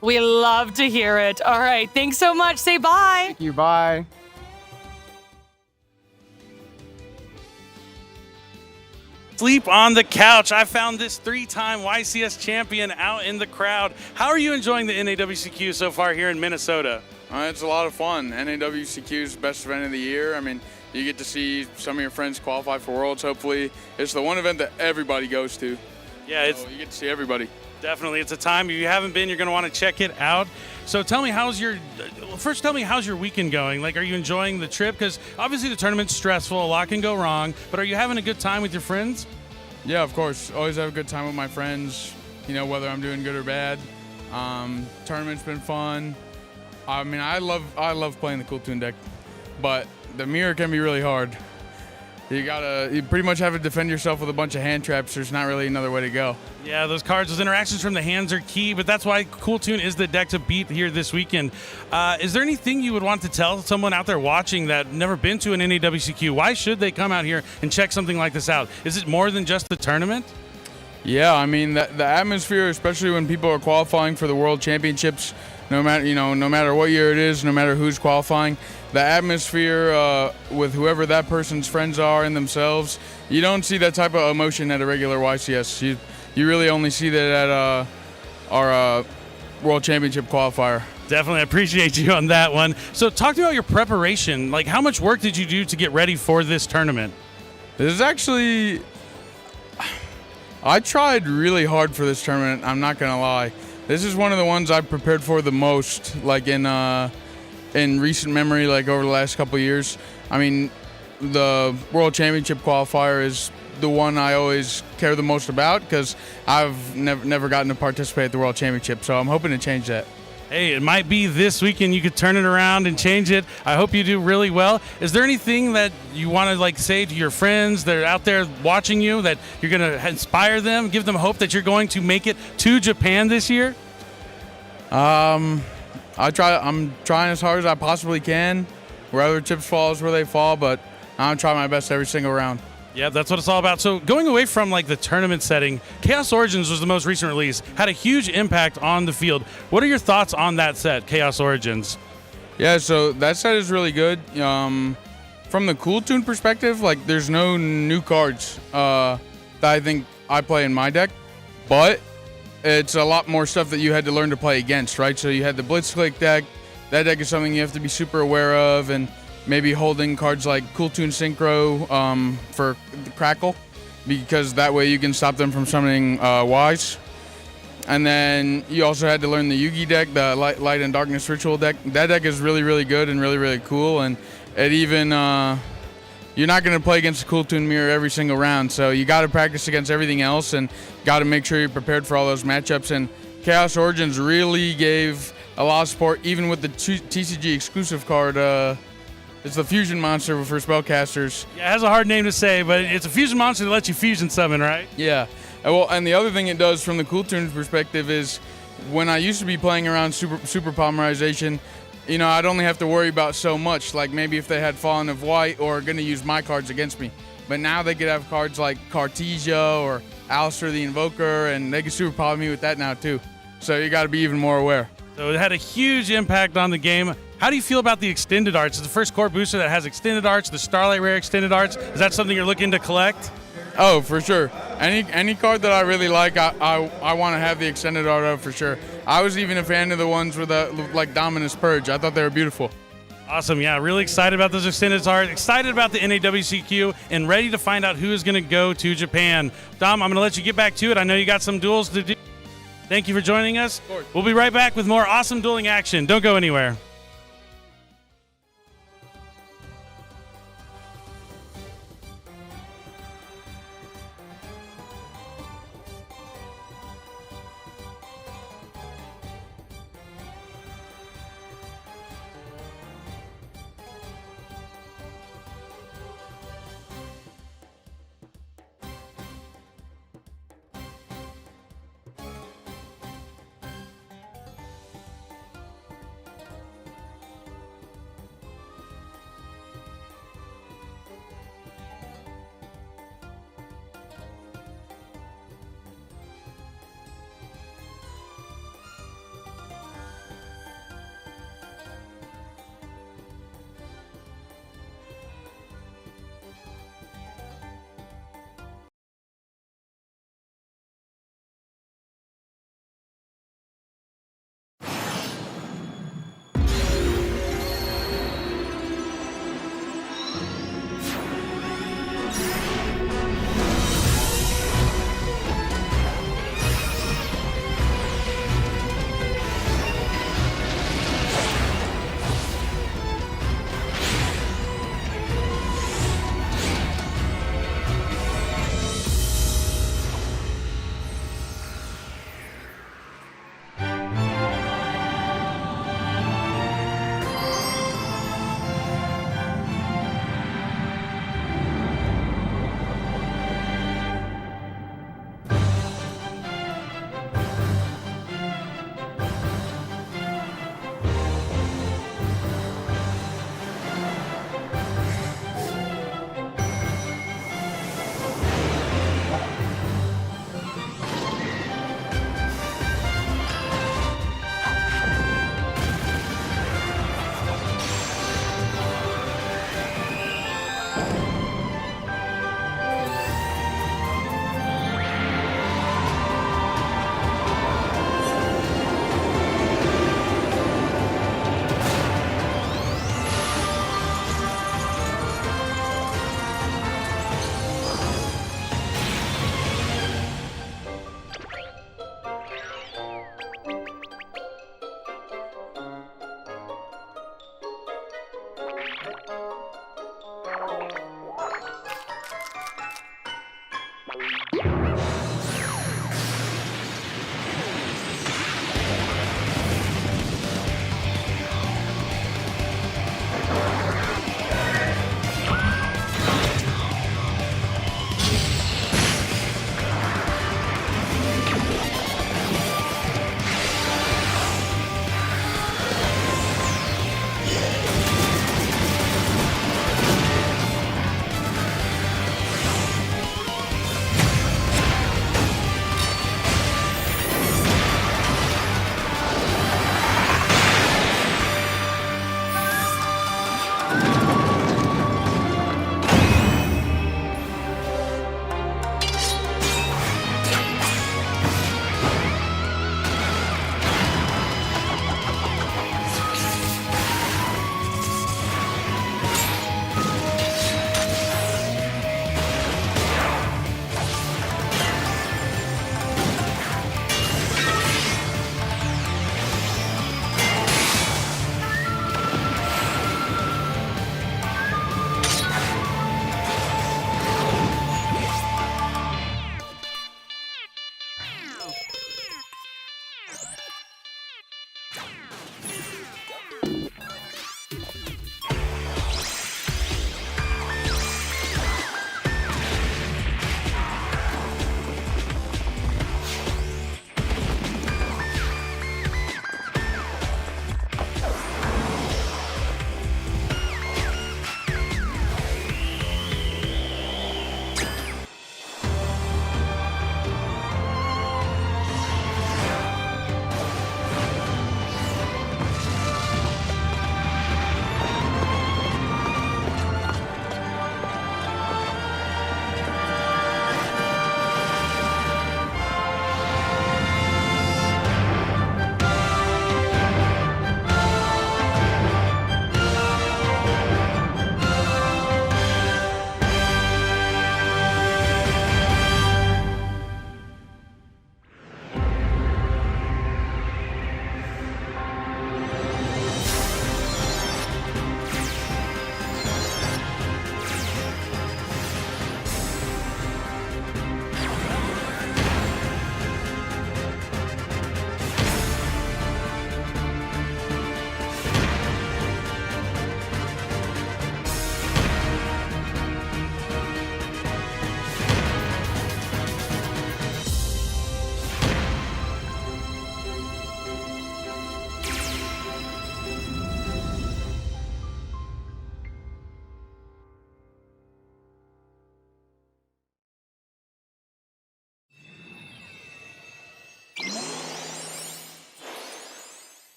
We love to hear it. All right, thanks so much. Say bye. Thank you, bye. Sleep on the couch. I found this 3-time YCS champion out in the crowd. How are you enjoying the NAWCQ so far here in Minnesota? It's a lot of fun. NAWCQ is the best event of the year. I mean, you get to see some of your friends qualify for Worlds, hopefully. It's the one event that everybody goes to. Yeah, you get to see everybody. Definitely. It's a time. If you haven't been, you're going to want to check it out. So tell me, how's your weekend going? Like, are you enjoying the trip? Because obviously the tournament's stressful. A lot can go wrong. But are you having a good time with your friends? Yeah, of course. Always have a good time with my friends, whether I'm doing good or bad. Tournament's been fun. I mean, I love playing the Cool Tune deck, but the mirror can be really hard. You pretty much have to defend yourself with a bunch of hand traps. There's not really another way to go. Yeah, those cards, those interactions from the hands are key, but that's why Cool Tune is the deck to beat here this weekend. Is there anything you would want to tell someone out there watching that never been to an NAWCQ? Why should they come out here and check something like this out? Is it more than just the tournament? Yeah, I mean, the atmosphere, especially when people are qualifying for the World Championships, no matter what year it is, no matter who's qualifying, the atmosphere with whoever that person's friends are and themselves, you don't see that type of emotion at a regular YCS. You really only see that at our World Championship qualifier. Definitely appreciate you on that one. So talk to me about your preparation. Like, how much work did you do to get ready for this tournament? This is actually, I tried really hard for this tournament, I'm not going to lie. This is one of the ones I've prepared for the most, like in recent memory, like over the last couple of years. I mean, the World Championship qualifier is the one I always care the most about because I've never gotten to participate at the World Championship, so I'm hoping to change that. Hey, it might be this weekend you could turn it around and change it. I hope you do really well. Is there anything that you want to say to your friends that are out there watching you that you're going to inspire them, give them hope that you're going to make it to Japan this year? I'm trying as hard as I possibly can. Wherever chips fall is where they fall, but I'm trying my best every single round. Yeah, that's what it's all about. So going away from the tournament setting, Chaos Origins was the most recent release, had a huge impact on the field. What are your thoughts on that set, Chaos Origins? Yeah, so that set is really good. From the Cool Tune perspective, there's no new cards that I think I play in my deck, but it's a lot more stuff that you had to learn to play against, right? So you had the Blitzclick deck. That deck is something you have to be super aware of, and maybe holding cards like Cool Tune Synchro for the Crackle, because that way you can stop them from summoning Wise. And then you also had to learn the Yugi deck, the Light and Darkness Ritual deck. That deck is really, really good and really, really cool. And it even, you're not going to play against the Cool Tune mirror every single round, so you got to practice against everything else and got to make sure you're prepared for all those matchups. And Chaos Origins really gave a lot of support, even with the TCG exclusive card. It's the Fusion Monster for spellcasters. Yeah, it has a hard name to say, but it's a fusion monster that lets you fusion summon, right? Yeah. Well, and the other thing it does from the Cool Tunes perspective is when I used to be playing around super polymerization, you know, I'd only have to worry about so much, like maybe if they had Fallen of White or going to use my cards against me. But now they could have cards like Cartesia or Alistair the Invoker, and they can super poly me with that now too. So you got to be even more aware. So it had a huge impact on the game. How do you feel about the extended arts? It's the first core booster that has extended arts, the Starlight Rare extended arts. Is that something you're looking to collect? Oh, for sure. Any card that I really like, I want to have the extended art of for sure. I was even a fan of the ones with like Dominus Purge. I thought they were beautiful. Awesome. Yeah, really excited about those extended arts. Excited about the NAWCQ and ready to find out who is going to go to Japan. Dom, I'm going to let you get back to it. I know you got some duels to do. Thank you for joining us. We'll be right back with more awesome dueling action. Don't go anywhere.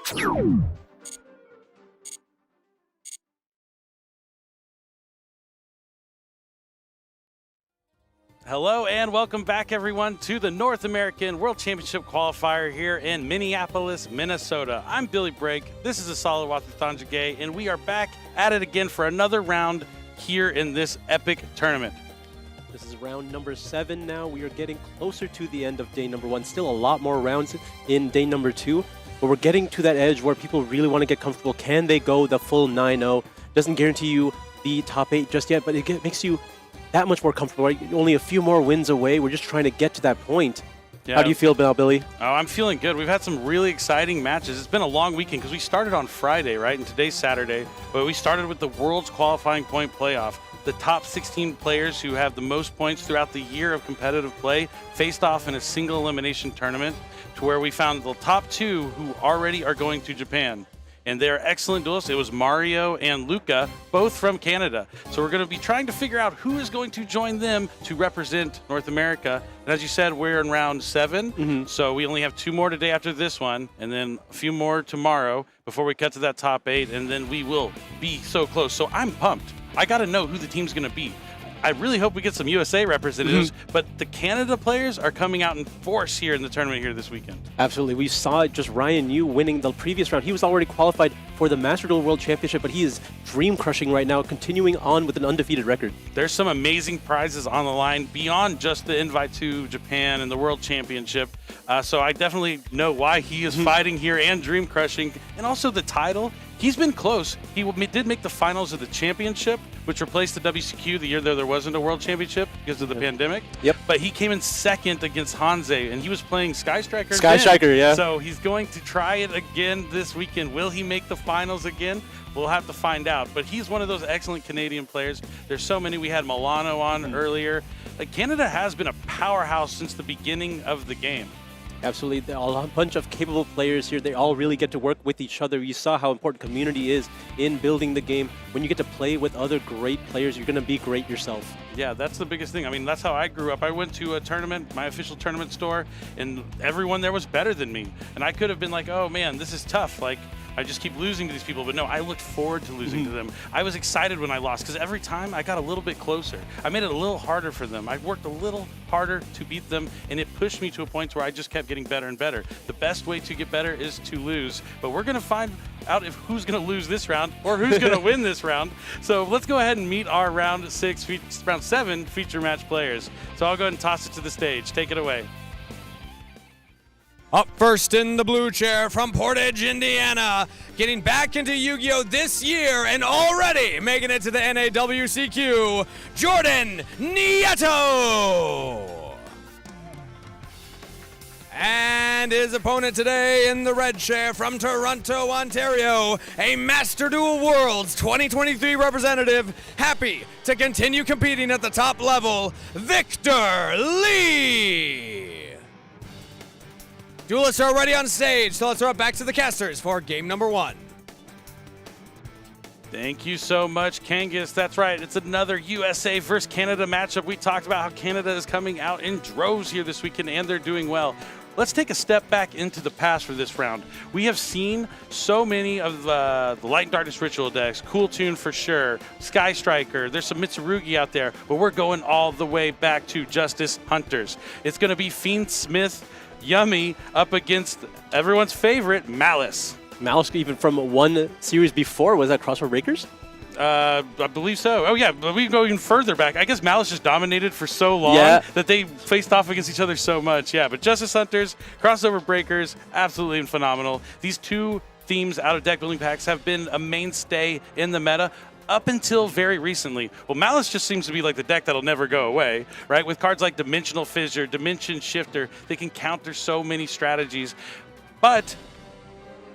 Hello and welcome back, everyone, to the North American World Championship qualifier here in Minneapolis, Minnesota. I'm Billy Brake. This is Asalawathuthanjage, and we are back at it again for another round here in this epic tournament. This is round number 7 now. We are getting closer to the end of day number 1. Still a lot more rounds in day number 2, but we're getting to that edge where people really want to get comfortable. Can they go the full 9-0? Doesn't guarantee you the top 8 just yet, but it makes you that much more comfortable, right? Only a few more wins away. We're just trying to get to that point. Yeah. How do you feel, Billy? Oh, I'm feeling good. We've had some really exciting matches. It's been a long weekend because we started on Friday, right? And today's Saturday. But we started with the World's Qualifying Point Playoff. The top 16 players who have the most points throughout the year of competitive play faced off in a single elimination tournament, to where we found the top 2 who already are going to Japan. And they're excellent duelists. It was Mario and Luca, both from Canada. So we're going to be trying to figure out who is going to join them to represent North America. And as you said, we're in round 7. So we only have 2 more today after this one, and then a few more tomorrow before we cut to that top 8, and then we will be so close. So I'm pumped. I got to know who the team's going to be. I really hope we get some USA representatives, but the Canada players are coming out in force here in the tournament here this weekend. Absolutely. We saw it, just Ryan Yu winning the previous round. He was already qualified for the Master Duel World Championship, but he is dream crushing right now, continuing on with an undefeated record. There's some amazing prizes on the line beyond just the invite to Japan and the World Championship. So I definitely know why he is fighting here and dream crushing. And also the title. He's been close. He did make the finals of the championship, which replaced the WCQ the year there wasn't a World Championship because of the pandemic. Yep. But he came in second against Hanze, and he was playing Sky Striker. Sky Striker, yeah. So he's going to try it again this weekend. Will he make the finals again? We'll have to find out. But he's one of those excellent Canadian players. There's so many. We had Milano on earlier. Canada has been a powerhouse since the beginning of the game. Absolutely. A bunch of capable players here. They all really get to work with each other. You saw how important community is in building the game. When you get to play with other great players, you're going to be great yourself. Yeah, that's the biggest thing. I mean, that's how I grew up. I went to a tournament, my official tournament store, and everyone there was better than me. And I could have been like, oh man, this is tough. Like, I just keep losing to these people. But no, I looked forward to losing to them. I was excited when I lost because every time I got a little bit closer. I made it a little harder for them. I worked a little harder to beat them, and it pushed me to a point where I just kept getting better and better. The best way to get better is to lose. But we're going to find out if who's going to lose this round or who's going to win this round. So let's go ahead and meet our round 7 feature match players. So I'll go ahead and toss it to the stage. Take it away. Up first in the blue chair from Portage, Indiana, getting back into Yu-Gi-Oh! This year and already making it to the NAWCQ, Jordan Nieto! And his opponent today in the red chair from Toronto, Ontario, a Master Duel Worlds 2023 representative, happy to continue competing at the top level, Victor Lee! Duelists are already on stage, so let's throw it back to the casters for game number 1. Thank you so much, Kangas. That's right. It's another USA versus Canada matchup. We talked about how Canada is coming out in droves here this weekend, and they're doing well. Let's take a step back into the past for this round. We have seen so many of the Light and Darkness Ritual decks, Cool Tune for sure, Sky Striker, there's some Mitsurugi out there, but we're going all the way back to Justice Hunters. It's going to be Fiend Smith, Yummy up against everyone's favorite, Malice. Malice, even from one series before, was that Crossroad Breakers? I believe so. Oh, yeah, but we can go even further back. I guess Malice just dominated for so long that they faced off against each other so much. Yeah, but Justice Hunters, Crossover Breakers, absolutely phenomenal. These two themes out of deck building packs have been a mainstay in the meta up until very recently. Well, Malice just seems to be like the deck that'll never go away, right? With cards like Dimensional Fissure, Dimension Shifter, they can counter so many strategies. But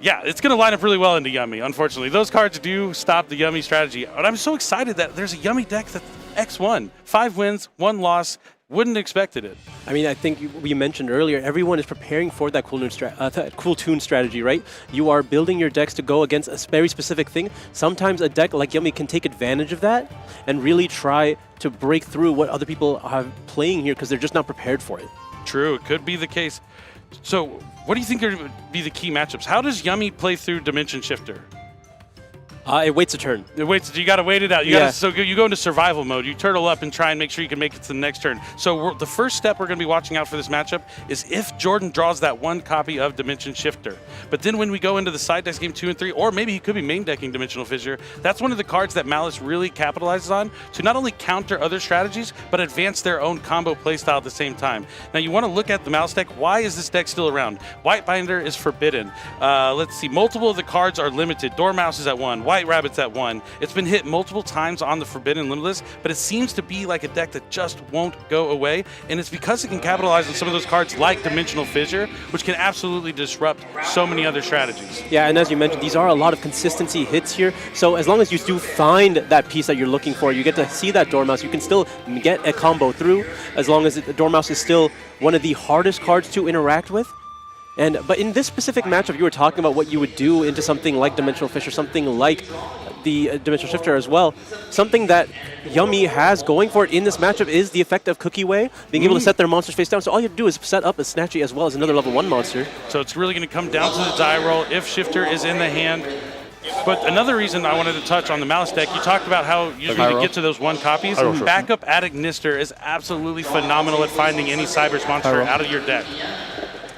yeah, it's going to line up really well into Yummy, unfortunately. Those cards do stop the Yummy strategy. But I'm so excited that there's a Yummy deck that's X1. 5 wins, 1 loss. Wouldn't have expected it. I mean, I think we mentioned earlier, everyone is preparing for that cool tune strategy, right? You are building your decks to go against a very specific thing. Sometimes a deck like Yummy can take advantage of that and really try to break through what other people are playing here because they're just not prepared for it. True, it could be the case. So what do you think are going to be the key matchups? How does Yummy play through Dimension Shifter? It waits a turn. It waits. You got to wait it out. So you go into survival mode. You turtle up and try and make sure you can make it to the next turn. So the first step we're going to be watching out for this matchup is if Jordan draws that one copy of Dimension Shifter. But then when we go into the side decks game 2 and 3, or maybe he could be main decking Dimensional Fissure, that's one of the cards that Malice really capitalizes on to not only counter other strategies, but advance their own combo playstyle at the same time. Now you want to look at the Malice deck. Why is this deck still around? White Binder is forbidden. Let's see. Multiple of the cards are limited. Dormouse is at 1. White Rabbit's at 1. It's been hit multiple times on the Forbidden Limitless, but it seems to be like a deck that just won't go away, and it's because it can capitalize on some of those cards like Dimensional Fissure, which can absolutely disrupt so many other strategies. Yeah, and as you mentioned, these are a lot of consistency hits here, so as long as you do find that piece that you're looking for, you get to see that Dormouse, you can still get a combo through, as long as the Dormouse is still one of the hardest cards to interact with. But in this specific matchup, you were talking about what you would do into something like Dimensional Fissure, something like the Dimensional Shifter as well. Something that Yummy has going for it in this matchup is the effect of Cookie Way, being able to set their monsters face down. So all you have to do is set up a Snatchy as well as another level 1 monster. So it's really going to come down to the die roll if Shifter is in the hand. But another reason I wanted to touch on the Malice deck, you talked about how usually to get to those 1 copies, backup Attic Nister is absolutely phenomenal at finding any Cyberse monster out of your deck.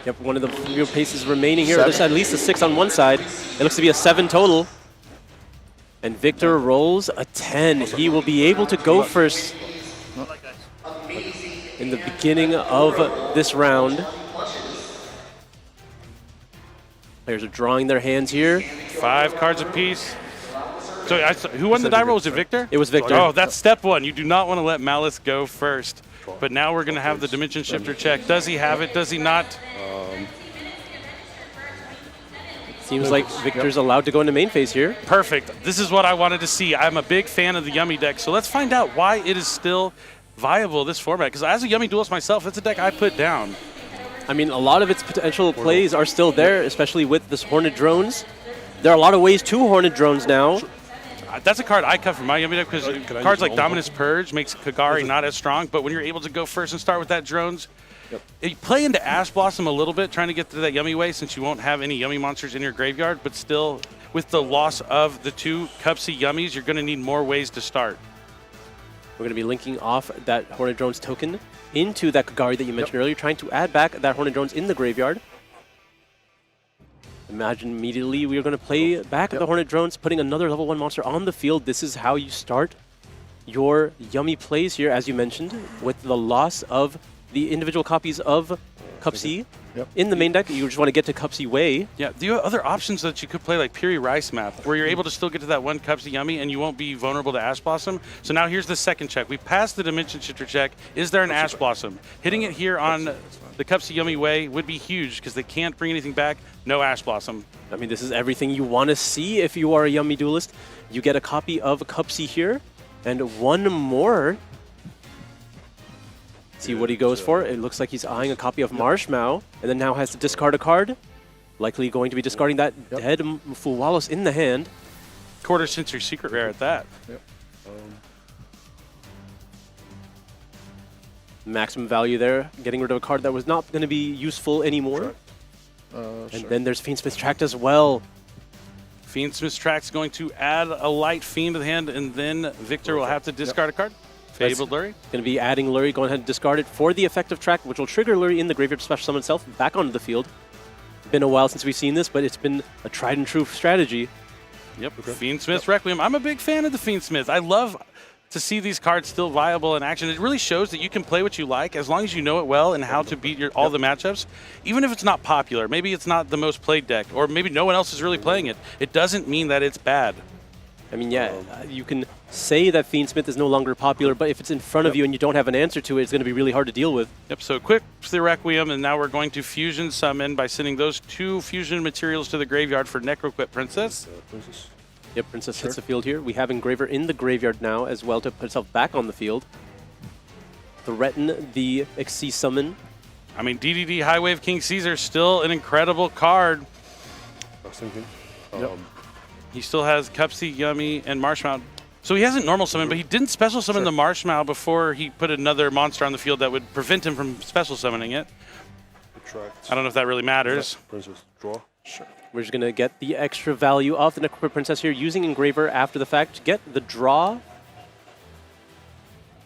Yep, one of the few paces remaining here. There's at least a 6 on one side. It looks to be a 7 total. And Victor rolls a 10. He will be able to go first in the beginning of this round. Players are drawing their hands here. 5 cards apiece. So who won the die roll? Was it Victor? It was Victor. Oh, that's step 1. You do not want to let Malice go first. But now we're going to have the Dimension Shifter check. Does he have it? Does he not? Seems like Victor's allowed to go into main phase here. Perfect. This is what I wanted to see. I'm a big fan of the Yummy deck, so let's find out why it is still viable, this format. Because as a Yummy Duelist myself, it's a deck I put down. I mean, a lot of its potential plays are still there, especially with this Hornet Drones. There are a lot of ways to Hornet Drones now. That's a card I cut from my Yummy deck because cards like Dominus Purge makes Kagari not as strong, but when you're able to go first and start with that Drones, you play into Ash Blossom a little bit, trying to get to that Yummy way since you won't have any Yummy monsters in your graveyard, but still, with the loss of the 2 Cupsy Yummies, you're going to need more ways to start. We're going to be linking off that Hornet Drones token into that Kagari that you mentioned earlier, trying to add back that Hornet Drones in the graveyard. Imagine immediately we are going to play back the Hornet Drones, putting another level 1 monster on the field. This is how you start your Yummy plays here, as you mentioned, with the loss of the individual copies of Cup C in the main deck. You just want to get to Cup C Way. Yeah, the other options that you could play, like Piri Rice Map, where you're able to still get to that 1 Cup C Yummy and you won't be vulnerable to Ash Blossom. So now here's the second check. We passed the Dimension Shifter check. Is there an Ash Blossom? Hitting it here on the Cup C Yummy Way would be huge because they can't bring anything back. No Ash Blossom. I mean, this is everything you want to see if you are a Yummy Duelist. You get a copy of Cup C here and 1 more. See what he goes for. It looks like he's eyeing a copy of Marshmallow, and then now has to discard a card. Likely going to be discarding that dead Fuwalos in the hand. Quarter Century Secret Rare at that. Maximum value there, getting rid of a card that was not going to be useful anymore. And then there's Fiendsmith's Tract as well. Fiendsmith's Tract's going to add a light fiend to the hand, and then Victor will have to discard a card. Fabled Lurie. Going to be adding Lurie, going ahead and discard it for the effective track, which will trigger Lurie in the graveyard to special summon itself back onto the field. Been a while since we've seen this, but it's been a tried and true strategy. Yep, Fiendsmith's Requiem. I'm a big fan of the Fiendsmith. I love to see these cards still viable in action. It really shows that you can play what you like as long as you know it well and how to beat all the matchups. Even if it's not popular, maybe it's not the most played deck, or maybe no one else is really playing it, it doesn't mean that it's bad. I mean, yeah, you can say that Fiendsmith is no longer popular, but if it's in front of you and you don't have an answer to it, it's going to be really hard to deal with. Yep, so quick the Requiem, and now we're going to fusion summon by sending those 2 fusion materials to the graveyard for Necroquip Princess. Yep, Princess hits the field here. We have Engraver in the graveyard now as well to put itself back on the field. Threaten the Xyz summon. I mean, DDD High Wave King Caesar, still an incredible card. He still has Cupsy, Yummy, and Marshmallow. So he hasn't normal summon, but he didn't special summon the Marshmallow before he put another monster on the field that would prevent him from special summoning it. I don't know if that really matters. Princess, draw. Sure. We're just going to get the extra value of the Necroquip Princess here using Engraver after the fact to get the draw.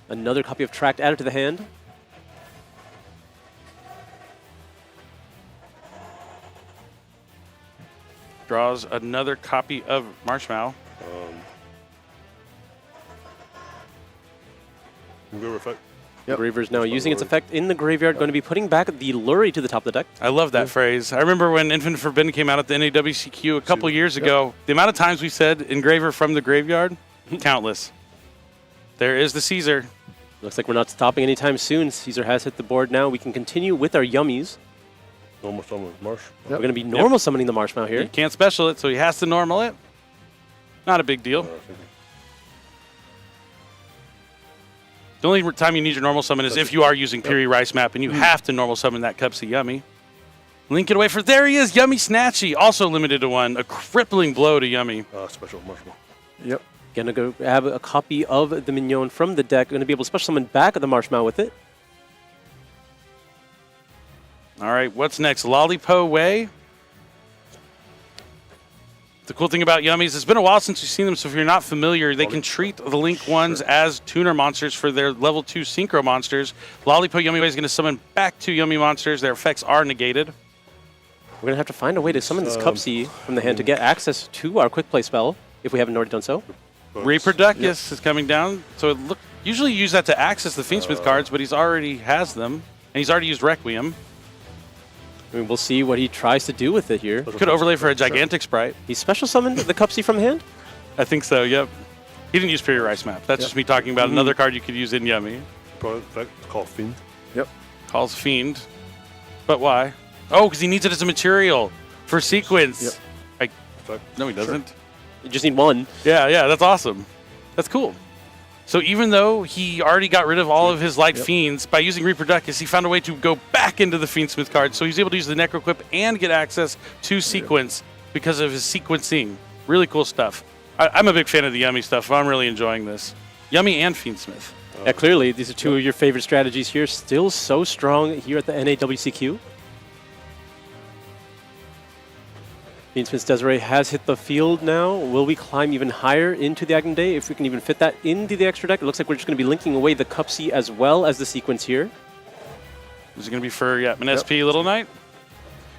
Another copy of Tract added to the hand. Draws another copy of Marshmallow. Engraver effect. Engraver's now using its effect in the graveyard, going to be putting back the Lurry to the top of the deck. I love that phrase. I remember when Infinite Forbidden came out at the NAWCQ a couple years ago, the amount of times we said Engraver from the graveyard, countless. There is the Caesar. Looks like we're not stopping anytime soon. Caesar has hit the board now. We can continue with our yummies. Normal summon Marsh. We're going to be normal summoning the Marshmallow here. He can't special it, so he has to normal it. Not a big deal. The only time you need your normal summon is if you are using Piri Rice Map and you have to normal summon that Cupsy Yummy. Link it away for, there he is, Yummy Snatchy, also limited to 1. A crippling blow to Yummy. Special Marshmallow. Yep. Gonna go grab a copy of the Mignon from the deck. Gonna be able to special summon back of the Marshmallow with it. All right, what's next? Lollipo Way. The cool thing about Yummies, it's been a while since you've seen them, so if you're not familiar, they can treat the Link ones as tuner monsters for their level 2 Synchro monsters. Lollipo Yummy Way is going to summon back 2 Yummy monsters. Their effects are negated. We're going to have to find a way to summon this Cupsy from the hand to get access to our Quick Play spell, if we haven't already done so. Reproductus is coming down, so it usually you use that to access the Fiendsmith cards, but he's already has them, and he's already used Requiem. I mean, we'll see what he tries to do with it here. Could overlay for a gigantic sprite. He special summoned the Cupsy from hand? I think so, yep. He didn't use Piri Rice Map. That's just me talking about another card you could use in Yummy. Call Fiend. Yep. Calls Fiend. But why? Oh, because he needs it as a material for sequence. Yep. No, he doesn't. You just need 1. Yeah, that's awesome. That's cool. So even though he already got rid of all of his light fiends, by using Reproductus, he found a way to go back into the Fiendsmith card. So he's able to use the Necroquip and get access to sequence because of his sequencing. Really cool stuff. I'm a big fan of the Yummy stuff. I'm really enjoying this. Yummy and Fiendsmith. Yeah, clearly, these are 2 of your favorite strategies here. Still so strong here at the NAWCQ. Fiendsmith's Desiree has hit the field now. Will we climb even higher into the Aghanim Day? If we can even fit that into the extra deck, it looks like we're just going to be linking away the Cupsy as well as the sequence here. This is going to be for, an SP Little Knight.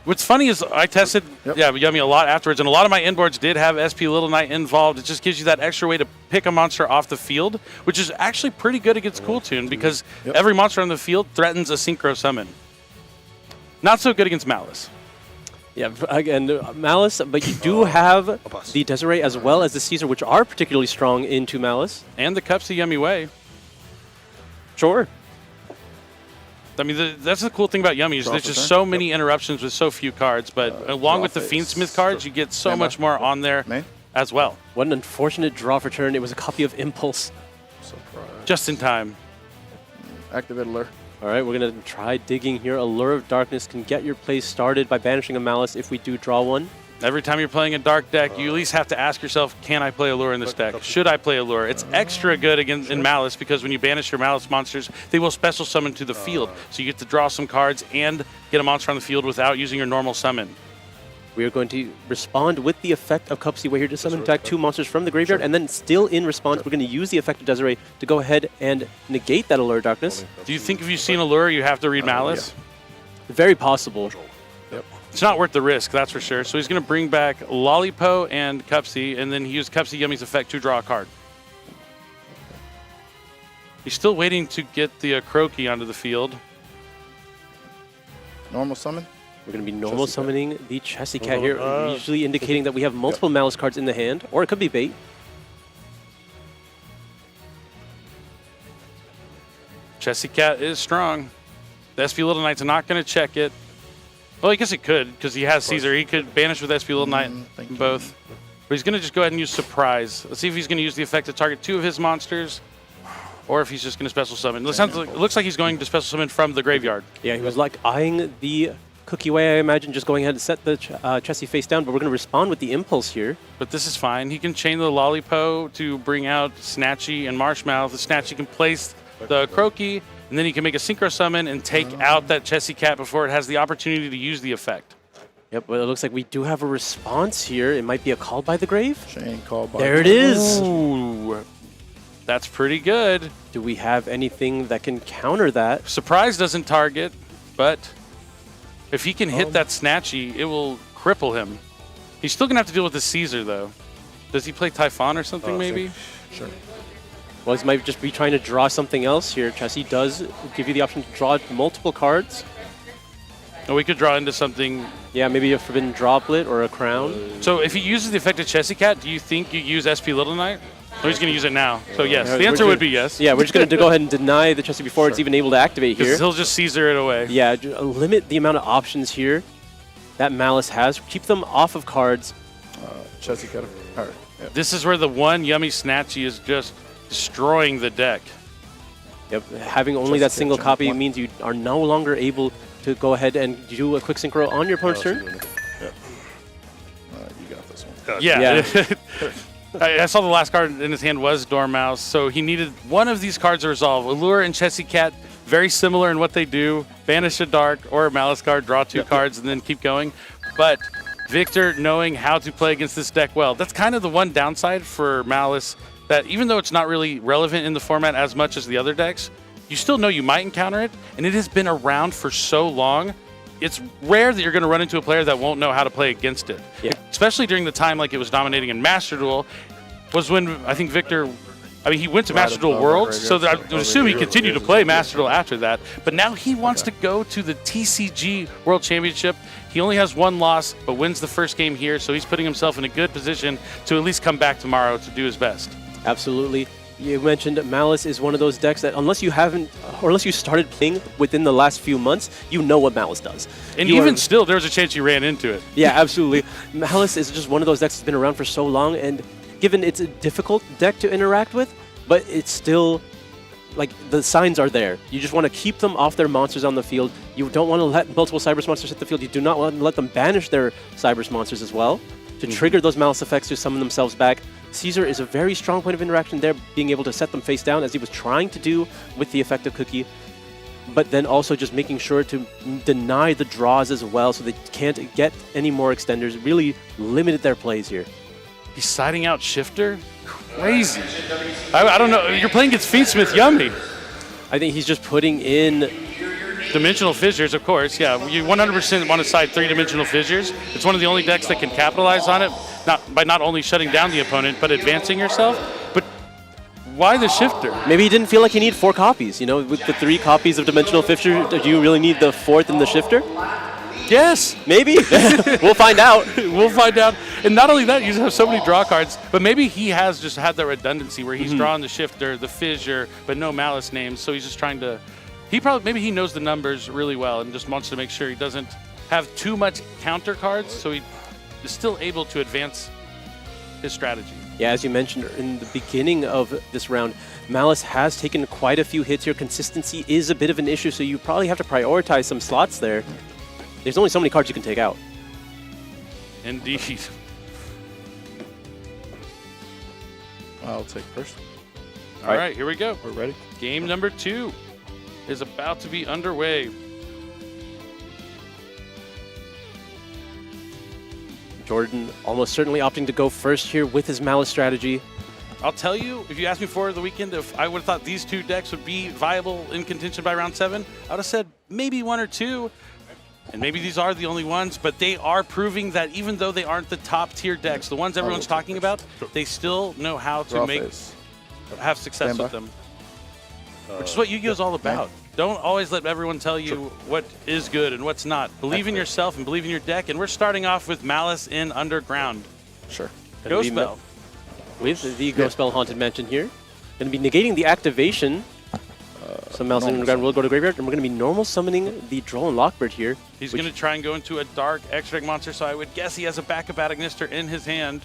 What's funny is I tested Yummy a lot afterwards, and a lot of my inboards did have SP Little Knight involved. It just gives you that extra way to pick a monster off the field, which is actually pretty good against Cool Tune because every monster on the field threatens a Synchro Summon. Not so good against Malice. Yeah, again, Malice, but you do have the Desiree as well as the Caesar, which are particularly strong into Malice. And the Cupsy Yummy Way. Sure. I mean, that's the cool thing about Yummy is there's just so many interruptions with so few cards, but along with the Fiendsmith cards, you get so much more on there as well. What an unfortunate draw for turn. It was a copy of Impulse. Just in time. Activate Allure. All right, we're going to try digging here. Allure of Darkness can get your play started by banishing a Malice if we do draw one. Every time you're playing a dark deck, you at least have to ask yourself, can I play Allure in this deck? Should I play Allure? It's extra good in Malice because when you banish your Malice monsters, they will special summon to the field. So you get to draw some cards and get a monster on the field without using your normal summon. We are going to respond with the effect of Cupsy Way here to summon back 2 monsters from the graveyard, and then still in response, we're going to use the effect of Desiree to go ahead and negate that Allure of Darkness. Do you think if you've seen Allure, you have to read Malice? Very possible. It's not worth the risk, that's for sure. So he's going to bring back Lollipo and Cupsy, and then he used Cupsy Yummy's effect to draw a card. He's still waiting to get the Croaky onto the field. Normal summon? We're going to be normal summoning the Chessy Cat here, usually indicating that we have multiple Malice cards in the hand, or it could be bait. Chessy Cat is strong. The SP Little Knight's not going to check it. Well, I guess it could, because he has Caesar. He could banish with SP Little Knight both. But he's going to just go ahead and use Surprise. Let's see if he's going to use the effect to target 2 of his monsters, or if he's just going to special summon. It looks like he's going to special summon from the graveyard. Yeah, he was like eyeing the Cookie Way, I imagine, just going ahead and set the Chessy face down, but we're going to respond with the Impulse here. But this is fine. He can chain the Lollipo to bring out Snatchy and Marshmallow. The Snatchy can place the Croaky, and then he can make a synchro summon and take out that Chessy Cat before it has the opportunity to use the effect. Yep, but it looks like we do have a response here. It might be a Call by the Grave. Shane, Call by there it is. Ooh, that's pretty good. Do we have anything that can counter that? Surprise doesn't target, but if he can hit that Snatchy, it will cripple him. He's still going to have to deal with the Caesar, though. Does he play Typhon or something, maybe? Sure. Well, he might just be trying to draw something else here. Chessy does give you the option to draw multiple cards. Or we could draw into something. Yeah, maybe a Forbidden Droplet or a Crown. So if he uses the effect of Chessy Cat, do you think you use SP Little Knight? Or he's going to use it now. So yes, the answer would be yes. Yeah, we're just going to go ahead and deny the Chessy before it's even able to activate here. Because he'll just Caesar it away. Yeah, limit the amount of options here that Malice has. Keep them off of cards. Chessy Cat. All right. Yep. This is where the one Yummy Snatchy is just destroying the deck. Yep, having only that single copy means you are no longer able to go ahead and do a quick synchro on your opponent's turn. Yep. You got this one. Yeah. I saw the last card in his hand was Dormouse, so he needed one of these cards to resolve. Allure and Chessy Cat, very similar in what they do. Banish a Dark or a Malice card, draw two cards, and then keep going. But Victor knowing how to play against this deck well. That's kind of the one downside for Malice, that even though it's not really relevant in the format as much as the other decks, you still know you might encounter it, and it has been around for so long. It's rare that you're going to run into a player that won't know how to play against it. Yeah. Especially during the time like it was dominating in Master Duel, was when I think Victor, he went to Master Duel Worlds, so I would assume he continued to play Master Duel after that. But now he wants to go to the TCG World Championship. He only has one loss, but wins the first game here, so he's putting himself in a good position to at least come back tomorrow to do his best. Absolutely. You mentioned Malice is one of those decks that unless you haven't, or unless you started playing within the last few months, you know what Malice does. And even still, there's a chance you ran into it. Yeah, absolutely. Malice is just one of those decks that's been around for so long, and given it's a difficult deck to interact with, but it's still, like, the signs are there. You just want to keep them off their monsters on the field. You don't want to let multiple Cyberse monsters hit the field. You do not want to let them banish their Cyberse monsters as well to trigger those Malice effects to summon themselves back. Caesar is a very strong point of interaction there, being able to set them face down as he was trying to do with the effective cookie, but then also just making sure to deny the draws as well so they can't get any more extenders. Really limited their plays here. He's siding out Shifter? Crazy. I don't know. You're playing against Fiendsmith Yummy. I think he's just putting in Dimensional Fissures, of course. Yeah, you 100% want to side three-dimensional fissures. It's one of the only decks that can capitalize on it, by not only shutting down the opponent, but advancing yourself. But why the Shifter? Maybe he didn't feel like he needed 4 copies. You know, with the 3 copies of Dimensional Fissure, do you really need the 4th in the Shifter? Yes. Maybe. We'll find out. We'll find out. And not only that, you just have so many draw cards, but maybe he has just had that redundancy where he's drawing the Shifter, the Fissure, but no Malice names, so he's just trying to... Maybe he knows the numbers really well and just wants to make sure he doesn't have too much counter cards, so he is still able to advance his strategy. Yeah, as you mentioned in the beginning of this round, Malice has taken quite a few hits here. Consistency is a bit of an issue, so you probably have to prioritize some slots there. There's only so many cards you can take out. Indeed. I'll take first. All right, here we go. We're ready. Game number 2 is about to be underway. Jordan almost certainly opting to go first here with his Malice strategy. I'll tell you, if you asked me for the weekend, if I would have thought these 2 decks would be viable in contention by round 7, I would have said maybe 1 or 2. And maybe these are the only ones, but they are proving that even though they aren't the top tier decks, the ones everyone's talking about, they still know how to have success with them. Which is what Yu-Gi-Oh! Is all about. Don't always let everyone tell you what is good and what's not. Believe in yourself and believe in your deck. And we're starting off with Malice in Underground. Sure. Ghost Spell. With the Ghost Spell Haunted Mansion here. Going to be negating the activation. So Malice in Underground will go to Graveyard. And we're going to be normal summoning the Droll and Lockbird here. He's going to try and go into a dark extra deck monster, so I would guess he has a backup Atagnister in his hand.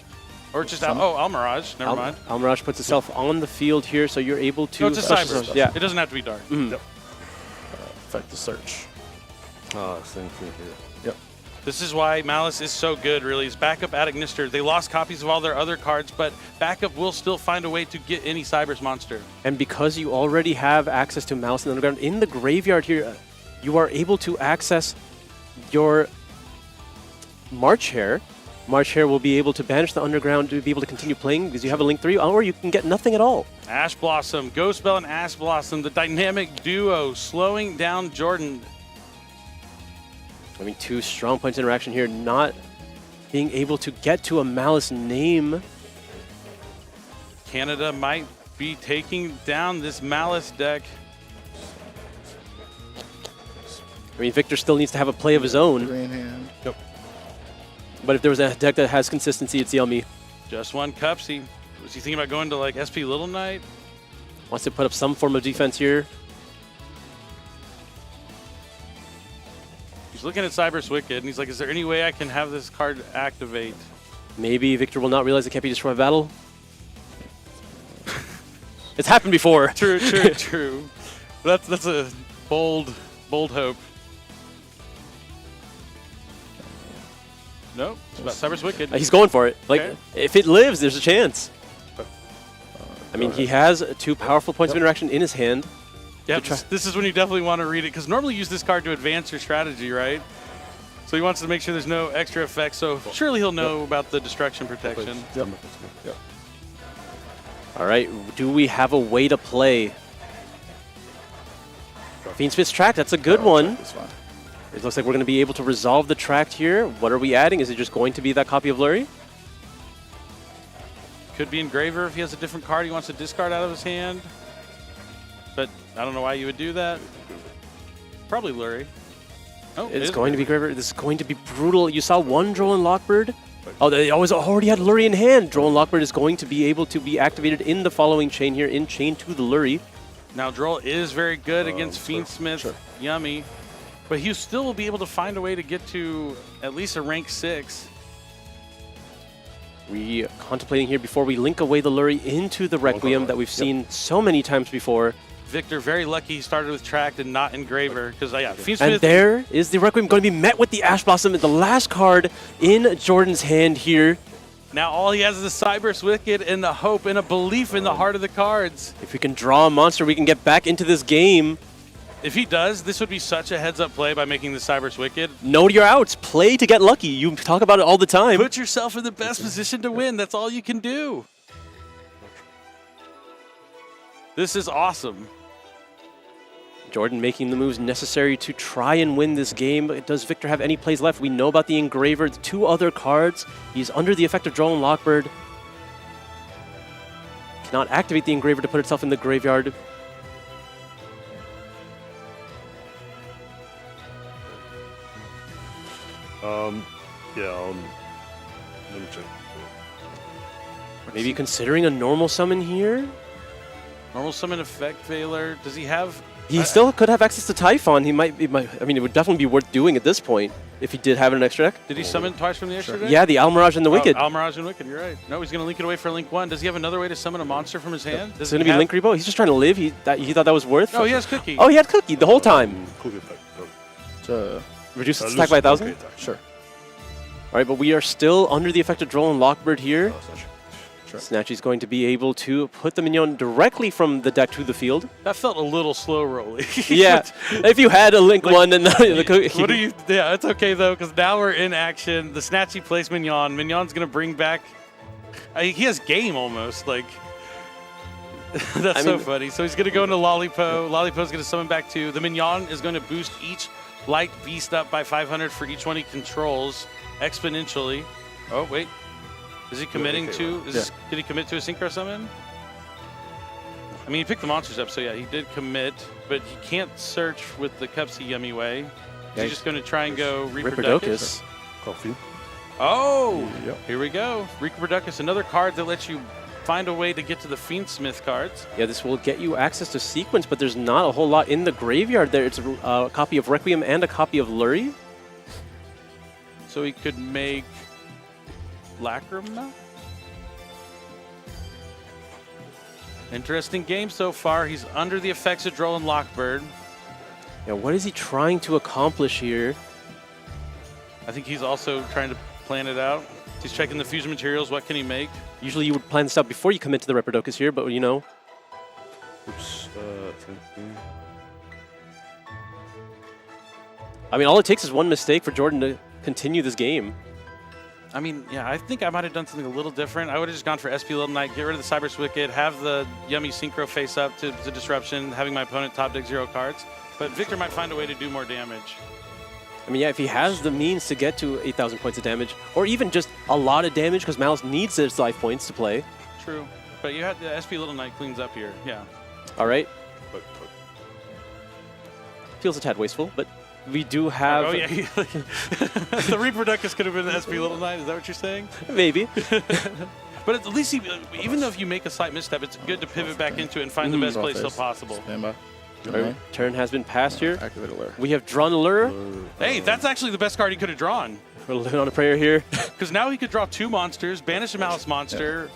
Or just Almirage. Never mind. Almirage puts itself on the field here, so you're able to... No, it's a Cyber. Yeah. It doesn't have to be dark. Yep. Effect the search. Same thing here. Yep. This is why Malice is so good, really. Is backup at Ignister. They lost copies of all their other cards, but backup will still find a way to get any Cybers monster. And because you already have access to Malice in the Underground in the graveyard here, you are able to access your March Hare. March Hare will be able to banish the Underground to be able to continue playing because you have a Link 3, or you can get nothing at all. Ash Blossom, Ghost Bell and Ash Blossom, the dynamic duo slowing down Jordan. I mean, 2 strong points interaction here, not being able to get to a Malice name. Canada might be taking down this Malice deck. I mean, Victor still needs to have a play of his own. Green hand. Yep. But if there was a deck that has consistency, it's Yummy. Just one Cupsy. Was he thinking about going to like SP Little Knight? Wants to put up some form of defense here. He's looking at Cybers Wicked, and he's like, is there any way I can have this card activate? Maybe Victor will not realize it can't be destroyed by battle. It's happened before. True, true, true. That's a bold hope. No, it's about Cybers Wicked. He's going for it. Like, Okay. if it lives, there's a chance. I mean, he has 2 powerful points of interaction in his hand. Yeah, this is when you definitely want to read it, because normally you use this card to advance your strategy, right? So he wants to make sure there's no extra effects, so surely he'll know about the destruction protection. Yep. All right, do we have a way to play? Fiendsmith's Tract, that's a good one. It looks like we're going to be able to resolve the Tract here. What are we adding? Is it just going to be that copy of Lurie? Could be Engraver if he has a different card he wants to discard out of his hand. But I don't know why you would do that. Probably Lurie. Oh, It's going to be Graver. This is going to be brutal. You saw one Droll and Lockbird. Oh, they already had Lurie in hand. Droll and Lockbird is going to be able to be activated in the following chain here, in chain to the Lurie. Now, Droll is very good against Fiendsmith. Yummy. But he still will be able to find a way to get to at least a rank 6. We contemplating here before we link away the Lurie into the Requiem that we've seen so many times before. Victor, very lucky he started with Tract and not Engraver. Because, yeah, Fiendsmith. And there is the Requiem going to be met with the Ash Blossom, the last card in Jordan's hand here. Now all he has is a Cybers Wicked and the hope and a belief in the heart of the cards. If we can draw a monster, we can get back into this game. If he does, this would be such a heads-up play by making the Cybers Wicked. Know your outs. Play to get lucky. You talk about it all the time. Put yourself in the best position to win. That's all you can do. This is awesome. Jordan making the moves necessary to try and win this game. Does Victor have any plays left? We know about the Engraver, the 2 other cards. He's under the effect of Droll and Lockbird. Cannot activate the Engraver to put itself in the graveyard. Let me check. Maybe considering a normal summon here? Normal summon effect Veiler. Does he have... He still could have access to Typhon. He might, I mean, it would definitely be worth doing at this point if he did have an extra deck. Did he summon twice from the extra deck? Yeah, the Almirage and the Wicked. Almirage and Wicked, you're right. No, he's going to link it away for Link 1. Does he have another way to summon a monster from his hand? It's going to be Link Rebo. He's just trying to live. He thought that was worth. No, he has Cookie. Oh, he had Cookie the whole time. Cookie effect. Reduce its attack by 1,000? Sure. All right, but we are still under the effect of Droll and Lockbird here. Snatchy's going to be able to put the minion directly from the deck to the field. That felt a little slow rolly. Yeah, if you had a Link 1 and the Cookie. What are you? Yeah, it's okay though, because now we're in action. The Snatchy plays Mignon. Mignon's going to bring back... he has game almost. Like, that's so funny. So he's going to go into Lollipo. Lollipo's going to summon back 2. The Mignon is going to boost each light beast up by 500 for each one he controls exponentially. Oh, wait. Is he committing to... Did he commit to a Synchro Summon? I mean, he picked the monsters up, so yeah, he did commit, but he can't search with the Cupsy Yummy way. Is he just going to try and go Reproducus? Coffee. Oh! Here we go. Reproducus, another card that lets you find a way to get to the Fiendsmith cards. Yeah, this will get you access to Sequence, but there's not a whole lot in the graveyard there. It's a copy of Requiem and a copy of Lurie. So he could make... Lacrima? Interesting game so far. He's under the effects of Droll and Lockbird. Yeah, what is he trying to accomplish here? I think he's also trying to plan it out. He's checking the fusion materials. What can he make? Usually you would plan this out before you commit to the Reprodocus here, but you know. Oops. I mean, all it takes is one mistake for Jordan to continue this game. I mean, yeah, I think I might have done something a little different. I would have just gone for SP Little Knight, get rid of the Cyber Wicket, have the Yummy Synchro face up to Disruption, having my opponent top deck 0 cards. But Victor might find a way to do more damage. I mean, yeah, if he has the means to get to 8,000 points of damage, or even just a lot of damage, because Malice needs his life points to play. True. But you had the SP Little Knight cleans up here, yeah. All right. Feels a tad wasteful, but we do have... Oh, yeah. The Reproductus could have been the SP Little Knight, is that what you're saying? Maybe. But at least, even though if you make a slight misstep, it's good to pivot back into it and find the best play still possible. Stand by. Right. Turn has been passed here. Activate a lure. We have drawn a lure. Hey, that's actually the best card he could have drawn. We're living on a prayer here. Because now he could draw 2 monsters, banish a Malice monster.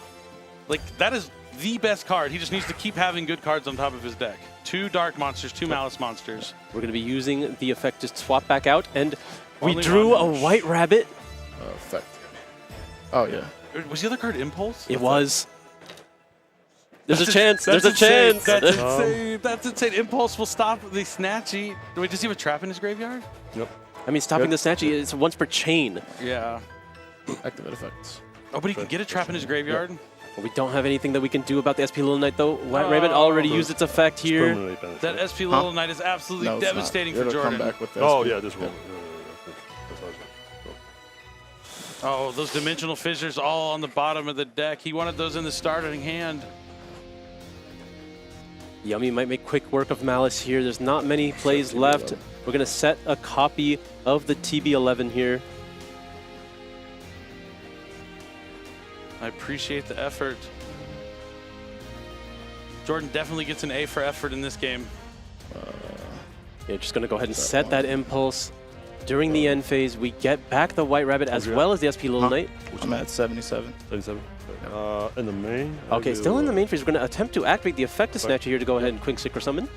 Like, that is the best card. He just needs to keep having good cards on top of his deck. 2 Dark monsters, 2 Malice monsters. We're going to be using the effect to swap back out, and we Only drew a one. White Rabbit. Effect. Oh, yeah. Was the other card Impulse? It was. There's a That's chance. There's a insane. chance. That's insane. That's insane. Impulse will stop the Snatchy. Wait, does he have a trap in his graveyard? Yep. I mean, stopping the Snatchy is once per chain. Yeah. Activate effects. Oh, but he can get a trap in his graveyard? Well, we don't have anything that we can do about the SP Little Knight, though. White Rabbit already used its effect here. That SP Little Knight is absolutely No, it's devastating not. for It'll Jordan. come back with the Oh, SP. yeah, this one. Oh, those Dimensional Fissures all on the bottom of the deck. He wanted those in the starting hand. Yummy might make quick work of Malice here. There's not many plays left. We're going to set a copy of the TB11 here. I appreciate the effort. Jordan definitely gets an A for effort in this game. Yeah, just going to go ahead and set that impulse. During the end phase, we get back the White Rabbit as well as the SP Little Knight. I'm at 77. 77. In the main. Okay, still in the main phase. We're going to attempt to activate the Effectus Snatcher here to go ahead and Quick Synchro Summon.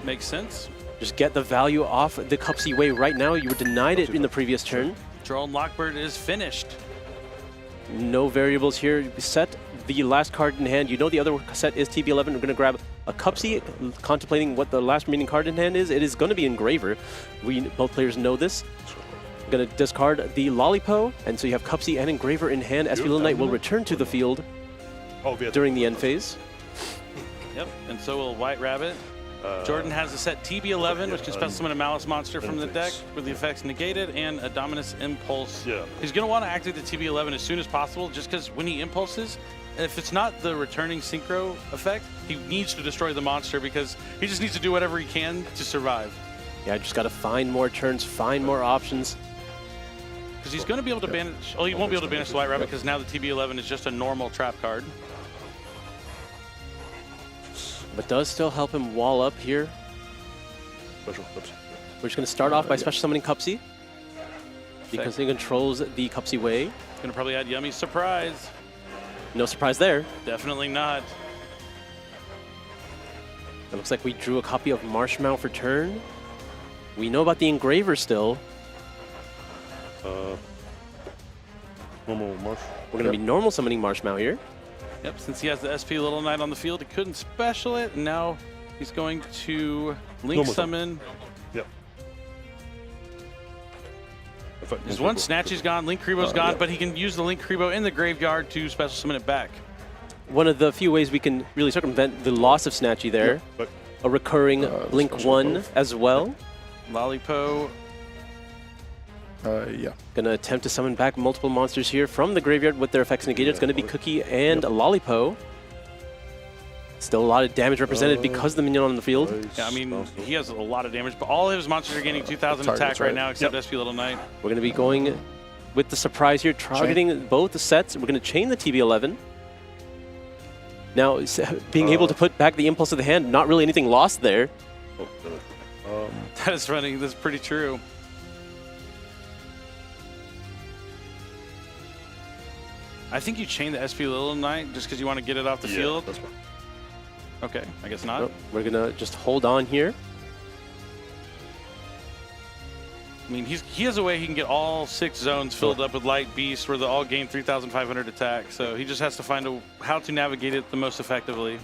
Makes sense. Just get the value off the Cupsy Way right now. You were denied it in the previous turn. Drone Lockbird is finished. No variables here. Set the last card in hand. You know the other set is TB11. We're going to grab a Cupsy, contemplating what the last remaining card in hand is. It is going to be Engraver. Both players know this. I'm going to discard the Lollipo, and so you have Cupsy and Engraver in hand. SP Little Knight will return to the field during the end phase. Yep, and so will White Rabbit. Jordan has a set TB11, which can special summon a Malice monster from the deck with the effects negated and a Dominus Impulse. Yeah. He's going to want to activate the TB11 as soon as possible, just because when he impulses, if it's not the returning Synchro effect, he needs to destroy the monster because he just needs to do whatever he can to survive. Yeah, just got to find more turns, find more options. Because he's going to be able to banish... Oh, he won't be able to banish the White Rabbit because now the TB11 is just a normal trap card. But does still help him wall up here. We're just going to start off by special summoning Cupsy, because he controls the Cupsy Way. Going to probably add Yummy Surprise. No surprise there. Definitely not. It looks like we drew a copy of Marshmallow for turn. We know about the Engraver still. Normal Marsh. We're going to be normal summoning Marshmallow here. Yep, since he has the SP Little Knight on the field, he couldn't special it, and now he's going to Link Normal Summon. Yep. There's one Snatchy's gone, Link Kribo's gone, but he can use the Link Kribo in the graveyard to special summon it back. One of the few ways we can really circumvent the loss of Snatchy there. A recurring Blink 1 as well. Lollipo. Yeah. Gonna attempt to summon back multiple monsters here from the graveyard with their effects negated. It's gonna be Cookie and Lollipo. Still a lot of damage represented because of the minion on the field. Yeah, I mean, he has a lot of damage, but all of his monsters are gaining 2,000 attack right now, except SP Little Knight. We're gonna be going with the surprise here, targeting both the sets. We're gonna chain the TB11. Now, being able to put back the impulse of the hand, not really anything lost there. That is running, that's pretty true. I think you chain the SP Little Knight just because you want to get it off the field. That's fine. Okay, I guess not. Nope. We're gonna just hold on here. I mean, he has a way he can get all 6 zones filled up with light beasts where they all gain 3,500 attack. So he just has to find how to navigate it the most effectively.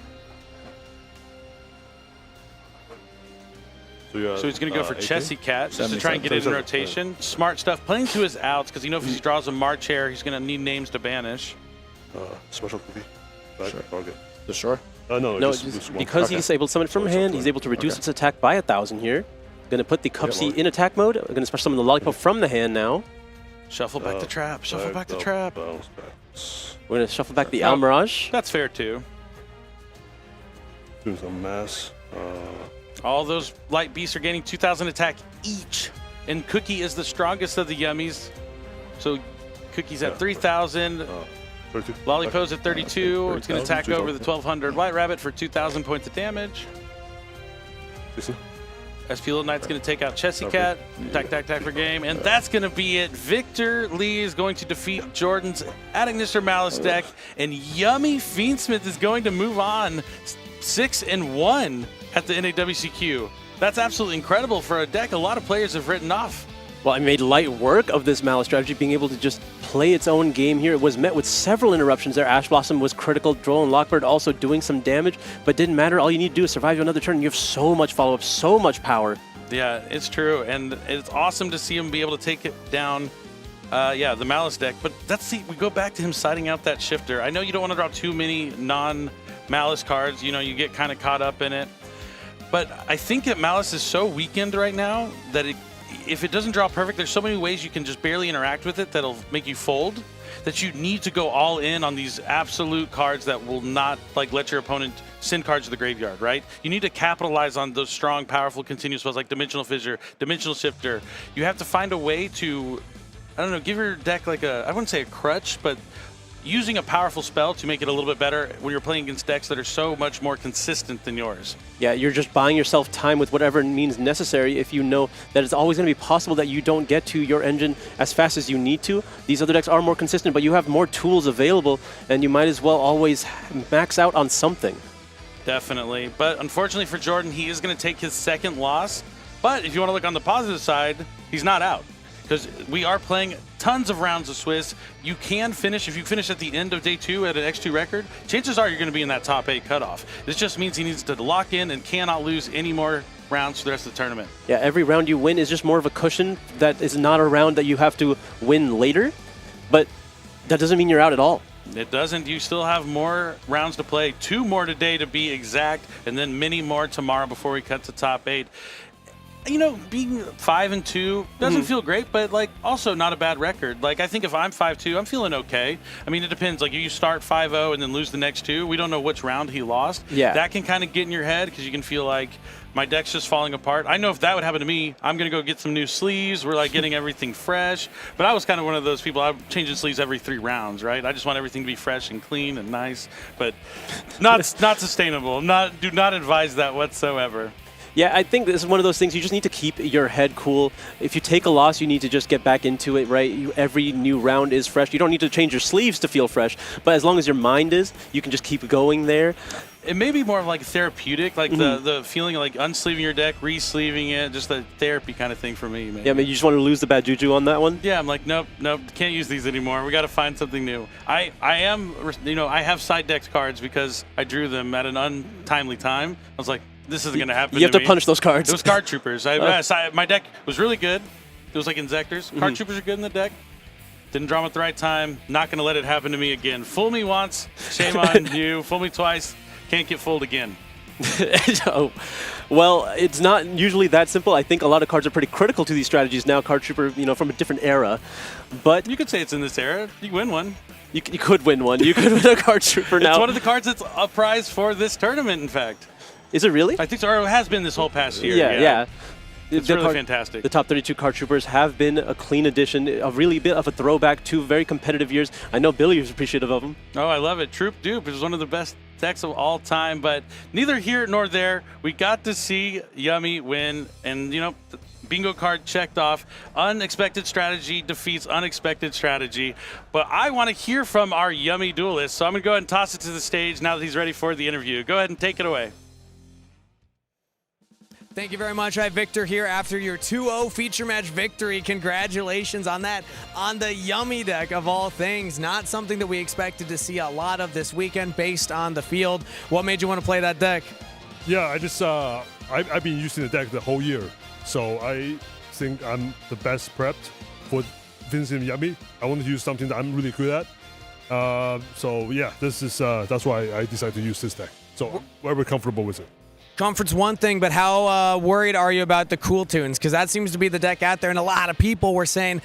So he's going to go for Chessy Cat just to try and get it in rotation. Smart stuff. Playing to his outs because if he draws a March Hare, he's going to need names to banish. Special cookie. Sure. Okay. The shore? No, because he's able to summon it from hand, he's able to reduce its attack by 1,000 here. Going to put the Cupsy in attack mode. We're going to special summon the Lollipop from the hand now. Shuffle back the trap. Shuffle back the trap. We're going to shuffle back the Almirage. That's fair too. Do some mass. All those light beasts are gaining 2,000 attack each. And Cookie is the strongest of the Yummies. So Cookie's at 3,000. Lollipop's at 32. It's going to attack over the 1,200. White Rabbit for 2,000 points of damage. SP Little Knight's going to take out Chessy Cat. Attack for game. And that's going to be it. Victor Lee is going to defeat Jordan's Adagnister Malice deck. And Yummy Fiendsmith is going to move on 6-1 at the NAWCQ. That's absolutely incredible for a deck a lot of players have written off. Well, I made light work of this Malice strategy, being able to just play its own game here. It was met with several interruptions there. Ash Blossom was critical. Droll and Lockbird also doing some damage, but didn't matter. All you need to do is survive another turn. You have so much follow-up, so much power. Yeah, it's true, and it's awesome to see him be able to take it down. The Malice deck, but we go back to him siding out that Shifter. I know you don't want to draw too many non-Malice cards. You know, you get kind of caught up in it. But I think that Malice is so weakened right now that if it doesn't draw perfect, there's so many ways you can just barely interact with it that'll make you fold, that you need to go all in on these absolute cards that will not let your opponent send cards to the graveyard, right? You need to capitalize on those strong, powerful, continuous spells like Dimensional Fissure, Dimensional Shifter. You have to find a way to, I don't know, give your deck I wouldn't say a crutch, but using a powerful spell to make it a little bit better when you're playing against decks that are so much more consistent than yours. Yeah, you're just buying yourself time with whatever means necessary if you know that it's always going to be possible that you don't get to your engine as fast as you need to. These other decks are more consistent, but you have more tools available, and you might as well always max out on something. Definitely. But unfortunately for Jordan, he is going to take his second loss. But if you want to look on the positive side, he's not out. Because we are playing tons of rounds of Swiss. You can finish, if you finish at the end of day 2 at an X2 record, chances are you're going to be in that top 8 cutoff. This just means he needs to lock in and cannot lose any more rounds for the rest of the tournament. Yeah, every round you win is just more of a cushion. That is not a round that you have to win later, but that doesn't mean you're out at all. It doesn't. You still have more rounds to play. 2 more today to be exact, and then many more tomorrow before we cut to top 8. You know, being 5-2 doesn't feel great, but also not a bad record. I think if I'm 5-2, I'm feeling okay. I mean, it depends. You start 5-0 and then lose the next 2. We don't know which round he lost. Yeah. That can kind of get in your head because you can feel like my deck's just falling apart. I know if that would happen to me, I'm going to go get some new sleeves. We're getting everything fresh. But I was kind of one of those people. I'm changing sleeves every 3 rounds, right? I just want everything to be fresh and clean and nice, but not sustainable. Do not advise that whatsoever. Yeah, I think this is one of those things you just need to keep your head cool. If you take a loss, you need to just get back into it, right? Every new round is fresh. You don't need to change your sleeves to feel fresh, but as long as your mind is, you can just keep going there. It may be more of therapeutic, the feeling of unsleeving your deck, re-sleeving it, just a therapy kind of thing for me, maybe. Yeah, maybe you just want to lose the bad juju on that one? Yeah, I'm nope, can't use these anymore. We got to find something new. I have side decked cards because I drew them at an untimely time. I was like, this isn't going to happen. You have to punish those cards. It was Card Troopers. My deck was really good. It was like Insectors. Card Troopers are good in the deck. Didn't draw them at the right time. Not going to let it happen to me again. Fool me once, shame on you. Fool me twice, can't get fooled again. Well, it's not usually that simple. I think a lot of cards are pretty critical to these strategies now. Card Trooper, from a different era. But you could say it's in this era. You can win one. You could win one. You could win a Card Trooper now. It's one of the cards that's a prize for this tournament, in fact. Is it really? I think so, or it has been this whole past year. Yeah. It's really fantastic. The top 32 Card Troopers have been a clean addition, a really bit of a throwback to very competitive years. I know Billy was appreciative of them. Oh, I love it. Troop Dupe is one of the best decks of all time, but neither here nor there. We got to see Yummy win, and, bingo card checked off. Unexpected strategy defeats unexpected strategy. But I want to hear from our Yummy duelist, so I'm going to go ahead and toss it to the stage now that he's ready for the interview. Go ahead and take it away. Thank you very much. Victor here after your 2-0 feature match victory. Congratulations on that. On the Yummy deck of all things. Not something that we expected to see a lot of this weekend based on the field. What made you want to play that deck? Yeah, I just I've been using the deck the whole year, so I think I'm the best prepped for Vincent Yummy. I want to use something that I'm really good at. So yeah, that's why I decided to use this deck. So I'm very comfortable with it. Comfort's one thing, but how worried are you about the Cool Tunes? Because that seems to be the deck out there, and a lot of people were saying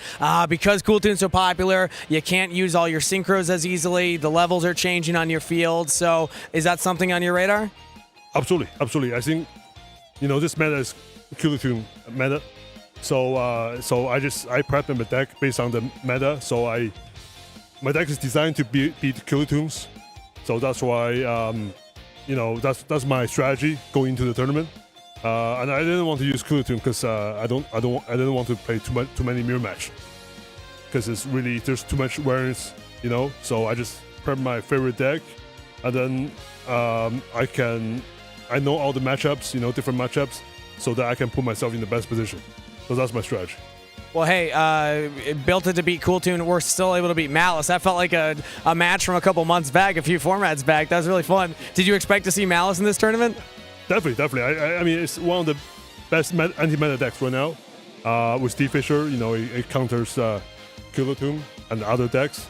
because Cool Tune's so popular, you can't use all your synchros as easily. The levels are changing on your field. So is that something on your radar? Absolutely, absolutely. I think this meta is Cool Tune meta. So I prep my deck based on the meta. So my deck is designed to beat Cool Tunes. So that's why. That's my strategy going into the tournament, and I didn't want to use Cool Tune because I didn't want to play too many mirror match because there's too much awareness, So I just prep my favorite deck, and then I know all the matchups, different matchups, so that I can put myself in the best position. So that's my strategy. Well, hey, built it to beat Cool Tune. We're still able to beat Malice. That felt like a match from a couple months back, a few formats back. That was really fun. Did you expect to see Malice in this tournament? Definitely. I mean, it's one of the best anti-meta decks right now. With Steve Fisher, it counters Killer Tune and other decks.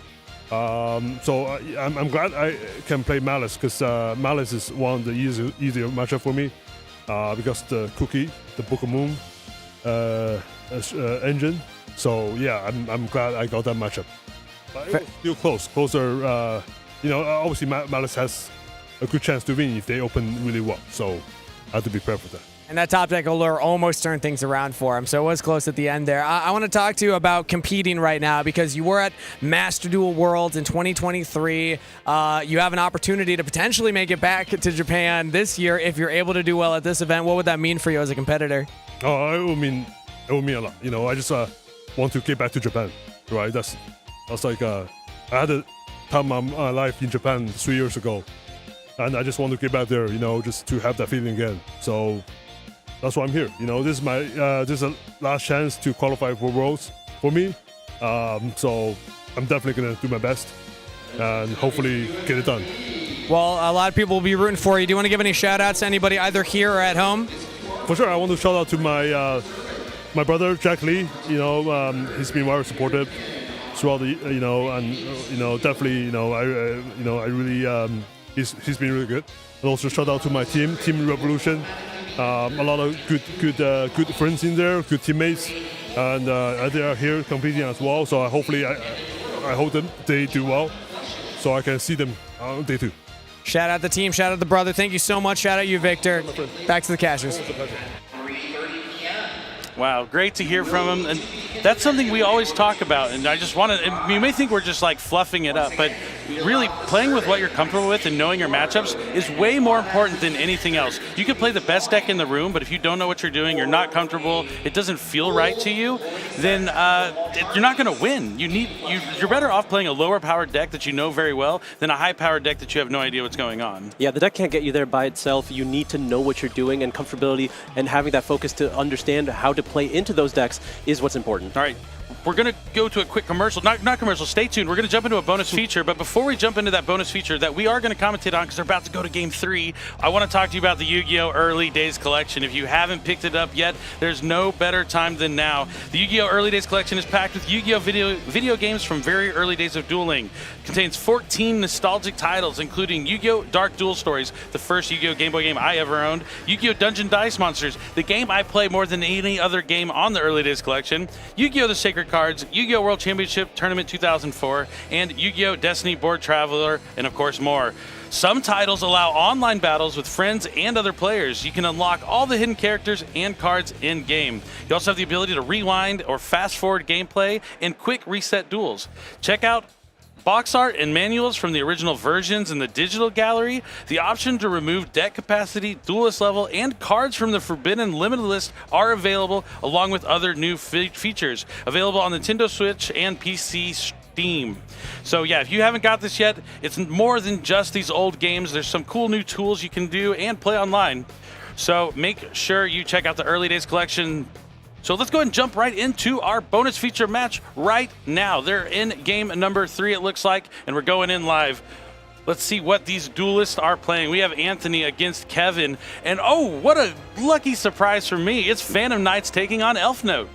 So I'm glad I can play Malice because Malice is one of the easier matchup for me because the Cookie, the Book of Moon, engine. So yeah, I'm glad I got that matchup. But it was still closer. Obviously Malice has a good chance to win if they open really well. So I have to be prepared for that. And that top deck allure almost turned things around for him, so it was close at the end there. I want to talk to you about competing right now because you were at Master Duel Worlds in 2023. You have an opportunity to potentially make it back to Japan this year if you're able to do well at this event. What would that mean for you as a competitor? Oh, it would mean a lot. I just want to get back to Japan, right? That's like I had a time of my life in Japan 3 years ago, and I just want to get back there, just to have that feeling again. So that's why I'm here. This is my this is a last chance to qualify for Worlds for me. So I'm definitely gonna do my best and hopefully get it done. Well, a lot of people will be rooting for you. Do you want to give any shout outs to anybody either here or at home? For sure, I want to shout out to my brother Jack Lee. He's been very supportive throughout the definitely I really he's been really good. And also shout out to my Team Revolution. A lot of good friends in there, good teammates, and they are here competing as well. So I hope they do well, so I can see them on day 2. Shout out the team, shout out the brother. Thank you so much. Shout out you, Victor. Back to the cashers. Wow, great to hear from him. And that's something we always talk about. And I just want to, you may think we're just like fluffing it up, but really playing with what you're comfortable with and knowing your matchups is way more important than anything else. You could play the best deck in the room, but if you don't know what you're doing, you're not comfortable, it doesn't feel right to you, then you're not going to win. You're better off playing a lower powered deck that you know very well than a high powered deck that you have no idea what's going on. Yeah, the deck can't get you there by itself. You need to know what you're doing, and comfortability and having that focus to understand how to play into those decks is what's important. All right. We're going to go to a quick commercial. Not commercial, stay tuned. We're going to jump into a bonus feature, but before we jump into that bonus feature that we are going to commentate on because they're about to go to Game 3, I want to talk to you about the Yu-Gi-Oh! Early Days Collection. If you haven't picked it up yet, there's no better time than now. The Yu-Gi-Oh! Early Days Collection is packed with Yu-Gi-Oh! video games from very early days of dueling. Contains 14 nostalgic titles, including Yu-Gi-Oh! Dark Duel Stories, the first Yu-Gi-Oh! Game Boy game I ever owned, Yu-Gi-Oh! Dungeon Dice Monsters, the game I play more than any other game on the Early Days Collection, Yu-Gi-Oh! The Sacred Cards, Yu-Gi-Oh! World Championship Tournament 2004, and Yu-Gi-Oh! Destiny Board Traveler, and of course more. Some titles allow online battles with friends and other players. You can unlock all the hidden characters and cards in-game. You also have the ability to rewind or fast-forward gameplay and quick reset duels. Check out box art and manuals from the original versions in the digital gallery, the option to remove deck capacity, duelist level, and cards from the Forbidden Limited List are available, along with other new features. Available on Nintendo Switch and PC Steam. So yeah, if you haven't got this yet, it's more than just these old games. There's some cool new tools you can do and play online. So make sure you check out the Early Days collection. So let's go ahead and jump right into our bonus feature match right now. They're in game number 3, it looks like, and we're going in live. Let's see what these duelists are playing. We have Anthony against Kevin, and oh, what a lucky surprise for me. It's Phantom Knights taking on Elf Note.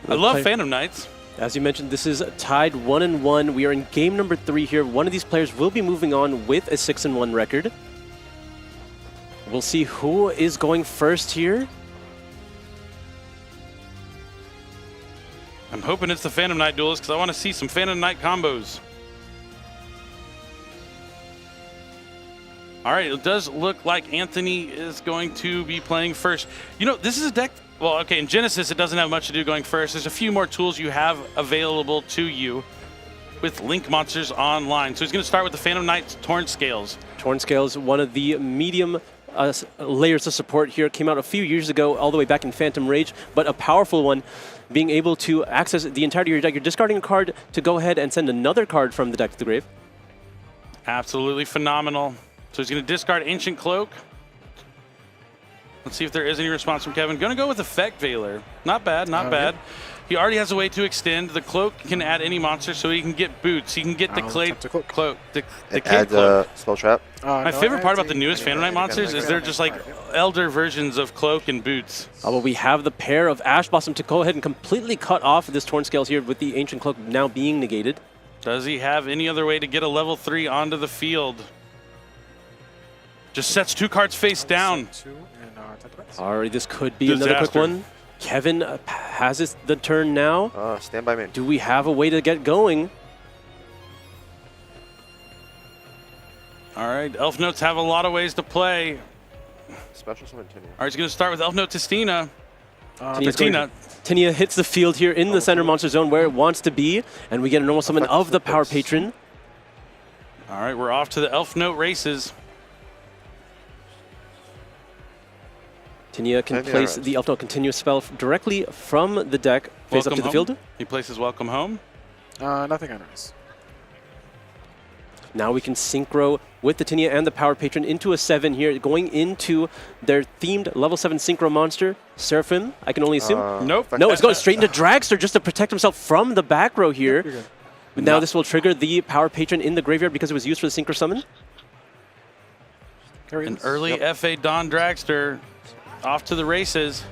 I love Phantom Knights. As you mentioned, this is tied 1-1. We are in game number 3 here. One of these players will be moving on with a 6-1 record. We'll see who is going first here. I'm hoping it's the Phantom Knight duelist because I want to see some Phantom Knight combos. All right, it does look like Anthony is going to be playing first. You know, this is a deck. Well, okay, in Genesis, it doesn't have much to do going first. There's a few more tools you have available to you with Link Monsters Online. So he's going to start with the Phantom Knight's Torn Scales. Torn Scales, one of the medium layers of support here, came out a few years ago, all the way back in Phantom Rage, but a powerful one, being able to access the entirety of your deck. You're discarding a card to go ahead and send another card from the deck to the grave. Absolutely phenomenal. So he's going to discard Ancient Cloak. Let's see if there is any response from Kevin. Going to go with Effect Veiler. Not bad, not bad. He already has a way to extend. The Cloak can add any monster, so he can get Boots. He can get the Cloak. The Cave Cloak. Spell Trap. My favorite part about the newest Phantom Knight monsters is they're just like elder versions of Cloak and Boots. Well, we have the pair of Ash Blossom to go ahead and completely cut off this Torn Scales here with the Ancient Cloak now being negated. Does he have any other way to get a level 3 onto the field? Just sets 2 cards face down. Alright, this could be another quick one. Kevin has the turn now. Stand by me. Do we have a way to get going? All right, Elf Notes have a lot of ways to play. Special summon Tinia. All right, he's going to start with Elf Note Tistina. Tinia hits the field here in the center monster zone where it wants to be, and we get a normal summon of the Power Patron. All right, we're off to the Elf Note races. Tinia can place the Elf Note Continuous spell directly from the deck, face up to the field. He places Welcome Home. Nothing on race. Now we can synchro with the Tinia and the Power Patron into a 7 here, going into their themed level 7 synchro monster, Seraphim, I can only assume. Nope. No, it's going straight into Dragster just to protect himself from the back row here. Now this will trigger the Power Patron in the graveyard because it was used for the synchro summon. An early FA Dawn Dragster off to the races.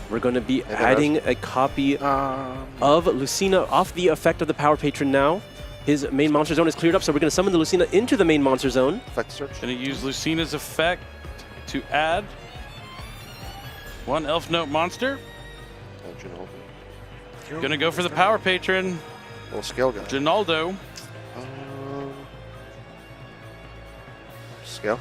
We're going to be adding a copy of Lucina off the effect of the Power Patron now. His main monster zone is cleared up, so we're going to summon the Lucina into the main monster zone. Effect search. Going to use Lucina's effect to add 1 Elf Note monster. Going to go for the Power Patron. Little scale guy. Ginaldo. Scale.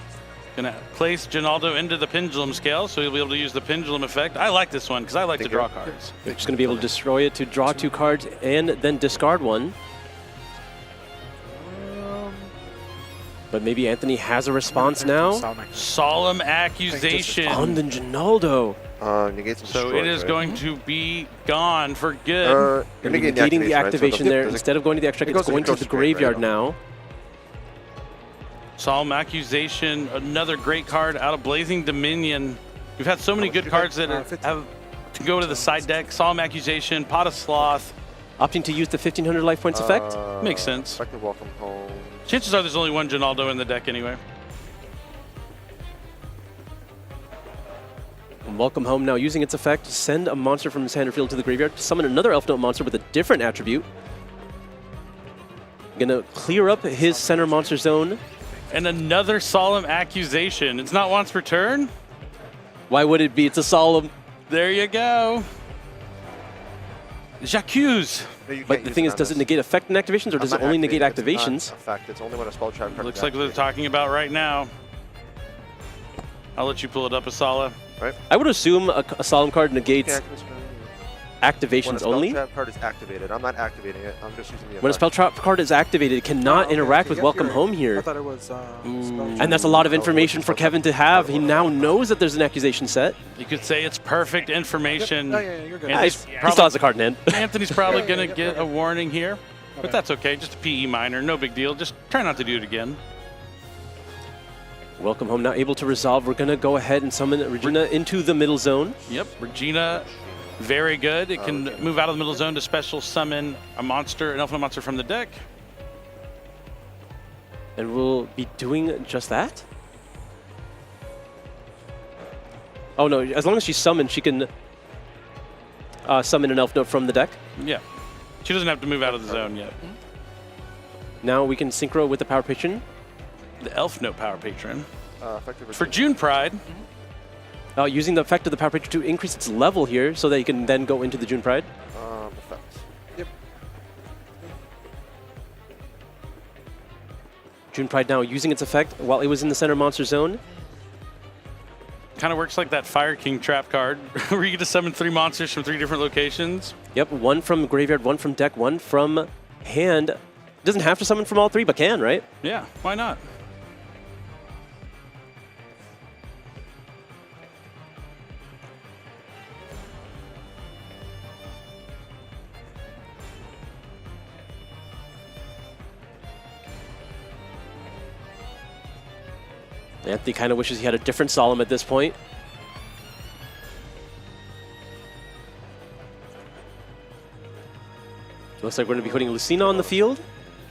Gonna place Ginaldo into the Pendulum Scale, so he'll be able to use the Pendulum effect. I like this one because I like to draw cards. We're just gonna be able to destroy it to draw 2 cards and then discard 1. But maybe Anthony has a response now. Solemn Accusation on the Ginaldo. So it is going to be gone for good. You're negating the activation there. Instead of going to the extract, it's going to the graveyard now. Solemn Accusation, another great card out of Blazing Dominion. We've had so many good cards that have to go to the side deck. Solemn Accusation, Pot of Sloth. Opting to use the 1500 life points effect? Makes sense. Welcome home. Chances are there's only 1 Ginaldo in the deck anyway. And Welcome Home now using its effect to send a monster from his hand or field to the graveyard, to summon another Elf Note monster with a different attribute. Gonna clear up his center monster zone. And another Solemn Accusation. It's not once per turn? Why would it be? It's a Solemn. There you go. J'accuse. But the thing is, does it negate effect and activations, or does it only negate activations? It's only when a spell trap card Looks like what they're talking about right now. I'll let you pull it up, Asala. Right. I would assume a Solemn card negates activations when a only. spell trap card is activated. I'm not activating it. I'm just using the effect. When a spell trap card is activated, it cannot interact with Welcome Home here. I thought it was. And that's a lot of information for Kevin to have. He now knows that there's an accusation set. You could say it's perfect information. Yep. Yeah, you're good. He still has a card in hand. Anthony's probably going to get a warning here. But that's okay. Just a PE minor. No big deal. Just try not to do it again. Welcome home, now able to resolve. We're going to go ahead and summon Regina into the middle zone. Yep, Regina, very good. It can move out of the middle zone to special summon a monster, an elf monster from the deck. And we'll be doing just that? Oh no, as long as she's summoned, she can summon an elf note from the deck. Yeah, she doesn't have to move out of the zone yet. Now we can synchro with the Power Patron. The Elf Note Power Patron. Effectively. For June Pride. Using the effect of the Power Patron to increase its level here so that you can then go into the June Pride. Effects. Yep. June Pride now using its effect while it was in the center monster zone. Kind of works like that Fire King trap card where you get to summon 3 monsters from 3 different locations. Yep, 1 from graveyard, 1 from deck, 1 from hand. Doesn't have to summon from all 3, but can, right? Yeah, why not? Anthony kind of wishes he had a different Solemn at this point. Looks like we're going to be putting Lucina on the field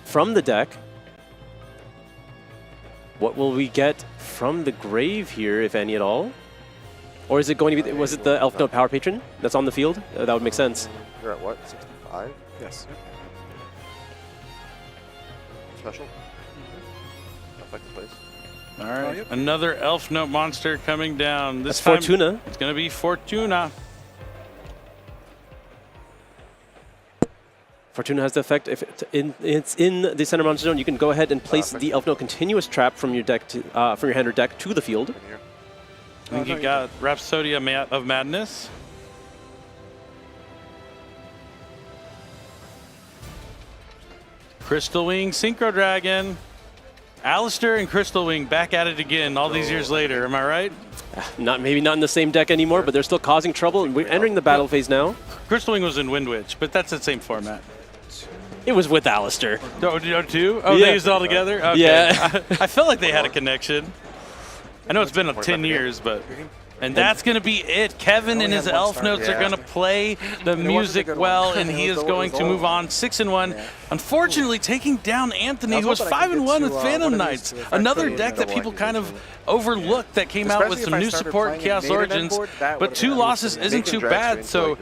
from the deck. What will we get from the grave here, if any at all? Or is it going to be, was it the Elf Note Power Patron that's on the field? That would make sense. You're at what, 65? Yes. Special? Effective place. All right, another Elf Note monster coming down. This That's time Fortuna. It's going to be Fortuna. Fortuna has the effect, if it's in the center monster zone, you can go ahead and place the Elf Note continuous trap from your deck to, from your hand or deck to the field. I think you got Rhapsody of Madness. Crystal Wing Synchro Dragon. Alistair and Crystal Wing back at it again all these years later, am I right? Maybe not in the same deck anymore, but they're still causing trouble, and we're entering the battle phase now. Crystal Wing was in Wind Witch, but that's the same format. It was with Alistair. Oh, too? Oh, yeah. they used it all together? Okay. Yeah. I felt like they had a connection. I know it's been 10 years, but... And that's going to be it. Kevin and his Elf Notes are going to play the music well, and he is going to move on 6-1. Unfortunately, taking down Anthony, who was 5-1 with Phantom Knights. Another deck that people kind of overlooked that came out with some new support in Chaos Origins. But 2 losses isn't too bad. So,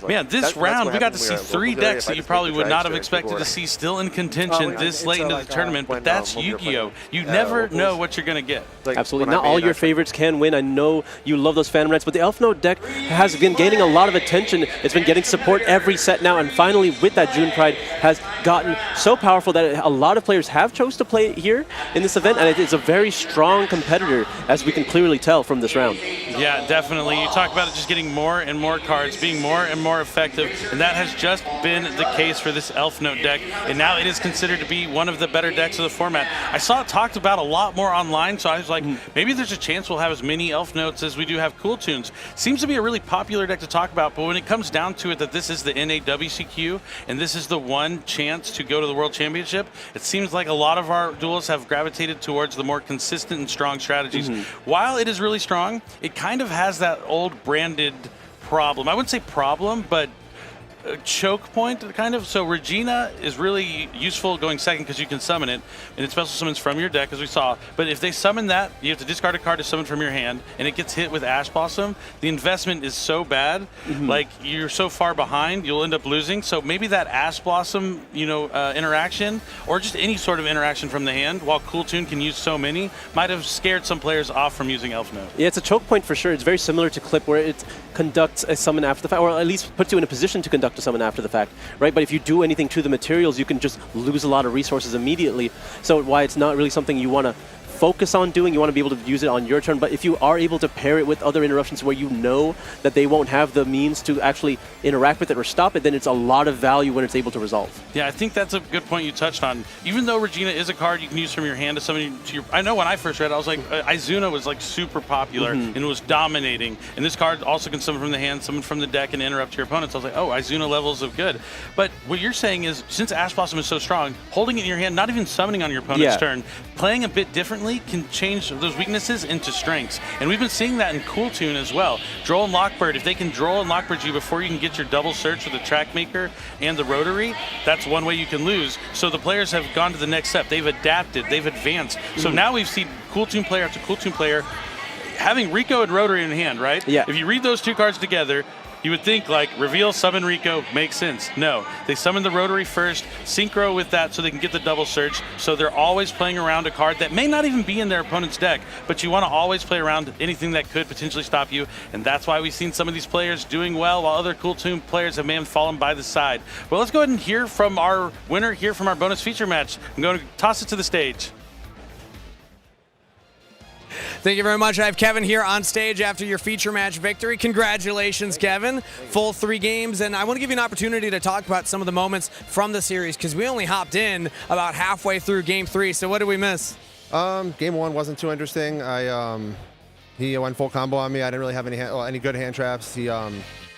man, this round, we got to see 3 decks that you probably would not have expected to see still in contention this late into the tournament. But that's Yu-Gi-Oh! You never know what you're going to get. Absolutely. Not all your favorites can win. I know you love those Phantom Knights, but the Elf Note deck has been gaining a lot of attention. It's been getting support every set now, and finally with that June Pride has gotten so powerful that a lot of players have chose to play it here in this event, and it's a very strong competitor, as we can clearly tell from this round. Yeah, definitely. You talk about it just getting more and more cards, being more and more effective, and that has just been the case for this Elf Note deck, and now it is considered to be one of the better decks of the format. I saw it talked about a lot more online, so I was like, maybe there's a chance we'll have as many Elf Notes as we do have Cool Tunes. Seems to be a really popular deck to talk about, but when it comes down to it that this is the NAWCQ, and this is the one chance to go to the World Championship, it seems like a lot of our duelists have gravitated towards the more consistent and strong strategies. While it is really strong, it kind of has that old branded problem. I wouldn't say problem, but choke point, kind of. So Regina is really useful going second because you can summon it, and it special summons from your deck, as we saw. But if they summon that, you have to discard a card to summon from your hand, and it gets hit with Ash Blossom. The investment is so bad, like you're so far behind, you'll end up losing. So maybe that Ash Blossom, interaction, or just any sort of interaction from the hand, while Cool Tune can use so many, might have scared some players off from using Elf Note. Yeah, it's a choke point for sure. It's very similar to Clip, where it conducts a summon after the fact, or at least puts you in a position to conduct a summon after the fact, right? But if you do anything to the materials, you can just lose a lot of resources immediately. So why it's not really something you want to focus on doing. You want to be able to use it on your turn. But if you are able to pair it with other interruptions where you know that they won't have the means to actually interact with it or stop it, then it's a lot of value when it's able to resolve. Yeah, I think that's a good point you touched on. Even though Regina is a card you can use from your hand to summon to your... I know when I first read it, I was like, Izuna was like super popular and was dominating. And this card also can summon from the hand, summon from the deck, and interrupt your opponents. I was like, oh, Izuna levels of good. But what you're saying is, since Ash Blossom is so strong, holding it in your hand, not even summoning on your opponent's turn, playing a bit differently can change those weaknesses into strengths. And we've been seeing that in Cool Tune as well. Droll and Lockbird, if they can Droll and Lockbird you before you can get your double search with the Track Maker and the Rotary, that's one way you can lose. So the players have gone to the next step. They've adapted, they've advanced. So now we've seen Cool Tune player after Cool Tune player having Rico and Rotary in hand, right? Yeah. If you read those two cards together, you would think like reveal, summon Rico, makes sense. No, they summon the Rotary first, synchro with that so they can get the double search. So they're always playing around a card that may not even be in their opponent's deck, but you want to always play around anything that could potentially stop you. And that's why we've seen some of these players doing well while other Cool Tune players have fallen by the side. Well, let's go ahead and hear from our winner, hear from our bonus feature match. I'm going to toss it to the stage. Thank you very much. I have Kevin here on stage after your feature match victory. Congratulations, Kevin. Full 3 games, and I want to give you an opportunity to talk about some of the moments from the series because we only hopped in about halfway through Game 3, so what did we miss? Game 1 wasn't too interesting. He went full combo on me. I didn't really have any good hand traps. He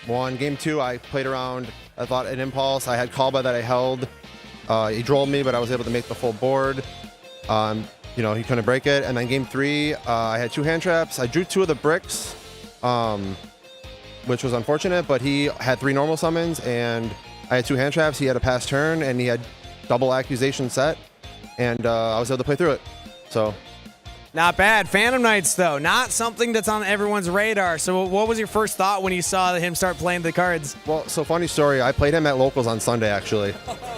won. Game 2, I played around. I thought an impulse. I had Kalba that I held. He drolled me, but I was able to make the full board. You know, he couldn't break it. And then Game 3, I had 2 hand traps. I drew 2 of the bricks, which was unfortunate, but he had 3 normal summons, and I had 2 hand traps. He had a pass turn, and he had double accusation set, and I was able to play through it. So, not bad. Phantom Knights, though, not something that's on everyone's radar. So what was your first thought when you saw him start playing the cards? Well, so funny story. I played him at locals on Sunday, actually.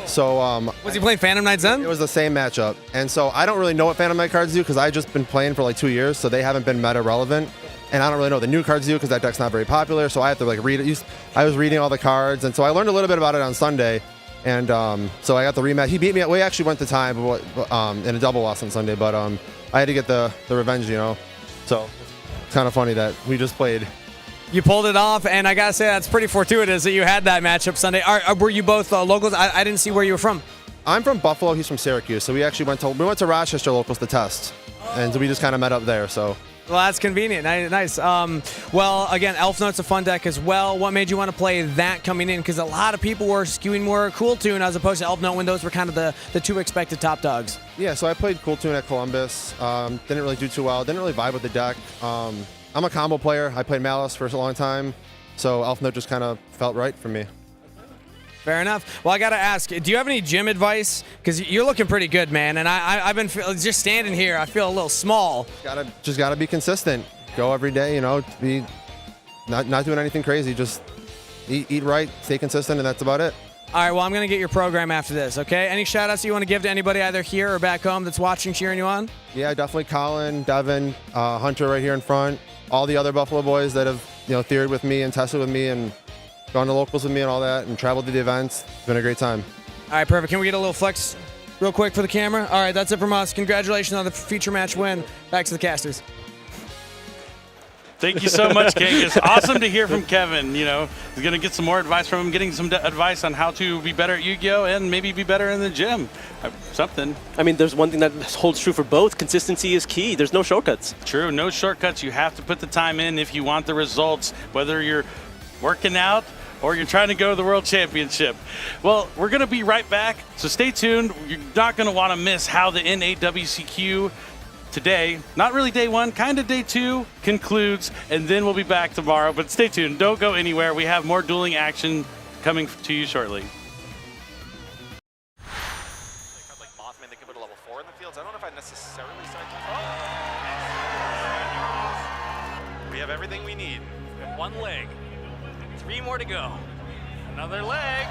So was he playing Phantom Knights then? It was the same matchup. And so I don't really know what Phantom Knight cards do because I've just been playing for like 2 years, so they haven't been meta relevant. And I don't really know what the new cards do because that deck's not very popular, so I have to like read it. I was reading all the cards, and so I learned a little bit about it on Sunday. And so I got the rematch. He beat me. We actually went to time in a double loss on Sunday, but I had to get the revenge, you know. So it's kind of funny that we just played. You pulled it off, and I gotta say that's pretty fortuitous that you had that matchup Sunday. Were you both locals? I didn't see where you were from. I'm from Buffalo. He's from Syracuse. So we actually went to Rochester locals to test, and so we just kind of met up there. So. Well, that's convenient. Nice. Well, again, Elf Note's a fun deck as well. What made you want to play that coming in? Because a lot of people were skewing more Cool Tune as opposed to Elf Note when those were kind of the 2 expected top dogs. Yeah, so I played Cool Tune at Columbus. Didn't really do too well. Didn't really vibe with the deck. I'm a combo player. I played Malice for a long time, so Elf Note just kind of felt right for me. Fair enough. Well, I got to ask, do you have any gym advice? Because you're looking pretty good, man, and I've been just standing here, I feel a little small. Just gotta be consistent. Go every day, you know, be not doing anything crazy. Just eat right, stay consistent, and that's about it. All right, well, I'm going to get your program after this, okay? Any shout-outs you want to give to anybody either here or back home that's watching, cheering you on? Yeah, definitely Colin, Devin, Hunter right here in front, all the other Buffalo boys that have, you know, theored with me and tested with me and gone to locals with me and all that and traveled to the events. It's been a great time. All right, perfect. Can we get a little flex real quick for the camera? All right, that's it from us. Congratulations on the feature match win. Back to the casters. Thank you so much, King. It's awesome to hear from Kevin. You know, he's going to get some more advice from him, getting some advice on how to be better at Yu-Gi-Oh! And maybe be better in the gym. Something. I mean, there's one thing that holds true for both. Consistency is key. There's no shortcuts. True, no shortcuts. You have to put the time in if you want the results, whether you're working out or you're trying to go to the World Championship. Well, we're going to be right back, so stay tuned. You're not going to want to miss how the NAWCQ today, not really day 1, kind of day 2, concludes, and then we'll be back tomorrow. But stay tuned. Don't go anywhere. We have more dueling action coming to you shortly. Like Mothman, they can put a level 4 in the fields. I don't know if I necessarily start to... We have everything we need. We have 1 leg. 3 more to go. Another leg.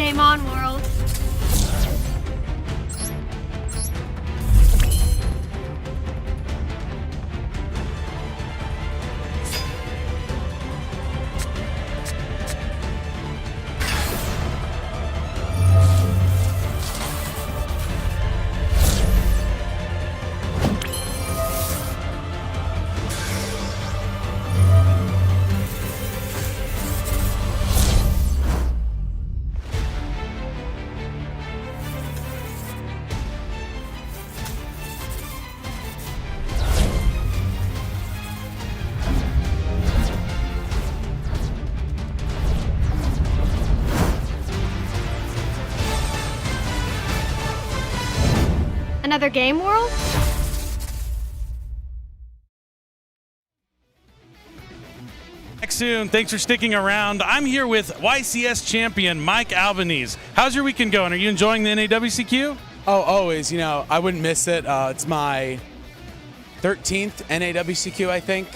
Game on, world. Another game, world? Back soon. Thanks for sticking around. I'm here with YCS champion Mike Albanese. How's your weekend going? Are you enjoying the NAWCQ? Oh, always. You know, I wouldn't miss it. It's my 13th NAWCQ, I think.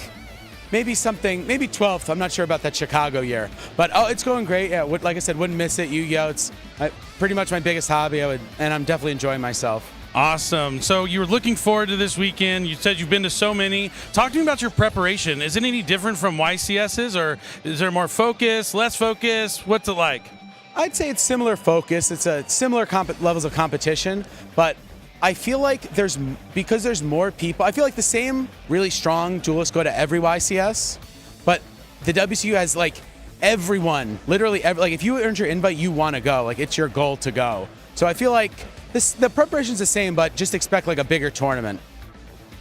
Maybe 12th. I'm not sure about that Chicago year. But it's going great. Yeah, like I said, wouldn't miss it. Yu-Gi-Oh! It's pretty much my biggest hobby. And I'm definitely enjoying myself. Awesome. So you're looking forward to this weekend. You said you've been to so many. Talk to me about your preparation. Is it any different from YCS's, or is there more focus, less focus? What's it like? I'd say it's similar focus. It's a similar levels of competition, but I feel like because there's more people, I feel like the same really strong duelists go to every YCS, but the WCU has like everyone, literally like if you earned your invite, you want to go. Like it's your goal to go. So I feel like the preparation's the same, but just expect like a bigger tournament.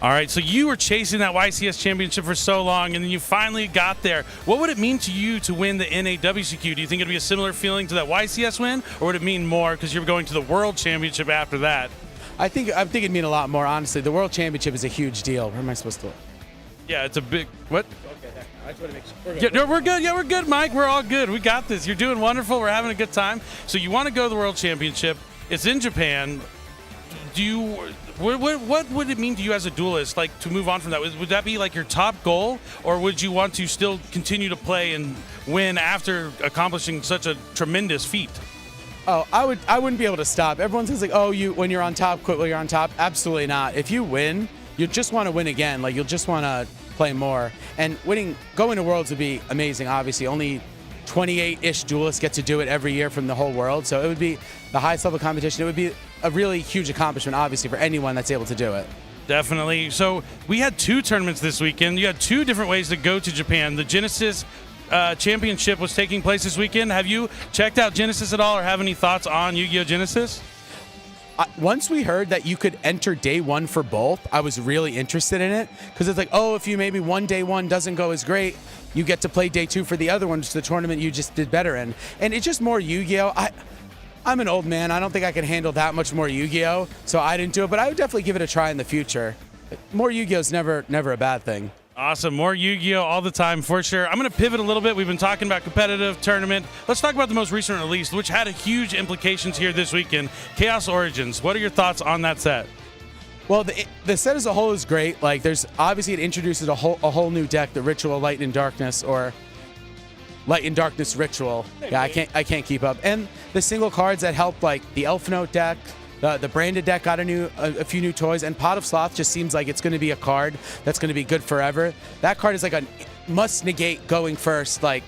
All right, so you were chasing that YCS championship for so long, and then you finally got there. What would it mean to you to win the NAWCQ? Do you think it'd be a similar feeling to that YCS win, or would it mean more because you're going to the World Championship after that? I think it'd mean a lot more, honestly. The World Championship is a huge deal. Where am I supposed to look? Yeah, it's a big, what? Okay, I just want to make sure. Yeah, no, we're good. Yeah, we're good, Mike. We're all good. We got this. You're doing wonderful. We're having a good time. So you want to go to the World Championship. It's in Japan. What would it mean to you as a duelist, like to move on from that? Would that be like your top goal, or would you want to still continue to play and win after accomplishing such a tremendous feat? Oh, I wouldn't be able to stop. Everyone says like, oh, when you're on top, quit while you're on top. Absolutely not. If you win, you just want to win again. Like you'll just want to play more. And going to Worlds would be amazing. Obviously, only 28-ish duelists get to do it every year from the whole world. So it would be the highest level competition. It would be a really huge accomplishment, obviously, for anyone that's able to do it. Definitely. So we had 2 tournaments this weekend. You had 2 different ways to go to Japan. The Genesis Championship was taking place this weekend. Have you checked out Genesis at all, or have any thoughts on Yu-Gi-Oh! Genesis? Once we heard that you could enter day 1 for both, I was really interested in it, because it's like, oh, if you maybe day 1 doesn't go as great, you get to play day 2 for the other one, which is the tournament you just did better in. And it's just more Yu-Gi-Oh! I'm an old man. I don't think I can handle that much more Yu-Gi-Oh! So I didn't do it, but I would definitely give it a try in the future. More Yu-Gi-Oh! Is never a bad thing. Awesome. More Yu-Gi-Oh! All the time, for sure. I'm going to pivot a little bit. We've been talking about competitive tournament. Let's talk about the most recent release, which had a huge implications here this weekend, Chaos Origins. What are your thoughts on that set? Well, the set as a whole is great. Like, there's obviously it introduces a whole new deck, the Ritual Light and Darkness, or Light and Darkness Ritual. Yeah, I can't keep up. And the single cards that help, like the Elf Note deck, the branded deck got a few new toys, and Pot of Sloth just seems like it's going to be a card that's going to be good forever. That card is like a must negate going first. Like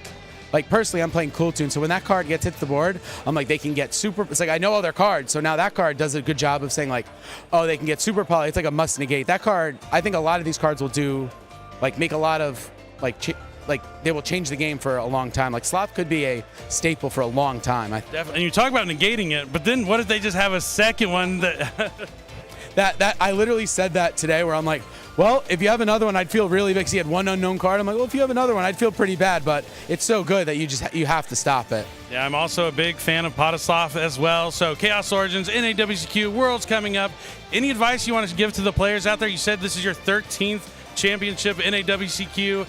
personally, I'm playing Cool Tune, so when that card gets hit the board, I'm like, they can get super. It's like I know all their cards, so now that card does a good job of saying like, oh, they can get super poly. It's like a must negate. That card, I think a lot of these cards will do, like make a lot of like they will change the game for a long time. Like Sloth could be a staple for a long time. Definitely. And you talk about negating it, but then what if they just have a second one that... that I literally said that today, where I'm like, well, if you have another one, I'd feel really bad, because he had one unknown card. I'm like, well, if you have another one, I'd feel pretty bad, but it's so good that you have to stop it. Yeah, I'm also a big fan of Pot of Sloth as well. So Chaos Origins, NAWCQ, Worlds coming up. Any advice you want to give to the players out there? You said this is your 13th championship, NAWCQ.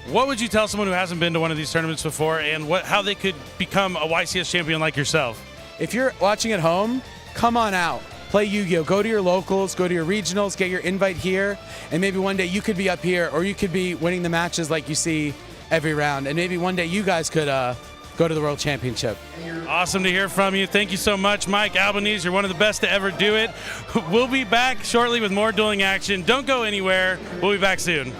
What would you tell someone who hasn't been to one of these tournaments before, and how they could become a YCS champion like yourself? If you're watching at home, come on out. Play Yu-Gi-Oh! Go to your locals, go to your regionals, get your invite here, and maybe one day you could be up here, or you could be winning the matches like you see every round. And maybe one day you guys could go to the World Championship. Awesome to hear from you. Thank you so much, Mike Albanese. You're one of the best to ever do it. We'll be back shortly with more dueling action. Don't go anywhere. We'll be back soon.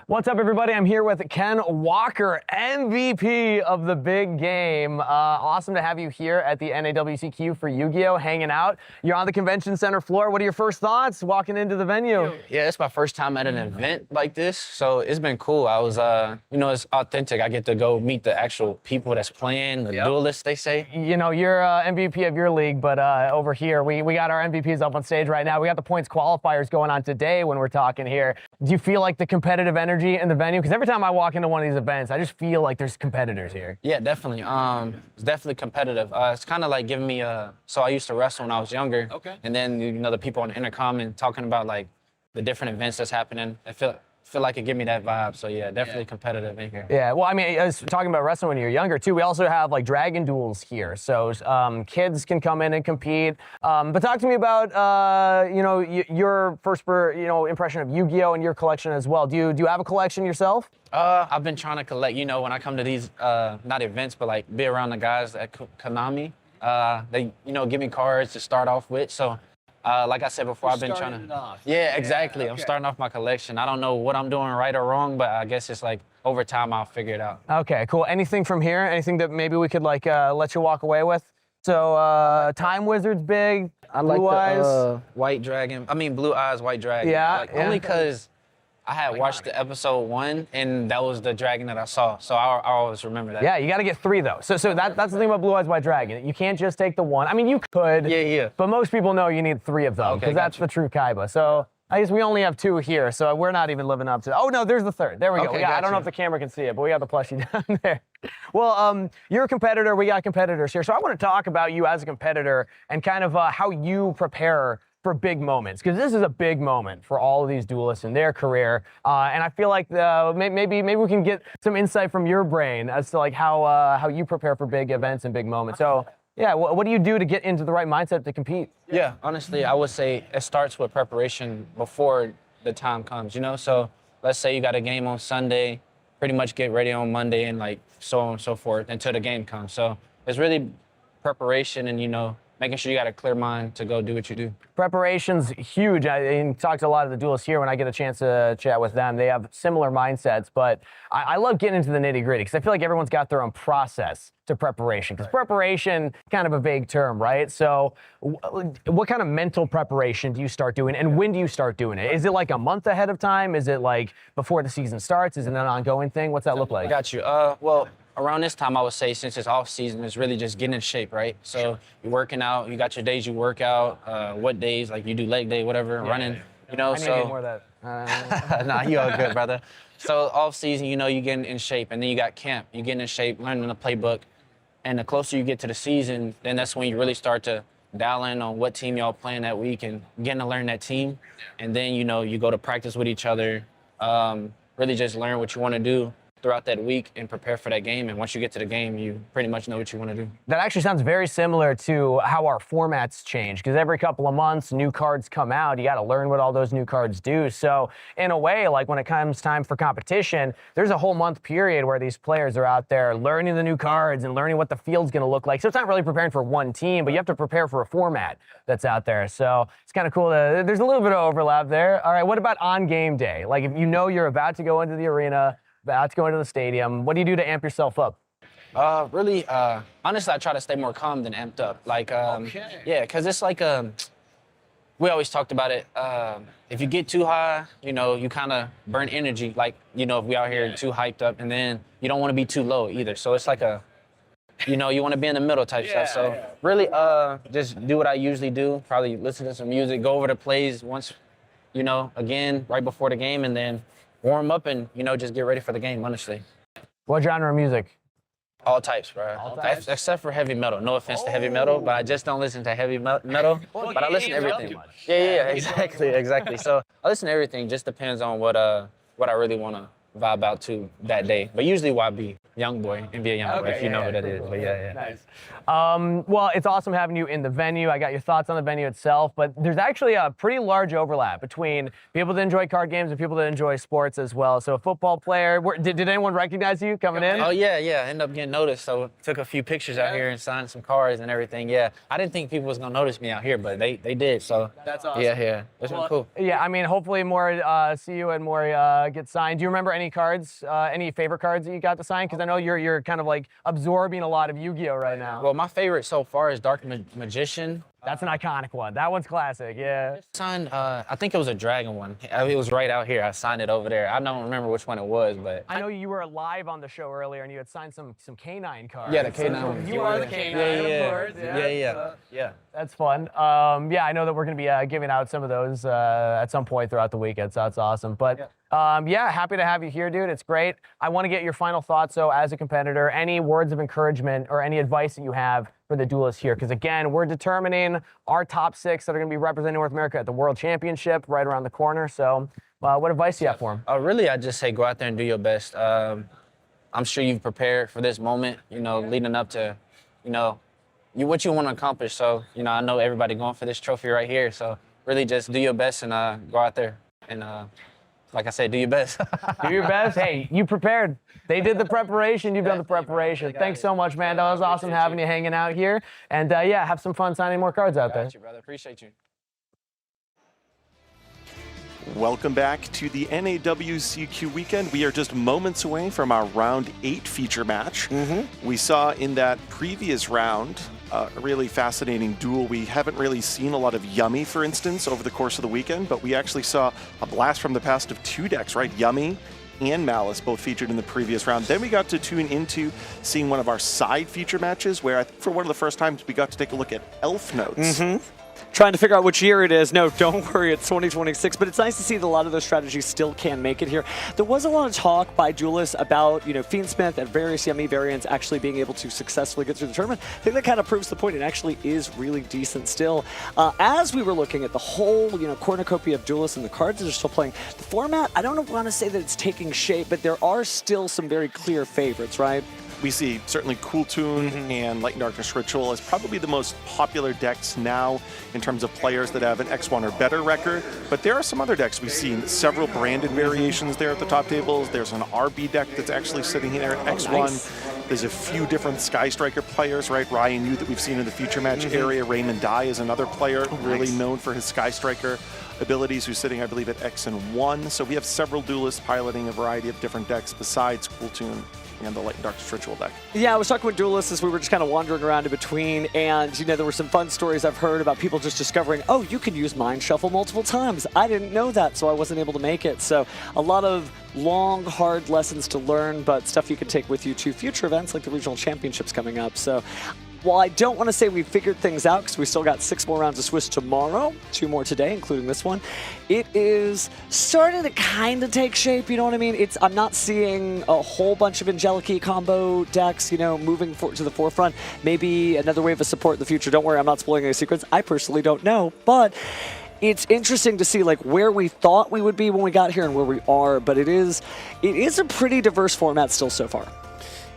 What's up, everybody? I'm here with Ken Walker, MVP of the big game. Awesome to have you here at the NAWCQ for Yu-Gi-Oh! Hanging out. You're on the convention center floor. What are your first thoughts walking into the venue? Yeah, it's my first time at an event like this, so it's been cool. I was, it's authentic. I get to go meet the actual people that's playing, the duelists, they say. You know, you're MVP of your league, but over here, we got our MVPs up on stage right now. We got the points qualifiers going on today when we're talking here. Do you feel like the competitive energy in the venue? Because every time I walk into one of these events, I just feel like there's competitors here. Yeah, definitely. It's definitely competitive. It's kind of like giving me so I used to wrestle when I was younger. Okay. And then, the people on the intercom and talking about, like, the different events that's happening. I feel like it give me that vibe. So yeah, definitely competitive in here. Yeah, well, I mean, I was talking about wrestling when you were younger too. We also have like dragon duels here, so kids can come in and compete. But talk to me about your first impression of Yu-Gi-Oh! And your collection as well. Do you have a collection yourself? I've been trying to collect. When I come to these not events, but like be around the guys at Konami. They give me cards to start off with. So. Like I said before, I've been trying to. Yeah, exactly. Yeah, okay. I'm starting off my collection. I don't know what I'm doing right or wrong, but I guess it's like over time I'll figure it out. Okay, cool. Anything from here? Anything that maybe we could like let you walk away with? So Time Wizard's big. I like Blue Eyes, White Dragon. I mean Blue Eyes, White Dragon. Yeah. Only because I had watched the episode 1, and that was the dragon that I saw. So I always remember that. Yeah, you got to get 3 though. So that's the thing about Blue Eyes White Dragon. You can't just take the 1. I mean, you could. Yeah. But most people know you need 3 of them because that's the true Kaiba. So I guess we only have 2 here, so we're not even living up to. Oh no, there's the 3rd. There we go. I don't know if the camera can see it, but we got the plushie down there. Well, you're a competitor. We got competitors here, so I want to talk about you as a competitor and kind of how you prepare for big moments, because this is a big moment for all of these duelists in their career, and I feel like maybe we can get some insight from your brain as to like how you prepare for big events and big moments. So yeah, what do you do to get into the right mindset to compete? Yeah, honestly, I would say it starts with preparation before the time comes. So let's say you got a game on Sunday, pretty much get ready on Monday, and like so on and so forth until the game comes. So it's really preparation and making sure you got a clear mind to go do what you do. Preparation's huge. I talked to a lot of the duelists here when I get a chance to chat with them. They have similar mindsets, but I love getting into the nitty gritty because I feel like everyone's got their own process to preparation, because preparation, kind of a vague term, right? So what kind of mental preparation do you start doing, and when do you start doing it? Is it like a month ahead of time? Is it like before the season starts? Is it an ongoing thing? What's that look like? I got you. Well, around this time, I would say, since it's off season, it's really just getting in shape, right? So you're working out, you got your days you work out, what days, like you do leg day, whatever, running, I need to get more of that. Nah, you all good, brother. So off season, you getting in shape, and then you got camp, you getting in shape, learning the playbook, and the closer you get to the season, then that's when you really start to dial in on what team y'all playing that week and getting to learn that team, and then you go to practice with each other, really just learn what you want to do throughout that week and prepare for that game. And once you get to the game, you pretty much know what you want to do. That actually sounds very similar to how our formats change, because every couple of months, new cards come out. You got to learn what all those new cards do. So in a way, like when it comes time for competition, there's a whole month period where these players are out there learning the new cards and learning what the field's going to look like. So it's not really preparing for one team, but you have to prepare for a format that's out there. So it's kind of cool. There's a little bit of overlap there. All right, what about on game day? Like if you're about to go into the arena, about to go into the stadium, what do you do to amp yourself up? Honestly, I try to stay more calm than amped up. Like, yeah, because it's like, we always talked about it. If you get too high, you kind of burn energy. Like, if we out here too hyped up, and then you don't want to be too low either. So it's like you want to be in the middle type stuff. So really, just do what I usually do. Probably listen to some music, go over the plays once, again, right before the game, and then warm up and, just get ready for the game, honestly. What genre of music? All types, bro. All types? Except for heavy metal. No offense to heavy metal, but I just don't listen to heavy metal. But I listen to everything. Yeah, exactly. So I listen to everything. Just depends on what I really want to vibe out to that day. But usually YB. Youngboy, NBA Youngboy, if you know who that is. But yeah. Nice. Well, it's awesome having you in the venue. I got your thoughts on the venue itself, but there's actually a pretty large overlap between people that enjoy card games and people that enjoy sports as well. So a football player, did anyone recognize you coming in? Oh, yeah. I ended up getting noticed, so took a few pictures out here and signed some cards and everything. Yeah, I didn't think people was going to notice me out here, but they did, so. That's awesome. Yeah. It's been cool. Yeah, I mean, hopefully more see you and more get signed. Do you remember any cards, any favorite cards that you got to sign? Because I know you're kind of like absorbing a lot of Yu-Gi-Oh right now. Well, my favorite so far is Dark Magician. That's an iconic one. That one's classic, yeah. Signed, I think it was a dragon one. It was right out here. I signed it over there. I don't remember which one it was, but. I know you were live on the show earlier and you had signed some canine cards. Yeah, the canine one. You are the canine, of course. Yeah. That's fun. Yeah, I know that we're going to be giving out some of those at some point throughout the weekend, so that's awesome. But yeah, happy to have you here, dude. It's great. I want to get your final thoughts, though, as a competitor. Any words of encouragement or any advice that you have for the duelists here? Because, again, we're determining our top 6 that are going to be representing North America at the World Championship right around the corner. So what advice do you have for them? Really, I just say go out there and do your best. I'm sure you've prepared for this moment, leading up to, what you want to accomplish. So, I know everybody going for this trophy right here. So really just do your best and go out there and, like I said, do your best. Do your best. Hey, you prepared. They did the preparation. You've done the preparation. Thanks so much, man. That was awesome having you hanging out here. And yeah, have some fun signing more cards out there. Got you, brother. Appreciate you. Welcome back to the NAWCQ weekend. We are just moments away from our round 8 feature match. We saw in that previous round a really fascinating duel. We haven't really seen a lot of Yummy, for instance, over the course of the weekend, but we actually saw a blast from the past of 2 decks, right? Yummy and Malice both featured in the previous round. Then we got to tune into seeing one of our side feature matches where I think for one of the first times we got to take a look at Elf Notes. Trying to figure out which year it is. No, don't worry, it's 2026. But it's nice to see that a lot of those strategies still can make it here. There was a lot of talk by Duelists about, Fiendsmith and various Yummy variants actually being able to successfully get through the tournament. I think that kind of proves the point. It actually is really decent still. As we were looking at the whole, cornucopia of Duelists and the cards that are still playing, the format, I don't want to say that it's taking shape, but there are still some very clear favorites, right? We see certainly Cool Tune and Light and Darkness Ritual as probably the most popular decks now in terms of players that have an X1 or better record. But there are some other decks. We've seen several branded variations there at the top tables. There's an RB deck that's actually sitting here at X1. Nice. There's a few different Sky Striker players, right? Ryan Yu that we've seen in the future match area. Raymond Dye is another player really known for his Sky Striker abilities, who's sitting, I believe, at X and 1. So we have several duelists piloting a variety of different decks besides Cool Tune and the Light and Darkness Ritual deck. Yeah, I was talking with Duelists as we were just kind of wandering around in between, and there were some fun stories I've heard about people just discovering, oh, you can use Mind Shuffle multiple times. I didn't know that, so I wasn't able to make it. So a lot of long, hard lessons to learn, but stuff you can take with you to future events like the Regional Championships coming up. So while I don't want to say we figured things out, because we still got 6 more rounds of Swiss tomorrow, 2 more today, including this one, it is starting to kind of take shape, you know what I mean? I'm not seeing a whole bunch of Angelic combo decks, moving to the forefront. Maybe another wave of support in the future. Don't worry, I'm not spoiling any secrets. I personally don't know, but it's interesting to see where we thought we would be when we got here and where we are, but it is a pretty diverse format still so far.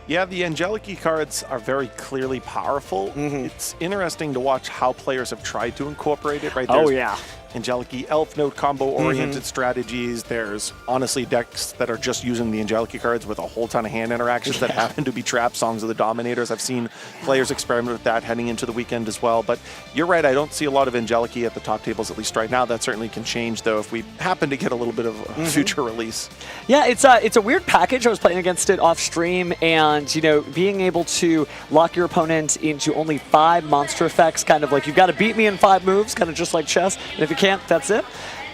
Yeah, the Angelic cards are very clearly powerful. It's interesting to watch how players have tried to incorporate it, right? There's Angelic Elf Note combo-oriented strategies. There's honestly decks that are just using the Angelic cards with a whole ton of hand interactions that happen to be trap songs of the Dominators. I've seen players experiment with that heading into the weekend as well. But you're right, I don't see a lot of Angelic at the top tables, at least right now. That certainly can change, though, if we happen to get a little bit of a future release. Yeah, it's a weird package. I was playing against it off stream, and being able to lock your opponent into only 5 monster effects, kind of like you've got to beat me in 5 moves, kind of just like chess. And if you can't, that's it.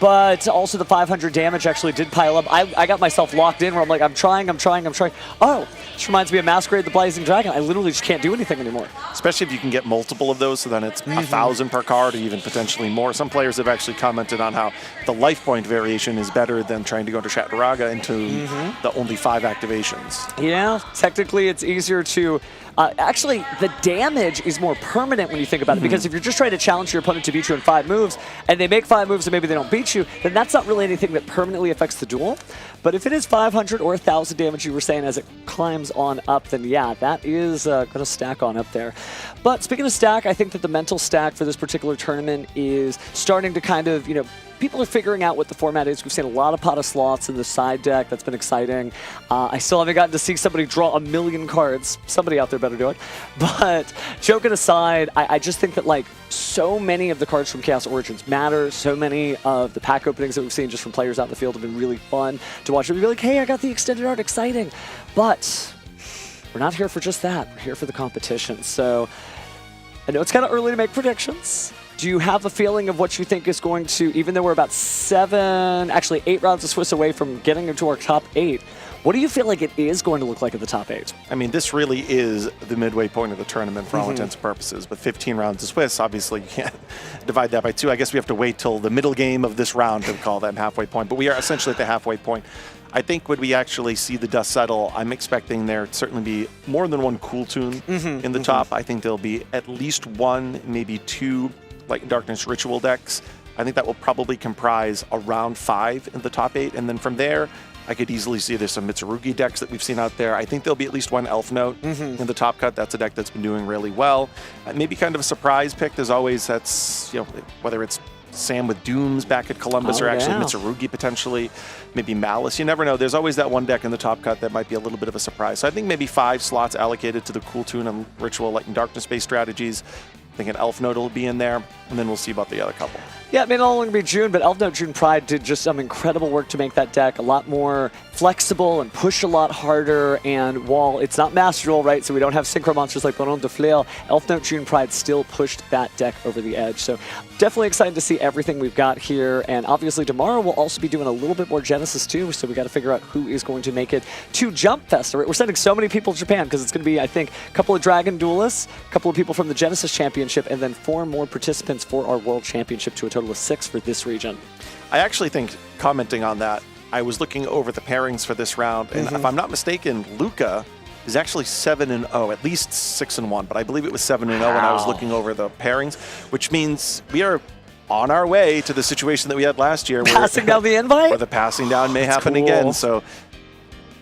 But also the 500 damage actually did pile up. I got myself locked in where I'm like, I'm trying. Oh, this reminds me of Masquerade the Blazing Dragon. I literally just can't do anything anymore. Especially if you can get multiple of those, so then it's 1,000 per card or even potentially more. Some players have actually commented on how the life point variation is better than trying to go to Shataraga into the only 5 activations. Yeah, technically it's easier to... actually, the damage is more permanent when you think about it, because if you're just trying to challenge your opponent to beat you in 5 moves, and they make 5 moves and maybe they don't beat hit you, then that's not really anything that permanently affects the duel. But if it is 500 or 1,000 damage you were saying as it climbs on up, then yeah, that is going to stack on up there. But speaking of stack, I think that the mental stack for this particular tournament is starting to kind of, people are figuring out what the format is. We've seen a lot of pot of slots in the side deck. That's been exciting. I still haven't gotten to see somebody draw 1 million cards. Somebody out there better do it. But joking aside, I just think that like so many of the cards from Chaos Origins matter. So many of the pack openings that we've seen just from players out in the field have been really fun to watch. And be like, hey, I got the extended art, exciting. But we're not here for just that. We're here for the competition. So I know it's kind of early to make predictions. Do you have a feeling of what you think is going to, even though we're about 8 rounds of Swiss away from getting into our top 8, what do you feel like it is going to look like at the top 8? I mean, this really is the midway point of the tournament for all intents and purposes. But 15 rounds of Swiss, obviously you can't divide that by 2. I guess we have to wait till the middle game of this round to call that halfway point. But we are essentially at the halfway point. I think when we actually see the dust settle, I'm expecting there to certainly be more than one cool tune in the top. I think there'll be at least 1, maybe 2 Light and Darkness Ritual decks. I think that will probably comprise around 5 in the top 8. And then from there, I could easily see there's some Mitsurugi decks that we've seen out there. I think there'll be at least 1 Elf Note in the top cut. That's a deck that's been doing really well. Maybe kind of a surprise pick. There's always, that's, whether it's Sam with Dooms back at Columbus or actually Mitsurugi potentially, maybe Malice. You never know. There's always that one deck in the top cut that might be a little bit of a surprise. So I think maybe 5 slots allocated to the Cool Tune and Ritual Light and Darkness-based strategies. I think an Elf Note will be in there, and then we'll see about the other couple. Yeah, it may not only be June, but Elf Note June Pride did just some incredible work to make that deck a lot more flexible and push a lot harder. And while it's not Master Duel, right, so we don't have synchro monsters like Baron de Flail, Elf Note June Pride still pushed that deck over the edge. So definitely excited to see everything we've got here. And obviously tomorrow we'll also be doing a little bit more Genesis too, so we got to figure out who is going to make it to Jump Fest. We're sending so many people to Japan because it's going to be, I think, a couple of Dragon Duelists, a couple of people from the Genesis Championship, and then 4 more participants for our World Championship, to a total of 6 for this region. I actually think, commenting on that, I was looking over the pairings for this round, and if I'm not mistaken, Luca is actually 7-0, at least 6-1, but I believe it was 7-0 when I was looking over the pairings, which means we are on our way to the situation that we had last year. Passing down the invite? Where the passing down may happen again. So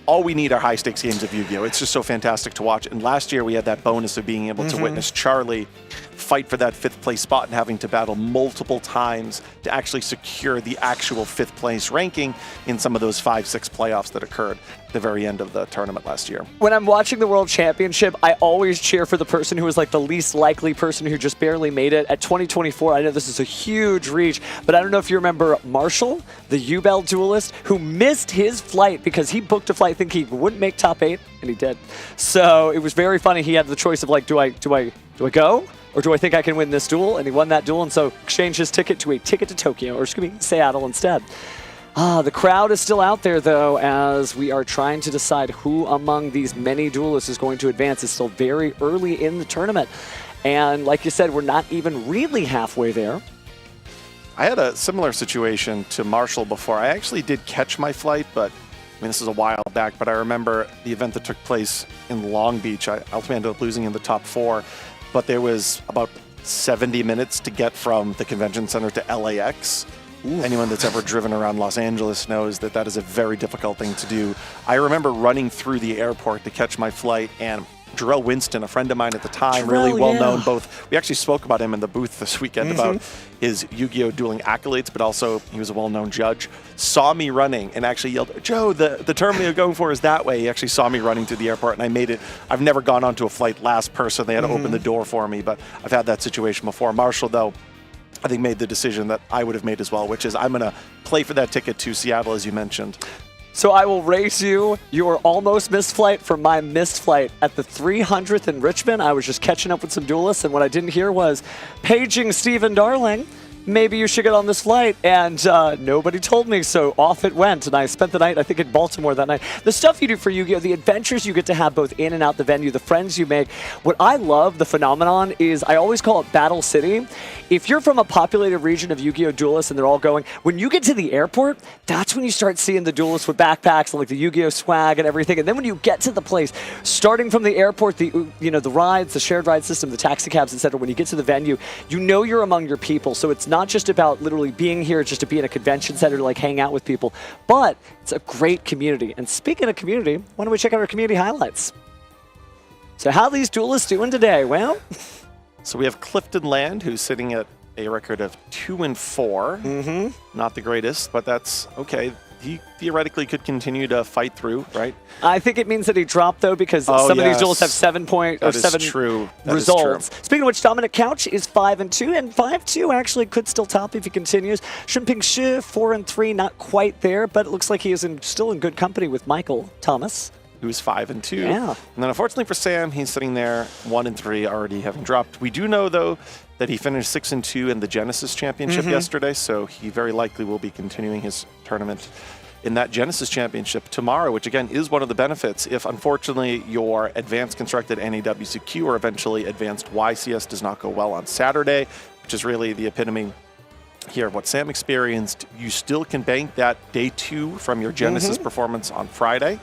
all we need are high-stakes games of Yu-Gi-Oh! It's just so fantastic to watch. And last year we had that bonus of being able to witness Charlie fight for that 5th place spot and having to battle multiple times to actually secure the actual 5th place ranking in some of those 5-6 playoffs that occurred at the very end of the tournament last year. When I'm watching the World Championship, I always cheer for the person who is like the least likely person who just barely made it. At 2024, I know this is a huge reach, but I don't know if you remember Marshall, the U-Bell duelist, who missed his flight because he booked a flight thinking he wouldn't make top 8, and he did. So it was very funny. He had the choice of like, do I go? Or do I think I can win this duel? And he won that duel, and so exchanged his ticket to a ticket to Tokyo, or excuse me, Seattle instead. The crowd is still out there, though, as we are trying to decide who among these many duelists is going to advance. It's still very early in the tournament. And like you said, we're not even really halfway there. I had a similar situation to Marshall before. I actually did catch my flight, but I mean, this is a while back, but I remember the event that took place in Long Beach. I ultimately ended up losing in the top 4. But there was about 70 minutes to get from the convention center to LAX. Anyone that's ever driven around Los Angeles knows that that is a very difficult thing to do. I remember running through the airport to catch my flight, and Jarrell Winston, a friend of mine at the time, really well known. Both, we actually spoke about him in the booth this weekend about his Yu-Gi-Oh! Dueling accolades, but also he was a well-known judge. Saw me running and actually yelled, "Joe, the terminal you're going for is that way." He actually saw me running through the airport, and I made it. I've never gone onto a flight last person. They had to open the door for me, but I've had that situation before. Marshall, though, I think made the decision that I would have made as well, which is I'm going to play for that ticket to Seattle, as you mentioned. So I will race you your almost missed flight for my missed flight. At the 300th in Richmond, I was just catching up with some duelists, and what I didn't hear was paging Stephen Darling. Maybe you should get on this flight, and nobody told me, so off it went, and I spent the night, I think, in Baltimore that night. The stuff you do for Yu-Gi-Oh!, the adventures you get to have both in and out the venue, the friends you make. What I love, the phenomenon, is I always call it Battle City. If you're from a populated region of Yu-Gi-Oh! Duelists and they're all going, when you get to the airport, that's when you start seeing the duelists with backpacks and like the Yu-Gi-Oh! Swag and everything. And then when you get to the place, starting from the airport, the rides, the shared ride system, the taxi cabs, etc., when you get to the venue, you know you're among your people, so it's not not just about literally being here just to be in a convention center to like hang out with people, but it's a great community. And speaking of community, why don't we check out our community highlights? So how are these duelists doing today? Well, so we have Clifton Land, who's sitting at a record of 2-4. Not the greatest, but that's okay. He theoretically could continue to fight through, right? I think it means that he dropped, though, because some of these duels have 7 true. results. Speaking of which, Dominic Couch is 5-2, and 5-2 actually could still top if he continues. Shumping Shi, 4-3, not quite there, but it looks like he is still in good company with Michael Thomas, who's 5-2. Yeah. And then unfortunately for Sam, he's sitting there 1-3, already having dropped. We do know, though, that he finished 6-2 in the Genesis Championship yesterday, so he very likely will be continuing his tournament in that Genesis Championship tomorrow, which again is one of the benefits. If unfortunately your advanced constructed NAWCQ or eventually advanced YCS does not go well on Saturday, which is really the epitome here of what Sam experienced, you still can bank that day 2 from your Genesis performance on Friday.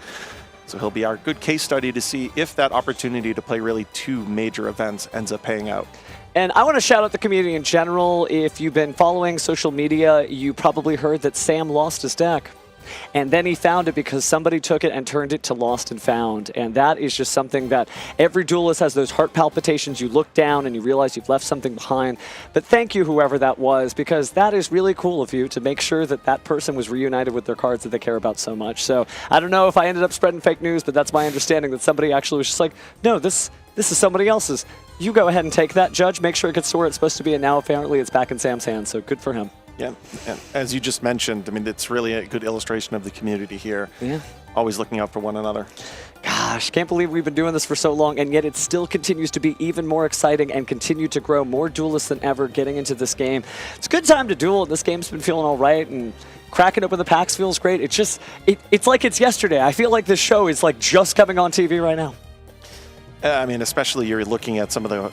So he'll be our good case study to see if that opportunity to play really 2 major events ends up paying out. And I want to shout out the community in general. If you've been following social media, you probably heard that Sam lost his deck. And then he found it because somebody took it and turned it to Lost and Found. And that is just something that every duelist has, those heart palpitations. You look down and you realize you've left something behind. But thank you, whoever that was, because that is really cool of you to make sure that that person was reunited with their cards that they care about so much. So I don't know if I ended up spreading fake news, but that's my understanding, that somebody actually was just like, no, this is somebody else's. You go ahead and take that, Judge. Make sure it gets to where it's supposed to be. And now apparently it's back in Sam's hands. So good for him. Yeah, and as you just mentioned, I mean, it's really a good illustration of the community here. Yeah. Always looking out for one another. Gosh, can't believe we've been doing this for so long, and yet it still continues to be even more exciting and continue to grow. More duelists than ever getting into this game. It's a good time to duel. This game's been feeling all right, and cracking open the packs feels great. It's just, it's like it's yesterday. I feel like this show is like just coming on TV right now. I mean, especially you're looking at some of the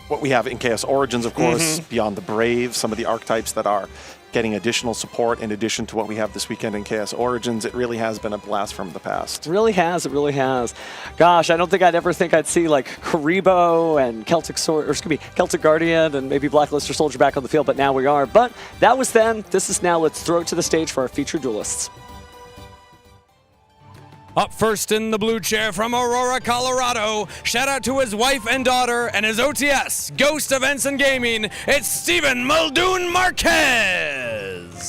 what we have in Chaos Origins, of course, Beyond the Brave, some of the archetypes that are getting additional support in addition to what we have this weekend in Chaos Origins. It really has been a blast from the past. It really has. It really has. Gosh, I don't think I'd ever think I'd see like Karibo and Celtic Sword, or excuse me, Celtic Guardian and maybe Blacklister Soldier back on the field, but now we are. But that was then. This is now. Let's throw it to the stage for our featured duelists. Up first in the blue chair from Aurora, Colorado. Shout out to his wife and daughter and his OTS, Ghost Events and Gaming. It's Steven Muldoon Marquez.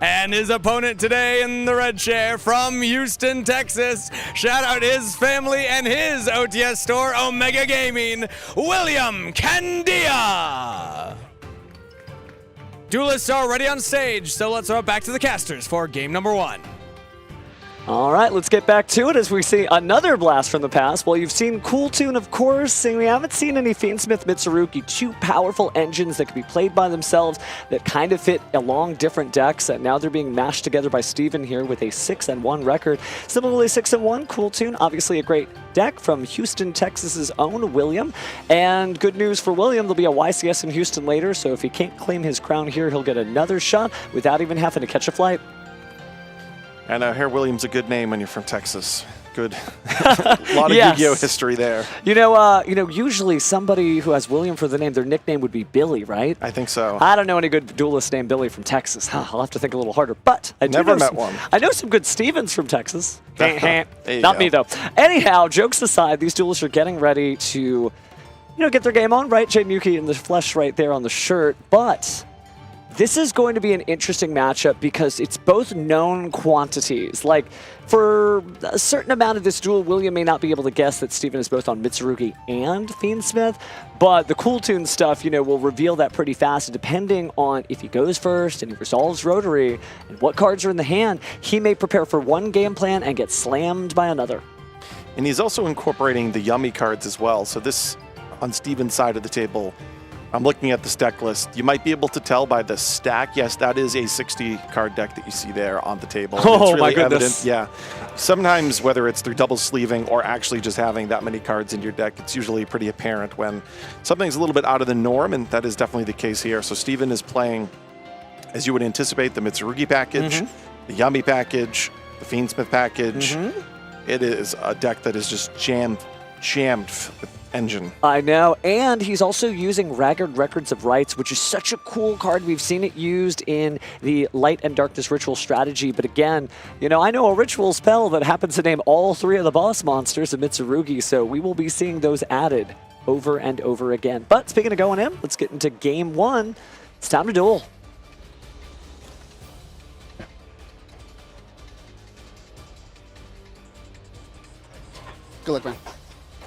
And his opponent today in the red chair from Houston, Texas. Shout out his family and his OTS store, Omega Gaming, William Candia. Duelists are already on stage, so let's throw it back to the casters for game number 1. All right, let's get back to it as we see another blast from the past. Well, you've seen Cool Tune, of course, and we haven't seen any Fiendsmith Mitsurugi, 2 powerful engines that can be played by themselves that kind of fit along different decks, and now they're being mashed together by Steven here with a 6-1 record. Similarly, 6-1, Cool Tune, obviously a great deck from Houston, Texas's own William. And good news for William, there'll be a YCS in Houston later, so if he can't claim his crown here, he'll get another shot without even having to catch a flight. And here, William's a good name when you're from Texas. Good. A lot of Yu-Gi-Oh history there. You know, usually somebody who has William for the name, their nickname would be Billy, right? I think so. I don't know any good duelist named Billy from Texas. I'll have to think a little harder. But I do Never know met some, one. I know some good Stevens from Texas. There you Not go. me, though. Anyhow, jokes aside, these duelists are getting ready to, get their game on, right? Jay Nuki in the flesh right there on the shirt. But this is going to be an interesting matchup because it's both known quantities. Like, for a certain amount of this duel, William may not be able to guess that Steven is both on Mitsurugi and Fiendsmith, but the Cool Tune stuff, will reveal that pretty fast. And depending on if he goes first and he resolves Rotary and what cards are in the hand, he may prepare for one game plan and get slammed by another. And he's also incorporating the Yummy cards as well. So this, on Steven's side of the table, I'm looking at this deck list. You might be able to tell by the stack. Yes, that is a 60-card deck that you see there on the table. Oh, it's really my goodness. evident. Yeah. Sometimes, whether it's through double sleeving or actually just having that many cards in your deck, it's usually pretty apparent when something's a little bit out of the norm, and that is definitely the case here. So Steven is playing, as you would anticipate, the Mitsurugi package, the Yummy package, the Fiendsmith package. It is a deck that is just jammed engine. I know, and he's also using Ragged Records of Rights, which is such a cool card. We've seen it used in the Light and Darkness Ritual strategy, but again, you know, I know a ritual spell that happens to name all 3 of the boss monsters of Mitsurugi, so we will be seeing those added over and over again. But speaking of going in, let's get into game 1. It's time to duel. Good luck, man.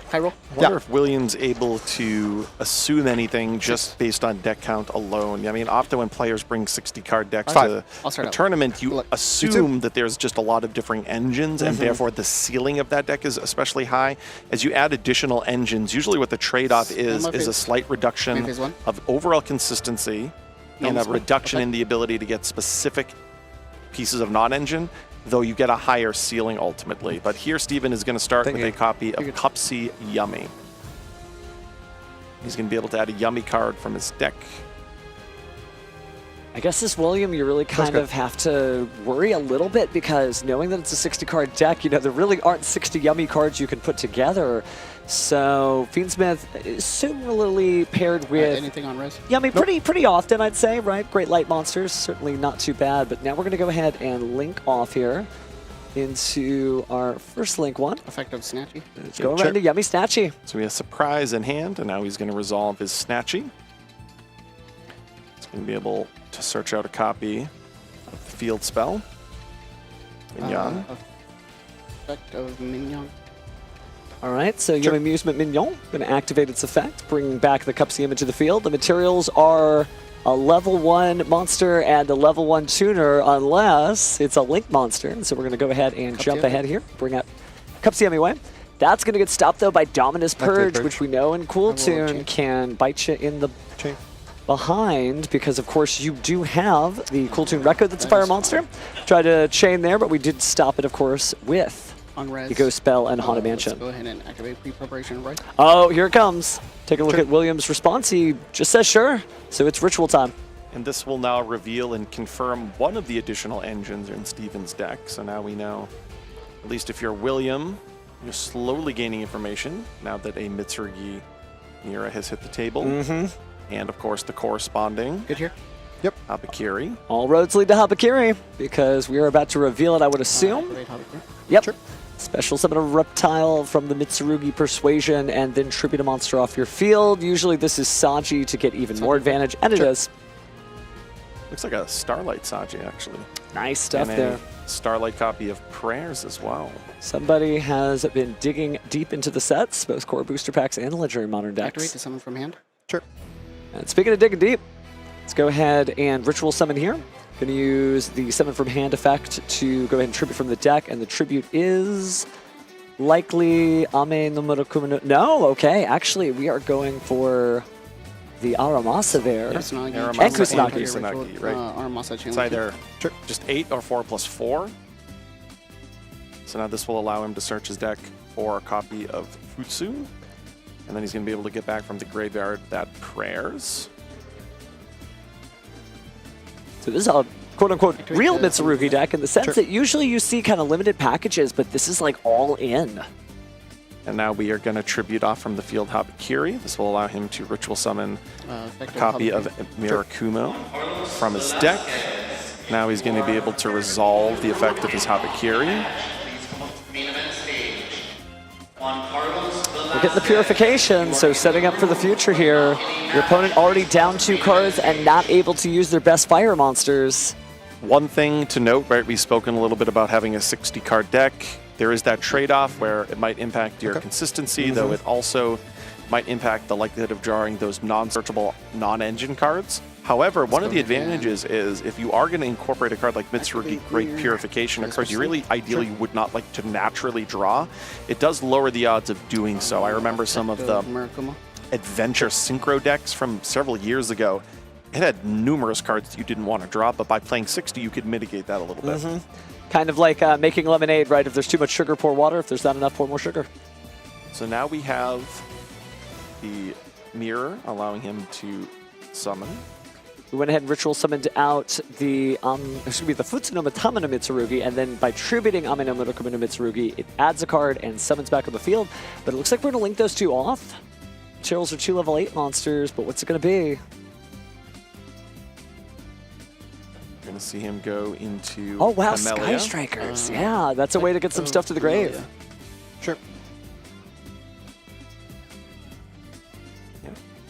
High roll. I wonder if William's able to assume anything just based on deck count alone. I mean, often when players bring 60-card decks to a tournament, you assume that there's just a lot of different engines, and therefore the ceiling of that deck is especially high. As you add additional engines, usually what the trade-off is a slight reduction of overall consistency and a reduction in the ability to get specific pieces of non-engine, though you get a higher ceiling ultimately. But here Steven is going to start with a copy of Cupsy Yummy. He's going to be able to add a Yummy card from his deck. I guess this William, you really kind of have to worry a little bit because knowing that it's a 60-card deck, you know, there really aren't 60 Yummy cards you can put together. So Fiendsmith is similarly paired with anything on res? Yummy pretty often, I'd say, right? Great Light monsters, certainly not too bad. But now we're going to go ahead and link off here into our first link one. Effective Snatchy. Let's go around to Yummy Snatchy. So we have Surprise in hand, and now he's going to resolve his Snatchy. He's going to be able to search out a copy of the field spell. Mignon. Effect of Mignon. All right, so Yummy Amusement Mignon going to activate its effect, bringing back the Cupsy image of the field. The materials are a level 1 monster and a level 1 tuner, unless it's a link monster. So we're going to go ahead and jump ahead here, bring out Cupsy Yummy way. That's going to get stopped, though, by Dominus Purge, which we know in Cool Tune can bite you in the behind, because, of course, you do have the Cool Tune record that's a fire monster. Try to chain there, but we did stop it, of course, with the Ghost Spell and Haunted Mansion. Let's go ahead and activate pre-preparation, right? Oh, here it comes. Take a look at William's response. He just says sure, so it's ritual time. And this will now reveal and confirm one of the additional engines in Steven's deck. So now we know, at least if you're William, you're slowly gaining information now that a Mitsurugi Mira has hit the table. And, of course, the corresponding Habakiri. All roads lead to Habakiri, because we are about to reveal it, I would assume. Yep. Special summon a reptile from the Mitsurugi Persuasion and then tribute a monster off your field. Usually this is Saji to get even more advantage, and it is. Looks like a Starlight Saji, actually. Nice stuff and there. A Starlight copy of Prayers as well. Somebody has been digging deep into the sets, both core booster packs and legendary modern decks. Activate the summon from hand. And speaking of digging deep, let's go ahead and ritual summon here. Going to use the summon from hand effect to go ahead and tribute from the deck, and the tribute is likely Ame no Murakumo no... No, okay, actually we are going for the Aramasa there. And Kusanagi, right? Aramasa it's either just 8 or 4+4. So now this will allow him to search his deck for a copy of Futsu, and then he's going to be able to get back from the graveyard that Prayers. So this is a quote-unquote real Mitsurugi deck in the sense that usually you see kind of limited packages, but this is like all in. And now we are going to tribute off from the field Habakiri. This will allow him to ritual summon a copy of Mirakumo from his deck. Now he's going to be able to resolve the effect of his Habakiri. We're getting the purification, so setting up for the future here. Your opponent already down 2 cards and not able to use their best fire monsters. One thing to note, right, we've spoken a little bit about having a 60-card deck. There is that trade-off where it might impact your consistency, though it also might impact the likelihood of drawing those non-searchable, non-engine cards. However, one of the advantages is if you are going to incorporate a card like Mitsurugi Great Purification, a card you really ideally would not like to naturally draw, it does lower the odds of doing so. I remember some of the Adventure Synchro decks from several years ago. It had numerous cards that you didn't want to draw, but by playing 60, you could mitigate that a little bit. Kind of like making lemonade, right? If there's too much sugar, pour water. If there's not enough, pour more sugar. So now we have the mirror allowing him to summon. We went ahead and ritual summoned out the Futsu no Matama no Mitsurugi, and then by tributing Ame no Murakumo no Mitsurugi, it adds a card and summons back on the field. But it looks like we're going to link those two off. materials are 2 level 8 monsters, but what's it going to be? We're going to see him go into Oh, wow, Camellia. Sky Strikers. Yeah, that's a way to get some stuff to the grave. Yeah. Sure.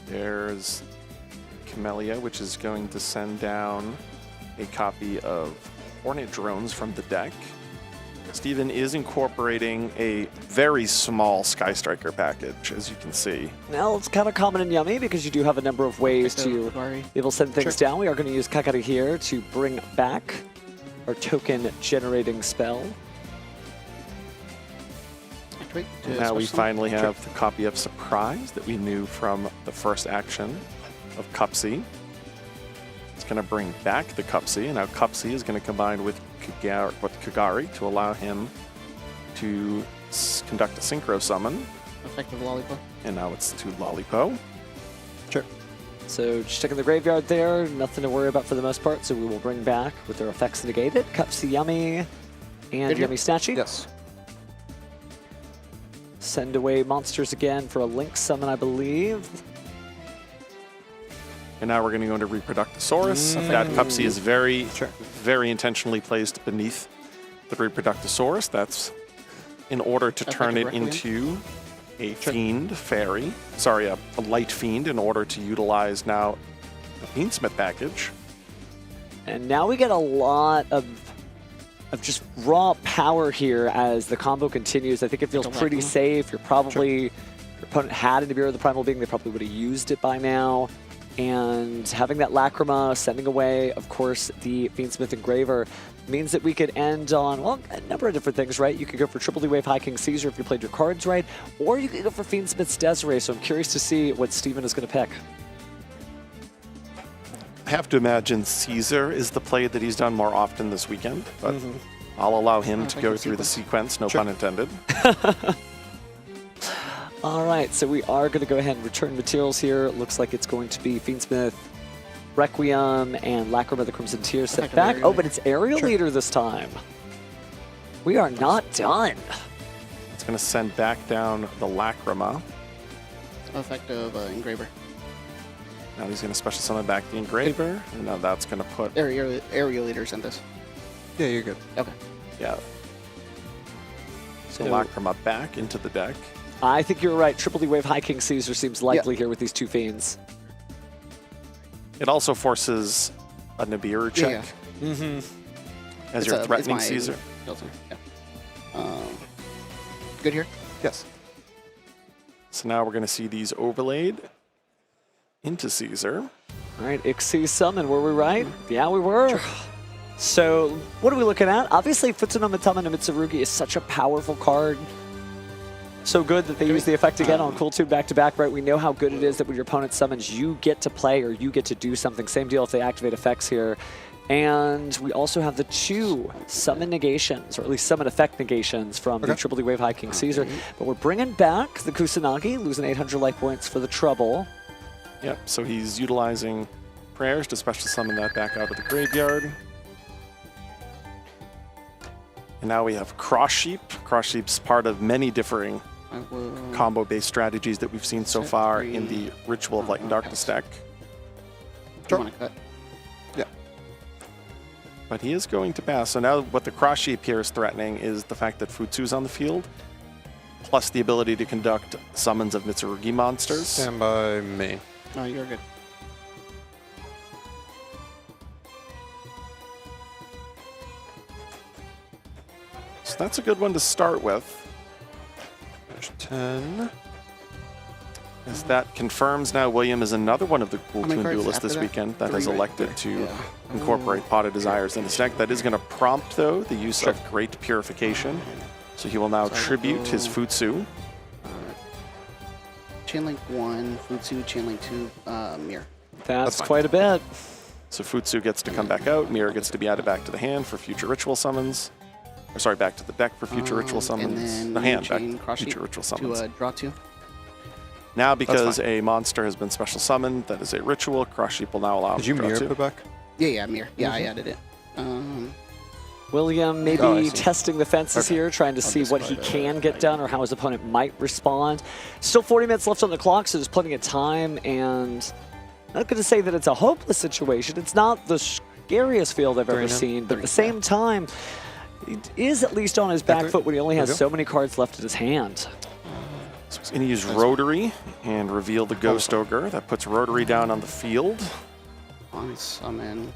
There's Camellia, which is going to send down a copy of Hornet drones from the deck. Steven is incorporating a very small Sky Striker package, as you can see. Now, it's kind of common and yummy because you do have a number of ways to be able to send things down. We are going to use Kakari here to bring back our token generating spell. Now we finally have the copy of Surprise that we knew from the first action of Cupsy. It's going to bring back the Cupsy, and now Cupsy is going to combine with Kagari to allow him to conduct a Synchro Summon. Effective Lollipop. And now it's to Lollipo. Sure. So just checking the graveyard there, nothing to worry about for the most part, so we will bring back with their effects negated, Cupsy Yummy and Yummy Snatchy. Yes. Send away monsters again for a Link Summon, I believe. And now we're going to go into Reproductosaurus. That Cupsy is very intentionally placed beneath the Reproductosaurus. That's in order to turn it into a Fiend Fairy. Sorry, a Light Fiend in order to utilize now the Fiendsmith package. And now we get a lot of just raw power here as the combo continues. I think it feels pretty safe. You're probably, your opponent had an Nibiru of the Primal Being, they probably would have used it by now. And having that Lacrima, sending away, of course, the Fiendsmith Engraver, means that we could end on, well, a number of different things, right? You could go for Triple D Wave High King Caesar if you played your cards right, or you could go for Fiendsmith's Desiree, so I'm curious to see what Steven is going to pick. I have to imagine Caesar is the play that he's done more often this weekend, but I'll allow him to go through the sequence, no pun intended. All right, so we are going to go ahead and return materials here. It looks like it's going to be Fiendsmith, Requiem, and Lacrima the Crimson Tear set back. Oh, but it's Aerial Leader this time. We are not done. It's going to send back down the Lacrima. Effective Engraver. Now he's going to special summon back the Engraver, and now that's going to put... Aerial Leader sent this. Yeah, you're good. Okay. Yeah. So Lacrima back into the deck. I think you're right. Triple D Wave High King Caesar seems likely here with these two Fiends. It also forces a Nibiru check. As you're threatening Caesar. Good here? Yes. So now we're going to see these overlaid into Caesar. All right, Ixie Summon, were we right? Yeah, we were. Sure. So what are we looking at? Obviously, Futsuno Mitama no Mitsurugi is such a powerful card. So good that they use the effect again on Cool Tune back-to-back, right? We know how good it is that when your opponent summons, you get to play or you get to do something. Same deal if they activate effects here. And we also have the 2 summon negations, or at least summon effect negations from the Triple D Wave High King Caesar. But we're bringing back the Kusanagi, losing 800 life points for the trouble. Yep, so he's utilizing prayers to special summon that back out of the graveyard. And now we have Cross Sheep. Cross Sheep's part of many differing combo-based strategies that we've seen so far in the Ritual of Light and Darkness deck. Sure. Yeah. But he is going to pass. So now what the Cross Sheep here is threatening is the fact that Futsu's on the field, plus the ability to conduct summons of Mitsurugi monsters. Stand by me. No, you're good. So that's a good one to start with. There's 10. As that confirms now William is another one of the Cool Tune Duelists this that? weekend that has 3, right? elected to incorporate Pot of Desires in his deck. That is going to prompt, though, the use of Great Purification. So he will now tribute his Futsu. Chainlink 1, Futsu, Chainlink 2, Mirror. That's quite a bit. So Futsu gets to come back out. Mirror gets to be added back to the hand for future ritual summons. Or sorry, back to the deck for future ritual summons. And then the hand back chain to future ritual summons. To draw 2. Now, because a monster has been special summoned, that is a ritual, Cross Sheep will now allow him to draw 2. Did you mirror put back? Yeah, Mirror. Yeah, I added it. William maybe testing the fences here, trying to see what he can get done or how his opponent might respond. Still 40 minutes left on the clock, so there's plenty of time, and I'm not going to say that it's a hopeless situation. It's not the scariest field I've ever seen, but at the same time, it is at least on his back foot when he only has so many cards left in his hand. So he's going to use Rotary and reveal the Ghost Ogre. That puts Rotary down on the field. Summon.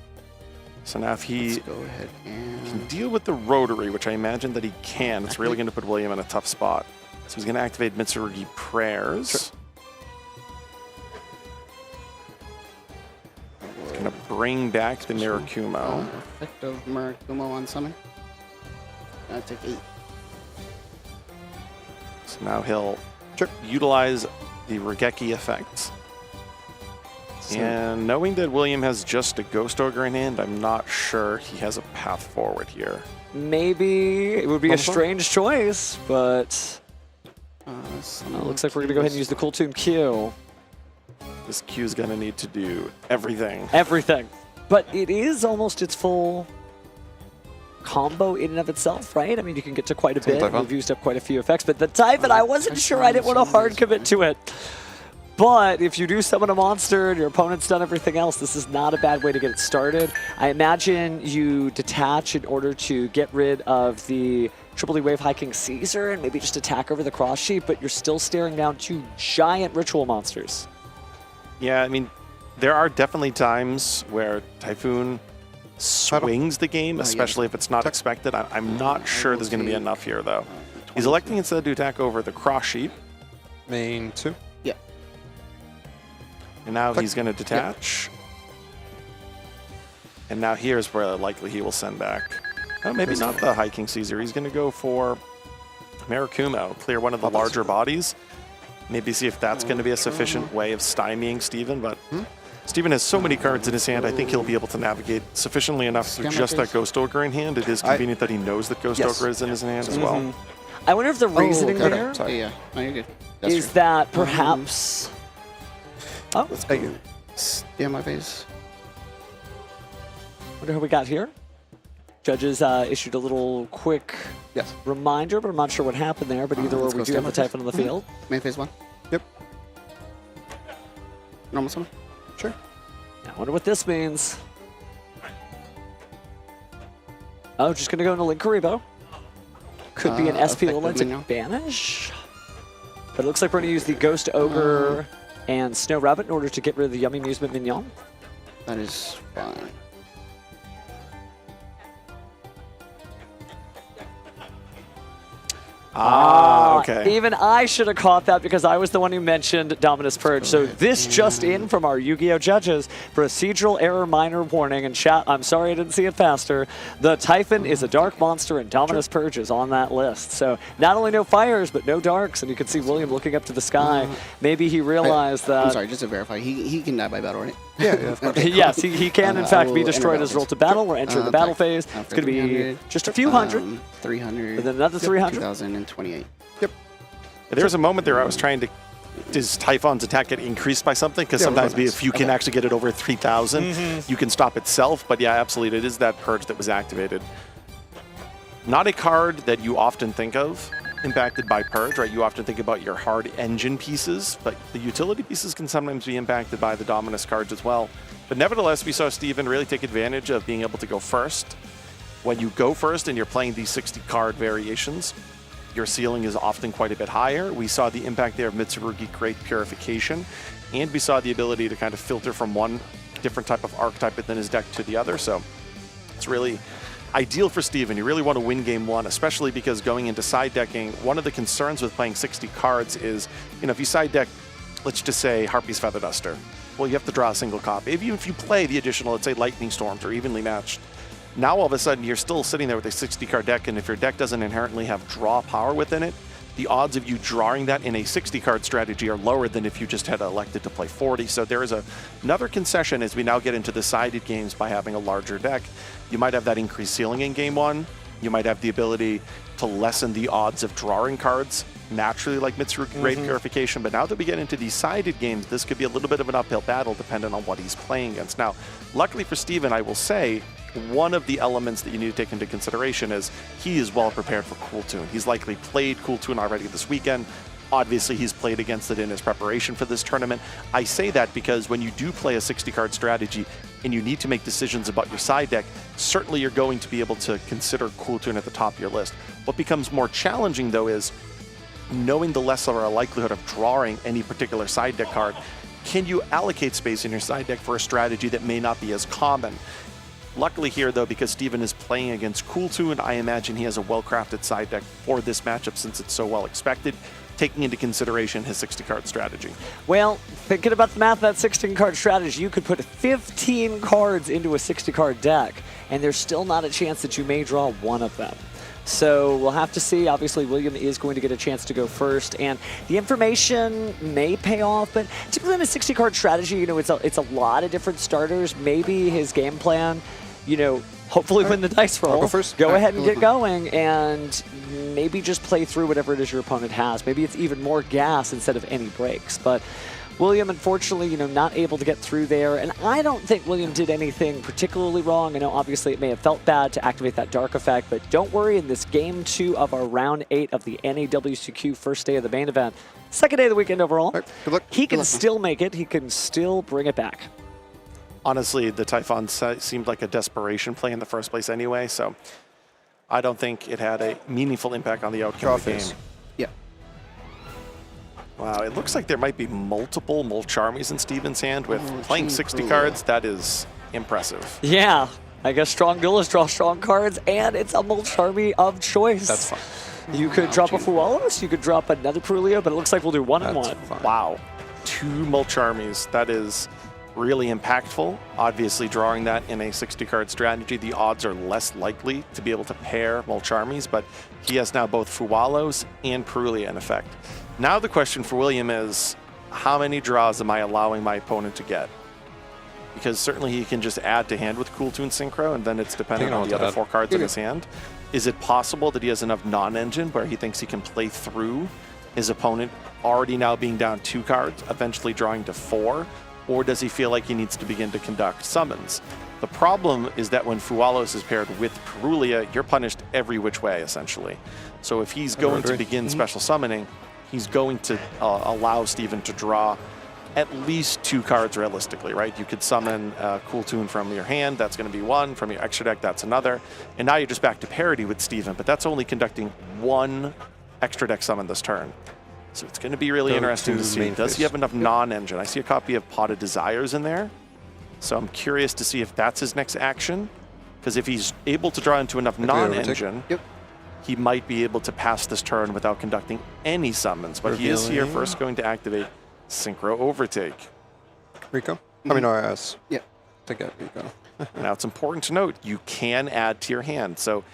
So now if he go ahead and can deal with the Rotary, which I imagine that he can, it's really going to put William in a tough spot. So he's going to activate Mitsurugi Prayers. He's going to bring back the Mirakumo. Effect of Mirakumo on summon. Gonna take 8. So now he'll utilize the Regeki effect. And knowing that William has just a Ghost Ogre in hand, I'm not sure he has a path forward here. Maybe it would be a strange choice, but looks like we're going to go ahead and use the Cool Tune Q. This Q is going to need to do everything. Everything. But it is almost its full combo in and of itself, right? I mean, you can get to quite a bit. We've used up quite a few effects, but the Typhon, I wasn't sure. I didn't want to hard commit to it. But if you do summon a monster and your opponent's done everything else, this is not a bad way to get it started. I imagine you detach in order to get rid of the Triple D Wave Hiking Caesar and maybe just attack over the cross sheet, but you're still staring down 2 giant ritual monsters. Yeah, I mean, there are definitely times where Typhoon swings the game, especially if it's not expected. I'm not sure there's going to be enough here, though. He's electing instead to attack over the cross sheet. Main 2. Yeah. And now he's going to detach. And now here's where likely he will send back. Oh, maybe not the Hiking Caesar. He's going to go for Mirakumo, clear one of the larger bodies. Maybe see if that's going to be a sufficient way of stymieing Steven, but Steven has so many cards in his hand, I think he'll be able to navigate sufficiently enough through just that Ghost Ogre in hand. It is convenient that he knows that Ghost Ogre is in his hand as well. I wonder if the reasoning there No, you're good. is that perhaps... Oh, let's go. Stay on my face. Wonder who we got here. Judges issued a little quick reminder, but I'm not sure what happened there. But either way, we do have the Typhon on the field. Main phase 1. Yep. Normal summon. Sure. I wonder what this means. Oh, just going to go into Link Karibo. Could be an SP Lila to banish. But it looks like we're going to use the Ghost Ogre and Snow Rabbit in order to get rid of the Yummy Amusement Mignon. That is fine. Okay. Even I should have caught that because I was the one who mentioned Dominus Purge. So this just in from our Yu-Gi-Oh! Judges. Procedural error minor warning. And chat, I'm sorry I didn't see it faster. The Typhon is a dark monster and Dominus Purge is on that list. So not only no fires, but no darks. And you can see William looking up to the sky. Maybe he realized that... I'm sorry, just to verify. He can die by battle, right? Yeah, of course. Yes, he can in fact be destroyed as roll to battle. We're entering the battle phase. It's going to be just a few hundred. 300. And then another 300. 2028. Yep. There's a moment there I was trying to... Does Typhon's attack get increased by something? Because sometimes if you can actually get it over 3,000, you can stop itself. But yeah, absolutely, it is that Purge that was activated. Not a card that you often think of impacted by Purge, right? You often think about your hard engine pieces, but the utility pieces can sometimes be impacted by the Dominus cards as well. But nevertheless, we saw Steven really take advantage of being able to go first. When you go first and you're playing these 60 card variations, your ceiling is often quite a bit higher. We saw the impact there of Mitsurugi Great Purification, and we saw the ability to kind of filter from one different type of archetype within his deck to the other. So it's really ideal for Steven. You really want to win game 1, especially because going into side decking, one of the concerns with playing 60 cards is, if you side deck, let's just say Harpy's Feather Duster, well, you have to draw a single copy. Even if you play the additional, let's say Lightning Storms or Evenly Matched, now all of a sudden you're still sitting there with a 60-card deck, and if your deck doesn't inherently have draw power within it, the odds of you drawing that in a 60-card strategy are lower than if you just had elected to play 40. So there is another concession as we now get into the sided games by having a larger deck. You might have that increased ceiling in game 1. You might have the ability to lessen the odds of drawing cards naturally, like Mitsurugi Great Purification. But now that we get into these sided games, this could be a little bit of an uphill battle depending on what he's playing against. Now, luckily for Steven, I will say, one of the elements that you need to take into consideration is he is well prepared for Cool Tune. He's likely played Cool Tune already this weekend. Obviously, he's played against it in his preparation for this tournament. I say that because when you do play a 60-card strategy and you need to make decisions about your side deck, certainly you're going to be able to consider Cool Tune at the top of your list. What becomes more challenging, though, is knowing the lesser likelihood of drawing any particular side deck card. Can you allocate space in your side deck for a strategy that may not be as common? Luckily here, though, because Steven is playing against Cool Tune, I imagine he has a well-crafted side deck for this matchup since it's so well expected, taking into consideration his 60-card strategy. Well, thinking about the math of that 16-card strategy, you could put 15 cards into a 60-card deck, and there's still not a chance that you may draw one of them. So we'll have to see. Obviously, William is going to get a chance to go first, and the information may pay off, but typically in a 60-card strategy, you know, it's a lot of different starters. Maybe his game plan, you know, hopefully win the dice roll. I'll go first. Go ahead and get going, and maybe just play through whatever it is your opponent has. Maybe it's even more gas instead of any breaks. But William, unfortunately, you know, not able to get through there. And I don't think William did anything particularly wrong. I know obviously it may have felt bad to activate that dark effect, but don't worry, in this game 2 of our round 8 of the NAWCQ first day of the main event, second day of the weekend overall, Right, good luck. he can still make it. He can still bring it back. Honestly, the Typhon seemed like a desperation play in the first place anyway, so I don't think it had a meaningful impact on the outcome of the game. Yeah. Wow, it looks like there might be multiple Mulcharmies in Steven's hand with playing 60 cards. That is impressive. Yeah, I guess strong duelists draw strong cards, and it's a Mulcharmy of choice. That's fine. You could drop a Fualos, you could drop another Purulio, but it looks like we'll do one and one. Fine. Wow, 2 Mulcharmies. That is really impactful. Obviously, drawing that in a 60-card strategy, the odds are less likely to be able to pair Mulcharmies, but he has now both Fualos and Purulio in effect. Now the question for William is, how many draws am I allowing my opponent to get? Because certainly he can just add to hand with Cool Tune Synchro, and then it's dependent on the other 4 cards in his hand. Is it possible that he has enough non-engine where he thinks he can play through his opponent already now being down 2 cards, eventually drawing to 4? Or does he feel like he needs to begin to conduct summons? The problem is that when Fualos is paired with Purulio, you're punished every which way, essentially. So if he's going to begin special summoning, he's going to allow Steven to draw at least 2 cards realistically, right? You could summon Cool Tune from your hand, that's going to be 1. From your extra deck, that's another. And now you're just back to parity with Steven, but that's only conducting 1 extra deck summon this turn. So it's going to be really interesting to see. Does he have enough non-engine? I see a copy of Pot of Desires in there. So I'm curious to see if that's his next action. Because if he's able to draw into enough non-engine, he might be able to pass this turn without conducting any summons. But he is here first going to activate Synchro Overtake. Rico? I mean, RS. Yeah. Take out Rico. Now it's important to note, you can add to your hand. So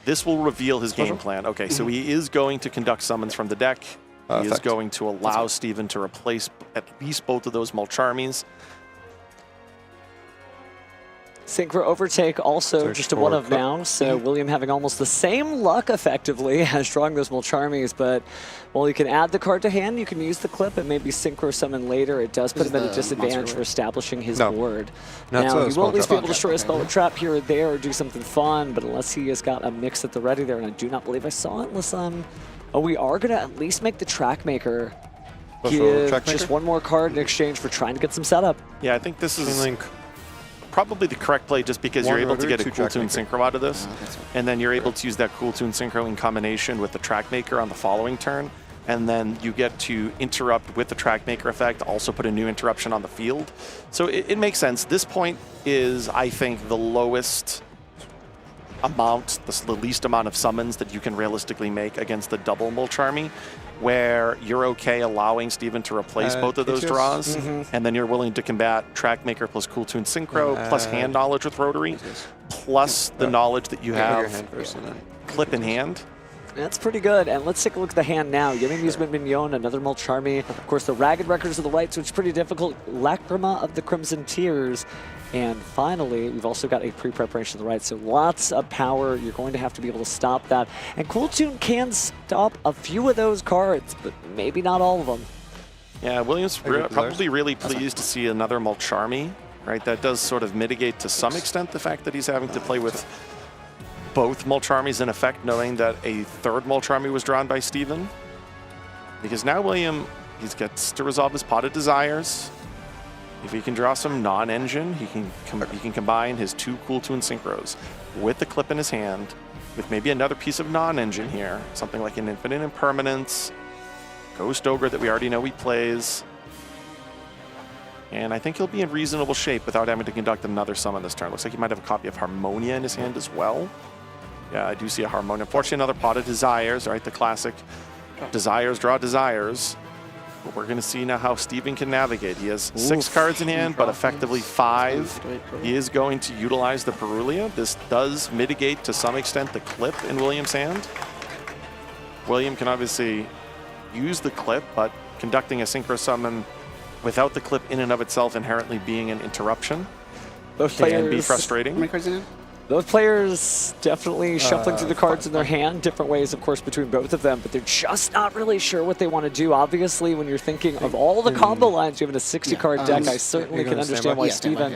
this will reveal his game plan. Okay, so he is going to conduct summons from the deck. He is going to allow Steven to replace at least both of those Mulcharmies. Synchro Overtake also just a 1 of now, so William having almost the same luck effectively as drawing those Mulcharmies, but while you can add the card to hand, you can use the clip and maybe Synchro Summon later. It does put him at a disadvantage for establishing his board. Now, he will at least be able to destroy a spell trap here or there or do something fun, but unless he has got a mix at the ready there, and I do not believe I saw it unless oh, we are going to at least make the Track Maker give just 1 more card in exchange for trying to get some setup. Yeah, I think this is probably the correct play just because you're able to get a Cool Tune Synchro out of this. And then you're able to use that Cool Tune Synchro in combination with the Track Maker on the following turn. And then you get to interrupt with the Track Maker effect, also put a new interruption on the field. So it makes sense. This point is, I think, the lowest amount, the least amount of summons that you can realistically make against the double Mulcharmy, where you're okay allowing Steven to replace both of those draws, and then you're willing to combat Track Maker plus Cool Tune Synchro, plus hand knowledge with Rotary, plus the knowledge that you have clip in hand. That's pretty good. And let's take a look at the hand now. Yumi Amusement Mignon, another Mulcharmy. Of course, the Ragged Records of the right, so it's pretty difficult. Lacrima of the Crimson Tears. And finally, we've also got a pre-preparation to the right, so lots of power. You're going to have to be able to stop that. And Cool Tune can stop a few of those cards, but maybe not all of them. Yeah, Williams probably really pleased to see another Mulcharmy right? That does sort of mitigate to some extent the fact that he's having to play with both Mulch Armies in effect, knowing that a third Mulch Army was drawn by Steven. Because now William, he gets to resolve his Pot of Desires. If he can draw some non-engine, he can combine his 2 Cool Tune Synchros with the clip in his hand, with maybe another piece of non-engine here, something like an Infinite Impermanence, Ghost Ogre that we already know he plays. And I think he'll be in reasonable shape without having to conduct another summon this turn. Looks like he might have a copy of Harmonia in his hand as well. Yeah, I do see a Harmonia. Unfortunately, another Pot of Desires, right? The classic Desires draw Desires. But we're going to see now how Steven can navigate. He has 6 cards in hand, but effectively 5. He is going to utilize the Perulia. This does mitigate to some extent the clip in William's hand. William can obviously use the clip, but conducting a Synchro Summon without the clip in and of itself inherently being an interruption can be frustrating. How many cards in hand? Those players definitely shuffling through the cards in their hand, different ways, of course, between both of them, but they're just not really sure what they want to do. Obviously, when you're thinking of all the combo lines, you have a 60-card deck, I certainly can understand why Steven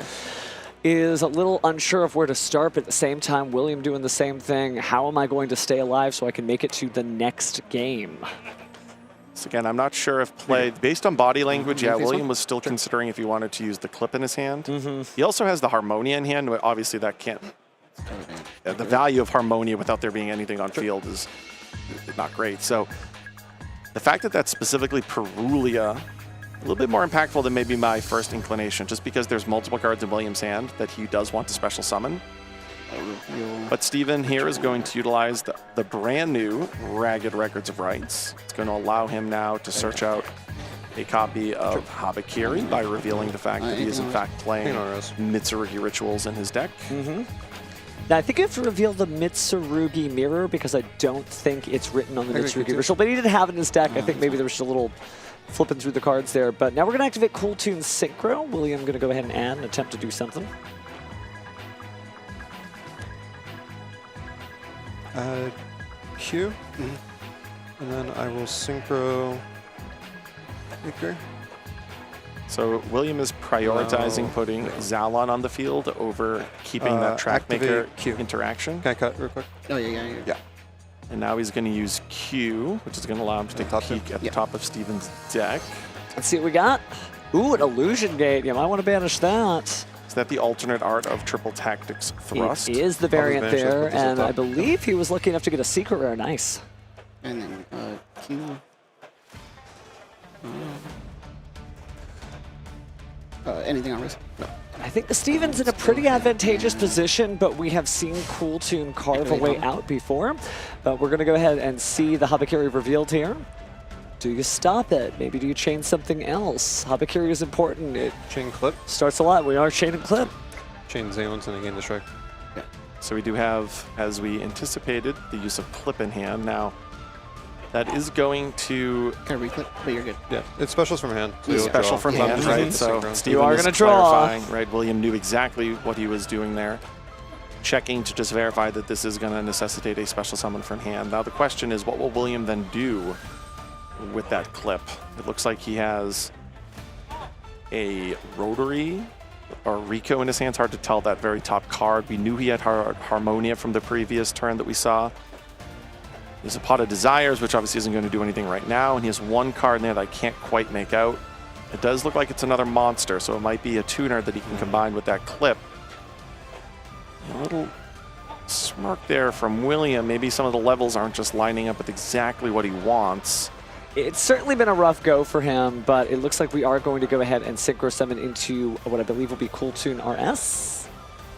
is a little unsure of where to start, but at the same time, William doing the same thing. How am I going to stay alive so I can make it to the next game? So again, I'm not sure if played based on body language. Yeah, William was still considering if he wanted to use the clip in his hand. He also has the Harmonia in hand. Obviously, that can't. The value of Harmonia without there being anything on field is not great. So the fact that that's specifically Perulia, a little bit more impactful than maybe my first inclination, just because there's multiple cards in William's hand that he does want to special summon. But Steven here is going to utilize the brand new Ragged Records of Rights. It's going to allow him now to search out a copy of Habakiri by revealing the fact that he is in fact playing Mitsurugi Rituals in his deck. Now, I think you have to reveal the Mitsurugi Mirror because I don't think it's written on the Mitsurugi Ritual, but he didn't have it in his deck. I think maybe there was just a little flipping through the cards there. But now we're going to activate Cool Tune Synchro. William going to go ahead and add and attempt to do something. Q, and then I will Synchro Iker. So William is prioritizing putting Zalon on the field over keeping that Trackmaker interaction. Can I cut real quick? Oh, yeah. And now he's going to use Q, which is going to allow him to take a peek at the top of Steven's deck. Let's see what we got. Ooh, an Illusion Gate. You might want to banish that. Is that the alternate art of Triple Tactics Thrust? It is the variant there, and I believe he was lucky enough to get a secret rare. Nice. And then Q. Anything on risk? No. I think the Steven's in a pretty advantageous position, but we have seen Cool Tune carve a way out before. But we're going to go ahead and see the Habakiri revealed here. Do you stop it? Maybe do you chain something else? Habakiri is important. It chain clip. Starts a lot. We are chaining clip. Chain Xeons and again the strike. Yeah. So we do have, as we anticipated, the use of clip in hand. Now, that is going to... Can I reclip? But you're good. Yeah, it's specials from hand. So special from hand, right? So Steven is clarifying, right? William knew exactly what he was doing there. Checking to just verify that this is going to necessitate a special summon from hand. Now the question is, what will William then do with that clip? It looks like he has a Rotary or Rico in his hands. Hard to tell that very top card. We knew he had Harmonia from the previous turn that we saw. There's a Pot of Desires, which obviously isn't going to do anything right now, and he has one card in there that I can't quite make out. It does look like it's another monster, so it might be a tuner that he can combine with that clip. A little smirk there from William. Maybe some of the levels aren't just lining up with exactly what he wants. It's certainly been a rough go for him, but it looks like we are going to go ahead and Synchro Summon into what I believe will be Cool Tune RS.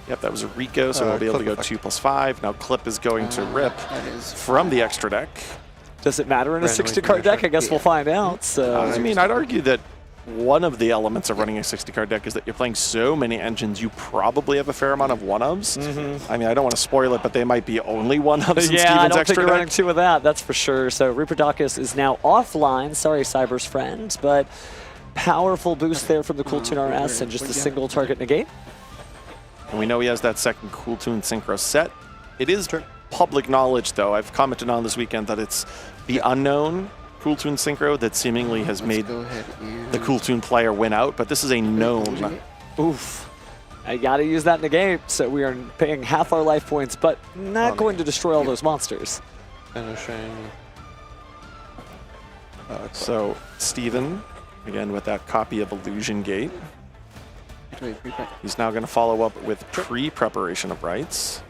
Yep, that was a Rico, so we'll be able to go 2+5. Now Clip is going to rip from the extra deck. Does it matter in a 60-card deck? I guess we'll find out. So I mean, I'd argue that one of the elements of running a 60-card deck is that you're playing so many engines, you probably have a fair amount of one-ofs. I mean, I don't want to spoil it, but they might be only one-ofs in yeah, Steven's I don't extra think you're deck. running two of that, that's for sure. So Reaper is now offline. Sorry, Cyber's friend, but powerful boost there from the Cool Tune RS and just a single target negate. And we know he has that second Cool Tune Synchro set. It is public knowledge, though. I've commented on this weekend that it's the unknown Cool Tune Synchro that seemingly has made the Cool Tune player win out, but this is a known. Oof. I gotta use that negate, so we are paying half our life points, but not going to destroy all those monsters. Finishing. So Steven, again with that copy of Illusion Gate. He's now going to follow up with pre-preparation of rights.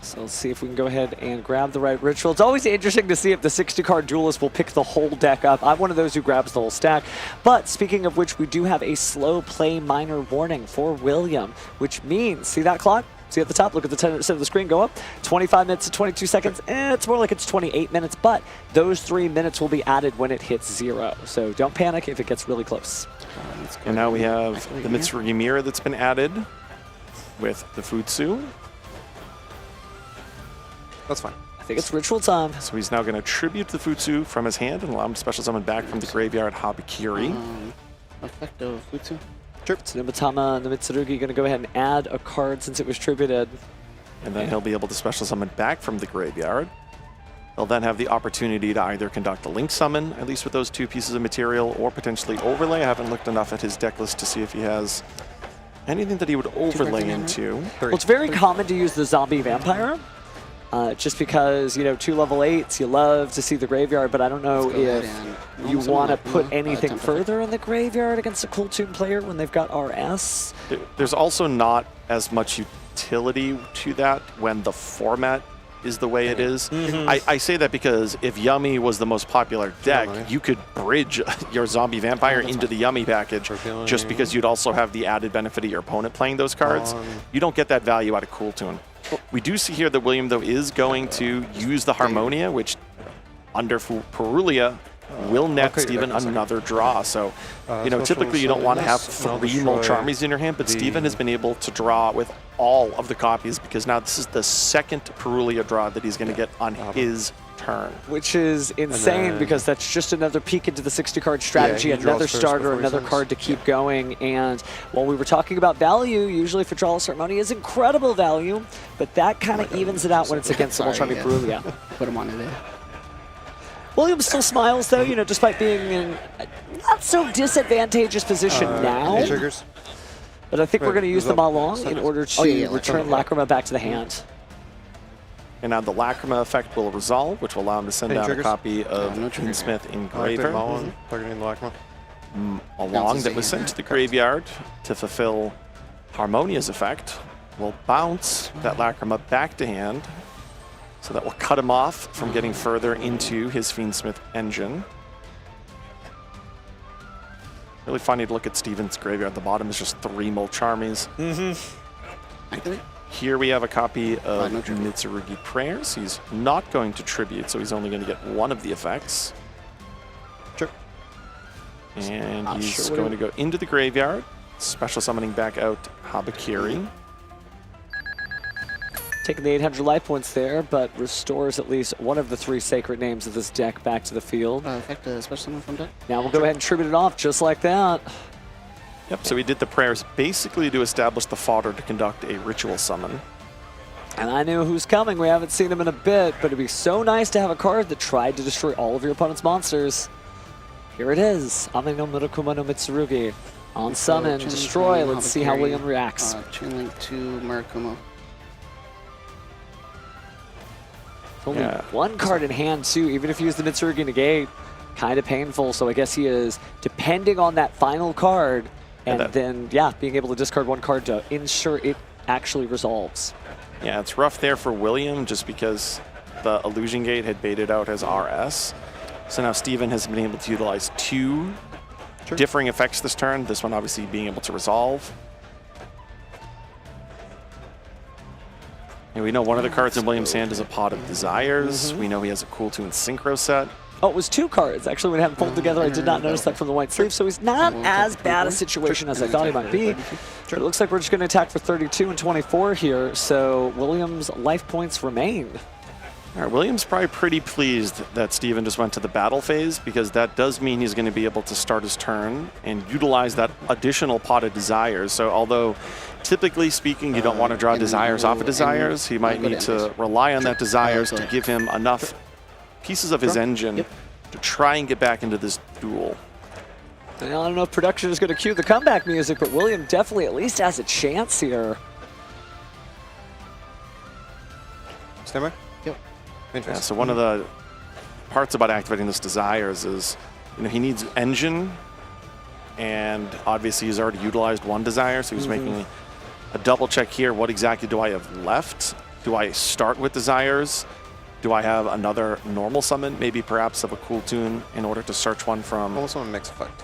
So let's see if we can go ahead and grab the right ritual. It's always interesting to see if the 60-card duelist will pick the whole deck up. I'm one of those who grabs the whole stack. But speaking of which, we do have a slow play minor warning for William, which means, see that clock? See at the top, look at the center of the screen, go up. 25 minutes and 22 seconds. It's more like it's 28 minutes, but those 3 minutes will be added when it hits 0. So don't panic if it gets really close. And now we have the Mitsurugi Mirror that's been added with the Futsu. That's fine. I think it's ritual time. So he's now going to tribute the Futsu from his hand and allow him to special summon back from the graveyard Habakiri. Effect of Futsu. Sure. So Nimitama and the Mitsurugi going to go ahead and add a card since it was tributed. And then he'll be able to special summon back from the graveyard. He'll then have the opportunity to either conduct a link summon, at least with those 2 pieces of material, or potentially overlay. I haven't looked enough at his deck list to see if he has anything that he would overlay into. Well, it's very common to use the zombie vampire. Just because, 2 level 8s, you love to see the graveyard, but I don't know if you want to put anything further in the graveyard against a cool tune player when they've got RS. There's also not as much utility to that when the format is the way it is. I say that because if Yummy was the most popular deck, you could bridge your zombie vampire into the Yummy package just because you'd also have the added benefit of your opponent playing those cards. You don't get that value out of Cool Tune. We do see here that William, though, is going to use the Harmonia, which under Perulia will net Steven another draw. So, typically you don't want to have 3 Mulcharmies in your hand, but Steven has been able to draw with all of the copies because now this is the 2nd Perulia draw that he's going to get on his turn. Which is insane because that's just another peek into the 60-card strategy, another starter, another card to keep going. And while we were talking about value, usually for Drawless Harmonia is incredible value, but that kind of evens it out when it's against the Mulcharmy Perulia. Put him on it there. William still smiles, though, despite being in a not so disadvantageous position now. Triggers. But I think we're going to use them all along in order to return Lacrima back to the hand. And now the Lacrima effect will resolve, which will allow him to send out a copy of Kingsmith Engraver along that was sent to the graveyard to fulfill Harmonia's effect. Will bounce that Lacrima back to hand. So that will cut him off from getting further into his Fiendsmith engine. Really funny to look at Steven's graveyard. The bottom is just 3 Mulcharmies. Here we have a copy of Mitsurugi Prayers. He's not going to tribute, so he's only going to get 1 of the effects. Sure. And he's going to go into the graveyard, special summoning back out Habakiri. Taking the 800 life points there, but restores at least 1 of the 3 sacred names of this deck back to the field. Effect special summon from deck. Now we'll go ahead and tribute it off just like that. Yep, so he did the prayers basically to establish the fodder to conduct a ritual summon. And I knew who's coming. We haven't seen him in a bit, but it'd be so nice to have a card that tried to destroy all of your opponent's monsters. Here it is, Ame no Murukuma no Mitsurugi. On summon, destroy. Let's see how William reacts. Chain link to Murukuma. Only 1 card in hand, too, even if you use the Mitsurugi negate. Kind of painful, so I guess he is depending on that final card and then, being able to discard 1 card to ensure it actually resolves. Yeah, it's rough there for William just because the Illusion Gate had baited out as RS. So now Steven has been able to utilize 2 differing effects this turn, this one obviously being able to resolve. And we know one of the cards in William's hand is a Pot of Desires. We know he has a Cool Tune Synchro set. Oh, it was 2 cards. Actually, when I had them pulled together, I did not notice that from the white sleeve, so he's not as bad a situation as I thought he might be. But it looks like we're just going to attack for 32 and 24 here, so William's life points remain. All right, William's probably pretty pleased that Steven just went to the battle phase because that does mean he's going to be able to start his turn and utilize that additional Pot of Desires. So although typically speaking you don't want to draw Desires off of Desires, he might need to rely on that Desires to give him enough pieces of his engine to try and get back into this duel. I don't know if production is going to cue the comeback music, but William definitely at least has a chance here. Stand by. Yep. Yeah, so one of the parts about activating this Desires is, he needs Engine, and obviously he's already utilized one Desire, so he's making a double check here. What exactly do I have left? Do I start with Desires? Do I have another normal summon, maybe perhaps of a Cool Tune, in order to search one from Normal summon mix effect.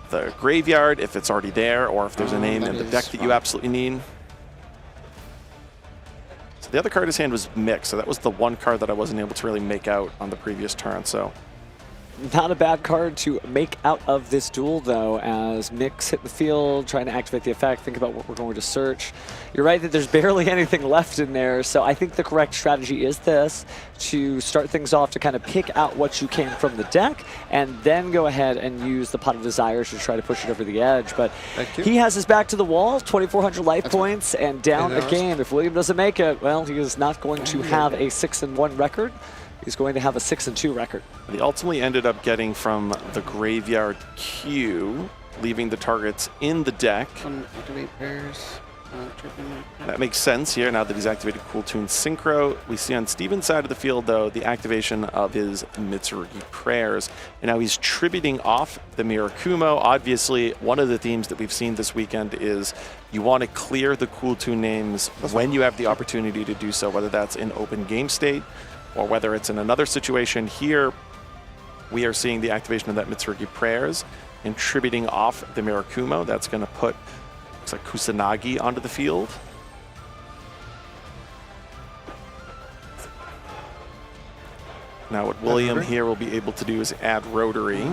the graveyard, if it's already there, or if there's a name in the deck that you absolutely need? So the other card in his hand was Mix, so that was the one card that I wasn't able to really make out on the previous turn. So Not a bad card to make out of this duel, though, as Mix hit the field, trying to activate the effect, think about what we're going to search. You're right that there's barely anything left in there, so I think the correct strategy is this, to start things off to kind of pick out what you can from the deck, and then go ahead and use the Pot of Desires to try to push it over the edge. But he has his back to the wall, 2,400 life points, and down a game. If William doesn't make it, well, he is not going to have a 6-1 record. He's going to have a 6-2 record. he ultimately ended up getting from the graveyard queue, leaving the targets in the deck. Activate pairs. That makes sense here now that he's activated Cool Tune Synchro. We see on Steven's side of the field, though, the activation of his Mitsurugi Prayers. And now he's tributing off the Mirakumo. Obviously, one of the themes that we've seen this weekend is you want to clear the Cool Tune names when you have the opportunity to do so, whether that's in open game state or whether it's in another situation. Here, we are seeing the activation of that Mitsurugi Prayers and tributing off the Mirakumo. That's going to put, looks like, Kusanagi onto the field. Now what William here will be able to do is add Rotary.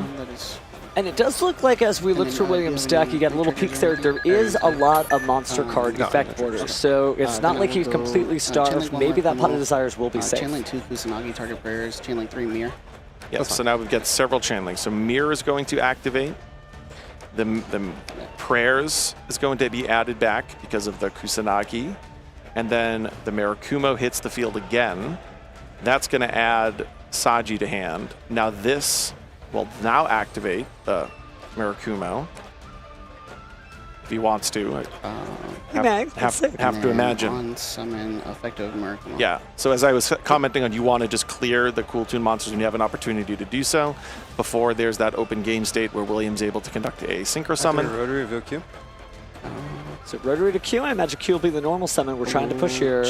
And it does look like, as we look through William's deck, you got a little peek there, there is a lot of monster card effect borders. So it's not like he's completely starved. Maybe that Pot of Desires will be safe. Chainlink 2 Kusanagi, target prayers. Chainlink 3 Mirror. Yep, so now we've got several Chainlinks. So Mirror is going to activate. The Prayers is going to be added back because of the Kusanagi. And then the Mirakumo hits the field again. That's going to add Saji to hand. Now this will now activate the Mirakumo if he wants to. Have to imagine. On-summon effective Mirakumo. Yeah, so as I was commenting on, you want to just clear the Cool Tune monsters when you have an opportunity to do so before there's that open game state where William's able to conduct a Synchro Summon. Rotary, reveal Q. So Rotary to Q, I imagine Q will be the normal summon we're trying to push here.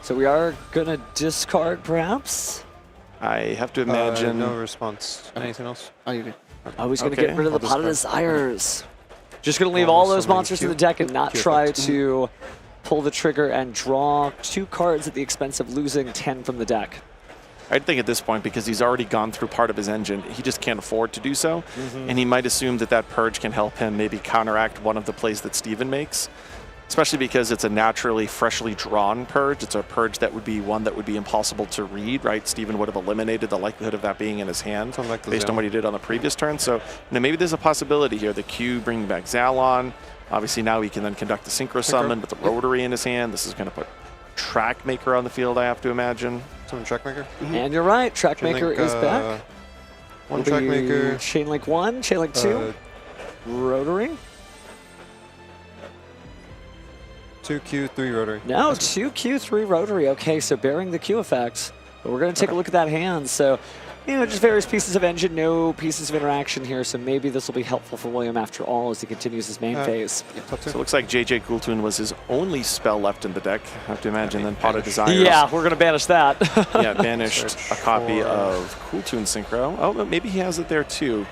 So we are going to discard, perhaps? I have to imagine. No response. Anything else? Oh, you're good. Oh, he's going to get rid of the Pot of Desires. Just going to leave all those monsters in the deck and not try to pull the trigger and draw 2 cards at the expense of losing 10 from the deck. I think at this point, because he's already gone through part of his engine, he just can't afford to do so. And he might assume that that purge can help him maybe counteract one of the plays that Steven makes, especially because it's a naturally freshly drawn purge. It's a purge that would be one that would be impossible to read, right? Steven would have eliminated the likelihood of that being in his hand based on what he did on the previous turn. So maybe there's a possibility here. The Q bringing back Zalon. Obviously now he can then conduct the Synchro Summon with the Rotary in his hand. This is going to put Trackmaker on the field, I have to imagine. Summon Trackmaker? And you're right, Trackmaker is back. One Trackmaker. Chainlink 1, Chainlink 2. Rotary. 2Q, 3 Rotary. No, 2Q, 3 Rotary. Okay, so bearing the Q effects. But we're going to take a look at that hand. So, just various pieces of engine, no pieces of interaction here. So maybe this will be helpful for William after all as he continues his main phase. So it looks like JJ Cooltoon was his only spell left in the deck. I have to imagine then Pot of Desires. Yeah, we're going to banish that. Yeah, banished a copy of Cooltoon Synchro. Oh, maybe he has it there too.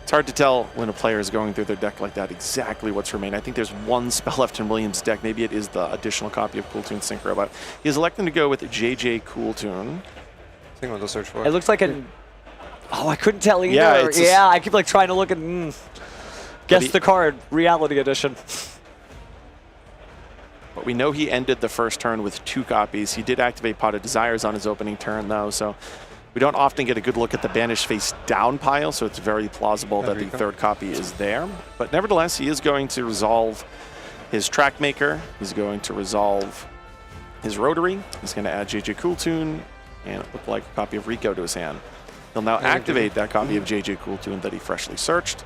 It's hard to tell when a player is going through their deck like that exactly what's remaining. I think there's one spell left in William's deck. Maybe it is the additional copy of Cooltoon Synchro, but he's electing to go with JJ Cooltoon. I think I'll search for it. It looks like a... Oh, I couldn't tell either. Yeah, I keep trying to look at... guess the card, Reality Edition. But we know he ended the first turn with 2 copies. He did activate Pot of Desires on his opening turn, though, so... We don't often get a good look at the banished face down pile, so it's very plausible that the 3rd copy is there. But nevertheless, he is going to resolve his Trackmaker. He's going to resolve his Rotary. He's going to add JJ Cooltoon and it looked like a copy of Rico to his hand. He'll now activate that copy of JJ Cool Tune that he freshly searched.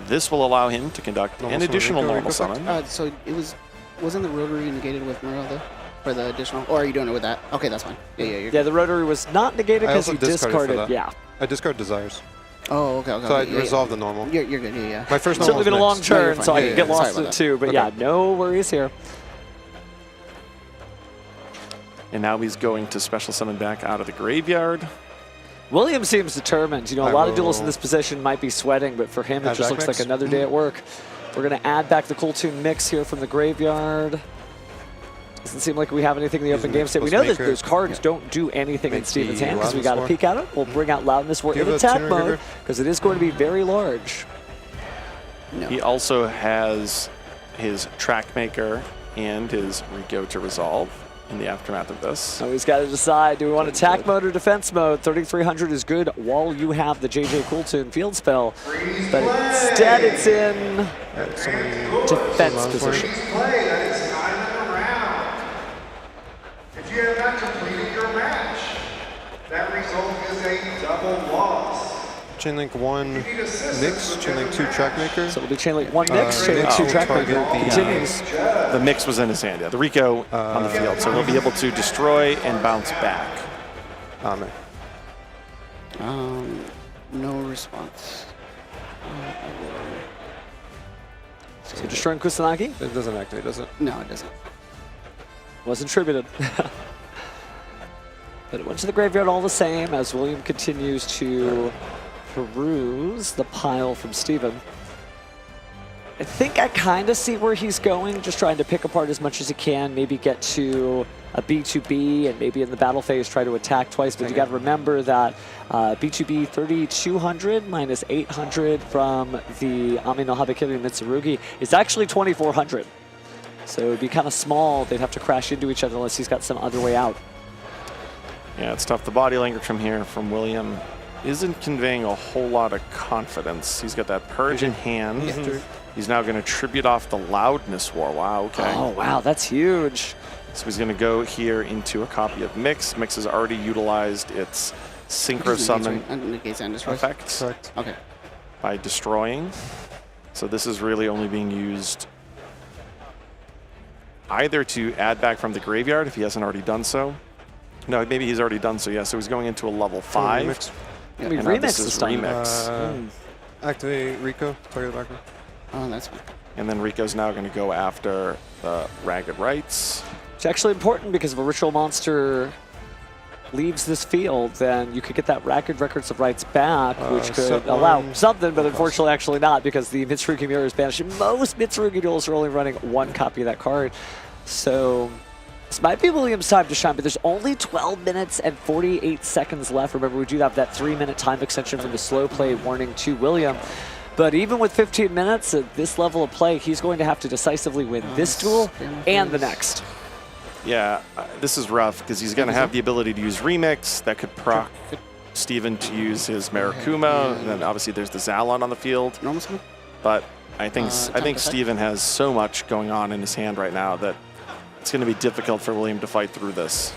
This will allow him to conduct an additional normal summon. So it wasn't the rotary negated with Morel though? For the additional, or are you doing it with that? Okay, that's fine. Yeah, the rotary was not negated because he discarded. Yeah. I discard desires. Oh, okay. So I resolve the normal. You're good. Yeah. My first it's normal. only been a long turn, so I can get lost in it that. too. But yeah, no worries here. And now he's going to special summon back out of the graveyard. William seems determined. You know, a lot of duelists in this position might be sweating, but for him, it just looks like another day at work. We're going to add back the Cool Tune mix here from the graveyard. Doesn't seem like we have anything in the open game state. We know that those cards don't do anything in Steven's hand because we got to peek at it. We'll bring out Loudness. We're in attack mode because it is going to be very large. No. He also has his Track Maker and his Rico to resolve in the aftermath of this. So he's got to decide, do we want attack mode or defense mode? 3300 is good while you have the JJ Cool Tune field spell, but instead it's in defense position. If you have not completed your match, that result is a double loss. Chainlink 1 mix, Chainlink 2 Track Maker. So it'll be Chainlink 1 mix, Chainlink 2 Track Maker continues. The mix was in his hand, yeah. The Rico on the field, so he'll be able to destroy and bounce back. Amen. No response. So destroying Kusanagi? It doesn't activate, does it? No, it doesn't. Wasn't tributed. But it went to the graveyard all the same as William continues to peruse the pile from Steven. I think I kind of see where he's going, just trying to pick apart as much as he can, maybe get to a B2B and maybe in the battle phase try to attack twice. But you got to remember that B2B 3200 minus 800 from the Ami no Habekiri Mitsurugi is actually 2400. So it would be kind of small. They'd have to crash into each other unless he's got some other way out. Yeah, it's tough. The body language from here from William isn't conveying a whole lot of confidence. He's got that Purge in hand. He's now going to tribute off the Loudness War. Wow, okay. Oh, wow, that's huge. So he's going to go here into a copy of Mix. Mix has already utilized its Synchro Summon effect by destroying. So this is really only being used either to add back from the graveyard if he hasn't already done so. No, maybe he's already done so, yeah. So he's going into a level 5. Yeah, we remix this time. Activate Rico, target the background. Oh, that's fine. And then Rico's now going to go after the Ragged Rites. It's actually important because if a ritual monster leaves this field, then you could get that Ragged Records of Rights back, which could allow something, but unfortunately actually not because the Mitsurugi Mirror is banished. Most Mitsurugi duels are only running one copy of that card. So this might be William's time to shine, but there's only 12 minutes and 48 seconds left. Remember, we do have that 3-minute time extension from the slow play warning to William. But even with 15 minutes at this level of play, he's going to have to decisively win this duel and the next. Yeah, this is rough because he's going to have the ability to use Remix. That could proc Steven to use his Marakuma. And then obviously there's the Zalon on the field. But I think Steven has so much going on in his hand right now that it's going to be difficult for William to fight through this.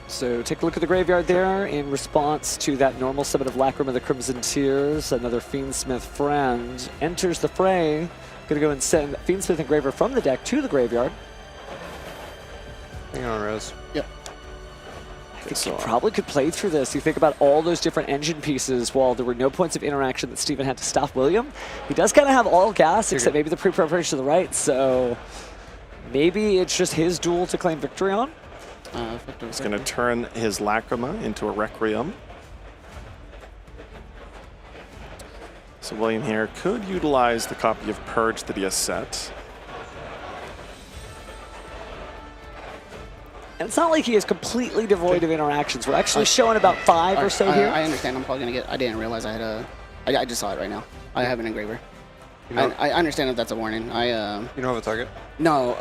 So take a look at the graveyard there in response to that normal summon of Lacrima the Crimson Tears. Another Fiendsmith friend enters the fray. Going to go and send Fiendsmith Engraver from the deck to the graveyard. Hang on, Rez. Yep. I think you probably could play through this. You think about all those different engine pieces. While there were no points of interaction that Steven had to stop William, he does kind of have all gas except maybe the pre-preparation to the right. So maybe it's just his duel to claim victory on. He's going to turn his Lacrima into a Requiem. So William here could utilize the copy of Purge that he has set. And it's not like he is completely devoid of interactions. We're actually showing about 5 or so here. I understand. I'm probably going to get... I didn't realize I had a... I just saw it right now. I have an engraver. I understand if that's a warning. You don't have a target? No.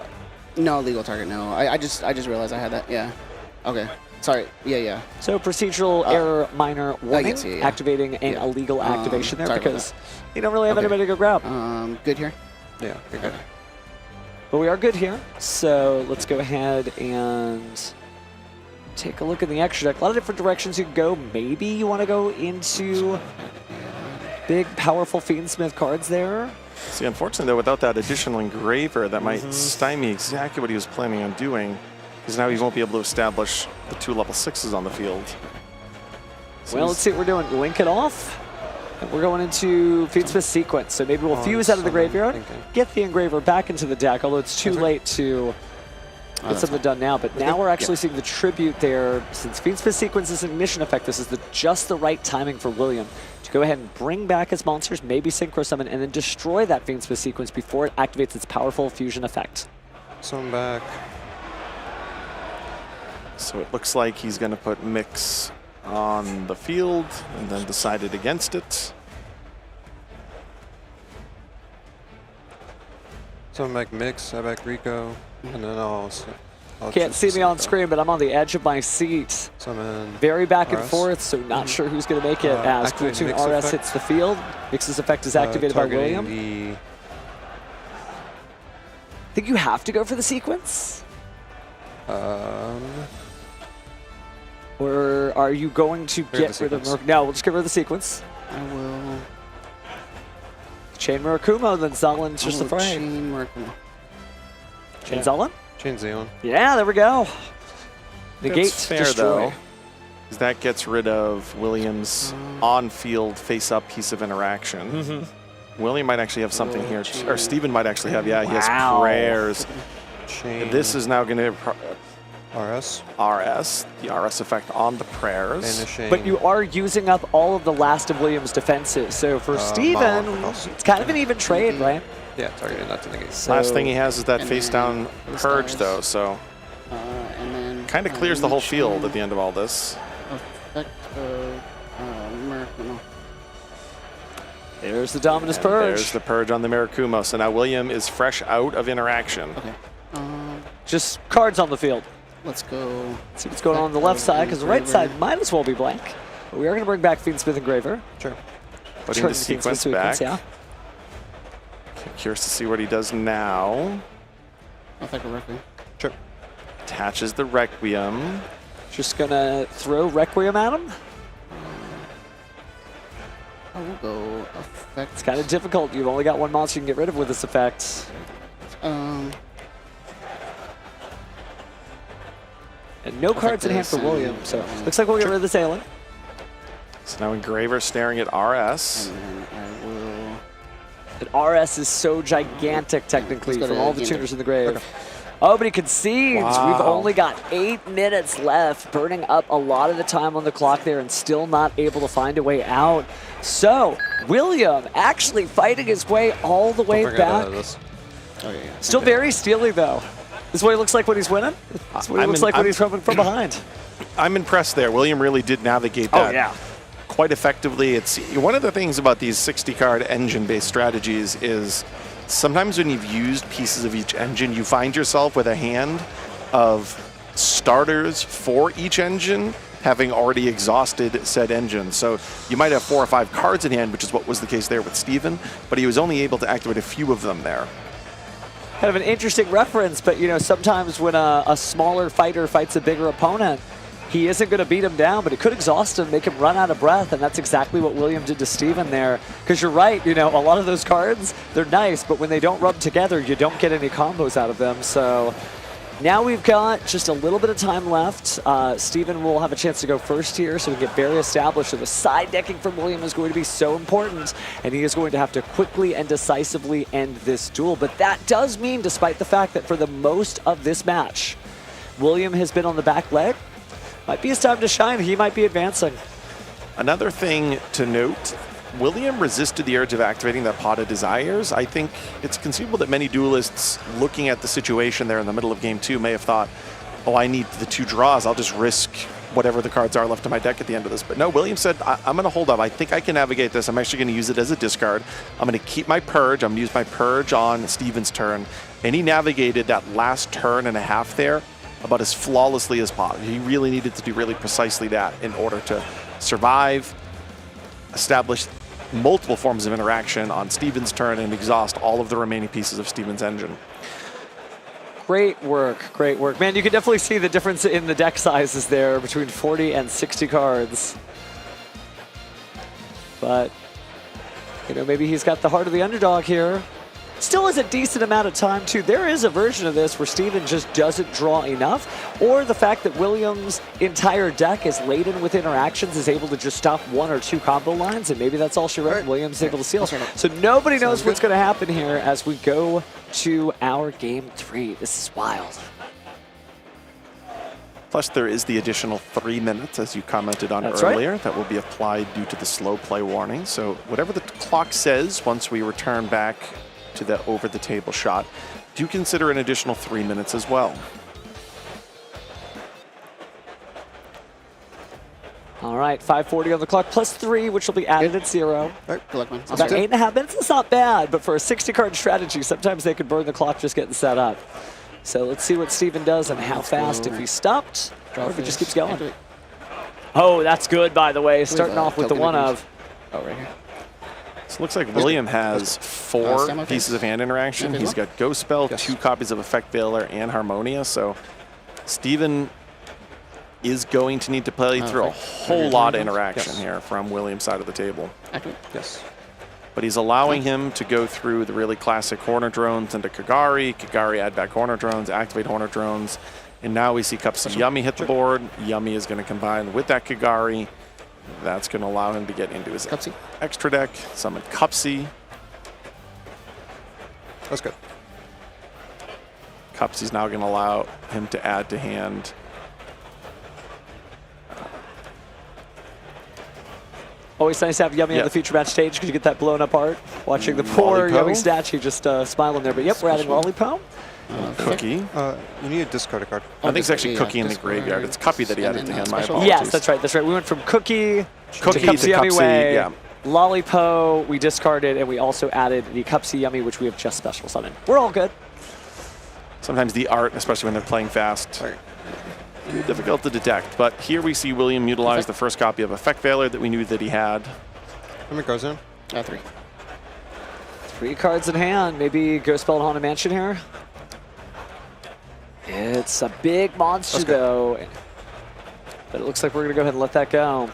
No legal target, no. I just realized I had that. Yeah. Okay. Sorry. Yeah. So procedural error minor warning, activating an illegal activation there because you don't really have anybody to go grab. Good here? Yeah, you're good. But we are good here, so let's go ahead and take a look at the extra deck. A lot of different directions you can go. Maybe you want to go into big, powerful Fiendsmith cards there. See, unfortunately, though, without that additional engraver, that might stymie exactly what he was planning on doing, because now he won't be able to establish the 2 level 6s on the field. So well, let's see what we're doing. Link it off. And we're going into Fiendsmith sequence. So maybe we'll fuse out of the graveyard, get the engraver back into the deck, although it's too late to get something done now. But now we're actually seeing the tribute there. Since Fiendsmith sequence is an ignition effect, this is just the right timing for William to go ahead and bring back his monsters, maybe synchro summon, and then destroy that Fiendsmith sequence before it activates its powerful fusion effect. Summon back. So it looks like he's going to put Mix on the field and then decided against it. Summon back Mix, I back Rico, and then I'll Can't see me on screen, but I'm on the edge of my seat. Summon Very back and RS. forth, so not sure who's going to make it as activate Cooltoon Mix RS effect. hits the field. Mix's effect is activated by targeting William. Think you have to go for the sequence? Or are you going to get rid of No, we'll just get rid of the sequence. I will. Chain Murakumo, then Zell enters the fray. Chain Murakumo. Chain Zell? Chain Zeon. Yeah, there we go. Negate, That's fair, destroy. though, because that gets rid of William's on-field face-up piece of interaction. William might actually have something here, or Steven might actually have, yeah, he has prayers. This is now going to RS, the RS effect on the prayers. But you are using up all of the last of William's defenses. So for Steven, it's kind of an even trade, right? Yeah, targeting not to negate. Last thing he has is that face-down purge, though, so kind of clears the whole field at the end of all this. Effect of Murakumo. There's the Dominus And Purge. There's the purge on the Murakumo. So now William is fresh out of interaction. Okay. Just cards on the field. Let's go. See what's going on the left side, because the right side might as well be blank. But we are going to bring back Fiendsmith Engraver. Sure. Putting Turn the sequence Fiendsmith back. yeah. Curious to see what he does now. I'll take a Requiem. Sure. Attaches the Requiem. Just going to throw Requiem at him. I will go effect. It's kind of difficult. You've only got one monster you can get rid of with this effect. And no cards in hand for William, so looks like we'll get rid of this Aelin. So now Engraver staring at RS. And I will. And RS is so gigantic, technically, Let's go from to all the Game tuners Deck. in the grave. Oh, but he concedes. Wow. We've only got 8 minutes left, burning up a lot of the time on the clock there and still not able to find a way out. So, William actually fighting his way all the way back. Still very steely, though. This is what he looks like when he's winning. This is what he looks like when he's coming from behind. I'm impressed there. William really did navigate that quite effectively. It's one of the things about these 60-card engine-based strategies is sometimes when you've used pieces of each engine, you find yourself with a hand of starters for each engine having already exhausted said engine. So you might have 4 or 5 cards in hand, which is what was the case there with Steven, but he was only able to activate a few of them there. Kind of an interesting reference, but you know, sometimes when a smaller fighter fights a bigger opponent, he isn't going to beat him down, but it could exhaust him, make him run out of breath, and that's exactly what William did to Steven there. Because you're right, you know, a lot of those cards, they're nice, but when they don't rub together, you don't get any combos out of them. So now we've got just a little bit of time left. Steven will have a chance to go first here, so we get very established. So the side decking from William is going to be so important, and he is going to have to quickly and decisively end this duel. But that does mean, despite the fact that for the most of this match, William has been on the back leg, might be his time to shine. He might be advancing. Another thing to note, William resisted the urge of activating that Pot of Desires. I think it's conceivable that many duelists looking at the situation there in the middle of game 2 may have thought, oh, I need the 2 draws. I'll just risk whatever the cards are left in my deck at the end of this. But no, William said, I'm going to hold up. I think I can navigate this. I'm actually going to use it as a discard. I'm going to keep my Purge. I'm going to use my Purge on Steven's turn. And he navigated that last turn and a half there about as flawlessly as possible. He really needed to do really precisely that in order to survive, establish multiple forms of interaction on Steven's turn, and exhaust all of the remaining pieces of Steven's engine. Great work, great work. Man, you can definitely see the difference in the deck sizes there between 40 and 60 cards. But, you know, maybe he's got the heart of the underdog here. Still is a decent amount of time, too. There is a version of this where Steven just doesn't draw enough, or the fact that Williams' entire deck is laden with interactions, is able to just stop 1 or 2 combo lines, and maybe that's all she wrote. Williams is able to seal. So nobody knows what's going to happen here as we go to our game 3. This is wild. Plus, there is the additional 3 minutes, as you commented on earlier, that will be applied due to the slow play warning. So whatever the clock says once we return back to the over-the-table shot, do consider an additional 3 minutes as well. All right, 5:40 on the clock, plus 3, which will be added at 0. Good luck, man. About 8.5 minutes is not bad, but for a 60-card strategy, sometimes they could burn the clock just getting set up. So let's see what Steven does and how fast, if he's stopped, or if he just keeps going. Oh, that's good, by the way, starting off with the one of. Oh, right here. So it looks like William has 4 pieces of hand interaction. He's got Ghost Spell, 2 copies of Effect Veiler, and Harmonia. So Steven is going to need to play through a whole lot of interaction here from William's side of the table. Yes. But he's allowing him to go through the really classic Horner Drones into Kagari. Kagari add back Horner Drones, activate Horner Drones. And now we see Cupsy Yummy hit the board. Yummy is going to combine with that Kagari. That's going to allow him to get into his extra deck, summon Cupsy. That's good. Cupsy's now going to allow him to add to hand. Always nice to have Yummy on the feature match stage because you get that blown up art. Watching the poor Yummy statue just smiling there. But yep, we're adding Lollipop. Cookie. You need to discard a card. I think it's actually Cookie in the graveyard. It's Cuppy that he added to hand. My apologies. Yes, that's right. That's right. We went from Cookie to Cupsy Yummy Way. Yeah. Lollipo we discarded, and we also added the Cupsy Yummy, which we have just special summoned. We're all good. Sometimes the art, especially when they're playing fast, difficult to detect. But here we see William utilize the first copy of Effect Veiler that we knew that he had. How many cards in? 3. 3 cards in hand. Maybe Ghost Spell and Haunted Mansion here. It's a big monster, though. But it looks like we're going to go ahead and let that go.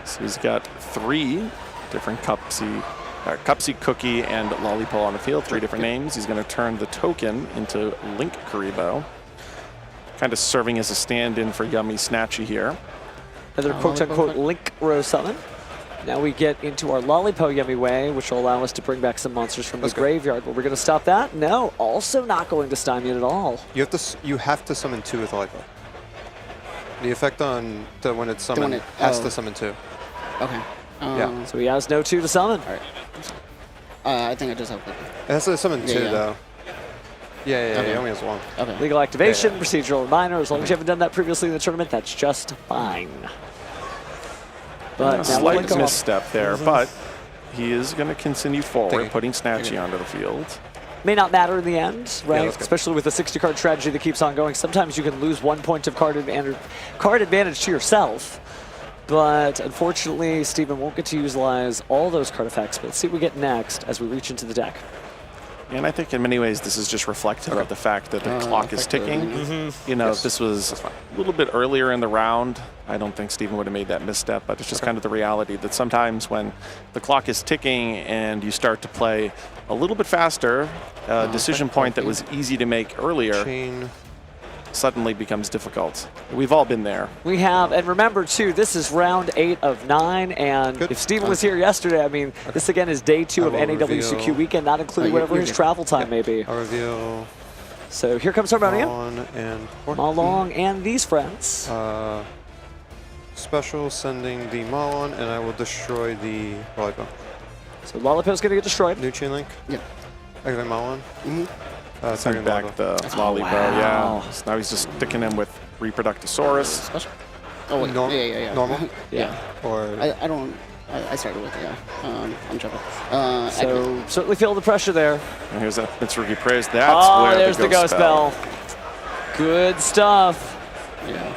So he's got 3 different Cupsy, Cookie, and Lollipop on the field. 3 different names. He's going to turn the token into Link Karibo. Kind of serving as a stand-in for Yummy Snatchy here. Another quote-unquote Link row summon. Now we get into our Lollipo Yummy Way, which will allow us to bring back some monsters from the graveyard. But we're going to stop that? No, also not going to stymie it at all. You have to summon 2 with Lollipo. The effect on when it's summoned has to summon 2. Okay. Yeah. So he has no 2 to summon. All right. I think I just have Cookie. It has to summon 2 though. Yeah, he only has 1. Okay. Legal activation, procedural reminder. As long as you haven't done that previously in the tournament, that's just fine. But a slight misstep there, but he is going to continue forward, putting Snatchy onto the field. May not matter in the end, right? Especially with a 60-card strategy that keeps on going. Sometimes you can lose 1 point of card advantage to yourself. But unfortunately, Steven won't get to utilize all those card effects. But let's see what we get next as we reach into the deck. And I think in many ways this is just reflective of the fact that the clock is ticking. You know, if this was a little bit earlier in the round, I don't think Steven would have made that misstep, but it's just kind of the reality that sometimes when the clock is ticking and you start to play a little bit faster, a decision point that was easy to make earlier suddenly becomes difficult. We've all been there. We have, and remember too, this is round 8 of 9, and if Steven was here yesterday, I mean, this again is day 2 of NAWCQ weekend, not including whatever his travel time may be. I'll reveal. So here comes Harmonia. Malong and these friends. Special sending the Malon, and I will destroy the Lollipop. So Lollipop's going to get destroyed. New chain link? Yeah. Activate Malon. Send back the Lollipop, yeah. So now he's just sticking him with Reproductosaurus. Oh, wait. Normal? Yeah. Or I don't. I started with I'm jumping. So certainly feel the pressure there. And here's that Mitsurugi Praise. That's where there's the Ghost Spell. Good stuff. Yeah.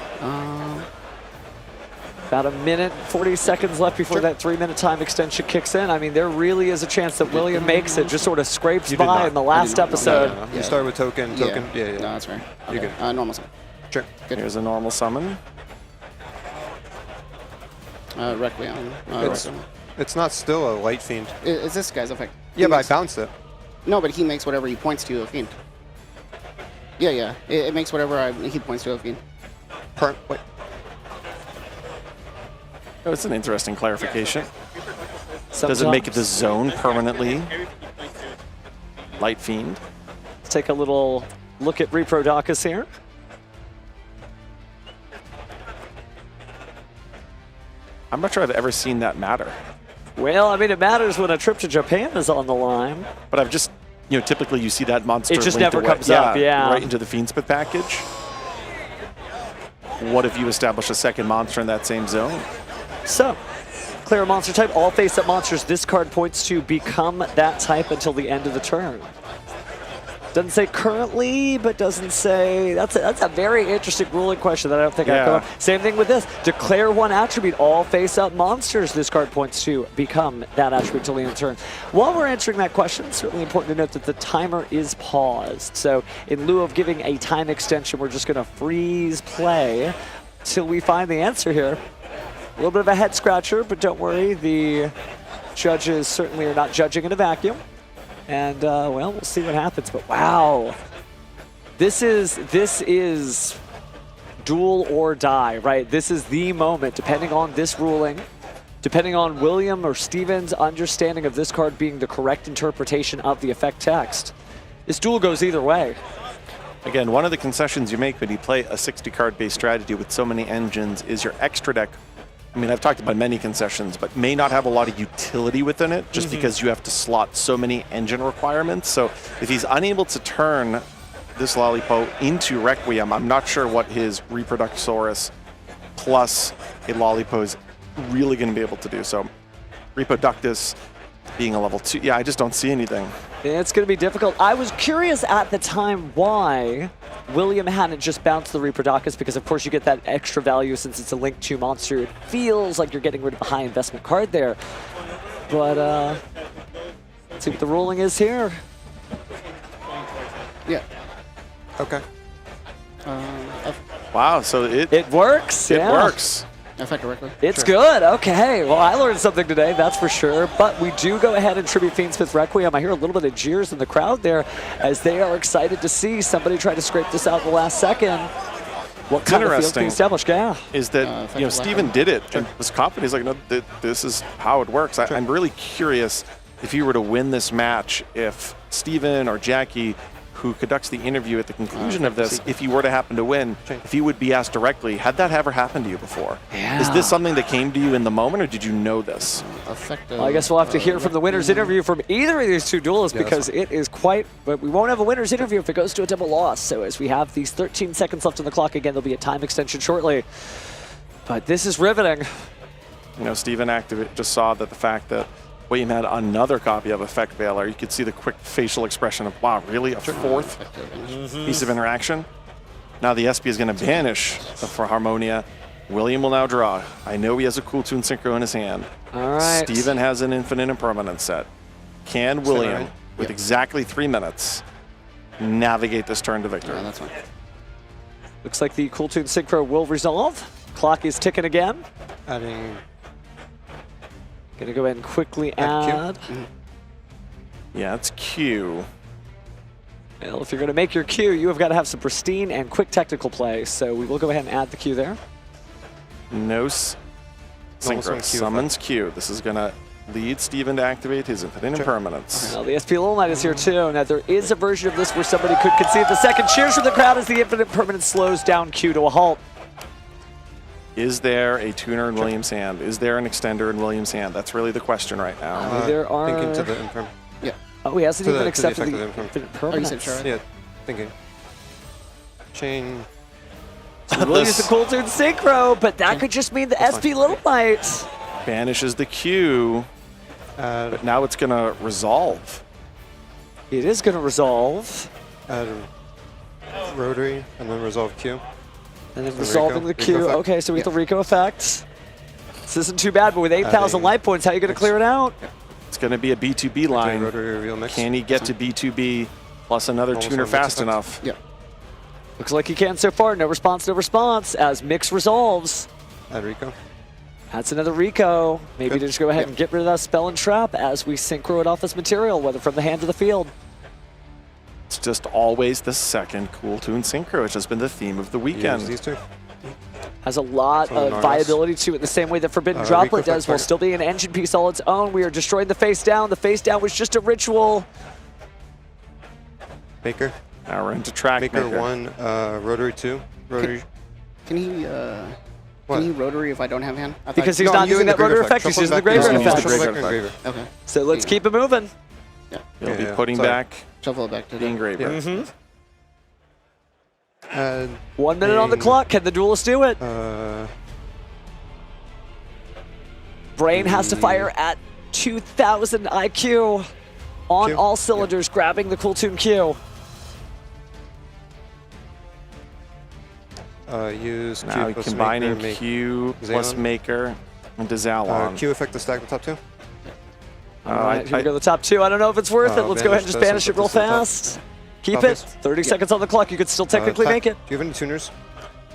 About a minute, 40 seconds left before that 3-minute time extension kicks in. I mean, there really is a chance that William makes it, just sort of scrapes by in the last episode. No. You start with token. Yeah. No, that's fair. You're good. Normal summon. Sure. Good. Here's a normal summon. Requiem. It's not still a light fiend. Is this guy's effect? Yeah, but I bounced it. No, but he makes whatever he points to a fiend. Yeah. It makes whatever he points to a fiend. Wait. Oh, it's an interesting clarification. Sometimes. Does it make it the zone permanently? Light Fiend. Let's take a little look at Reprodocus here. I'm not sure I've ever seen that matter. Well, I mean, it matters when a trip to Japan is on the line. But I've just, typically you see that monster. It just linked never away. comes up, yeah. Right into the Fiendspit package. What if you establish a second monster in that same zone? So, clear a monster type. All face-up monsters this card points to become that type until the end of the turn. Doesn't say currently, but doesn't say... That's a very interesting ruling question that I don't think I've come up. Same thing with this. Declare one attribute. All face-up monsters this card points to become that attribute until the end of the turn. While we're answering that question, it's certainly important to note that the timer is paused. So in lieu of giving a time extension, we're just going to freeze play till we find the answer here. A little bit of a head scratcher, but don't worry. The judges certainly are not judging in a vacuum. And, well, we'll see what happens. But, wow. This is duel or die, right? This is the moment, depending on this ruling, depending on William or Steven's understanding of this card being the correct interpretation of the effect text. This duel goes either way. Again, one of the concessions you make when you play a 60-card based strategy with so many engines is your extra deck. I mean, I've talked about many concessions, but may not have a lot of utility within it just because you have to slot so many engine requirements. So if he's unable to turn this Lollipo into Requiem, I'm not sure what his Reproductosaurus plus a Lollipo is really going to be able to do. So Reproductus being a level 2, yeah, I just don't see anything. It's going to be difficult. I was curious at the time why William hadn't just bounced the Reproductus, because of course you get that extra value since it's a Link 2 monster. It feels like you're getting rid of a high investment card there. But let's see what the ruling is here. Yeah. Okay. Wow, so it works. It works. Effect directly. It's good. Okay. Well, I learned something today, that's for sure. But we do go ahead and tribute Fiendsmith Requiem. I hear a little bit of jeers in the crowd there as they are excited to see somebody try to scrape this out in the last second. What kind of field can established? Yeah. Is that Steven did it and was confident. He's like, no, this is how it works. I'm really curious if you were to win this match, if Steven or Jackie, who conducts the interview at the conclusion of this, if you were to happen to win, if you would be asked directly, had that ever happened to you before? Yeah. Is this something that came to you in the moment, or did you know this? Well, I guess we'll have to hear from the winner's interview from either of these two duelists, because it is quite, but we won't have a winner's interview if it goes to a double loss. So as we have these 13 seconds left on the clock, again, there'll be a time extension shortly. But this is riveting. Steven just saw that the fact that William had another copy of Effect Veiler. You could see the quick facial expression of, wow, really? A fourth piece of interaction? Now the SP is going to banish for Harmonia. William will now draw. I know he has a Cool Tune Synchro in his hand. All right. Steven has an Infinite Impermanence set. Can William, with exactly 3 minutes, navigate this turn to victory? That's fine. Looks like the Cool Tune Synchro will resolve. Clock is ticking again. Adding... Gonna go ahead and quickly add. Yeah, it's Q. Well, if you're gonna make your Q, you have got to have some pristine and quick technical play. So we will go ahead and add the Q there. No synchro. Summons Q. This is gonna lead Steven to activate his Infinite Impermanence. Well, the SP Little Knight is here too. Now there is a version of this where somebody could concede the second. Cheers from the crowd as the Infinite Impermanence slows down Q to a halt. Is there a tuner in William's hand? Is there an extender in William's hand? That's really the question right now. There are... Thinking to the Imperm. Yeah. Oh, he hasn't even accepted the Infinite Impermanence. Yeah, thinking. Chain... So we'll use the Cool Tune Synchro, but that could just mean the SP Little Knight. Banishes the Q, but now it's going to resolve. It is going to resolve. Add Rotary, and then resolve Q. And then resolving the Q. Okay, so we have the Rico effect. This isn't too bad, but with 8,000 life points, how are you going to clear it out? It's going to be a B2B line. Can he get to B2B plus another tuner fast enough? Yeah. Looks like he can so far. No response as Mix resolves. Add Rico. That's another Rico. Maybe Good. to just go ahead and get rid of that Spell and Trap as we synchro it off this material, whether from the hand to the field. It's just always the second Cool Tune Synchro, which has been the theme of the weekend. Use these two. Has a lot of Nardas. viability to it, the same way that Forbidden Droplet does, while still being an engine piece all its own. We are destroying the face down. The face down was just a ritual. Maker. Now we're into track Maker 1, Rotary 2. Rotary. Can he rotary if I don't have hand? I thought- Because he's not using that rotary effect, he's using the graveyard effect. Okay. So let's keep it moving. Yeah. He'll be putting back Shuffle it back to the engraver. 1 minute on the clock. Can the Duelist do it? Brain has to fire at 2,000 IQ on all cylinders, grabbing the Cool Tune Q. Use Q Now plus combining Maker, Q plus Xalon. Maker into Xalon. Q effect to stack the top 2. All right, here we go, the top 2. I don't know if it's worth it. Let's go ahead and just banish it real fast. Keep Top it. is- 30 seconds on the clock. You could still technically make it. Do you have any tuners?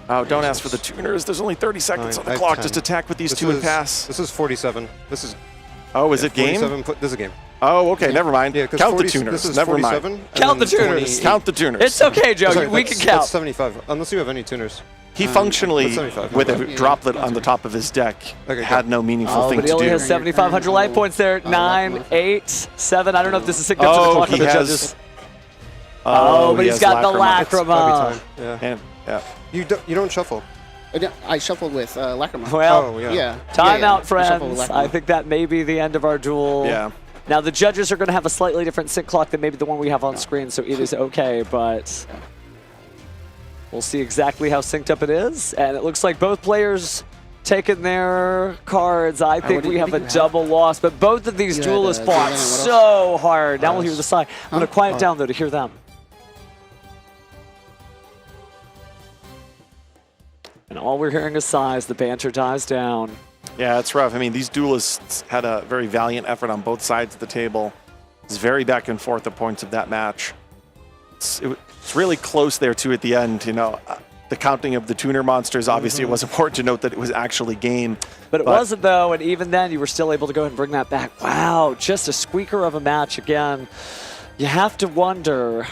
Oh, don't ask for the tuners. There's only 30 seconds on the clock. Just attack with these This two and is- pass. This is 47. This is. Oh, is it game? 47, this is a game. Oh, okay, never mind. Yeah, 'cause Count 40 the tuners. This is Never 47. mind. and Count the then tuners. 28. Count the tuners. It's okay, Joe. Sorry, we can that's count. 75, unless you have any tuners. He functionally, That's 75. with a droplet on the top of his deck, had no meaningful thing but he to only do. has 7,500 life points there. 9, 8, 7. I don't know if this is synced up to the clock he of the has. judges. Oh, but he he's has got the It's probably Lacrima. time. Yeah. And, yeah. You don't shuffle. I shuffled with Lacrima. Well, yeah. Timeout, I shuffled with friends. Lacrima. I think that may be the end of our duel. Yeah. Now, the judges are going to have a slightly different sync clock than maybe the one we have on screen, so it is okay, but we'll see exactly how synced up it is. And it looks like both players taking their cards. I think we have a double loss, but both of these duelists fought so hard. Now we'll hear the sigh. I'm going to quiet down, though, to hear them. And all we're hearing is sighs. The banter dies down. Yeah, it's rough. I mean, these duelists had a very valiant effort on both sides of the table. It's very back and forth, the points of that match. It's really close there, too, at the end. You know, the counting of the tuner monsters, obviously, it was important to note that it was actually game. But it wasn't, though, and even then, you were still able to go ahead and bring that back. Wow, just a squeaker of a match again. You have to wonder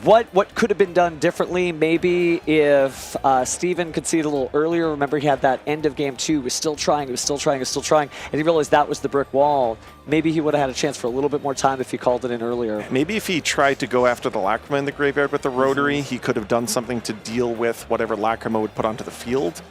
what could have been done differently. Maybe if Steven could see it a little earlier. Remember, he had that end of game 2. He was still trying, and he realized that was the brick wall. Maybe he would have had a chance for a little bit more time if he called it in earlier. Maybe if he tried to go after the Lacrima in the graveyard with the Rotary, he could have done something to deal with whatever Lacrima would put onto the field,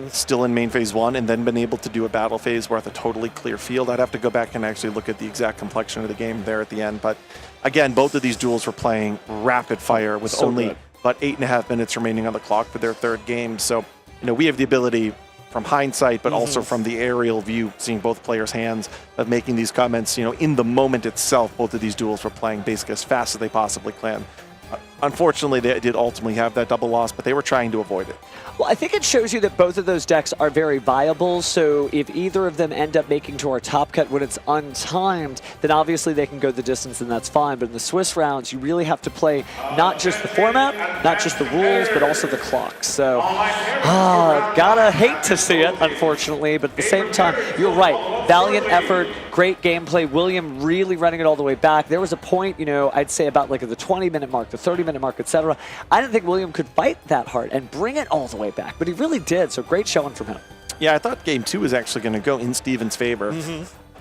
still in main phase 1, and then been able to do a battle phase where it's a totally clear field. I'd have to go back and actually look at the exact complexion of the game there at the end. But again, both of these duels were playing rapid fire with only about 8.5 minutes remaining on the clock for their third game. So, you know, we have the ability from hindsight, but also from the aerial view, seeing both players' hands, of making these comments. You know, in the moment itself, both of these duels were playing basically as fast as they possibly can. Unfortunately, they did ultimately have that double loss, but they were trying to avoid it. Well, I think it shows you that both of those decks are very viable, so if either of them end up making to our top cut when it's untimed, then obviously they can go the distance and that's fine. But in the Swiss rounds, you really have to play not just the format, not just the rules, but also the clock. So, gotta hate to see it, unfortunately, but at the same time, you're right. Valiant effort, great gameplay. William really running it all the way back. There was a point, you know, I'd say about like the 20-minute mark, the 30-minute mark, etc. I didn't think William could fight that hard and bring it all the way back, but he really did, so great showing from him. Yeah, I thought game 2 was actually going to go in Steven's favor.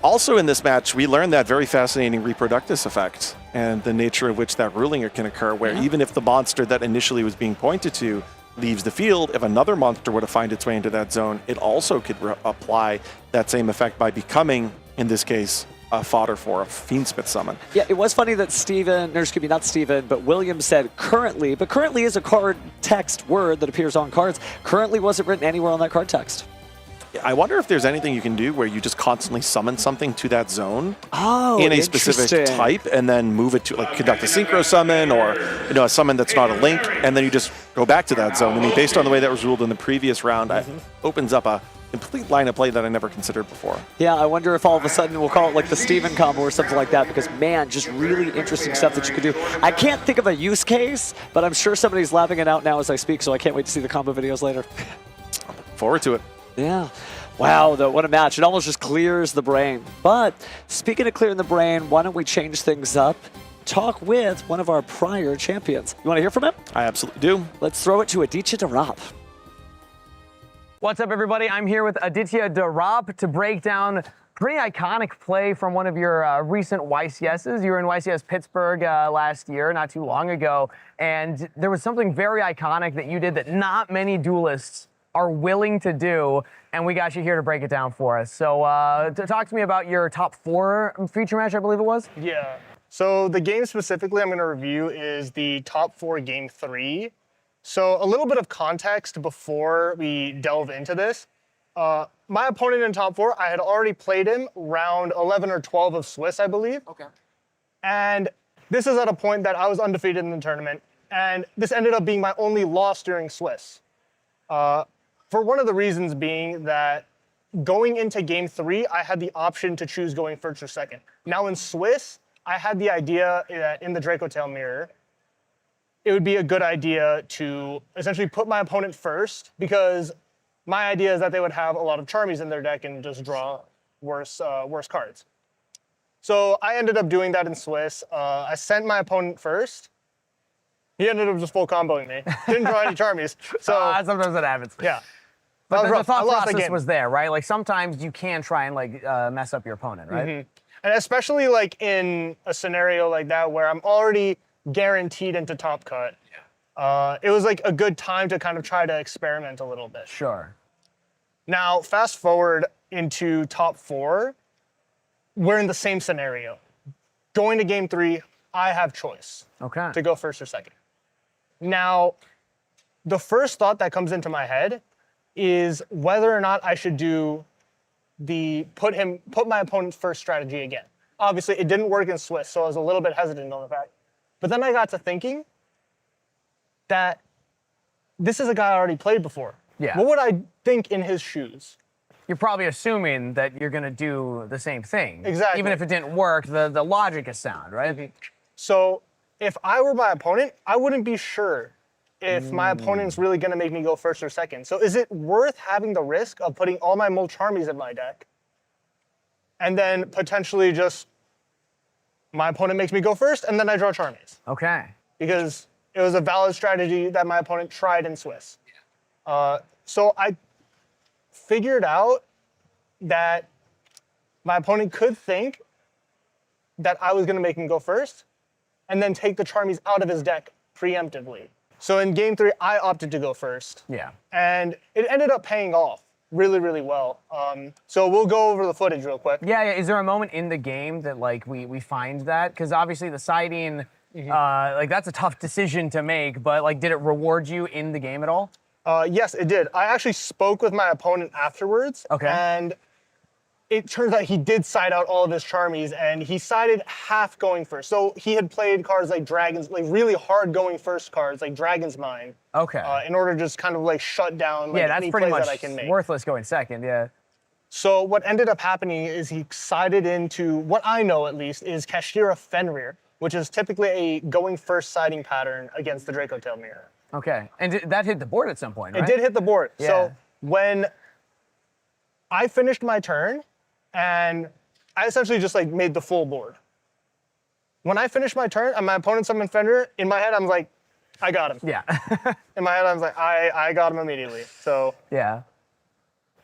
Also in this match, we learned that very fascinating reproductus effect and the nature of which that ruling can occur, where even if the monster that initially was being pointed to leaves the field, if another monster were to find its way into that zone, it also could apply that same effect by becoming, in this case, a fodder for a Fiendsmith summon. Yeah, it was funny that Steven, or excuse me, not Steven, but William said currently, but currently is a card text word that appears on cards. Currently wasn't written anywhere on that card text. I wonder if there's anything you can do where you just constantly summon something to that zone in a specific type and then move it to, like, conduct a synchro summon or, you know, a summon that's not a link, and then you just go back to that zone. I mean, based on the way that was ruled in the previous round, it opens up a complete line of play that I never considered before. Yeah, I wonder if all of a sudden we'll call it like the Steven combo or something like that, because man, just really interesting stuff that you could do. I can't think of a use case, but I'm sure somebody's lapping it out now as I speak, so I can't wait to see the combo videos later. Forward to it. Yeah. Wow, though, what a match. It almost just clears the brain. But speaking of clearing the brain, why don't we change things up? Talk with one of our prior champions. You want to hear from him? I absolutely do. Let's throw it to Aditya Darab. What's up, everybody? I'm here with Aditya Darab to break down pretty iconic play from one of your recent YCSs. You were in YCS Pittsburgh last year, not too long ago, and there was something very iconic that you did that not many duelists are willing to do, and we got you here to break it down for us. So talk to me about your top 4 feature match, I believe it was? Yeah. So the game specifically I'm going to review is the top 4 game 3. So a little bit of context before we delve into this. My opponent in top 4, I had already played him round 11 or 12 of Swiss, I believe. Okay. And this is at a point that I was undefeated in the tournament, and this ended up being my only loss during Swiss. For one of the reasons being that going into game 3, I had the option to choose going first or second. Now in Swiss, I had the idea that in the Draco Tail mirror, it would be a good idea to essentially put my opponent first, because my idea is that they would have a lot of Charmies in their deck and just draw worse cards. So I ended up doing that in Swiss. I sent my opponent first. He ended up just full comboing me. Didn't draw any Charmies. So sometimes that happens. Yeah. But the thought process was there, right? Like sometimes you can try and like mess up your opponent, right? Mm-hmm. And especially like in a scenario like that where I'm already guaranteed into top cut. It was like a good time to kind of try to experiment a little bit. Sure. Now, fast forward into top 4, we're in the same scenario. Going to game 3, I have choice. Okay. To go first or second. Now, the first thought that comes into my head is whether or not I should do the put my opponent first strategy again. Obviously, it didn't work in Swiss, so I was a little bit hesitant on the fact. But then I got to thinking that this is a guy I already played before. Yeah. What would I think in his shoes? You're probably assuming that you're going to do the same thing. Exactly. Even if it didn't work, the logic is sound, right? So if I were my opponent, I wouldn't be sure if my opponent's really going to make me go first or second. So is it worth having the risk of putting all my Mul Charmies in my deck and then potentially just my opponent makes me go first and then I draw Charmies? Okay. Because it was a valid strategy that my opponent tried in Swiss. So I figured out that my opponent could think that I was going to make him go first and then take the Charmies out of his deck preemptively. So in game 3, I opted to go first. Yeah. And it ended up paying off really, really well. So we'll go over the footage real quick. Yeah. Is there a moment in the game that like we find that? Because obviously the siding, like that's a tough decision to make, but like did it reward you in the game at all? Yes, it did. I actually spoke with my opponent afterwards. Okay. And it turns out he did side out all of his Charmies, and he sided half going first. So he had played cards like Dragons, like really hard going first cards, like Dragon's Mind. Okay. In order to just kind of like shut down like, yeah, that's any pretty plays much that I can make. worthless going second, yeah. So what ended up happening is he sided into, what I know at least, is Kashtira Fenrir, which is typically a going first siding pattern against the Draco Tail Mirror. Okay, and that hit the board at some point, right? It did hit the board. Yeah. So when I finished my turn, and I essentially just like made the full board. When I finished my turn and my opponent summoned Fenrir, in my head I was like, I got him. Yeah. In my head I was like, I got him immediately. So yeah.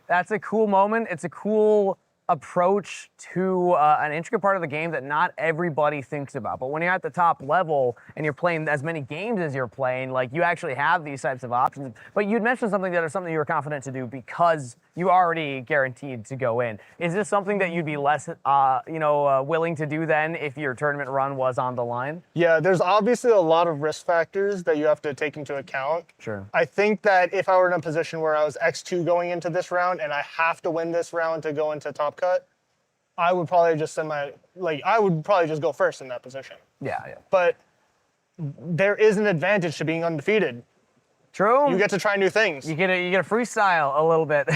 That's a cool moment. It's a cool approach to an intricate part of the game that not everybody thinks about. But when you're at the top level and you're playing as many games as you're playing, like you actually have these types of options. But you'd mentioned something that is something you were confident to do because you already guaranteed to go in. Is this something that you'd be less, willing to do then if your tournament run was on the line? yeah, there's obviously a lot of risk factors that you have to take into account. Sure. I think that if I were in a position where I was X2 going into this round and I have to win this round to go into top cut, I would probably just I would probably just go first in that position. Yeah, yeah. But there is an advantage to being undefeated. True. You get to try new things. You get a freestyle a little bit.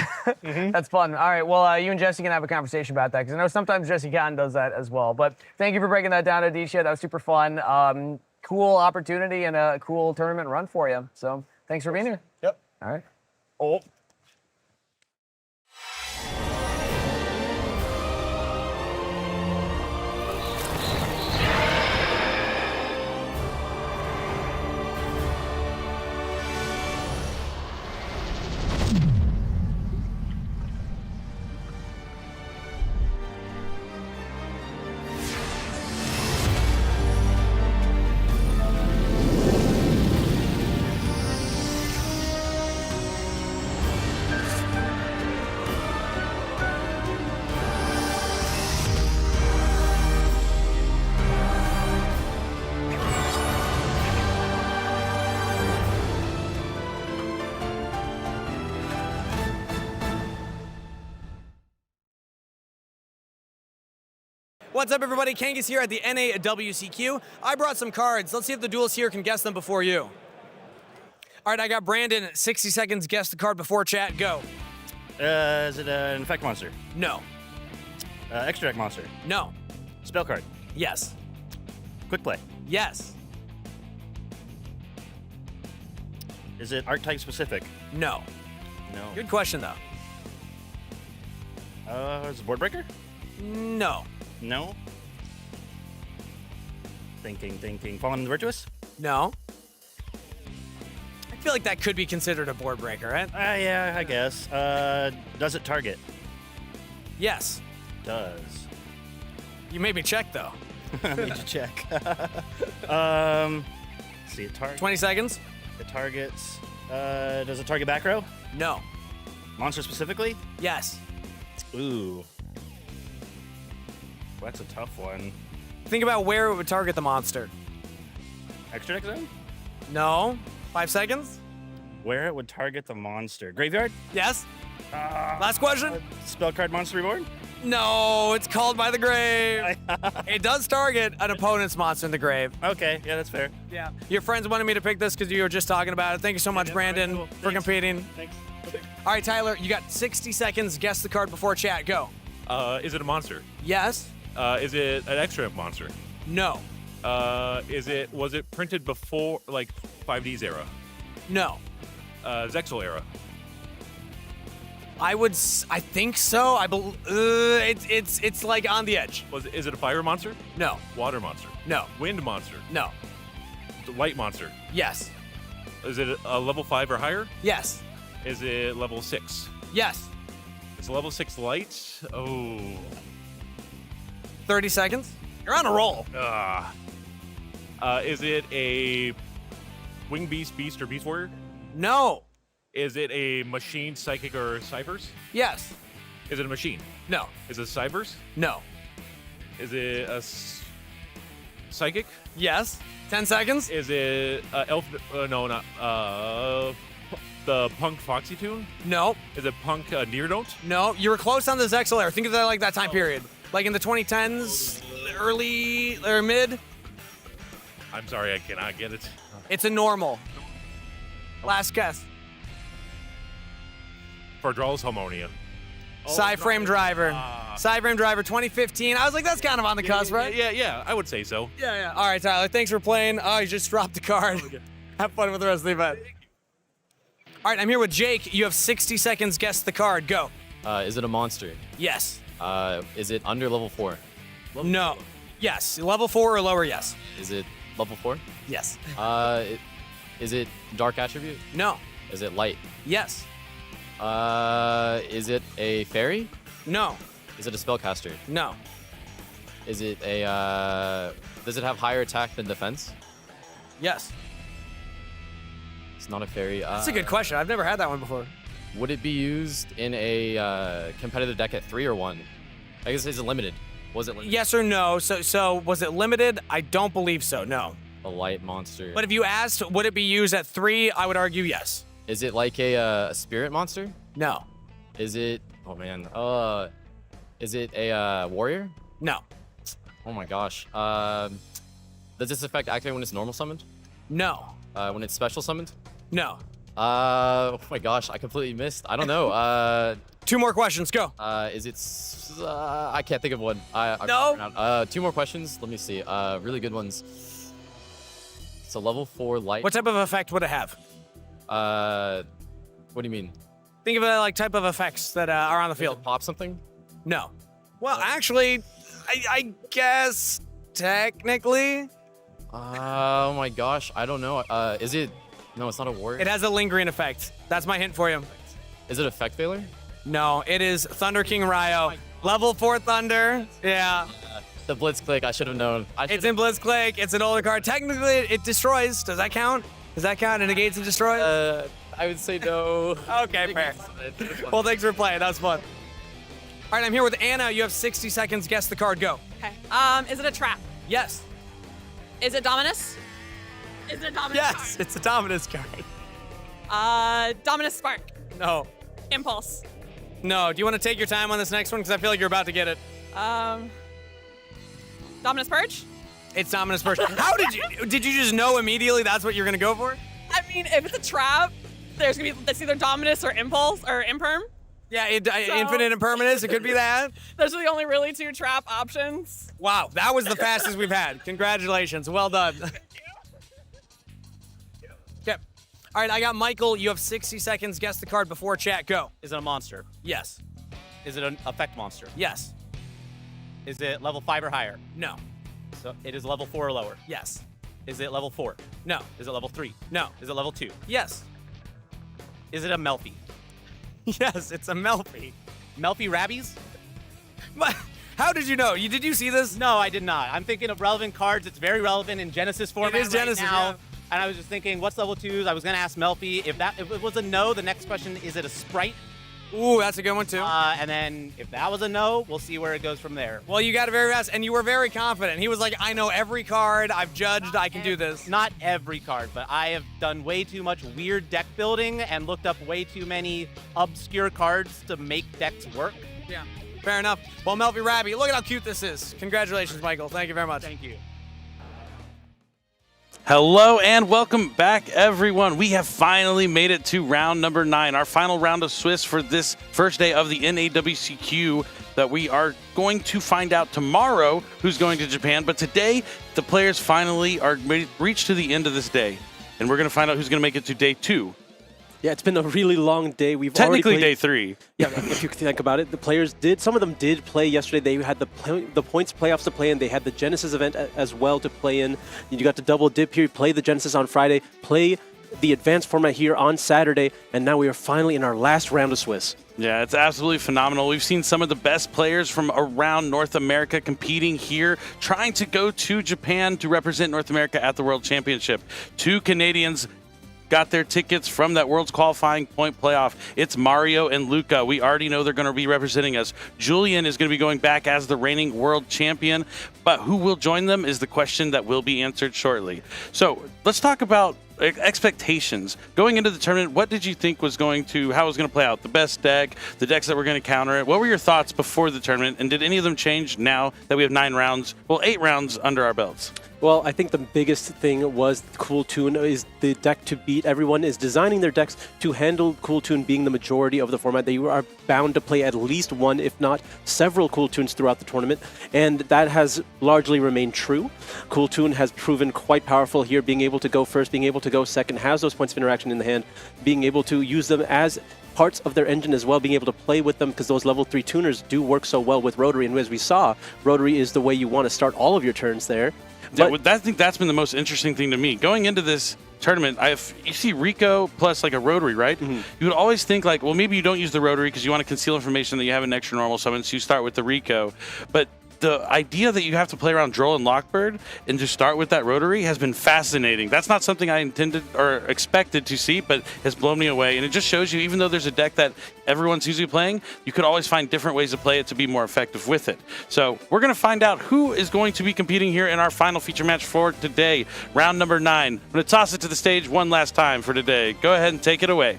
That's fun. All right, well, you and Jesse can have a conversation about that, because I know sometimes Jesse Cannon does that as well. But thank you for breaking that down, Adisha. That was super fun. Cool opportunity and a cool tournament run for you. So thanks for being here. Yep. All right. Oh. What's up, everybody? Kangas here at the NAWCQ. I brought some cards. Let's see if the duelists here can guess them before you. All right, I got Brandon. 60 seconds, guess the card before chat. Go. Is it an infect monster? No. Extra deck monster? No. Spell card? Yes. Quick play? Yes. Is it archetype specific? No. No. Good question, though. Is it board breaker? No. No. Thinking. Fallen Virtuous? No. I feel like that could be considered a board breaker, right? Yeah, I guess. Does it target? Yes. Does. You made me check, though. I made you check. See, it targets. 20 seconds. It targets. Does it target back row? No. Monster specifically? Yes. Ooh. Well, that's a tough one. Think about where it would target the monster. Extra deck zone? No. 5 seconds. Where it would target the monster. Graveyard? Yes. Last question. Spell card monster reborn? No, it's called by the grave. It does target an opponent's monster in the grave. Okay, yeah, that's fair. Yeah. Your friends wanted me to pick this because you were just talking about it. Thank you so much, Brandon, cool. for competing. Thanks. All right, Tyler, you got 60 seconds. Guess the card before chat. Go. Is it a monster? Yes. Is it an extra monster? No. Was it printed before, like, 5D's era? No. Zexal era? I think so. It's like on the edge. Is it a fire monster? No. Water monster? No. Wind monster? No. Light monster? Yes. Is it a level 5 or higher? Yes. Is it level 6? Yes. It's a level 6 light? Oh. 30 seconds. You're on a roll. Is it a Wing Beast, or Beast Warrior? No. Is it a machine, psychic, or cybers? Yes. Is it a machine? No. Is it cybers? No. Is it a psychic? Yes. 10 seconds. Is it elf? No, not the Punk Foxy Tune? No. Is it Punk Neardont? No. You were close on the Zexal era. Think of that like that time period, like in the 2010s, early or mid. I'm sorry, I cannot get it. It's a normal. Last guess. For Drawl's Harmonia. Frame Driver. Frame Driver 2015. I was like, that's kind of on the cusp, right? Yeah, I would say so. Yeah. All right, Tyler, thanks for playing. Oh, you just dropped the card. Have fun with the rest of the event. All right, I'm here with Jake. You have 60 seconds. Guess the card. Go. Is it a monster? Yes. Is it under level 4? No. Yes. Level 4 or lower, yes. Is it level 4? Yes. Is it dark attribute? No. Is it light? Yes. Is it a fairy? No. Is it a spellcaster? No. Is it a, does it have higher attack than defense? Yes. It's not a fairy. That's a good question. I've never had that one before. Would it be used in a competitive deck at 3 or 1? I guess it's limited. Was it limited? Yes or no? So was it limited? I don't believe so, no. A light monster. But if you asked, would it be used at 3, I would argue yes. Is it like a spirit monster? No. Is it, oh man, is it a warrior? No. Oh my gosh. Does this effect activate when it's normal summoned? No. When it's special summoned? No. Oh my gosh, I completely missed. I don't know. 2 more questions. Go. Is it? I can't think of one. No. 2 more questions. Let me see. Really good ones. So level 4 light. What type of effect would it have? What do you mean? Think of it like type of effects that are on the field. Does it pop something? No. Well, actually, I guess technically. Oh my gosh, I don't know. Is it? No, it's not a word. It has a lingering effect. That's my hint for you. Is it effect failure? No, it is Thunder King Ryo. Level 4 Thunder. Yeah. The Blitzclick, I should have known. It's in Blitzclick. It's an older card. Technically, it destroys. Does that count? Does that count? It negates and destroys? I would say no. Okay, fair. Well, thanks for playing. That was fun. All right, I'm here with Anna. You have 60 seconds. Guess the card. Go. Okay. Is it a trap? Yes. Is it Dominus? Is it a Dominus Yes, it's a Dominus card. card? Dominus Spark. No. Impulse. No. Do you want to take your time on this next one? Because I feel like you're about to get it. Dominus Purge? It's Dominus Purge. How did you just know immediately that's what you're going to go for? I mean, if it's a trap, there's going to be, it's either Dominus or Impulse or Imperm. Yeah, infinite impermanence. It could be that. Those are the only really 2 trap options. Wow, that was the fastest we've had. Congratulations. Well done. Okay. All right, I got Michael. You have 60 seconds. Guess the card before chat. Go. Is it a monster? Yes. Is it an effect monster? Yes. Is it level 5 or higher? No. So it is level 4 or lower? Yes. Is it level 4? No. Is it level 3? No. Is it level 2? Yes. Is it a Melfi? Yes, it's a Melfi. Melfi Rabbies? How did you know? Did you see this? No, I did not. I'm thinking of relevant cards. It's very relevant in Genesis format It is Genesis, right now. yeah. And I was just thinking, what's level 2s? I was going to ask Melfi. If it was a no, the next question, is it a Sprite? Ooh, that's a good one, too. And then if that was a no, we'll see where it goes from there. Well, you got it very fast, and you were very confident. He was like, I know every card. I've judged. I can do this. Not every card, but I have done way too much weird deck building and looked up way too many obscure cards to make decks work. Yeah, fair enough. Well, Melfi Rabby, look at how cute this is. Congratulations, Michael. Thank you very much. Thank you. Hello and welcome back, everyone. We have finally made it to round number 9, our final round of Swiss for this first day of the NAWCQ that we are going to find out tomorrow who's going to Japan. But today, the players finally are reached to the end of this day, and we're going to find out who's going to make it to day 2. Yeah, it's been a really long day. We've technically already day 3. Yeah, if you think about it, the players some of them did play yesterday. They had the points playoffs to play in. They had the Genesis event as well to play in. You got to double dip here, play the Genesis on Friday, play the advanced format here on Saturday, and now we are finally in our last round of Swiss. Yeah, it's absolutely phenomenal. We've seen some of the best players from around North America competing here, trying to go to Japan to represent North America at the World Championship. 2 Canadians got their tickets from that World's qualifying point playoff. It's Mario and Luca. We already know they're going to be representing us. Julian is going to be going back as the reigning world champion, but who will join them is the question that will be answered shortly. So let's talk about expectations. Going into the tournament, what did you think was how it was going to play out? The best deck, the decks that were going to counter it. What were your thoughts before the tournament, and did any of them change now that we have 8 rounds under our belts? Well, I think the biggest thing was Cool Toon is the deck to beat. Everyone is designing their decks to handle Cool Toon being the majority of the format. They are bound to play at least one, if not several Cool Toons throughout the tournament, and that has largely remained true. Cool Toon has proven quite powerful here, being able to go first, being able to go second, has those points of interaction in the hand, being able to use them as parts of their engine as well, being able to play with them because those level 3 tuners do work so well with Rotary, and as we saw, Rotary is the way you want to start all of your turns there. Yeah, I think that's been the most interesting thing to me. Going into this tournament, you see Rico plus like a Rotary, right? Mm-hmm. You would always think like, well, maybe you don't use the Rotary because you want to conceal information that you have an extra normal summon, so you start with the Rico. But the idea that you have to play around Droll and Lockbird and to start with that Rotary has been fascinating. That's not something I intended or expected to see, but has blown me away. And it just shows you, even though there's a deck that everyone's usually playing, you could always find different ways to play it to be more effective with it. So we're going to find out who is going to be competing here in our final feature match for today, round number 9. I'm going to toss it to the stage one last time for today. Go ahead and take it away.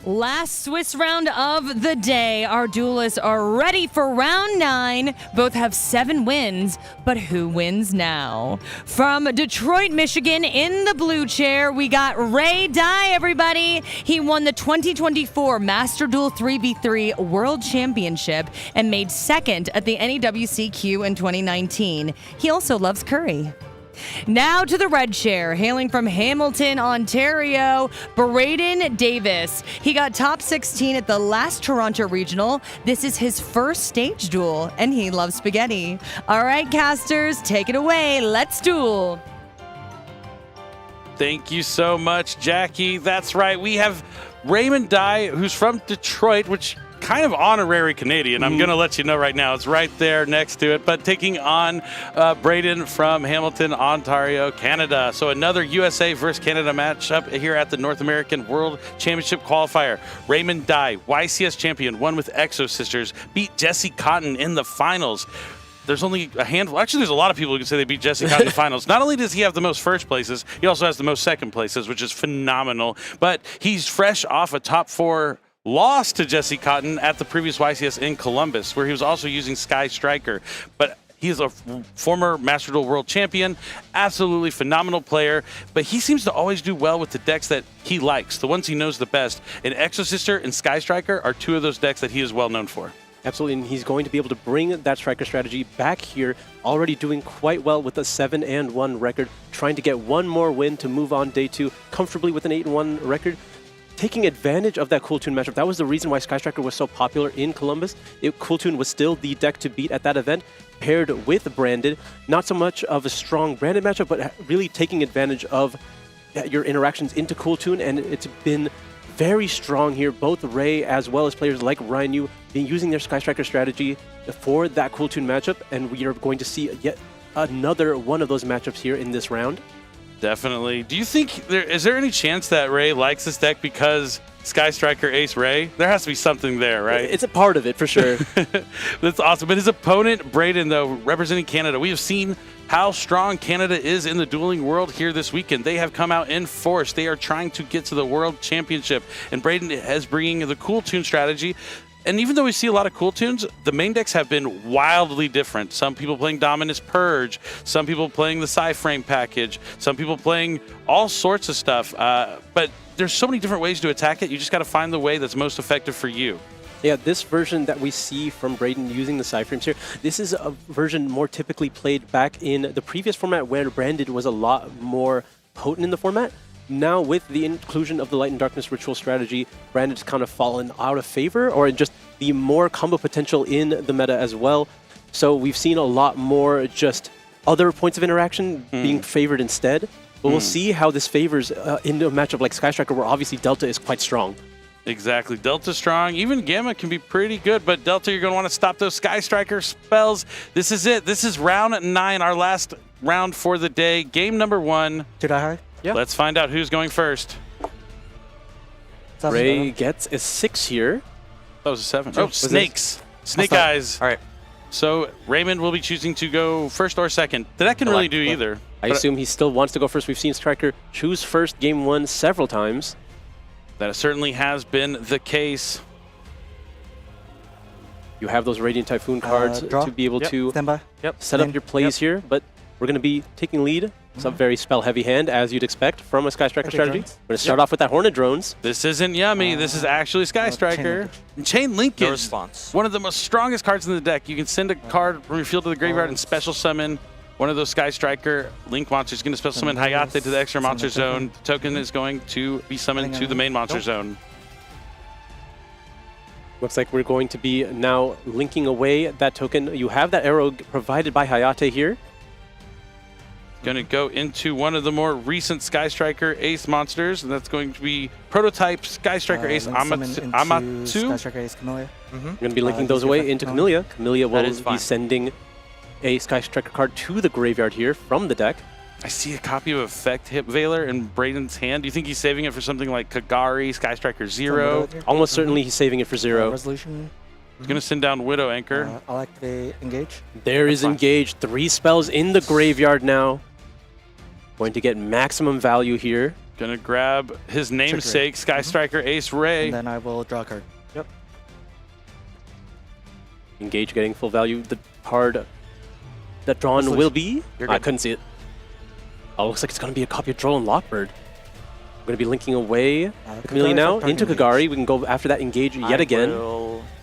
Last Swiss round of the day. Our duelists are ready for round 9. Both have 7 wins, but who wins now? From Detroit, Michigan, in the blue chair, we got Ray Dye, everybody. He won the 2024 Master Duel 3v3 World Championship and made 2nd at the NAWCQ in 2019. He also loves curry. Now to the red chair, hailing from Hamilton, Ontario, Braden Davis. He got top 16 at the last Toronto Regional. This is his first stage duel, and he loves spaghetti. All right, casters, take it away. Let's duel. Thank you so much, Jackie. That's right. We have Raymond Dye, who's from Detroit, which kind of honorary Canadian. I'm going to let you know right now. It's right there next to it. But taking on Braden from Hamilton, Ontario, Canada. So another USA versus Canada matchup here at the North American World Championship qualifier. Raymond Dye, YCS champion, won with Exo Sisters, beat Jesse Cotton in the finals. There's only a handful. Actually, there's a lot of people who can say they beat Jesse Cotton in the finals. Not only does he have the most first places, he also has the most second places, which is phenomenal. But he's fresh off a top 4 loss to Jesse Cotton at the previous YCS in Columbus, where he was also using Sky Striker. But he is a former Master Duel World Champion, absolutely phenomenal player, but he seems to always do well with the decks that he likes, the ones he knows the best. And Exo Sister and Sky Striker are 2 of those decks that he is well known for. Absolutely, and he's going to be able to bring that striker strategy back here, already doing quite well with a 7-1 record, trying to get one more win to move on day 2 comfortably with an 8-1 record. Taking advantage of that Cool Tune matchup. That was the reason why Sky Striker was so popular in Columbus. Cool Tune was still the deck to beat at that event, paired with Branded. Not so much of a strong Branded matchup, but really taking advantage of your interactions into Cool Tune, and it's been very strong here. Both Ray as well as players like Ryan Yu being using their Sky Striker strategy for that Cool Tune matchup, and we are going to see yet another one of those matchups here in this round. Definitely. Do you think is there any chance that Ray likes this deck because Sky Striker Ace Ray? There has to be something there, right? It's a part of it for sure. That's awesome. But his opponent, Braden, though, representing Canada, we have seen how strong Canada is in the dueling world here this weekend. They have come out in force. They are trying to get to the World Championship, and Braden is bringing the Cool Tune strategy. And even though we see a lot of Cool Tunes, the main decks have been wildly different. Some people playing Dominus Purge, some people playing the Psy-Frame package, some people playing all sorts of stuff. But there's so many different ways to attack it. You just got to find the way that's most effective for you. Yeah, this version that we see from Braden using the Psy-Frames here, this is a version more typically played back in the previous format where Branded was a lot more potent in the format. Now, with the inclusion of the Light and Darkness Ritual strategy, Branded's kind of fallen out of favor, or just the more combo potential in the meta as well. So we've seen a lot more just other points of interaction being favored instead. But we'll see how this favors in a matchup like Sky Striker, where obviously Delta is quite strong. Exactly. Delta strong. Even Gamma can be pretty good, but Delta, you're going to want to stop those Sky Striker spells. This is it. This is round 9, our last round for the day. Game number 1. Did I high? Yeah. Let's find out who's going first. Ray gets a 6 here. That was a 7. Oh, snakes. Snake eyes. All right. So Raymond will be choosing to go first or second. That can really do either. I assume he still wants to go first. We've seen Striker choose first game 1 several times. That certainly has been the case. You have those Radiant Typhoon cards to be able to set up your plays here, but we're going to be taking lead. It's a very spell-heavy hand, as you'd expect from a Sky Striker strategy. We're going to start off with that Hornet Drones. This isn't yummy. This is actually Sky Striker. Chain Linkage, one of the most strongest cards in the deck. You can send a card from your field to the graveyard and special summon one of those Sky Striker Link monsters. Going to special summon Hayate to the extra monster zone. The token is going to be summoned to the main monster zone. Looks like we're going to be now linking away that token. You have that arrow provided by Hayate here. Going to go into one of the more recent Sky Striker Ace monsters, and that's going to be prototype Sky Striker Ace Amatu. Sky Striker Ace Camellia. We're going to be linking those away into Camellia. Camellia will be sending a Sky Striker card to the graveyard here from the deck. I see a copy of Effect Hip Veiler in Braden's hand. Do you think he's saving it for something like Kagari, Sky Striker 0? Almost certainly he's saving it for 0. Resolution. He's going to send down Widow Anchor. I'll activate Engage. There is Engage. 3 spells in the graveyard now. Going to get maximum value here. Gonna grab his namesake, Sky Striker Ace Ray. And then I will draw a card. Yep. Engage getting full value. The card that drawn will be... I couldn't see it. Oh, looks like it's going to be a copy of Droll and Lockbird. We're going to be linking away Chameleon now into Kagari. We can go after that engage yet again.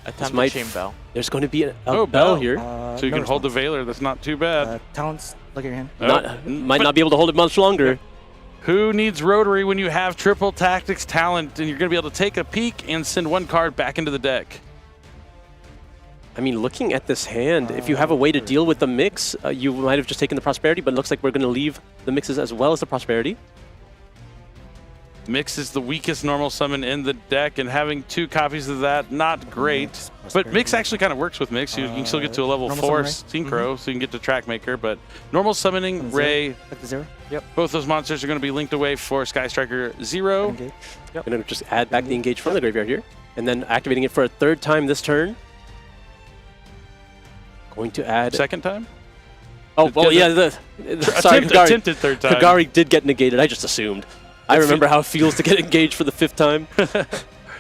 Attempt the chain bell. There's going to be a bell here. So you can hold the Veiler. That's not too bad. Talents, look at your hand. Might not be able to hold it much longer. Who needs Rotary when you have triple tactics talent and you're going to be able to take a peek and send one card back into the deck? I mean, looking at this hand, if you have a way to deal with the mix, you might have just taken the Prosperity, but it looks like we're going to leave the mixes as well as the Prosperity. Mix is the weakest normal summon in the deck, and having 2 copies of that, not great. But Mix actually kind of works with Mix. You can still get to a level 4 Synchro, so you can get to Trackmaker. But normal summoning, Ray, both those monsters are going to be linked away for Sky Striker 0. Yep. Going to just add back the Engage from the graveyard here, and then activating it for a 3rd time this turn. Going to add... Second time? Oh, well, yeah. Sorry, attempted 3rd time. Kagari did get negated. I just assumed. I remember how it feels to get engaged for the 5th time.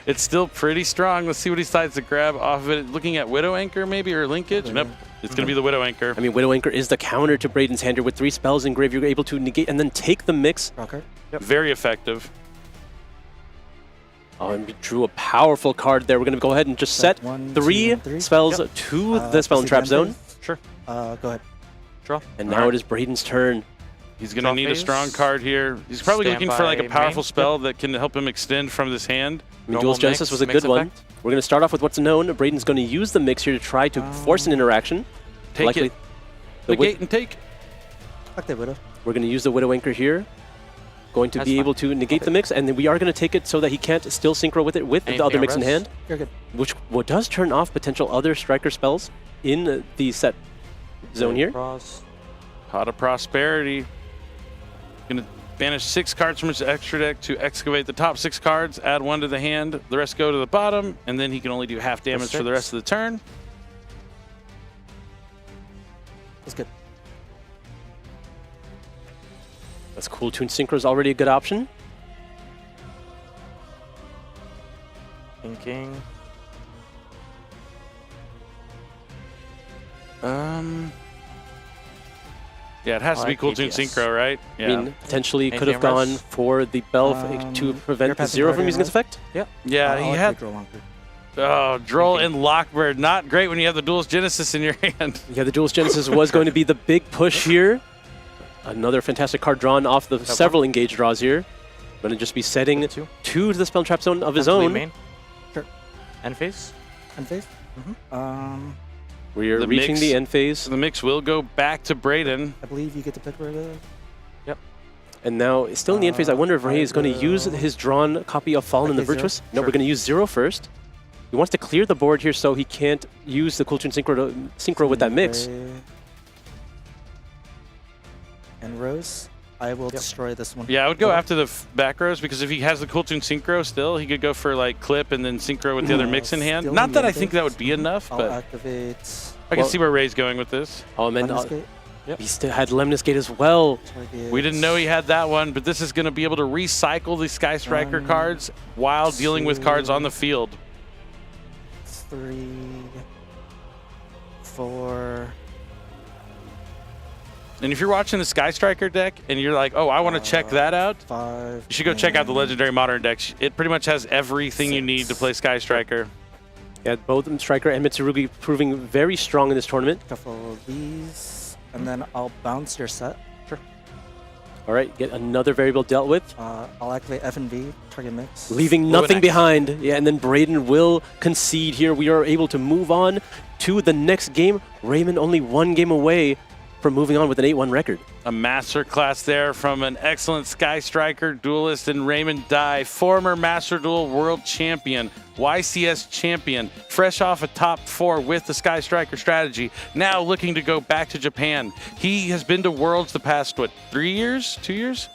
It's still pretty strong. Let's see what he decides to grab off of it. Looking at Widow Anchor maybe, or linkage? Nope. It's going to be the Widow Anchor. I mean, Widow Anchor is the counter to Braden's hand here. With 3 spells in grave, you're able to negate and then take the mix. Yep. Very effective. Oh, and we drew a powerful card there. We're going to go ahead and just set 3 spells to the Spell and Trap zone. Sure. Go ahead. Draw. And now it is Braden's turn. He's going to need a strong card here. He's probably looking for like a powerful spell that can help him extend from this hand. I mean, Duel's Genesis was a good one. We're going to start off with what's known. Braden's going to use the mix here to try to force an interaction. Take it. Negate and take. Fuck that Widow. We're going to use the Widow Anchor here. Going to be able to negate the mix, and then we are going to take it so that he can't still synchro with it with the other mix in hand. You're good. Which does turn off potential other striker spells in the set zone here. Pot of Prosperity. Going to banish 6 cards from his extra deck to excavate the top 6 cards, add 1 to the hand, the rest go to the bottom, and then he can only do half damage for the rest of the turn. That's good. That's cool. Tune Synchro is already a good option. Thinking. Yeah, it has to be Cool Tune Synchro, right? Yeah. I mean, potentially could have gone for the Bell to prevent the 0 from using its effect. Yeah, he had... Oh, Droll and Lockbird. Not great when you have the Duelist Genesis in your hand. Yeah, the Duelist Genesis was going to be the big push here. Another fantastic card drawn off the several engage draws here. Going to just be setting to the Spell and Trap zone of his own. Main. Sure. End phase? End phase? We are reaching the end phase. The mix will go back to Braden. I believe you get to pick where it is. Yep. And now, still in the end phase, I wonder if Ray is going to use his drawn copy of Fallen and the Virtuous. No, we're going to use 0 first. He wants to clear the board here so he can't use the Cool Tune Synchro with that mix. And Rose, I will destroy this one. Yeah, I would go after the back rows because if he has the Cool Tune Synchro still, he could go for like clip and then synchro with the other mix in hand. Not that I think that would be enough, but activate. I can see where Ray's going with this. Oh, man. He still had Lemnis Gate as well. We didn't know he had that one, but this is going to be able to recycle the Sky Striker cards while dealing with cards on the field. 3, 4. And if you're watching the Sky Striker deck and you're like, oh, I want to check that out, 5, you should go check out the Legendary Modern decks. It pretty much has everything you need to play Sky Striker. Yeah, both Striker and Mitsurugi proving very strong in this tournament. Couple of these, and then I'll bounce your set. Sure. All right, get another variable dealt with. I'll activate F and V, target mix. Leaving nothing behind. Yeah, and then Braden will concede here. We are able to move on to the next game. Raymond only 1 game away from moving on with an 8-1 record. A masterclass there from an excellent Sky Striker duelist in Raymond Dye, former Master Duel World Champion, YCS Champion, fresh off a top 4 with the Sky Striker strategy, now looking to go back to Japan. He has been to Worlds the past, what, 3 years? 2 years?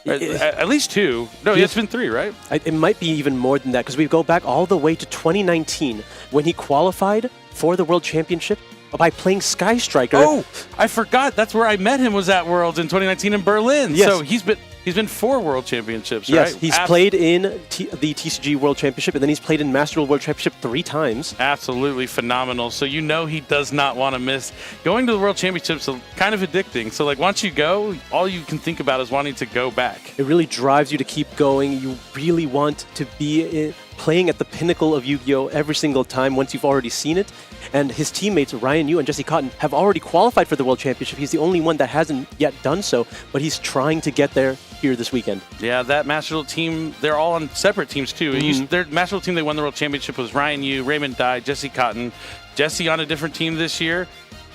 At least 2. No, it's been 3, right? It might be even more than that because we go back all the way to 2019 when he qualified for the World Championship by playing Sky Striker. Oh, I forgot. That's where I met him, was at Worlds in 2019 in Berlin. Yes. So he's been He's been 4 World Championships, Yes, right? he's played in the TCG World Championship, and then he's played in Master Duel World Championship 3 times. Absolutely phenomenal. So you know he does not want to miss. Going to the World Championships is kind of addicting. So like once you go, all you can think about is wanting to go back. It really drives you to keep going. You really want to be playing at the pinnacle of Yu-Gi-Oh! Every single time once you've already seen it. And his teammates, Ryan Yu and Jesse Cotton, have already qualified for the World Championship. He's the only one that hasn't yet done so, but he's trying to get there here this weekend. Yeah, that Master Duel team, they're all on separate teams too. Their Master Duel team they won the World Championship was Ryan Yu, Raymond Dye, Jesse Cotton. Jesse on a different team this year.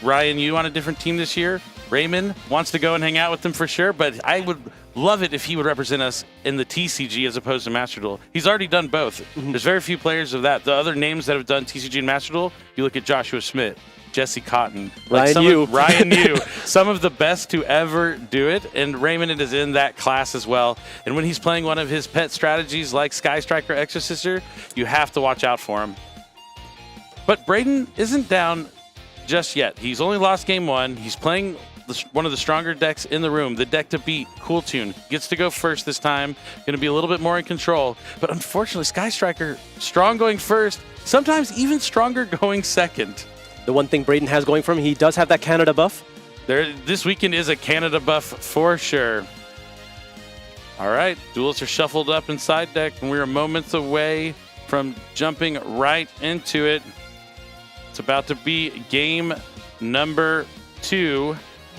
Ryan Yu on a different team this year. Raymond wants to go and hang out with them for sure, but I would love it if he would represent us in the TCG as opposed to Master Duel. He's already done both. There's very few players of that. The other names that have done TCG and Master Duel, you look at Joshua Schmidt, Jesse Cotton, Ryan Yu. Ryan Yu, some of the best to ever do it, and Raymond is in that class as well. And when he's playing one of his pet strategies like Sky Striker Exorciser, you have to watch out for him. But Braden isn't down just yet. He's only lost game 1. He's playing one of the stronger decks in the room, the deck to beat, Cool Tune. Gets to go first this time, going to be a little bit more in control. But unfortunately, Sky Striker, strong going first, sometimes even stronger going second. The one thing Braden has going for him, he does have that Canada buff. This weekend is a Canada buff for sure. All right, Duelists are shuffled up in side deck, and we are moments away from jumping right into it. It's about to be game number 2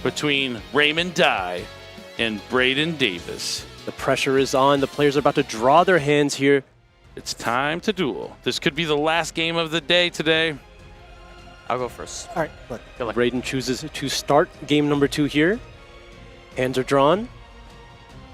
between Raymond Dye and Braden Davis. The pressure is on. The players are about to draw their hands here. It's time to duel. This could be the last game of the day today. I'll go first. All right, look. Braden chooses to start game number 2 here. Hands are drawn.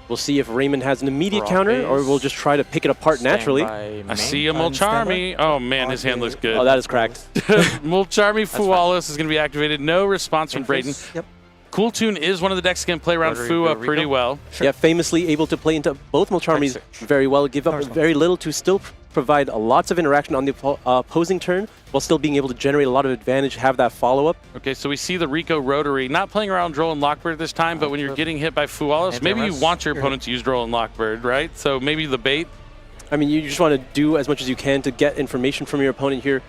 We'll see if Raymond has an immediate counter, or we'll just try to pick it apart naturally. I see a Mulcharmy. Oh man, his hand looks good. Oh, that is cracked. Mulcharmy Fualis is going to be activated. No response from Braden. Yep. Cool Tune is one of the decks that can play around Fua pretty well. Yeah, famously able to play into both Mulcharmies very well, give up very little to still provide lots of interaction on the opposing turn, while still being able to generate a lot of advantage, have that follow-up. Okay, so we see the Rico Rotary, not playing around Droll and Lockbird this time, but when you're getting hit by Fualis, maybe you want your opponent to use Droll and Lockbird, right? So maybe the bait. I mean, you just want to do as much as you can to get information from your opponent here.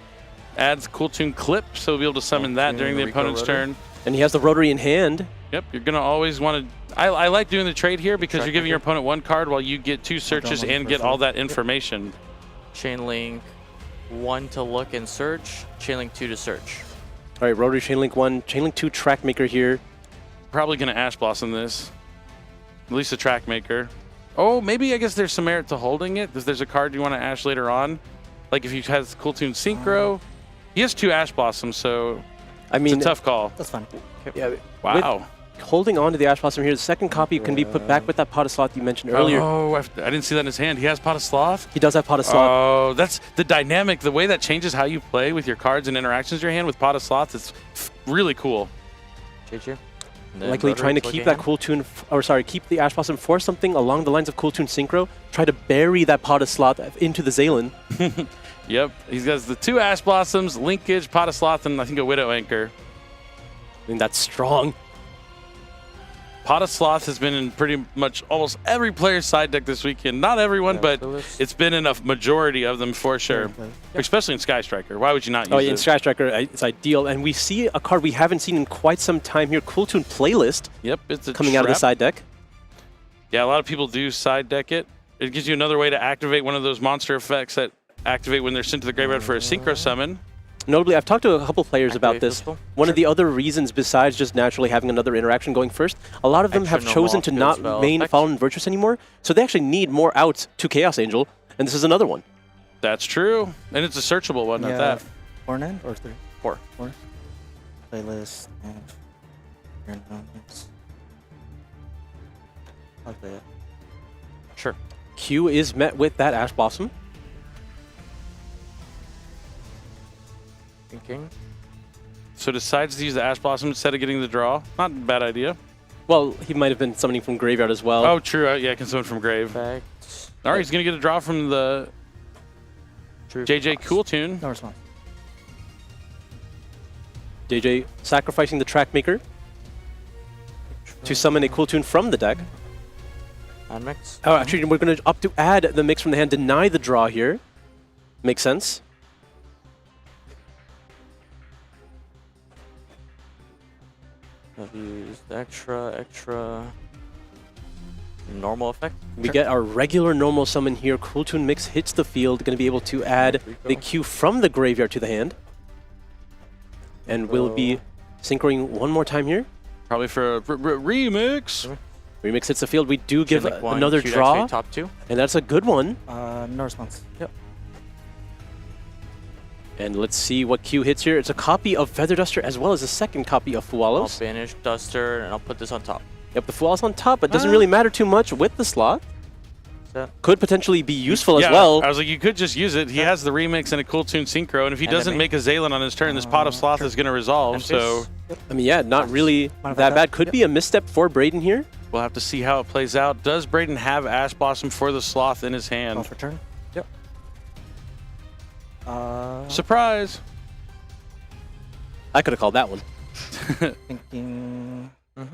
Adds Cool Tune Clip, so we'll be able to summon that during the opponent's turn. And he has the Rotary in hand. Yep, you're going to always want to... I like doing the trade here because you're giving your opponent 1 card while you get 2 searches and get all that information. Chain Link 1 to look and search, Chain Link 2 to search. All right, Rotary Chain Link 1, Chain Link 2 Track Maker here. Probably going to Ash Blossom this. At least a Track Maker. Oh, maybe I guess there's some merit to holding it. If there's a card you want to Ash later on. Like if he has Cool Tune Synchro. He has 2 Ash Blossoms, so I mean, it's a tough call. That's fine. Yeah, wow. Holding on to the Ash Blossom here, the second copy can be put back with that Pot of Sloth you mentioned earlier. Oh, I didn't see that in his hand. He has Pot of Sloth? He does have Pot of Sloth. Oh, that's the dynamic. The way that changes how you play with your cards and interactions in your hand with Pot of Sloth is really cool. JJ? Likely trying to keep that Cool Tune, keep the Ash Blossom for something along the lines of Cool Tune Synchro. Try to bury that Pot of Sloth into the Zaylin. Yep, he's got the 2 Ash Blossoms, Linkage, Pot of Sloth, and I think a Widow Anchor. I mean, that's strong. Pot of Sloth has been in pretty much almost every player's side deck this weekend. Not everyone, but it's been in a majority of them for sure. Especially in Sky Striker. Why would you not use it? In Sky Striker, it's ideal. And we see a card we haven't seen in quite some time here, Cool Tune Playlist. Yep, it's coming out of the side deck. Yeah, a lot of people do side deck it. It gives you another way to activate one of those monster effects that activate when they're sent to the graveyard for a Synchro Summon. Notably, I've talked to a couple players about this. One of the other reasons, besides just naturally having another interaction going first, a lot of them have chosen to not main Fallen Virtuous anymore, so they actually need more outs to Chaos Angel, and this is another one. That's true, and it's a searchable one at that. 4 9 or 3? 4. 4. Playlist and I'll play it. Sure. Q is met with that Ash Blossom. Thinking. So decides to use the Ash Blossom instead of getting the draw. Not a bad idea. Well, he might have been summoning from graveyard as well. Oh, true. Yeah, I can summon from grave. All right, he's going to get a draw from the JJ Cool Tune. No response. JJ sacrificing the Track Maker to summon a Cool Tune from the deck. Add mix. Oh, actually, we're going to opt to add the mix from the hand, deny the draw here. Makes sense. I've used extra normal effect. We get our regular normal summon here. Cool Tune Mix hits the field. Going to be able to add the Q from the graveyard to the hand. And we'll be synchroing one more time here. Probably for a remix. Remix hits the field. We do give one, another Q draw. activate top 2. And that's a good one. No response. Yep. And let's see what Q hits here. It's a copy of Feather Duster as well as a second copy of Fualos. I'll banish Duster and I'll put this on top. Yep, the Fualos on top, but doesn't really matter too much with the slot. Could potentially be useful as well. I was like, you could just use it. He has the remix and a Cool Tune Synchro, and if he doesn't make a Zaylin on his turn, this Pot of Sloth is going to resolve, so... I mean, yeah, not really that bad. Could be a misstep for Braden here. We'll have to see how it plays out. Does Braden have Ash Blossom for the Sloth in his hand? Off return. Yep. Surprise! I could have called that one. Thinking...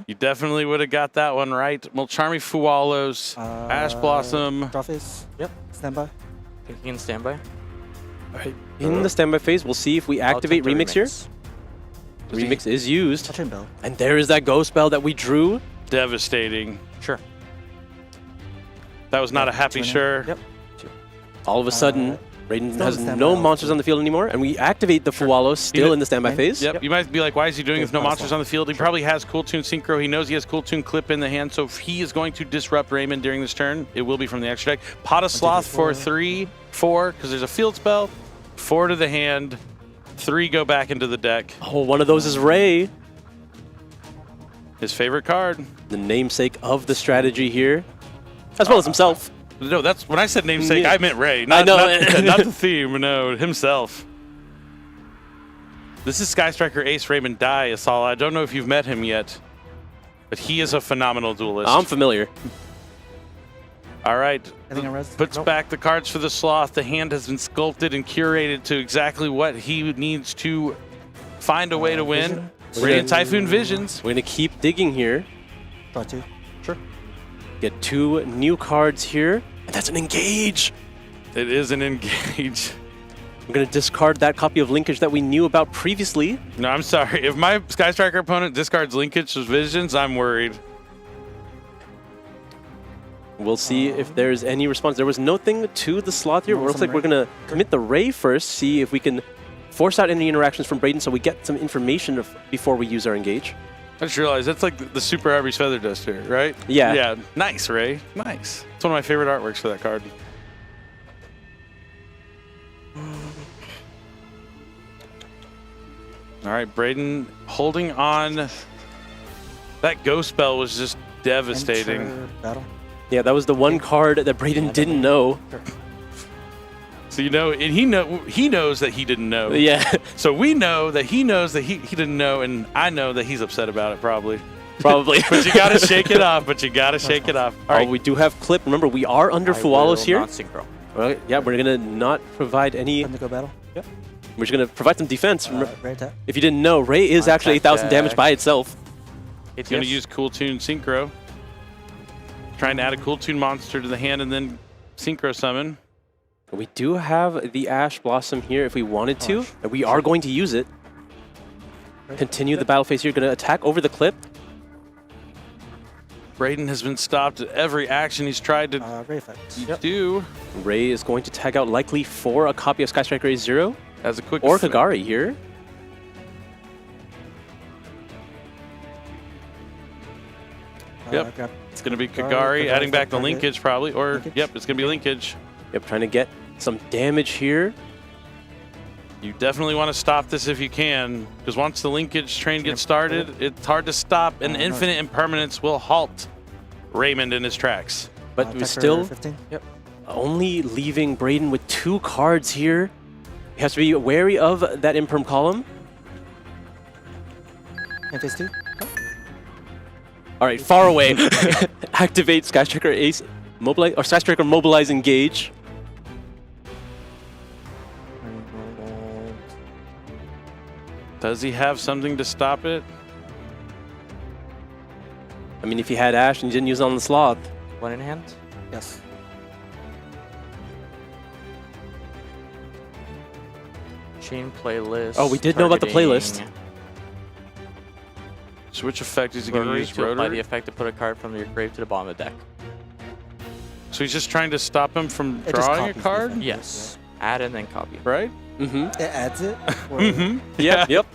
You definitely would have got that one right. Mulcharmy Fualos, Ash Blossom. Draw phase. Yep. Standby. Thinking in standby. All right. In the standby phase, we'll see if we activate remix here. Remix is used. Touch and bell. And there is that Ghost Spell that we drew. Devastating. Sure. That was not a happy sure. Yep. All of a sudden, Braden has no monsters on the field anymore, and we activate the Fualos still in the standby phase. Yep. You might be like, why is he doing with no monsters on the field? He probably has Cool Tune Synchro. He knows he has Cool Tune Clip in the hand, so if he is going to disrupt Raymond during this turn, it will be from the extra deck. Pot of Sloth for 3, 4, because there's a field spell. 4 to the hand. 3 go back into the deck. Oh, one of those is Ray. His favorite card. The namesake of the strategy here, as well as himself. No, that's when I said namesake, I meant Ray. I know. Not the theme, no, himself. This is Sky Striker Ace Raymond Dye, Asala. I don't know if you've met him yet, but he is a phenomenal duelist. I'm familiar. All right. Puts Nope. back the cards for the Sloth. The hand has been sculpted and curated to exactly what he needs to find a way to win. Radiant Typhoon Visions. We're going to keep digging here. Draw 2. Sure. Get 2 new cards here. And that's an Engage. It is an Engage. I'm going to discard that copy of Linkage that we knew about previously. No, I'm sorry. If my Sky Striker opponent discards Linkage with Visions, I'm worried. We'll see if there's any response. There was nothing to the Sloth here. It looks like we're going to commit the Ray first, see if we can force out any interactions from Braden so we get some information before we use our Engage. I just realized that's like the Super Arby's Feather Duster, right? Yeah. Yeah. Nice, Ray. Nice. It's one of my favorite artworks for that card. All right, Braden holding on. That Ghost Spell was just devastating. Enter battle. Yeah, that was the one card that Braden didn't know. So you know, and he knows that he didn't know. Yeah. So we know that he knows that he didn't know, and I know that he's upset about it probably. Probably. But you gotta shake it off. But you gotta shake it off. All right. We do have Clip. Remember, we are under Fualos here. Not synchro. Well, yeah, we're gonna not provide any. Time to go battle. Yep. We're just gonna provide some defense. Ray attack. If you didn't know, Ray is actually 8,000 damage by itself. He's gonna use Cool Tune Synchro. Trying to add a Cool Tune monster to the hand and then Synchro Summon. We do have the Ash Blossom here if we wanted to, and we are going to use it. Continue the battle phase here. Going to attack over the Clip. Braden has been stopped at every action he's tried to Ray effect. do. Ray is going to tag out likely for a copy of Sky Striker Ace 0. As a quick or Kagari here. Yep. It's going to be Kagari adding back the linkage probably, or yep, it's going to be linkage. Yep, trying to get some damage here. You definitely want to stop this if you can, because once the linkage train gets started, it's hard to stop, and infinite impermanence will halt Raymond in his tracks. But we're still only leaving Braden with 2 cards here. He has to be wary of that imperm column. And phase 2. All right, far away. Activate Sky Striker Ace, mobilize, or Sky Striker Mobilize Engage. Does he have something to stop it? I mean, if he had Ash and he didn't use it on the Sloth. One in hand? Yes. Chain playlist. Oh, we did know about the playlist. targeting So which effect is he going to Rotary use? to apply Rotary? the effect to put a card from your grave to the bottom of the deck. So he's just trying to stop him from It just drawing a copies the card? effect. Yes. Add and then copy. Right? Mm-hmm. It adds it? Or, Mm-hmm. Yeah, yep.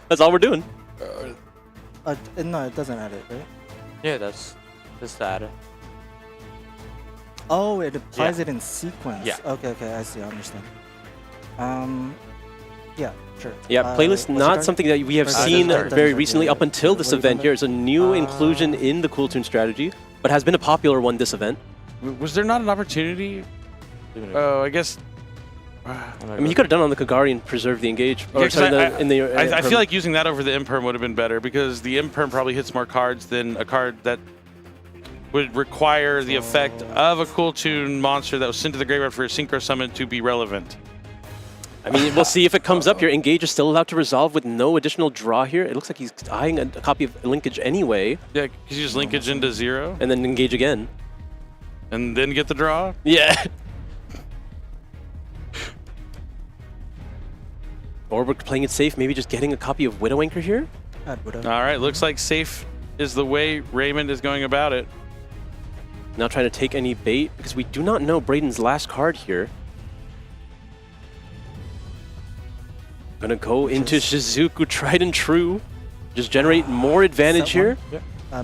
That's all we're doing. No, it doesn't add it, right? Yeah, that's the add it. Oh, it applies Yeah. it in sequence. Yeah. Okay, I see, I understand. Yeah, sure. Yeah, playlist what's the not card? something that we have Or seen doesn't- very doesn't- recently up until this What are you event talking here. It's a new inclusion in the Cool Tune strategy, but has been a popular one this event. Was there not an opportunity? Oh, I guess. I mean, you could have done it on the Kagari and preserved the engage. Or Yeah, 'cause sorry, I Imperm. feel like using that over the Imperm would have been better because the Imperm probably hits more cards than a card that would require the effect of a Cool Tune monster that was sent to the graveyard for a Synchro Summon to be relevant. I mean, we'll see if it comes up here. Engage is still allowed to resolve with no additional draw here. It looks like he's eyeing a copy of Linkage anyway. Yeah, because you just Linkage into 0. And then engage again. And then get the draw? Yeah. Or we're playing it safe, maybe just getting a copy of Widow Anchor here? All right, looks like safe is the way Raymond is going about it. Not trying to take any bait, because we do not know Braden's last card here. Gonna go into Shizuku, tried and true. Just generate more advantage here.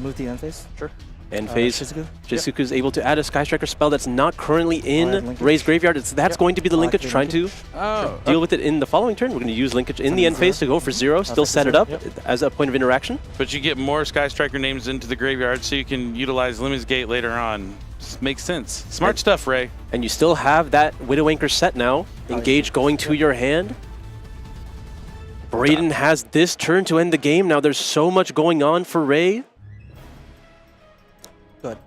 Move the end phase. Sure. End phase. Shizuku. Shizuku is able to add a Sky Striker spell that's not currently in linkage. Ray's graveyard. That's going to be the linkage, Activate trying to Oh. deal with it in the following turn. We're going to use linkage in the end phase to go for 0, still set it up as a point of interaction. But you get more Sky Striker names into the graveyard so you can utilize Limit's Gate later on. Just makes sense. Smart stuff, Ray. And you still have that Widow Anchor set now. Engage going to your hand. Braden has this turn to end the game. Now there's so much going on for Ray. Good.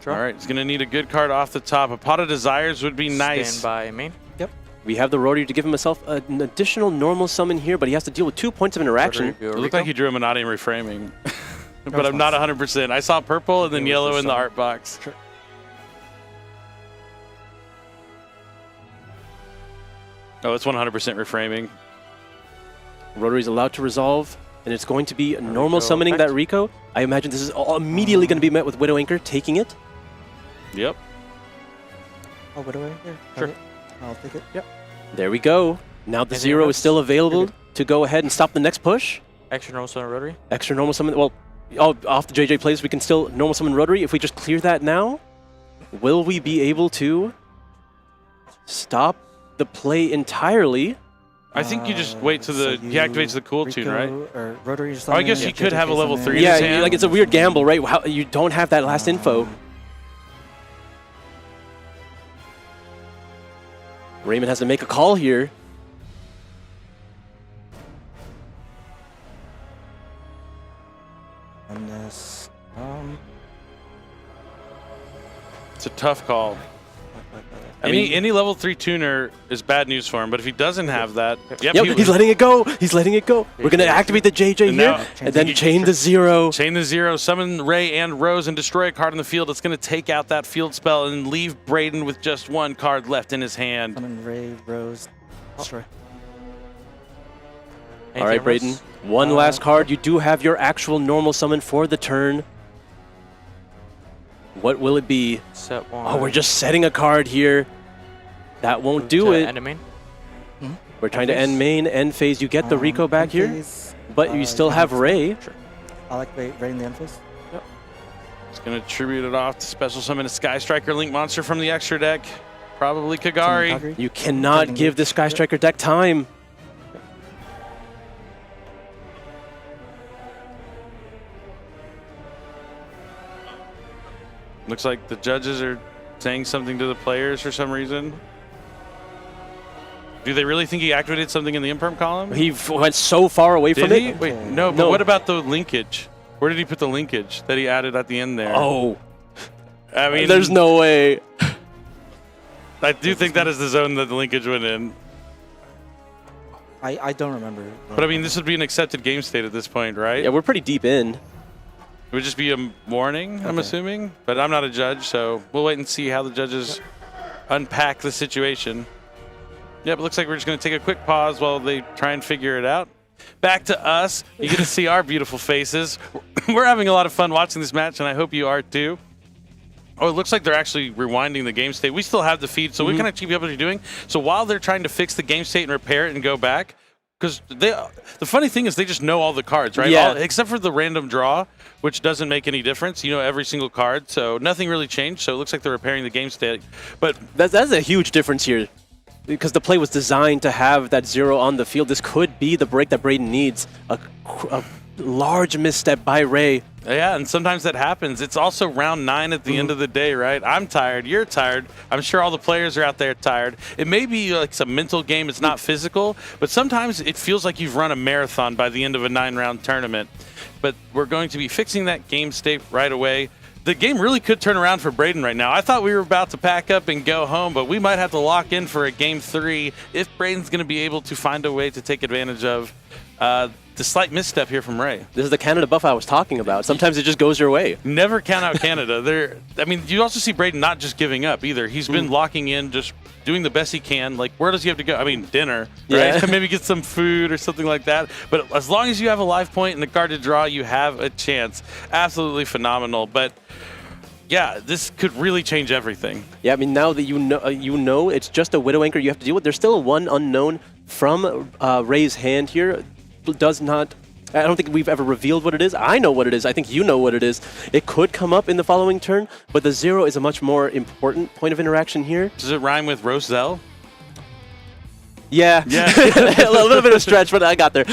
All right, he's going to need a good card off the top. A Pot of Desires would be nice. Stand by main. Yep. We have the Rotary to give himself an additional normal summon here, but he has to deal with 2 points of interaction. It looked like he drew a Manati reframing, but I'm not 100%. I saw purple and then yellow in the art box. Sure. Oh, it's 100% reframing. Rotary is allowed to resolve, and it's going to be a normal Rico summoning effect. that Rico. I imagine this is all immediately going to be met with Widow Anchor, taking it. Yep. Oh, Widow Anchor? Sure. Okay. I'll take it. Yep. There we go. Now the Anything 0 else? is still available to go ahead and stop the next push. Extra normal summon rotary. Extra normal summon. Well, off the JJ plays, we can still normal summon Rotary. If we just clear that now, will we be able to stop the play entirely? I think you just wait till he activates the Cool Tune, right? Or Rotary just Oh, I guess he could have a level 3 in his hand. like it's a weird gamble, right? How, you don't have that last info. Raymond has to make a call here. And this, It's a tough call. Any level 3 tuner is bad news for him, but if he doesn't have that, Yep, he's letting it go. He's letting it go. We're going to activate the JJ here, and then chain the 0. Chain the 0, summon Ray and Rose, and destroy a card on the field. It's going to take out that field spell and leave Braden with just 1 card left in his hand. Summon Ray, Rose, destroy. All right, Braden. One last card. You do have your actual normal summon for the turn. What will it be? Set 1. Oh, we're just setting a card here. That won't do it. End of main. We're trying to end main, end phase. You get the Rico back here, but you still have Ray. I like Ray in the end phase. Yep. It's going to tribute it off to special summon a Sky Striker Link monster from the extra deck. Probably Kagari. You cannot give the Sky Striker deck time. Looks like the judges are saying something to the players for some reason. Do they really think he activated something in the imperm column? He went so far away from Did he? it. Wait, no, but what about the linkage? Where did he put the linkage that he added at the end there? Oh. I mean, there's no way. I do think that is the zone that the linkage went in. I don't remember. But I mean, this would be an accepted game state at this point, right? Yeah, we're pretty deep in. It would just be a warning, I'm assuming, but I'm not a judge, so we'll wait and see how the judges unpack the situation. Yep, it looks like we're just going to take a quick pause while they try and figure it out. Back to us. You get to see our beautiful faces. We're having a lot of fun watching this match, and I hope you are too. Oh, it looks like they're actually rewinding the game state. We still have the feed, so we can actually keep up what they're doing. So while they're trying to fix the game state and repair it and go back, because the funny thing is they just know all the cards, right? Yeah. Except for the random draw, which doesn't make any difference. You know every single card, so nothing really changed. So it looks like they're repairing the game state. But that's a huge difference here, because the play was designed to have that 0 on the field. This could be the break that Braden needs. A large misstep by Ray. Yeah, and sometimes that happens. It's also round 9 at the end of the day, right? I'm tired. You're tired. I'm sure all the players are out there tired. It may be like some mental game. It's not physical, but sometimes it feels like you've run a marathon by the end of a 9-round tournament. But we're going to be fixing that game state right away. The game really could turn around for Braden right now. I thought we were about to pack up and go home, but we might have to lock in for a game 3 if Braden's going to be able to find a way to take advantage of the slight misstep here from Ray. This is the Canada buff I was talking about. Sometimes it just goes your way. Never count out Canada. I mean, you also see Braden not just giving up either. He's been locking in, just doing the best he can. Like, where does he have to go? I mean, dinner, right? Yeah. Maybe get some food or something like that. But as long as you have a live point and the card to draw, you have a chance. Absolutely phenomenal. But yeah, this could really change everything. Yeah, I mean, now that you know it's just a Widow Anchor you have to deal with. There's still one unknown from Ray's hand here. Does not. I don't think we've ever revealed what it is. I know what it is. I think you know what it is. It could come up in the following turn, but the 0 is a much more important point of interaction here. Does it rhyme with Roselle? Yeah. A little bit of a stretch, but I got there.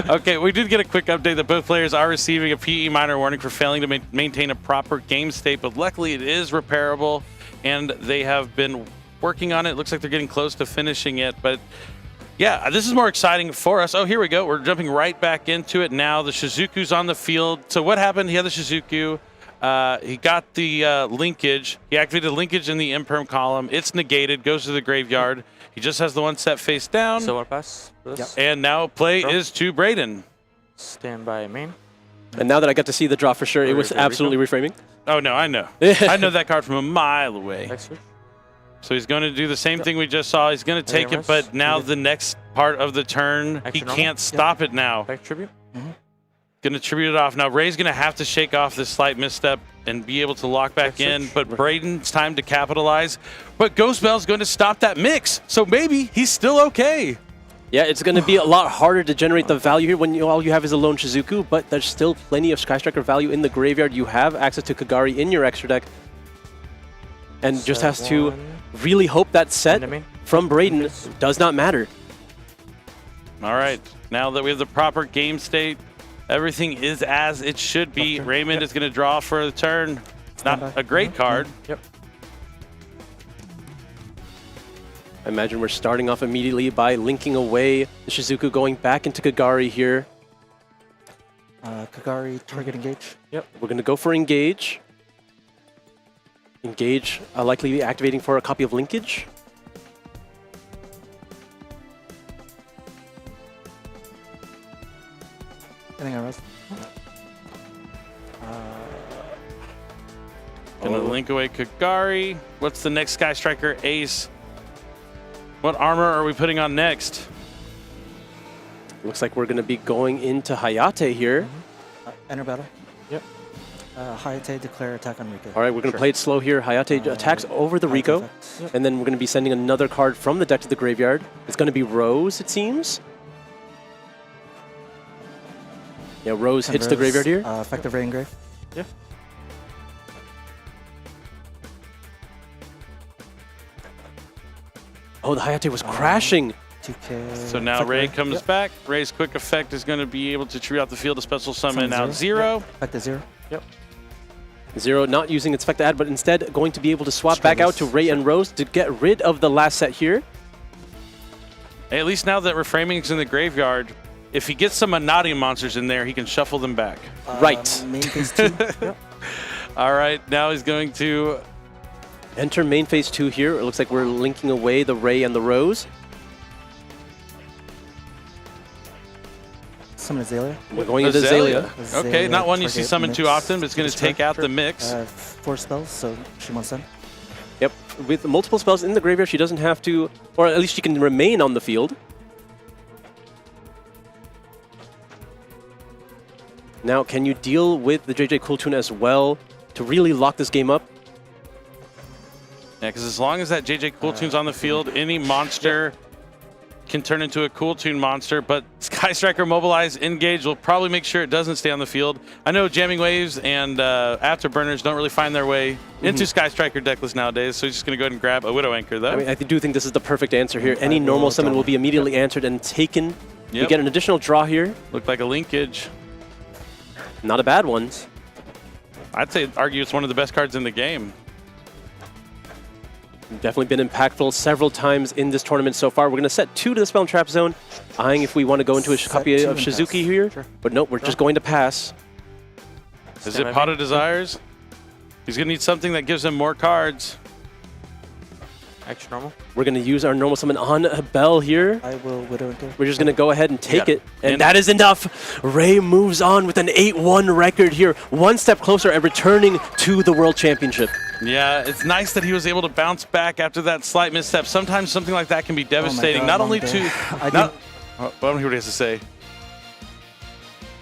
Okay, we did get a quick update that both players are receiving a PE minor warning for failing to maintain a proper game state, but luckily it is repairable, and they have been working on it. Looks like they're getting close to finishing it, but yeah, this is more exciting for us. Oh, here we go. We're jumping right back into it now. The Shizuku's on the field. So what happened? He had the Shizuku. He got the linkage. He activated the linkage in the imperm column. It's negated, goes to the graveyard. He just has the one set face down. So what pass? And now play is to Braden. Stand by main. And now that I got to see the draw for sure, it was absolutely reframing. Oh, no, I know. I know that card from a mile away. Next So he's going to do the same thing we just saw. He's going to take it, but now the next part of the turn, he can't stop it now. Back tribute. Going to tribute it off. Now Ray's going to have to shake off this slight misstep and be able to lock back in, but Braden's time to capitalize. But Ghost Bell's going to stop that mix, so maybe he's still okay. Yeah, it's going to be a lot harder to generate the value here when all you have is a lone Shizuku, but there's still plenty of Sky Striker value in the graveyard. You have access to Kagari in your extra deck, and just has to really hope that set from Braden does not matter. All right, now that we have the proper game state, everything is as it should be. Raymond is going to draw for the turn. It's not a great card. Yep. I imagine we're starting off immediately by linking away the Shizuku, going back into Kagari here. Kagari, target engage. Yep, we're going to go for engage. Engage, likely be activating for a copy of linkage. Getting a rest. Gonna link away Kagari. What's the next Sky Striker ace? What armor are we putting on next? Looks like we're going to be going into Hayate here. Enter battle. Yep. Hayate declare attack on Rico. All right, we're going to play it slow here. Hayate attacks over the Rico, and then we're going to be sending another card from the deck to the graveyard. It's going to be Rose, it seems. Yeah, Rose hits the graveyard here. Effective Ray Engrave. Yeah. Oh, the Hayate was crashing. 2K. So now Ray comes back. Ray's quick effect is going to be able to tree out the field, a special summon out 0. Effect 0. Yep. 0 not using its effect to add, but instead going to be able to swap back out to Ray and Rose to get rid of the last set here. Hey, at least now that reframing's in the graveyard, if he gets some Anati monsters in there, he can shuffle them back. Right. Main phase 2. Yep. All right, now he's going to enter main phase 2 here. It looks like we're linking away the Ray and the Rose. summon Azalea. We're going into Azalea. Okay, not one you see summoned too often, but it's going to take out the mix. 4 spells, so she wants them. Yep, with multiple spells in the graveyard, she doesn't have to, or at least she can remain on the field. Now, can you deal with the JJ Cool Tune as well to really lock this game up? Yeah, because as long as that JJ Cool Tune's on the field, any monster can turn into a Cool Tune monster, but Sky Striker Mobilize Engage will probably make sure it doesn't stay on the field. I know Jamming Waves and Afterburners don't really find their way into Sky Striker decklist nowadays, so he's just going to go ahead and grab a Widow Anchor, though. I mean, I do think this is the perfect answer here. Any normal summon will be immediately answered and taken. Yep. We get an additional draw here. Looked like a linkage. Not a bad one. I'd argue it's one of the best cards in the game. Definitely been impactful several times in this tournament so far. We're going to set 2 to the Spell and Trap Zone, eyeing if we want to go into a copy of Shizuki here. Sure. But nope, we're just going to pass. Is it Pot of Desires? He's going to need something that gives him more cards. Extra normal. We're going to use our normal summon on a Bell here. I will Widow Anchor. We're just going to go ahead and take it. And that is enough. Ray moves on with an 8-1 record here. One step closer and returning to the World Championship. Yeah, it's nice that he was able to bounce back after that slight misstep. Sometimes something like that can be devastating. God, not only to... I don't hear what he has to say.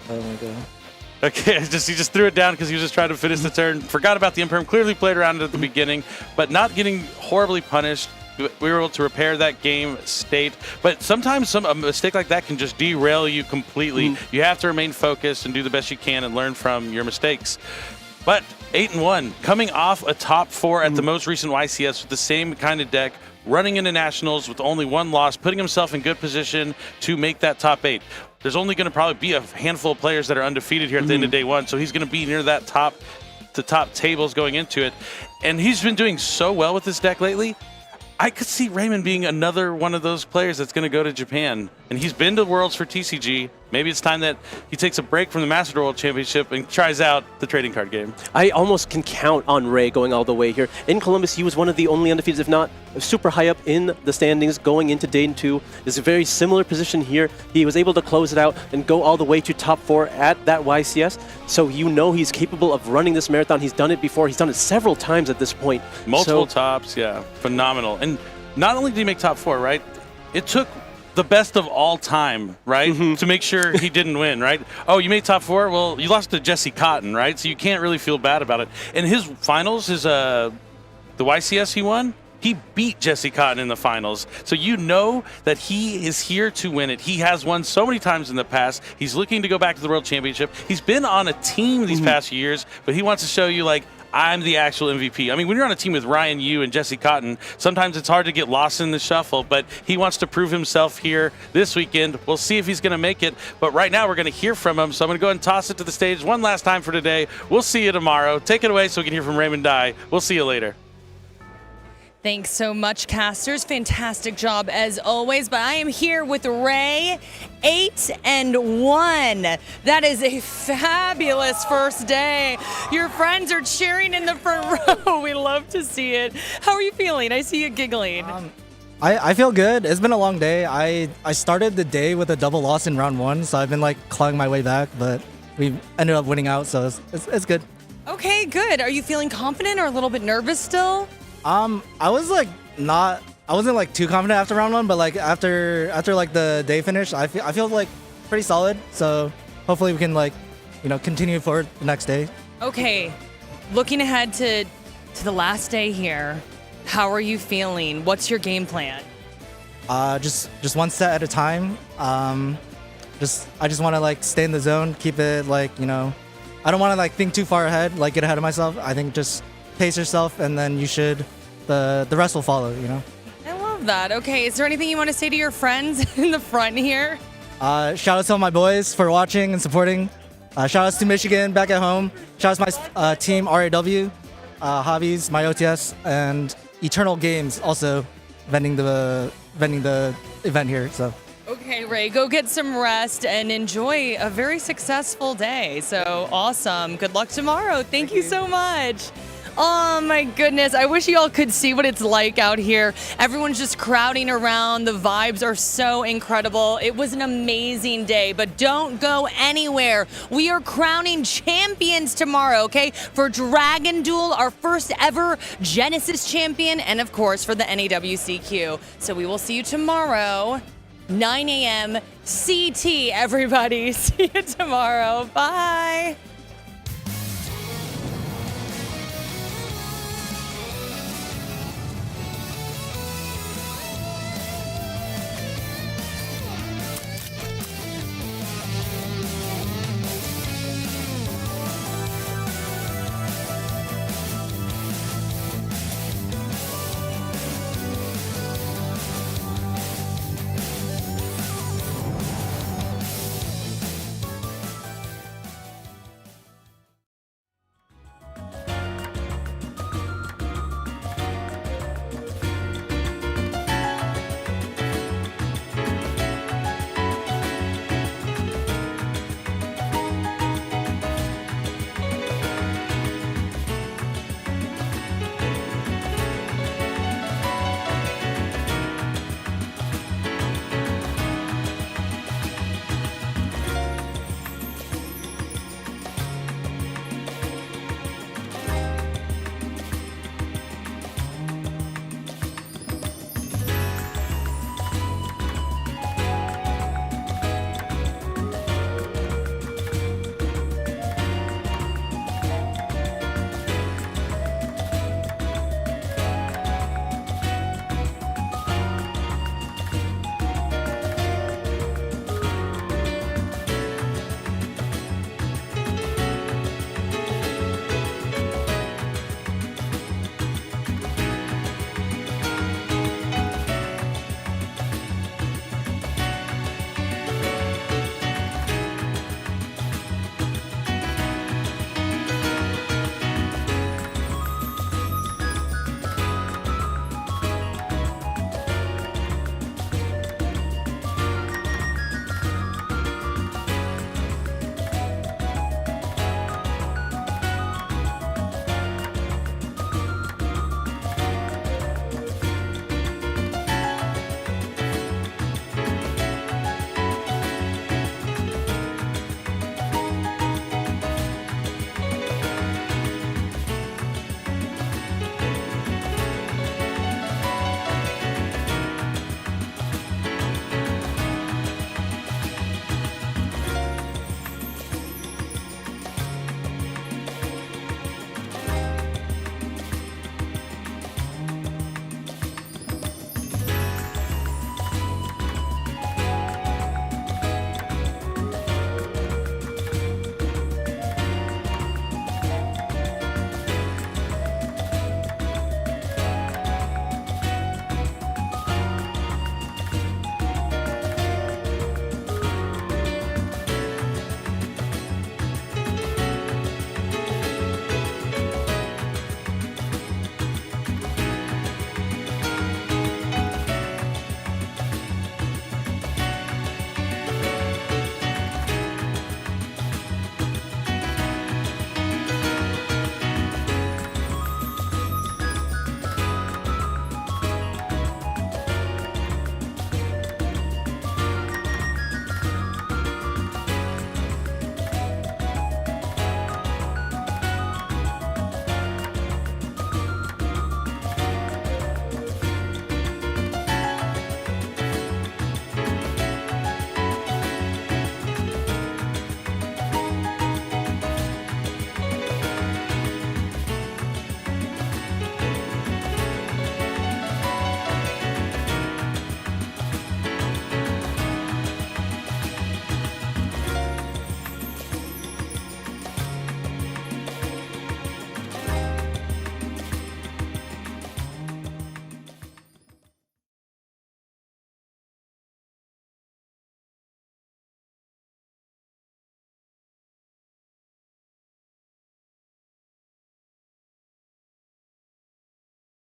Oh my god. Okay, he just threw it down because he was just trying to finish the turn. Forgot about the Imperm. Clearly played around it at the beginning, but not getting horribly punished. We were able to repair that game state. But sometimes a mistake like that can just derail you completely. You have to remain focused and do the best you can and learn from your mistakes. But 8-1, coming off a top 4 at the most recent YCS with the same kind of deck, running into Nationals with only 1 loss, putting himself in good position to make that top 8. There's only going to probably be a handful of players that are undefeated here at the end of day 1, so he's going to be near that top tables going into it. And he's been doing so well with this deck lately. I could see Raymond being another one of those players that's going to go to Japan. And he's been to Worlds for TCG. Maybe it's time that he takes a break from the Master World Championship and tries out the trading card game. I almost can count on Ray going all the way here. In Columbus, he was one of the only undefeated, if not super high up in the standings going into day 2. It's a very similar position here. He was able to close it out and go all the way to top 4 at that YCS. So you know he's capable of running this marathon. He's done it before. He's done it several times at this point. Multiple tops, yeah. Phenomenal. And not only did he make top 4, right? It took the best of all time, right? To make sure he didn't win, right? Oh, you made top 4? Well, you lost to Jesse Cotton, right? So you can't really feel bad about it. In his finals, the YCS he won, he beat Jesse Cotton in the finals. So you know that he is here to win it. He has won so many times in the past. He's looking to go back to the World Championship. He's been on a team these past few years, but he wants to show you, like, I'm the actual MVP. I mean, when you're on a team with Ryan Yu and Jesse Cotton, sometimes it's hard to get lost in the shuffle, but he wants to prove himself here this weekend. We'll see if he's going to make it, but right now we're going to hear from him, so I'm going to go ahead and toss it to the stage one last time for today. We'll see you tomorrow. Take it away so we can hear from Raymond Dye. We'll see you later. Thanks so much, casters. Fantastic job as always. But I am here with Ray, 8-1. That is a fabulous first day. Your friends are cheering in the front row. We love to see it. How are you feeling? I see you giggling. I feel good. It's been a long day. I started the day with a double loss in round 1, so I've been like clawing my way back, but we ended up winning out, so it's good. Okay, good. Are you feeling confident or a little bit nervous still? I was like I wasn't like too confident after round 1, but like after like the day finished, I feel like pretty solid. So hopefully we can like, continue forward the next day. Okay, looking ahead to the last day here, how are you feeling? What's your game plan? Just one set at a time. I just want to like stay in the zone, keep it like, I don't want to like think too far ahead, like get ahead of myself. I think just pace yourself, and then the rest will follow, I love that. Okay, is there anything you want to say to your friends in the front here? Shout out to all my boys for watching and supporting. Shout outs to Michigan back at home. Shout outs to my team, RAW, Hobbies, my OTS, and Eternal Games also vending the event here. So. Okay, Ray, go get some rest and enjoy a very successful day. So awesome. Good luck tomorrow. Thank you so much. Oh my goodness. I wish you all could see what it's like out here. Everyone's just crowding around. The vibes are so incredible. It was an amazing day, but don't go anywhere. We are crowning champions tomorrow, okay? For Dragon Duel, our first ever Genesis champion, and of course for the NAWCQ. So we will see you tomorrow, 9 a.m. CT, everybody. See you tomorrow. Bye.